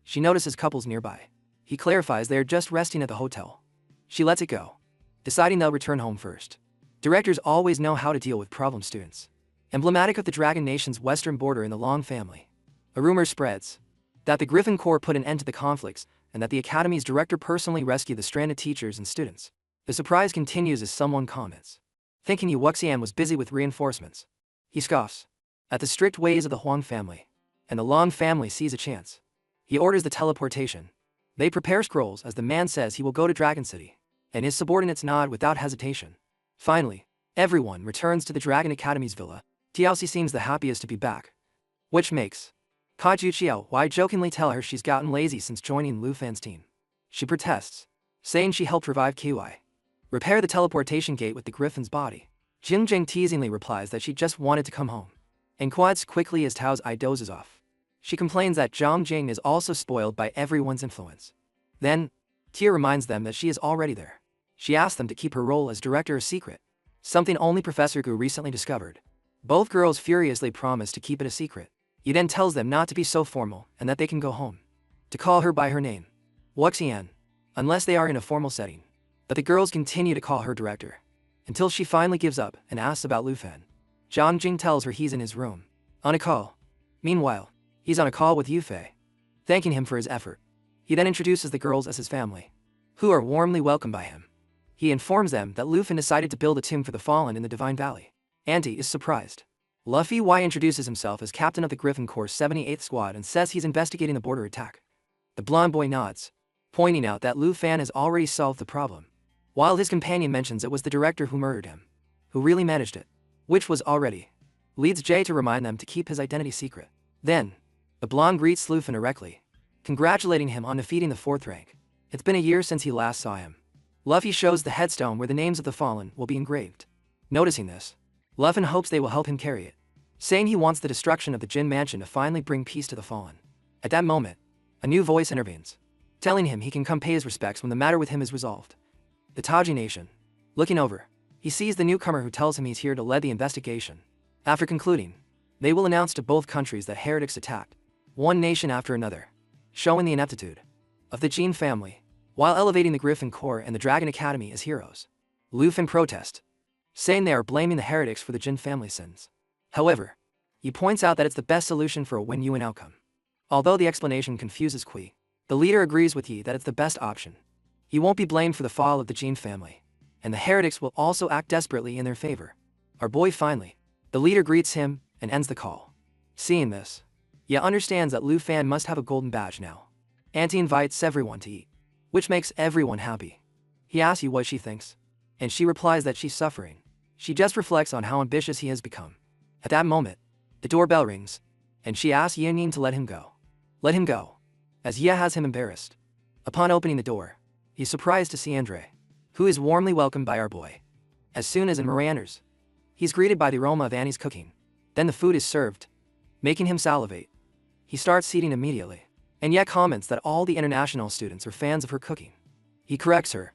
She notices couples nearby. He clarifies they are just resting at the hotel. She lets it go, deciding they'll return home first. Directors always know how to deal with problem students. Emblematic of the Dragon Nation's western border in the Long family, a rumor spreads that the Griffin Corps put an end to the conflicts and that the Academy's director personally rescued the stranded teachers and students. The surprise continues as someone comments, thinking Yu Wuxian was busy with reinforcements. He scoffs at the strict ways of the Huang family, and the Long family sees a chance. He orders the teleportation. They prepare scrolls as the man says he will go to Dragon City, and his subordinates nod without hesitation. Finally, everyone returns to the Dragon Academy's villa. Tiaoxi seems the happiest to be back, which makes Kaiju Xiao jokingly tell her she's gotten lazy since joining Lu Fan's team. She protests, saying she helped revive Qi. Repair the teleportation gate with the griffin's body. Jing Jing teasingly replies that she just wanted to come home, and quiets quickly as Tao's eye dozes off. She complains that Zhang Jing is also spoiled by everyone's influence. Then, Tia reminds them that she is already there. She asks them to keep her role as director a secret, something only Professor Gu recently discovered. Both girls furiously promise to keep it a secret. He then tells them not to be so formal and that they can go home, to call her by her name, Wuxian, unless they are in a formal setting. But the girls continue to call her director, until she finally gives up and asks about Lu Fan. Zhang Jing tells her he's in his room, on a call. Meanwhile, he's on a call with Yu Fei, thanking him for his effort. He then introduces the girls as his family, who are warmly welcomed by him. He informs them that Lu Fan decided to build a tomb for the fallen in the Divine Valley. Auntie is surprised. Luffy Y introduces himself as captain of the Griffin Corps' 78th Squad and says he's investigating the border attack. The blonde boy nods, pointing out that Lu Fan has already solved the problem, while his companion mentions it was the director who murdered him, who really managed it, which was already leads Jay to remind them to keep his identity secret. Then, the blonde greets Lu Fan directly, congratulating him on defeating the 4th rank. It's been a year since he last saw him. Luffy shows the headstone where the names of the fallen will be engraved. Noticing this, Luffy hopes they will help him carry it, saying he wants the destruction of the Jin Mansion to finally bring peace to the fallen. At that moment, a new voice intervenes, telling him he can come pay his respects when the matter with him is resolved. The Taji Nation. Looking over, he sees the newcomer who tells him he's here to lead the investigation. After concluding, they will announce to both countries that heretics attacked one nation after another, showing the ineptitude of the Jin family, while elevating the Griffin Corps and the Dragon Academy as heroes. Lu Fan protests, saying they are blaming the heretics for the Jin family sins. However, he points out that it's the best solution for a win-win outcome. Although the explanation confuses Kui, the leader agrees with Yi that it's the best option. He won't be blamed for the fall of the Jin family, and the heretics will also act desperately in their favor. Our boy finally, the leader greets him and ends the call. Seeing this, Yi understands that Lu Fan must have a golden badge now. Auntie invites everyone to eat, which makes everyone happy. He asks Yi what she thinks, and she replies that she's suffering. She just reflects on how ambitious he has become. At that moment, the doorbell rings, and she asks Yin to let him go. Let him go, as Ye has him embarrassed. Upon opening the door, he's surprised to see Andre, who is warmly welcomed by our boy. As soon as Anne enters, he's greeted by the aroma of Annie's cooking. Then the food is served, making him salivate. He starts eating immediately, and Ye comments that all the international students are fans of her cooking. He corrects her,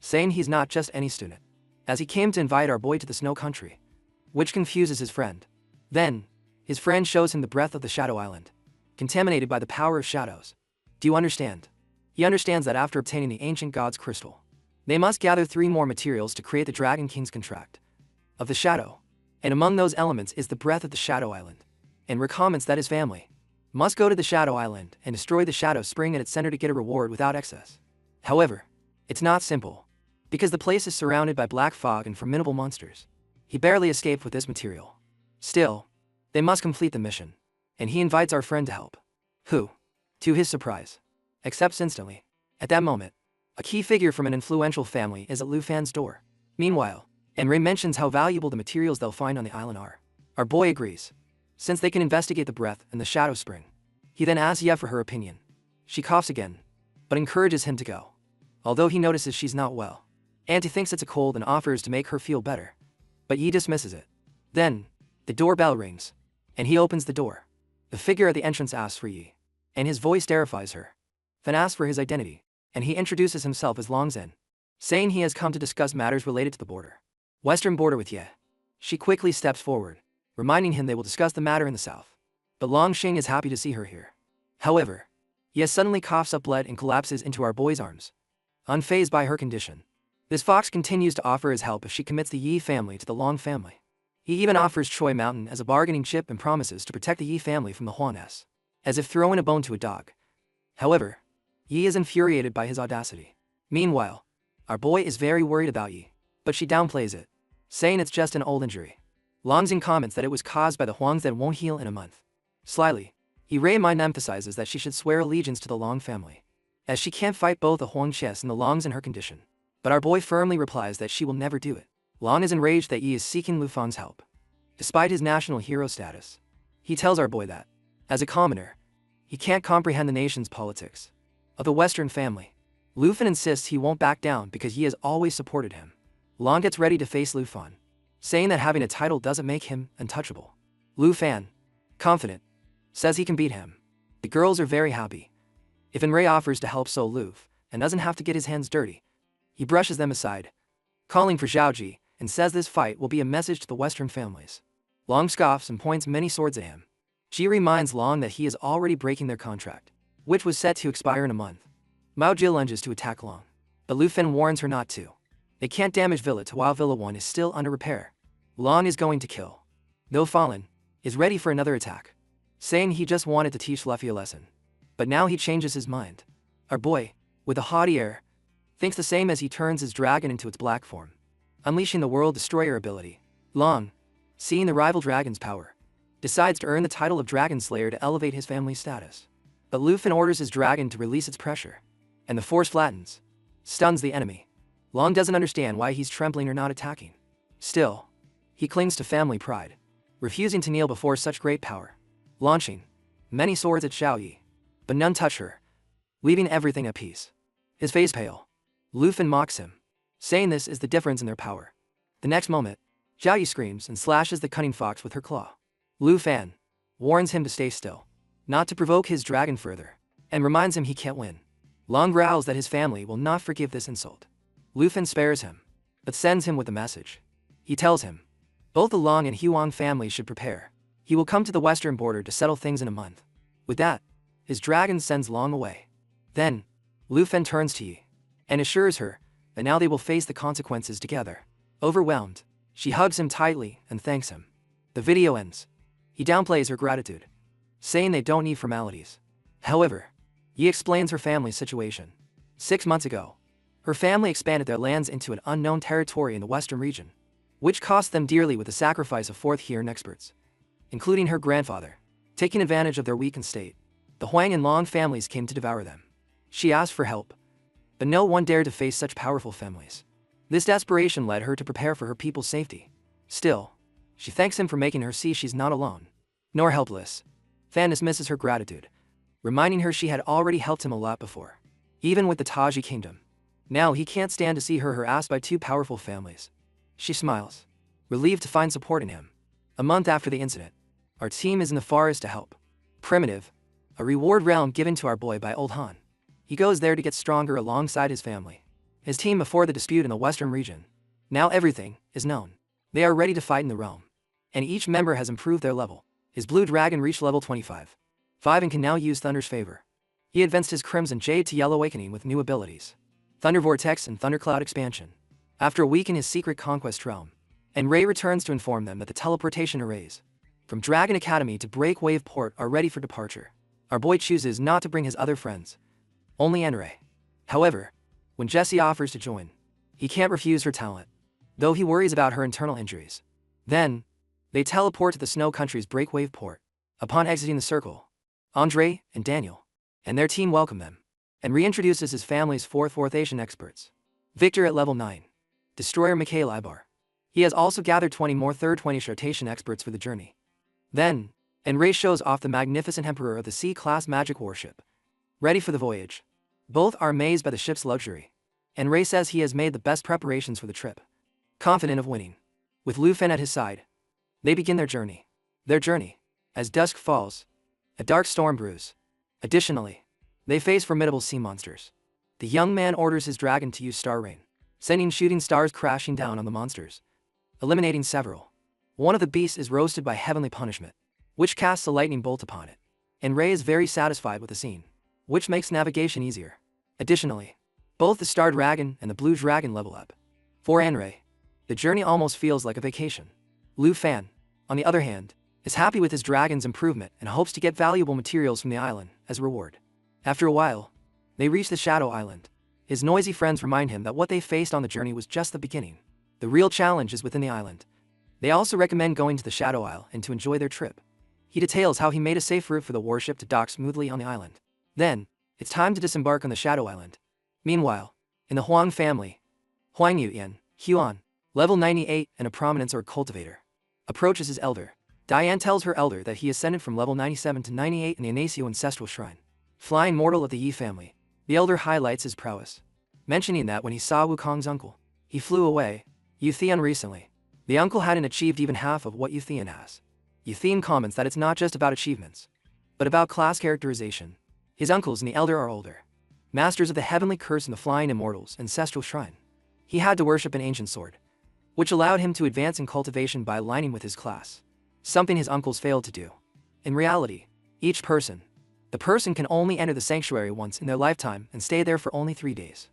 saying he's not just any student, as he came to invite our boy to the snow country, which confuses his friend. Then, his friend shows him the breath of the Shadow Island, contaminated by the power of shadows. Do you understand? He understands that after obtaining the ancient god's crystal, they must gather 3 more materials to create the Dragon King's contract of the shadow, and among those elements is the breath of the Shadow Island. And comments that his family must go to the Shadow Island and destroy the Shadow Spring at its center to get a reward without excess. However, It's not simple. Because the place is surrounded by black fog and formidable monsters. He barely escaped with this material. Still, they must complete the mission. And he invites our friend to help. Who, to his surprise, accepts instantly. At that moment, a key figure from an influential family is at Lu Fan's door. Meanwhile, Enro mentions how valuable the materials they'll find on the island are. Our boy agrees, since they can investigate the breath and the shadow spring. He then asks Ye for her opinion. She coughs again, but encourages him to go. Although he notices she's not well. Auntie thinks it's a cold and offers to make her feel better. But Ye dismisses it. Then, the doorbell rings, and he opens the door. The figure at the entrance asks for Ye, and his voice terrifies her. Then asks for his identity, and he introduces himself as Long Zhen, saying he has come to discuss matters related to the western border with Ye. She quickly steps forward, reminding him they will discuss the matter in the south. But Long Xing is happy to see her here. However, Ye suddenly coughs up blood and collapses into our boy's arms, unfazed by her condition. This fox continues to offer his help if she commits the Yi family to the Long family. He even offers Choi Mountain as a bargaining chip and promises to protect the Yi family from the Huanes, as if throwing a bone to a dog. However, Yi is infuriated by his audacity. Meanwhile, our boy is very worried about Yi, but she downplays it, saying it's just an old injury. Long Xing comments that it was caused by the Huangs that won't heal in a month. Slyly, Yi Mind emphasizes that she should swear allegiance to the Long family, as she can't fight both the Huang Ches and the Longs in her condition. But our boy firmly replies that she will never do it. Long is enraged that Yi is seeking Lu Fang's help. Despite his national hero status, he tells our boy that, as a commoner, he can't comprehend the nation's politics. Of the Western family, Lu Fan insists he won't back down because Yi has always supported him. Long gets ready to face Lu Fan, saying that having a title doesn't make him untouchable. Lu Fan, confident, says he can beat him. The girls are very happy. If Enray offers to help So Lu and doesn't have to get his hands dirty, he brushes them aside, calling for Zhaoji, and says this fight will be a message to the Western families. Long scoffs and points many swords at him. Ji reminds Long that he is already breaking their contract, which was set to expire in a month. Mao Jie lunges to attack Long, but Lu Fan warns her not to. They can't damage Villa 2 while Villa 1 is still under repair. Long is going to kill. Though Fallen is ready for another attack, saying he just wanted to teach Luffy a lesson. But now he changes his mind. Our boy, with a haughty air, thinks the same as he turns his dragon into its black form, unleashing the World Destroyer ability. Long, seeing the rival dragon's power, decides to earn the title of Dragon Slayer to elevate his family's status. But Lu Fan orders his dragon to release its pressure, and the force flattens, stuns the enemy. Long doesn't understand why he's trembling or not attacking. Still, he clings to family pride, refusing to kneel before such great power, launching many swords at Xiao Yi, but none touch her, leaving everything at peace. His face pale, Lu Fan mocks him, saying this is the difference in their power. The next moment, Xiao Yi screams and slashes the cunning fox with her claw. Lu Fan warns him to stay still, not to provoke his dragon further, and reminds him he can't win. Long growls that his family will not forgive this insult. Lu Fan spares him, but sends him with a message. He tells him, both the Long and Huang families should prepare. He will come to the western border to settle things in a month. With that, his dragon sends Long away. Then, Lu Fan turns to Yi, and assures her that now they will face the consequences together. Overwhelmed, she hugs him tightly and thanks him. The video ends. He downplays her gratitude, saying they don't need formalities. However, Yi explains her family's situation. 6 months ago, her family expanded their lands into an unknown territory in the western region, which cost them dearly with the sacrifice of fourth Heian experts, including her grandfather. Taking advantage of their weakened state, the Huang and Long families came to devour them. She asked for help, but no one dared to face such powerful families. This desperation led her to prepare for her people's safety. Still, she thanks him for making her see she's not alone, nor helpless. Fan dismisses her gratitude, reminding her she had already helped him a lot before, even with the Taji kingdom. Now he can't stand to see her harassed by 2 powerful families. She smiles, relieved to find support in him. A month after the incident, our team is in the forest to help. Primitive, a reward realm given to our boy by Old Han. He goes there to get stronger alongside his family. His team before the dispute in the western region. Now everything is known. They are ready to fight in the realm, and each member has improved their level. His blue dragon reached level 25 and can now use Thunder's favor. He advanced his Crimson Jade to Yellow Awakening with new abilities, Thunder Vortex and Thundercloud Expansion. After a week in his secret conquest realm, and Ray returns to inform them that the teleportation arrays from Dragon Academy to Breakwave Port are ready for departure. Our boy chooses not to bring his other friends, only Enray. However, When Jessie offers to join, he can't refuse her talent, though he worries about her internal injuries. Then, they teleport to the Snow Country's breakwave port. Upon exiting the circle, Andre and Daniel and their team welcome them, and reintroduces his family's fourth Asian experts. Victor at level 9. Destroyer Mikhail Ibar. He has also gathered 20 more third 20 rotation experts for the journey. Then, Enray shows off the magnificent Emperor of the C-class magic warship, ready for the voyage. Both are amazed by the ship's luxury. Enray says he has made the best preparations for the trip, confident of winning. With Lu Fen at his side, they begin their journey. As dusk falls, a dark storm brews. Additionally, they face formidable sea monsters. The young man orders his dragon to use star rain, sending shooting stars crashing down on the monsters, eliminating several. One of the beasts is roasted by heavenly punishment, which casts a lightning bolt upon it. Enray is very satisfied with the scene, which makes navigation easier. Additionally, both the star dragon and the blue dragon level up. For Enray, the journey almost feels like a vacation. Lu Fan, on the other hand, is happy with his dragon's improvement and hopes to get valuable materials from the island as a reward. After a while, they reach the Shadow Island. His noisy friends remind him that what they faced on the journey was just the beginning. The real challenge is within the island. They also recommend going to the Shadow Isle and to enjoy their trip. He details how he made a safe route for the warship to dock smoothly on the island. Then, it's time to disembark on the Shadow Island. Meanwhile, in the Huang family, Huang Yuan, level 98 and a prominence or cultivator, approaches his elder. Diane tells her elder that he ascended from level 97 to 98 in the Anasio Ancestral Shrine. Flying mortal of the Yi family, the elder highlights his prowess, mentioning that when he saw Wukong's uncle, he flew away, Yuthian recently. The uncle hadn't achieved even half of what Yuthian has. Yuthian comments that it's not just about achievements, but about class characterization. His uncles and the elder are older, masters of the heavenly curse in the Flying Immortals Ancestral Shrine. He had to worship an ancient sword, which allowed him to advance in cultivation by aligning with his class, something his uncles failed to do. In reality, the person can only enter the sanctuary once in their lifetime and stay there for only 3 days.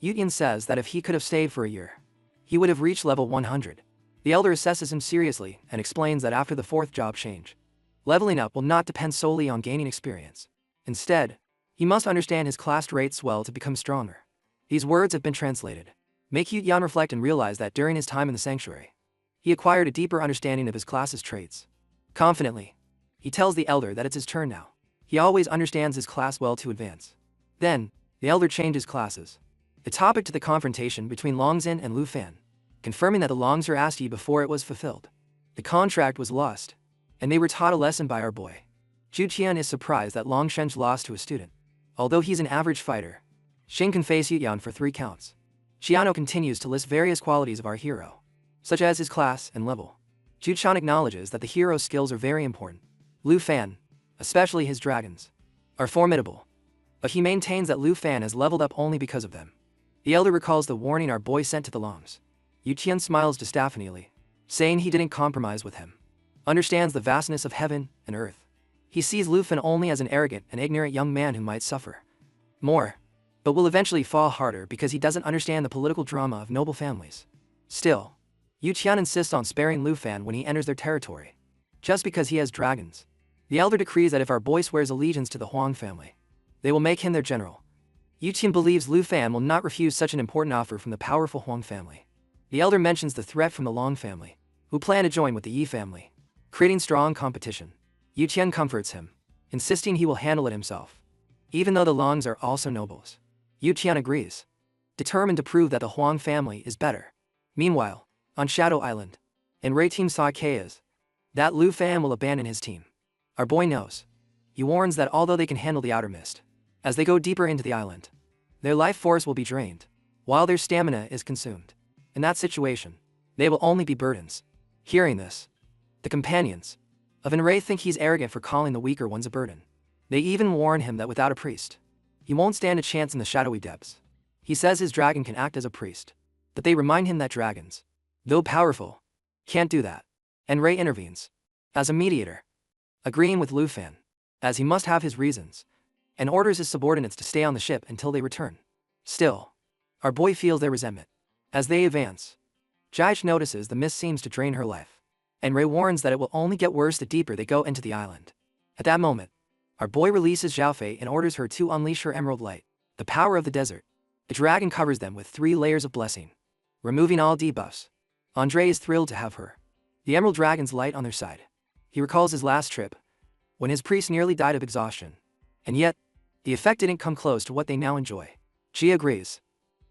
Yutian says that if he could have stayed for a year, he would have reached level 100. The elder assesses him seriously and explains that after the 4th job change, leveling up will not depend solely on gaining experience. Instead, he must understand his class rates well to become stronger. These words have been translated. Make Yutian reflect and realize that during his time in the sanctuary, he acquired a deeper understanding of his class's traits. Confidently, he tells the elder that it's his turn now. He always understands his class well to advance. Then, the elder changes classes. The topic to the confrontation between Longzhen and Lu Fan, confirming that the Longzher asked Yi before it was fulfilled. The contract was lost, and they were taught a lesson by our boy. Zhu Qian is surprised that Longshen's lost to a student. Although he's an average fighter, Xing can face Yutian for 3 counts. Qiano continues to list various qualities of our hero, such as his class and level. Zhu Qian acknowledges that the hero's skills are very important. Lu Fan, especially his dragons, are formidable, but he maintains that Lu Fan has leveled up only because of them. The elder recalls the warning our boy sent to the Longs. Yutian smiles disapprovingly, saying he didn't compromise with him. Understands the vastness of heaven and earth. He sees Lu Fan only as an arrogant and ignorant young man who might suffer more, but will eventually fall harder because he doesn't understand the political drama of noble families. Still, Yutian insists on sparing Lu Fan when he enters their territory, just because he has dragons. The elder decrees that if our boy swears allegiance to the Huang family, they will make him their general. Yutian believes Lu Fan will not refuse such an important offer from the powerful Huang family. The elder mentions the threat from the Long family, who plan to join with the Yi family, creating strong competition. Yutian comforts him, insisting he will handle it himself, even though the Longs are also nobles. Yutian agrees, determined to prove that the Huang family is better. Meanwhile, on Shadow Island, Enray team saw chaos, that Lu Fan will abandon his team. Our boy knows. He warns that although they can handle the outer mist, as they go deeper into the island, their life force will be drained, while their stamina is consumed. In that situation, they will only be burdens. Hearing this, the companions of Enray think he's arrogant for calling the weaker ones a burden. They even warn him that without a priest, he won't stand a chance in the shadowy depths. He says his dragon can act as a priest, but they remind him that dragons, though powerful, can't do that. Enray intervenes, as a mediator, agreeing with Lu Fan, as he must have his reasons, and orders his subordinates to stay on the ship until they return. Still, our boy feels their resentment. As they advance, Jaish notices the mist seems to drain her life, and Ray warns that it will only get worse the deeper they go into the island. At that moment, our boy releases Xiaofei and orders her to unleash her emerald light, the power of the desert. The dragon covers them with 3 layers of blessing, removing all debuffs. Andre is thrilled to have her, the Emerald Dragon's light on their side. He recalls his last trip, when his priest nearly died of exhaustion. And yet, the effect didn't come close to what they now enjoy. She agrees,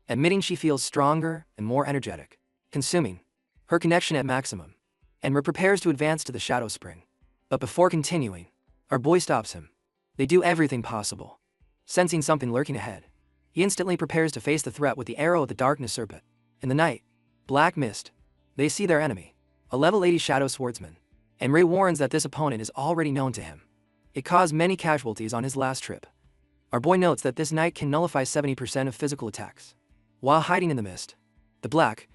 admitting she feels stronger and more energetic, consuming her connection at maximum. Enro prepares to advance to the Shadow Spring. But before continuing, our boy stops him. They do everything possible. Sensing something lurking ahead, he instantly prepares to face the threat with the arrow of the Darkness Serpent. In the night, black mist, they see their enemy, a level 80 Shadow Swordsman, and Ray warns that this opponent is already known to him. It caused many casualties on his last trip. Our boy notes that this knight can nullify 70% of physical attacks. While hiding in the mist, the black,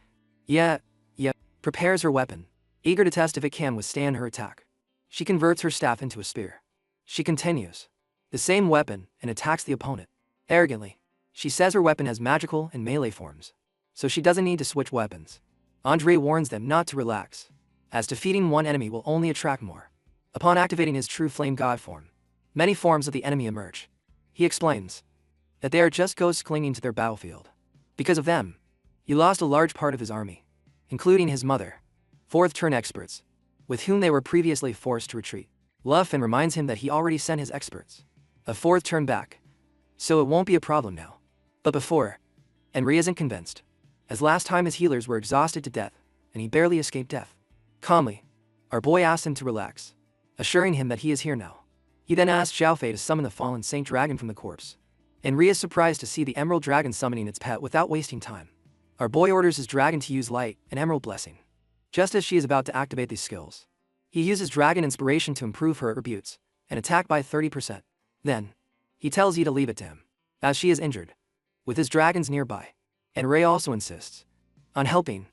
prepares her weapon, eager to test if it can withstand her attack. She converts her staff into a spear. She continues the same weapon and attacks the opponent. Arrogantly, she says her weapon has magical and melee forms, so she doesn't need to switch weapons. Andre warns them not to relax, as defeating one enemy will only attract more. Upon activating his true flame god form, many forms of the enemy emerge. He explains that they are just ghosts clinging to their battlefield. Because of them, he lost a large part of his army, including his mother, 4th turn experts, with whom they were previously forced to retreat. Luffin reminds him that he already sent his experts a 4th turn back, so it won't be a problem now. But before, Henry isn't convinced, as last time his healers were exhausted to death, and he barely escaped death. Calmly, our boy asks him to relax, assuring him that he is here now. He then asks Xiaofei to summon the fallen Saint Dragon from the corpse. Henry is surprised to see the Emerald Dragon summoning its pet without wasting time. Our boy orders his dragon to use Light and Emerald Blessing. Just as she is about to activate these skills, he uses Dragon Inspiration to improve her attributes and attack by 30%. Then, he tells Yi to leave it to him, as she is injured, with his dragons nearby. And Ray also insists on helping,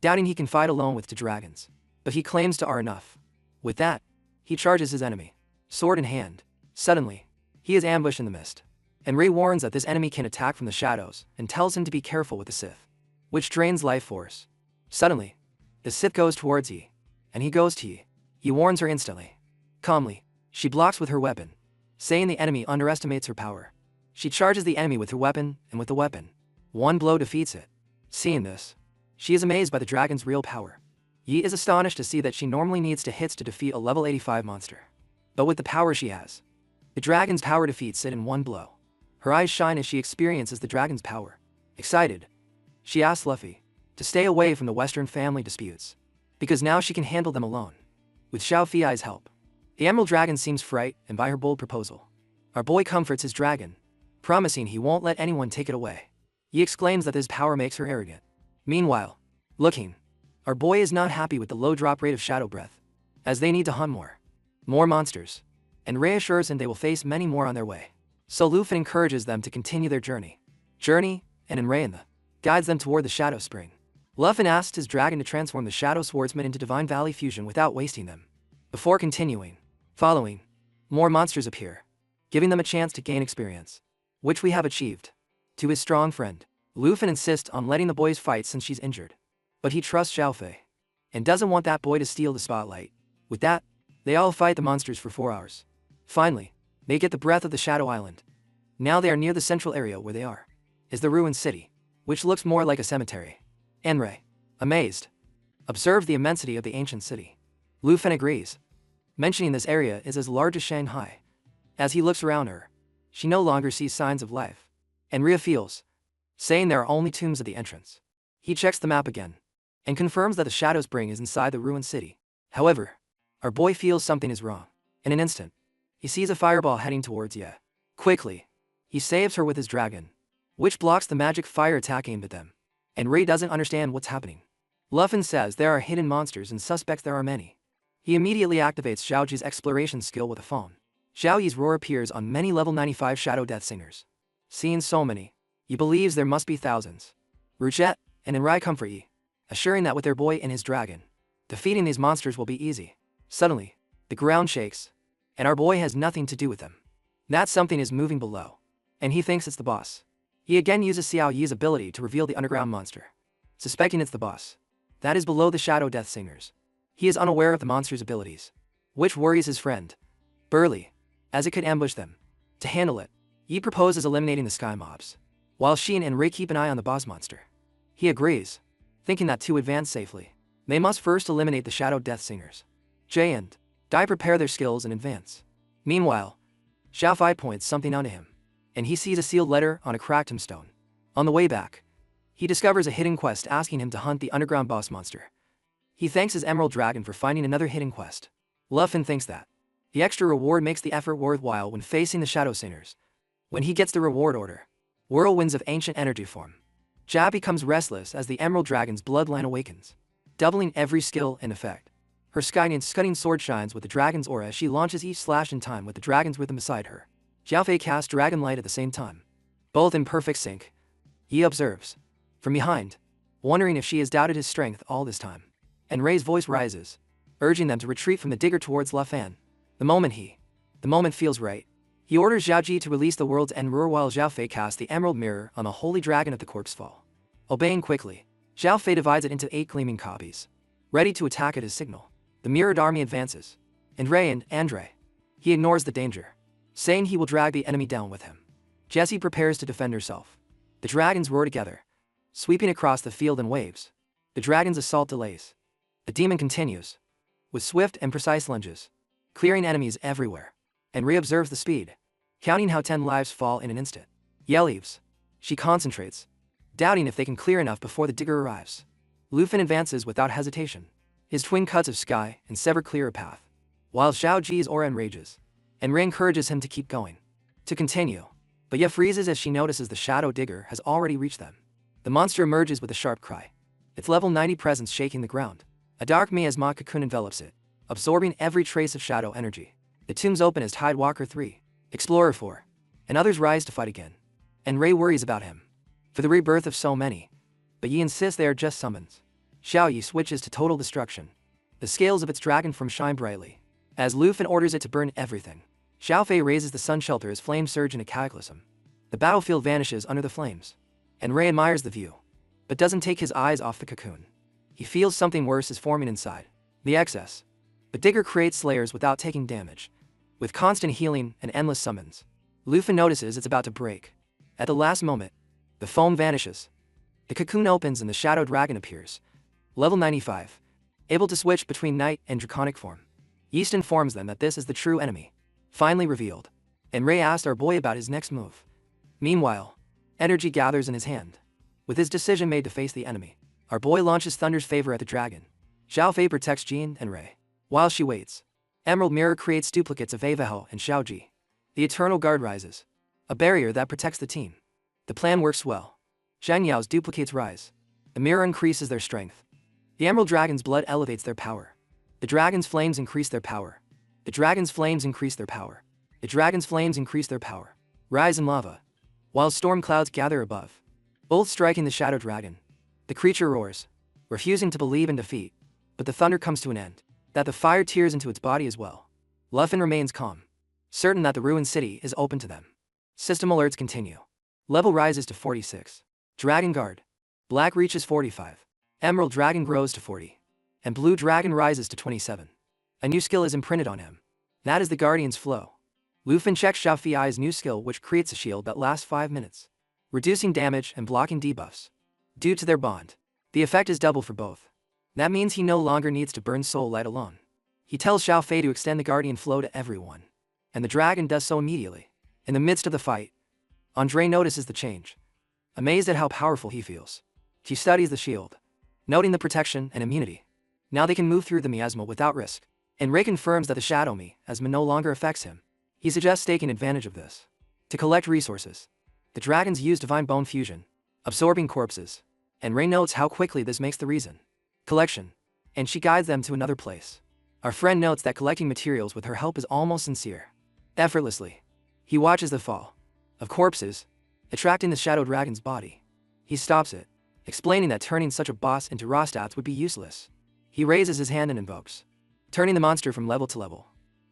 doubting he can fight alone with 2 dragons. But he claims to are enough. With that, he charges his enemy, sword in hand. Suddenly, he is ambushed in the mist. And Ray warns that this enemy can attack from the shadows and tells him to be careful with the Sith, which drains life force. Suddenly, the Sith goes towards Yi, and he goes to Yi. He warns her instantly. Calmly, she blocks with her weapon, saying the enemy underestimates her power. She charges the enemy with her weapon, and with the weapon, one blow defeats it. Seeing this, she is amazed by the dragon's real power. Yi is astonished to see that she normally needs 2 hits to defeat a level 85 monster. But with the power she has, the dragon's power defeats it in 1 blow. Her eyes shine as she experiences the dragon's power. Excited, she asks Luffy to stay away from the Western family disputes, because now she can handle them alone. With Xiao Fei's help, the Emerald Dragon seems frightened by her bold proposal. Our boy comforts his dragon, promising he won't let anyone take it away. He exclaims that his power makes her arrogant. Meanwhile, looking, our boy is not happy with the low drop rate of Shadow Breath, as they need to hunt more monsters, and Ray assures him they will face many more on their way. So Luffy encourages them to continue their journey, and Enray guides them toward the Shadow Spring. Luffy asks his dragon to transform the Shadow Swordsman into Divine Valley Fusion without wasting them. Before continuing, more monsters appear, giving them a chance to gain experience, which we have achieved. To his strong friend, Luffy insists on letting the boys fight since she's injured. But he trusts Xiaofei, and doesn't want that boy to steal the spotlight. With that, they all fight the monsters for 4 hours. Finally, they get the breath of the Shadow Island. Now they are near the central area where they is the ruined city, which looks more like a cemetery. Enray, amazed, observed the immensity of the ancient city. Luffy agrees, mentioning this area is as large as Shanghai. As he looks around her, she no longer sees signs of life. Enria feels, saying there are only tombs at the entrance. He checks the map again, and confirms that the Shadow Spring is inside the ruined city. However, our boy feels something is wrong. In an instant, he sees a fireball heading towards Ye. Quickly, he saves her with his dragon, which blocks the magic fire attack aimed at them. And Ray doesn't understand what's happening. Luffin says there are hidden monsters and suspects there are many. He immediately activates Xiaoji's exploration skill with a phone. Xiaoyi's roar appears on many level 95 Shadow Death Singers. Seeing so many, he believes there must be thousands. Ruchet and Enrai comfort Yi, assuring that with their boy and his dragon, defeating these monsters will be easy. Suddenly, the ground shakes, and our boy has nothing to do with them. That something is moving below, and he thinks it's the boss. He again uses Xiao Yi's ability to reveal the underground monster, suspecting it's the boss that is below the Shadow Death Singers. He is unaware of the monster's abilities, which worries his friend, Burly, as it could ambush them. To handle it, Yi proposes eliminating the sky mobs, while she and Enro keep an eye on the boss monster. He agrees, thinking that to advance safely, they must first eliminate the Shadow Death Singers. Jay and Dai prepare their skills and advance. Meanwhile, Xiao Fei points something out to him, and he sees a sealed letter on a cracked tombstone. On the way back, he discovers a hidden quest asking him to hunt the underground boss monster. He thanks his Emerald Dragon for finding another hidden quest. Luffin thinks that the extra reward makes the effort worthwhile when facing the Shadow Singers. When he gets the reward order, whirlwinds of ancient energy form. Ja becomes restless as the Emerald Dragon's bloodline awakens, doubling every skill and effect. Her stunning sword shines with the dragon's aura as she launches each slash in time with the dragon's rhythm beside her. Xiaofei casts Dragon Light at the same time, both in perfect sync. He observes from behind, wondering if she has doubted his strength all this time. And Rei's voice rises, urging them to retreat from the digger towards Lafan. The moment feels right. He orders Zhao Ji to release the world's enro while Xiao Fei casts the Emerald Mirror on the Holy Dragon at the corpse fall. Obeying quickly, Xiao Fei divides it into 8 gleaming copies, ready to attack at his signal. The mirrored army advances, and Rei and Andre. He ignores the danger, saying he will drag the enemy down with him. Jessie prepares to defend herself. The dragons roar together, sweeping across the field in waves. The dragon's assault delays. The demon continues, with swift and precise lunges, clearing enemies everywhere. And Rei observes the speed, counting how 10 lives fall in an instant. Ye leaves. She concentrates, doubting if they can clear enough before the digger arrives. Lufin advances without hesitation. His twin cuts of sky and sever clear a path, while Zhao Ji's aura enrages, and Rei encourages him to keep going, to continue. But Ye freezes as she notices the Shadow Digger has already reached them. The monster emerges with a sharp cry, its level 90 presence shaking the ground. A dark miasma cocoon envelops it, absorbing every trace of shadow energy. The tombs open as Tidewalker 3, Explorer 4, and others rise to fight again. And Rei worries about him, for the rebirth of so many, but Yi insists they are just summons. Xiao Yi switches to total destruction. The scales of its dragon form shine brightly, as Lufin orders it to burn everything. Xiao Fei raises the sun shelter as flames surge in a cataclysm. The battlefield vanishes under the flames, and Rei admires the view, but doesn't take his eyes off the cocoon. He feels something worse is forming inside. The excess. The digger creates slayers without taking damage, with constant healing and endless summons. Lufin notices it's about to break. At the last moment, the foam vanishes. The cocoon opens and the Shadow Dragon appears. Level 95. Able to switch between night and draconic form. Yeast informs them that this is the true enemy, finally revealed. And Rei asks our boy about his next move. Meanwhile, energy gathers in his hand. With his decision made to face the enemy, our boy launches Thunder's favor at the dragon. Xiao Fei protects Jean and Rei. While she waits, Emerald Mirror creates duplicates of Aveho and Xiao Ji. The Eternal Guard rises, a barrier that protects the team. The plan works well. Zhang Yao's duplicates rise. The mirror increases their strength. The Emerald Dragon's blood elevates their power. The dragon's flames increase their power. The dragon's flames increase their power. The dragon's flames increase their power. Rise in lava, while storm clouds gather above, both striking the Shadow Dragon. The creature roars, refusing to believe in defeat, but the thunder comes to an end. That the fire tears into its body as well. Lufin remains calm, certain that the ruined city is open to them. System alerts continue. Level rises to 46. Dragon Guard. Black reaches 45. Emerald Dragon grows to 40. And Blue Dragon rises to 27. A new skill is imprinted on him. That is the Guardian's Flow. Lufin checks Xiao Fei's new skill, which creates a shield that lasts 5 minutes, reducing damage and blocking debuffs. Due to their bond, the effect is double for both. That means he no longer needs to burn soul light alone. He tells Xiao Fei to extend the Guardian Flow to everyone, and the dragon does so immediately. In the midst of the fight, Andre notices the change, amazed at how powerful he feels. He studies the shield, noting the protection and immunity. Now they can move through the miasma without risk. And Rei confirms that the Shadow Miasma no longer affects him. He suggests taking advantage of this to collect resources. The dragons use Divine Bone Fusion, absorbing corpses, and Rei notes how quickly this makes the reason collection, and she guides them to another place. Our friend notes that collecting materials with her help is almost sincere. Effortlessly, he watches the fall of corpses, attracting the Shadow Dragon's body. He stops it, explaining that turning such a boss into raw stats would be useless. He raises his hand and invokes, turning the monster from level to level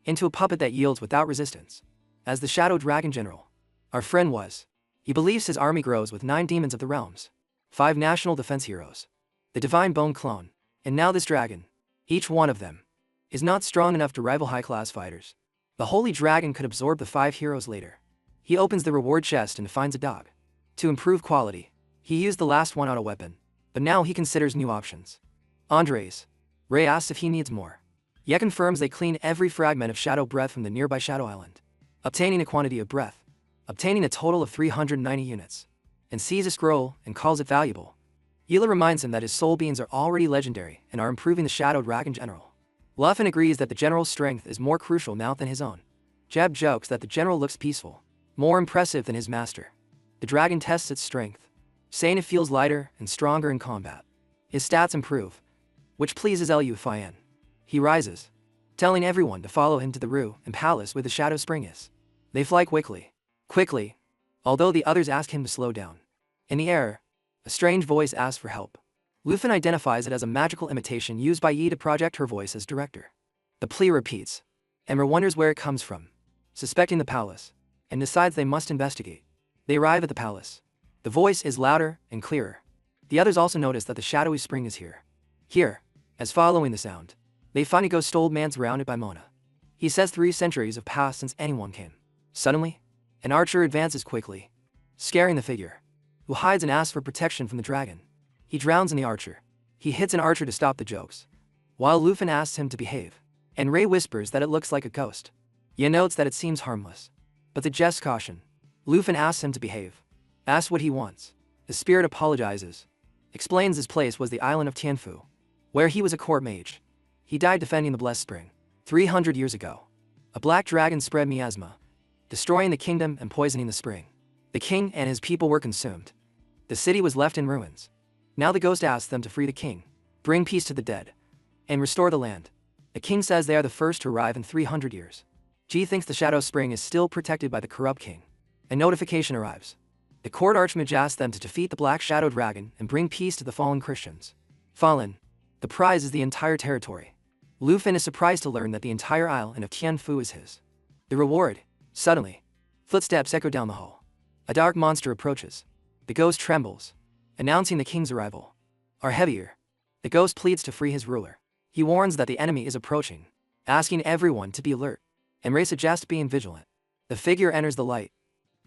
into a puppet that yields without resistance. As the Shadow Dragon General, our friend was, he believes his army grows with 9 demons of the realms, 5 national defense heroes, the Divine Bone Clone, and now this dragon. Each one of them is not strong enough to rival high-class fighters. The Holy Dragon could absorb the 5 heroes later. He opens the reward chest and finds a dog. To improve quality, he used the last one on a weapon, but now he considers new options. Andres. Ray asks if he needs more. Ye confirms they clean every fragment of shadow breath from the nearby shadow island, obtaining a quantity of breath, obtaining a total of 390 units, and sees a scroll and calls it valuable. Yila reminds him that his soul beings are already legendary and are improving the shadow dragon general. Luffin agrees that the general's strength is more crucial now than his own. Jeb jokes that the general looks peaceful, more impressive than his master. The dragon tests its strength, saying it feels lighter and stronger in combat. His stats improve, which pleases Lu Fian. He rises, telling everyone to follow him to the Rue and Palace where the Shadow Spring is. They fly quickly, although the others ask him to slow down. In the air, a strange voice asks for help. Lufin identifies it as a magical imitation used by Yi to project her voice as director. The plea repeats. Emma wonders where it comes from, suspecting the palace, and decides they must investigate. They arrive at the palace. The voice is louder and clearer. The others also notice that the shadowy spring is here. Here, as following the sound, they find a ghost old man surrounded by Mona. He says 3 centuries have passed since anyone came. Suddenly, an archer advances quickly, scaring the figure, who hides and asks for protection from the dragon. He drowns in the archer. He hits an archer to stop the jokes, while Lufin asks him to behave, and Ray whispers that it looks like a ghost. Ye notes that it seems harmless, but suggests caution. Lufin asks him to behave, asks what he wants. The spirit apologizes, explains his place was the island of Tianfu, where he was a court mage. He died defending the Blessed Spring. 300 years ago, a black dragon spread miasma, destroying the kingdom and poisoning the spring. The king and his people were consumed. The city was left in ruins. Now the ghost asks them to free the king, bring peace to the dead, and restore the land. The king says they are the first to arrive in 300 years. Ji thinks the Shadow Spring is still protected by the corrupt king. A notification arrives. The court archmage asks them to defeat the Black Shadow Dragon and bring peace to the fallen Christians. Fallen. The prize is the entire territory. Lufin is surprised to learn that the entire island of Tianfu is his. The reward. Suddenly, footsteps echo down the hall. A dark monster approaches. The ghost trembles, announcing the king's arrival. Are heavier. The ghost pleads to free his ruler. He warns that the enemy is approaching, asking everyone to be alert, and Ray suggests being vigilant. The figure enters the light.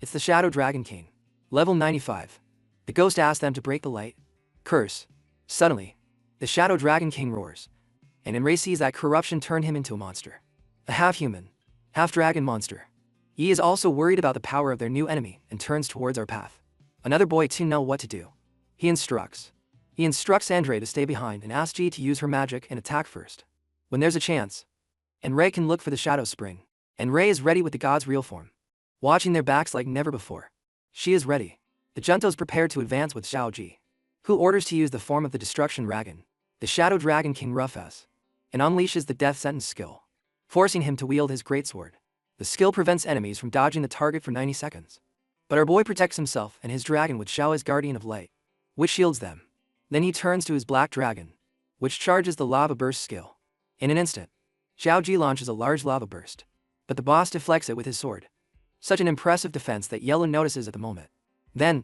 It's the Shadow Dragon King. Level 95. The ghost asks them to break the light. Curse. Suddenly, the Shadow Dragon King roars, and Ray sees that corruption turned him into a monster. A half-human, half-dragon monster. Yi is also worried about the power of their new enemy and turns towards our path. Another boy to know what to do. He instructs Andre to stay behind and asks Ji to use her magic and attack first, when there's a chance. And Ray can look for the Shadow Spring. And Ray is ready with the god's real form, watching their backs like never before. She is ready. The Junto's prepared to advance with Xiao Ji, who orders to use the form of the Destruction Dragon, the Shadow Dragon King Rufus, and unleashes the Death Sentence skill, forcing him to wield his greatsword. The skill prevents enemies from dodging the target for 90 seconds. But our boy protects himself and his dragon with Xiao's Guardian of Light, which shields them. Then he turns to his Black Dragon, which charges the Lava Burst skill. In an instant, Xiao Ji launches a large lava burst, but the boss deflects it with his sword. Such an impressive defense that Yellow notices at the moment. Then,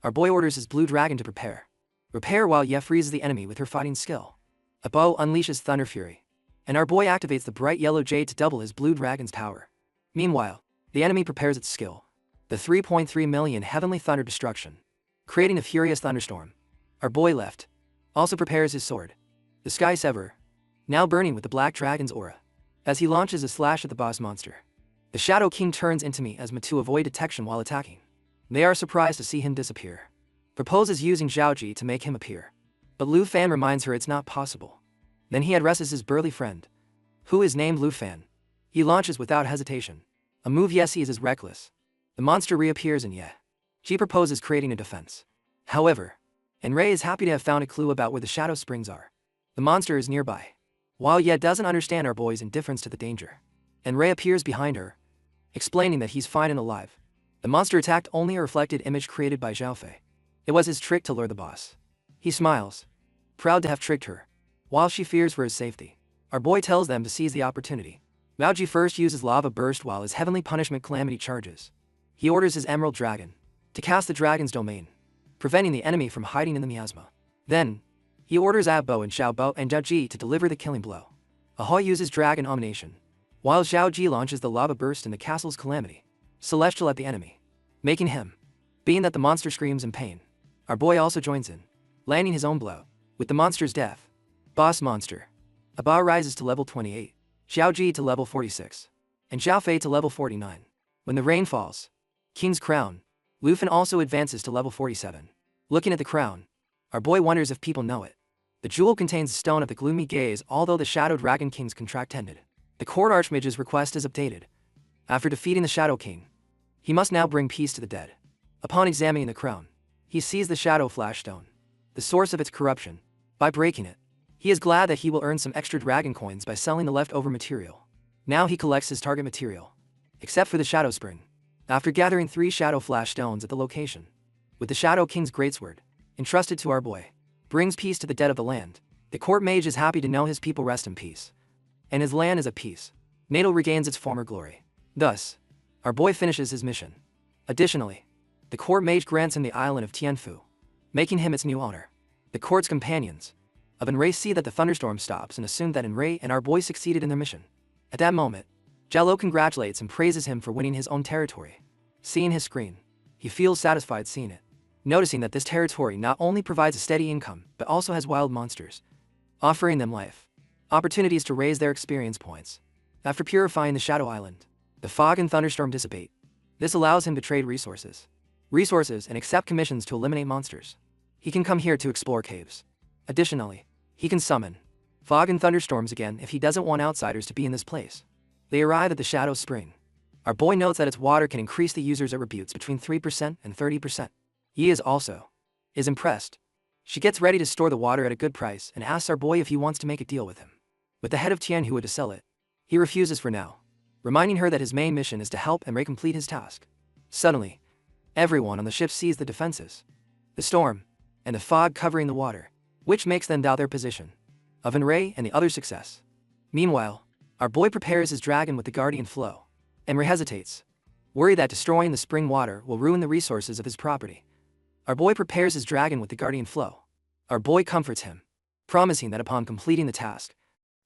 our boy orders his Blue Dragon to prepare. Repair while Ye freezes the enemy with her fighting skill. A bow unleashes Thunder Fury, and our boy activates the bright yellow jade to double his Blue Dragon's power. Meanwhile, the enemy prepares its skill, the 3.3 million Heavenly Thunder Destruction, creating a furious thunderstorm. Our boy left also prepares his sword, the Sky Sever, now burning with the Black Dragon's aura, as he launches a slash at the boss monster. The Shadow King turns into miasma to avoid detection while attacking. They are surprised to see him disappear. Proposes using Xiaoji to make him appear, but Lu Fan reminds her it's not possible. Then he addresses his burly friend, who is named Lu Fan. He launches without hesitation, a move Ye sees as reckless. The monster reappears in Ye. She proposes creating a defense. However, Ray is happy to have found a clue about where the Shadow Springs are. The monster is nearby. While Ye doesn't understand our boy's indifference to the danger, Ray appears behind her, explaining that he's fine and alive. The monster attacked only a reflected image created by Xiaofei. It was his trick to lure the boss. He smiles, proud to have tricked her, while she fears for his safety. Our boy tells them to seize the opportunity. Maoji first uses Lava Burst while his Heavenly Punishment Calamity charges. He orders his Emerald Dragon to cast the dragon's domain, preventing the enemy from hiding in the miasma. Then, he orders Abbo and Xiaobo and Zhao Ji to deliver the killing blow. Ahoy uses Dragon Omination, while Xiao Ji launches the Lava Burst in the castle's Calamity, Celestial at the enemy, making him Being that the monster screams in pain, our boy also joins in, landing his own blow. With the monster's death, Boss Monster, Aba rises to level 28, Xiaoji to level 46, and Xiaofei to level 49. When the rain falls, King's Crown, Lufin also advances to level 47. Looking at the crown, our boy wonders if people know it. The jewel contains the stone of the gloomy gaze. Although the Shadow Dragon King's contract ended, the court archmage's request is updated. After defeating the Shadow King, he must now bring peace to the dead. Upon examining the crown, he sees the Shadow Flash Stone, the source of its corruption. By breaking it, he is glad that he will earn some extra dragon coins by selling the leftover material. Now he collects his target material, except for the Shadow Spring. After gathering 3 Shadow Flash Stones at the location, with the Shadow King's greatsword, entrusted to our boy, brings peace to the dead of the land. The court mage is happy to know his people rest in peace, and his land is at peace. Natal regains its former glory. Thus, our boy finishes his mission. Additionally, the court mage grants him the island of Tianfu, making him its new owner. The court's companions of Enray see that the thunderstorm stops and assume that Enray and our boy succeeded in their mission. At that moment, Jello congratulates and praises him for winning his own territory. Seeing his screen, he feels satisfied seeing it, noticing that this territory not only provides a steady income but also has wild monsters, offering them life opportunities to raise their experience points. After purifying the Shadow Island, the fog and thunderstorm dissipate. This allows him to trade resources and accept commissions to eliminate monsters. He can come here to explore caves. Additionally, he can summon fog and thunderstorms again if he doesn't want outsiders to be in this place. They arrive at the Shadow Spring. Our boy notes that its water can increase the user's attributes between 3% and 30%. Yi is impressed. She gets ready to store the water at a good price and asks our boy if he wants to make a deal with him. With the head of Tianhua to sell it, he refuses for now, reminding her that his main mission is to help Enray complete his task. Suddenly, everyone on the ship sees the defenses, the storm, and the fog covering the water, which makes them doubt their position of Enray and the other success. Meanwhile, our boy prepares his dragon with the guardian flow. Enray hesitates, worried that destroying the spring water will ruin the resources of his property. Our boy prepares his dragon with the guardian flow. Our boy comforts him, promising that upon completing the task,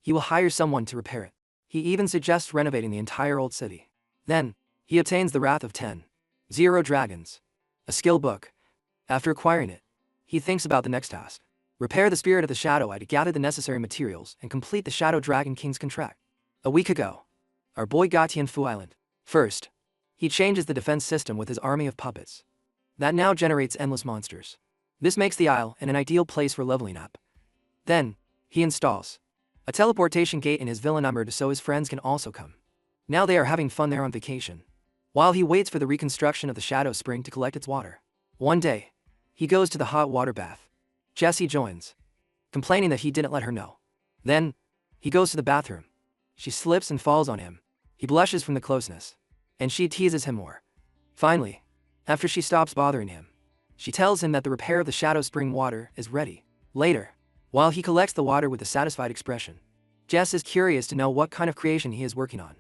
he will hire someone to repair it. He even suggests renovating the entire old city. Then, he obtains the Wrath of 10,0 Dragons, a skill book. After acquiring it, he thinks about the next task. Repair the Spirit of the Shadow Eye to gather the necessary materials and complete the Shadow Dragon King's contract. A week ago, our boy got Tianfu Island. First, he changes the defense system with his army of puppets. That now generates endless monsters. This makes the isle an ideal place for leveling up. Then, he installs a teleportation gate in his villa numbered so his friends can also come. Now they are having fun there on vacation, while he waits for the reconstruction of the Shadow Spring to collect its water. One day, he goes to the hot water bath. Jessie joins, complaining that he didn't let her know. Then, he goes to the bathroom. She slips and falls on him. He blushes from the closeness, and she teases him more. Finally, after she stops bothering him, she tells him that the repair of the Shadow Spring water is ready. Later, while he collects the water with a satisfied expression, Jess is curious to know what kind of creation he is working on.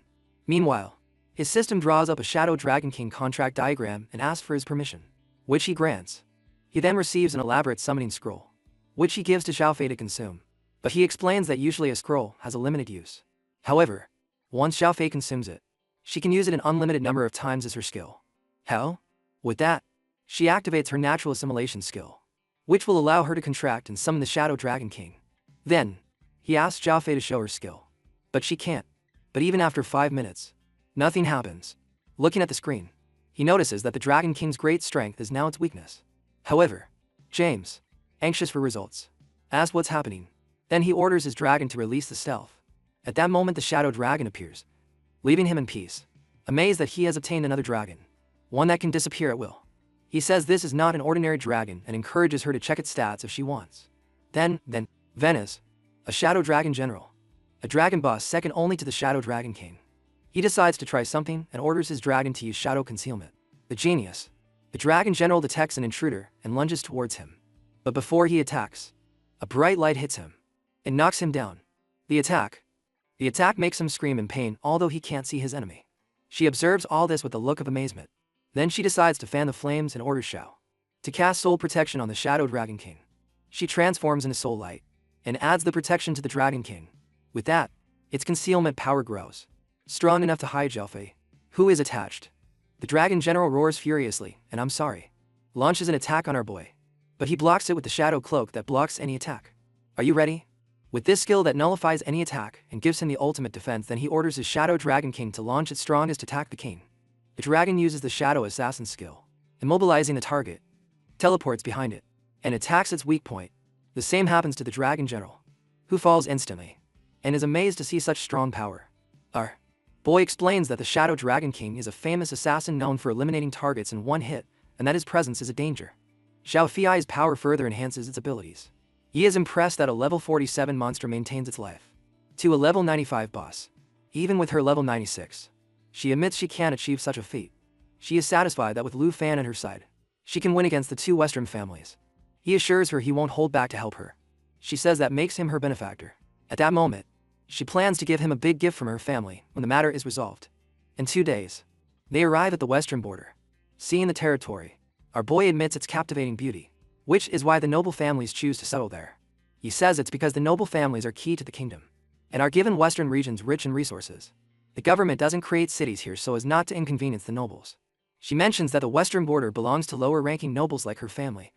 Meanwhile, his system draws up a Shadow Dragon King contract diagram and asks for his permission, which he grants. He then receives an elaborate summoning scroll, which he gives to Xiaofei to consume. But he explains that usually a scroll has a limited use. However, once Xiaofei consumes it, she can use it an unlimited number of times as her skill. Hell? With that, she activates her natural assimilation skill, which will allow her to contract and summon the Shadow Dragon King. Then, he asks Xiaofei to show her skill. But she can't. But even after 5 minutes, nothing happens. Looking at the screen, he notices that the Dragon King's great strength is now its weakness. However, James, anxious for results, asks what's happening. Then he orders his dragon to release the stealth. At that moment the Shadow Dragon appears, leaving him in peace, amazed that he has obtained another dragon, one that can disappear at will. He says this is not an ordinary dragon and encourages her to check its stats if she wants. Then, Venice, a Shadow Dragon General, a dragon boss second only to the Shadow Dragon King. He decides to try something and orders his dragon to use shadow concealment. The genius, the Dragon General detects an intruder and lunges towards him. But before he attacks, a bright light hits him and knocks him down. The attack makes him scream in pain although he can't see his enemy. She observes all this with a look of amazement. Then she decides to fan the flames and orders Xiao to cast soul protection on the Shadow Dragon King. She transforms into soul light and adds the protection to the Dragon King. With that, its concealment power grows, strong enough to hide Xiaofei, who is attached. The Dragon General roars furiously, and I'm sorry. launches an attack on our boy. But he blocks it with the shadow cloak that blocks any attack. Are you ready? With this skill that nullifies any attack and gives him the ultimate defense, then he orders his Shadow Dragon King to launch its strongest attack the king. The dragon uses the Shadow Assassin skill, immobilizing the target, teleports behind it, and attacks its weak point. The same happens to the Dragon General, who falls instantly, and is amazed to see such strong power. Our boy explains that the Shadow Dragon King is a famous assassin known for eliminating targets in one hit, and that his presence is a danger. Xiao Fei's power further enhances its abilities. He is impressed that a level 47 monster maintains its life. To a level 95 boss. Even with her level 96. She admits she can't achieve such a feat. She is satisfied that with Lu Fan at her side, she can win against the two Western families. He assures her he won't hold back to help her. She says that makes him her benefactor. At that moment, she plans to give him a big gift from her family when the matter is resolved. In 2 days, they arrive at the western border. Seeing the territory, our boy admits its captivating beauty, which is why the noble families choose to settle there. He says it's because the noble families are key to the kingdom, and are given western regions rich in resources. The government doesn't create cities here so as not to inconvenience the nobles. She mentions that the western border belongs to lower-ranking nobles like her family,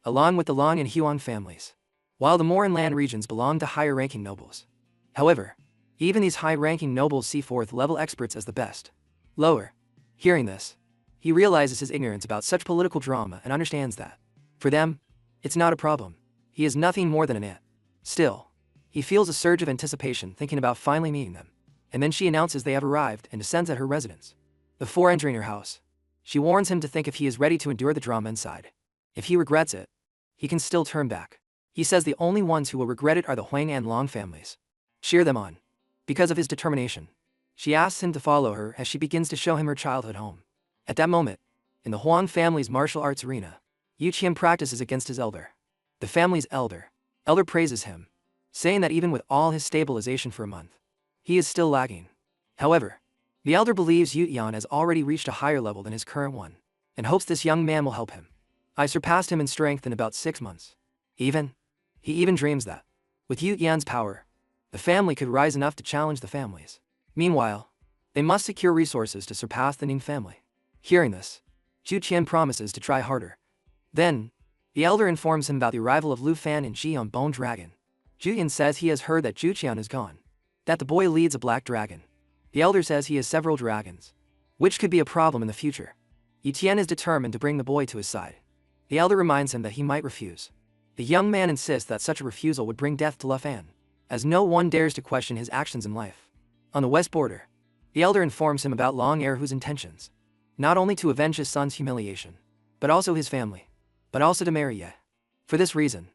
along with the Long and Huan families, while the more inland regions belong to higher-ranking nobles. However, even these high-ranking nobles see fourth-level experts as the best. Lower. Hearing this, he realizes his ignorance about such political drama and understands that, for them, it's not a problem. He is nothing more than an ant. Still, he feels a surge of anticipation thinking about finally meeting them. And then she announces they have arrived and descends at her residence. Before entering her house, she warns him to think if he is ready to endure the drama inside. If he regrets it, he can still turn back. He says the only ones who will regret it are the Huang and Long families. Cheer them on. Because of his determination, she asks him to follow her as she begins to show him her childhood home. At that moment, in the Huang family's martial arts arena, Yu Qian practices against his elder. The family's elder praises him, saying that even with all his stabilization for a month, he is still lagging. However, the elder believes Yu Yan has already reached a higher level than his current one, and hopes this young man will help him. I surpassed him in strength in about 6 months. He even dreams that, with Yu Yan's power, the family could rise enough to challenge the families. Meanwhile, they must secure resources to surpass the Ning family. Hearing this, Zhu Qian promises to try harder. Then, the elder informs him about the arrival of Lu Fan and Jian Bone Dragon. Zhu Yan says he has heard that Zhu Qian is gone, that the boy leads a black dragon. The elder says he has several dragons, which could be a problem in the future. Yi Tian is determined to bring the boy to his side. The elder reminds him that he might refuse. The young man insists that such a refusal would bring death to Lu Fan, as no one dares to question his actions in life. On the west border, the elder informs him about Long Erhu's intentions, not only to avenge his son's humiliation, but also his family, but also to marry Ye. For this reason,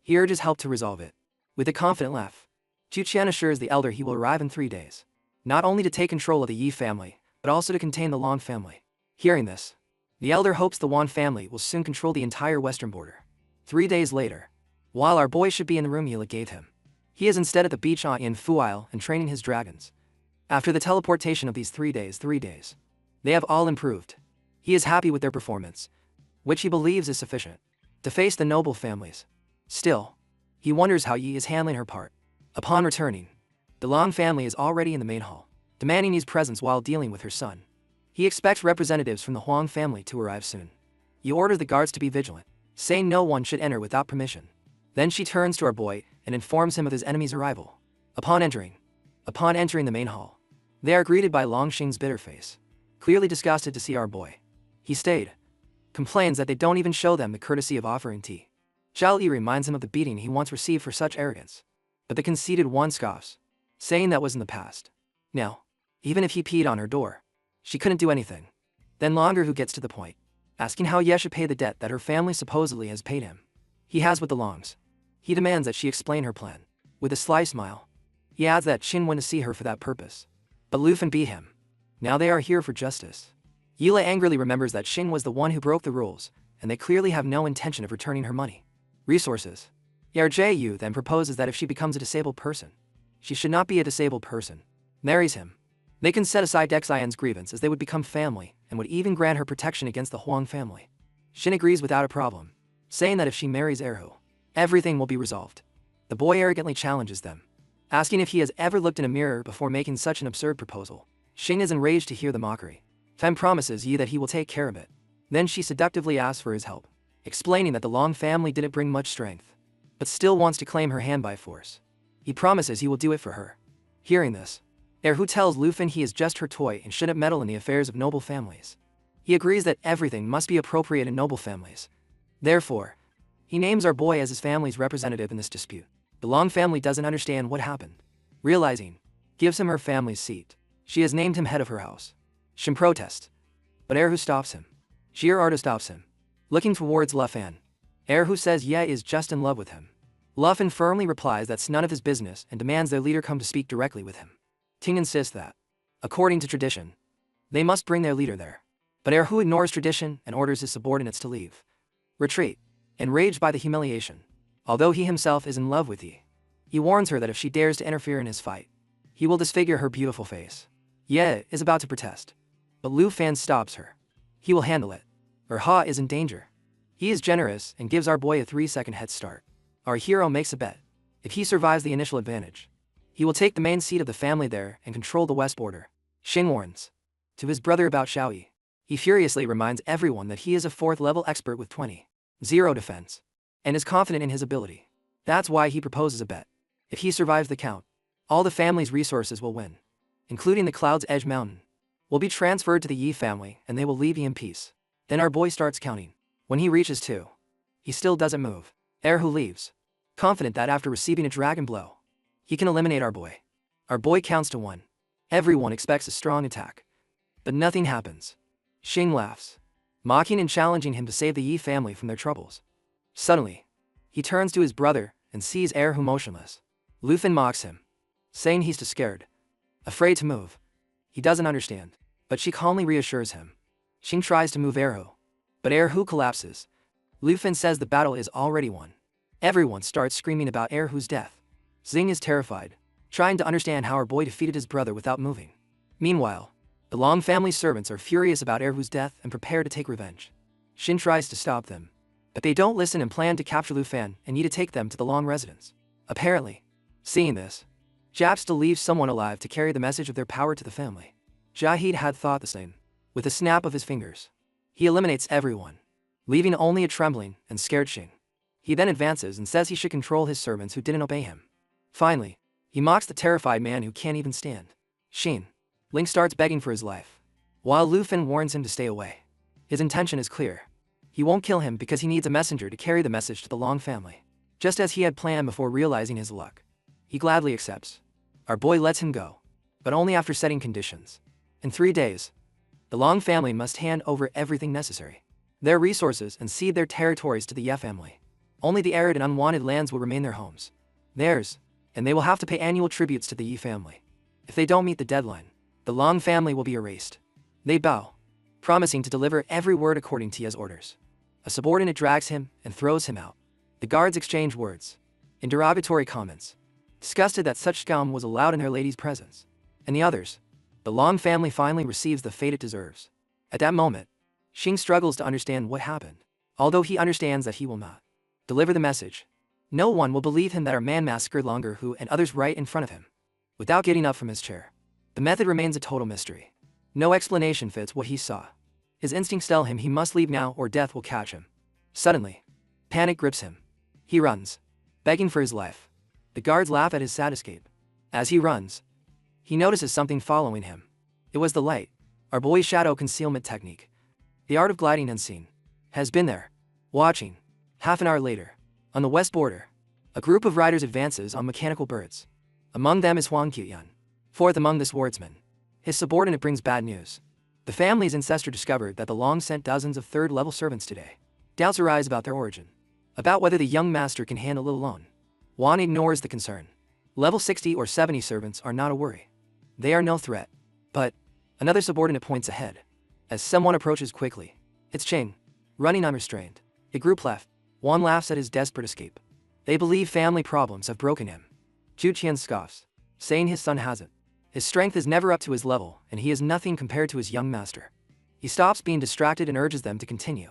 he urges help to resolve it. With a confident laugh, Zhu Qian assures the elder he will arrive in 3 days, not only to take control of the Yi family, but also to contain the Long family. Hearing this, the elder hopes the Wan family will soon control the entire western border. 3 days later, while our boy should be in the room Yila gave him, he is instead at the beach in Fuile and training his dragons. After the teleportation of these 3 days, they have all improved. He is happy with their performance, which he believes is sufficient to face the noble families. Still, he wonders how Yi is handling her part. Upon returning, the Long family is already in the main hall, demanding Yi's presence while dealing with her son. He expects representatives from the Huang family to arrive soon. Yi orders the guards to be vigilant, saying no one should enter without permission. Then she turns to our boy and informs him of his enemy's arrival. Upon entering the main hall, they are greeted by Long Xing's bitter face, clearly disgusted to see our boy. He stayed, complains that they don't even show them the courtesy of offering tea. Zhao Yi reminds him of the beating he once received for such arrogance, but the conceited one scoffs, saying that was in the past. Now, even if he peed on her door, she couldn't do anything. Then Longer who gets to the point, asking how Ye should pay the debt that her family supposedly has paid him. He has with the Longs. He demands that she explain her plan. With a sly smile, he adds that Qin went to see her for that purpose, but Lu Fan beat him. Now they are here for justice. Yila angrily remembers that Qin was the one who broke the rules, and they clearly have no intention of returning her money. Resources. Yarju then proposes that if she becomes a disabled person, she should not be a disabled person, marries him. They can set aside Xian's grievance as they would become family and would even grant her protection against the Huang family. Qin agrees without a problem, saying that if she marries Erhu, everything will be resolved. The boy arrogantly challenges them, asking if he has ever looked in a mirror before making such an absurd proposal. Qin is enraged to hear the mockery. Fen promises Yi that he will take care of it. Then she seductively asks for his help, explaining that the Long family didn't bring much strength, but still wants to claim her hand by force. He promises he will do it for her. Hearing this, Erhu tells Lufin he is just her toy and shouldn't meddle in the affairs of noble families. He agrees that everything must be appropriate in noble families. Therefore, he names our boy as his family's representative in this dispute. The Long family doesn't understand what happened. Realizing, gives him her family's seat. She has named him head of her house. Shin protests, but Erhu stops him. Ardo stops him, looking towards Lufan. Erhu says Ye is just in love with him. Lufan firmly replies that's none of his business and demands their leader come to speak directly with him. Ting insists that, according to tradition, they must bring their leader there. But Erhu ignores tradition and orders his subordinates to leave. Retreat. Enraged by the humiliation, although he himself is in love with Yi, he warns her that if she dares to interfere in his fight, he will disfigure her beautiful face. Ye is about to protest, but Lu Fan stops her. He will handle it. Ha is in danger. He is generous and gives our boy a 3-second head start. Our hero makes a bet. If he survives the initial advantage, he will take the main seat of the family there and control the west border. Xing warns to his brother about Xiaoyi. He furiously reminds everyone that he is a 4th-level expert with 20-0 defense, and is confident in his ability. That's why he proposes a bet. If he survives the count, all the family's resources will win, including the Cloud's Edge Mountain, will be transferred to the Yi family and they will leave Yi in peace. Then our boy starts counting. When he reaches 2, he still doesn't move. Erhu leaves, confident that after receiving a dragon blow, he can eliminate our boy. Our boy counts to 1. Everyone expects a strong attack, but nothing happens. Xing laughs, mocking and challenging him to save the Yi family from their troubles. Suddenly, he turns to his brother and sees Erhu motionless. Lufin mocks him, saying he's too scared, afraid to move. He doesn't understand, but she calmly reassures him. Xing tries to move Erhu, but Erhu collapses. Lufin says the battle is already won. Everyone starts screaming about Erhu's death. Xing is terrified, trying to understand how our boy defeated his brother without moving. Meanwhile, the Long family servants are furious about Erhu's death and prepare to take revenge. Shin tries to stop them, but they don't listen and plan to capture Lufan and need to take them to the Long residence. Apparently, seeing this, Jap still leaves someone alive to carry the message of their power to the family. Jahid had thought the same. With a snap of his fingers, he eliminates everyone, leaving only a trembling and scared Xing. He then advances and says he should control his servants who didn't obey him. Finally, he mocks the terrified man who can't even stand. Xin Ling starts begging for his life, while Lufin warns him to stay away. His intention is clear. He won't kill him because he needs a messenger to carry the message to the Long family. Just as he had planned before realizing his luck, he gladly accepts. Our boy lets him go, but only after setting conditions. In 3 days, the Long family must hand over everything necessary, their resources, and cede their territories to the Ye family. Only the arid and unwanted lands will remain their homes. Theirs, and they will have to pay annual tributes to the Yi family. If they don't meet the deadline, the Long family will be erased. They bow, promising to deliver every word according to Ye's orders. A subordinate drags him and throws him out. The guards exchange words, in derogatory comments, disgusted that such scum was allowed in their lady's presence. And the others, the Long family finally receives the fate it deserves. At that moment, Xing struggles to understand what happened. Although he understands that he will not deliver the message, no one will believe him that our man massacred Longer Hu and others right in front of him. Without getting up from his chair, the method remains a total mystery. No explanation fits what he saw. His instincts tell him he must leave now or death will catch him. Suddenly, panic grips him. He runs, begging for his life. The guards laugh at his sad escape. As he runs, he notices something following him. It was the light, our boy's shadow concealment technique. The art of gliding unseen has been there, watching. Half an hour later, on the west border, a group of riders advances on mechanical birds. Among them is Huang Qiuyan, 4th among the swordsmen. His subordinate brings bad news. The family's ancestor discovered that the Long sent dozens of 3rd-level servants today. Doubts arise about their origin, about whether the young master can handle it alone. Wan ignores the concern. Level 60 or 70 servants are not a worry. They are no threat. But another subordinate points ahead. As someone approaches quickly, it's Cheng, running unrestrained. The group left. Wan laughs at his desperate escape. They believe family problems have broken him. Zhu Qian scoffs, saying his son hasn't. His strength is never up to his level, and he is nothing compared to his young master. He stops being distracted and urges them to continue.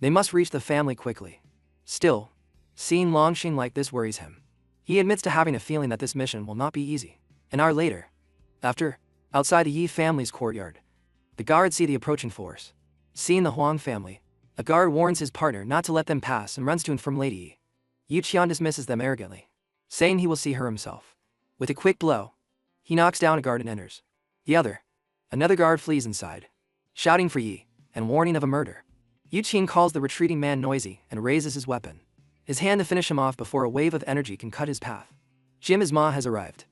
They must reach the family quickly. Still, seeing Longxing like this worries him. He admits to having a feeling that this mission will not be easy. An hour later, outside the Yi family's courtyard, the guards see the approaching force. Seeing the Huang family, a guard warns his partner not to let them pass and runs to inform Lady Yi. Yu Qian dismisses them arrogantly, saying he will see her himself. With a quick blow, he knocks down a guard and enters. Another guard flees inside, shouting for Yi and warning of a murder. Yu Qian calls the retreating man noisy and raises his weapon, his hand to finish him off before a wave of energy can cut his path. Jim's ma has arrived.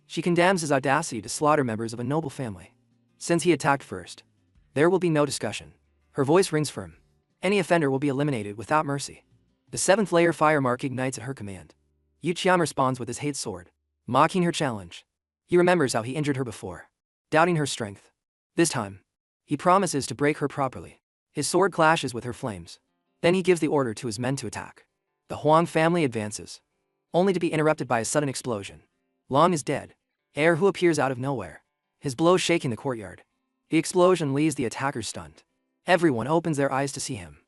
She condemns his audacity to slaughter members of a noble family. Since he attacked first, there will be no discussion. Her voice rings firm. Any offender will be eliminated without mercy. The 7th layer fire mark ignites at her command. Yu Qian responds with his hate sword, mocking her challenge. He remembers how he injured her before, doubting her strength. This time, he promises to break her properly. His sword clashes with her flames. Then he gives the order to his men to attack. The Huang family advances, only to be interrupted by a sudden explosion. Long is dead. Who appears out of nowhere, his blow shaking the courtyard. The explosion leaves the attackers stunned. Everyone opens their eyes to see him.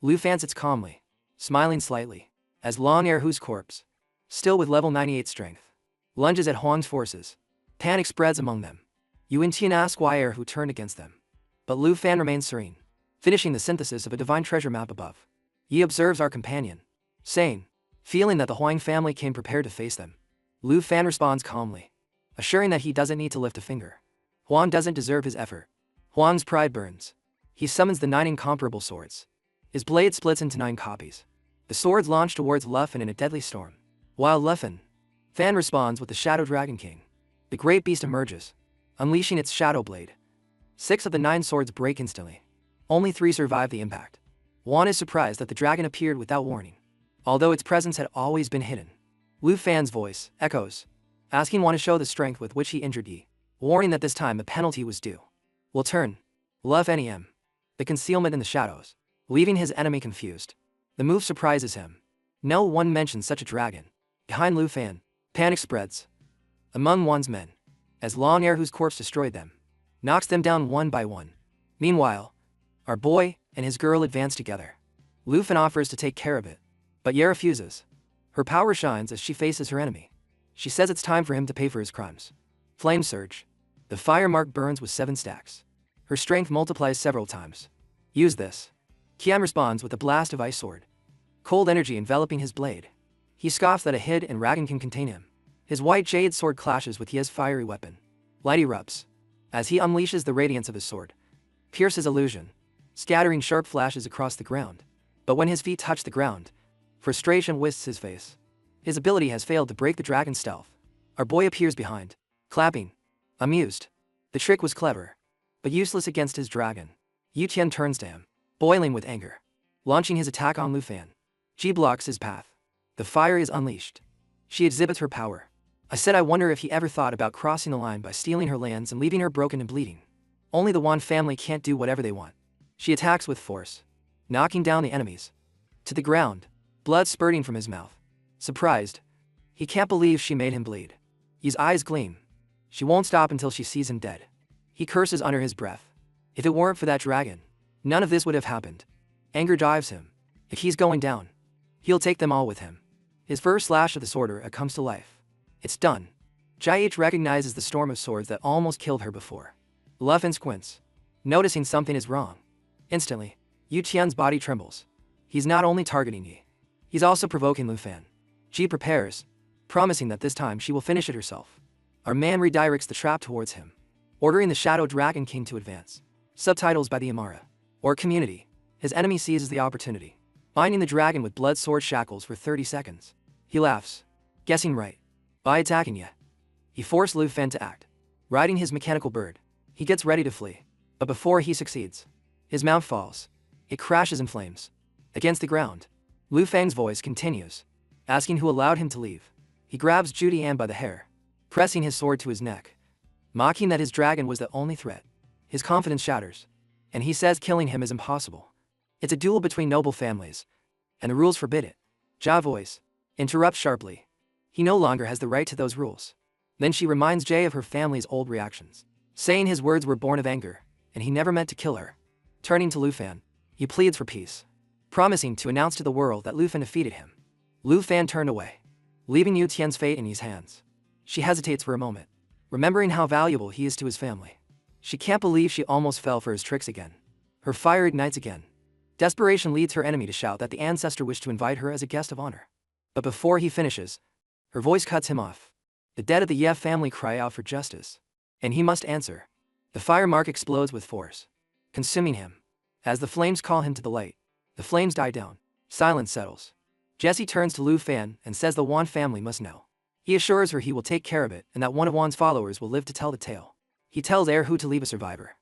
Lu Fan sits calmly, smiling slightly, as Long Who's corpse, still with level 98 strength, lunges at Huang's forces. Panic spreads among them. Yuan Tian asks why Who turned against them. But Lu Fan remains serene, finishing the synthesis of a divine treasure map above. Yi observes our companion, saying, feeling that the Huang family came prepared to face them. Lu Fan responds calmly, assuring that he doesn't need to lift a finger. Huang doesn't deserve his effort. Huang's pride burns. He summons the 9 incomparable swords. His blade splits into 9 copies. The swords launch towards Luffen in a deadly storm. While Luffen, Fan responds with the Shadow Dragon King. The great beast emerges, unleashing its shadow blade. 6 of the 9 swords break instantly. Only 3 survive the impact. Juan is surprised that the dragon appeared without warning, although its presence had always been hidden. Lu Fan's voice echoes, asking Juan to show the strength with which he injured Yi, warning that this time a penalty was due. Will turn. Love Nem. The concealment in the shadows, leaving his enemy confused. The move surprises him. No one mentions such a dragon. Behind Lu Fan, panic spreads among Juan's men, as Long Who's corpse destroyed them, knocks them down one by one. Meanwhile, our boy and his girl advance together. Lu Fan offers to take care of it, but Ye refuses. Her power shines as she faces her enemy. She says it's time for him to pay for his crimes. Flames surge. The fire mark burns with 7 stacks. Her strength multiplies several times. Use this. Qian responds with a blast of ice sword, cold energy enveloping his blade. He scoffs that a hid and dragon can contain him. His white jade sword clashes with Ye's fiery weapon. Light erupts, as he unleashes the radiance of his sword, pierces illusion, scattering sharp flashes across the ground. But when his feet touch the ground, frustration whisks his face. His ability has failed to break the dragon's stealth. Our boy appears behind, clapping, amused. The trick was clever, but useless against his dragon. Yu Tian turns to him, boiling with anger, launching his attack on Lu Fan. She blocks his path. The fire is unleashed. She exhibits her power. I wonder if he ever thought about crossing the line by stealing her lands and leaving her broken and bleeding. Only the Wan family can't do whatever they want. She attacks with force, knocking down the enemies to the ground, blood spurting from his mouth. Surprised, he can't believe she made him bleed. His eyes gleam. She won't stop until she sees him dead. He curses under his breath. If it weren't for that dragon, none of this would have happened. Anger drives him. If he's going down, he'll take them all with him. His first slash of the sword comes to life. It's done. Jai-H recognizes the storm of swords that almost killed her before. Luffen squints, noticing something is wrong. Instantly, Yu Qian's body trembles. He's not only targeting Yi, he's also provoking Lu Fan. Ji prepares, promising that this time she will finish it herself. Our man redirects the trap towards him, ordering the Shadow Dragon King to advance. Subtitles by the Amara, or community. His enemy seizes the opportunity, binding the dragon with blood sword shackles for 30 seconds. He laughs, guessing right. By attacking Ye, he forced Lu Fan to act. Riding his mechanical bird, he gets ready to flee. But before he succeeds, his mount falls. It crashes in flames against the ground. Lu Fang's voice continues, asking who allowed him to leave. He grabs Judy Ann by the hair, pressing his sword to his neck, mocking that his dragon was the only threat. His confidence shatters, and he says killing him is impossible. It's a duel between noble families, and the rules forbid it. Ja voice interrupts sharply. He no longer has the right to those rules. Then she reminds Jay of her family's old reactions, saying his words were born of anger, and he never meant to kill her. Turning to Lu Fan, he pleads for peace, promising to announce to the world that Lu Fan defeated him. Lu Fan turned away, leaving Yu Tian's fate in his hands. She hesitates for a moment, remembering how valuable he is to his family. She can't believe she almost fell for his tricks again. Her fire ignites again. Desperation leads her enemy to shout that the ancestor wished to invite her as a guest of honor. But before he finishes, her voice cuts him off. The dead of the Ye family cry out for justice. And he must answer. The fire mark explodes with force, consuming him. As the flames call him to the light, the flames die down. Silence settles. Jesse turns to Lu Fan and says the Wan family must know. He assures her he will take care of it and that one of Wan's followers will live to tell the tale. He tells Erhu to leave a survivor.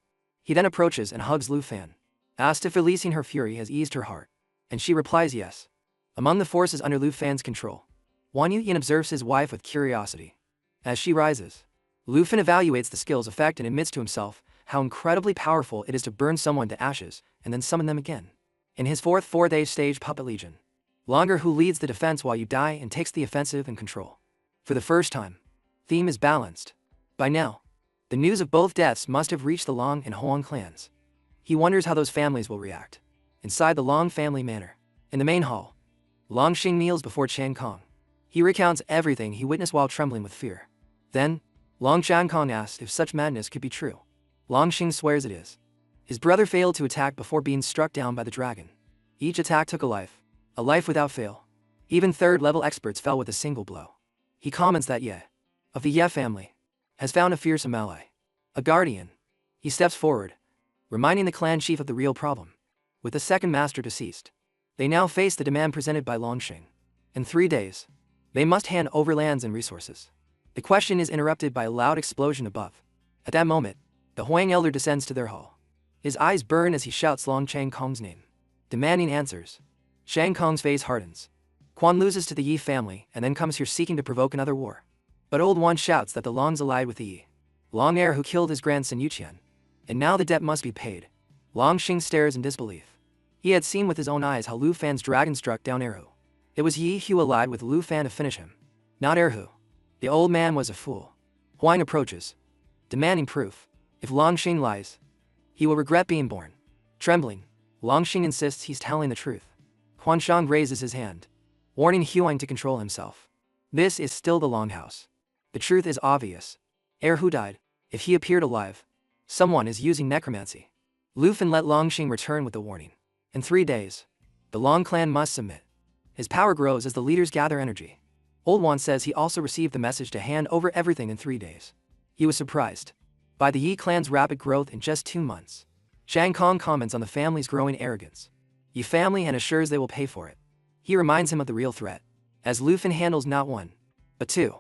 He then approaches and hugs Lu Fan, asked if releasing her fury has eased her heart, and she replies yes. Among the forces under Lu Fan's control, Wan Yuyan observes his wife with curiosity. As she rises, Lu Fan evaluates the skill's effect and admits to himself how incredibly powerful it is to burn someone to ashes and then summon them again. In his fourth stage Puppet Legion, Longer who leads the defense while you die and takes the offensive and control. For the first time, theme is balanced. By now, the news of both deaths must have reached the Long and Hoang clans. He wonders how those families will react. Inside the Long family manor, in the main hall, Long Xing kneels before Chang Kong. He recounts everything he witnessed while trembling with fear. Then, Long Chang Kong asks if such madness could be true. Long Xing swears it is. His brother failed to attack before being struck down by the dragon. Each attack took a life without fail. Even third-level experts fell with a single blow. He comments that Ye, of the Ye family, has found a fearsome ally, a guardian. He steps forward, reminding the clan chief of the real problem. With the second master deceased, they now face the demand presented by Longxing. In 3 days, they must hand over lands and resources. The question is interrupted by a loud explosion above. At that moment, the Huang elder descends to their hall. His eyes burn as he shouts Long Chang Kong's name, demanding answers. Shang Kong's face hardens. Quan loses to the Yi family and then comes here seeking to provoke another war. But Old Wan shouts that the Longs allied with the Yi. Long heir who killed his grandson Yuqian. And now the debt must be paid. Long Xing stares in disbelief. He had seen with his own eyes how Lu Fan's dragon struck down Erhu. It was Yi who allied with Lu Fan to finish him, not Erhu. The old man was a fool. Huang approaches, demanding proof. If Longxing lies, he will regret being born. Trembling, Longxing insists he's telling the truth. Huanshang raises his hand, warning Huang to control himself. This is still the Longhouse. The truth is obvious. Erhu died. If he appeared alive, someone is using necromancy. Lu Fan let Longxing return with the warning. In 3 days, the Long clan must submit. His power grows as the leaders gather energy. Old Wan says he also received the message to hand over everything in 3 days. He was surprised by the Yi clan's rapid growth in just 2 months. Shang Kong comments on the family's growing arrogance. Yi family and assures they will pay for it. He reminds him of the real threat, as Lu Fan handles not one, but 2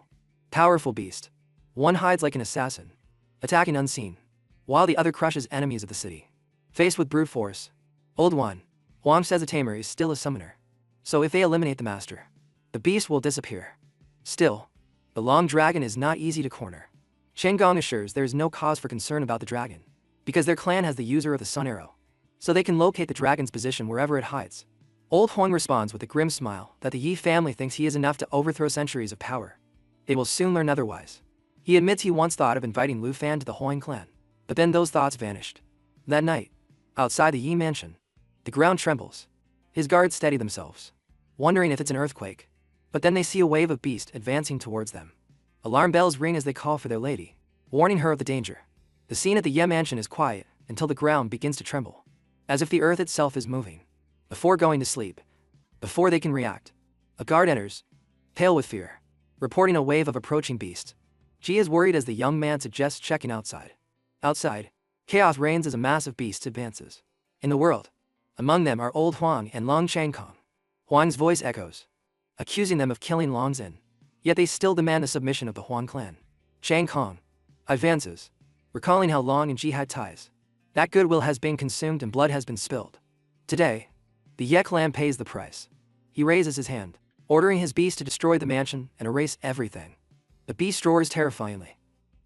powerful beasts. One hides like an assassin, attacking unseen, while the other crushes enemies of the city. Faced with brute force, Old Huang says a Tamer is still a summoner. So if they eliminate the master, the beast will disappear. Still, the Long dragon is not easy to corner. Cheng Gong assures there is no cause for concern about the dragon, because their clan has the user of the sun arrow, so they can locate the dragon's position wherever it hides. Old Huang responds with a grim smile that the Yi family thinks he is enough to overthrow centuries of power. They will soon learn otherwise. He admits he once thought of inviting Lu Fan to the Huang clan, but then those thoughts vanished. That night, outside the Yi mansion, the ground trembles. His guards steady themselves, wondering if it's an earthquake. But then they see a wave of beasts advancing towards them. Alarm bells ring as they call for their lady, warning her of the danger. The scene at the Ye mansion is quiet until the ground begins to tremble, as if the earth itself is moving. Before going to sleep, before they can react, a guard enters, pale with fear, reporting a wave of approaching beasts. Ji is worried as the young man suggests checking outside. Outside, chaos reigns as a mass of beasts advances. In the world, among them are Old Huang and Long Chang Kong. Huang's voice echoes, accusing them of killing Long Zin. Yet they still demand the submission of the Huang clan. Chang Kong advances, recalling how Long and Ji had ties. That goodwill has been consumed and blood has been spilled. Today, the Ye clan pays the price. He raises his hand, ordering his beast to destroy the mansion and erase everything. The beast roars terrifyingly.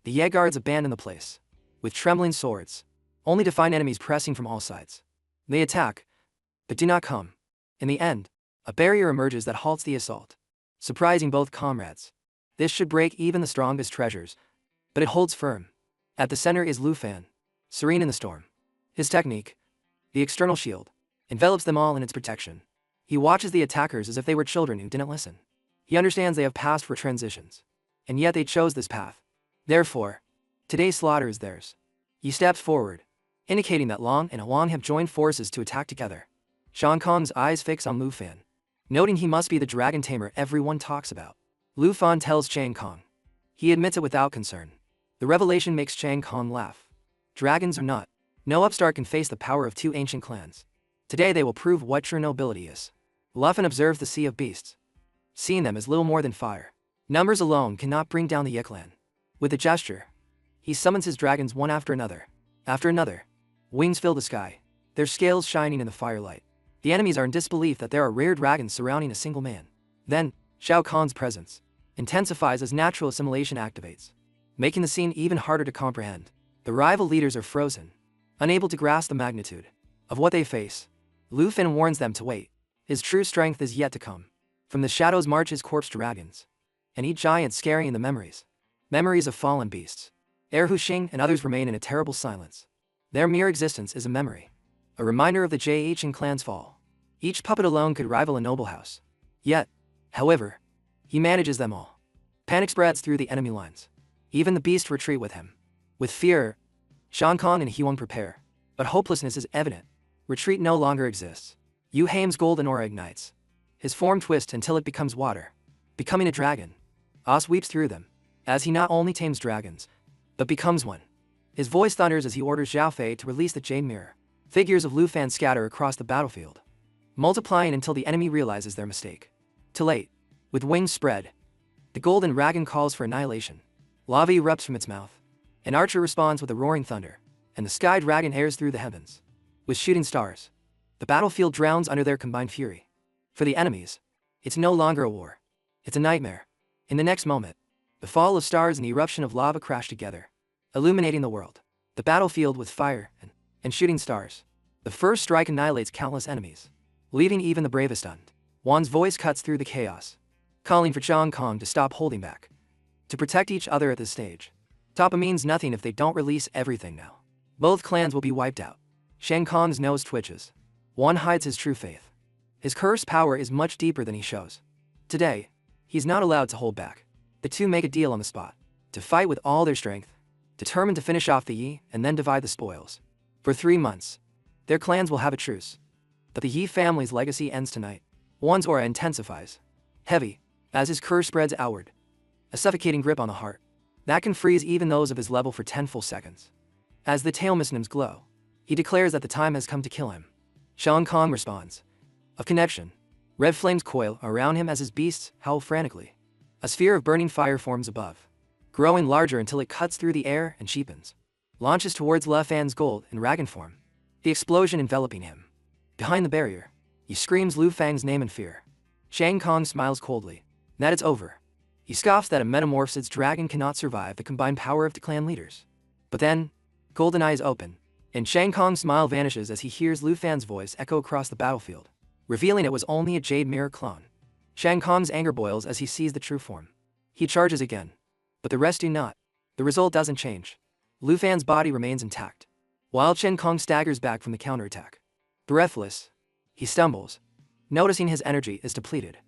The Ye guards abandon the place, with trembling swords, only to find enemies pressing from all sides. They attack, but do not come. In the end, a barrier emerges that halts the assault, surprising both comrades. This should break even the strongest treasures, but it holds firm. At the center is Lu Fan, serene in the storm. His technique, the external shield, envelops them all in its protection. He watches the attackers as if they were children who didn't listen. He understands they have passed for transitions, and yet they chose this path. Therefore, today's slaughter is theirs. He steps forward, indicating that Long and Huang have joined forces to attack together. Shang Kong's eyes fix on Lu Fan, noting he must be the dragon tamer everyone talks about. Lu Fan tells Chang Kong. He admits it without concern. The revelation makes Chang Kong laugh. Dragons or not, no upstart can face the power of two ancient clans. Today they will prove what true nobility is. Luffin observes the sea of beasts, seeing them as little more than fire. Numbers alone cannot bring down the Yi clan. With a gesture, he summons his dragons one after another. After another, wings fill the sky, their scales shining in the firelight. The enemies are in disbelief that there are rare dragons surrounding a single man. Then, Shao Kahn's presence intensifies as natural assimilation activates, making the scene even harder to comprehend. The rival leaders are frozen, unable to grasp the magnitude of what they face. Lu Fan warns them to wait. His true strength is yet to come. From the shadows march his corpse dragons, and each giant scaring the memories of fallen beasts. Er Huxing and others remain in a terrible silence. Their mere existence is a memory, a reminder of the JH clan's fall. Each puppet alone could rival a noble house. Yet, however, he manages them all. Panic spreads through the enemy lines. Even the beasts retreat with him. With fear, Shang Kong and Huang prepare, but hopelessness is evident. Retreat no longer exists. Yu Haim's golden aura ignites. His form twists until it becomes water, becoming a dragon. Ah sweeps through them, as he not only tames dragons, but becomes one. His voice thunders as he orders Zhao Fei to release the Jade Mirror. Figures of Lu Fan scatter across the battlefield, multiplying until the enemy realizes their mistake. Too late. With wings spread, the golden dragon calls for annihilation. Lava erupts from its mouth. An archer responds with a roaring thunder, and the sky dragon airs through the heavens. With shooting stars, the battlefield drowns under their combined fury. For the enemies, it's no longer a war. It's a nightmare. In the next moment, the fall of stars and the eruption of lava crash together, illuminating the world. The battlefield with fire and shooting stars. The first strike annihilates countless enemies, leaving even the bravest stunned. Wan's voice cuts through the chaos, calling for Shang Kong to stop holding back, to protect each other at this stage. Toppa means nothing if they don't release everything now. Both clans will be wiped out. Shang Kong's nose twitches. Wan hides his true faith. His cursed power is much deeper than he shows. Today, he's not allowed to hold back. The two make a deal on the spot, to fight with all their strength, determined to finish off the Yi and then divide the spoils. For 3 months, their clans will have a truce. But the Yi family's legacy ends tonight. Wan's aura intensifies, heavy, as his curse spreads outward. A suffocating grip on the heart that can freeze even those of his level for 10 full seconds. As the tail mysnims glow, he declares that the time has come to kill him. Shang Kong responds. Of connection, red flames coil around him as his beasts howl frantically. A sphere of burning fire forms above, growing larger until it cuts through the air and cheapens. Launches towards Lu Fan's gold and dragon form, the explosion enveloping him. Behind the barrier, he screams Lu Fang's name in fear. Shang Kong smiles coldly. That it's over. He scoffs that a metamorphosed dragon cannot survive the combined power of the clan leaders. But then, golden eyes open, and Shang Kong's smile vanishes as he hears Lu Fan's voice echo across the battlefield, revealing it was only a Jade Mirror clone. Shang Kong's anger boils as he sees the true form. He charges again, but the rest do not. The result doesn't change. Lu Fan's body remains intact, while Shang Kong staggers back from the counterattack. Breathless, he stumbles, noticing his energy is depleted.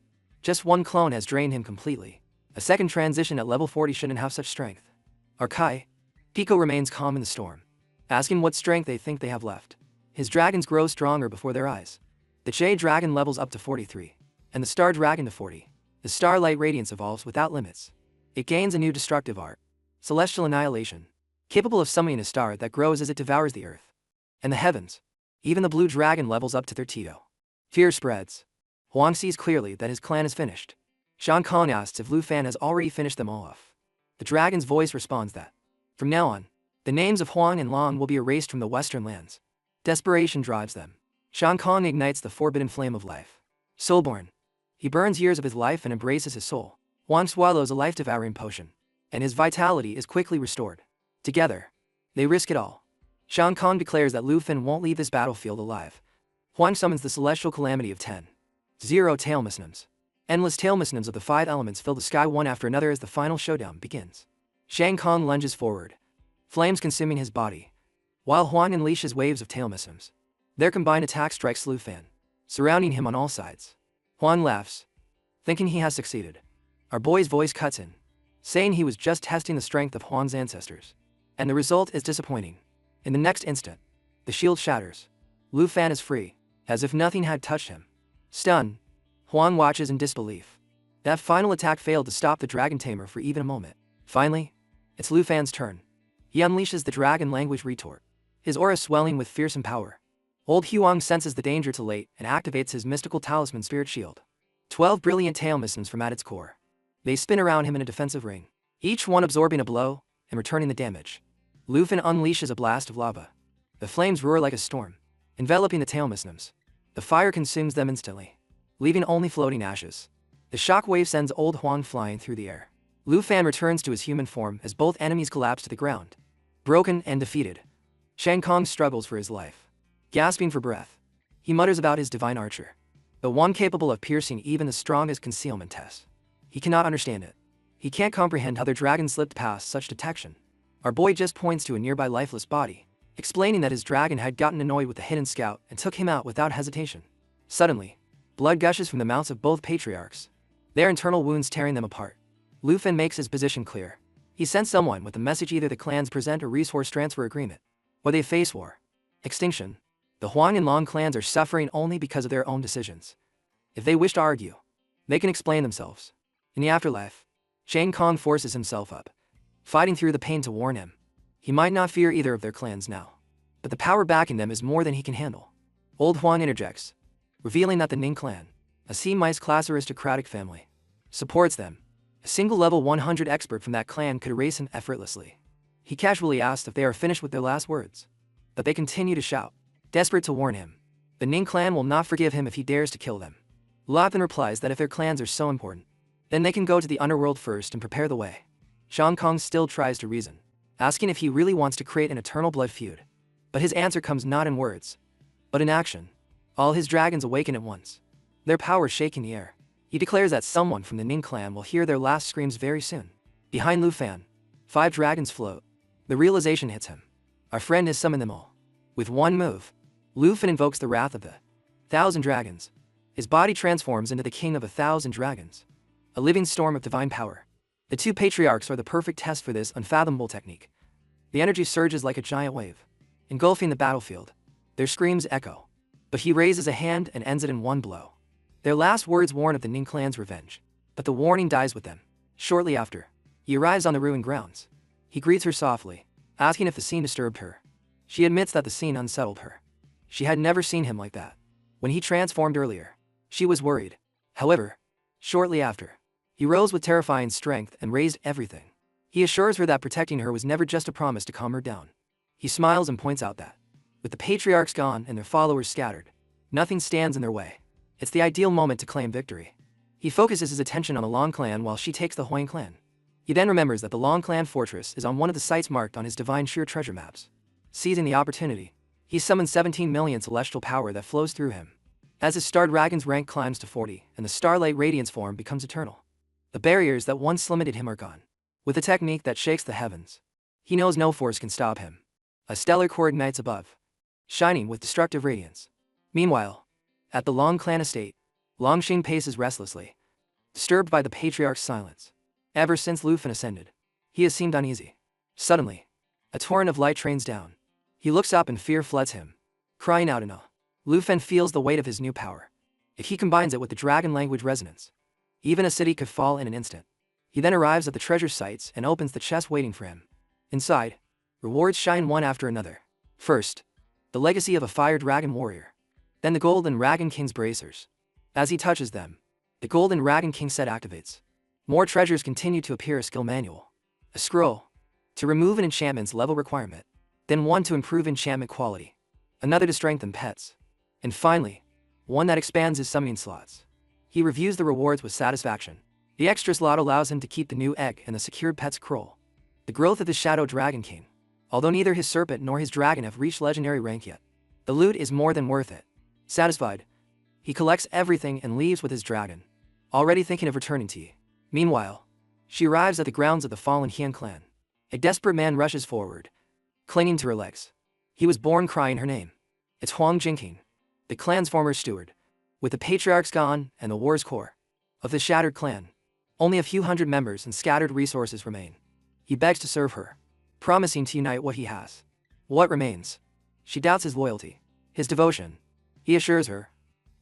Just one clone has drained him completely. A second transition at level 40 shouldn't have such strength. Arkai, Pico remains calm in the storm, asking what strength they think they have left. His dragons grow stronger before their eyes. The Jade Dragon levels up to 43, and the Star Dragon to 40. The Starlight Radiance evolves without limits. It gains a new destructive art, Celestial Annihilation, capable of summoning a star that grows as it devours the earth and the heavens. Even the Blue Dragon levels up to 32. Fear spreads. Huang sees clearly that his clan is finished. Shang Kong asks if Lu Fan has already finished them all off. The dragon's voice responds that, from now on, the names of Huang and Long will be erased from the western lands. Desperation drives them. Shang Kong ignites the forbidden flame of life. Soulborn. He burns years of his life and embraces his soul. Huang swallows a life-devouring potion, and his vitality is quickly restored. Together, they risk it all. Shang Kong declares that Lu Fan won't leave this battlefield alive. Huang summons the celestial calamity of 10. 0 tail mysnims. Endless tail mysnims of the 5 elements fill the sky one after another as the final showdown begins. Shang Kong lunges forward, flames consuming his body, while Huang unleashes waves of tail mysnims. Their combined attack strikes Lu Fan, surrounding him on all sides. Huang laughs, thinking he has succeeded. Our boy's voice cuts in, saying he was just testing the strength of Huang's ancestors. And the result is disappointing. In the next instant, The shield shatters. Lu Fan is free, as if nothing had touched him. Stunned, Huang watches in disbelief. That final attack failed to stop the Dragon Tamer for even a moment. Finally, it's Lu Fan's turn. He unleashes the dragon language retort, his aura swelling with fearsome power. Old Huang senses the danger too late and activates his mystical talisman Spirit Shield. 12 brilliant tail missiles from at its core. They spin around him in a defensive ring, each one absorbing a blow and returning the damage. Lu Fan unleashes a blast of lava. The flames roar like a storm, enveloping the tail missiles. The fire consumes them instantly, leaving only floating ashes. The shockwave sends old Huang flying through the air. Lu Fan returns to his human form as both enemies collapse to the ground. Broken and defeated, Shang Kong struggles for his life. Gasping for breath, he mutters about his divine archer, the one capable of piercing even the strongest concealment tests. He cannot understand it. He can't comprehend how their dragon slipped past such detection. Our boy just points to a nearby lifeless body, explaining that his dragon had gotten annoyed with the hidden scout and took him out without hesitation. Suddenly, blood gushes from the mouths of both patriarchs, their internal wounds tearing them apart. Lu Fan makes his position clear. He sends someone with a message: either the clans present a resource transfer agreement, or they face war. Extinction. The Huang and Long clans are suffering only because of their own decisions. If they wish to argue, they can explain themselves. In the afterlife, Shang Kong forces himself up, fighting through the pain to warn him. He might not fear either of their clans now, but the power backing them is more than he can handle. Old Huang interjects, revealing that the Ning clan, a C-mice class aristocratic family, supports them. A single level 100 expert from that clan could erase him effortlessly. He casually asked if they are finished with their last words, but they continue to shout, desperate to warn him. The Ning clan will not forgive him if he dares to kill them. Lu Fan replies that if their clans are so important, then they can go to the underworld first and prepare the way. Shang Kong still tries to reason, asking if he really wants to create an eternal blood feud. But his answer comes not in words, but in action. All his dragons awaken at once, their power shaking the air. He declares that someone from the Ning clan will hear their last screams very soon. Behind Lu Fan, 5 dragons float. The realization hits him. Our friend has summoned them all. With one move, Lu Fan invokes the wrath of the 1,000 dragons. His body transforms into the king of 1,000 dragons, a living storm of divine power. The 2 patriarchs are the perfect test for this unfathomable technique. The energy surges like a giant wave, engulfing the battlefield. Their screams echo, but he raises a hand and ends it in one blow. Their last words warn of the Ning clan's revenge, but the warning dies with them. Shortly after, he arrives on the ruined grounds. He greets her softly, asking if the scene disturbed her. She admits that the scene unsettled her. She had never seen him like that. When he transformed earlier, she was worried. However, shortly after, he rose with terrifying strength and raised everything. He assures her that protecting her was never just a promise to calm her down. He smiles and points out that, with the patriarchs gone and their followers scattered, nothing stands in their way. It's the ideal moment to claim victory. He focuses his attention on the Long clan while she takes the Huang clan. He then remembers that the Long clan fortress is on one of the sites marked on his divine sheer treasure maps. Seizing the opportunity, he summons 17 million celestial power that flows through him. As his Star Dragon's rank climbs to 40 and the Starlight Radiance form becomes eternal, the barriers that once limited him are gone. With a technique that shakes the heavens, he knows no force can stop him. A stellar core ignites above, shining with destructive radiance. Meanwhile, at the Long clan estate, Longxing paces restlessly, disturbed by the patriarch's silence. Ever since Lu Fan ascended, he has seemed uneasy. Suddenly, a torrent of light trains down. He looks up and fear floods him, crying out in awe. Lu Fan feels the weight of his new power. If he combines it with the dragon language resonance, even a city could fall in an instant. He then arrives at the treasure sites and opens the chest waiting for him. Inside, rewards shine one after another. First, the legacy of a fire dragon warrior. Then the Golden Dragon King's bracers. As he touches them, the Golden Dragon King set activates. More treasures continue to appear: a skill manual, a scroll to remove an enchantment's level requirement, then one to improve enchantment quality, another to strengthen pets, and finally, one that expands his summoning slots. He reviews the rewards with satisfaction. The extra slot allows him to keep the new egg and the secured pet scroll. The growth of the Shadow Dragon King. Although neither his serpent nor his dragon have reached legendary rank yet, the loot is more than worth it. Satisfied, he collects everything and leaves with his dragon, already thinking of returning to Yi. Meanwhile, she arrives at the grounds of the fallen Hian clan. A desperate man rushes forward, clinging to her legs. He was born crying her name. It's Huang Jingqing, the clan's former steward. With the patriarchs gone and the war's core of the shattered clan, only a few hundred members and scattered resources remain. He begs to serve her, promising to unite what he has. What remains? She doubts his loyalty. His devotion, he assures her,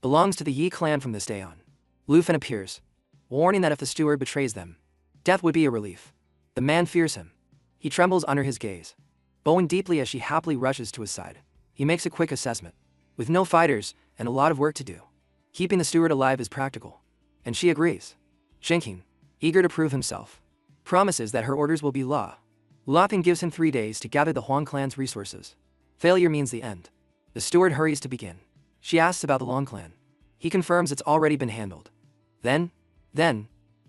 belongs to the Yi clan from this day on. Lu Fen appears, warning that if the steward betrays them, death would be a relief. The man fears him. He trembles under his gaze, bowing deeply as she happily rushes to his side. He makes a quick assessment. With no fighters and a lot of work to do, keeping the steward alive is practical. And she agrees. Jinking, eager to prove himself, promises that her orders will be law. Lothan gives him 3 days to gather the Huang clan's resources. Failure means the end. The steward hurries to begin. She asks about the Long clan. He confirms it's already been handled. Then,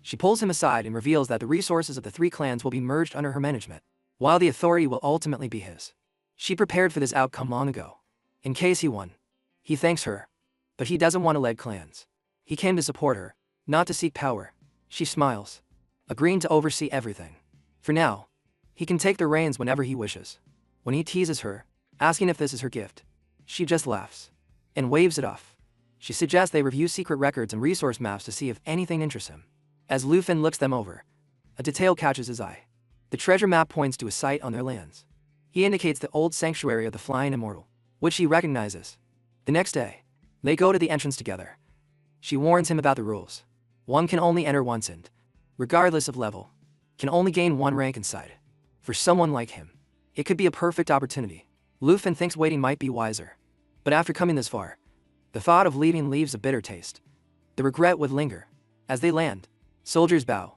she pulls him aside and reveals that the resources of the 3 clans will be merged under her management, while the authority will ultimately be his. She prepared for this outcome long ago. In case he won. He thanks her. But he doesn't want to lead clans. He came to support her, not to seek power. She smiles, agreeing to oversee everything. For now, he can take the reins whenever he wishes. When he teases her, asking if this is her gift, she just laughs and waves it off. She suggests they review secret records and resource maps to see if anything interests him. As Lu Fen looks them over, a detail catches his eye. The treasure map points to a site on their lands. He indicates the old sanctuary of the Flying Immortal, which he recognizes. The next day, they go to the entrance together. She warns him about the rules. One can only enter once and, regardless of level, can only gain 1 rank inside. For someone like him, it could be a perfect opportunity. Lu Fen thinks waiting might be wiser. But after coming this far, the thought of leaving leaves a bitter taste. The regret would linger. As they land, soldiers bow,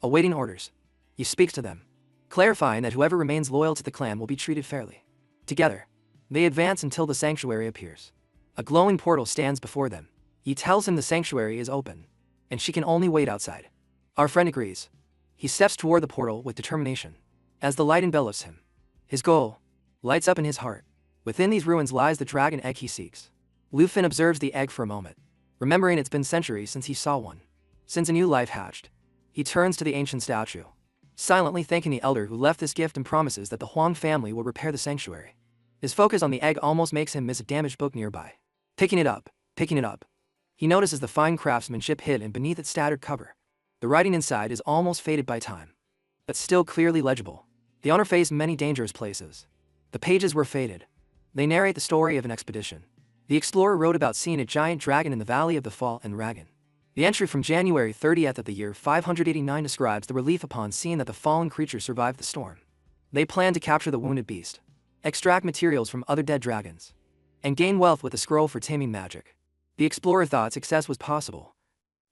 awaiting orders. He speaks to them, clarifying that whoever remains loyal to the clan will be treated fairly. Together, they advance until the sanctuary appears. A glowing portal stands before them. He tells him the sanctuary is open, and she can only wait outside. Our friend agrees. He steps toward the portal with determination. As the light envelops him, his goal lights up in his heart. Within these ruins lies the dragon egg he seeks. Lu Fen observes the egg for a moment, remembering it's been centuries since he saw one. Since a new life hatched, he turns to the ancient statue, silently thanking the elder who left this gift and promises that the Huang family will repair the sanctuary. His focus on the egg almost makes him miss a damaged book nearby. Picking it up, he notices the fine craftsmanship hidden beneath its tattered cover. The writing inside is almost faded by time, but still clearly legible. The owner faced many dangerous places. The pages were faded. They narrate the story of an expedition. The explorer wrote about seeing a giant dragon in the Valley of the Fall and Ragan. The entry from January 30th of the year 589 describes the relief upon seeing that the fallen creature survived the storm. They plan to capture the wounded beast, extract materials from other dead dragons, and gain wealth with a scroll for taming magic. The explorer thought success was possible.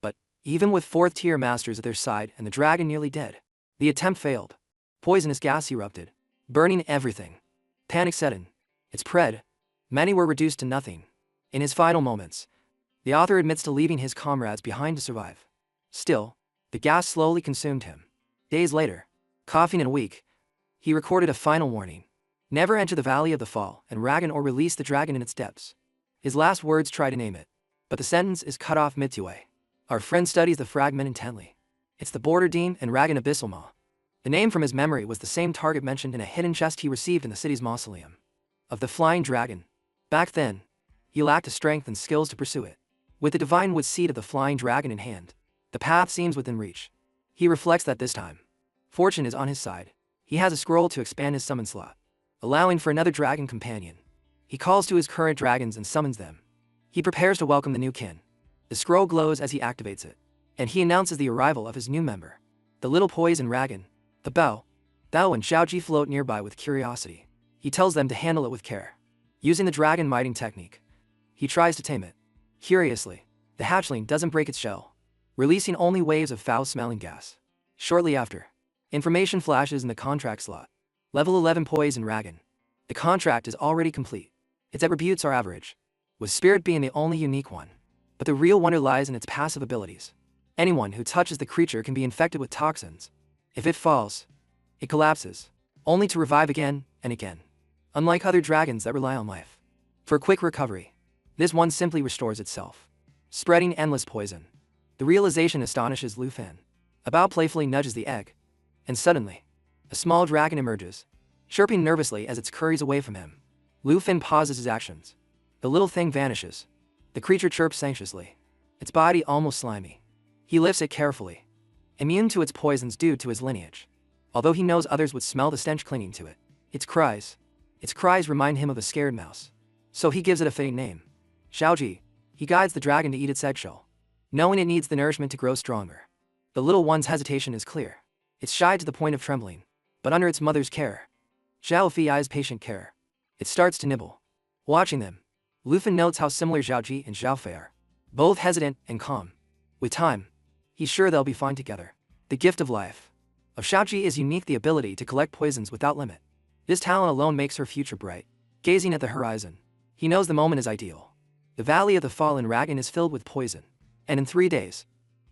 But, even with 4th-tier masters at their side and the dragon nearly dead, the attempt failed. Poisonous gas erupted, burning everything. Panic set in. It spread. Many were reduced to nothing. In his final moments, the author admits to leaving his comrades behind to survive. Still, the gas slowly consumed him. Days later, coughing and weak, he recorded a final warning. Never enter the Valley of the Fall and Ragan or release the dragon in its depths. His last words try to name it, but the sentence is cut off midway. Our friend studies the fragment intently. It's the Border Dean and Ragan Abyssalmaw. The name from his memory was the same target mentioned in a hidden chest he received in the city's mausoleum. Of the flying dragon. Back then, he lacked the strength and skills to pursue it. With the divine wood seed of the flying dragon in hand, the path seems within reach. He reflects that this time, fortune is on his side. He has a scroll to expand his summon slot, allowing for another dragon companion. He calls to his current dragons and summons them. He prepares to welcome the new kin. The scroll glows as he activates it, and he announces the arrival of his new member. The little poison Ragan, the Bao and Xiaoji float nearby with curiosity. He tells them to handle it with care. Using the dragon miting technique, he tries to tame it. Curiously, the hatchling doesn't break its shell, releasing only waves of foul-smelling gas. Shortly after, information flashes in the contract slot. Level 11 Poison Ragan. The contract is already complete. Its attributes are average, with Spirit being the only unique one. But the real wonder lies in its passive abilities. Anyone who touches the creature can be infected with toxins. If it falls, it collapses, only to revive again and again. Unlike other dragons that rely on life for quick recovery, this one simply restores itself, spreading endless poison. The realization astonishes Lu Fen. A Bao playfully nudges the egg, and suddenly, a small dragon emerges, chirping nervously as it scurries away from him. Lu Fen pauses his actions. The little thing vanishes. The creature chirps anxiously, its body almost slimy. He lifts it carefully, immune to its poisons due to his lineage. Although he knows others would smell the stench clinging to it, its cries, Its cries remind him of a scared mouse. So he gives it a fitting name. Xiaoji. He guides the dragon to eat its eggshell, knowing it needs the nourishment to grow stronger. The little one's hesitation is clear. It's shy to the point of trembling, but under its mother's care, Xiaofi eyes patient care. It starts to nibble. Watching them, Lufin notes how similar Xiaoji and Xiaofei are, both hesitant and calm. With time, he's sure they'll be fine together. The gift of life of Xiaoji is unique, the ability to collect poisons without limit. This talent alone makes her future bright. Gazing at the horizon, he knows the moment is ideal. The Valley of the Fallen Dragon is filled with poison, and in 3 days,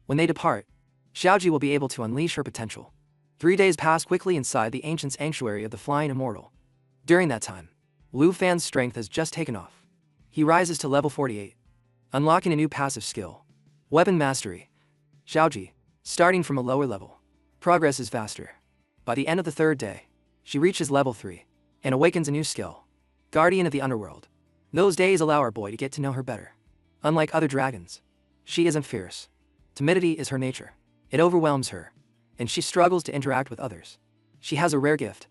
when they depart, Xiaoji will be able to unleash her potential. 3 days pass quickly inside the ancient sanctuary of the Flying Immortal. During that time, Lu Fan's strength has just taken off. He rises to level 48, unlocking a new passive skill, Weapon Mastery. Xiaoji, starting from a lower level, progress is faster. By the end of the 3rd day, she reaches level 3 and awakens a new skill, Guardian of the Underworld. Those days allow our boy to get to know her better. Unlike other dragons, she isn't fierce. Timidity is her nature. It overwhelms her, and she struggles to interact with others. She has a rare gift.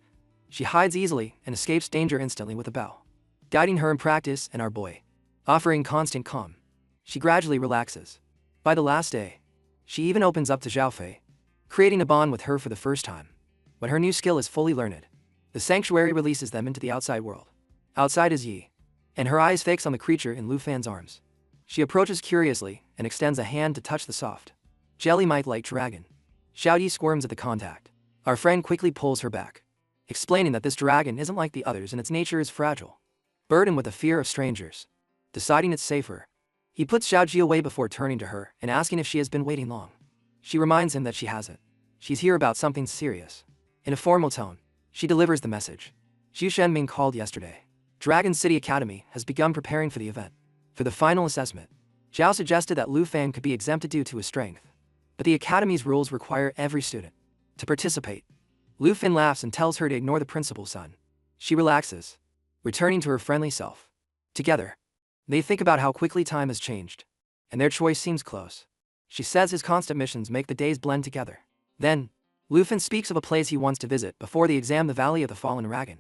She hides easily and escapes danger instantly with a bow, guiding her in practice and our boy, offering constant calm. She gradually relaxes. By the last day, she even opens up to Xiaofei, creating a bond with her for the first time. When her new skill is fully learned, the sanctuary releases them into the outside world. Outside is Yi, and her eyes fix on the creature in Lu Fan's arms. She approaches curiously and extends a hand to touch the soft, jelly-like dragon. Xiaoyi squirms at the contact. Our friend quickly pulls her back, explaining that this dragon isn't like the others and its nature is fragile, burdened with the fear of strangers. Deciding it's safer, he puts Xiaoji away before turning to her and asking if she has been waiting long. She reminds him that she hasn't. She's here about something serious. In a formal tone, she delivers the message. Xu Shenming called yesterday. Dragon City Academy has begun preparing for the event. For the final assessment, Zhao suggested that Lu Fan could be exempted due to his strength, but the Academy's rules require every student to participate. Lu Fan laughs and tells her to ignore the principal's son. She relaxes, returning to her friendly self. Together, they think about how quickly time has changed, and their choice seems close. She says his constant missions make the days blend together. Then, Lu Fan speaks of a place he wants to visit before the exam, the Valley of the Fallen Dragon.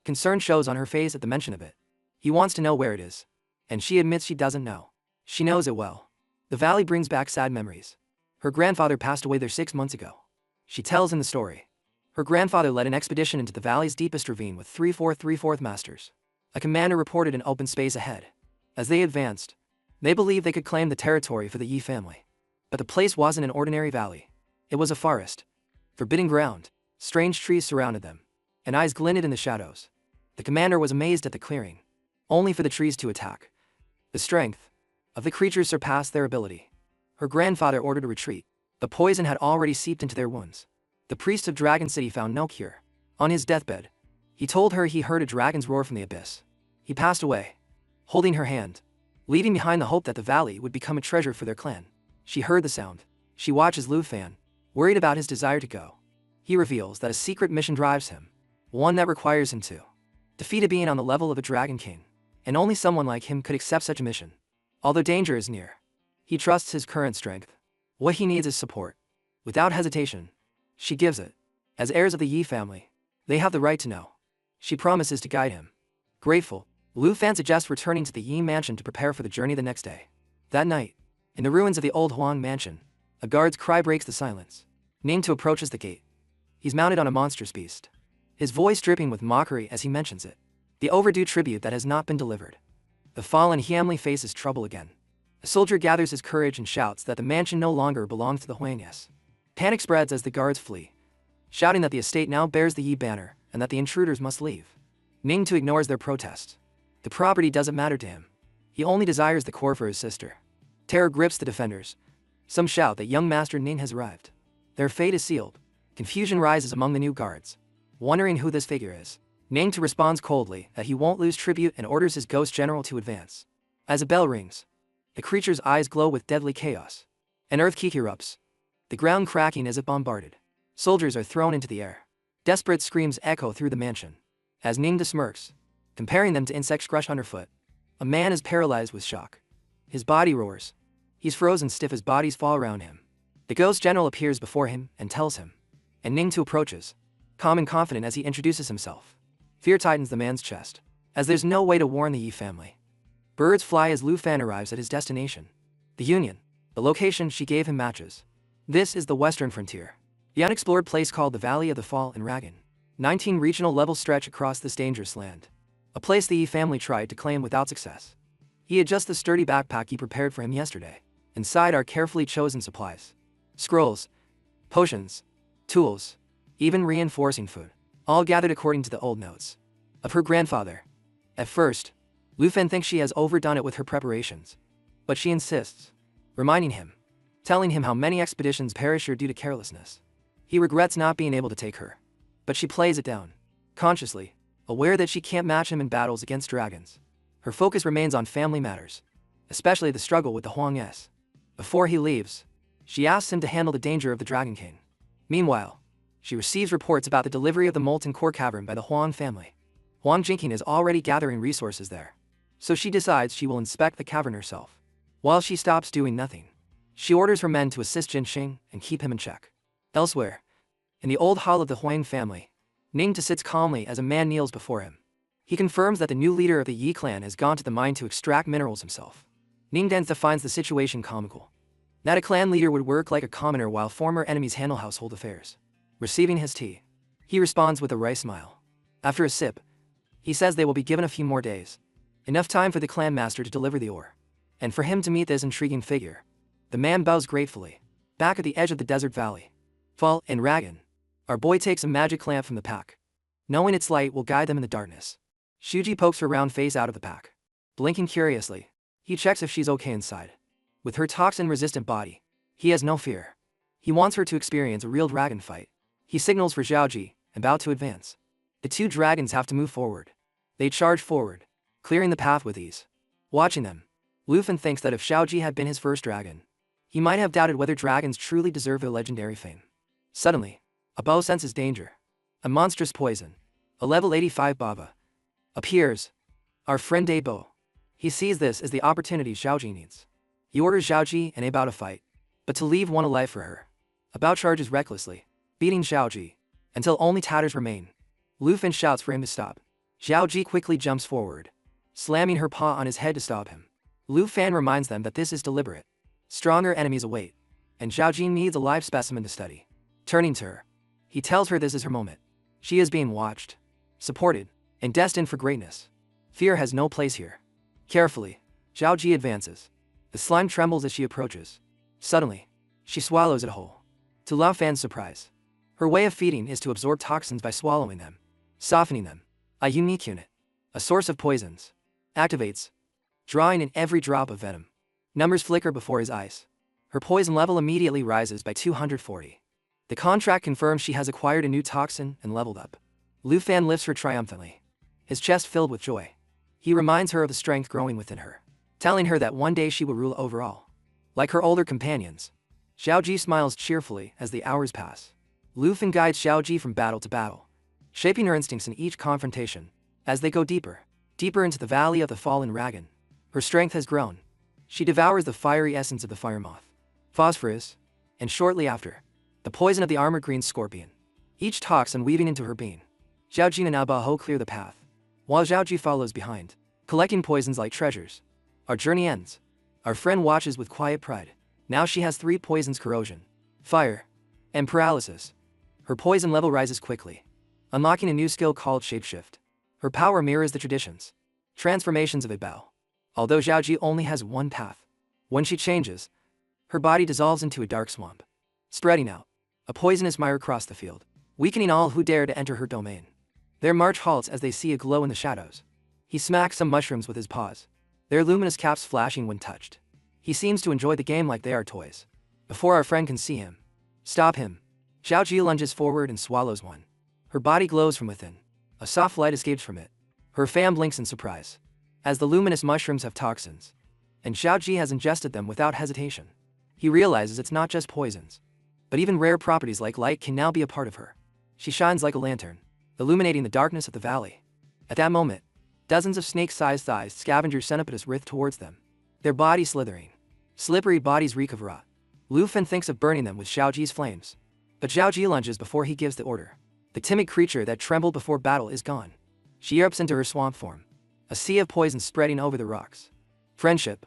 Concern shows on her face at the mention of it. He wants to know where it is, and she admits she doesn't know. She knows it well. The valley brings back sad memories. Her grandfather passed away there 6 months ago. She tells him the story. Her grandfather led an expedition into the valley's deepest ravine with 3/4 masters. A commander reported an open space ahead. As they advanced, they believed they could claim the territory for the Yi family. But the place wasn't an ordinary valley. It was a forest. Forbidden ground. Strange trees surrounded them, and eyes glinted in the shadows. The commander was amazed at the clearing, only for the trees to attack. The strength of the creatures surpassed their ability. Her grandfather ordered a retreat. The poison had already seeped into their wounds. The priest of Dragon City found no cure. On his deathbed, he told her he heard a dragon's roar from the abyss. He passed away, holding her hand, leaving behind the hope that the valley would become a treasure for their clan. She heard the sound. She watches Lu Fan, worried about his desire to go. He reveals that a secret mission drives him, one that requires him to defeat a being on the level of a Dragon King, and only someone like him could accept such a mission. Although danger is near, he trusts his current strength. What he needs is support. Without hesitation, she gives it. As heirs of the Yi family, they have the right to know. She promises to guide him. Grateful, Lu Fan suggests returning to the Yi mansion to prepare for the journey the next day. That night, in the ruins of the old Huang mansion, a guard's cry breaks the silence. Ning Tu approaches the gate. He's mounted on a monstrous beast, his voice dripping with mockery as he mentions it. The overdue tribute that has not been delivered. The fallen family faces trouble again. A soldier gathers his courage and shouts that the mansion no longer belongs to the Huangyes. Panic spreads as the guards flee, shouting that the estate now bears the Yi banner and that the intruders must leave. Ning Tu ignores their protests. The property doesn't matter to him. He only desires the core for his sister. Terror grips the defenders. Some shout that young Master Ning has arrived. Their fate is sealed. Confusion rises among the new guards, wondering who this figure is. Ning Tu responds coldly that he won't lose tribute and orders his ghost general to advance. As a bell rings, the creature's eyes glow with deadly chaos. An earthquake erupts, the ground cracking as if bombarded. Soldiers are thrown into the air. Desperate screams echo through the mansion. As Ning Tu smirks, comparing them to insects crushed underfoot. A man is paralyzed with shock. His body roars. He's frozen stiff as bodies fall around him. The ghost general appears before him and tells him. And Ning Tu approaches, calm and confident as he introduces himself. Fear tightens the man's chest, as there's no way to warn the Yi family. Birds fly as Lu Fan arrives at his destination. The Union, the location she gave him, matches. This is the western frontier. The unexplored place called the Valley of the Fall and Dragon. 19 regional levels stretch across this dangerous land. A place the Yi family tried to claim without success. He adjusts the sturdy backpack he prepared for him yesterday. Inside are carefully chosen supplies. Scrolls, potions, tools, even reinforcing food, all gathered according to the old notes of her grandfather. At first, Lu Fen thinks she has overdone it with her preparations, but she insists, reminding him, telling him how many expeditions perish due to carelessness. He regrets not being able to take her, but she plays it down, consciously, aware that she can't match him in battles against dragons. Her focus remains on family matters, especially the struggle with the Huang-s. Before he leaves, she asks him to handle the danger of the Dragon King. Meanwhile, she receives reports about the delivery of the molten core cavern by the Huang family. Huang Jingqing is already gathering resources there, so she decides she will inspect the cavern herself. While she stops doing nothing, she orders her men to assist Jin Xing and keep him in check. Elsewhere, in the old hall of the Huang family, Ning Ta sits calmly as a man kneels before him. He confirms that the new leader of the Yi clan has gone to the mine to extract minerals himself. Ning Ta finds the situation comical. That a clan leader would work like a commoner while former enemies handle household affairs. Receiving his tea, he responds with a wry smile. After a sip, he says they will be given a few more days. Enough time for the clan master to deliver the ore, and for him to meet this intriguing figure. The man bows gratefully. Back at the edge of the desert valley, Fall and Dragon, our boy takes a magic lamp from the pack, knowing its light will guide them in the darkness. Shuji pokes her round face out of the pack. Blinking curiously, he checks if she's okay inside. With her toxin-resistant body, he has no fear. He wants her to experience a real dragon fight. He signals for Xiaoji, about to advance. The two dragons have to move forward. They charge forward, clearing the path with ease. Watching them, Lu Fen thinks that if Xiaoji had been his first dragon, he might have doubted whether dragons truly deserve their legendary fame. Suddenly, a bow senses danger. A monstrous poison, a level 85 bava, appears. Our friend Debo. He sees this as the opportunity Xiaoji needs. He orders Xiaoji and Bao to fight, but to leave one alive for her. Bao charges recklessly, beating Xiaoji, until only tatters remain. Lu Fen shouts for him to stop. Xiaoji quickly jumps forward, slamming her paw on his head to stop him. Lu Fan reminds them that this is deliberate. Stronger enemies await, and Xiaoji needs a live specimen to study. Turning to her, he tells her this is her moment. She is being watched, supported, and destined for greatness. Fear has no place here. Carefully, Xiaoji advances. The slime trembles as she approaches. Suddenly, she swallows it whole. To Lao Fan's surprise, her way of feeding is to absorb toxins by swallowing them, softening them. A unique unit, a source of poisons, activates, drawing in every drop of venom. Numbers flicker before his eyes. Her poison level immediately rises by 240. The contract confirms she has acquired a new toxin and leveled up. Lu Fan lifts her triumphantly, his chest filled with joy. He reminds her of the strength growing within her, telling her that one day she will rule over all. Like her older companions, Xiaoji smiles cheerfully as the hours pass. Lu Fan guides Xiaoji from battle to battle, shaping her instincts in each confrontation. As they go deeper, deeper into the Valley of the Fallen Dragon, her strength has grown. She devours the fiery essence of the fire moth, phosphorus, and shortly after, the poison of the armored green scorpion, each toxin weaving into her being. Xiaojin and Abaho clear the path, while Xiaoji follows behind, collecting poisons like treasures. Our journey ends. Our friend watches with quiet pride. Now she has 3 poisons: corrosion, fire, and paralysis. Her poison level rises quickly, unlocking a new skill called shapeshift. Her power mirrors the traditions, transformations of a Bao. Although Xiaoji only has one path, when she changes, her body dissolves into a dark swamp, spreading out, a poisonous mire across the field, weakening all who dare to enter her domain. Their march halts as they see a glow in the shadows. He smacks some mushrooms with his paws, their luminous caps flashing when touched. He seems to enjoy the game like they are toys. Before our friend can see him, stop him, Xiaoji lunges forward and swallows one. Her body glows from within. A soft light escapes from it. Her fam blinks in surprise, as the luminous mushrooms have toxins, and Xiaoji has ingested them without hesitation. He realizes it's not just poisons, but even rare properties like light can now be a part of her. She shines like a lantern, illuminating the darkness of the valley. At that moment, dozens of snake-sized thighs scavenger centipedus writhe towards them, their bodies slithering. Slippery bodies reek of rot. Lu Fen thinks of burning them with Xiaoji's flames, but Xiaoji lunges before he gives the order. The timid creature that trembled before battle is gone. She erupts into her swamp form, a sea of poison spreading over the rocks. Friendship.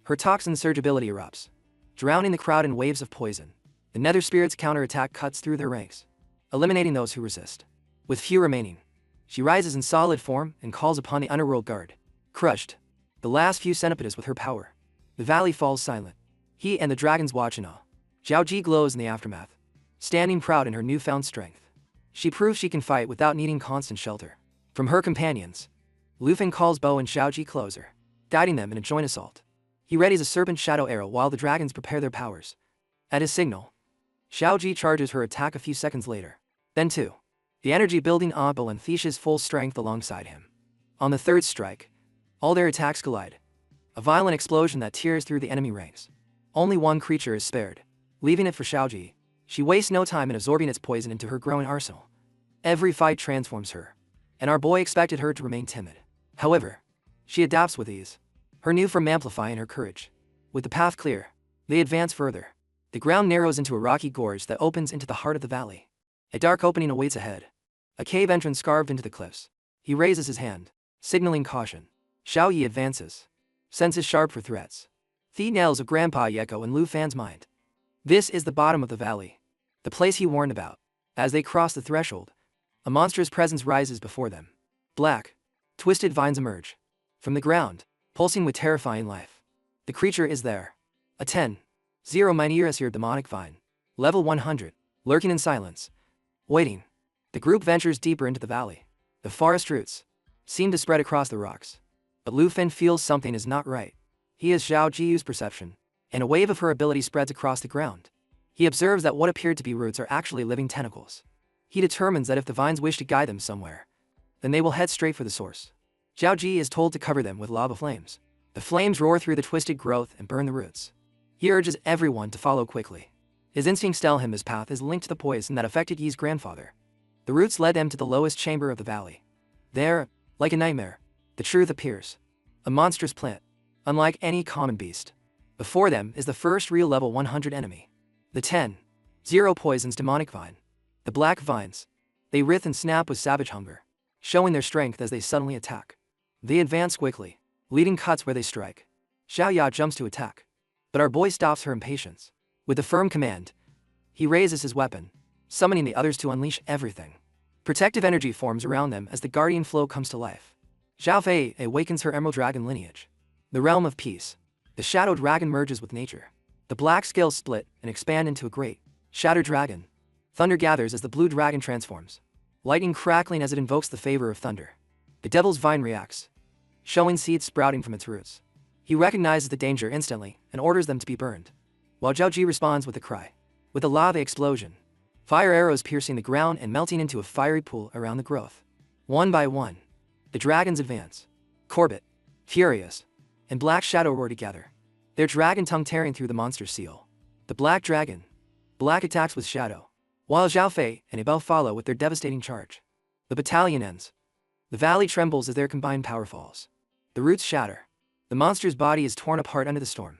Her toxin surge ability erupts, drowning the crowd in waves of poison. The Nether Spirit's counterattack cuts through their ranks, eliminating those who resist. With few remaining, she rises in solid form and calls upon the Underworld Guard. Crushed, the last few centipedes with her power. The valley falls silent. He and the dragons watch in awe. Zhao Ji glows in the aftermath, standing proud in her newfound strength. She proves she can fight without needing constant shelter from her companions. Lufeng calls Bo and Zhao Ji closer, guiding them in a joint assault. He readies a serpent shadow arrow while the dragons prepare their powers. At his signal, Zhao Ji charges her attack a few seconds later. Then too, the energy-building Abel unleashes full strength alongside him. On the third strike, all their attacks collide. A violent explosion that tears through the enemy ranks. Only one creature is spared, leaving it for Zhao Ji. She wastes no time in absorbing its poison into her growing arsenal. Every fight transforms her, and our boy expected her to remain timid. However, she adapts with ease, her new form amplifying her courage. With the path clear, they advance further. The ground narrows into a rocky gorge that opens into the heart of the valley. A dark opening awaits ahead, a cave entrance carved into the cliffs. He raises his hand, signaling caution. Xiao Yi advances, senses sharp for threats. The nails of Grandpa Yeko in Lu Fan's mind. This is the bottom of the valley, the place he warned about. As they cross the threshold, a monstrous presence rises before them. Black, twisted vines emerge from the ground, pulsing with terrifying life. The creature is there. A 10-0 Mineirasir demonic vine, level 100, lurking in silence, waiting. The group ventures deeper into the valley. The forest roots seem to spread across the rocks, but Lu Fan feels something is not right. He has Zhao Jiu's perception, and a wave of her ability spreads across the ground. He observes that what appeared to be roots are actually living tentacles. He determines that if the vines wish to guide them somewhere, then they will head straight for the source. Zhao Ji is told to cover them with lava flames. The flames roar through the twisted growth and burn the roots. He urges everyone to follow quickly. His instincts tell him his path is linked to the poison that affected Yi's grandfather. The roots led them to the lowest chamber of the valley. There, like a nightmare, the truth appears. A monstrous plant, unlike any common beast. Before them is the first real level 100 enemy. The 10-0 poison's demonic vine. The black vines. They writhe and snap with savage hunger, showing their strength as they suddenly attack. They advance quickly, leading cuts where they strike. Xiao Ya jumps to attack, but our boy stops her impatience. With a firm command, he raises his weapon, summoning the others to unleash everything. Protective energy forms around them as the guardian flow comes to life. Zhao Fei awakens her emerald dragon lineage. The realm of peace. The shadow dragon merges with nature. The black scales split and expand into a great, shattered dragon. Thunder gathers as the blue dragon transforms, lightning crackling as it invokes the favor of thunder. The devil's vine reacts, showing seeds sprouting from its roots. He recognizes the danger instantly and orders them to be burned, while Zhao Ji responds with a cry. With a lava explosion, fire arrows piercing the ground and melting into a fiery pool around the growth. One by one, the dragons advance. Corbett, furious, and Black Shadow roar together, their dragon tongue tearing through the monster's seal. The black dragon, Black attacks with Shadow, while Zhao Fei and Abel follow with their devastating charge. The battalion ends. The valley trembles as their combined power falls. The roots shatter. The monster's body is torn apart under the storm.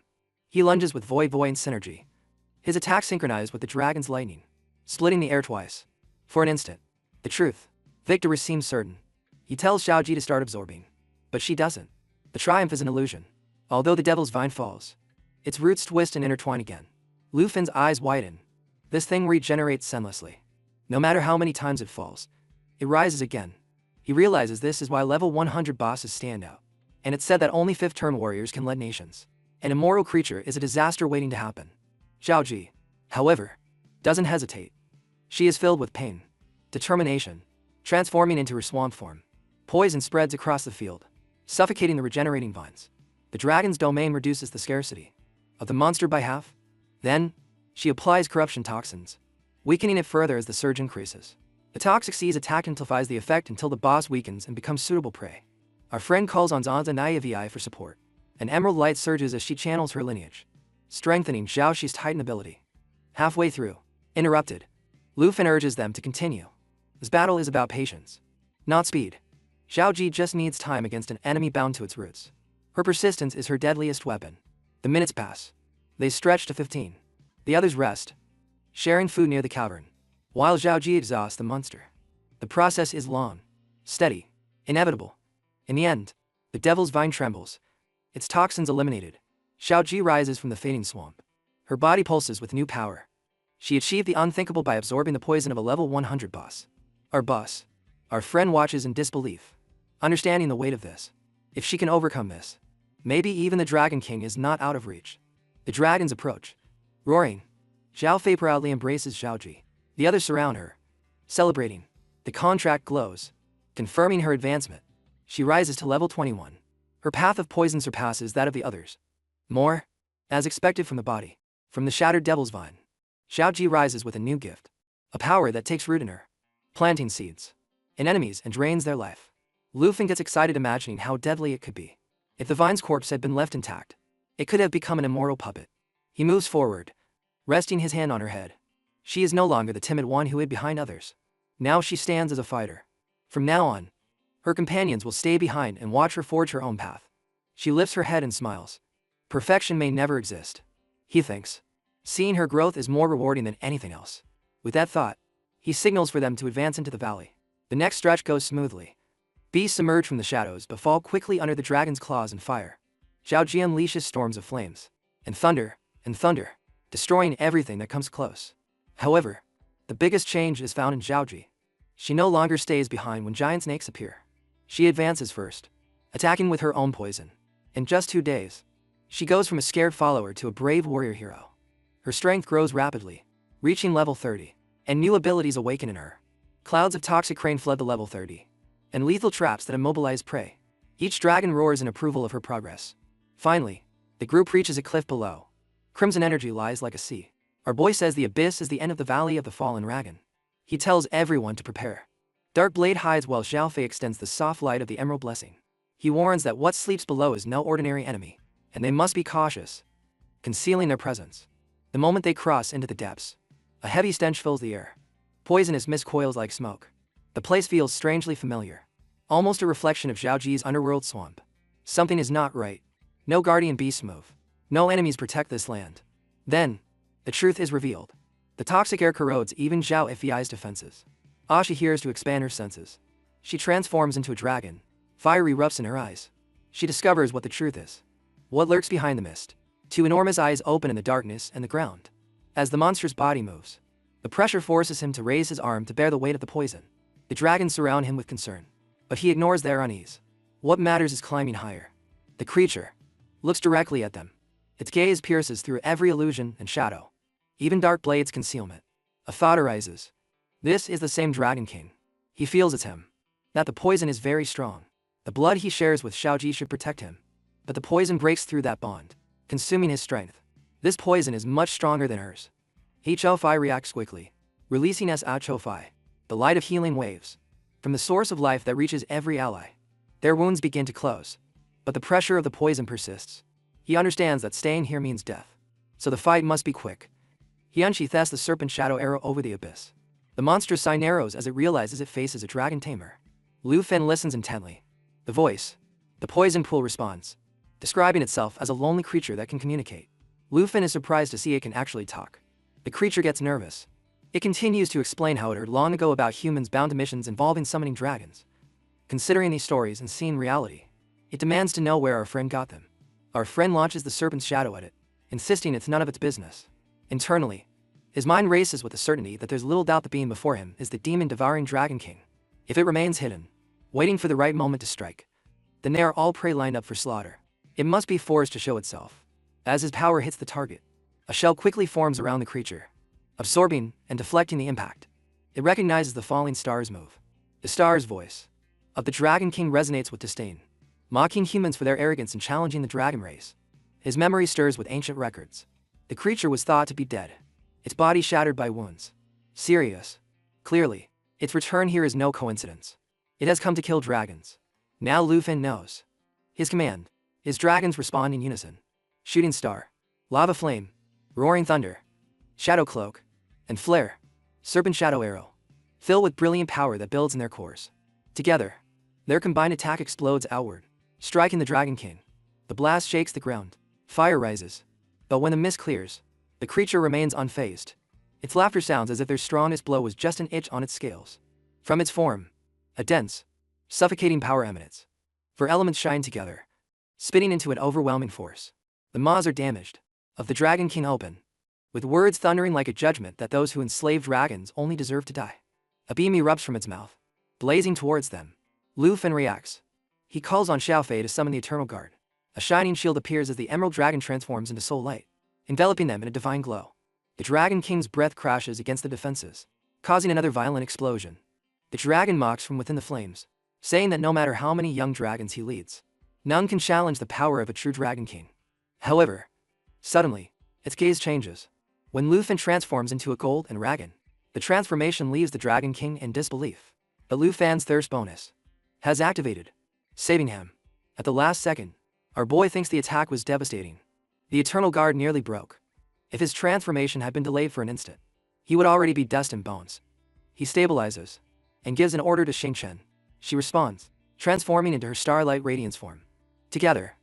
He lunges with void synergy. His attack synchronized with the dragon's lightning, splitting the air twice. For an instant, the truth, victory seems certain. He tells Zhao Ji to start absorbing, but she doesn't. The triumph is an illusion. Although the devil's vine falls, its roots twist and intertwine again. Lu Fan's eyes widen. This thing regenerates endlessly. No matter how many times it falls, it rises again. He realizes this is why level 100 bosses stand out. And it's said that only 5th turn warriors can lead nations. An immoral creature is a disaster waiting to happen. Zhao Ji, however, doesn't hesitate. She is filled with pain, determination, transforming into her swamp form. Poison spreads across the field, suffocating the regenerating vines. The dragon's domain reduces the scarcity of the monster by half. Then, she applies corruption toxins, weakening it further as the surge increases. The toxic seas attack amplifies the effect until the boss weakens and becomes suitable prey. Our friend calls on Zanza Naivi for support. An emerald light surges as she channels her lineage, strengthening Zhao Shi's Titan ability. Halfway through, interrupted, Lu Fan urges them to continue. This battle is about patience, not speed. Zhao Ji just needs time against an enemy bound to its roots. Her persistence is her deadliest weapon. The minutes pass. They stretch to 15. The others rest, sharing food near the cavern, while Zhao Ji exhausts the monster. The process is long, steady, Inevitable. In the end, the devil's vine trembles, its toxins eliminated. Xiaoji rises from the fading swamp. Her body pulses with new power. She achieved the unthinkable by absorbing the poison of a level 100 boss. Our boss. Our friend watches in disbelief, understanding the weight of this. If she can overcome this, maybe even the Dragon King is not out of reach. The dragons approach. Roaring, Xiao Fei proudly embraces Xiaoji. The others surround her, celebrating. The contract glows, confirming her advancement. She rises to level 21. Her path of poison surpasses that of the others. More, as expected from the body, from the shattered devil's vine. Xiaoji rises with a new gift, a power that takes root in her, planting seeds in enemies and drains their life. Lufin gets excited imagining how deadly it could be. If the vine's corpse had been left intact, it could have become an immortal puppet. He moves forward, resting his hand on her head. She is no longer the timid one who hid behind others. Now she stands as a fighter. From now on, her companions will stay behind and watch her forge her own path. She lifts her head and smiles. Perfection may never exist, he thinks. Seeing her growth is more rewarding than anything else. With that thought, he signals for them to advance into the valley. The next stretch goes smoothly. Beasts emerge from the shadows but fall quickly under the dragon's claws and fire. Xiaoji unleashes storms of flames, and thunder, destroying everything that comes close. However, the biggest change is found in Xiaoji. She no longer stays behind when giant snakes appear. She advances first, attacking with her own poison. In just 2 days, she goes from a scared follower to a brave warrior hero. Her strength grows rapidly, reaching level 30, and new abilities awaken in her. Clouds of toxic rain flood the level 30, and lethal traps that immobilize prey. Each dragon roars in approval of her progress. Finally, the group reaches a cliff below. Crimson energy lies like a sea. Our boy says the abyss is the end of the valley of the fallen dragon. He tells everyone to prepare. Dark Blade hides while Xiao Fei extends the soft light of the Emerald Blessing. He warns that what sleeps below is no ordinary enemy, and they must be cautious, concealing their presence. The moment they cross into the depths, a heavy stench fills the air. Poisonous mist coils like smoke. The place feels strangely familiar, almost a reflection of Xiaoji's underworld swamp. Something is not right. No guardian beasts move. No enemies protect this land. Then, the truth is revealed. The toxic air corrodes even Xiao Fei's defenses. She hears to expand her senses. She transforms into a dragon. Fire erupts in her eyes. She discovers what the truth is. What lurks behind the mist. 2 enormous eyes open in the darkness and the ground. As the monster's body moves, the pressure forces him to raise his arm to bear the weight of the poison. The dragons surround him with concern, but he ignores their unease. What matters is climbing higher. The creature looks directly at them. Its gaze pierces through every illusion and shadow, even Dark Blade's concealment. A thought arises. This is the same Dragon King. He feels it's him. That the poison is very strong. The blood he shares with Xiaoji should protect him. But the poison breaks through that bond, consuming his strength. This poison is much stronger than hers. Xiao Fei reacts quickly, releasing Xiao Fei, the light of healing waves, from the source of life that reaches every ally. Their wounds begin to close, but the pressure of the poison persists. He understands that staying here means death, so the fight must be quick. He unsheathes the serpent shadow arrow over the abyss. The monster sigh narrows as it realizes it faces a dragon tamer. Lu Fen listens intently. The voice, the poison pool responds, describing itself as a lonely creature that can communicate. Lu Fen is surprised to see it can actually talk. The creature gets nervous. It continues to explain how it heard long ago about humans bound to missions involving summoning dragons. Considering these stories and seeing reality, it demands to know where our friend got them. Our friend launches the serpent's shadow at it, insisting it's none of its business. Internally, his mind races with the certainty that there's little doubt the being before him is the demon-devouring Dragon King. If it remains hidden, waiting for the right moment to strike, then they are all prey lined up for slaughter. It must be forced to show itself. As his power hits the target, a shell quickly forms around the creature, absorbing and deflecting the impact. It recognizes the falling star's move. The star's voice of the Dragon King resonates with disdain, mocking humans for their arrogance and challenging the dragon race. His memory stirs with ancient records. The creature was thought to be dead, its body shattered by wounds. Serious. Clearly, its return here is no coincidence. It has come to kill dragons. Now Lu Fen knows. His command. His dragons respond in unison. Shooting star, lava flame, roaring thunder, shadow cloak, and flare, serpent shadow arrow, fill with brilliant power that builds in their cores. Together, their combined attack explodes outward, striking the Dragon King. The blast shakes the ground. Fire rises. But when the mist clears, the creature remains unfazed. Its laughter sounds as if their strongest blow was just an itch on its scales. From its form, a dense, suffocating power emanates. Four elements shine together, spitting into an overwhelming force. The maws are damaged, of the Dragon King open, with words thundering like a judgment that those who enslave dragons only deserve to die. A beam erupts from its mouth, blazing towards them. Lu Fen reacts. He calls on Xiaofei to summon the Eternal Guard. A shining shield appears as the Emerald Dragon transforms into soul light, enveloping them in a divine glow. The Dragon King's breath crashes against the defenses, causing another violent explosion. The dragon mocks from within the flames, saying that no matter how many young dragons he leads, none can challenge the power of a true Dragon King. However, suddenly, its gaze changes. When Lu Fen transforms into a golden dragon, the transformation leaves the Dragon King in disbelief. But Lu Fan's thirst bonus has activated, saving him. At the last second, our boy thinks the attack was devastating. The Eternal Guard nearly broke. If his transformation had been delayed for an instant, he would already be dust and bones. He stabilizes and gives an order to Xingchen. She responds, transforming into her starlight radiance form. Together,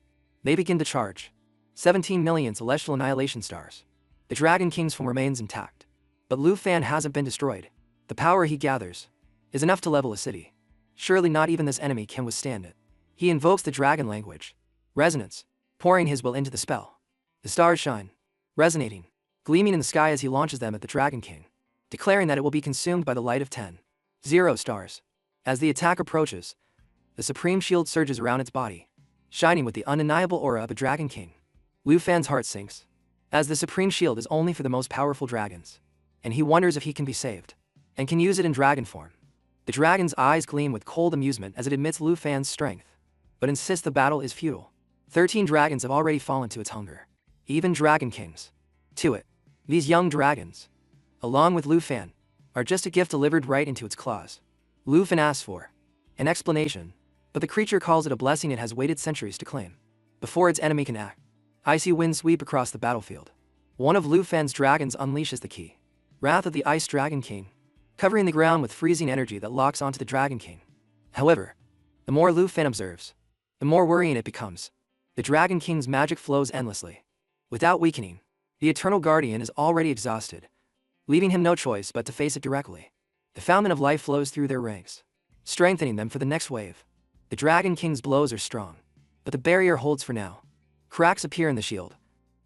they begin to charge. 17 million celestial annihilation stars. The Dragon King's form remains intact, but Lu Fan hasn't been destroyed. The power he gathers is enough to level a city. Surely not even this enemy can withstand it. He invokes the dragon language, resonance, pouring his will into the spell. The stars shine, resonating, gleaming in the sky as he launches them at the Dragon King, declaring that it will be consumed by the light of 10,0 stars. As the attack approaches, the supreme shield surges around its body, shining with the undeniable aura of a Dragon King. Lu Fan's heart sinks, as the supreme shield is only for the most powerful dragons, and he wonders if he can be saved, and can use it in dragon form. The dragon's eyes gleam with cold amusement as it admits Lu Fan's strength, but insists the battle is futile. 13 dragons have already fallen to its hunger, even Dragon Kings. To it, these young dragons, along with Lu Fan, are just a gift delivered right into its claws. Lu Fan asks for an explanation, but the creature calls it a blessing it has waited centuries to claim. Before its enemy can act, icy winds sweep across the battlefield. One of Lu Fan's dragons unleashes the key, Wrath of the Ice Dragon King, covering the ground with freezing energy that locks onto the Dragon King. However, the more Lu Fan observes, the more worrying it becomes. The Dragon King's magic flows endlessly. Without weakening, the Eternal Guardian is already exhausted, leaving him no choice but to face it directly. The fountain of life flows through their ranks, strengthening them for the next wave. The Dragon King's blows are strong, but the barrier holds for now. Cracks appear in the shield,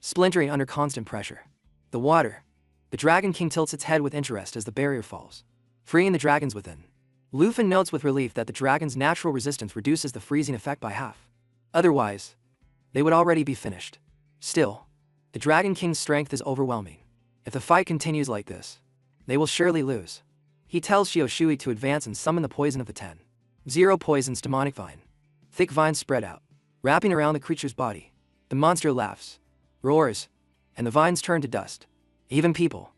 splintering under constant pressure. The Dragon King tilts its head with interest as the barrier falls, freeing the dragons within. Lu Fan notes with relief that the dragon's natural resistance reduces the freezing effect by half. Otherwise, they would already be finished. Still, the Dragon King's strength is overwhelming. If the fight continues like this, they will surely lose. He tells Xiao Shui to advance and summon the poison of the 10,0 poison's demonic vine. Thick vines spread out, wrapping around the creature's body. The monster laughs, roars, and the vines turn to dust. Even people.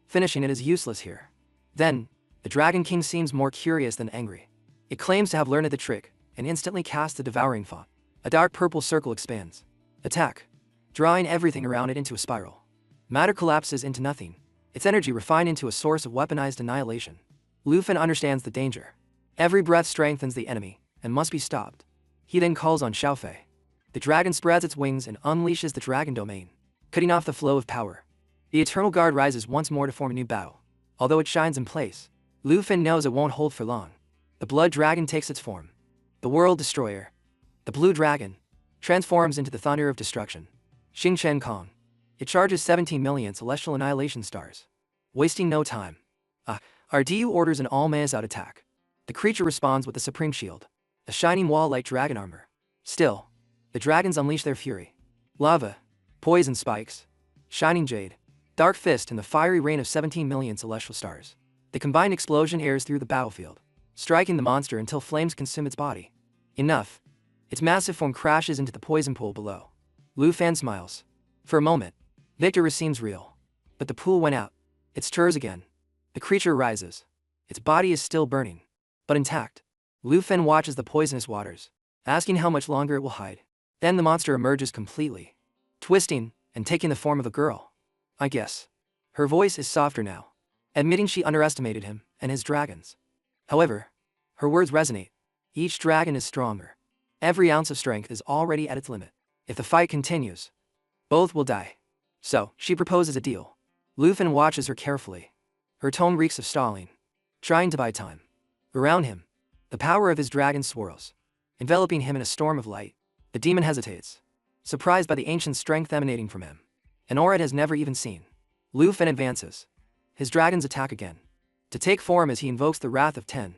Finishing it is useless here. Then, the Dragon King seems more curious than angry. It claims to have learned the trick, and instantly casts the devouring font. A dark purple circle expands. Attack. Drawing everything around it into a spiral. Matter collapses into nothing, its energy refined into a source of weaponized annihilation. Lu Fan understands the danger. Every breath strengthens the enemy, and must be stopped. He then calls on Xiaofei. The dragon spreads its wings and unleashes the dragon domain, cutting off the flow of power. The Eternal Guard rises once more to form a new battle. Although it shines in place, Lu Fan knows it won't hold for long. The Blood Dragon takes its form. The World Destroyer, the Blue Dragon, transforms into the Thunder of Destruction. Xingchen Kong. It charges 17 million celestial annihilation stars. Wasting no time, RDU orders an all-mangas-out attack. The creature responds with the Supreme Shield, a shining wall like dragon armor. Still, the dragons unleash their fury. Lava, poison spikes, shining jade, dark fist, and the fiery rain of 17 million celestial stars. The combined explosion airs through the battlefield, striking the monster until flames consume its body. Enough. Its massive form crashes into the poison pool below. Lu Fan smiles. For a moment, victory seems real. But the pool went out. It stirs again. The creature rises. Its body is still burning, but intact. Lu Fan watches the poisonous waters, asking how much longer it will hide. Then the monster emerges completely, twisting and taking the form of a girl. I guess. Her voice is softer now, admitting she underestimated him and his dragons. However, her words resonate. Each dragon is stronger. Every ounce of strength is already at its limit. If the fight continues, both will die. So, she proposes a deal. Lu Fan watches her carefully. Her tone reeks of stalling, trying to buy time. Around him, the The power of his dragon swirls, enveloping him in a storm of light. The demon hesitates, surprised by the ancient strength emanating from him, an aura it has never even seen. Lu Fen advances. His dragons attack again, to take form as he invokes the wrath of 10-0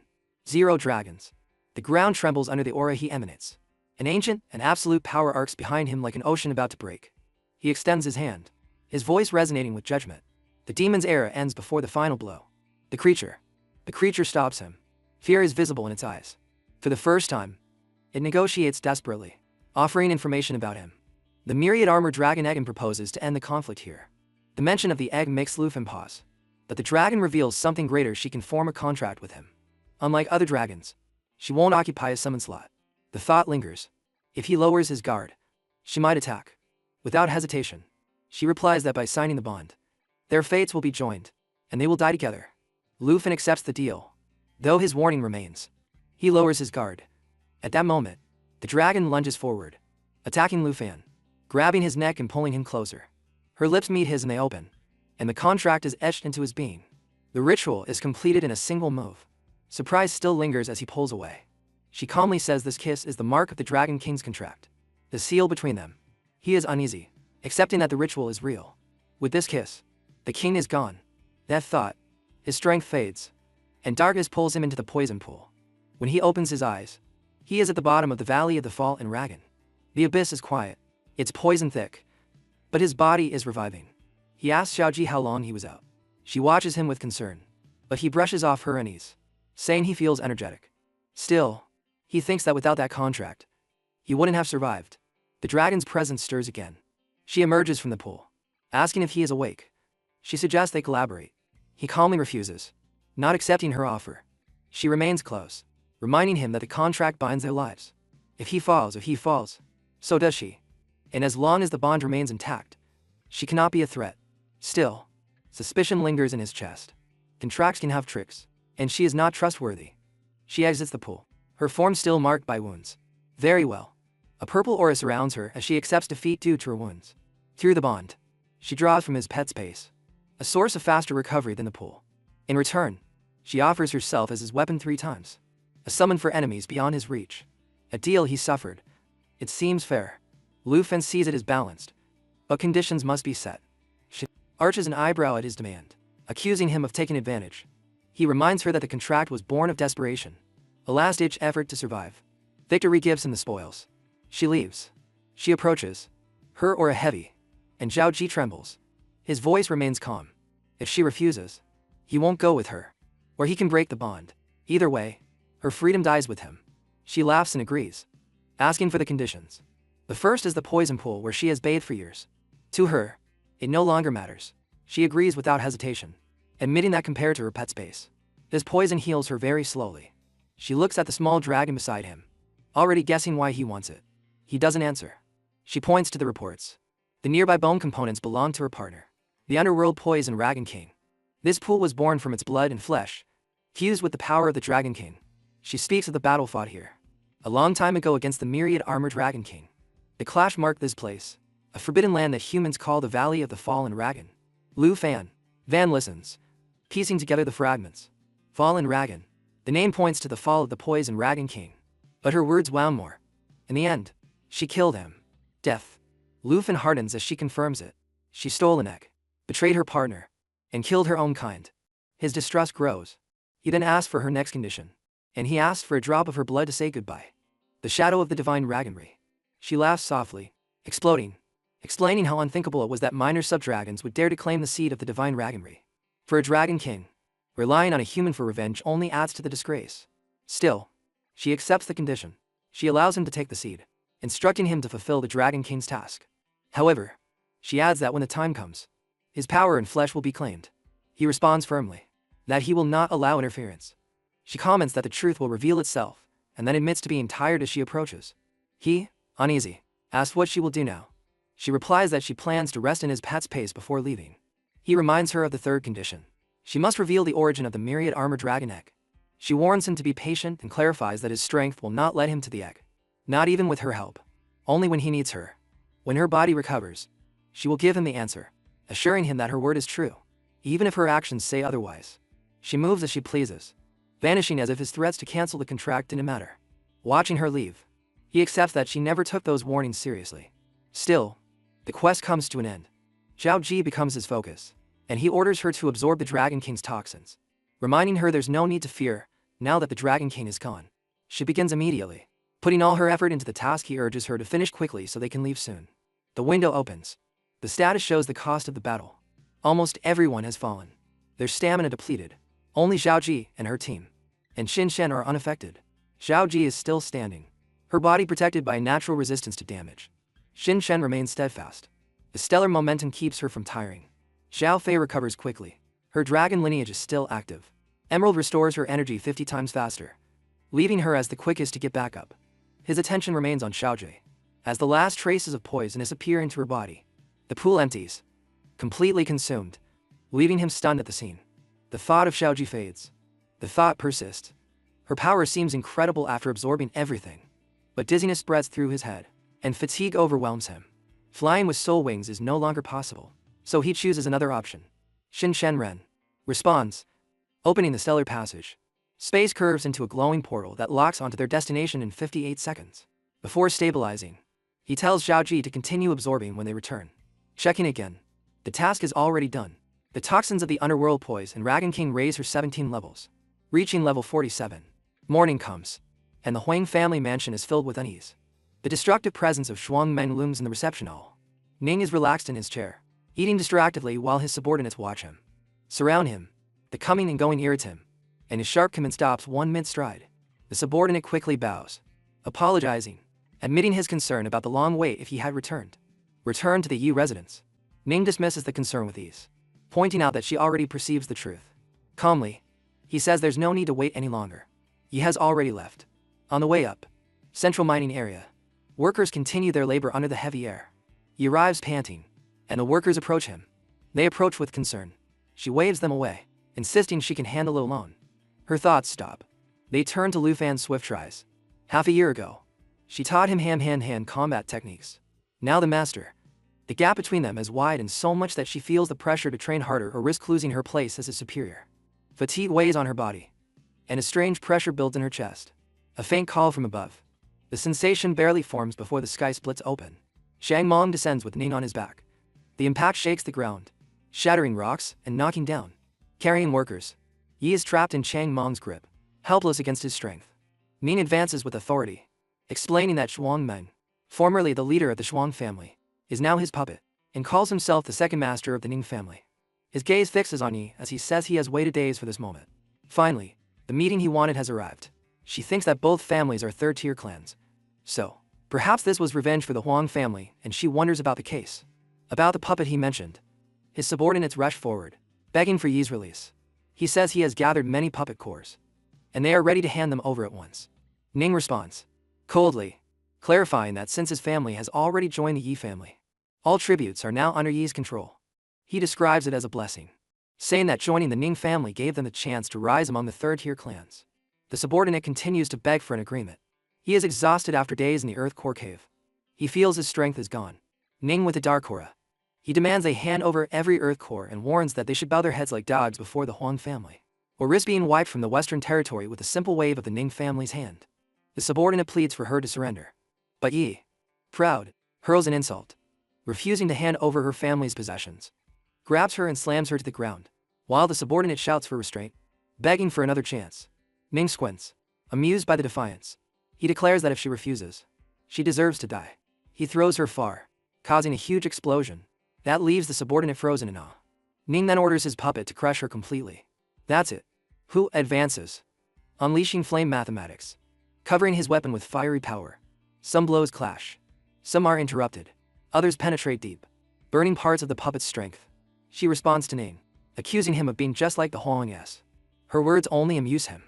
dragons. The ground trembles under the aura he emanates. An ancient and absolute power arcs behind him like an ocean about to break. He extends his hand, his voice resonating with judgment. The demon's era ends before the final blow. The creature stops him. Fear is visible in its eyes. For the first time, it negotiates desperately, offering information about him. The myriad armor dragon egg proposes to end the conflict here. The mention of the egg makes Lu Fen pause, but the dragon reveals something greater. She can form a contract with him. Unlike other dragons, she won't occupy his summon slot. The thought lingers. If he lowers his guard, she might attack. Without hesitation, she replies that by signing the bond, their fates will be joined, and they will die together. Lu Fen accepts the deal, though his warning remains. He lowers his guard. At that moment, the dragon lunges forward, attacking Lu Fen, grabbing his neck and pulling him closer. Her lips meet his and they open, and the contract is etched into his being. The ritual is completed in a single move. Surprise still lingers as he pulls away. She calmly says this kiss is the mark of the Dragon King's contract, the seal between them. He is uneasy, accepting that the ritual is real. With this kiss, the king is gone. That thought, his strength fades, and darkness pulls him into the poison pool. When he opens his eyes, he is at the bottom of the Valley of the Fallen Dragon. The abyss is quiet, its poison thick, but his body is reviving. He asks Xiaoji how long he was out. She watches him with concern, but he brushes off her unease, saying he feels energetic. Still, he thinks that without that contract, he wouldn't have survived. The dragon's presence stirs again. She emerges from the pool, asking if he is awake. She suggests they collaborate. He calmly refuses, not accepting her offer. She remains close, reminding him that the contract binds their lives. If he falls, so does she. And as long as the bond remains intact, she cannot be a threat. Still, suspicion lingers in his chest. Contracts can have tricks, and she is not trustworthy. She exits the pool, her form still marked by wounds. Very well. A purple aura surrounds her as she accepts defeat due to her wounds. Through the bond, she draws from his pet space, a source of faster recovery than the pool. In return, she offers herself as his weapon 3 times, a summon for enemies beyond his reach. A deal he suffered. It seems fair. Lu Fen sees it as balanced, but conditions must be set. She arches an eyebrow at his demand, accusing him of taking advantage. He reminds her that the contract was born of desperation, a last-ditch effort to survive. Victory gives him the spoils. She leaves. She approaches, her aura heavy, and Zhao Ji trembles. His voice remains calm. If she refuses, he won't go with her, or he can break the bond. Either way, her freedom dies with him. She laughs and agrees, asking for the conditions. The first is the poison pool where she has bathed for years. To her, it no longer matters. She agrees without hesitation, admitting that compared to her pet space, this poison heals her very slowly. She looks at the small dragon beside him, already guessing why he wants it. He doesn't answer. She points to the reports. The nearby bone components belong to her partner, the underworld poison Dragon King. This pool was born from its blood and flesh, fused with the power of the Dragon King. She speaks of the battle fought here, a long time ago against the myriad armored Dragon King. The clash marked this place, a forbidden land that humans call the Valley of the Fallen Dragon. Lu Fen. Van listens, piecing together the fragments. Fallen Dragon. The name points to the fall of the poison Dragon King. But her words wound more. In the end, she killed him. Death. Lu Fen hardens as she confirms it. She stole an egg, betrayed her partner, and killed her own kind. His distrust grows. He then asks for her next condition, and he asked for a drop of her blood to say goodbye. The shadow of the divine dragonry. She laughs softly, exploding, explaining how unthinkable it was that minor sub-dragons would dare to claim the seed of the divine dragonry. For a dragon king, relying on a human for revenge only adds to the disgrace. Still, she accepts the condition. She allows him to take the seed, instructing him to fulfill the Dragon King's task. However, she adds that when the time comes, his power and flesh will be claimed. He responds firmly that he will not allow interference. She comments that the truth will reveal itself, and then admits to being tired as she approaches. He, uneasy, asks what she will do now. She replies that she plans to rest in his pet's pace before leaving. He reminds her of the third condition. She must reveal the origin of the myriad armored dragon egg. She warns him to be patient and clarifies that his strength will not let him to the egg. Not even with her help. Only when he needs her. When her body recovers, she will give him the answer, assuring him that her word is true, even if her actions say otherwise. She moves as she pleases, vanishing as if his threats to cancel the contract didn't matter. Watching her leave, he accepts that she never took those warnings seriously. Still, the quest comes to an end. Zhao Ji becomes his focus, and he orders her to absorb the Dragon King's toxins, reminding her there's no need to fear now that the Dragon King is gone. She begins immediately. Putting all her effort into the task, he urges her to finish quickly so they can leave soon. The window opens. The status shows the cost of the battle. Almost everyone has fallen. Their stamina depleted. Only Zhao Ji and her team and Xin Shen are unaffected. Zhao Ji is still standing, her body protected by a natural resistance to damage. Xin Shen remains steadfast. The stellar momentum keeps her from tiring. Zhao Fei recovers quickly. Her dragon lineage is still active. Emerald restores her energy 50 times faster, leaving her as the quickest to get back up. His attention remains on Xiaojie. As the last traces of poisonous appear into her body, the pool empties, completely consumed, leaving him stunned at the scene. The thought of Xiaojie fades. The thought persists. Her power seems incredible after absorbing everything, but dizziness spreads through his head, and fatigue overwhelms him. Flying with soul wings is no longer possible, so he chooses another option. Xin Shen Ren responds, opening the stellar passage. Space curves into a glowing portal that locks onto their destination in 58 seconds. Before stabilizing, he tells Zhao Ji to continue absorbing when they return. Checking again. The task is already done. The toxins of the underworld poise and Dragon King raise her 17 levels, reaching level 47. Morning comes, and the Huang family mansion is filled with unease. The destructive presence of Shuang Meng looms in the reception hall. Ning is relaxed in his chair, eating distractedly while his subordinates watch him. Surround him. The coming and going irritate him, and his sharp command stops one mid-stride. The subordinate quickly bows, apologizing, admitting his concern about the long wait if he had returned. Return to the Yi residence. Ning dismisses the concern with ease, pointing out that she already perceives the truth. Calmly, he says there's no need to wait any longer. Yi has already left. On the way up, central mining area. Workers continue their labor under the heavy air. He arrives panting, and the workers approach him. They approach with concern. She waves them away, insisting she can handle it alone. Her thoughts stop. They turn to Lu Fan's swift tries. Half a year ago, she taught him hand-hand combat techniques. Now the master. The gap between them has widened so much that she feels the pressure to train harder or risk losing her place as a superior. Fatigue weighs on her body, and a strange pressure builds in her chest. A faint call from above. The sensation barely forms before the sky splits open. Shang Mong descends with Ning on his back. The impact shakes the ground, shattering rocks and knocking down. Carrying workers, Yi is trapped in Chang Mong's grip, helpless against his strength. Ning advances with authority, explaining that Shuang Meng, formerly the leader of the Shuang family, is now his puppet, and calls himself the second master of the Ning family. His gaze fixes on Yi as he says he has waited days for this moment. Finally, the meeting he wanted has arrived. She thinks that both families are third-tier clans. So, perhaps this was revenge for the Huang family, and she wonders about the case. About the puppet he mentioned. His subordinates rush forward, begging for Yi's release. He says he has gathered many puppet cores, and they are ready to hand them over at once. Ning responds, coldly, clarifying that since his family has already joined the Yi family, all tributes are now under Yi's control. He describes it as a blessing, saying that joining the Ning family gave them the chance to rise among the third-tier clans. The subordinate continues to beg for an agreement. He is exhausted after days in the Earth Core Cave. He feels his strength is gone. Ning with the Dark Aura. He demands they hand over every Earth Core and warns that they should bow their heads like dogs before the Huang family, or risk being wiped from the Western territory with a simple wave of the Ning family's hand. The subordinate pleads for her to surrender. But Yi, proud, hurls an insult, refusing to hand over her family's possessions, grabs her and slams her to the ground, while the subordinate shouts for restraint, begging for another chance. Ning squints, amused by the defiance. He declares that if she refuses, she deserves to die. He throws her far, causing a huge explosion that leaves the subordinate frozen in awe. Ning then orders his puppet to crush her completely. That's it. Hu advances, unleashing flame mathematics, covering his weapon with fiery power. Some blows clash. Some are interrupted. Others penetrate deep, burning parts of the puppet's strength. She responds to Ning, accusing him of being just like the Huang S. Her words only amuse him.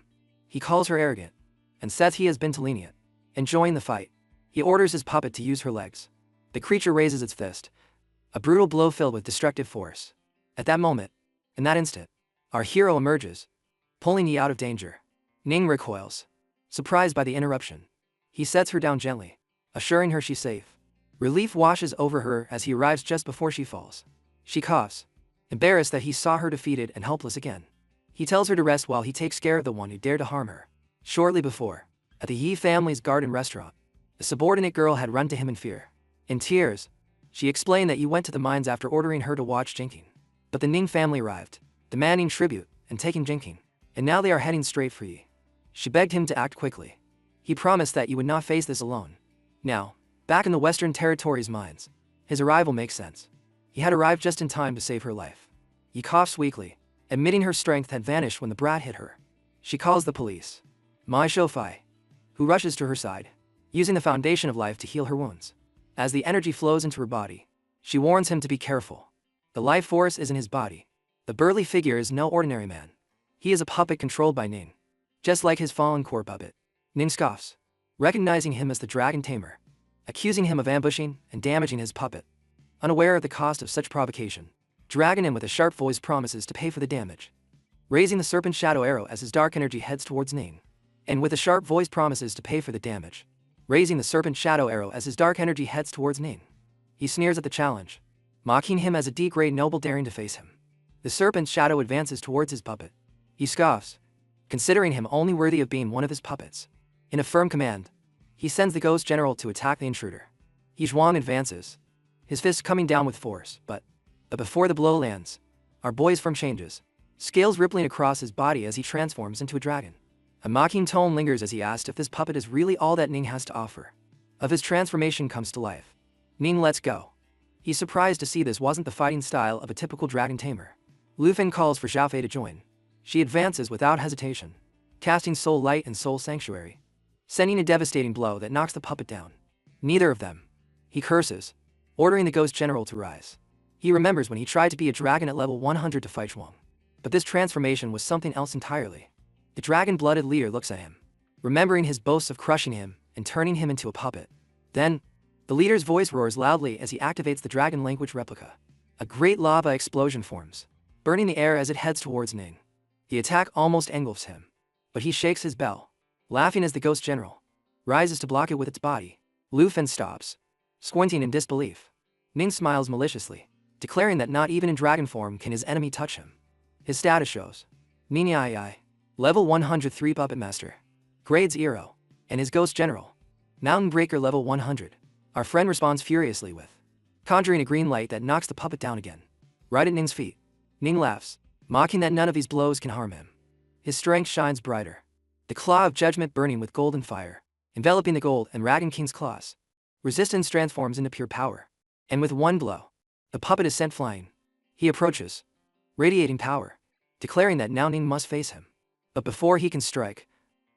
He calls her arrogant, and says he has been too lenient. Enjoying the fight, he orders his puppet to use her legs. The creature raises its fist, a brutal blow filled with destructive force. At that moment, in that instant, our hero emerges, pulling Yi out of danger. Ning recoils, surprised by the interruption. He sets her down gently, assuring her she's safe. Relief washes over her as he arrives just before she falls. She coughs, embarrassed that he saw her defeated and helpless again. He tells her to rest while he takes care of the one who dared to harm her. Shortly before, at the Yi family's garden restaurant, a subordinate girl had run to him in fear. In tears, she explained that Yi went to the mines after ordering her to watch Jinking. But the Ning family arrived, demanding tribute and taking Jinking, and now they are heading straight for Yi. She begged him to act quickly. He promised that Yi would not face this alone. Now, back in the Western Territories mines, his arrival makes sense. He had arrived just in time to save her life. Yi coughs weakly, admitting her strength had vanished when the brat hit her. She calls the police. Mai Shofai, who rushes to her side, using the foundation of life to heal her wounds. As the energy flows into her body, she warns him to be careful. The life force is in his body. The burly figure is no ordinary man. He is a puppet controlled by Ning. Just like his fallen core puppet. Ning scoffs, recognizing him as the dragon Tamer, accusing him of ambushing and damaging his puppet. Unaware of the cost of such provocation, Dragon in with a sharp voice promises to pay for the damage, raising the serpent shadow arrow as his dark energy heads towards Ning. And with a sharp voice promises to pay for the damage, raising the serpent shadow arrow as his dark energy heads towards Ning. He sneers at the challenge, mocking him as a D-grade noble daring to face him. The serpent's shadow advances towards his puppet. He scoffs, considering him only worthy of being one of his puppets. In a firm command, he sends the ghost general to attack the intruder. He Zhuang advances, his fist coming down with force, but before the blow lands, our boy's form changes, scales rippling across his body as he transforms into a dragon. A mocking tone lingers as he asks if this puppet is really all that Ning has to offer. Of his transformation comes to life. Ning lets go. He's surprised to see this wasn't the fighting style of a typical dragon tamer. Lu Feng calls for Xiaofei to join. She advances without hesitation, casting Soul Light and Soul Sanctuary, sending a devastating blow that knocks the puppet down. Neither of them. He curses, ordering the ghost general to rise. He remembers when he tried to be a dragon at level 100 to fight Zhuang. But this transformation was something else entirely. The dragon-blooded leader looks at him, remembering his boasts of crushing him and turning him into a puppet. Then, the leader's voice roars loudly as he activates the dragon language replica. A great lava explosion forms, burning the air as it heads towards Ning. The attack almost engulfs him, but he shakes his bell, laughing as the ghost general rises to block it with its body. Lu Fen stops, squinting in disbelief. Ning smiles maliciously, declaring that not even in dragon form can his enemy touch him. His status shows. Nini level 103 Puppet Master. Grades Eero. And his Ghost General. Mountain Breaker level 100. Our friend responds furiously with, conjuring a green light that knocks the puppet down again, right at Ning's feet. Ning laughs, mocking that none of these blows can harm him. His strength shines brighter. The claw of judgment burning with golden fire, enveloping the gold and Dragon King's claws. Resistance transforms into pure power. And with one blow, the puppet is sent flying. He approaches, radiating power, declaring that now Ning must face him. But before he can strike,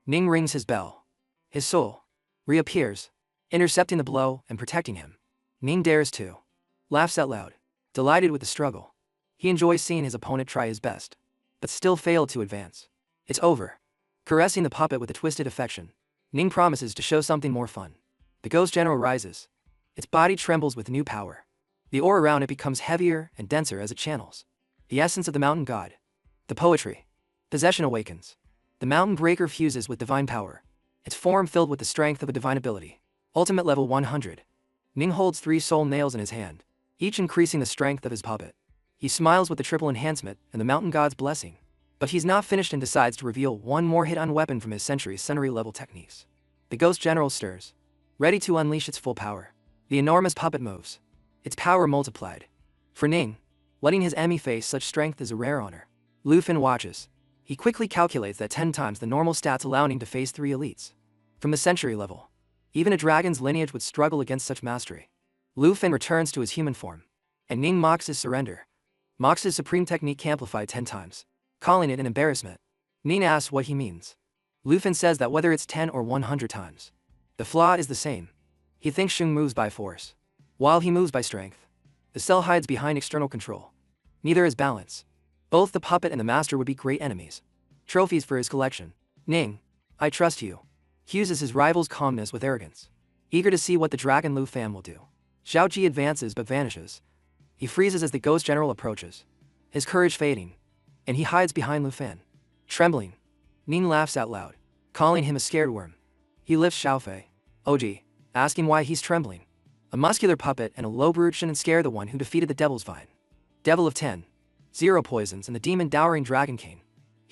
Ning rings his bell. His soul reappears, intercepting the blow and protecting him. Ning dares to, laughs out loud, delighted with the struggle. He enjoys seeing his opponent try his best, but still fail to advance. It's over. Caressing the puppet with a twisted affection, Ning promises to show something more fun. The Ghost General rises. Its body trembles with new power. The aura around it becomes heavier and denser as it channels the essence of the mountain god. The poetry. Possession awakens. The mountain breaker fuses with divine power, its form filled with the strength of a divine ability. Ultimate level 100. Ning holds 3 soul nails in his hand, each increasing the strength of his puppet. He smiles with the triple enhancement and the mountain god's blessing. But he's not finished and decides to reveal one more hit-on weapon from his century level techniques. The Ghost General stirs, ready to unleash its full power. The enormous puppet moves, its power multiplied. For Ning, letting his enemy face such strength is a rare honor. Lu Fen watches. He quickly calculates that 10 times the normal stats allow Ning to face 3 elites. From the century level, even a dragon's lineage would struggle against such mastery. Lu Fen returns to his human form, and Ning mocks his surrender, mocks his supreme technique amplified 10 times, calling it an embarrassment. Ning asks what he means. Lu Fen says that whether it's 10 or 100 times, the flaw is the same. He thinks Shung moves by force, while he moves by strength. The cell hides behind external control. Neither is balance. Both the puppet and the master would be great enemies. Trophies for his collection. Ning, I trust you. Accuses his rival's calmness with arrogance, eager to see what the dragon Lu Fan will do. Xiao Ji advances but vanishes. He freezes as the Ghost General approaches, his courage fading, and he hides behind Lu Fan. Trembling, Ning laughs out loud, calling him a scared worm. He lifts Xiaofei, Oji, asking why he's trembling. A muscular puppet and a low brood shouldn't scare the one who defeated the Devil's Vine. Devil of 10, 0 poisons and the demon dowering Dragon King.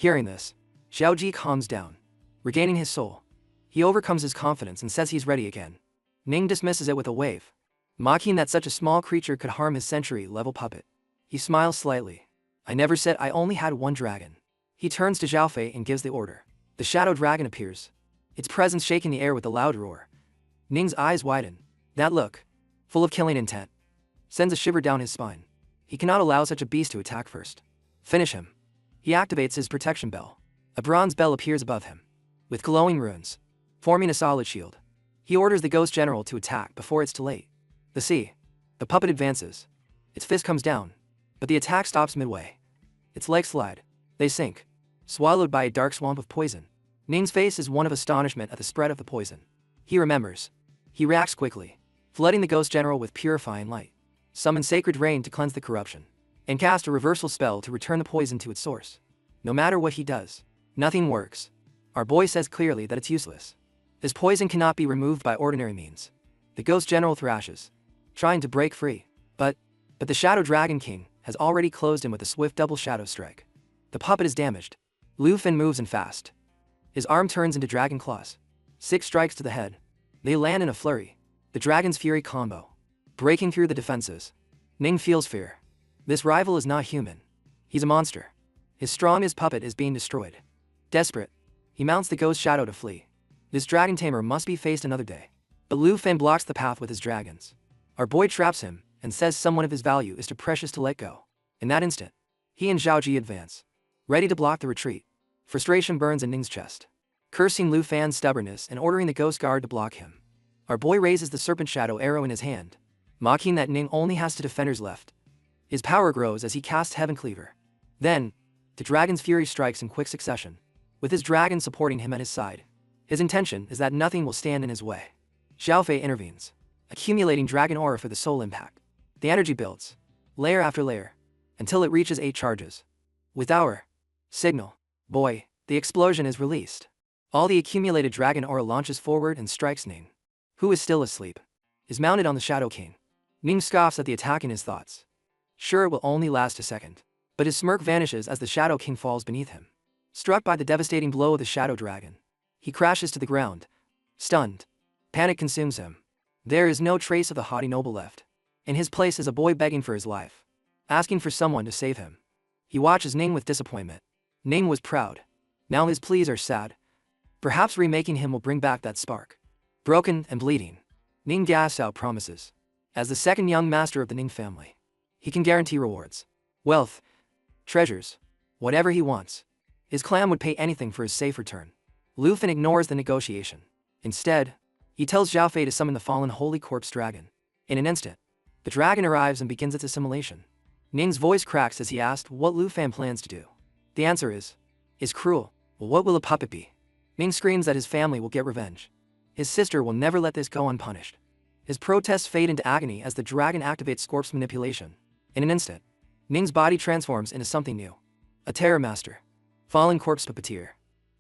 Hearing this, Xiaoji calms down, regaining his soul. He overcomes his confidence and says he's ready again. Ning dismisses it with a wave, mocking that such a small creature could harm his century-level puppet. He smiles slightly. I never said I only had one dragon. He turns to Xiaofei and gives the order. The shadow dragon appears, its presence shaking the air with a loud roar. Ning's eyes widen. That look, full of killing intent, sends a shiver down his spine. He cannot allow such a beast to attack first. Finish him. He activates his protection bell. A bronze bell appears above him, with glowing runes, forming a solid shield. He orders the ghost general to attack before it's too late. The puppet advances. Its fist comes down, but the attack stops midway. Its legs slide. They sink, swallowed by a dark swamp of poison. Ning's face is one of astonishment at the spread of the poison. He remembers. He reacts quickly, flooding the ghost general with purifying light. Summon sacred rain to cleanse the corruption, and cast a reversal spell to return the poison to its source. No matter what he does, nothing works. Our boy says clearly that it's useless. This poison cannot be removed by ordinary means. The ghost general thrashes, trying to break free, but the Shadow Dragon King has already closed him with a swift double shadow strike. The puppet is damaged. Lu Fen moves in fast. His arm turns into dragon claws. 6 strikes to the head. They land in a flurry. The dragon's fury combo, breaking through the defenses. Ning feels fear. This rival is not human. He's a monster. His strongest puppet is being destroyed. Desperate, he mounts the ghost shadow to flee. This dragon tamer must be faced another day. But Lu Fen blocks the path with his dragons. Our boy traps him and says someone of his value is too precious to let go. In that instant, he and Xiaoji advance, ready to block the retreat. Frustration burns in Ning's chest, cursing Lu Fan's stubbornness and ordering the ghost guard to block him. Our boy raises the serpent shadow arrow in his hand, mocking that Ning only has 2 defenders left. His power grows as he casts Heaven Cleaver. Then, the dragon's fury strikes in quick succession, with his dragon supporting him at his side. His intention is that nothing will stand in his way. Xiaofei intervenes, accumulating dragon aura for the soul impact. The energy builds, layer after layer, until it reaches 8 charges. With our signal, boy, the explosion is released. All the accumulated dragon aura launches forward and strikes Ning, who is still asleep, is mounted on the Shadow King. Ning scoffs at the attack in his thoughts. Sure, it will only last a second, but his smirk vanishes as the Shadow King falls beneath him. Struck by the devastating blow of the Shadow Dragon, he crashes to the ground, stunned. Panic consumes him. There is no trace of the haughty noble left. In his place is a boy begging for his life, asking for someone to save him. He watches Ning with disappointment. Ning was proud. Now his pleas are sad. Perhaps remaking him will bring back that spark. Broken and bleeding, Ning gasps out promises. As the second young master of the Ning family, he can guarantee rewards, wealth, treasures, whatever he wants. His clan would pay anything for his safe return. Lu Fen ignores the negotiation. Instead, he tells Xiaofei to summon the fallen holy corpse dragon. In an instant, the dragon arrives and begins its assimilation. Ning's voice cracks as he asks what Lu Fen plans to do. The answer is cruel. Well, what will a puppet be? Ning screams that his family will get revenge. His sister will never let this go unpunished. His protests fade into agony as the dragon activates corpse manipulation. In an instant, Ning's body transforms into something new. A terror master. Fallen corpse puppeteer.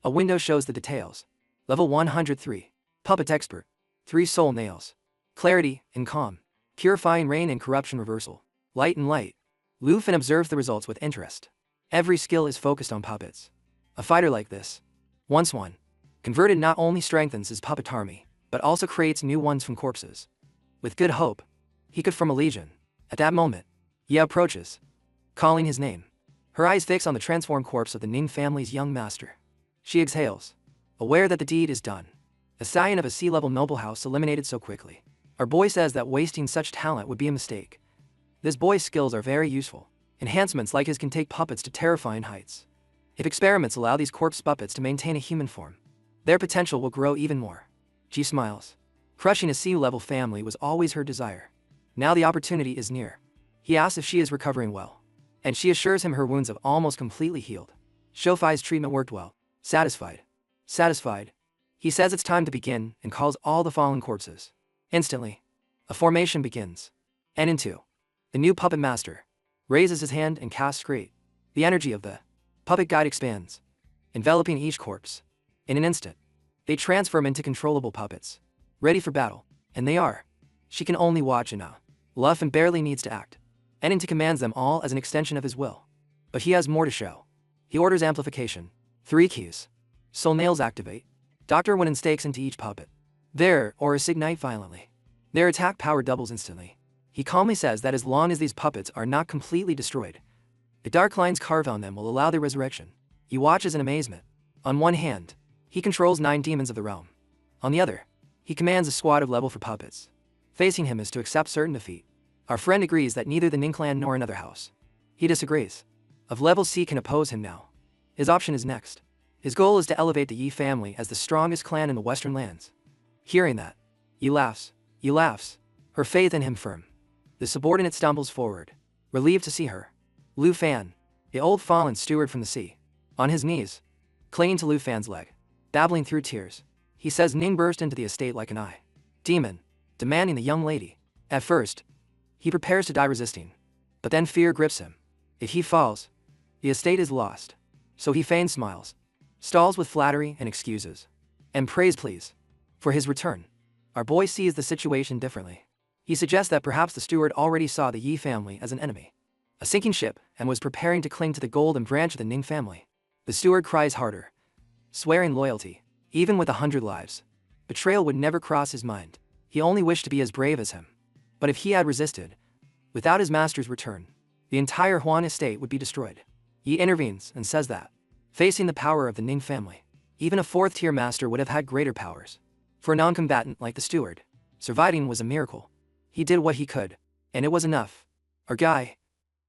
A window shows the details. Level 103. Puppet expert. 3 soul nails. Clarity and calm. Purifying rain and corruption reversal. Light and light. Lu Fen observes the results with interest. Every skill is focused on puppets. A fighter like this, once one, converted, not only strengthens his puppet army, but also creates new ones from corpses. With good hope, he could form a legion. At that moment, Ye approaches, calling his name. Her eyes fix on the transformed corpse of the Ning family's young master. She exhales, aware that the deed is done. A scion of a sea-level noble house eliminated so quickly. Our boy says that wasting such talent would be a mistake. This boy's skills are very useful. Enhancements like his can take puppets to terrifying heights. If experiments allow these corpse puppets to maintain a human form, their potential will grow even more. She smiles. Crushing a sea-level family was always her desire. Now the opportunity is near. He asks if she is recovering well, and she assures him her wounds have almost completely healed. Shofai's treatment worked well. Satisfied. He says it's time to begin and calls all the fallen corpses. Instantly, a formation begins. And into the new puppet master raises his hand and casts Great. The energy of the puppet guide expands, enveloping each corpse. In an instant, they transform into controllable puppets, ready for battle. And they are. She can only watch and Lu Fen barely needs to act. Eninta commands them all as an extension of his will. But he has more to show. He orders amplification. 3 keys. Soul nails activate. Dr. Wooden stakes into each puppet. Their auras ignite violently. Their attack power doubles instantly. He calmly says that as long as these puppets are not completely destroyed, the dark lines carved on them will allow their resurrection. He watches in amazement. On one hand, he controls 9 demons of the realm. On the other, he commands a squad of level 4 puppets. Facing him is to accept certain defeat. Our friend agrees that neither the Ning clan nor another house. He disagrees. Of level C can oppose him now. His option is next. His goal is to elevate the Yi family as the strongest clan in the Western lands. Hearing that, Yi laughs. Yi laughs, her faith in him firm. The subordinate stumbles forward, relieved to see her. Lu Fan, the old fallen steward from the sea, on his knees, clinging to Lu Fan's leg, babbling through tears. He says Ning burst into the estate like an eye demon, demanding the young lady. At first, he prepares to die resisting, but then fear grips him. If he falls, the estate is lost. So he feigns smiles, stalls with flattery and excuses, and prays please for his return. Our boy sees the situation differently. He suggests that perhaps the steward already saw the Yi family as an enemy, a sinking ship, and was preparing to cling to the golden branch of the Ning family. The steward cries harder, swearing loyalty, even with 100 lives. Betrayal would never cross his mind. He only wished to be as brave as him. But if he had resisted, without his master's return, the entire Huan estate would be destroyed. Yi intervenes and says that, facing the power of the Ning family, even a 4th-tier master would have had greater powers. For a non-combatant like the steward, surviving was a miracle. He did what he could, and it was enough. Our guy.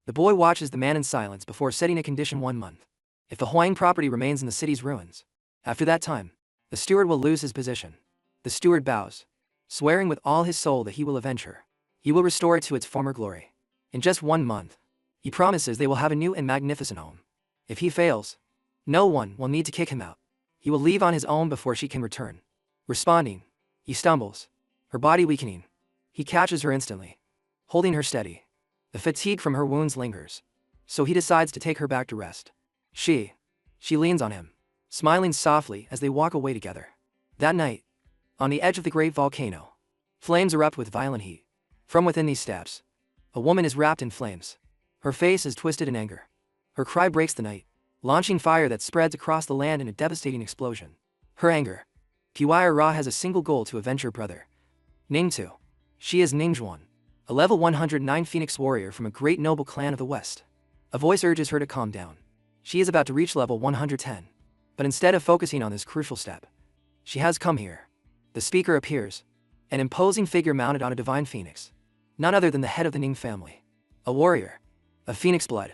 The boy watches the man in silence before setting a condition 1 month. If the Huang property remains in the city's ruins, after that time, the steward will lose his position. The steward bows, swearing with all his soul that he will avenge her. He will restore it to its former glory. In just 1 month, he promises they will have a new and magnificent home. If he fails, no one will need to kick him out. He will leave on his own before she can return. Responding, he stumbles, her body weakening. He catches her instantly, holding her steady. The fatigue from her wounds lingers, so he decides to take her back to rest. She leans on him, smiling softly as they walk away together. That night, on the edge of the great volcano, flames erupt with violent heat. From within these steps, a woman is wrapped in flames. Her face is twisted in anger. Her cry breaks the night, launching fire that spreads across the land in a devastating explosion. Her anger. Pu'er Ra has a single goal: to avenge her brother, Ning Tu. She is Ning Zhuan, a level 109 Phoenix warrior from a great noble clan of the West. A voice urges her to calm down. She is about to reach level 110, but instead of focusing on this crucial step, she has come here. The speaker appears, an imposing figure mounted on a divine phoenix, none other than the head of the Ning family, a warrior, of Phoenix blood,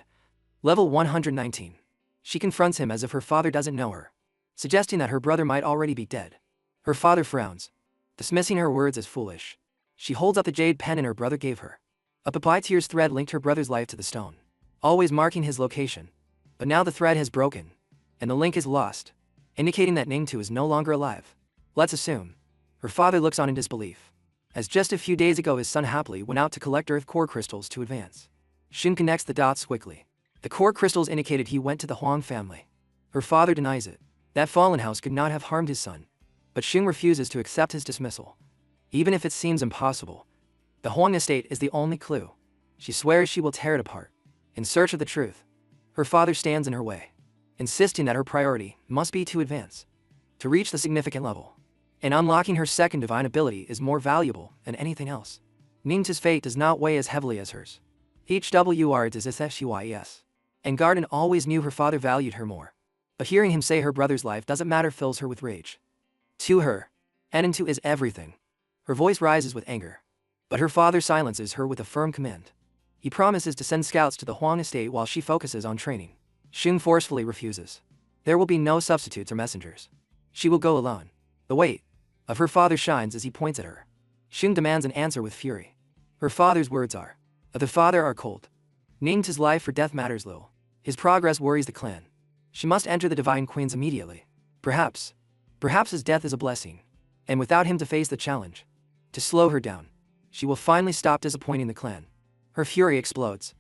level 119. She confronts him as if her father doesn't know her, suggesting that her brother might already be dead. Her father frowns, dismissing her words as foolish. She holds up the jade pen her brother gave her. A papyrus thread linked her brother's life to the stone, always marking his location. But now the thread has broken, and the link is lost, indicating that Ning Tu is no longer alive. Let's assume. Her father looks on in disbelief, as just a few days ago his son happily went out to collect earth core crystals to advance. Shin connects the dots quickly. The core crystals indicated he went to the Huang family. Her father denies it. That fallen house could not have harmed his son. But Xing refuses to accept his dismissal, even if it seems impossible. The Huang estate is the only clue. She swears she will tear it apart, in search of the truth. Her father stands in her way, insisting that her priority must be to advance, to reach the significant level. And unlocking her second divine ability is more valuable than anything else. Ning Tu's fate does not weigh as heavily as hers. HWR is SSUIS. And Garden always knew her father valued her more. But hearing him say her brother's life doesn't matter fills her with rage. To her, Enentu is everything. Her voice rises with anger. But her father silences her with a firm command. He promises to send scouts to the Huang estate while she focuses on training. Xing forcefully refuses. There will be no substitutes or messengers. She will go alone. The weight of her father shines as he points at her. Xing demands an answer with fury. Her father's words are, of the father are cold. Ning Tu's life or death matters little. His progress worries the clan. She must enter the Divine Queens immediately. Perhaps his death is a blessing. And without him to face the challenge, to slow her down, she will finally stop disappointing the clan. Her fury explodes.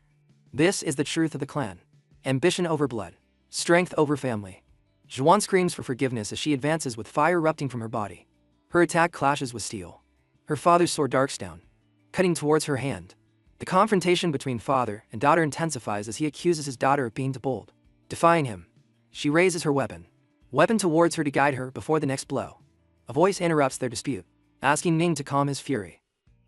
This is the truth of the clan. Ambition over blood. Strength over family. Zhuan screams for forgiveness as she advances with fire erupting from her body. Her attack clashes with steel. Her father's sword darts down, cutting towards her hand. The confrontation between father and daughter intensifies as he accuses his daughter of being too bold, defying him. She raises her weapon towards her to guide her before the next blow. A voice interrupts their dispute, asking Ning to calm his fury.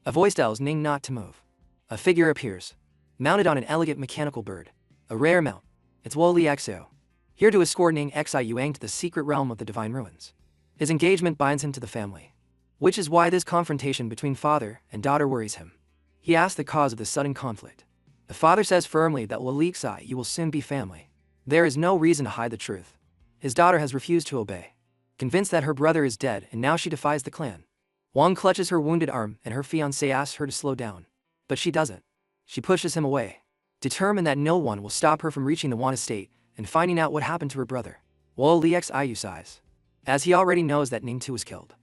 A voice tells Ning not to move. A figure appears, mounted on an elegant mechanical bird. A rare mount. It's Wo Li Exo, here to escort Ning Xiuyang to the secret realm of the Divine Ruins. His engagement binds him to the family, which is why this confrontation between father and daughter worries him. He asks the cause of the sudden conflict. The father says firmly that Wo Li Xi will soon be family. There is no reason to hide the truth. His daughter has refused to obey, convinced that her brother is dead and now she defies the clan. Wang clutches her wounded arm and her fiancé asks her to slow down. But she doesn't. She pushes him away, determined that no one will stop her from reaching the Wan estate and finding out what happened to her brother. Wo Li Xiu sighs, as he already knows that Ning Tu was killed.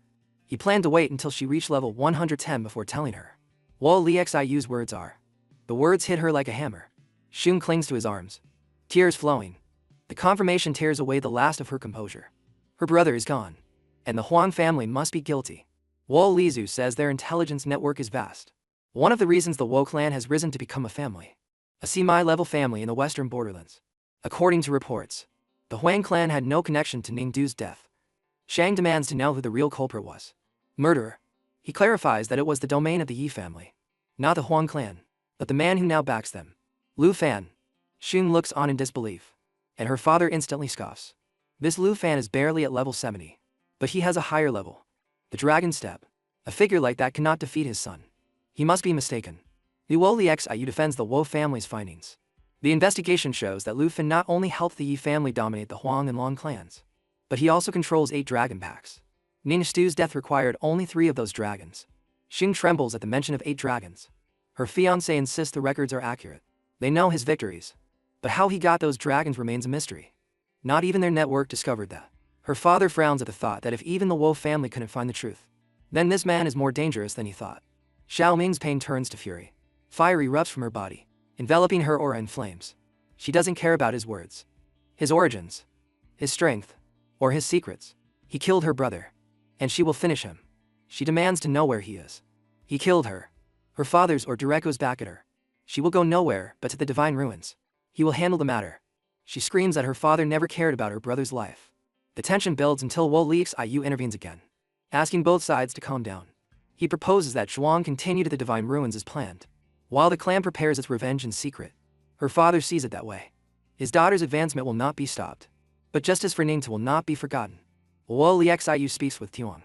He planned to wait until she reached level 110 before telling her. Wo Li Xiu's words are. The words hit her like a hammer. Xun clings to his arms, tears flowing. The confirmation tears away the last of her composure. Her brother is gone, and the Huang family must be guilty. Wo Lizu says their intelligence network is vast. One of the reasons the Wo clan has risen to become a family. A semi-level family in the western borderlands. According to reports, the Huang clan had no connection to Ning Du's death. Shang demands to know who the real culprit was. Murderer. He clarifies that it was the domain of the Yi family, not the Huang clan, but the man who now backs them. Lu Fan. Xun looks on in disbelief, and her father instantly scoffs. This Lu Fan is barely at level 70, but he has a higher level. The Dragon Step. A figure like that cannot defeat his son. He must be mistaken. Lu Wo Li Xiu defends the Wo family's findings. The investigation shows that Lu Fan not only helped the Yi family dominate the Huang and Long clans, but he also controls 8 dragon packs. Ning Stu's death required only 3 of those dragons. Xing trembles at the mention of 8 dragons. Her fiancé insists the records are accurate. They know his victories, but how he got those dragons remains a mystery. Not even their network discovered that. Her father frowns at the thought that if even the Wo family couldn't find the truth, then this man is more dangerous than he thought. Xiao Ming's pain turns to fury. Fire erupts from her body, enveloping her aura in flames. She doesn't care about his words, his origins, his strength, or his secrets. He killed her brother, and she will finish him. She demands to know where he is. He killed her. Her father's or Direco's back at her. She will go nowhere but to the Divine Ruins. He will handle the matter. She screams that her father never cared about her brother's life. The tension builds until Wo Li Xiu intervenes again, asking both sides to calm down. He proposes that Zhuang continue to the Divine Ruins as planned, while the clan prepares its revenge in secret. Her father sees it that way. His daughter's advancement will not be stopped, but justice for Ningtu will not be forgotten. Wo Li Xiu speaks with Tuang,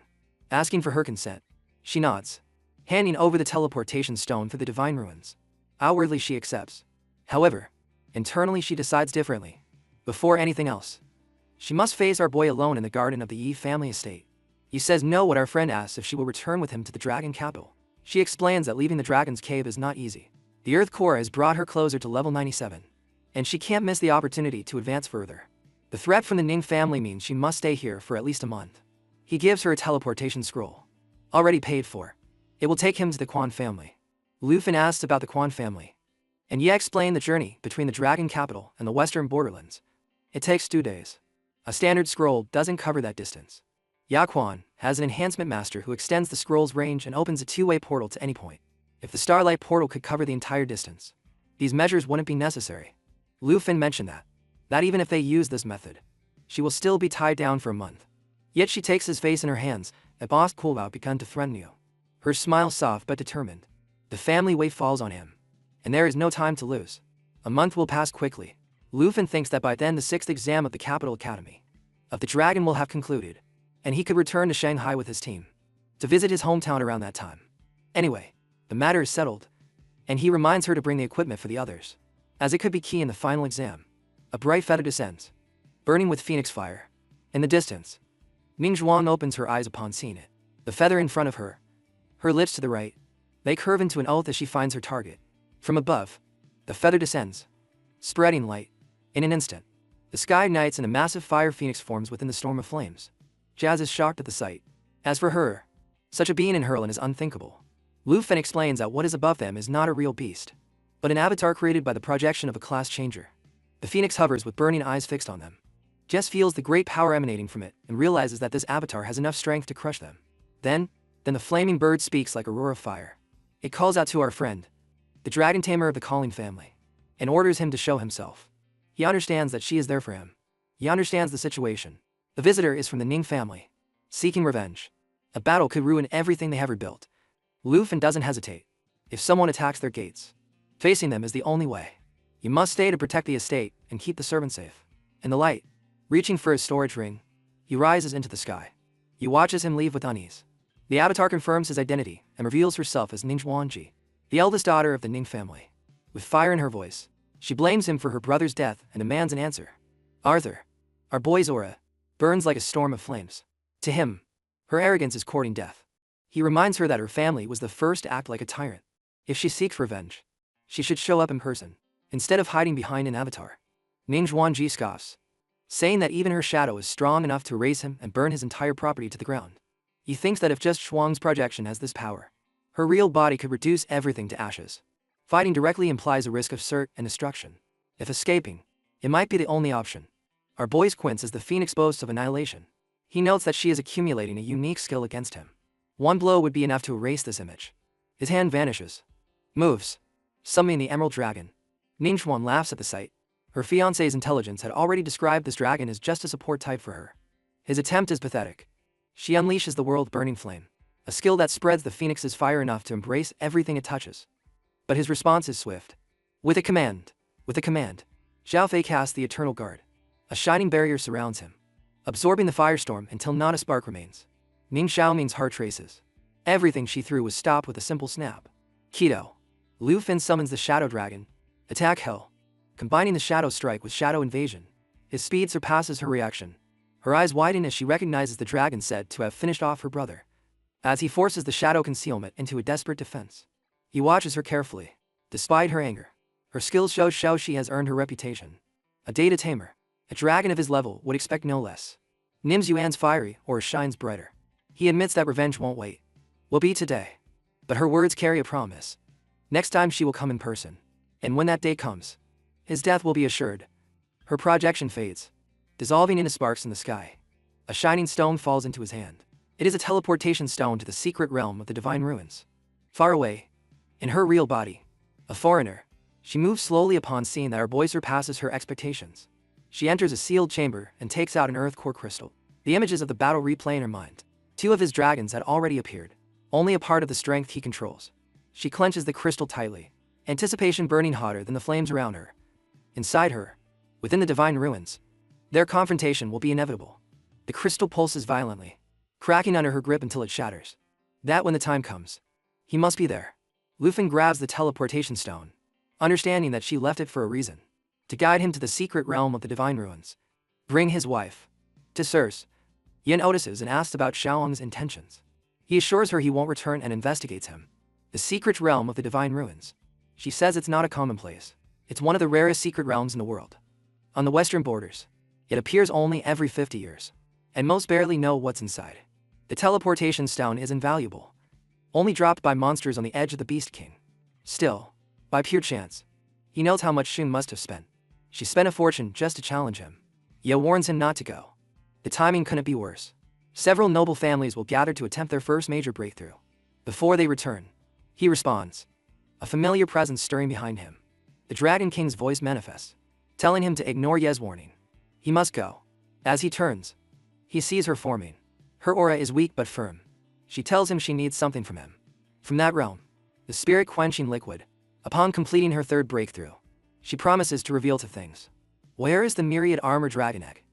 asking for her consent. She nods, handing over the teleportation stone for the Divine Ruins. Outwardly she accepts. However, internally she decides differently. Before anything else, she must face our boy alone in the garden of the Yi family estate. He says no when our friend asks if she will return with him to the dragon capital. She explains that leaving the dragon's cave is not easy. The earth core has brought her closer to level 97, and she can't miss the opportunity to advance further. The threat from the Ning family means she must stay here for at least a month. He gives her a teleportation scroll, already paid for. It will take him to the Quan family. Lu Fan asks about the Quan family, and Ye explained the journey between the dragon capital and the western borderlands. It takes 2 days. A standard scroll doesn't cover that distance. Ya Quan has an enhancement master who extends the scroll's range and opens a 2-way portal to any point. If the starlight portal could cover the entire distance, these measures wouldn't be necessary. Lu Fan mentioned that even if they use this method, she will still be tied down for a month. Yet she takes his face in her hands, and Boss Kulbao begun to threaten you. Her smile soft but determined. The family weight falls on him, and there is no time to lose. A month will pass quickly. Lu Fan thinks that by then the 6th exam of the Capital Academy of the Dragon will have concluded, and he could return to Shanghai with his team to visit his hometown around that time. Anyway, the matter is settled, and he reminds her to bring the equipment for the others, as it could be key in the final exam. A bright feather descends, burning with phoenix fire. In the distance, Ning Zhuang opens her eyes upon seeing it. The feather in front of her, her lips to the right, they curve into an oath as she finds her target. From above, the feather descends, spreading light. In an instant, the sky ignites and a massive fire phoenix forms within the storm of flames. Jazz is shocked at the sight. As for her, such a being in Hurlin is unthinkable. Lu Fan explains that what is above them is not a real beast, but an avatar created by the projection of a class changer. The phoenix hovers with burning eyes fixed on them. Jess feels the great power emanating from it and realizes that this avatar has enough strength to crush them. Then the flaming bird speaks like a roar of fire. It calls out to our friend, the dragon tamer of the Calling family, and orders him to show himself. He understands that she is there for him. He understands the situation. The visitor is from the Ning family, seeking revenge. A battle could ruin everything they have rebuilt. Lufin doesn't hesitate. If someone attacks their gates, facing them is the only way. You must stay to protect the estate and keep the servants safe. In the light, reaching for his storage ring, he rises into the sky. He watches him leave with unease. The avatar confirms his identity and reveals herself as Ning Xuanji, the eldest daughter of the Ning family. With fire in her voice, she blames him for her brother's death and demands an answer. Arthur, our boy's aura, burns like a storm of flames. To him, her arrogance is courting death. He reminds her that her family was the first to act like a tyrant. If she seeks revenge, she should show up in person, instead of hiding behind an avatar. Ning Xuanji scoffs, saying that even her shadow is strong enough to erase him and burn his entire property to the ground. He thinks that if just Shuang's projection has this power, her real body could reduce everything to ashes. Fighting directly implies a risk of cert and destruction. If escaping, it might be the only option. Our boy's Quince is the phoenix boast of annihilation. He notes that she is accumulating a unique skill against him. One blow would be enough to erase this image. His hand vanishes. Moves. Summoning the Emerald Dragon. Ning Xuan laughs at the sight. Her fiancé's intelligence had already described this dragon as just a support type for her. His attempt is pathetic. She unleashes the world-burning flame, a skill that spreads the phoenix's fire enough to embrace everything it touches. But his response is swift. With a command, Xiao Fei casts the Eternal Guard. A shining barrier surrounds him, absorbing the firestorm until not a spark remains. Ning Xiaoming's heart races. Everything she threw was stopped with a simple snap. Keto. Lu Fin summons the Shadow Dragon. Attack Hell. Combining the Shadow Strike with Shadow Invasion. His speed surpasses her reaction. Her eyes widen as she recognizes the dragon said to have finished off her brother. As he forces the Shadow Concealment into a desperate defense, he watches her carefully. Despite her anger, her skills show she has earned her reputation. A data tamer, a dragon of his level would expect no less. Nim Yuan's fiery aura shines brighter. He admits that revenge won't wait. Will be today. But her words carry a promise. Next time she will come in person. And when that day comes, his death will be assured. Her projection fades, dissolving into sparks in the sky. A shining stone falls into his hand. It is a teleportation stone to the secret realm of the divine ruins. Far away, in her real body, a foreigner, she moves slowly upon seeing that her boy surpasses her expectations. She enters a sealed chamber and takes out an earth core crystal. The images of the battle replay in her mind. 2 of his dragons had already appeared, only a part of the strength he controls. She clenches the crystal tightly, anticipation burning hotter than the flames around her. Inside her, within the divine ruins, their confrontation will be inevitable. The crystal pulses violently, cracking under her grip until it shatters. That when the time comes, he must be there. Lufin grabs the teleportation stone, understanding that she left it for a reason. To guide him to the secret realm of the divine ruins. Bring his wife. To Circe. Yin notices and asks about Xiaoang's intentions. He assures her he won't return and investigates him. The secret realm of the divine ruins. She says it's not a commonplace. It's one of the rarest secret realms in the world. On the western borders, it appears only every 50 years. And most barely know what's inside. The teleportation stone is invaluable. Only dropped by monsters on the edge of the Beast King. Still, by pure chance, he knows how much Xun must have spent. She spent a fortune just to challenge him. Ye warns him not to go. The timing couldn't be worse. Several noble families will gather to attempt their first major breakthrough. Before they return, he responds. A familiar presence stirring behind him. The Dragon King's voice manifests, telling him to ignore Ye's warning. He must go. As he turns, he sees her forming. Her aura is weak but firm. She tells him she needs something from him. From that realm, the spirit-quenching liquid. Upon completing her 3rd breakthrough, she promises to reveal 2 things. Where is the myriad armor dragon egg?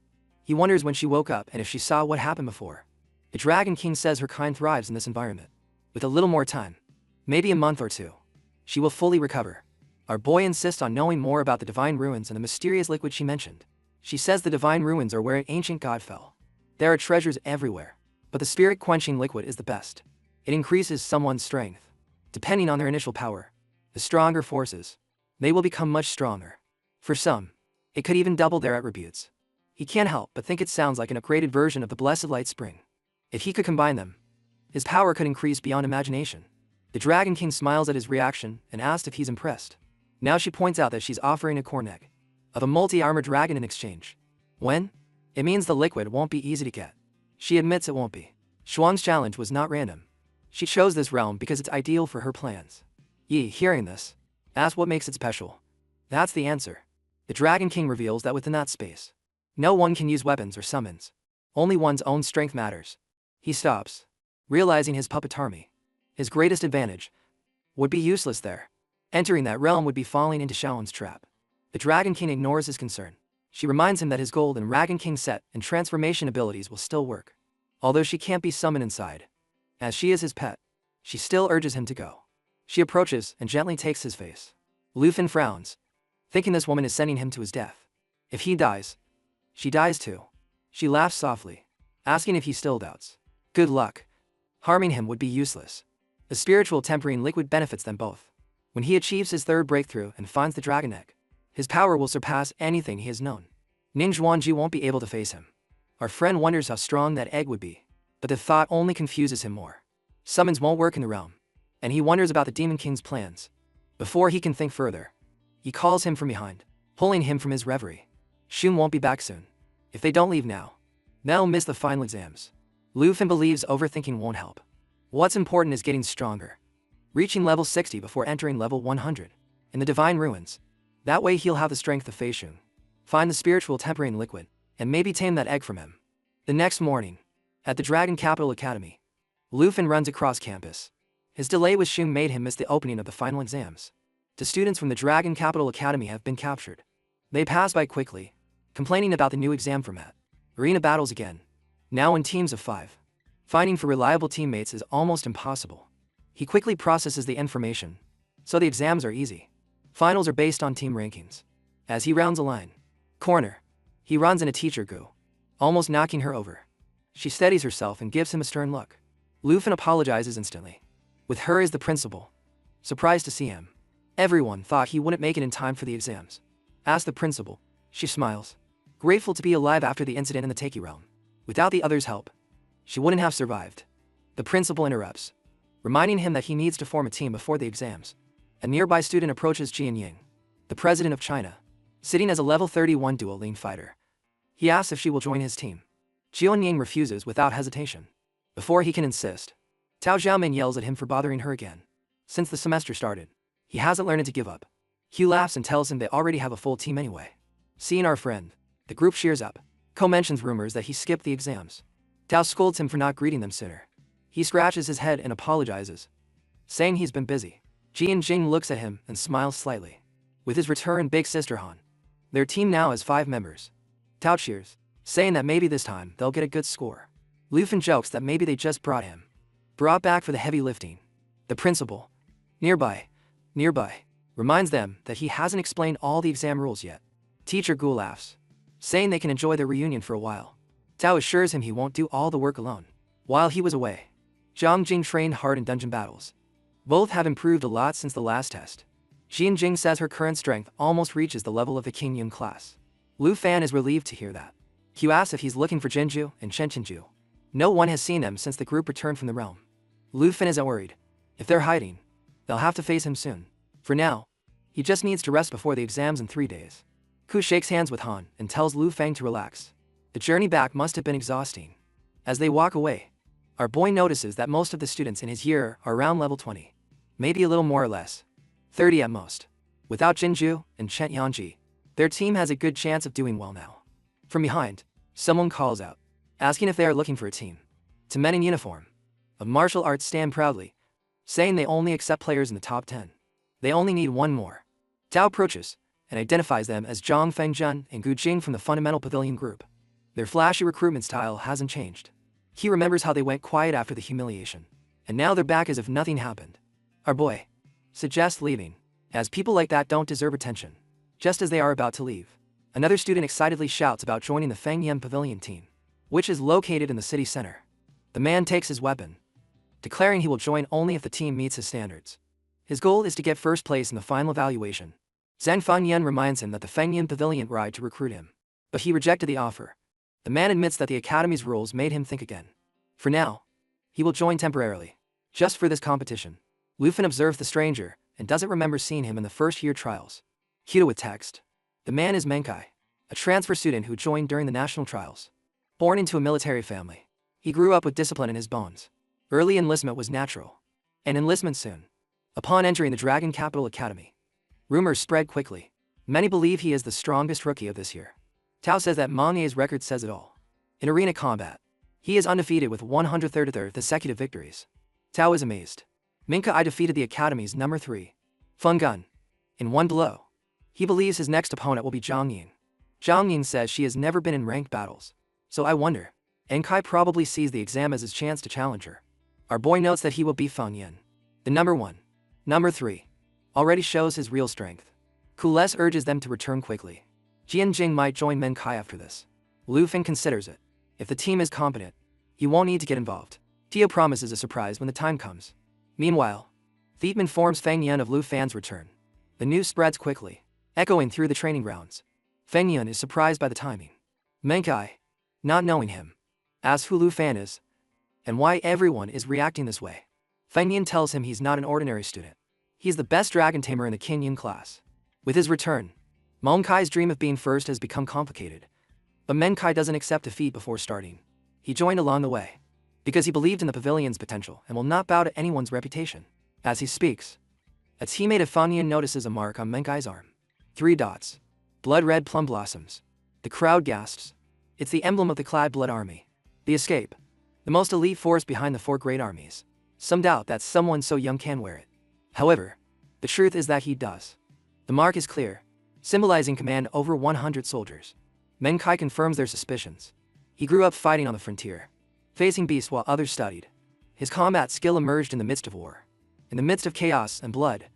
He wonders when she woke up and if she saw what happened before. The Dragon King says her kind thrives in this environment. With a little more time, maybe a month or 2, she will fully recover. Our boy insists on knowing more about the divine ruins and the mysterious liquid she mentioned. She says the divine ruins are where an ancient god fell. There are treasures everywhere, but the spirit-quenching liquid is the best. It increases someone's strength. Depending on their initial power, the stronger forces, they will become much stronger. For some, it could even double their attributes. He can't help but think it sounds like an upgraded version of the Blessed Light Spring. If he could combine them, his power could increase beyond imagination. The Dragon King smiles at his reaction and asks if he's impressed. Now she points out that she's offering a corn egg of a multi-armored dragon in exchange. When? It means the liquid won't be easy to get. She admits it won't be. Shuang's challenge was not random. She chose this realm because it's ideal for her plans. Yi, hearing this, asks what makes it special. That's the answer. The Dragon King reveals that within that space, No one can use weapons or summons. Only one's own strength matters. He stops, realizing his puppet army, his greatest advantage, would be useless there. Entering that realm would be falling into Shaolin's trap. The Dragon King ignores his concern. She reminds him that his Gold and Dragon King set and transformation abilities will still work. Although she can't be summoned inside, as she is his pet, she still urges him to go. She approaches and gently takes his face. Lufin frowns, thinking this woman is sending him to his death. If he dies, she dies too. She laughs softly, asking if he still doubts. Good luck. Harming him would be useless. The spiritual tempering liquid benefits them both. When he achieves his third breakthrough and finds the dragon egg, his power will surpass anything he has known. Ning Zhuangji won't be able to face him. Our friend wonders how strong that egg would be, but the thought only confuses him more. Summons won't work in the realm, and he wonders about the Demon King's plans. Before he can think further, he calls him from behind, pulling him from his reverie. Shun won't be back soon. If they don't leave now, they'll miss the final exams. Lufin believes overthinking won't help. What's important is getting stronger. Reaching level 60 before entering level 100 in the Divine Ruins. That way he'll have the strength of Fei Shun. Find the spiritual tempering liquid, and maybe tame that egg from him. The next morning, at the Dragon Capital Academy, Lufin runs across campus. His delay with Shun made him miss the opening of the final exams. The students from the Dragon Capital Academy have been captured. They pass by quickly, complaining about the new exam format. Arena battles again, now in teams of 5. Finding for reliable teammates is almost impossible. He quickly processes the information, so the exams are easy. Finals are based on team rankings. As he rounds a line, corner, he runs into Teacher Gu, almost knocking her over. She steadies herself and gives him a stern look. Lufin apologizes instantly. With her is the principal, surprised to see him. Everyone thought he wouldn't make it in time for the exams. Ask the principal. She smiles, grateful to be alive after the incident in the Taiki realm. Without the others' help, she wouldn't have survived. The principal interrupts, reminding him that he needs to form a team before the exams. A nearby student approaches Jian Ying, the president of China, sitting as a level 31 dual lane fighter. He asks if she will join his team. Jian Ying refuses without hesitation. Before he can insist, Tao Xiaomin yells at him for bothering her again. Since the semester started, he hasn't learned to give up. Hugh laughs and tells him they already have a full team anyway. Seeing our friend, the group cheers up. Ko mentions rumors that he skipped the exams. Tao scolds him for not greeting them sooner. He scratches his head and apologizes, saying he's been busy. Jian Jing looks at him and smiles slightly. With his return, Big Sister Han. Their team now has 5 members. Tao cheers, saying that maybe this time they'll get a good score. Lufin jokes that maybe they just brought back for the heavy lifting. The principal, nearby, reminds them that he hasn't explained all the exam rules yet. Teacher Gu laughs, saying they can enjoy their reunion for a while. Tao assures him he won't do all the work alone. While he was away, Zhang Jing trained hard in dungeon battles. Both have improved a lot since the last test. Jian Jing says her current strength almost reaches the level of the King Yun class. Lu Fan is relieved to hear that. He asks if he's looking for Jinju and Chen Chenju. No one has seen them since the group returned from the realm. Lu Fan isn't worried. If they're hiding, they'll have to face him soon. For now, he just needs to rest before the exams in 3 days. Ku shakes hands with Han and tells Lu Fang to relax. The journey back must have been exhausting. As they walk away, our boy notices that most of the students in his year are around level 20. Maybe a little more or less. 30 at most. Without Jinju and Chen Yanji, their team has a good chance of doing well now. From behind, someone calls out, asking if they are looking for a team. To men in uniform of martial arts stand proudly, saying they only accept players in the top 10. They only need 1 more. Tao approaches and identifies them as Zhang Fengjun and Gu Jing from the Fundamental Pavilion group. Their flashy recruitment style hasn't changed. He remembers how they went quiet after the humiliation, and now they're back as if nothing happened. Our boy suggests leaving, as people like that don't deserve attention. Just as they are about to leave, another student excitedly shouts about joining the Fengyan Pavilion team, which is located in the city center. The man takes his weapon, declaring he will join only if the team meets his standards. His goal is to get first place in the final evaluation. Zhang Fengyan reminds him that the Fengyan Pavilion tried to recruit him, but he rejected the offer. The man admits that the academy's rules made him think again. For now, he will join temporarily, just for this competition. Lufin observes the stranger and doesn't remember seeing him in the first-year trials. Hito with text. The man is Menkai, a transfer student who joined during the national trials. Born into a military family, he grew up with discipline in his bones. Early enlistment was natural, and enlistment soon. Upon entering the Dragon Capital Academy, rumors spread quickly. Many believe he is the strongest rookie of this year. Tao says that Manhwa's record says it all. In arena combat, he is undefeated with 133 consecutive victories. Tao is amazed. Minka I defeated the Academy's number 3. Fun Gun. In one blow. He believes his next opponent will be Zhang Ying. Zhang Ying says she has never been in ranked battles. So I wonder. Enkai probably sees the exam as his chance to challenge her. Our boy notes that he will beat Feng Yin. The number 1. Number 3. Already shows his real strength. Kules urges them to return quickly. Jian Jing might join Menkai after this. Lu Feng considers it. If the team is competent, he won't need to get involved. Tio promises a surprise when the time comes. Meanwhile, Thiep informs Feng Yun of Lu Fan's return. The news spreads quickly, echoing through the training grounds. Feng Yun is surprised by the timing. Menkai, not knowing him, asks who Lu Fan is, and why everyone is reacting this way. Feng Yun tells him he's not an ordinary student. He's the best dragon tamer in the King Yin class. With his return, Menkai's dream of being first has become complicated. But Menkai doesn't accept defeat before starting. He joined along the way, because he believed in the pavilion's potential and will not bow to anyone's reputation. As he speaks, a teammate of Feng Yun notices a mark on Menkai's arm. 3 dots. Blood-red plum blossoms. The crowd gasps. It's the emblem of the Clad Blood Army. The escape. The most elite force behind the 4 great armies. Some doubt that someone so young can wear it. However, the truth is that he does. The mark is clear, symbolizing command over 100 soldiers. Menkai confirms their suspicions. He grew up fighting on the frontier, facing beasts while others studied. His combat skill emerged in the midst of war. In the midst of chaos and blood,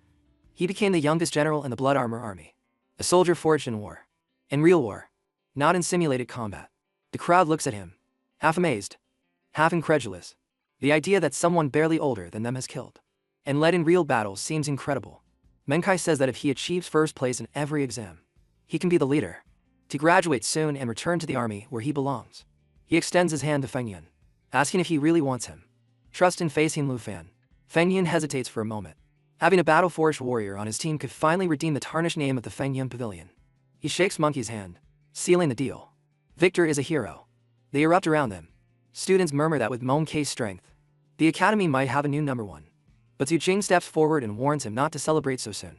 he became the youngest general in the Blood Armor Army. A soldier forged in war. In real war, not in simulated combat. The crowd looks at him, half amazed, half incredulous. The idea that someone barely older than them has killed and led in real battles seems incredible. Menkai says that if he achieves first place in every exam, he can be the leader, to graduate soon and return to the army where he belongs. He extends his hand to Feng Yun, asking if he really wants him. Trust in facing Lu Fan. Feng Yun hesitates for a moment. Having a battle-forged warrior on his team could finally redeem the tarnished name of the Feng Yun Pavilion. He shakes Monkey's hand, sealing the deal. Victor is a hero. They erupt around them. Students murmur that with Monkey's strength, the academy might have a new number 1. But Zhu Jing steps forward and warns him not to celebrate so soon,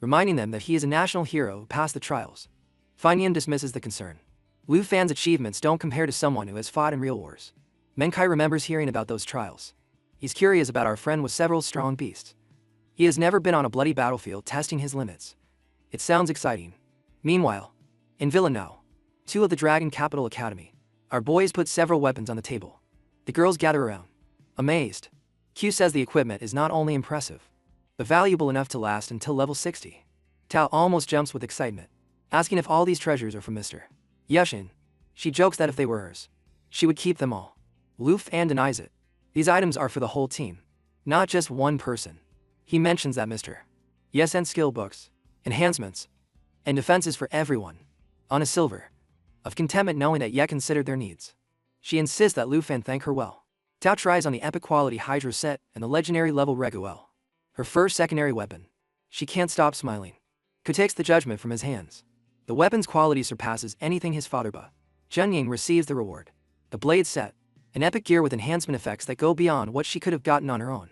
reminding them that he is a national hero who passed the trials. Feng Yun dismisses the concern. Lu Fan's achievements don't compare to someone who has fought in real wars. Menkai remembers hearing about those trials. He's curious about our friend with several strong beasts. He has never been on a bloody battlefield testing his limits. It sounds exciting. Meanwhile, in Villanelle, 2 of the Dragon Capital Academy, our boys put several weapons on the table. The girls gather around, amazed. Q says the equipment is not only impressive, but valuable enough to last until level 60. Tao almost jumps with excitement, asking if all these treasures are from Mr. Yushin. She jokes that if they were hers, she would keep them all. Lu Fan denies it. These items are for the whole team, not just one person. He mentions that Mr. Yushin skill books, enhancements, and defenses for everyone. On a silver of contentment knowing that Ye considered their needs. She insists that Lu Fan thank her well. Tao tries on the epic quality Hydro set and the legendary level Reguel. Her first secondary weapon. She can't stop smiling. Ku takes the judgment from his hands. The weapon's quality surpasses anything his father bought. Zhenying receives the reward. The blade set. An epic gear with enhancement effects that go beyond what she could have gotten on her own.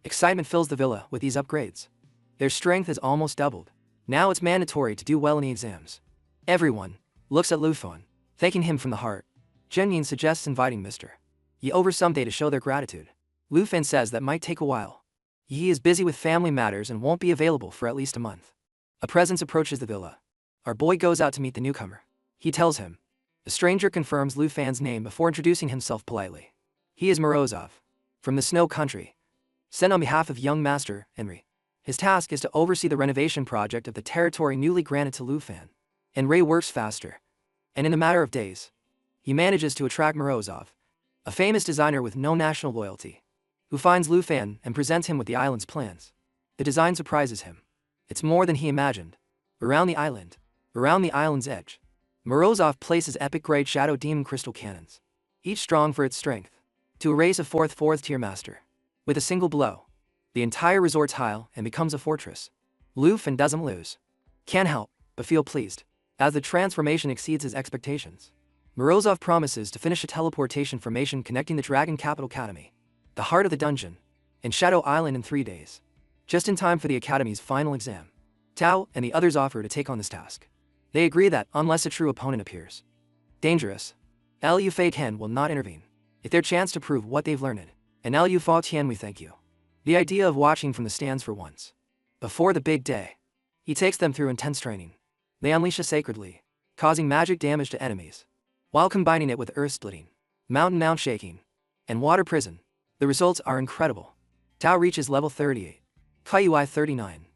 Excitement fills the villa with these upgrades. Their strength is almost doubled. Now it's mandatory to do well in the exams. Everyone looks at Lu Fan, thanking him from the heart. Zhenying suggests inviting Mr. Yi over someday to show their gratitude. Lu Fan says that might take a while. Yi is busy with family matters and won't be available for at least a month. A presence approaches the villa. Our boy goes out to meet the newcomer. He tells him. The stranger confirms Lu Fan's name before introducing himself politely. He is Morozov, from the Snow Country, sent on behalf of young master Henry. His task is to oversee the renovation project of the territory newly granted to Lu Fan. Enray works faster, and in a matter of days, he manages to attract Morozov, a famous designer with no national loyalty, who finds Lu Fan and presents him with the island's plans. The design surprises him. It's more than he imagined. Around the island's edge, Morozov places epic-grade Shadow Demon crystal cannons, each strong for its strength, to erase a fourth-tier master. With a single blow, the entire resort tile and becomes a fortress. Lu Fan doesn't lose. Can't help but feel pleased, as the transformation exceeds his expectations. Morozov promises to finish a teleportation formation connecting the Dragon Capital Academy, the heart of the dungeon, and Shadow Island in 3 days, just in time for the Academy's final exam. Tao and the others offer to take on this task. They agree that, unless a true opponent appears, Dangerous. Liu Fei Tian will not intervene. It's their chance to prove what they've learned. And Liu Fa Tian, we thank you. The idea of watching from the stands for once. Before the big day. He takes them through intense training. They unleash a sacredly, causing magic damage to enemies, while combining it with earth-splitting, mountain shaking, and water prison. The results are incredible. Tao reaches level 38. Kaiyuai 39.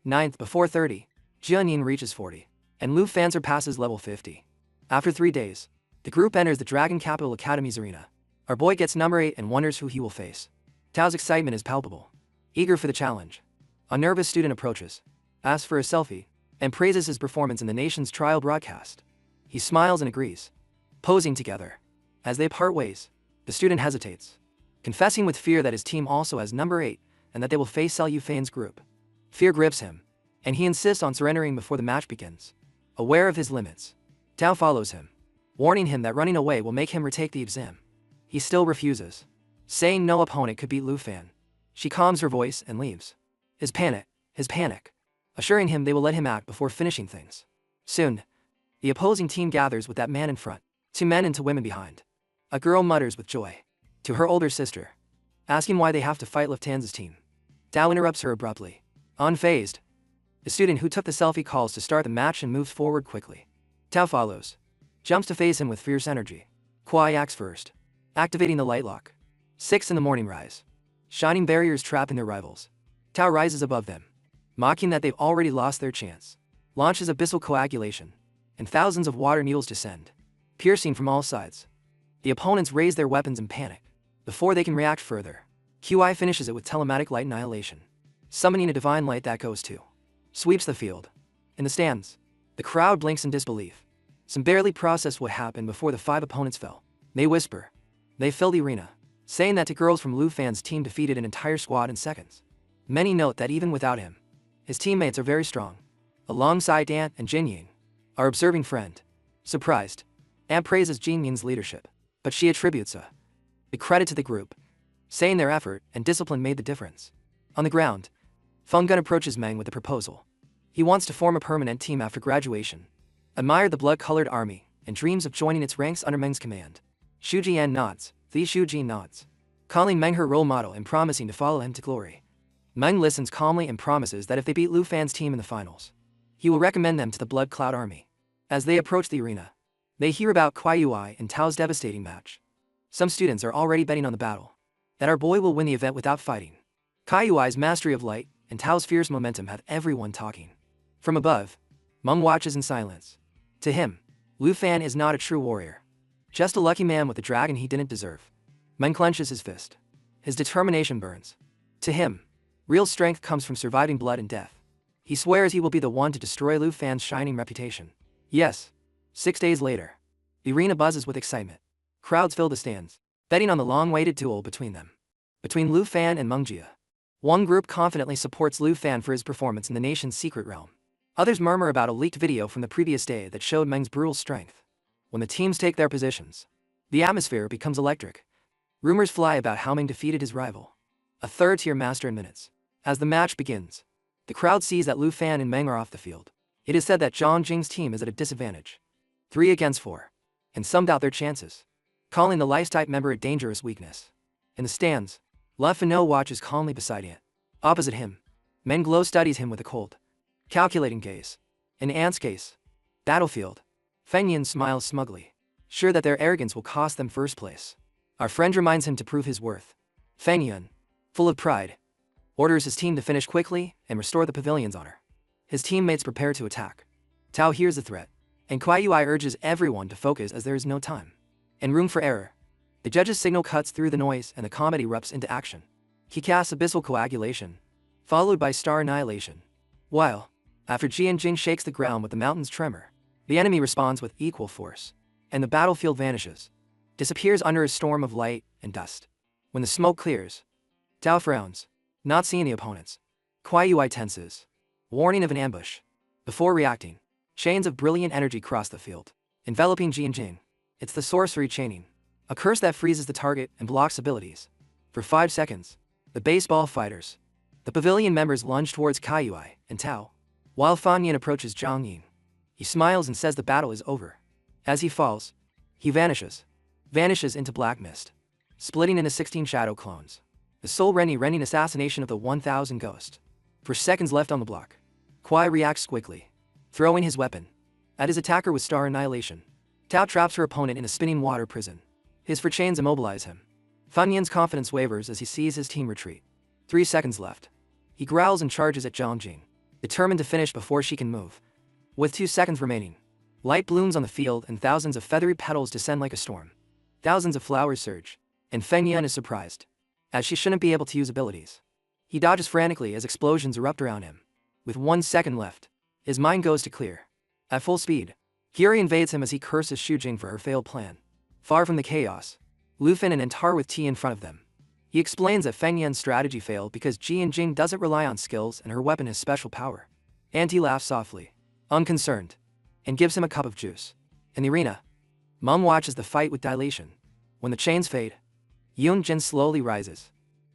Ninth before 30. Jianyin reaches 40. And Lu Fan surpasses level 50. After 3 days, the group enters the Dragon Capital Academy's arena. Our boy gets number 8 and wonders who he will face. Tao's excitement is palpable. Eager for the challenge. A nervous student approaches, asks for a selfie, and praises his performance in the nation's trial broadcast. He smiles and agrees. Posing together. As they part ways, the student hesitates, confessing with fear that his team also has number 8 and that they will face Liu Fan's group. Fear grips him, and he insists on surrendering before the match begins. Aware of his limits, Tao follows him, warning him that running away will make him retake the exam. He still refuses, saying no opponent could beat Lu Fan. She calms her voice and leaves. His panic, assuring him they will let him act before finishing things. Soon, the opposing team gathers with that man in front, 2 men and 2 women behind. A girl mutters with joy to her older sister, asking why they have to fight Lufthansa's team. Tao interrupts her abruptly. Unfazed, the student who took the selfie calls to start the match and moves forward quickly. Tao follows, jumps to face him with fierce energy. Kuai acts first, activating the light lock. 6 in the morning rise. Shining barriers trapping their rivals. Tao rises above them, mocking that they've already lost their chance. Launches abyssal coagulation, and thousands of water needles descend, piercing from all sides. The opponents raise their weapons in panic. Before they can react further, QI finishes it with telematic light annihilation, summoning a divine light that goes to, sweeps the field. In the stands, the crowd blinks in disbelief. Some barely process what happened before the 5 opponents fell. They whisper. They fill the arena, saying that 2 girls from Lu Fan's team defeated an entire squad in seconds. Many note that even without him, his teammates are very strong. Alongside Dan and Jinying, our observing friend. Surprised, Anne praises Jinying's leadership, but she attributes the credit to the group, saying their effort and discipline made the difference. On the ground, Fenggun approaches Meng with a proposal. He wants to form a permanent team after graduation, admired the blood-colored army, and dreams of joining its ranks under Meng's command. Xu Jian nods, Xu Jin nods, calling Meng her role model and promising to follow him to glory. Meng listens calmly and promises that if they beat Lu Fan's team in the finals, he will recommend them to the Blood Cloud Army. As they approach the arena, they hear about Kuai Yui and Tao's devastating match. Some students are already betting on the battle, that our boy will win the event without fighting. Kuai Yui's mastery of light and Tao's fierce momentum have everyone talking. From above, Meng watches in silence. To him, Lu Fan is not a true warrior, just a lucky man with a dragon he didn't deserve. Meng clenches his fist. His determination burns. To him, real strength comes from surviving blood and death. He swears he will be the one to destroy Lu Fan's shining reputation. Yes. 6 days later, the arena buzzes with excitement. Crowds fill the stands, betting on the long-awaited duel between them. Between Lu Fan and Meng Jia. One group confidently supports Lu Fan for his performance in the nation's secret realm. Others murmur about a leaked video from the previous day that showed Meng's brutal strength. When the teams take their positions, the atmosphere becomes electric. Rumors fly about how Meng defeated his rival, a third-tier master in minutes. As the match begins, the crowd sees that Lu Fan and Meng are off the field. It is said that Zhang Jing's team is at a disadvantage, 3 against 4, and some doubt their chances, calling the Lice-type member a dangerous weakness. In the stands, La Fano watches calmly beside Ant. Opposite him, Meng Guo studies him with a cold, calculating gaze. In Ant's case, battlefield, Feng Yin smiles smugly, sure that their arrogance will cost them first place. Our friend reminds him to prove his worth. Feng Yin, full of pride, orders his team to finish quickly and restore the pavilion's honor. His teammates prepare to attack. Tao hears the threat, and Kuai Yui urges everyone to focus as there is no time and room for error. The judge's signal cuts through the noise and the combat erupts into action. He casts abyssal coagulation, followed by star annihilation. While, after Jian Jing shakes the ground with the mountain's tremor, the enemy responds with equal force, and the battlefield vanishes, disappears under a storm of light and dust. When the smoke clears, Tao frowns, not seeing the opponents. Kuai Yui tenses, warning of an ambush. Before reacting, chains of brilliant energy cross the field, enveloping Jian Jing. It's the sorcery chaining, a curse that freezes the target and blocks abilities. For 5 seconds, the baseball fighters, the pavilion members lunge towards Kuai Yui and Tao, while Fan Yin approaches Zhang Yin. He smiles and says the battle is over. As he falls, He vanishes into black mist, splitting into 16 shadow clones. The soul-rending assassination of the 1,000 ghost. For seconds left on the block, Kwai reacts quickly, throwing his weapon at his attacker with star annihilation. Tao traps her opponent in a spinning water prison. His four chains immobilize him. Fan Yin's confidence wavers as he sees his team retreat. 3 seconds left. He growls and charges at Zhang Jing, determined to finish before she can move. With 2 seconds remaining, light blooms on the field and thousands of feathery petals descend like a storm. Thousands of flowers surge, and Feng Yan is surprised, as she shouldn't be able to use abilities. He dodges frantically as explosions erupt around him. With 1 second left, his mind goes to clear. At full speed, Fury invades him as he curses Xu Jing for her failed plan. Far from the chaos, Lu Fin and Antar with tea in front of them. He explains that Feng Yan's strategy failed because Jian Jing doesn't rely on skills and her weapon has special power. Auntie laughs softly, unconcerned, and gives him a cup of juice. In the arena, Mom watches the fight with dilation. When the chains fade, Yun Jin slowly rises,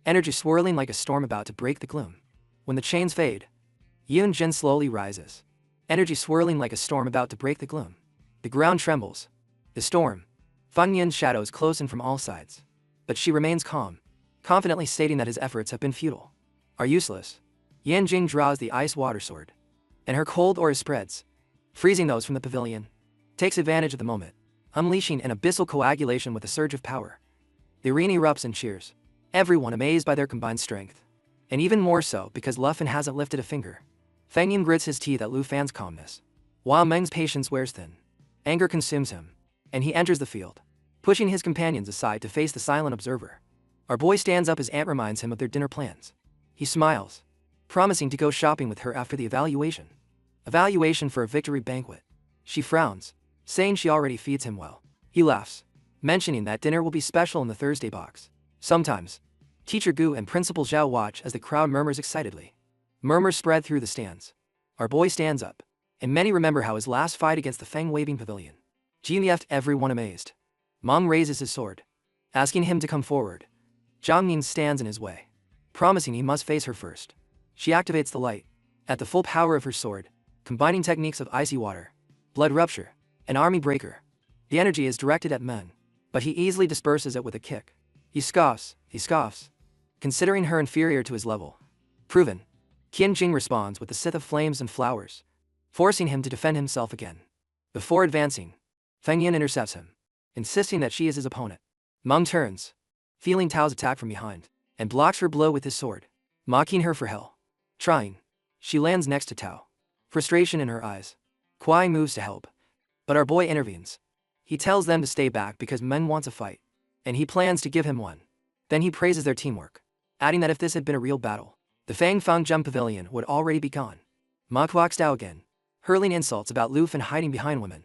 energy swirling like a storm about to break the gloom. When the chains fade, Yun Jin slowly rises, energy swirling like a storm about to break the gloom. The ground trembles. The storm. Feng Yin's shadows close in from all sides. But she remains calm, confidently stating that his efforts have been futile, are useless. Yan Jing draws the ice water sword, and her cold aura spreads, freezing those from the pavilion. Takes advantage of the moment, unleashing an abyssal coagulation with a surge of power. The arena erupts in cheers, everyone amazed by their combined strength. And even more so because Lu Fin hasn't lifted a finger. Feng Yin grits his teeth at Lu Fan's calmness, while Meng's patience wears thin. Anger consumes him, and he enters the field, pushing his companions aside to face the silent observer. Our boy stands up as Aunt reminds him of their dinner plans. He smiles, promising to go shopping with her after the evaluation. Evaluation for a victory banquet. She frowns, saying she already feeds him well. He laughs, mentioning that dinner will be special in the Thursday box. Sometimes, Teacher Gu and Principal Zhao watch as the crowd murmurs excitedly. Murmurs spread through the stands. Our boy stands up, and many remember how his last fight against the Feng-waving pavilion. Jin left everyone amazed. Mom raises his sword, asking him to come forward. Zhang Ning stands in his way, promising he must face her first. She activates the light, at the full power of her sword, combining techniques of icy water, blood rupture, and army breaker. The energy is directed at Men, but he easily disperses it with a kick. He scoffs, considering her inferior to his level. Proven. Qian Jing responds with the Sith of flames and flowers, forcing him to defend himself again. Before advancing, Feng Yin intercepts him, insisting that she is his opponent. Meng turns, feeling Tao's attack from behind, and blocks her blow with his sword, mocking her for hell. Trying, she lands next to Tao, frustration in her eyes. Kwai moves to help, but our boy intervenes. He tells them to stay back because Men wants a fight, and he plans to give him one. Then he praises their teamwork, adding that if this had been a real battle, the Fang Fang Jump Pavilion would already be gone. Mok walks Tao again, hurling insults about Lu Fin hiding behind women.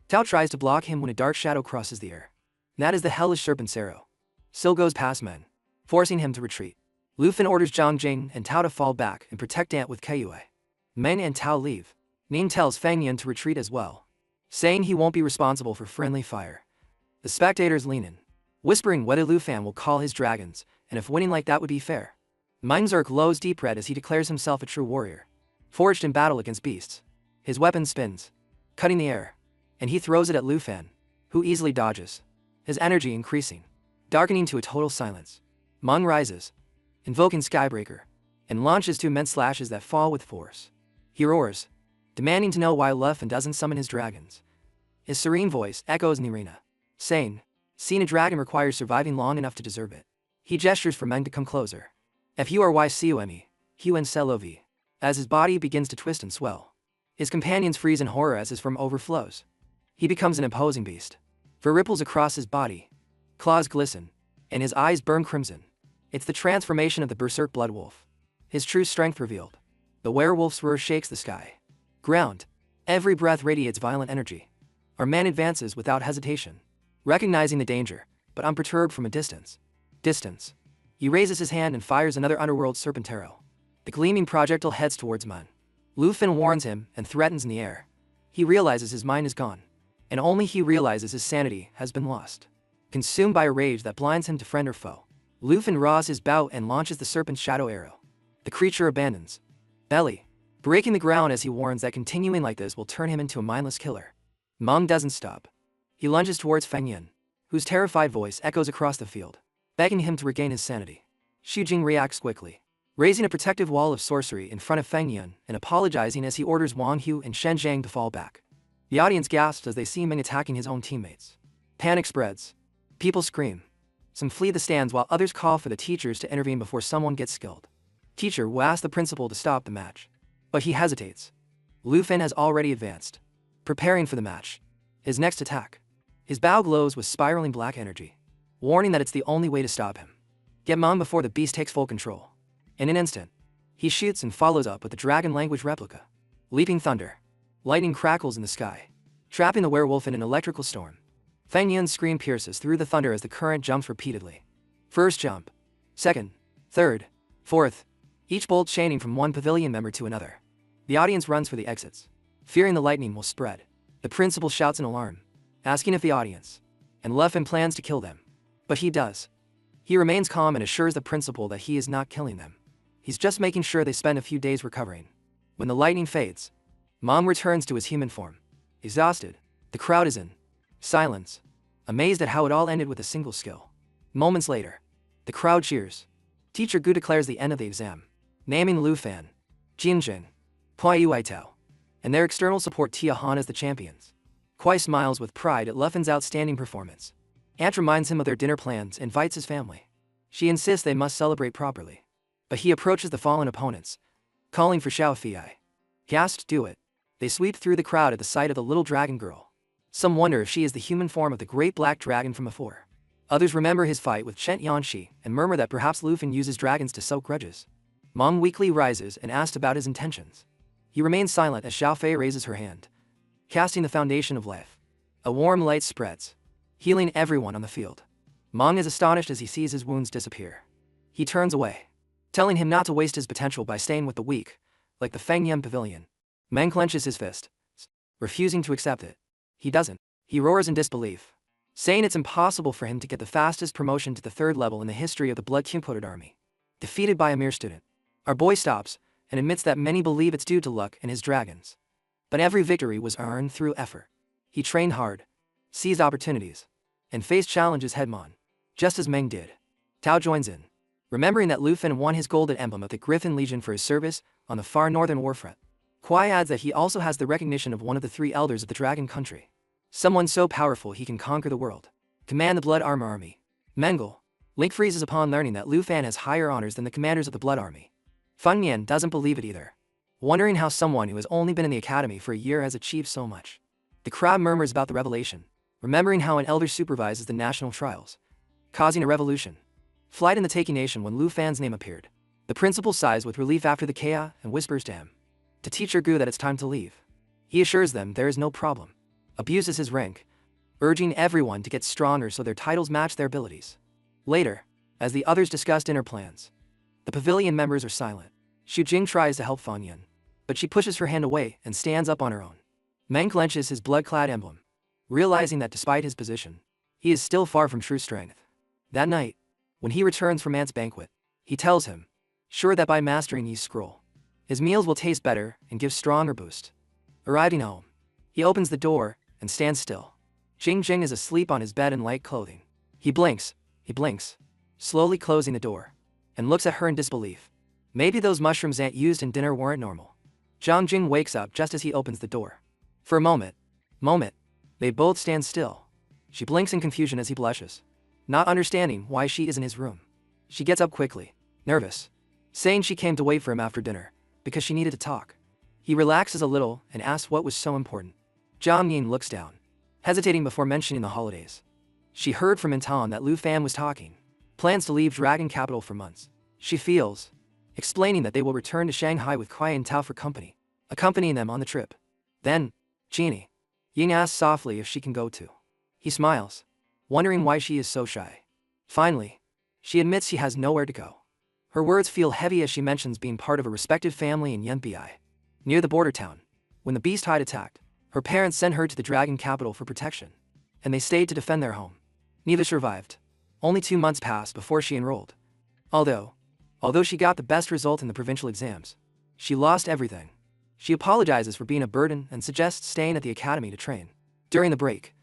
Tao tries to block him when a dark shadow crosses the air. That is the hellish serpent's arrow. Sil goes past Men, forcing him to retreat. Lu Fin orders Zhang Jing and Tao to fall back and protect Ant with Keyue. Men and Tao leave. Ning tells Feng Yin to retreat as well, saying he won't be responsible for friendly fire. The spectators lean in, whispering whether Lu Fan will call his dragons, and if winning like that would be fair. Mengzerk glows deep red as he declares himself a true warrior, forged in battle against beasts. His weapon spins, cutting the air, and he throws it at Lu Fan, who easily dodges, his energy increasing, darkening to a total silence. Meng rises, invoking Skybreaker, and launches 2 immense slashes that fall with force. He roars, demanding to know why Lu Fan doesn't summon his dragons. His serene voice echoes in the arena, saying, "Seeing a dragon requires surviving long enough to deserve it." He gestures for Meng to come closer. FURYCOME, Huen Selovi, as his body begins to twist and swell. His companions freeze in horror as his form overflows. He becomes an imposing beast. Fur ripples across his body, claws glisten, and his eyes burn crimson. It's the transformation of the berserk blood wolf. His true strength revealed. The werewolf's roar shakes the sky. Ground. Every breath radiates violent energy. Our man advances without hesitation, recognizing the danger, but unperturbed from a distance. He raises his hand and fires another underworld serpent arrow. The gleaming projectile heads towards Men. Lu Fin warns him and threatens in the air. He realizes his mind is gone, and only he realizes his sanity has been lost. Consumed by a rage that blinds him to friend or foe, Lu Fin raws his bow and launches the serpent's shadow arrow. The creature abandons, belly, breaking the ground as he warns that continuing like this will turn him into a mindless killer. Meng doesn't stop. He lunges towards Feng Yan, whose terrified voice echoes across the field, begging him to regain his sanity. Xu Jing reacts quickly, raising a protective wall of sorcery in front of Feng Yan and apologizing as he orders Wang Hu and Shen Zhang to fall back. The audience gasps as they see Meng attacking his own teammates. Panic spreads. People scream. Some flee the stands while others call for the teachers to intervene before someone gets skilled. Teacher will ask the principal to stop the match, but he hesitates. Lu Fen has already advanced, preparing for the match. His next attack. His bow glows with spiraling black energy, warning that it's the only way to stop him. Get Mom before the beast takes full control. In an instant, he shoots and follows up with the dragon language replica. Leaping thunder. Lightning crackles in the sky, trapping the werewolf in an electrical storm. Feng Yan's scream pierces through the thunder as the current jumps repeatedly. First jump. Second. Third. Fourth. Each bolt chaining from one pavilion member to another. The audience runs for the exits, fearing the lightning will spread. The principal shouts in alarm, asking if the audience and Luffen plans to kill them. But he does. He remains calm and assures the principal that he is not killing them. He's just making sure they spend a few days recovering. When the lightning fades, Mom returns to his human form. Exhausted, the crowd is in silence, amazed at how it all ended with a single skill. Moments later, the crowd cheers. Teacher Gu declares the end of the exam, naming Lu Fan, Jin Jing, Kuai Yuaitao, and their external support Tia Han as the champions. Kuai smiles with pride at Luffen's outstanding performance. Ant reminds him of their dinner plans and invites his family. She insists they must celebrate properly, but he approaches the fallen opponents, calling for Xiao Fei. Cast, do it. They sweep through the crowd at the sight of the little dragon girl. Some wonder if she is the human form of the great black dragon from before. Others remember his fight with Chen Yanxi and murmur that perhaps Lufen uses dragons to soak grudges. Mom weakly rises and asks about his intentions. He remains silent as Xiao Fei raises her hand, casting the foundation of life. A warm light spreads, healing everyone on the field. Mong is astonished as he sees his wounds disappear. He turns away, telling him not to waste his potential by staying with the weak, like the Feng Yem Pavilion. Meng clenches his fist, refusing to accept it. He doesn't. He roars in disbelief, saying it's impossible for him to get the fastest promotion to the 3rd level in the history of the blood-coated army. Defeated by a mere student, our boy stops and admits that many believe it's due to luck and his dragons. But every victory was earned through effort. He trained hard, seized opportunities, and faced challenges head-on, just as Meng did. Tao joins in, remembering that Lufen won his golden emblem of the Griffin Legion for his service on the far northern warfront. Kuai adds that he also has the recognition of one of the 3 elders of the Dragon Country. Someone so powerful he can conquer the world. Command the Blood Armor Army. Mengel. Link freezes upon learning that Lu Fan has higher honors than the commanders of the Blood Army. Feng Yan doesn't believe it either, wondering how someone who has only been in the academy for a year has achieved so much. The crowd murmurs about the revelation, remembering how an elder supervises the national trials, causing a revolution. Flight in the Taking Nation when Lu Fan's name appeared. The principal sighs with relief after the chaos and whispers to him, to Teacher Gu, that it's time to leave. He assures them there is no problem, abuses his rank, urging everyone to get stronger so their titles match their abilities. Later, as the others discussed inner plans, the pavilion members are silent. Xu Jing tries to help Feng Yan, but she pushes her hand away and stands up on her own. Meng clenches his blood-clad emblem, realizing that despite his position, he is still far from true strength. That night, when he returns from Ant's banquet, he tells him, sure that by mastering his scroll, his meals will taste better and give stronger boost. Arriving home, he opens the door and stands still. Jing Jing is asleep on his bed in light clothing. He blinks, slowly closing the door, and looks at her in disbelief. Maybe those mushrooms Ant used in dinner weren't normal. Zhang Jing wakes up just as he opens the door. For a moment, they both stand still. She blinks in confusion as he blushes, not understanding why she is in his room. She gets up quickly, nervous, saying she came to wait for him after dinner, because she needed to talk. He relaxes a little and asks what was so important. Zhang Yin looks down, hesitating before mentioning the holidays. She heard from Intan that Lu Fan was talking plans to leave Dragon Capital for months. She feels, explaining that they will return to Shanghai with Kuai and Tao for company, accompanying them on the trip. Then, Genie Ying asks softly if she can go too. He smiles, wondering why she is so shy. Finally, she admits she has nowhere to go. Her words feel heavy as she mentions being part of a respected family in Yanbi, near the border town. When the beast tide attacked, her parents sent her to the Dragon Capital for protection, and they stayed to defend their home. Neither survived. Only 2 months passed before she enrolled. Although she got the best result in the provincial exams, she lost everything. She apologizes for being a burden and suggests staying at the academy to train. During the break,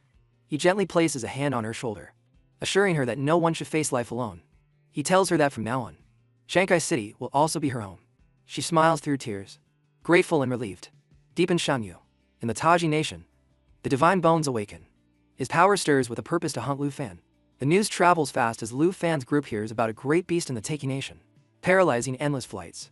He gently places a hand on her shoulder, assuring her that no one should face life alone. He tells her that from now on, Shanghai City will also be her home. She smiles through tears, grateful and relieved. Deep in Shangyu, in the Taji nation, the divine bones awaken. His power stirs with a purpose to hunt Lu Fan. The news travels fast as Lu Fan's group hears about a great beast in the Taiki nation, paralyzing endless flights.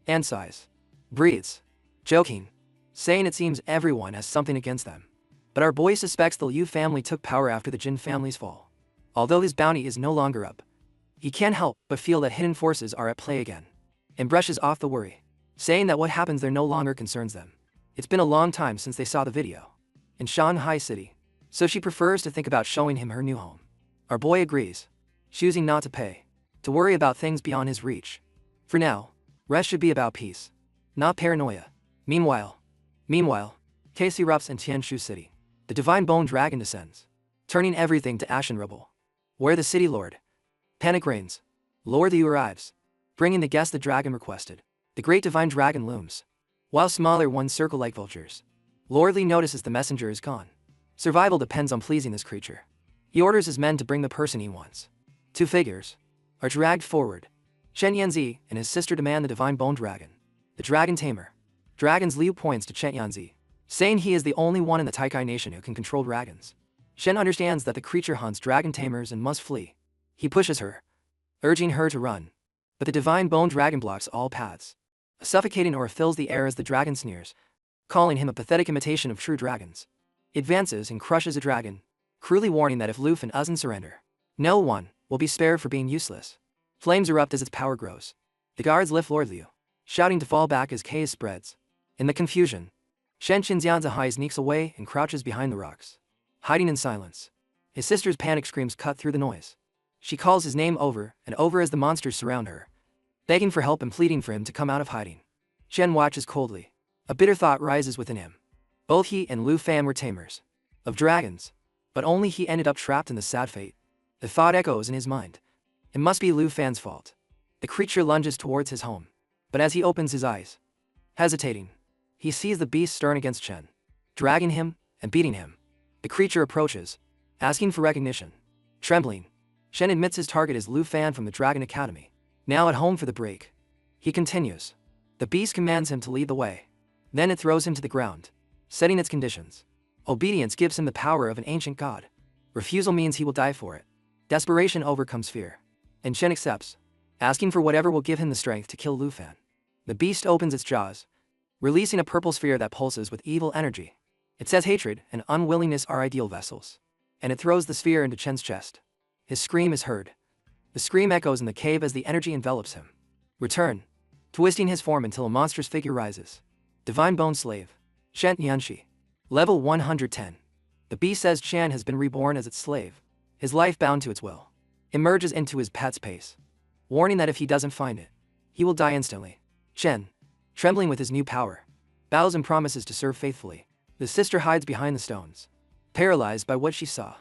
And sighs, breathes, joking, saying it seems everyone has something against them. But our boy suspects the Liu family took power after the Jin family's fall. Although his bounty is no longer up, he can't help but feel that hidden forces are at play again, and brushes off the worry, saying that what happens there no longer concerns them. It's been a long time since they saw the video in Shanghai City, so she prefers to think about showing him her new home. Our boy agrees, choosing not to worry about things beyond his reach. For now, rest should be about peace, not paranoia. Meanwhile, chaos erupts in Tianshu City. The divine bone dragon descends, turning everything to ash and rubble. Where the city lord, panic reigns. Lord Liu arrives, bringing the guest the dragon requested. The great divine dragon looms, while smaller ones circle like vultures. Lord Liu notices the messenger is gone. Survival depends on pleasing this creature. He orders his men to bring the person he wants. Two figures are dragged forward. Chen Yanzi and his sister demand the divine bone dragon, the dragon Tamer. Dragon's Liu points to Chen Yanzi, saying he is the only one in the Taikai nation who can control dragons. Shen understands that the creature hunts dragon tamers and must flee. He pushes her, urging her to run. But the divine bone dragon blocks all paths. A suffocating aura fills the air as the dragon sneers, calling him a pathetic imitation of true dragons. It advances and crushes a dragon, cruelly warning that if Lu Fan doesn't surrender, no one will be spared for being useless. Flames erupt as its power grows. The guards lift Lord Liu, shouting to fall back as chaos spreads. In the confusion, Shen Qinxianzahai sneaks away and crouches behind the rocks, hiding in silence. His sister's panic screams cut through the noise. She calls his name over and over as the monsters surround her, begging for help and pleading for him to come out of hiding. Shen watches coldly. A bitter thought rises within him. Both he and Lu Fan were tamers of dragons, but only he ended up trapped in the sad fate. The thought echoes in his mind. It must be Lu Fan's fault. The creature lunges towards his home, but as he opens his eyes, hesitating, he sees the beast stern against Chen, dragging him and beating him. The creature approaches, asking for recognition. Trembling, Shen admits his target is Lu Fan from the Dragon Academy. Now at home for the break, he continues. The beast commands him to lead the way. Then it throws him to the ground, setting its conditions. Obedience gives him the power of an ancient god. Refusal means he will die for it. Desperation overcomes fear, and Shen accepts, asking for whatever will give him the strength to kill Lu Fan. The beast opens its jaws, releasing a purple sphere that pulses with evil energy. It says hatred and unwillingness are ideal vessels, and it throws the sphere into Chen's chest. His scream is heard. The scream echoes in the cave as the energy envelops him. Return, twisting his form until a monstrous figure rises. Divine Bone Slave, Shen Yanshi. Level 110. The beast says Chan has been reborn as its slave, his life bound to its will. Emerges into his pet's pace, warning that if he doesn't find it, he will die instantly. Chen, trembling with his new power, bows and promises to serve faithfully. The sister hides behind the stones, paralyzed by what she saw.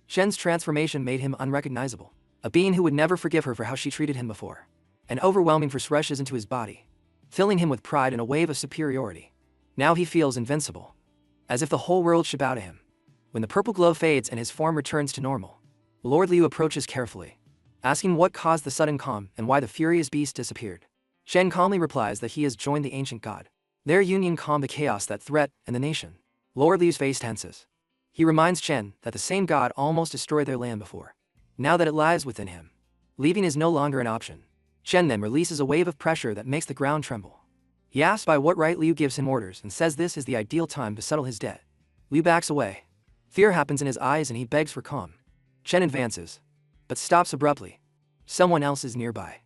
Shen's transformation made him unrecognizable, a being who would never forgive her for how she treated him before. An overwhelming force rushes into his body, filling him with pride and a wave of superiority. Now he feels invincible, as if the whole world should bow to him. When the purple glow fades and his form returns to normal, Lord Liu approaches carefully, asking what caused the sudden calm and why the furious beast disappeared. Shen calmly replies that he has joined the ancient god. Their union calmed the chaos that threatened the nation. Lord Liu's face tenses. He reminds Chen that the same god almost destroyed their land before. Now that it lies within him, leaving is no longer an option. Chen then releases a wave of pressure that makes the ground tremble. He asks by what right Liu gives him orders and says this is the ideal time to settle his debt. Liu backs away. Fear happens in his eyes and he begs for calm. Chen advances, but stops abruptly. Someone else is nearby.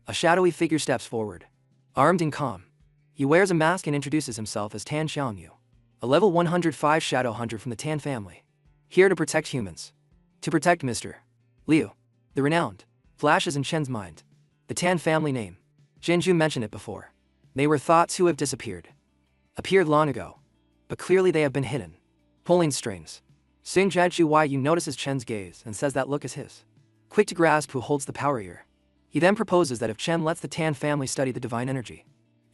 A shadowy figure steps forward, armed and calm. He wears a mask and introduces himself as Tan Xiaoyu, a level 105 shadow hunter from the Tan family, here to protect humans. To protect Mr. Liu, the renowned, flashes in Chen's mind. The Tan family name. Jinju mentioned it before. They were thought to have disappeared. Appeared long ago, but clearly they have been hidden. Pulling strings. Sing Jadju Yu notices Chen's gaze and says that look is his. Quick to grasp who holds the power here. He then proposes that if Chen lets the Tan family study the divine energy,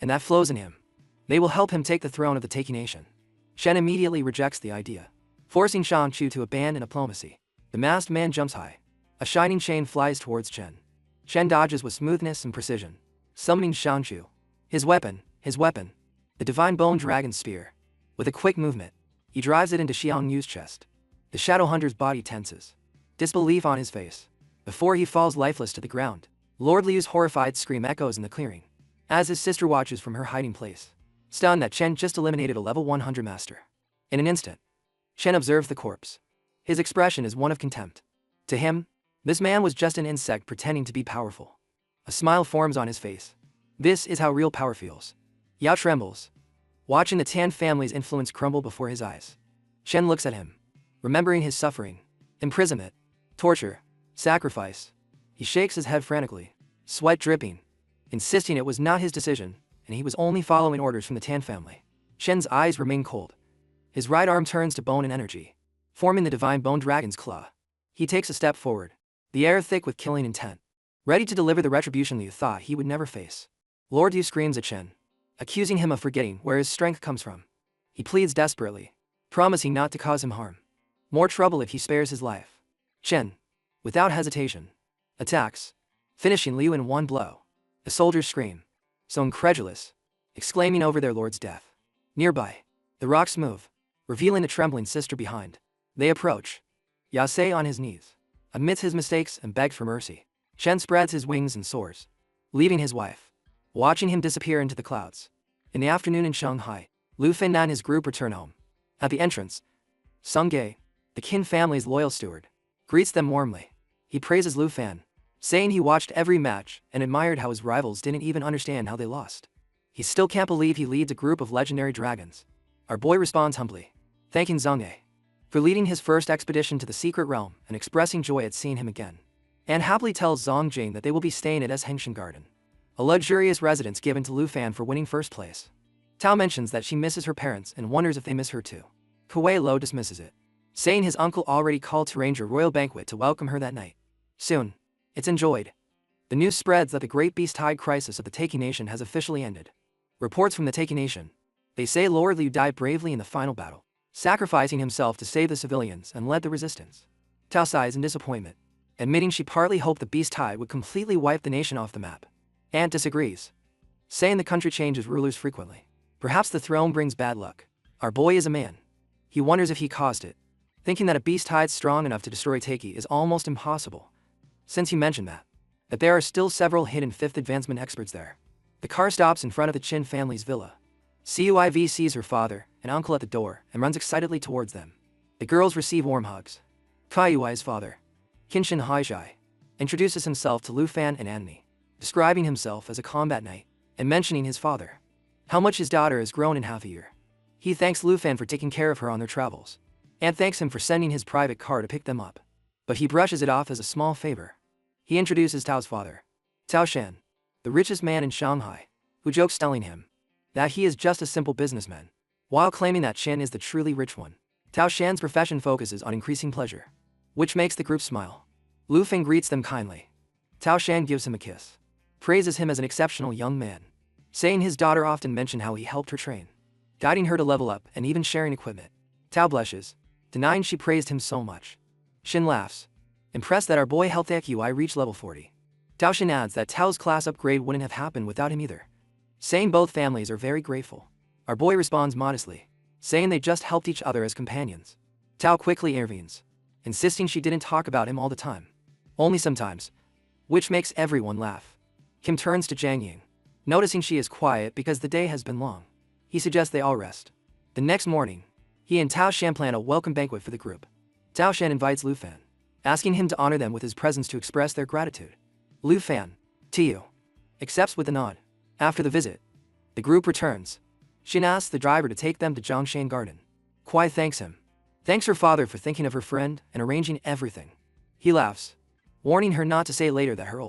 and that flows in him, they will help him take the throne of the Taiki nation. Chen immediately rejects the idea. forcing Shang-Chu to abandon diplomacy. The masked man jumps high. A shining chain flies towards Chen. Chen dodges with smoothness and precision, summoning Shang-Chu. His weapon, the divine bone dragon spear. With a quick movement, he drives it into Xiang Yu's chest. The shadow hunter's body tenses, disbelief on his face. Before he falls lifeless to the ground, Lord Liu's horrified scream echoes in the clearing, as his sister watches from her hiding place, stunned that Chen just eliminated a level 100 master. In an instant, Chen observes the corpse. His expression is one of contempt. To him, this man was just an insect pretending to be powerful. A smile forms on his face. This is how real power feels. Yao trembles, watching the Tan family's influence crumble before his eyes. Chen looks at him, remembering his suffering, imprisonment, torture, sacrifice. He shakes his head frantically, sweat dripping, insisting it was not his decision, and he was only following orders from the Tan family. Chen's eyes remain cold. His right arm turns to bone and energy, forming the divine bone dragon's claw. He takes a step forward, the air thick with killing intent, ready to deliver the retribution Liu thought he would never face. Lord Liu screams at Chen, accusing him of forgetting where his strength comes from. He pleads desperately, promising not to cause him harm. More trouble if he spares his life. Chen, without hesitation, attacks, finishing Liu in one blow. The soldiers scream, so incredulous, exclaiming over their lord's death. Nearby, the rocks move, revealing the trembling sister behind. They approach. Yasei on his knees, admits his mistakes and begs for mercy. Chen spreads his wings and soars, leaving his wife, watching him disappear into the clouds. In the afternoon in Shanghai, Lu Feng and his group return home. At the entrance, Sung Ge, the Qin family's loyal steward, greets them warmly. He praises Lu Fan, saying he watched every match and admired how his rivals didn't even understand how they lost. He still can't believe he leads a group of legendary dragons. Our boy responds humbly, thanking Zhang He for leading his first expedition to the secret realm and expressing joy at seeing him again. And happily tells Zhang Jing that they will be staying at Hengsheng Garden, a luxurious residence given to Lu Fan for winning first place. Tao mentions that she misses her parents and wonders if they miss her too. Kuei Lo dismisses it, saying his uncle already called to arrange a royal banquet to welcome her that night. Soon, it's enjoyed. The news spreads that the great beast-tide crisis of the Taiki Nation has officially ended. Reports from the Taiki Nation, they say Lord Liu died bravely in the final battle, sacrificing himself to save the civilians and led the resistance. Tao sighs in disappointment, admitting she partly hoped the beast tide would completely wipe the nation off the map. Aunt disagrees, saying the country changes rulers frequently. Perhaps the throne brings bad luck. Our boy is a man. He wonders if he caused it, thinking that a beast tide strong enough to destroy Taiki is almost impossible. Since he mentioned that there are still several hidden 5th advancement experts there. The car stops in front of the Qin family's villa. Cuiv sees her father and uncle at the door and runs excitedly towards them. The girls receive warm hugs. Kui's father, Qinshin Haishai, introduces himself to Lu Fan and Anmi, describing himself as a combat knight and mentioning his father, how much his daughter has grown in half a year. He thanks Lu Fan for taking care of her on their travels, and thanks him for sending his private car to pick them up. But he brushes it off as a small favor. He introduces Tao's father, Tao Shan, the richest man in Shanghai, who jokes telling him that he is just a simple businessman, while claiming that Shan is the truly rich one. Tao Shan's profession focuses on increasing pleasure, which makes the group smile. Lu Feng greets them kindly. Tao Shan gives him a kiss, praises him as an exceptional young man, saying his daughter often mentioned how he helped her train, guiding her to level up and even sharing equipment. Tao blushes, denying she praised him so much. Shin laughs, impressed that our boy helped Qi reach level 40. Tao Shin adds that Tao's class upgrade wouldn't have happened without him either, saying both families are very grateful. Our boy responds modestly, saying they just helped each other as companions. Tao quickly intervenes, insisting she didn't talk about him all the time, only sometimes, which makes everyone laugh. Kim turns to Jiang Ying, noticing she is quiet because the day has been long. He suggests they all rest. The next morning, he and Tao Shan plan a welcome banquet for the group. Tao Shan invites Lu Fan, asking him to honor them with his presence to express their gratitude. Lu Fan, Tiu, accepts with a nod. After the visit, the group returns. Shin asks the driver to take them to Zhongshan Garden. Kuai thanks him, thanks her father for thinking of her friend and arranging everything. He laughs, warning her not to say later that her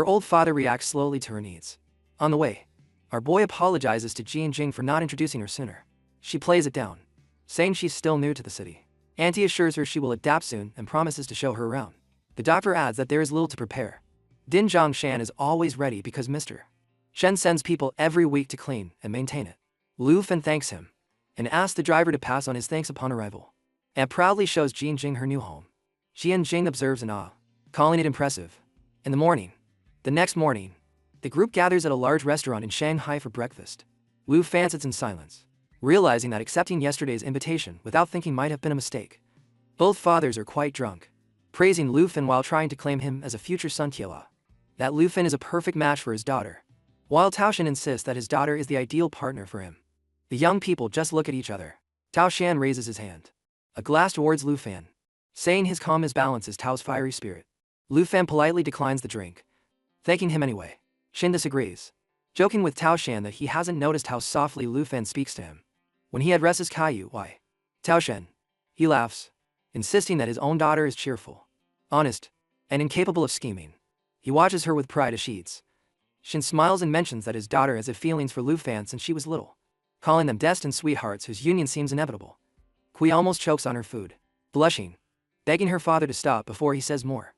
old father reacts slowly to her needs. On the way, our boy apologizes to Ji and Jing for not introducing her sooner. She plays it down, saying she's still new to the city. Auntie assures her she will adapt soon and promises to show her around. The doctor adds that there is little to prepare. Din Zhongshan is always ready because Mr. Shen sends people every week to clean and maintain it. Lu Fen thanks him, and asks the driver to pass on his thanks upon arrival. and proudly shows Jean Jing her new home. Jian Jing observes in awe, calling it impressive. In the next morning, the group gathers at a large restaurant in Shanghai for breakfast. Lu Fan sits in silence, realizing that accepting yesterday's invitation without thinking might have been a mistake. Both fathers are quite drunk, praising Lu Fan while trying to claim him as a future son Tiela. That Lu Fan is a perfect match for his daughter, while Tao Shan insists that his daughter is the ideal partner for him. The young people just look at each other. Tao Shan raises his hand, a glass towards Lu Fan, saying his calm is balance is Tao's fiery spirit. Lu Fan politely declines the drink, thanking him anyway. Shin disagrees, joking with Tao Shan that he hasn't noticed how softly Lu Fan speaks to him when he addresses Caillou. Why? Tao Shan. He laughs, insisting that his own daughter is cheerful, honest, and incapable of scheming. He watches her with pride as she eats. Shin smiles and mentions that his daughter has had feelings for Lu Fan since she was little, calling them destined sweethearts whose union seems inevitable. Kui almost chokes on her food, blushing, begging her father to stop before he says more.